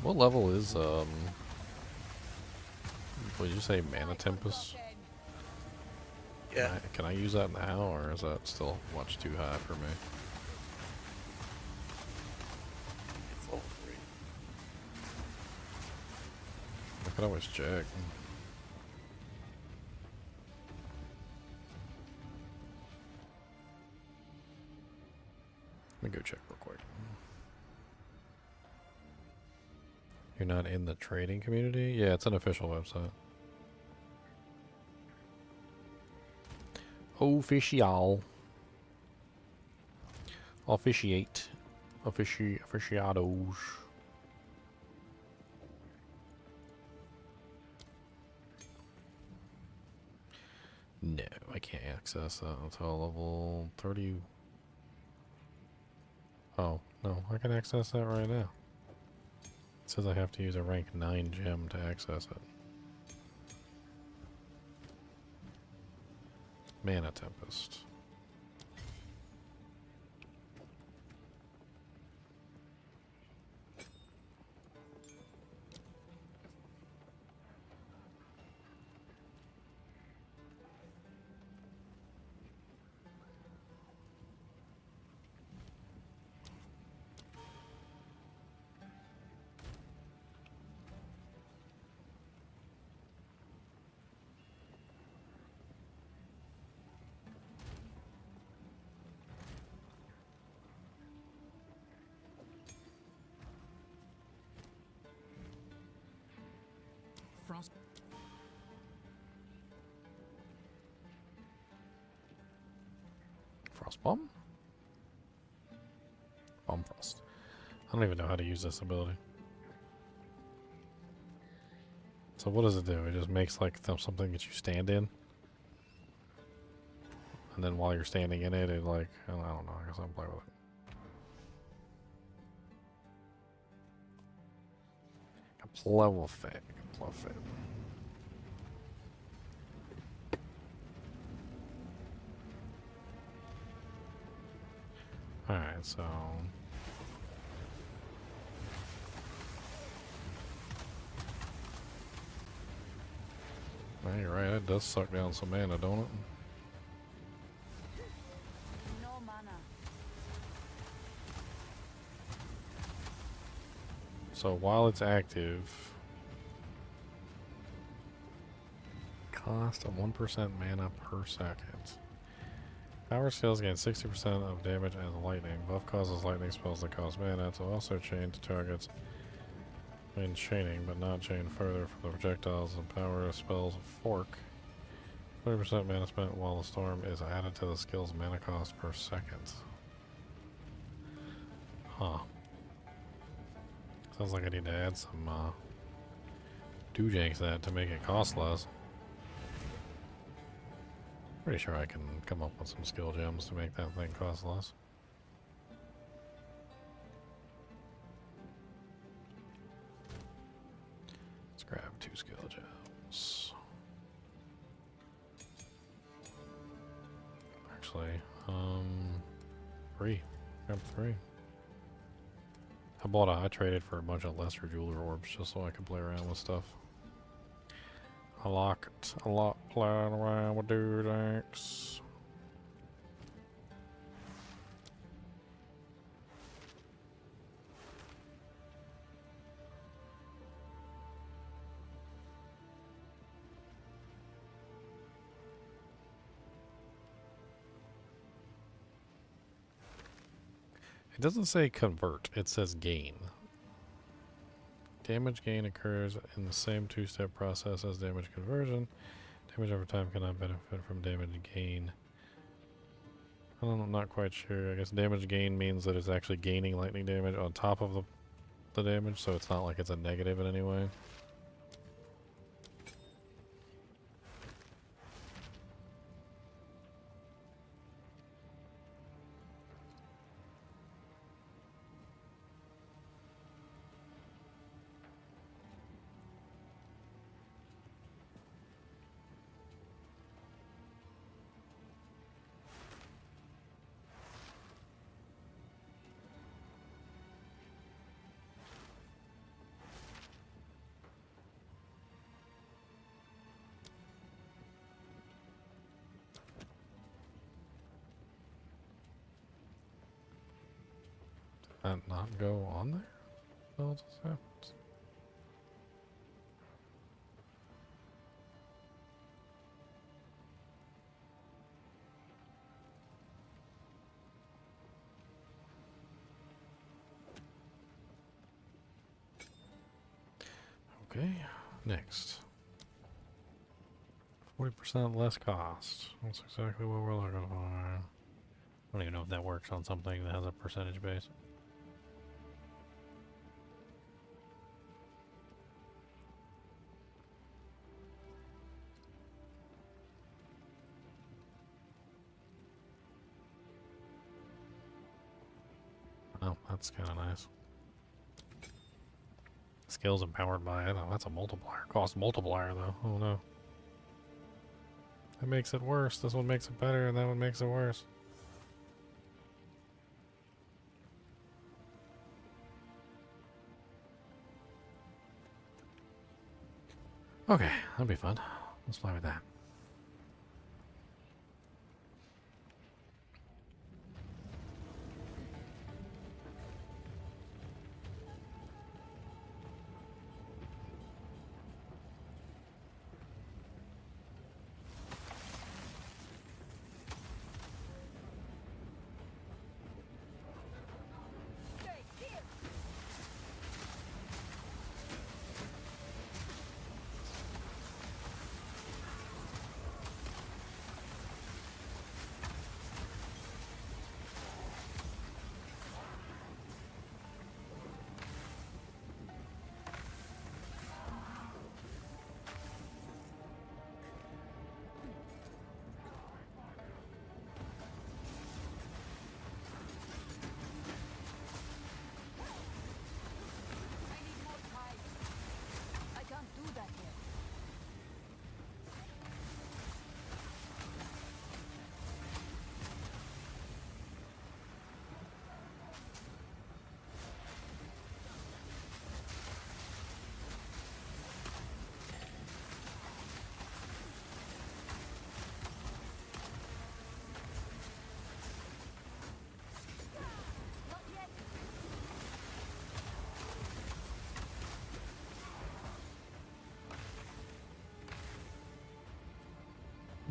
What level is, what did you say, Mana Tempest? Yeah. Can I use that now, or is that still much too high for me? It's level 3. I could always check. Let me go check real quick. You're not in the trading community? Yeah, it's an official website. Official. Officiate. Officiados. No, I can't access that until level 30. Oh, no, I can access that right now. It says I have to use a rank 9 gem to access it. Mana Tempest. Frost. Frost Bomb? Bomb Frost. I don't even know how to use this ability. So what does it do? It just makes like something that you stand in? And then while you're standing in it, it like, I don't know, I guess I'll play with it. Level fit. Level fit. Alright, so... Well, you're right, it does suck down some mana, don't it? No mana. So while it's active, cost of 1% mana per second. Power skills gain 60% of damage as lightning. Buff causes lightning spells that cost mana to also chain to targets when chaining, but not chain further for the projectiles and power spells fork. 20% mana spent while the storm is added to the skill's mana cost per second. Huh. Sounds like I need to add some doojanks that to make it cost less. Pretty sure I can come up with some skill gems to make that thing cost less. Let's grab 2 skill gems. Actually, 3. Grab 3. I traded for a bunch of lesser jeweler orbs just so I could play around with stuff. I like it a lot playing around with dude tanks. It doesn't say convert, it says gain. Damage gain occurs in the same two-step process as damage conversion. Damage over time cannot benefit from damage gain. I'm not quite sure. I guess damage gain means that it's actually gaining lightning damage on top of the damage, so it's not like it's a negative in any way. That not go on there? What else has happened? Okay, next. 40% less cost. That's exactly what we're looking for. I don't even know if that works on something that has a percentage base. Oh, that's kind of nice. Skills empowered by it. Oh, that's a multiplier. Cost multiplier, though. Oh, no. That makes it worse. This one makes it better, and that one makes it worse. Okay, that'll be fun. Let's play with that.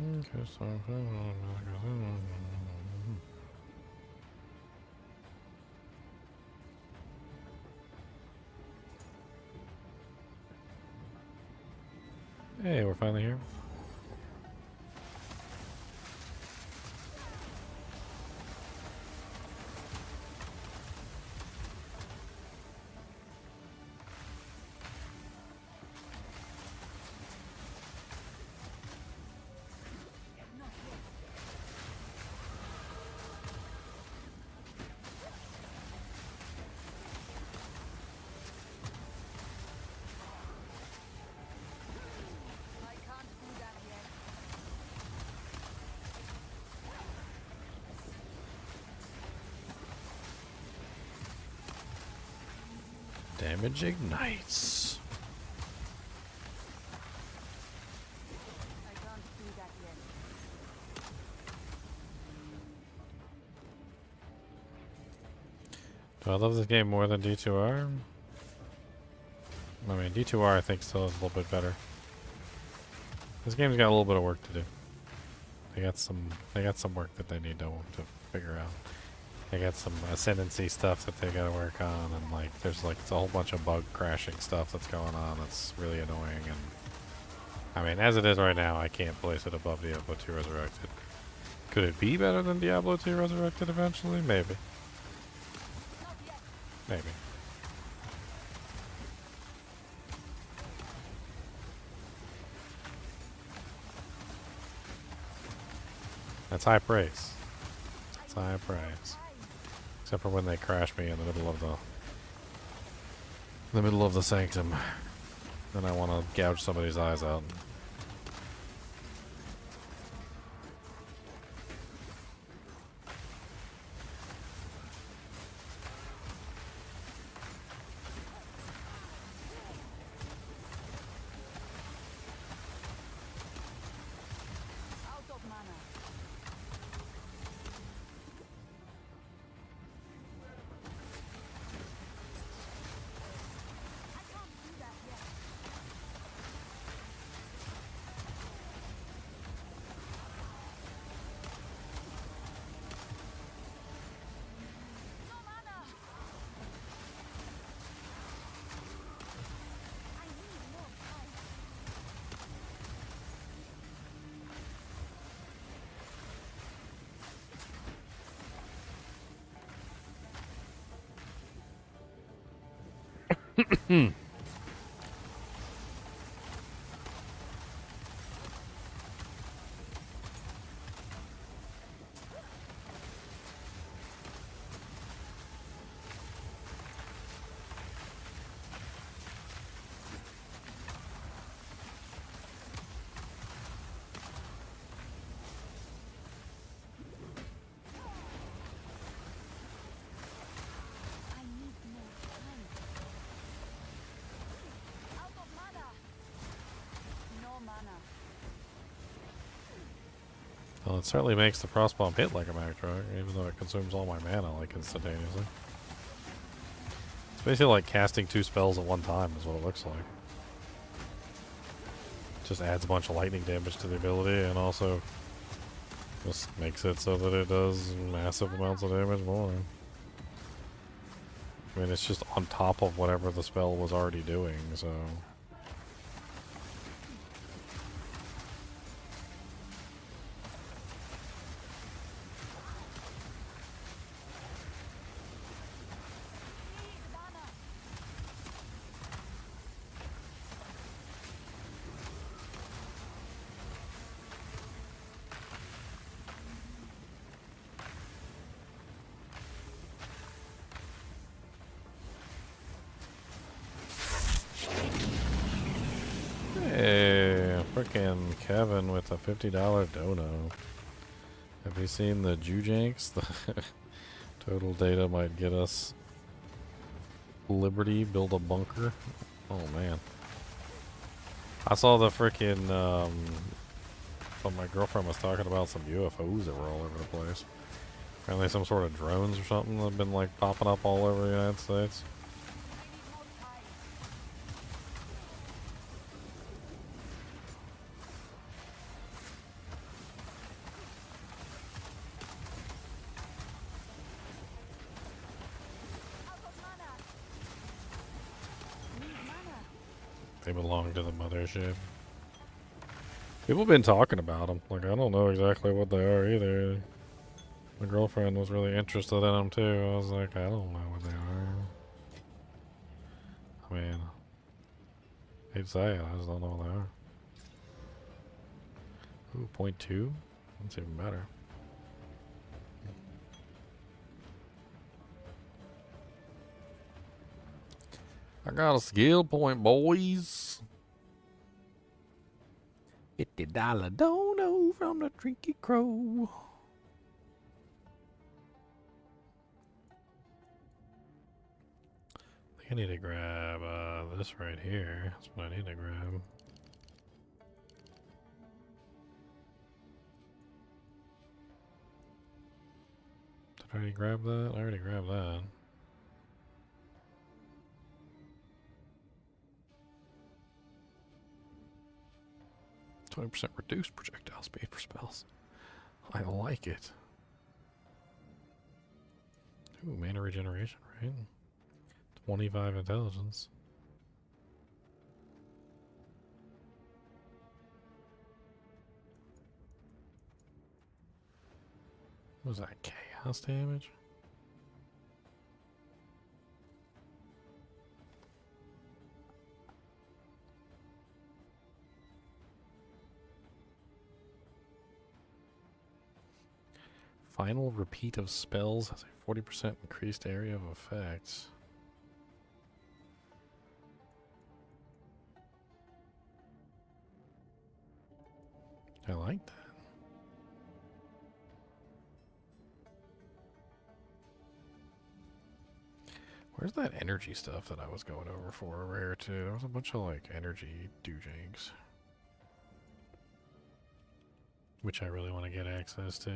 Okay, so hey, we're finally here. Damage ignites. I can't do that yet. Do I love this game more than D2R? I mean, D2R I think still is a little bit better. This game's got a little bit of work to do. They got some work that they need to figure out. They got some ascendancy stuff that they gotta work on, and like there's like a whole bunch of bug crashing stuff that's going on that's really annoying. And I mean, as it is right now, I can't place it above Diablo 2 Resurrected. Could it be better than Diablo 2 Resurrected eventually? Maybe. Maybe. That's high praise. That's high praise. Except for when they crash me in the middle of the sanctum. Then I want to gouge somebody's eyes out. Out of mana. I can't do that yet. No mana. I need more time. I need more time. Out of mana. No mana. Well, it certainly makes the frost bomb hit like a Metroid, even though it consumes all my mana like instantaneously. It's basically like casting 2 spells at one time is what it looks like. Just adds a bunch of lightning damage to the ability and also just makes it so that it does massive amounts of damage more. I mean, it's just on top of whatever the spell was already doing, so... Need mana. Hey, frickin' Kevin with a $50 dono. Have you seen the Jujanks? The total data might get us Liberty, build a bunker. Oh man. I saw the frickin' my girlfriend was talking about some UFOs that were all over the place. Apparently some sort of drones or something that have been like popping up all over the United States. They belong to the mothership. People have been talking about them. Like, I don't know exactly what they are either. My girlfriend was really interested in them too. I was like, I don't know what they are. I mean, I hate to say it, I just don't know what they are. Ooh, 0.2? That's even better. I got a skill point, boys. $50 dono from the Trinky Crow. I need to grab this right here. That's what I need to grab. Did I already grab that? I already grabbed that. %, reduced projectile speed for spells. I like it. Ooh, mana regeneration, right? 25 intelligence. What was that? Chaos damage? Final repeat of spells has a 40% increased area of effect. I like that. Where's that energy stuff that I was going over for over here too? There was a bunch of like energy doojigs, which I really want to get access to.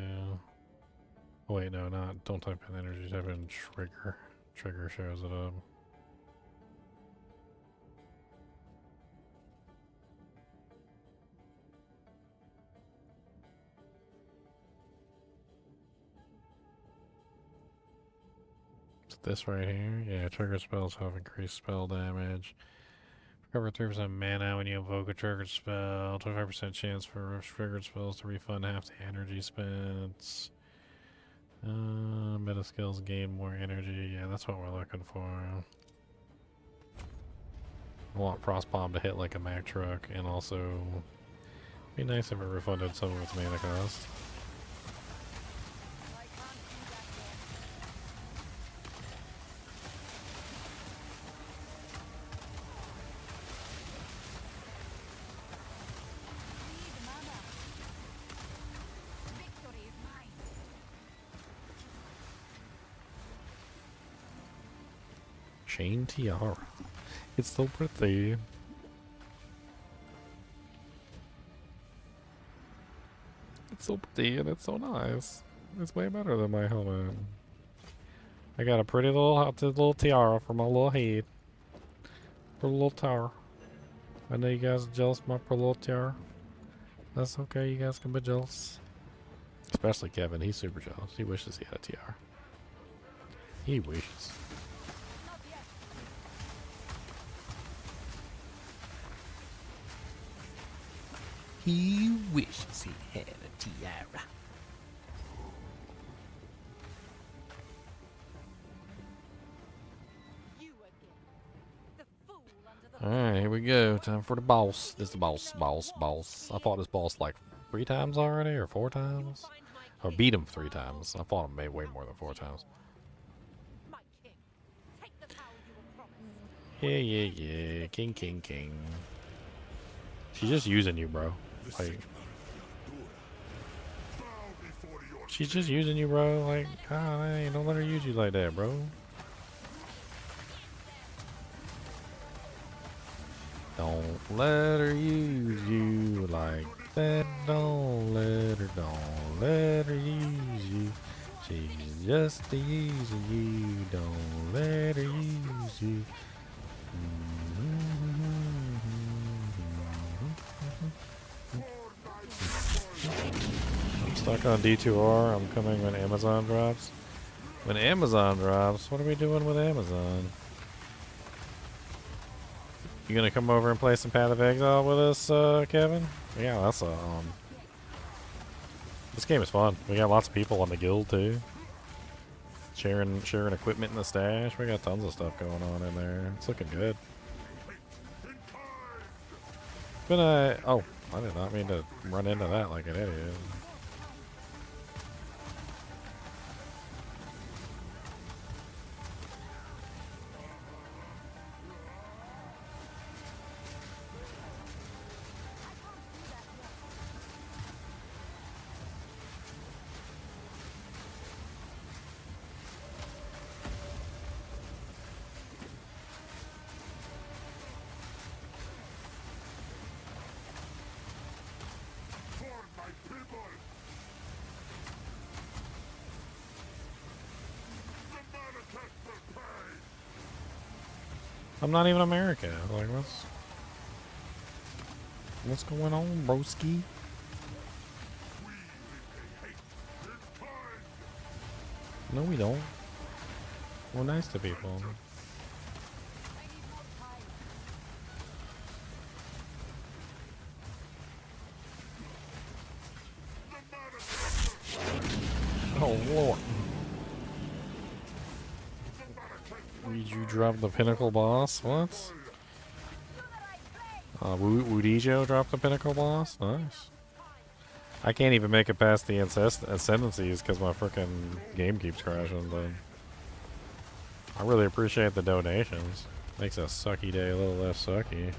Oh, wait, no, not. Don't type in energy, type in trigger. Trigger shows it up. Is it this right here? Yeah, trigger spells have increased spell damage. Recover 3% mana when you invoke a triggered spell. 25% chance for triggered spells to refund half the energy spent. Meta skills gain more energy. Yeah, that's what we're looking for. I want Frostbomb to hit like a Mack truck, and also be nice if it refunded some of its mana cost. Chain tiara. It's so pretty. It's so pretty and it's so nice. It's way better than my helmet. I got a pretty little tiara for my little head. For a little tower. I know you guys are jealous of my pretty little tiara. That's okay, you guys can be jealous. Especially Kevin, he's super jealous. He wishes he had a tiara. He wishes. He wishes he had a tiara. Alright, here we go. Time for the boss. This is the boss. I fought this boss like 3 times already, or 4 times? Or beat him 3 times. I fought him way more than 4 times. Yeah. King. She's just using you, bro. Like, she's just using you, bro. Like, hey, don't let her use you like that, bro. Don't let her use you like that. Don't let her use you. She's just using you. Don't let her use you. I'm stuck on D2R. I'm coming when Amazon drops. When Amazon drops, what are we doing with Amazon? You gonna come over and play some Path of Exile with us, Kevin? Yeah, that's this game is fun. We got lots of people on the guild too. Sharing equipment in the stash. We got tons of stuff going on in there. It's looking good. But oh, I did not mean to run into that like an idiot. I'm not even America. Like, what's going on, broski? No, we don't. We're nice to people. Oh, Lord. Did you drop the pinnacle boss? What? Wudijo dropped the pinnacle boss? Nice. I can't even make it past the ascendancies because my freaking game keeps crashing, but I really appreciate the donations. Makes a sucky day a little less sucky.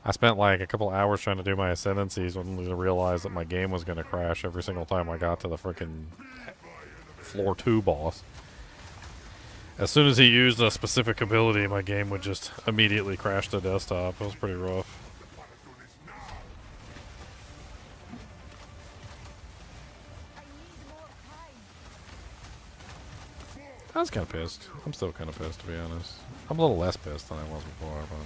I spent like a couple hours trying to do my ascendancies when I realized that my game was going to crash every single time I got to the freaking floor 2 boss. As soon as he used a specific ability, my game would just immediately crash the desktop. It was pretty rough. I was kind of pissed. I'm still kind of pissed, to be honest. I'm a little less pissed than I was before, but...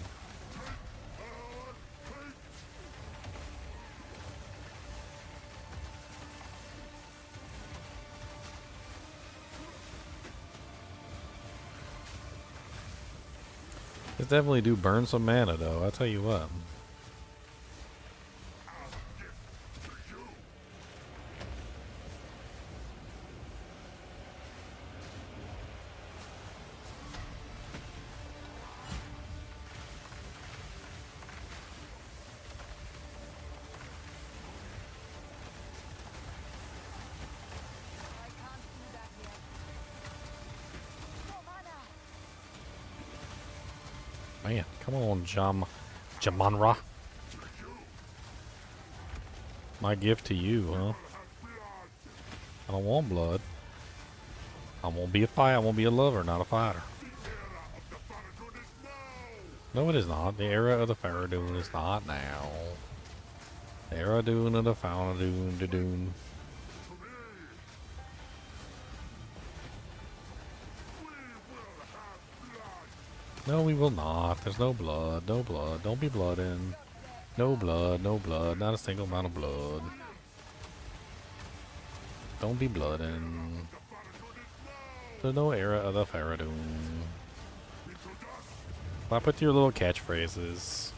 This definitely do burn some mana, though. I'll tell you what. Man, come on, Jamanra. My gift to you, huh? I don't want blood. I won't be a fighter. I won't be a lover, not a fighter. No, it is not. The era of the Faradun is not now. The era of the Faradun, the Dune. No, we will not. There's no blood. No blood. Don't be blooding. No blood. No blood. Not a single amount of blood. Don't be blooding. There's no era of the Faradun. I put your little catchphrases.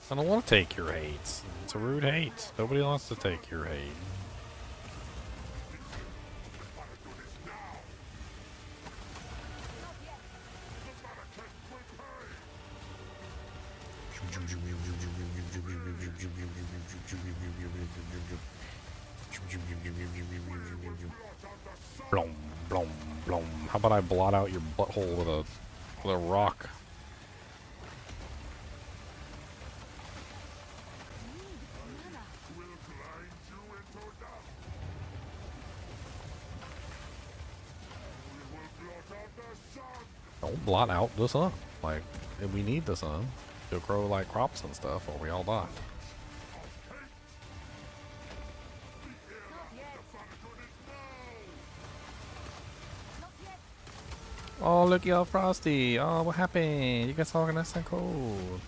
I don't want to take your hate. It's a rude hate. Nobody wants to take your hate. Blom, blom, blom. How about I blot out your butthole with a rock? Don't blot out the sun. Like, we need the sun to grow like crops and stuff, or we all die. Oh, look, y'all frosty. Oh, what happened? You guys all gonna sound cold.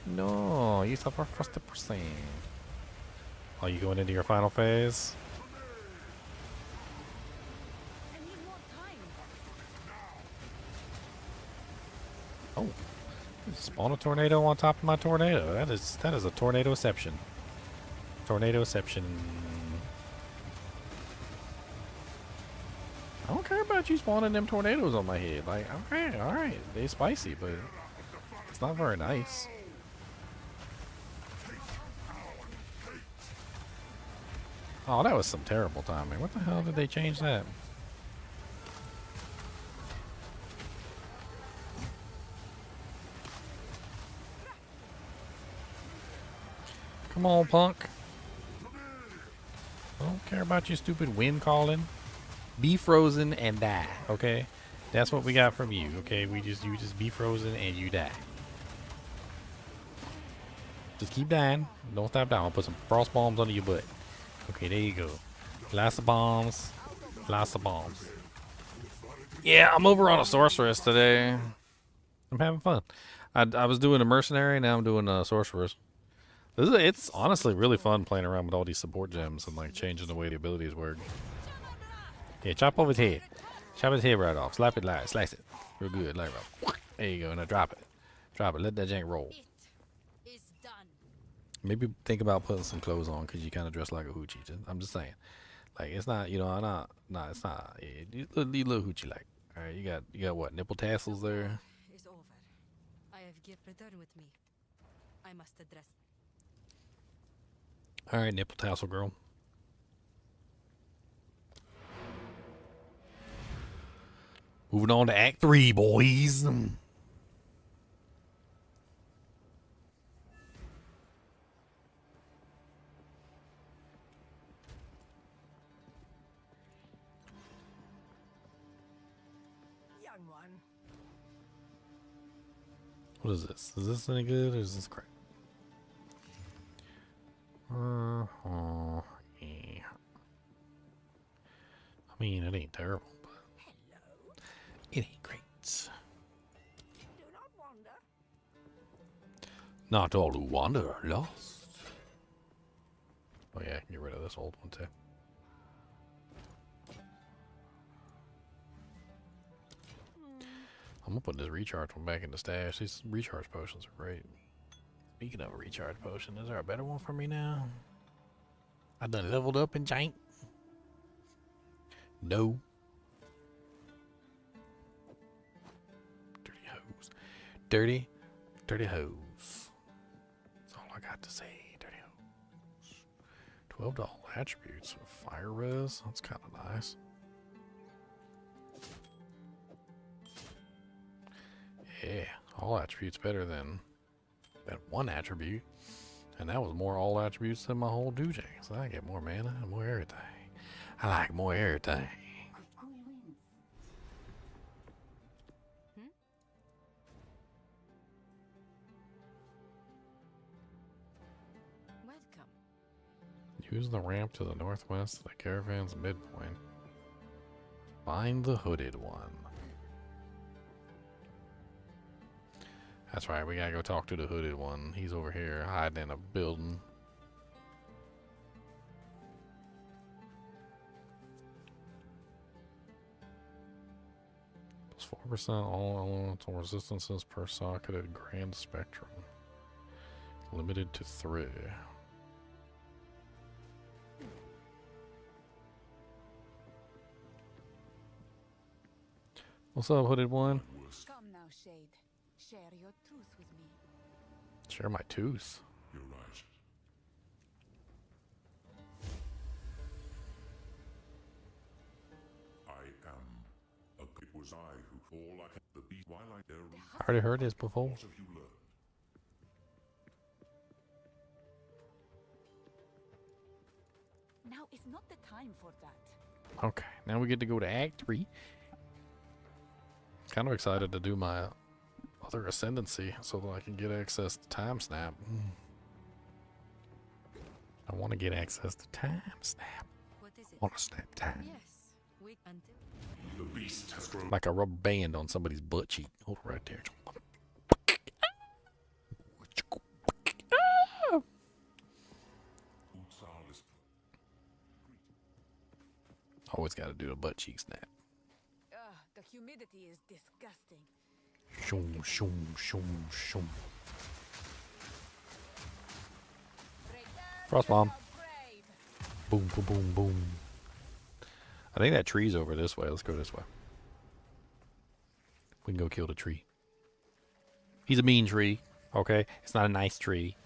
No, you suffer frosty person. Oh, you going into your final phase? Oh, spawn a tornado on top of my tornado. That is a tornado-ception. Tornado-ception. I don't care about you spawning them tornadoes on my head. Like, alright, they spicy, but it's not very nice. Oh, that was some terrible timing. What the hell did they change that? Come on, punk. I don't care about your stupid wind calling. Be frozen and die, okay? That's what we got from you, okay? You just be frozen and you die. Just keep dying. Don't stop dying. I'll put some frost bombs under your butt. Okay, there you go. Lots of bombs. Lots of bombs. Yeah, I'm over on a sorceress today. I'm having fun. I was doing a mercenary, now I'm doing a sorceress. It's honestly really fun playing around with all these support gems and like changing the way the abilities work. Yeah, chop off his head. Chop his head right off. Slap it light. Slice it. Real good. Like, there you go. Now drop it. Drop it. Let that jank roll. Maybe think about putting some clothes on because you kind of dress like a hoochie. I'm just saying. Like, it's not, you know, I'm not, nah, it's not. Yeah, you look hoochie like. All right, you got what? Nipple tassels there? Is over. I have gift return with me. I must address. All right, nipple tassel girl. Moving on to Act 3, boys. Young one. What is this? Is this any good or is this crap? Yeah. I mean, it ain't terrible, but it ain't great. Do not wander. Not all who wander are lost. Oh yeah, get rid of this old one too. I'm gonna put this recharge one back in the stash. These recharge potions are great. Speaking of a recharge potion, is there a better one for me now? I done leveled up in jank. No. Dirty hose. Dirty hose. That's all I got to say. Dirty hose. $12 attributes. Fire res. That's kind of nice. Yeah, all attributes better than one attribute. And that was more all attributes than my whole Dujang. So I get more mana and more everything. I like more everything. Welcome. Use the ramp to the northwest of the caravan's midpoint. Find the hooded one. That's right, we gotta go talk to the hooded one. He's over here hiding in a building. Plus 4% all elemental resistances per socketed grand spectrum. Limited to 3. What's up, hooded one? Come now, Shade. Share your truth with me. Share my tooth. You're right. I am a it was I who all I had the beat while I there. I already heard this before. What have you learned? Now is not the time for that. Okay, now we get to go to Act 3. Kind of excited to do my other Ascendency so that I can get access to Time Snap. I want to get access to Time Snap. What is it? I want to snap time. Yes. We until. The beast has grown. Like a rubber band on somebody's butt cheek. Hold it right there. Always got to do a butt cheek snap. The humidity is disgusting. Shoom, shoom, shoom, shoom. Frost bomb. Boom, boom, boom, boom. I think that tree's over this way. Let's go this way. We can go kill the tree. He's a mean tree, okay? It's not a nice tree.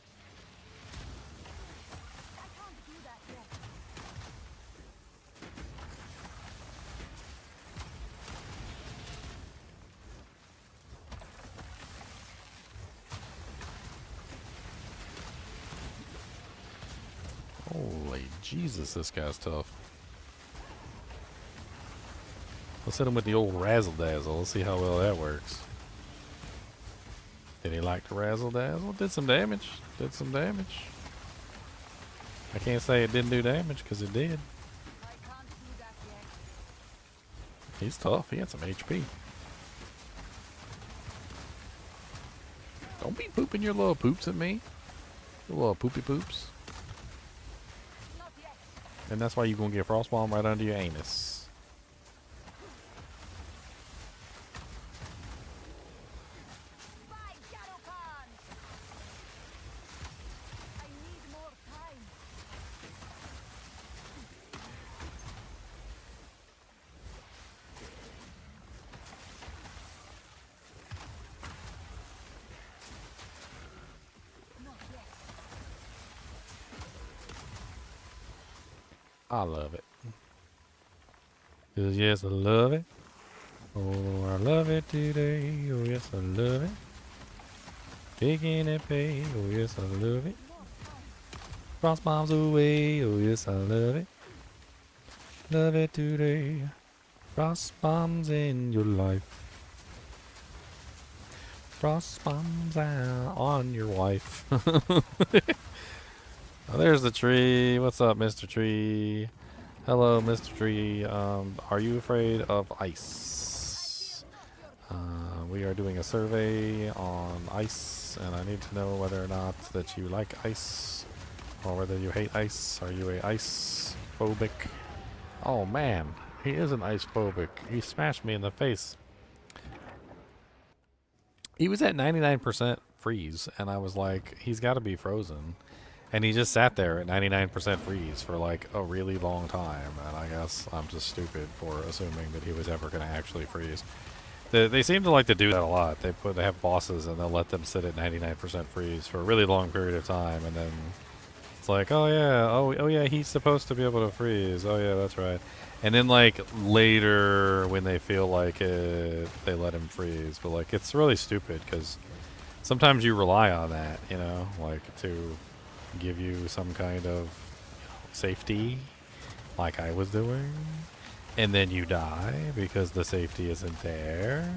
Holy Jesus, this guy's tough. Let's hit him with the old razzle dazzle. Let's see how well that works. Did he like to razzle dazzle? Did some damage. Did some damage. I can't say it didn't do damage because it did. He's tough. He had some HP. Don't be pooping your little poops at me. Your little poopy poops. And that's why you're going to get frostbomb right under your anus. I love it. 'Cause yes, I love it. Oh, I love it today. Oh, yes, I love it. Taking it pay. Oh, yes, I love it. Frost bombs away. Oh, yes, I love it. Love it today. Frost bombs in your life. Frost bombs out on your wife. Oh, there's the tree. What's up, Mr. Tree? Hello, Mr. Tree. Are you afraid of ice? We are doing a survey on ice, and I need to know whether or not that you like ice, or whether you hate ice. Are you a ice phobic? Oh man, he is an ice phobic. He smashed me in the face. He was at 99% freeze, and I was like, he's got to be frozen. And he just sat there at 99% freeze for like a really long time, and I guess I'm just stupid for assuming that he was ever going to actually freeze. They seem to like to do that a lot. They have bosses and they'll let them sit at 99% freeze for a really long period of time, and then it's like, oh yeah, he's supposed to be able to freeze. Oh yeah, that's right. And then like later when they feel like it, they let him freeze. But like it's really stupid because sometimes you rely on that, you know, like to give you some kind of safety, like I was doing, and then you die because the safety isn't there.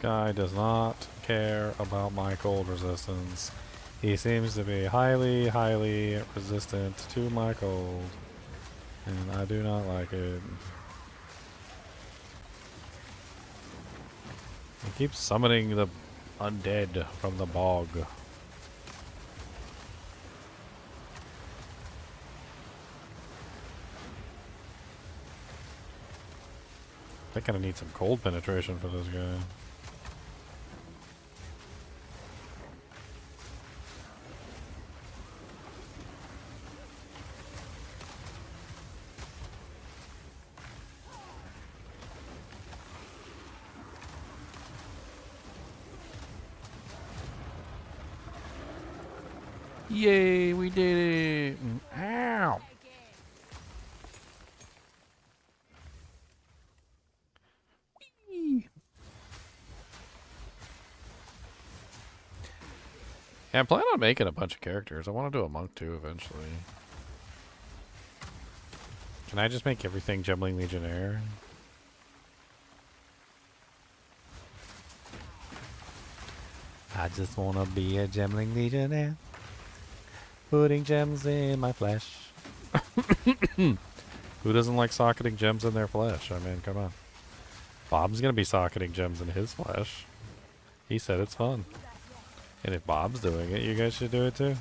Guy does not care about my cold resistance. He seems to be highly, highly resistant to my cold, and I do not like it. He keeps summoning the undead from the bog. I think I need some cold penetration for this guy. Yay, we did it! Ow! Whee. Yeah, I plan on making a bunch of characters. I want to do a monk too eventually. Can I just make everything Gemling Legionnaire? I just want to be a Gemling Legionnaire. Putting gems in my flesh. Who doesn't like socketing gems in their flesh? I mean, come on. Bob's going to be socketing gems in his flesh. He said it's fun. And if Bob's doing it, you guys should do it too.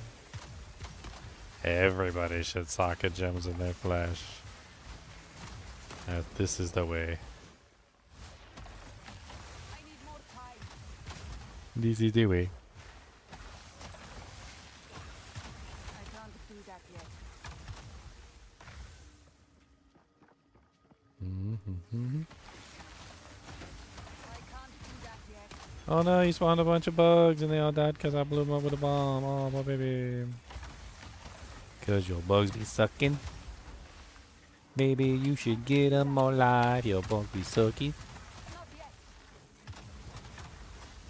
Everybody should socket gems in their flesh. This is the way. This is the way. I can't do that yet. Oh no, you spawned a bunch of bugs and they all died because I blew them up with a bomb. Oh, my baby. Because your bugs be sucking. Baby, you should get them all alive. Your bugs be sucking.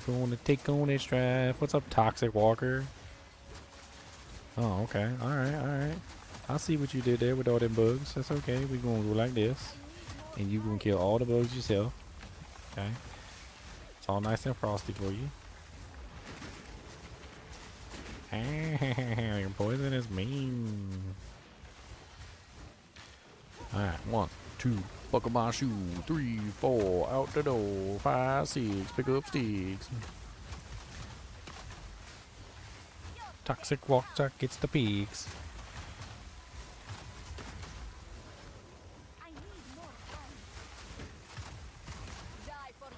Gonna take on this drive. What's up, Toxic Walker? Oh, okay. Alright, alright. I see what you did there with all them bugs. That's okay. We're gonna go like this. And you gonna kill all the bugs yourself. Okay. It's all nice and frosty for you. Your poison is mean. Alright, 1, 2, buckle my shoe. 3, 4, out the door. 5, 6, pick up sticks. Toxic Walker gets the pigs.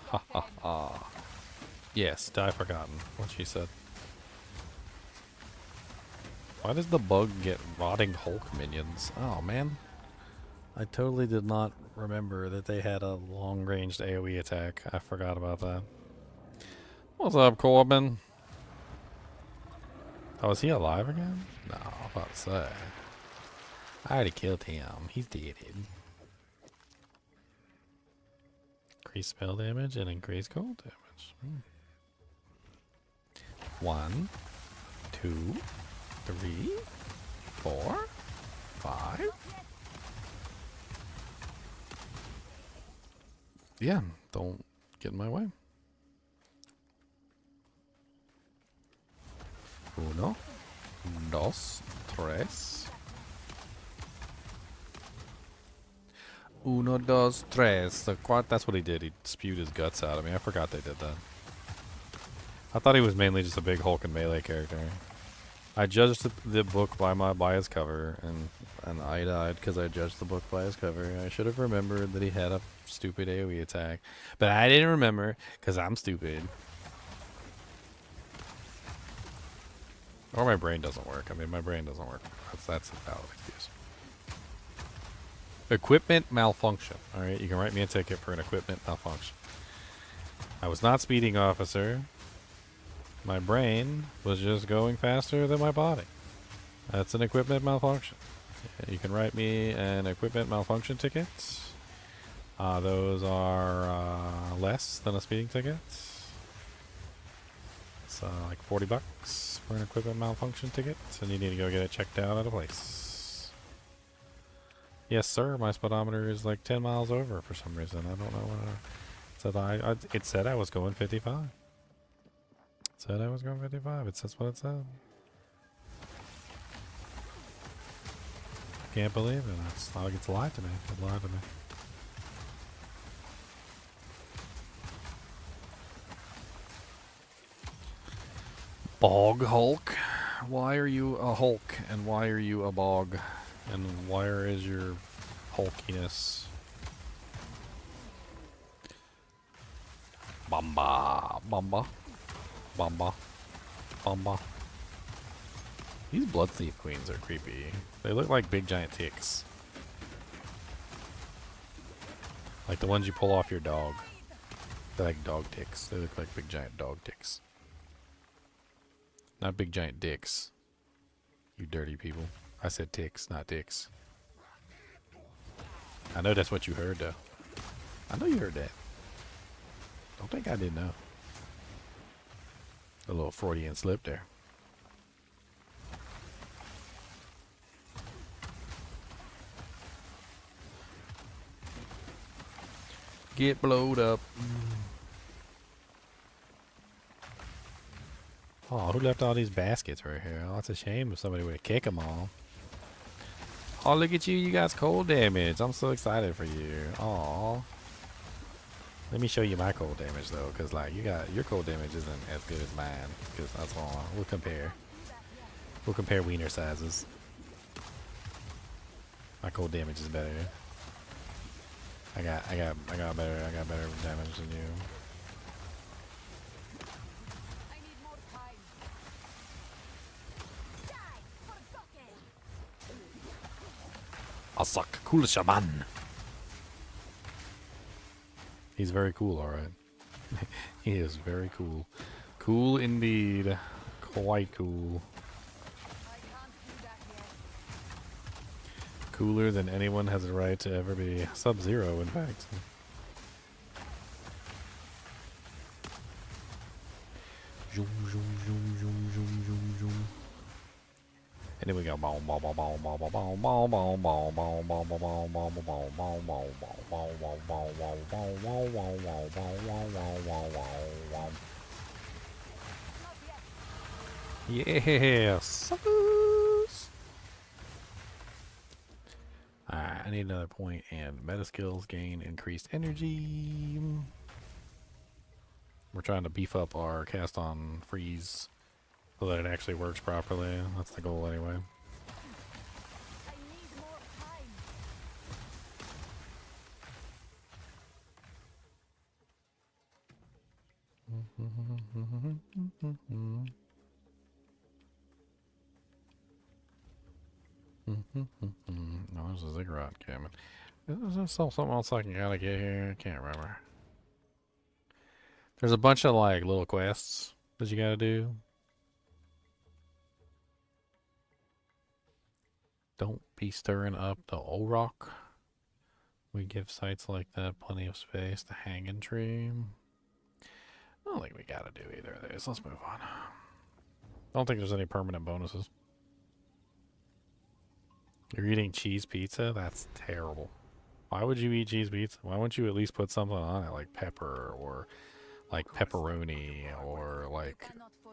Ha ha ha. Yes, die forgotten. What she said. Why does the bug get rotting Hulk minions? Oh man. I totally did not remember that they had a long-ranged AoE attack. I forgot about that. What's up, Corbin? Oh, is he alive again? No, I'm about to say. I already killed him. He's dead. Increase spell damage and increase cold damage. 1, 2, 3, 4, 5. Yeah, don't get in my way. 1, 2, 3. 1, 2, 3. That's what he did. He spewed his guts out of me. I forgot they did that. I thought he was mainly just a big Hulk and melee character. I judged the book by his cover, and I died because I judged the book by his cover. I should have remembered that he had a stupid AoE attack, but I didn't remember because I'm stupid. Or my brain doesn't work. I mean, my brain doesn't work. That's a valid excuse. Equipment malfunction. Alright, you can write me a ticket for an equipment malfunction. I was not speeding, officer. My brain was just going faster than my body. That's an equipment malfunction. You can write me an equipment malfunction ticket. Those are less than a speeding ticket. It's like $40 for an equipment malfunction ticket, and you need to go get it checked out at a place. Yes, sir. My speedometer is like 10 miles over for some reason. I don't know what. It said I was going 55. It said I was going 55. It says what it said. Can't believe it. It's like it's lied to me. It lied to me. Bog Hulk? Why are you a Hulk? And why are you a bog? And where is your hulkiness? Bamba. Bamba. Bamba. Bamba. These blood thief queens are creepy. They look like big giant ticks. Like the ones you pull off your dog. They're like dog ticks. They look like big giant dog ticks. Not big giant dicks. You dirty people. I said ticks, not dicks. I know that's what you heard, though. I know you heard that. Don't think I didn't know. A little Freudian slip there. Get blowed up. Oh, who left all these baskets right here? Oh, it's a shame if somebody would have kicked them all. Oh, look at you. You guys cold damage. I'm so excited for you. Oh. Let me show you my cold damage, though, because, like, your cold damage isn't as good as mine. Because that's all. We'll compare. We'll compare wiener sizes. My cold damage is better. I got better damage than you. I suck. Cool shaman. He's very cool, alright. He is very cool. Cool indeed. Quite cool. Cooler than anyone has a right to ever be. Sub-Zero, in fact. Zoom, zoom, zoom, zoom, zoom, zoom, zoom. And then we go boom, boom, boom, boom, boom, boom, boom, boom, boom, boom, boom, boom, boom, boom, boom, boom, boom, boom, boom. Yes. Alright, I need another point and meta skills gain increased energy. We're trying to beef up our cast on freeze so that it actually works properly. That's the goal anyway. No, there's a ziggurat coming. Is there something else I can gotta get here? I can't remember. There's a bunch of like little quests that you gotta do. Don't be stirring up the rock. We give sites like that plenty of space to hang in tree. I don't think we gotta do either of these. Let's move on. I don't think there's any permanent bonuses. You're eating cheese pizza? That's terrible. Why would you eat cheese pizza? Why wouldn't you at least put something on it like pepper or like pepperoni or like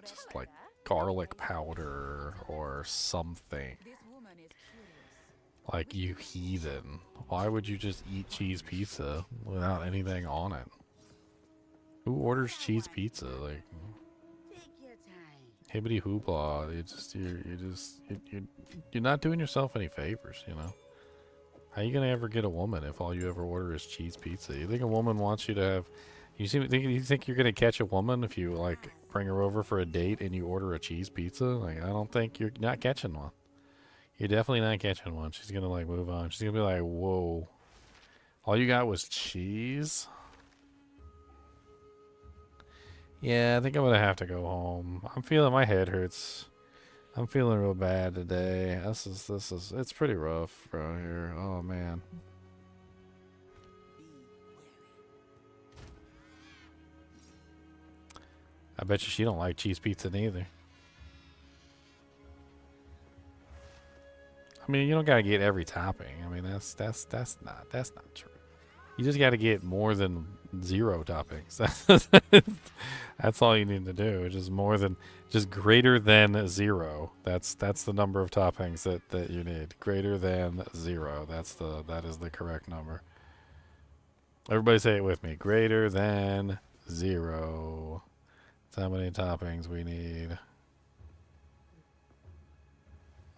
just like garlic powder or something? Like, you heathen. Why would you just eat cheese pizza without anything on it? Who orders cheese pizza? Like, hibbity hoopla. You're not doing yourself any favors, you know? How you gonna ever get a woman if all you ever order is cheese pizza? You think a woman wants you to have... You think you're gonna catch a woman if you, like, bring her over for a date and you order a cheese pizza? Like, I don't think you're not catching one. You're definitely not catching one. She's gonna, like, move on. She's gonna be like, whoa. All you got was cheese? Yeah, I think I'm gonna have to go home. I'm feeling... my head hurts. I'm feeling real bad today. This is... it's pretty rough around here. Oh, man. I bet you she don't like cheese pizza neither. I mean, you don't gotta get every topping. I mean, that's not true. You just gotta get more than 0 toppings. That's all you need to do. Just greater than 0. That's the number of toppings that you need. Greater than 0. That is the correct number. Everybody say it with me. Greater than 0. That's how many toppings we need.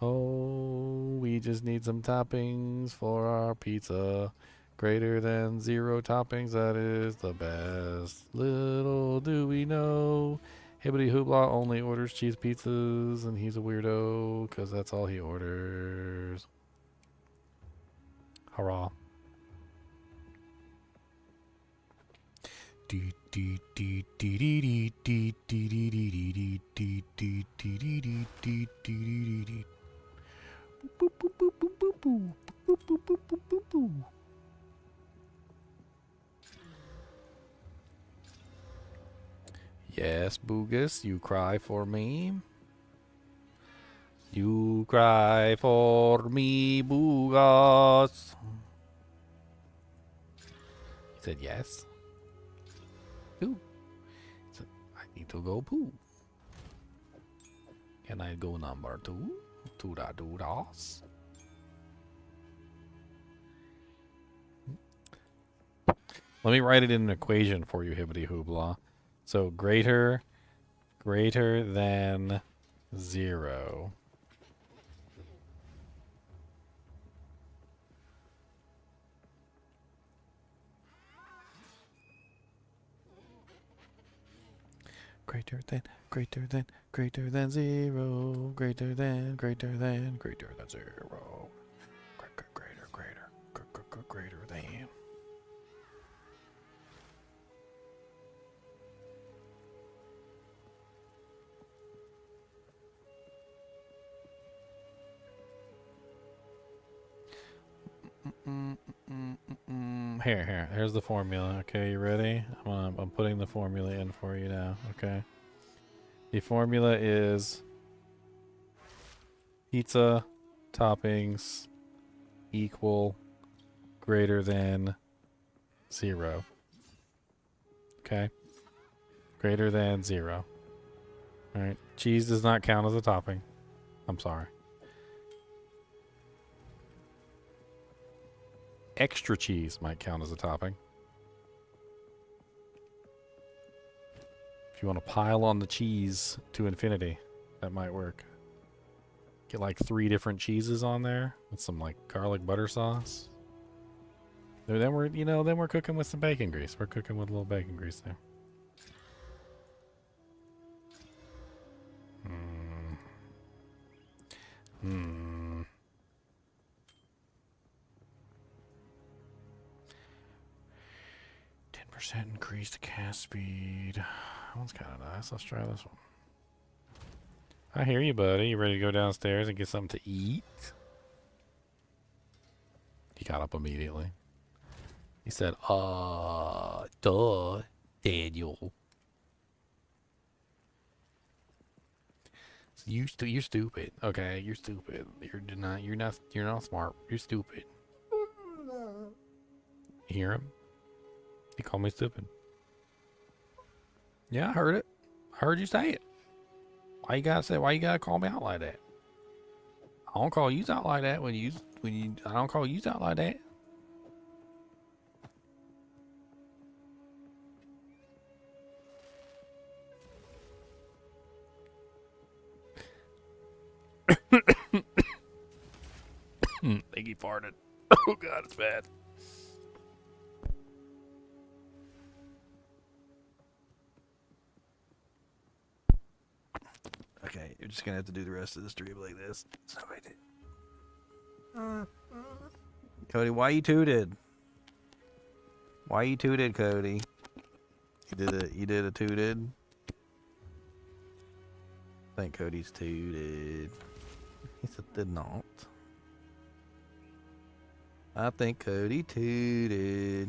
Oh, we just need some toppings for our pizza. Greater than 0 toppings, that is the best. Little do we know, Hibbity Hoopla only orders cheese pizzas, and he's a weirdo, because that's all he orders. Hurrah. Yes, Boogus, you cry for me. You cry for me, Boogus. He said yes. Ooh. So I need to go poo. Can I go number 2? Toodles. Let me write it in an equation for you, Hibbity Hoobla. So greater than 0. Greater than 0. Greater than 0. Greater than 0. Greater than. Here's the formula. Okay, you ready? I'm putting the formula in for you now. Okay. The formula is pizza toppings equal greater than 0. Okay. Greater than 0. All right. Cheese does not count as a topping. I'm sorry. Extra cheese might count as a topping. If you want to pile on the cheese to infinity, that might work. Get like 3 different cheeses on there with some like garlic butter sauce. Then we're cooking with some bacon grease. We're cooking with a little bacon grease there. Hmm. 10% increased cast speed. That one's kind of nice. Let's try this one. I hear you, buddy. You ready to go downstairs and get something to eat? He got up immediately. He said, duh, Daniel. So you're stupid. Okay, you're stupid. You're not smart. You're stupid. You hear him? He called me stupid. Yeah, I heard it. I heard you say it. Why you gotta call me out like that? I don't call you out like that I don't call you out like that. I think he farted. Oh god, it's bad. Okay, you're just gonna have to do the rest of the stream like this. So I did. Cody, why you tooted? Why you tooted, Cody? You did a tooted? I think Cody's tooted. He said did not. I think Cody tooted.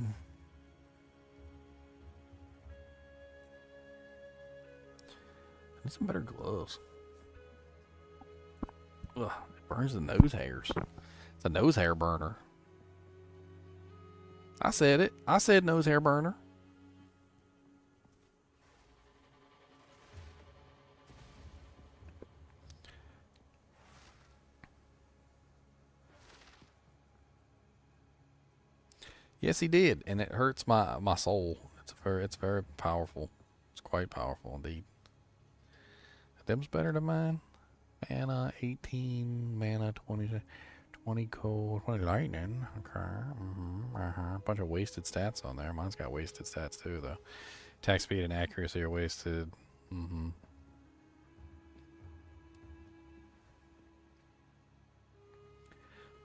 I need some better gloves. Ugh, it burns the nose hairs. It's a nose hair burner. I said it. I said nose hair burner. Yes, he did, and it hurts my soul. It's very powerful. It's quite powerful indeed. Them's better than mine. Mana 18, mana 20 cold, 20 lightning. Okay. Bunch of wasted stats on there. Mine's got wasted stats too, though. Attack speed and accuracy are wasted.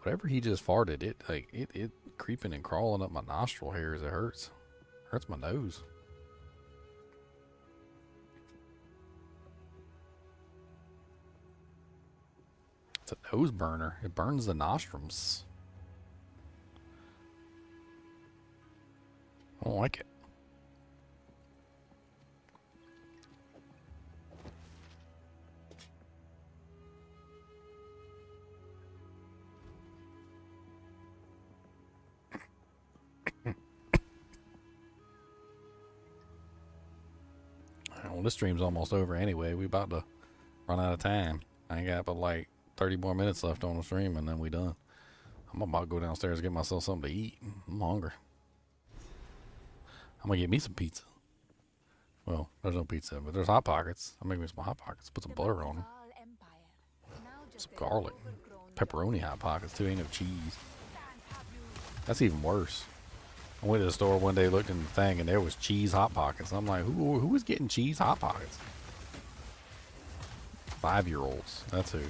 Whatever he just farted, it creeping and crawling up my nostril hairs. It hurts. Hurts my nose. It's a nose burner. It burns the nostrils. I don't like it. Well, this stream's almost over anyway. We about to run out of time. I ain't got but like 30 more minutes left on the stream and then we done. I'm about to go downstairs and get myself something to eat. I'm hungry. I'm gonna get me some pizza. Well, there's no pizza, but there's Hot Pockets. I'll make me some Hot Pockets. Put some butter on them. Some garlic. Pepperoni Hot Pockets too. Ain't no cheese. That's even worse. I went to the store one day, looked in the thing, and there was cheese Hot Pockets. I'm like, who is getting cheese Hot Pockets? 5-year-olds. That's who.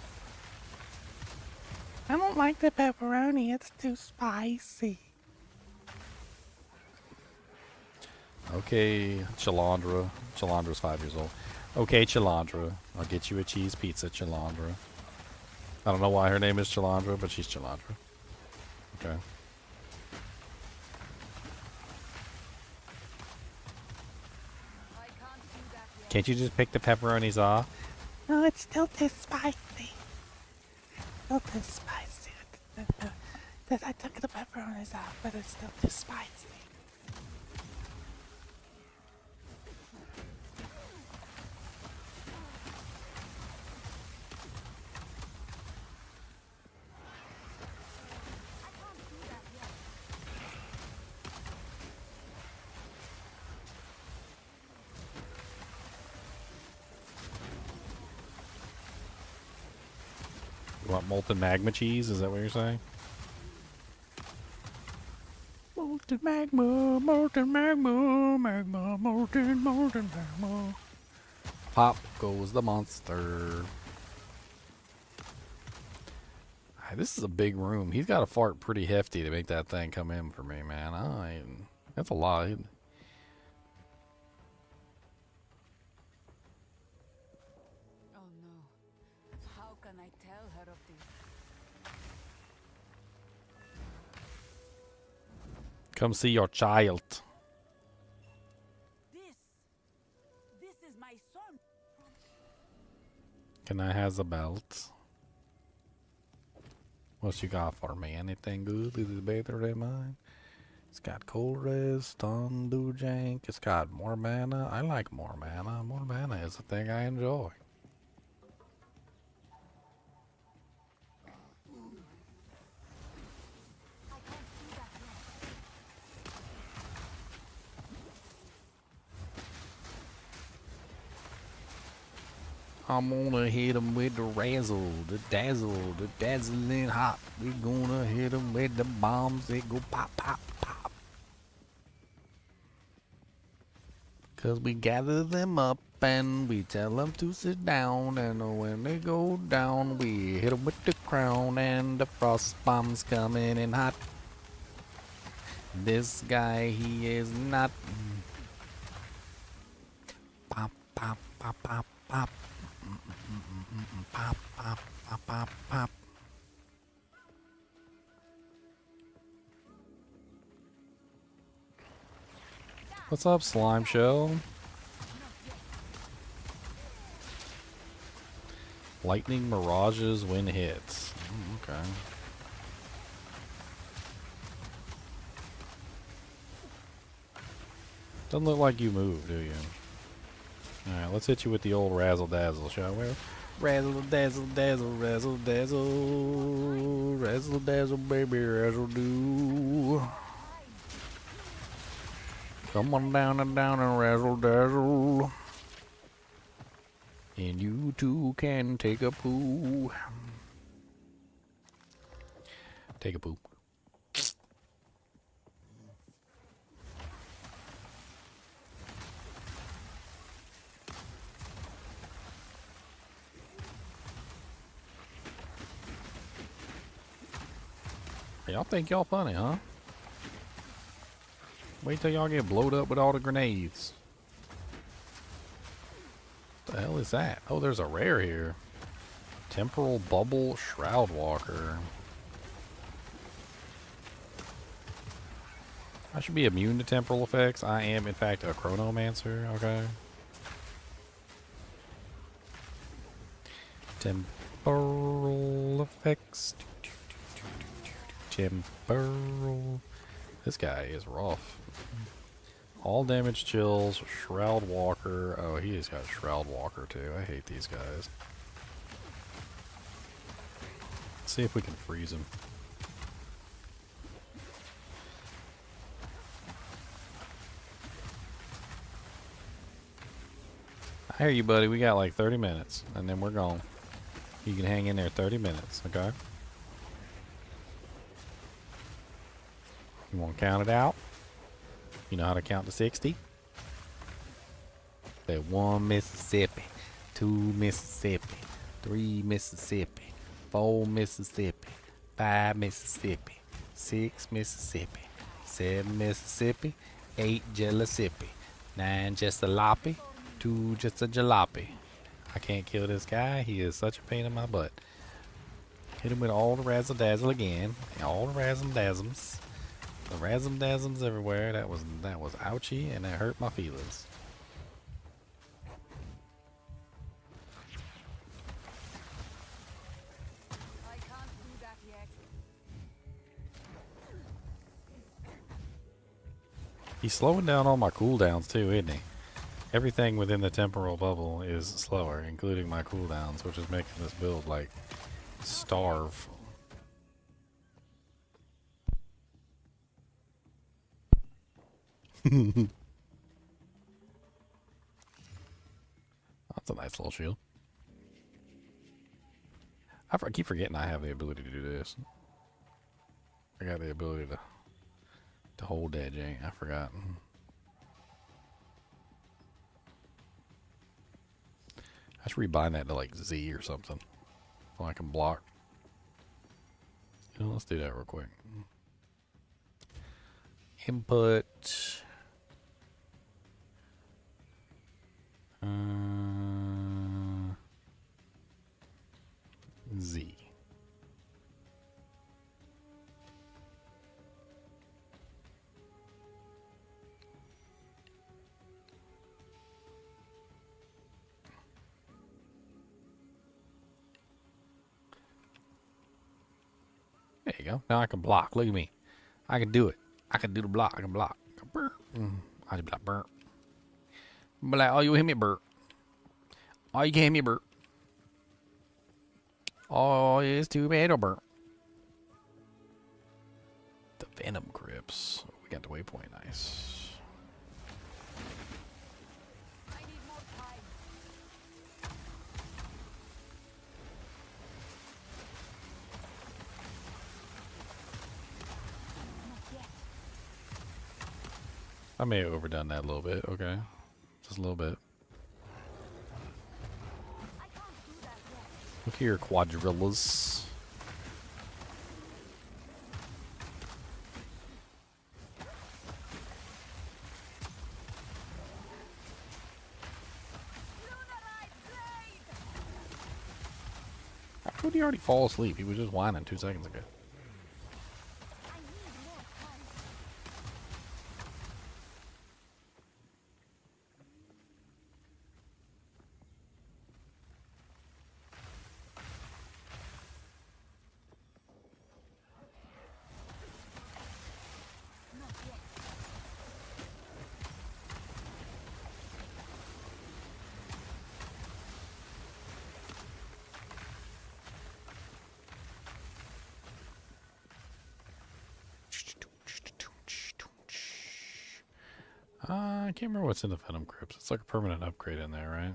I don't like the pepperoni. It's too spicy. Okay, Chalandra. Chalandra's 5 years old. Okay, Chalandra. I'll get you a cheese pizza, Chalandra. I don't know why her name is Chalandra, but she's Chalandra. Okay. Can't you just pick the pepperonis off? No, it's still too spicy. Still too spicy. I took the pepperonis off, but it's still too spicy. You want molten magma cheese? Is that what you're saying? Molten magma, molten magma, magma, molten magma. Pop goes the monster. This is a big room. He's got to fart pretty hefty to make that thing come in for me, man. That's a lot. Oh no. How can I tell her of this? Come see your child. This is my son. Can I have the belt? What you got for me? Anything good? Is it better than mine? It's got cold res, stun, do jank. It's got more mana. I like more mana. More mana is the thing I enjoy. I'm gonna hit him with the razzle, the dazzle, the dazzling hot. We gonna hit him with the bombs that go pop, pop, pop. Cause we gather them up and we tell them to sit down. And when they go down, we hit them with the crown. And the frost bomb's coming in hot. This guy, he is not. Pop, pop, pop, pop, pop. Pop, pop, pop, pop, pop. What's up, Slime Shell? Lightning mirages when hits. Okay. Doesn't look like you move, do you? Alright, let's hit you with the old razzle dazzle, shall we? Razzle dazzle dazzle razzle dazzle razzle dazzle baby razzle do. Come on down and razzle dazzle. And you too can take a poo. Take a poop. Y'all think y'all funny, huh? Wait till y'all get blowed up with all the grenades. What the hell is that? Oh, there's a rare here. Temporal Bubble Shroud Walker. I should be immune to temporal effects. I am, in fact, a chronomancer, okay? Temporal effects. Temporal. This guy is rough. All damage chills, Shroud Walker. Oh, he has got Shroud Walker too. I hate these guys. Let's see if we can freeze him. I hear you, buddy. We got like 30 minutes, and then we're gone. You can hang in there 30 minutes, okay? You want to count it out? You know how to count to 60? Say 1 Mississippi, 2 Mississippi, 3 Mississippi, 4 Mississippi, 5 Mississippi, 6 Mississippi, 7 Mississippi, 8 Jealousippi, 9 just a loppy, 2 just a jalopy. I can't kill this guy. He is such a pain in my butt. Hit him with all the razzle dazzle again. All the razzle dazzles. The razzle dazzles everywhere. That was ouchy, and that hurt my feelings. He's slowing down all my cooldowns too, isn't he? Everything within the temporal bubble is slower, including my cooldowns, which is making this build like starve. That's a nice little shield. I keep forgetting I have the ability to do this. I got the ability to hold that jank. I forgot. I should rebind that to like Z or something, so I can block. You know, let's do that real quick. Input. Z. There you go. Now I can block. Look at me. I can do it. I can do the block. I can block. I just block burnt. But like, oh, you hit me burnt. Oh, you can't hit me burnt. Oh, it's too bad, oh, burnt. The Venom Crypts. We got the waypoint. Nice. I need more time. Not yet. I may have overdone that a little bit. Okay. Just a little bit. Look here, quadrillas. How could he already fall asleep? He was just whining 2 seconds ago. I can't remember what's in the Venom Crypts. It's like a permanent upgrade in there, right?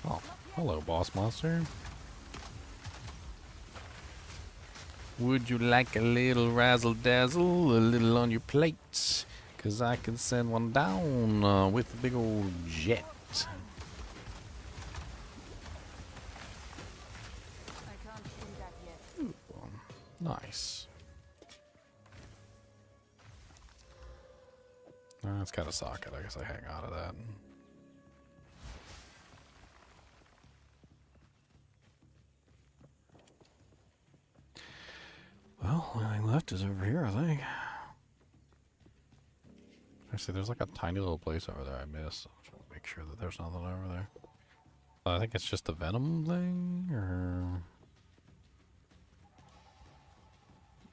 Oh, hello, boss monster. Would you like a little razzle dazzle, a little on your plate? 'Cause I can send one down with a big old jet. I can't do that yet. Ooh, nice. It's got a socket. I guess I hang out of that. Well, the only thing left is over here, I think. Actually, there's like a tiny little place over there I missed. I'll try to make sure that there's nothing over there. I think it's just the Venom thing, or...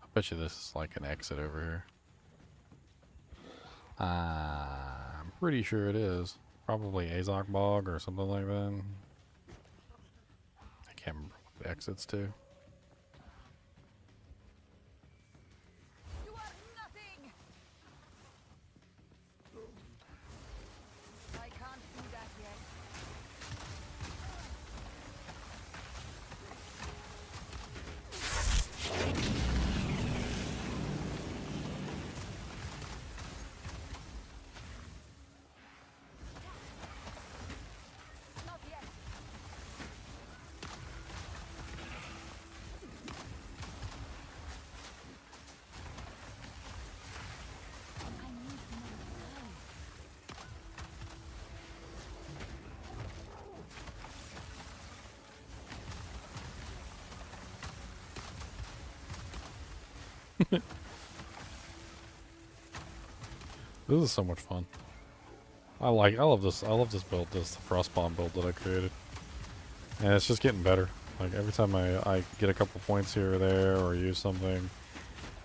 I bet you this is like an exit over here. I'm pretty sure it is. Probably Azok Bog or something like that. I can't remember what the exit's to. You are nothing. I can't do that yet. This is so much fun. I love this build, this Frostbomb build that I created. And it's just getting better. Like every time I get a couple points here or there or use something,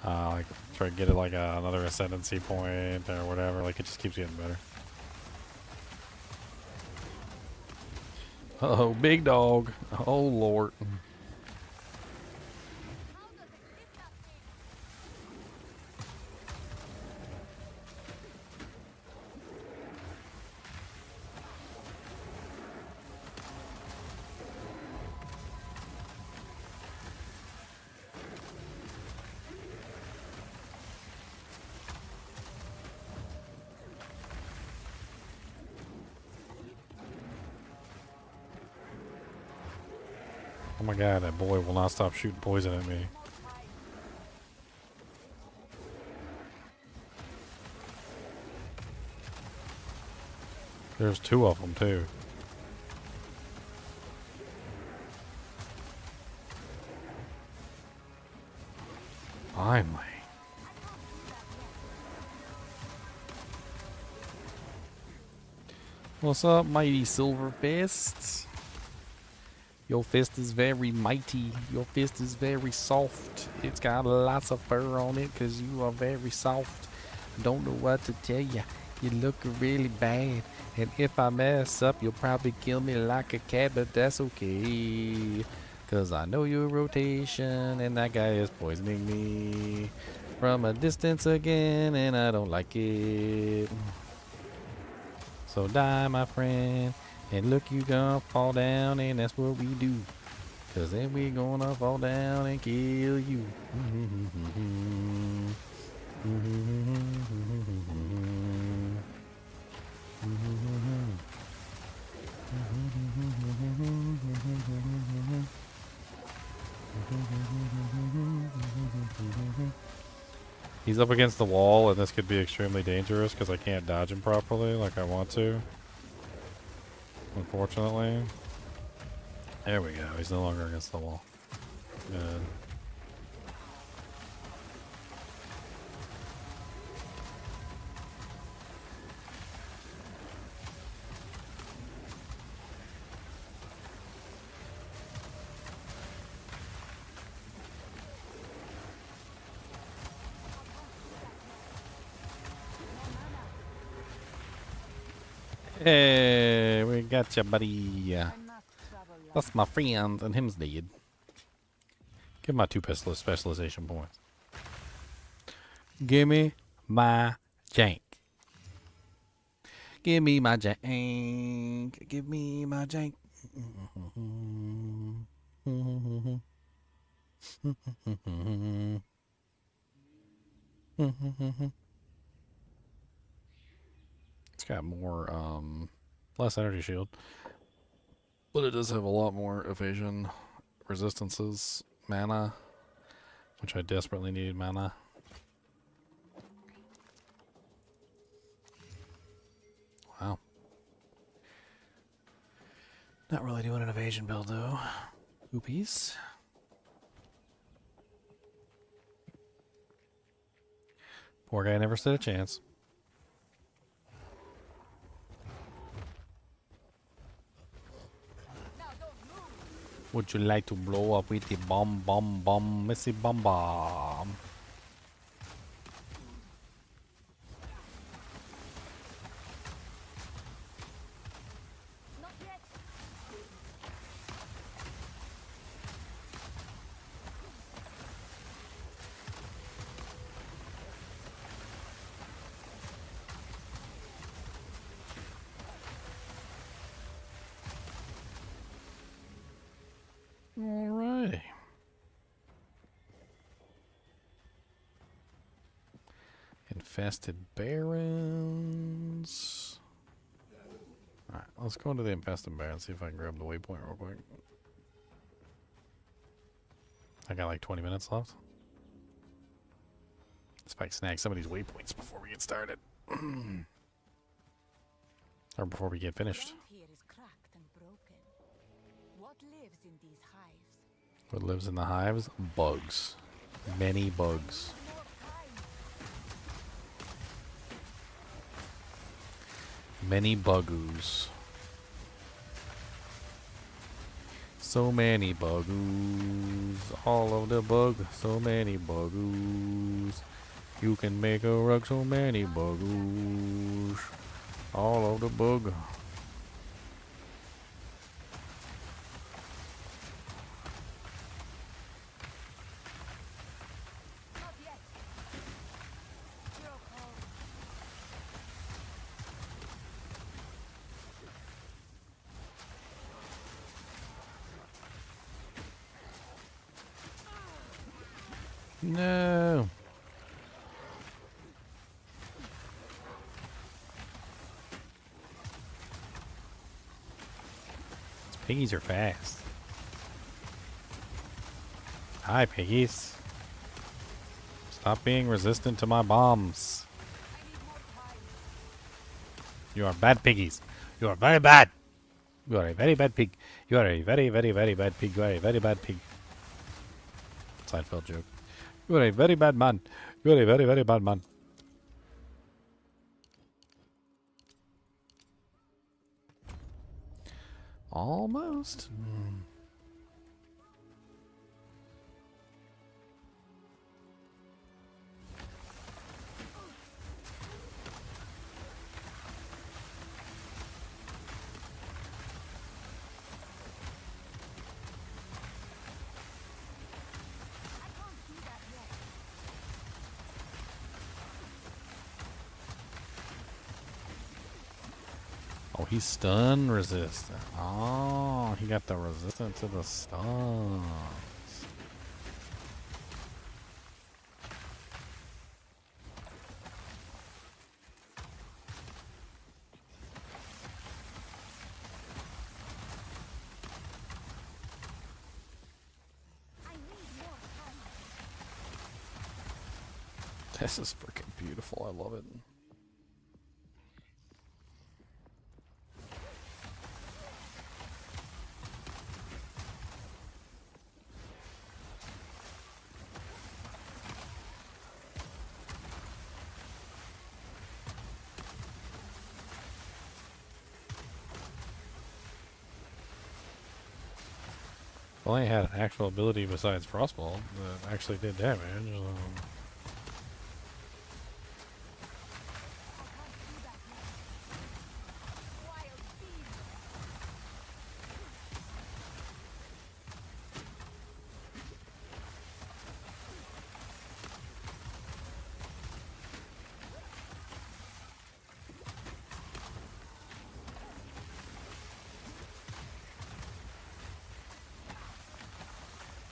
like try to get it like another ascendancy point or whatever, like it just keeps getting better. Uh-oh, big dog. Oh lord. Oh my god, that boy will not stop shooting poison at me. There's two of them too. Finally. What's up, mighty silver fists? Your fist is very mighty. Your fist is very soft. It's got lots of fur on it because you are very soft. Don't know what to tell you. You look really bad. And if I mess up, you'll probably kill me like a cat, but that's okay. Because I know your rotation, and that guy is poisoning me from a distance again, and I don't like it. So die, my friend. And look, you gonna fall down, and that's what we do. Cause then we gonna fall down and kill you. He's up against the wall, and this could be extremely dangerous because I can't dodge him properly like I want to. Unfortunately. There we go. He's no longer against the wall. Good. Hey, we got you, buddy. That's my friend, and him's dead. Give my 2 pistol specialization points. Give me my jank. Give me my jank. Give me my jank. It's got more, less energy shield. But it does have a lot more evasion, resistances, mana, which I desperately need mana. Wow. Not really doing an evasion build though. Oopies. Poor guy never stood a chance. Would you like to blow up with the bomb, messy bomb? Alrighty. Infested Barrens. Alright, let's go into the Infested Barrens, see if I can grab the waypoint real quick. I got like 20 minutes left. Let's probably snag some of these waypoints before we get started. Or before we get finished. What lives in the hives? Bugs. Many bugs. Many bugoos. So many bugoos. All of the bug. So many bugoos. You can make a rug. So many bugoos. All of the bug. No. These piggies are fast. Hi, piggies. Stop being resistant to my bombs. You are bad piggies. You are very bad. You are a very bad pig. You are a very, very, very bad pig. You are a very bad pig. Seinfeld joke. You are a very bad man. You are a very, very bad man. Almost. Oh, he's stun resistant. Oh, he got the resistance to the stuns. This is freaking beautiful. I love it. Well, I had an actual ability besides Frostbolt that actually did damage.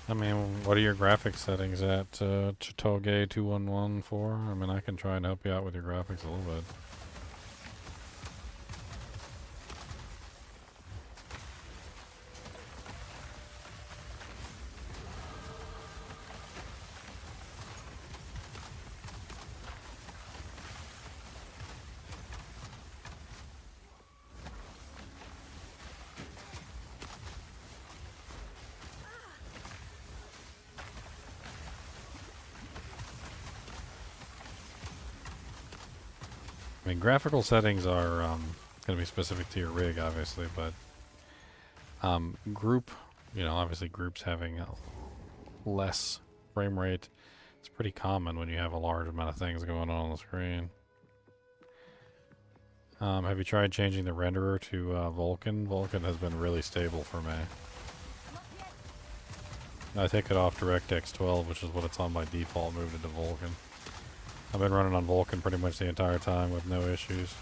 I mean, what are your graphics settings at Chitoge 211 for? I mean, I can try and help you out with your graphics a little bit. I mean, graphical settings are going to be specific to your rig, obviously, but group, obviously groups having less frame rate, it's pretty common when you have a large amount of things going on the screen. Have you tried changing the renderer to Vulkan? Vulkan has been really stable for me. I take it off DirectX 12, which is what it's on by default, moved it to Vulkan. I've been running on Vulkan pretty much the entire time with no issues.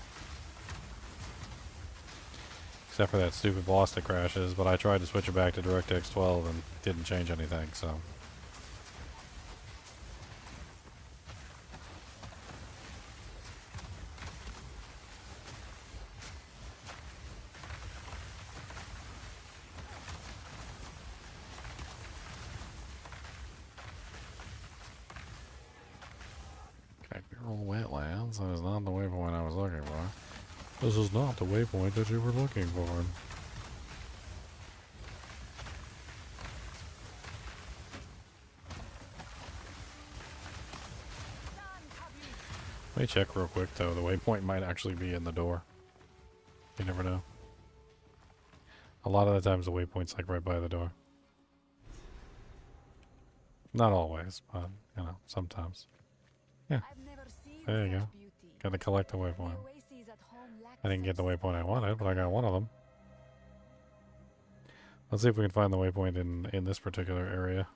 Except for that stupid boss that crashes, but I tried to switch it back to DirectX 12 and it didn't change anything, so. Wetlands. That is not the waypoint I was looking for. This is not the waypoint that you were looking for. Let me check real quick though. The waypoint might actually be in the door. You never know. A lot of the times the waypoint's like right by the door. Not always, but you know, sometimes. Yeah. There you go. Gotta collect the waypoint. I didn't get the waypoint I wanted, but I got one of them. Let's see if we can find the waypoint in this particular area.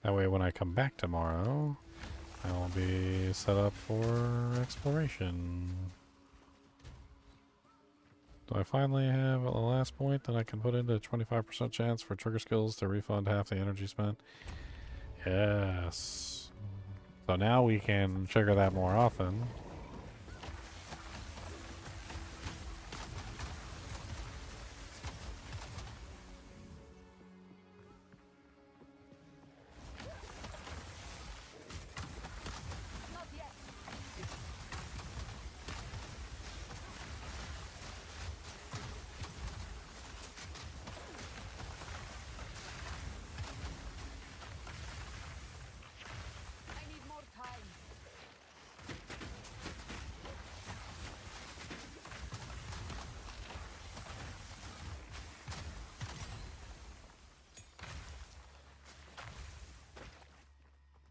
That way when I come back tomorrow, I'll be set up for exploration. Do I finally have the last point that I can put into a 25% chance for trigger skills to refund half the energy spent? Yes. So now we can trigger that more often.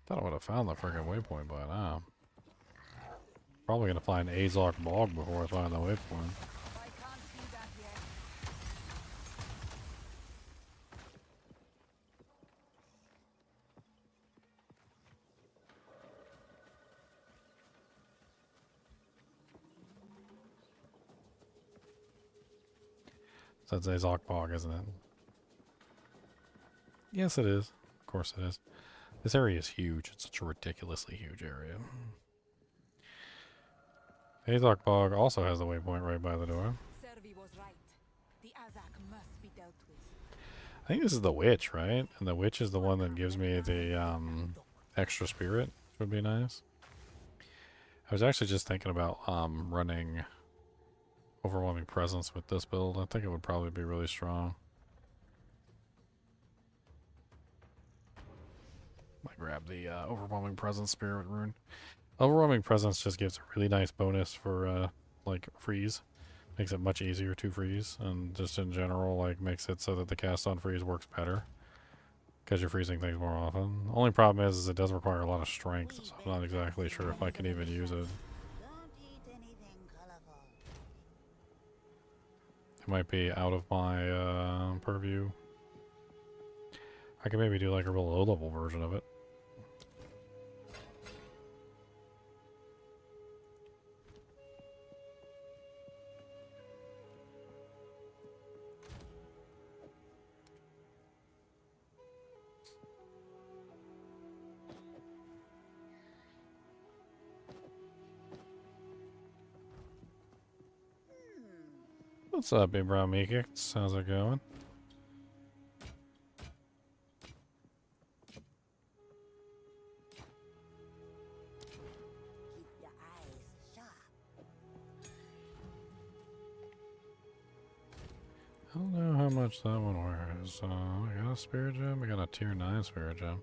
Thought I would have found the friggin' waypoint by now. Probably gonna find Azog Bog before I find the waypoint. That's Azog Bog, isn't it? Yes, it is. Of course it is. This area is huge. It's such a ridiculously huge area. Azog Bog also has the waypoint right by the door. Servi was right. The Azak must be dealt with. I think this is the witch, right? And the witch is the one that gives me the extra spirit, which would be nice. I was actually just thinking about running overwhelming presence with this build. I think it would probably be really strong. Might grab the overwhelming presence spirit rune. Overwhelming presence just gives a really nice bonus for like freeze. Makes it much easier to freeze, and just in general, like makes it so that the cast on freeze works better because you're freezing things more often. The only problem is it does require a lot of strength, so I'm not exactly sure if I can even use it. It might be out of my purview. I can maybe do like a real low-level version of it. What's up, Big Brown Meekix? How's it going? I don't know how much that one wears. I got a spirit gem. I got a tier 9 spirit gem.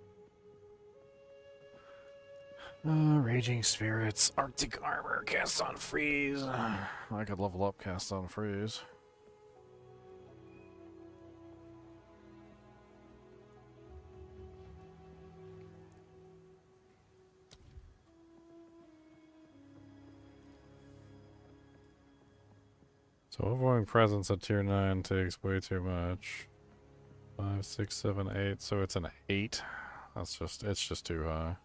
Raging Spirits, Arctic Armor, Cast on Freeze. I could level up Cast on Freeze. So overwhelming presence at tier 9 takes way too much. 5, 6, 7, 8. So it's an 8. It's just too high.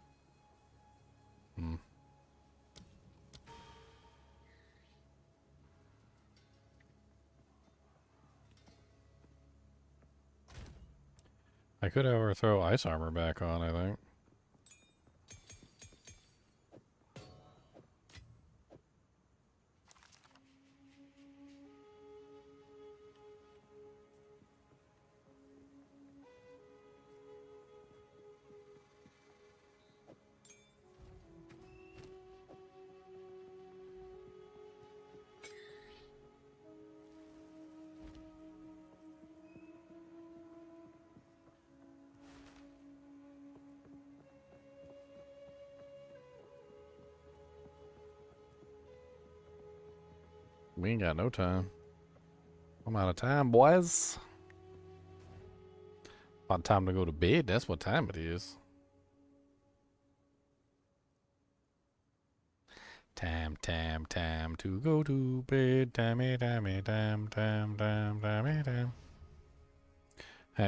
I could, however, throw ice armor back on, I think. We ain't got no time. I'm out of time, boys. About time to go to bed. That's what time it is. Time to go to bed. Time. Hey,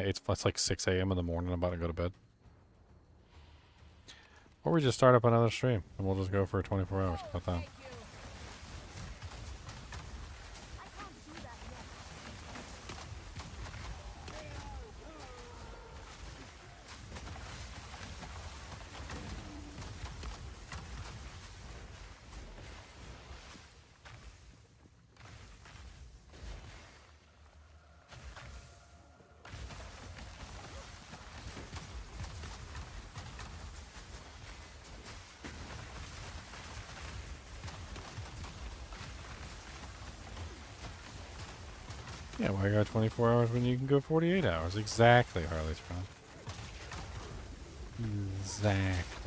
it's like 6 a.m. in the morning. I'm about to go to bed. Or we just start up another stream and we'll just go for 24 hours. How about that? Yeah, why you got 24 hours when you can go 48 hours? Exactly, Harley's friend. Exactly.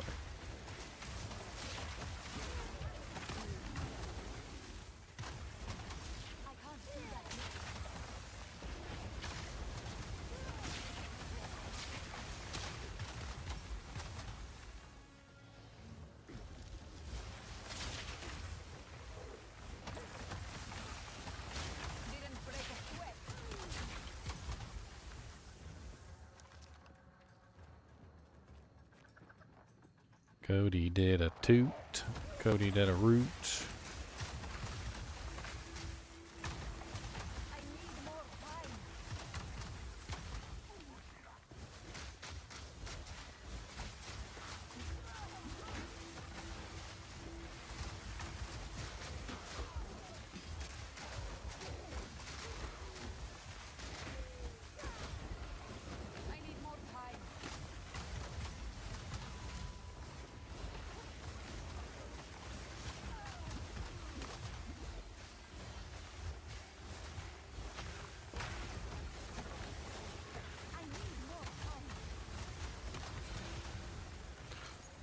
Cody did a toot. Cody did a root.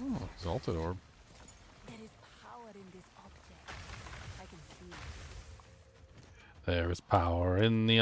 Oh, exalted orb. There is power in this object. I can feel it. There is power in the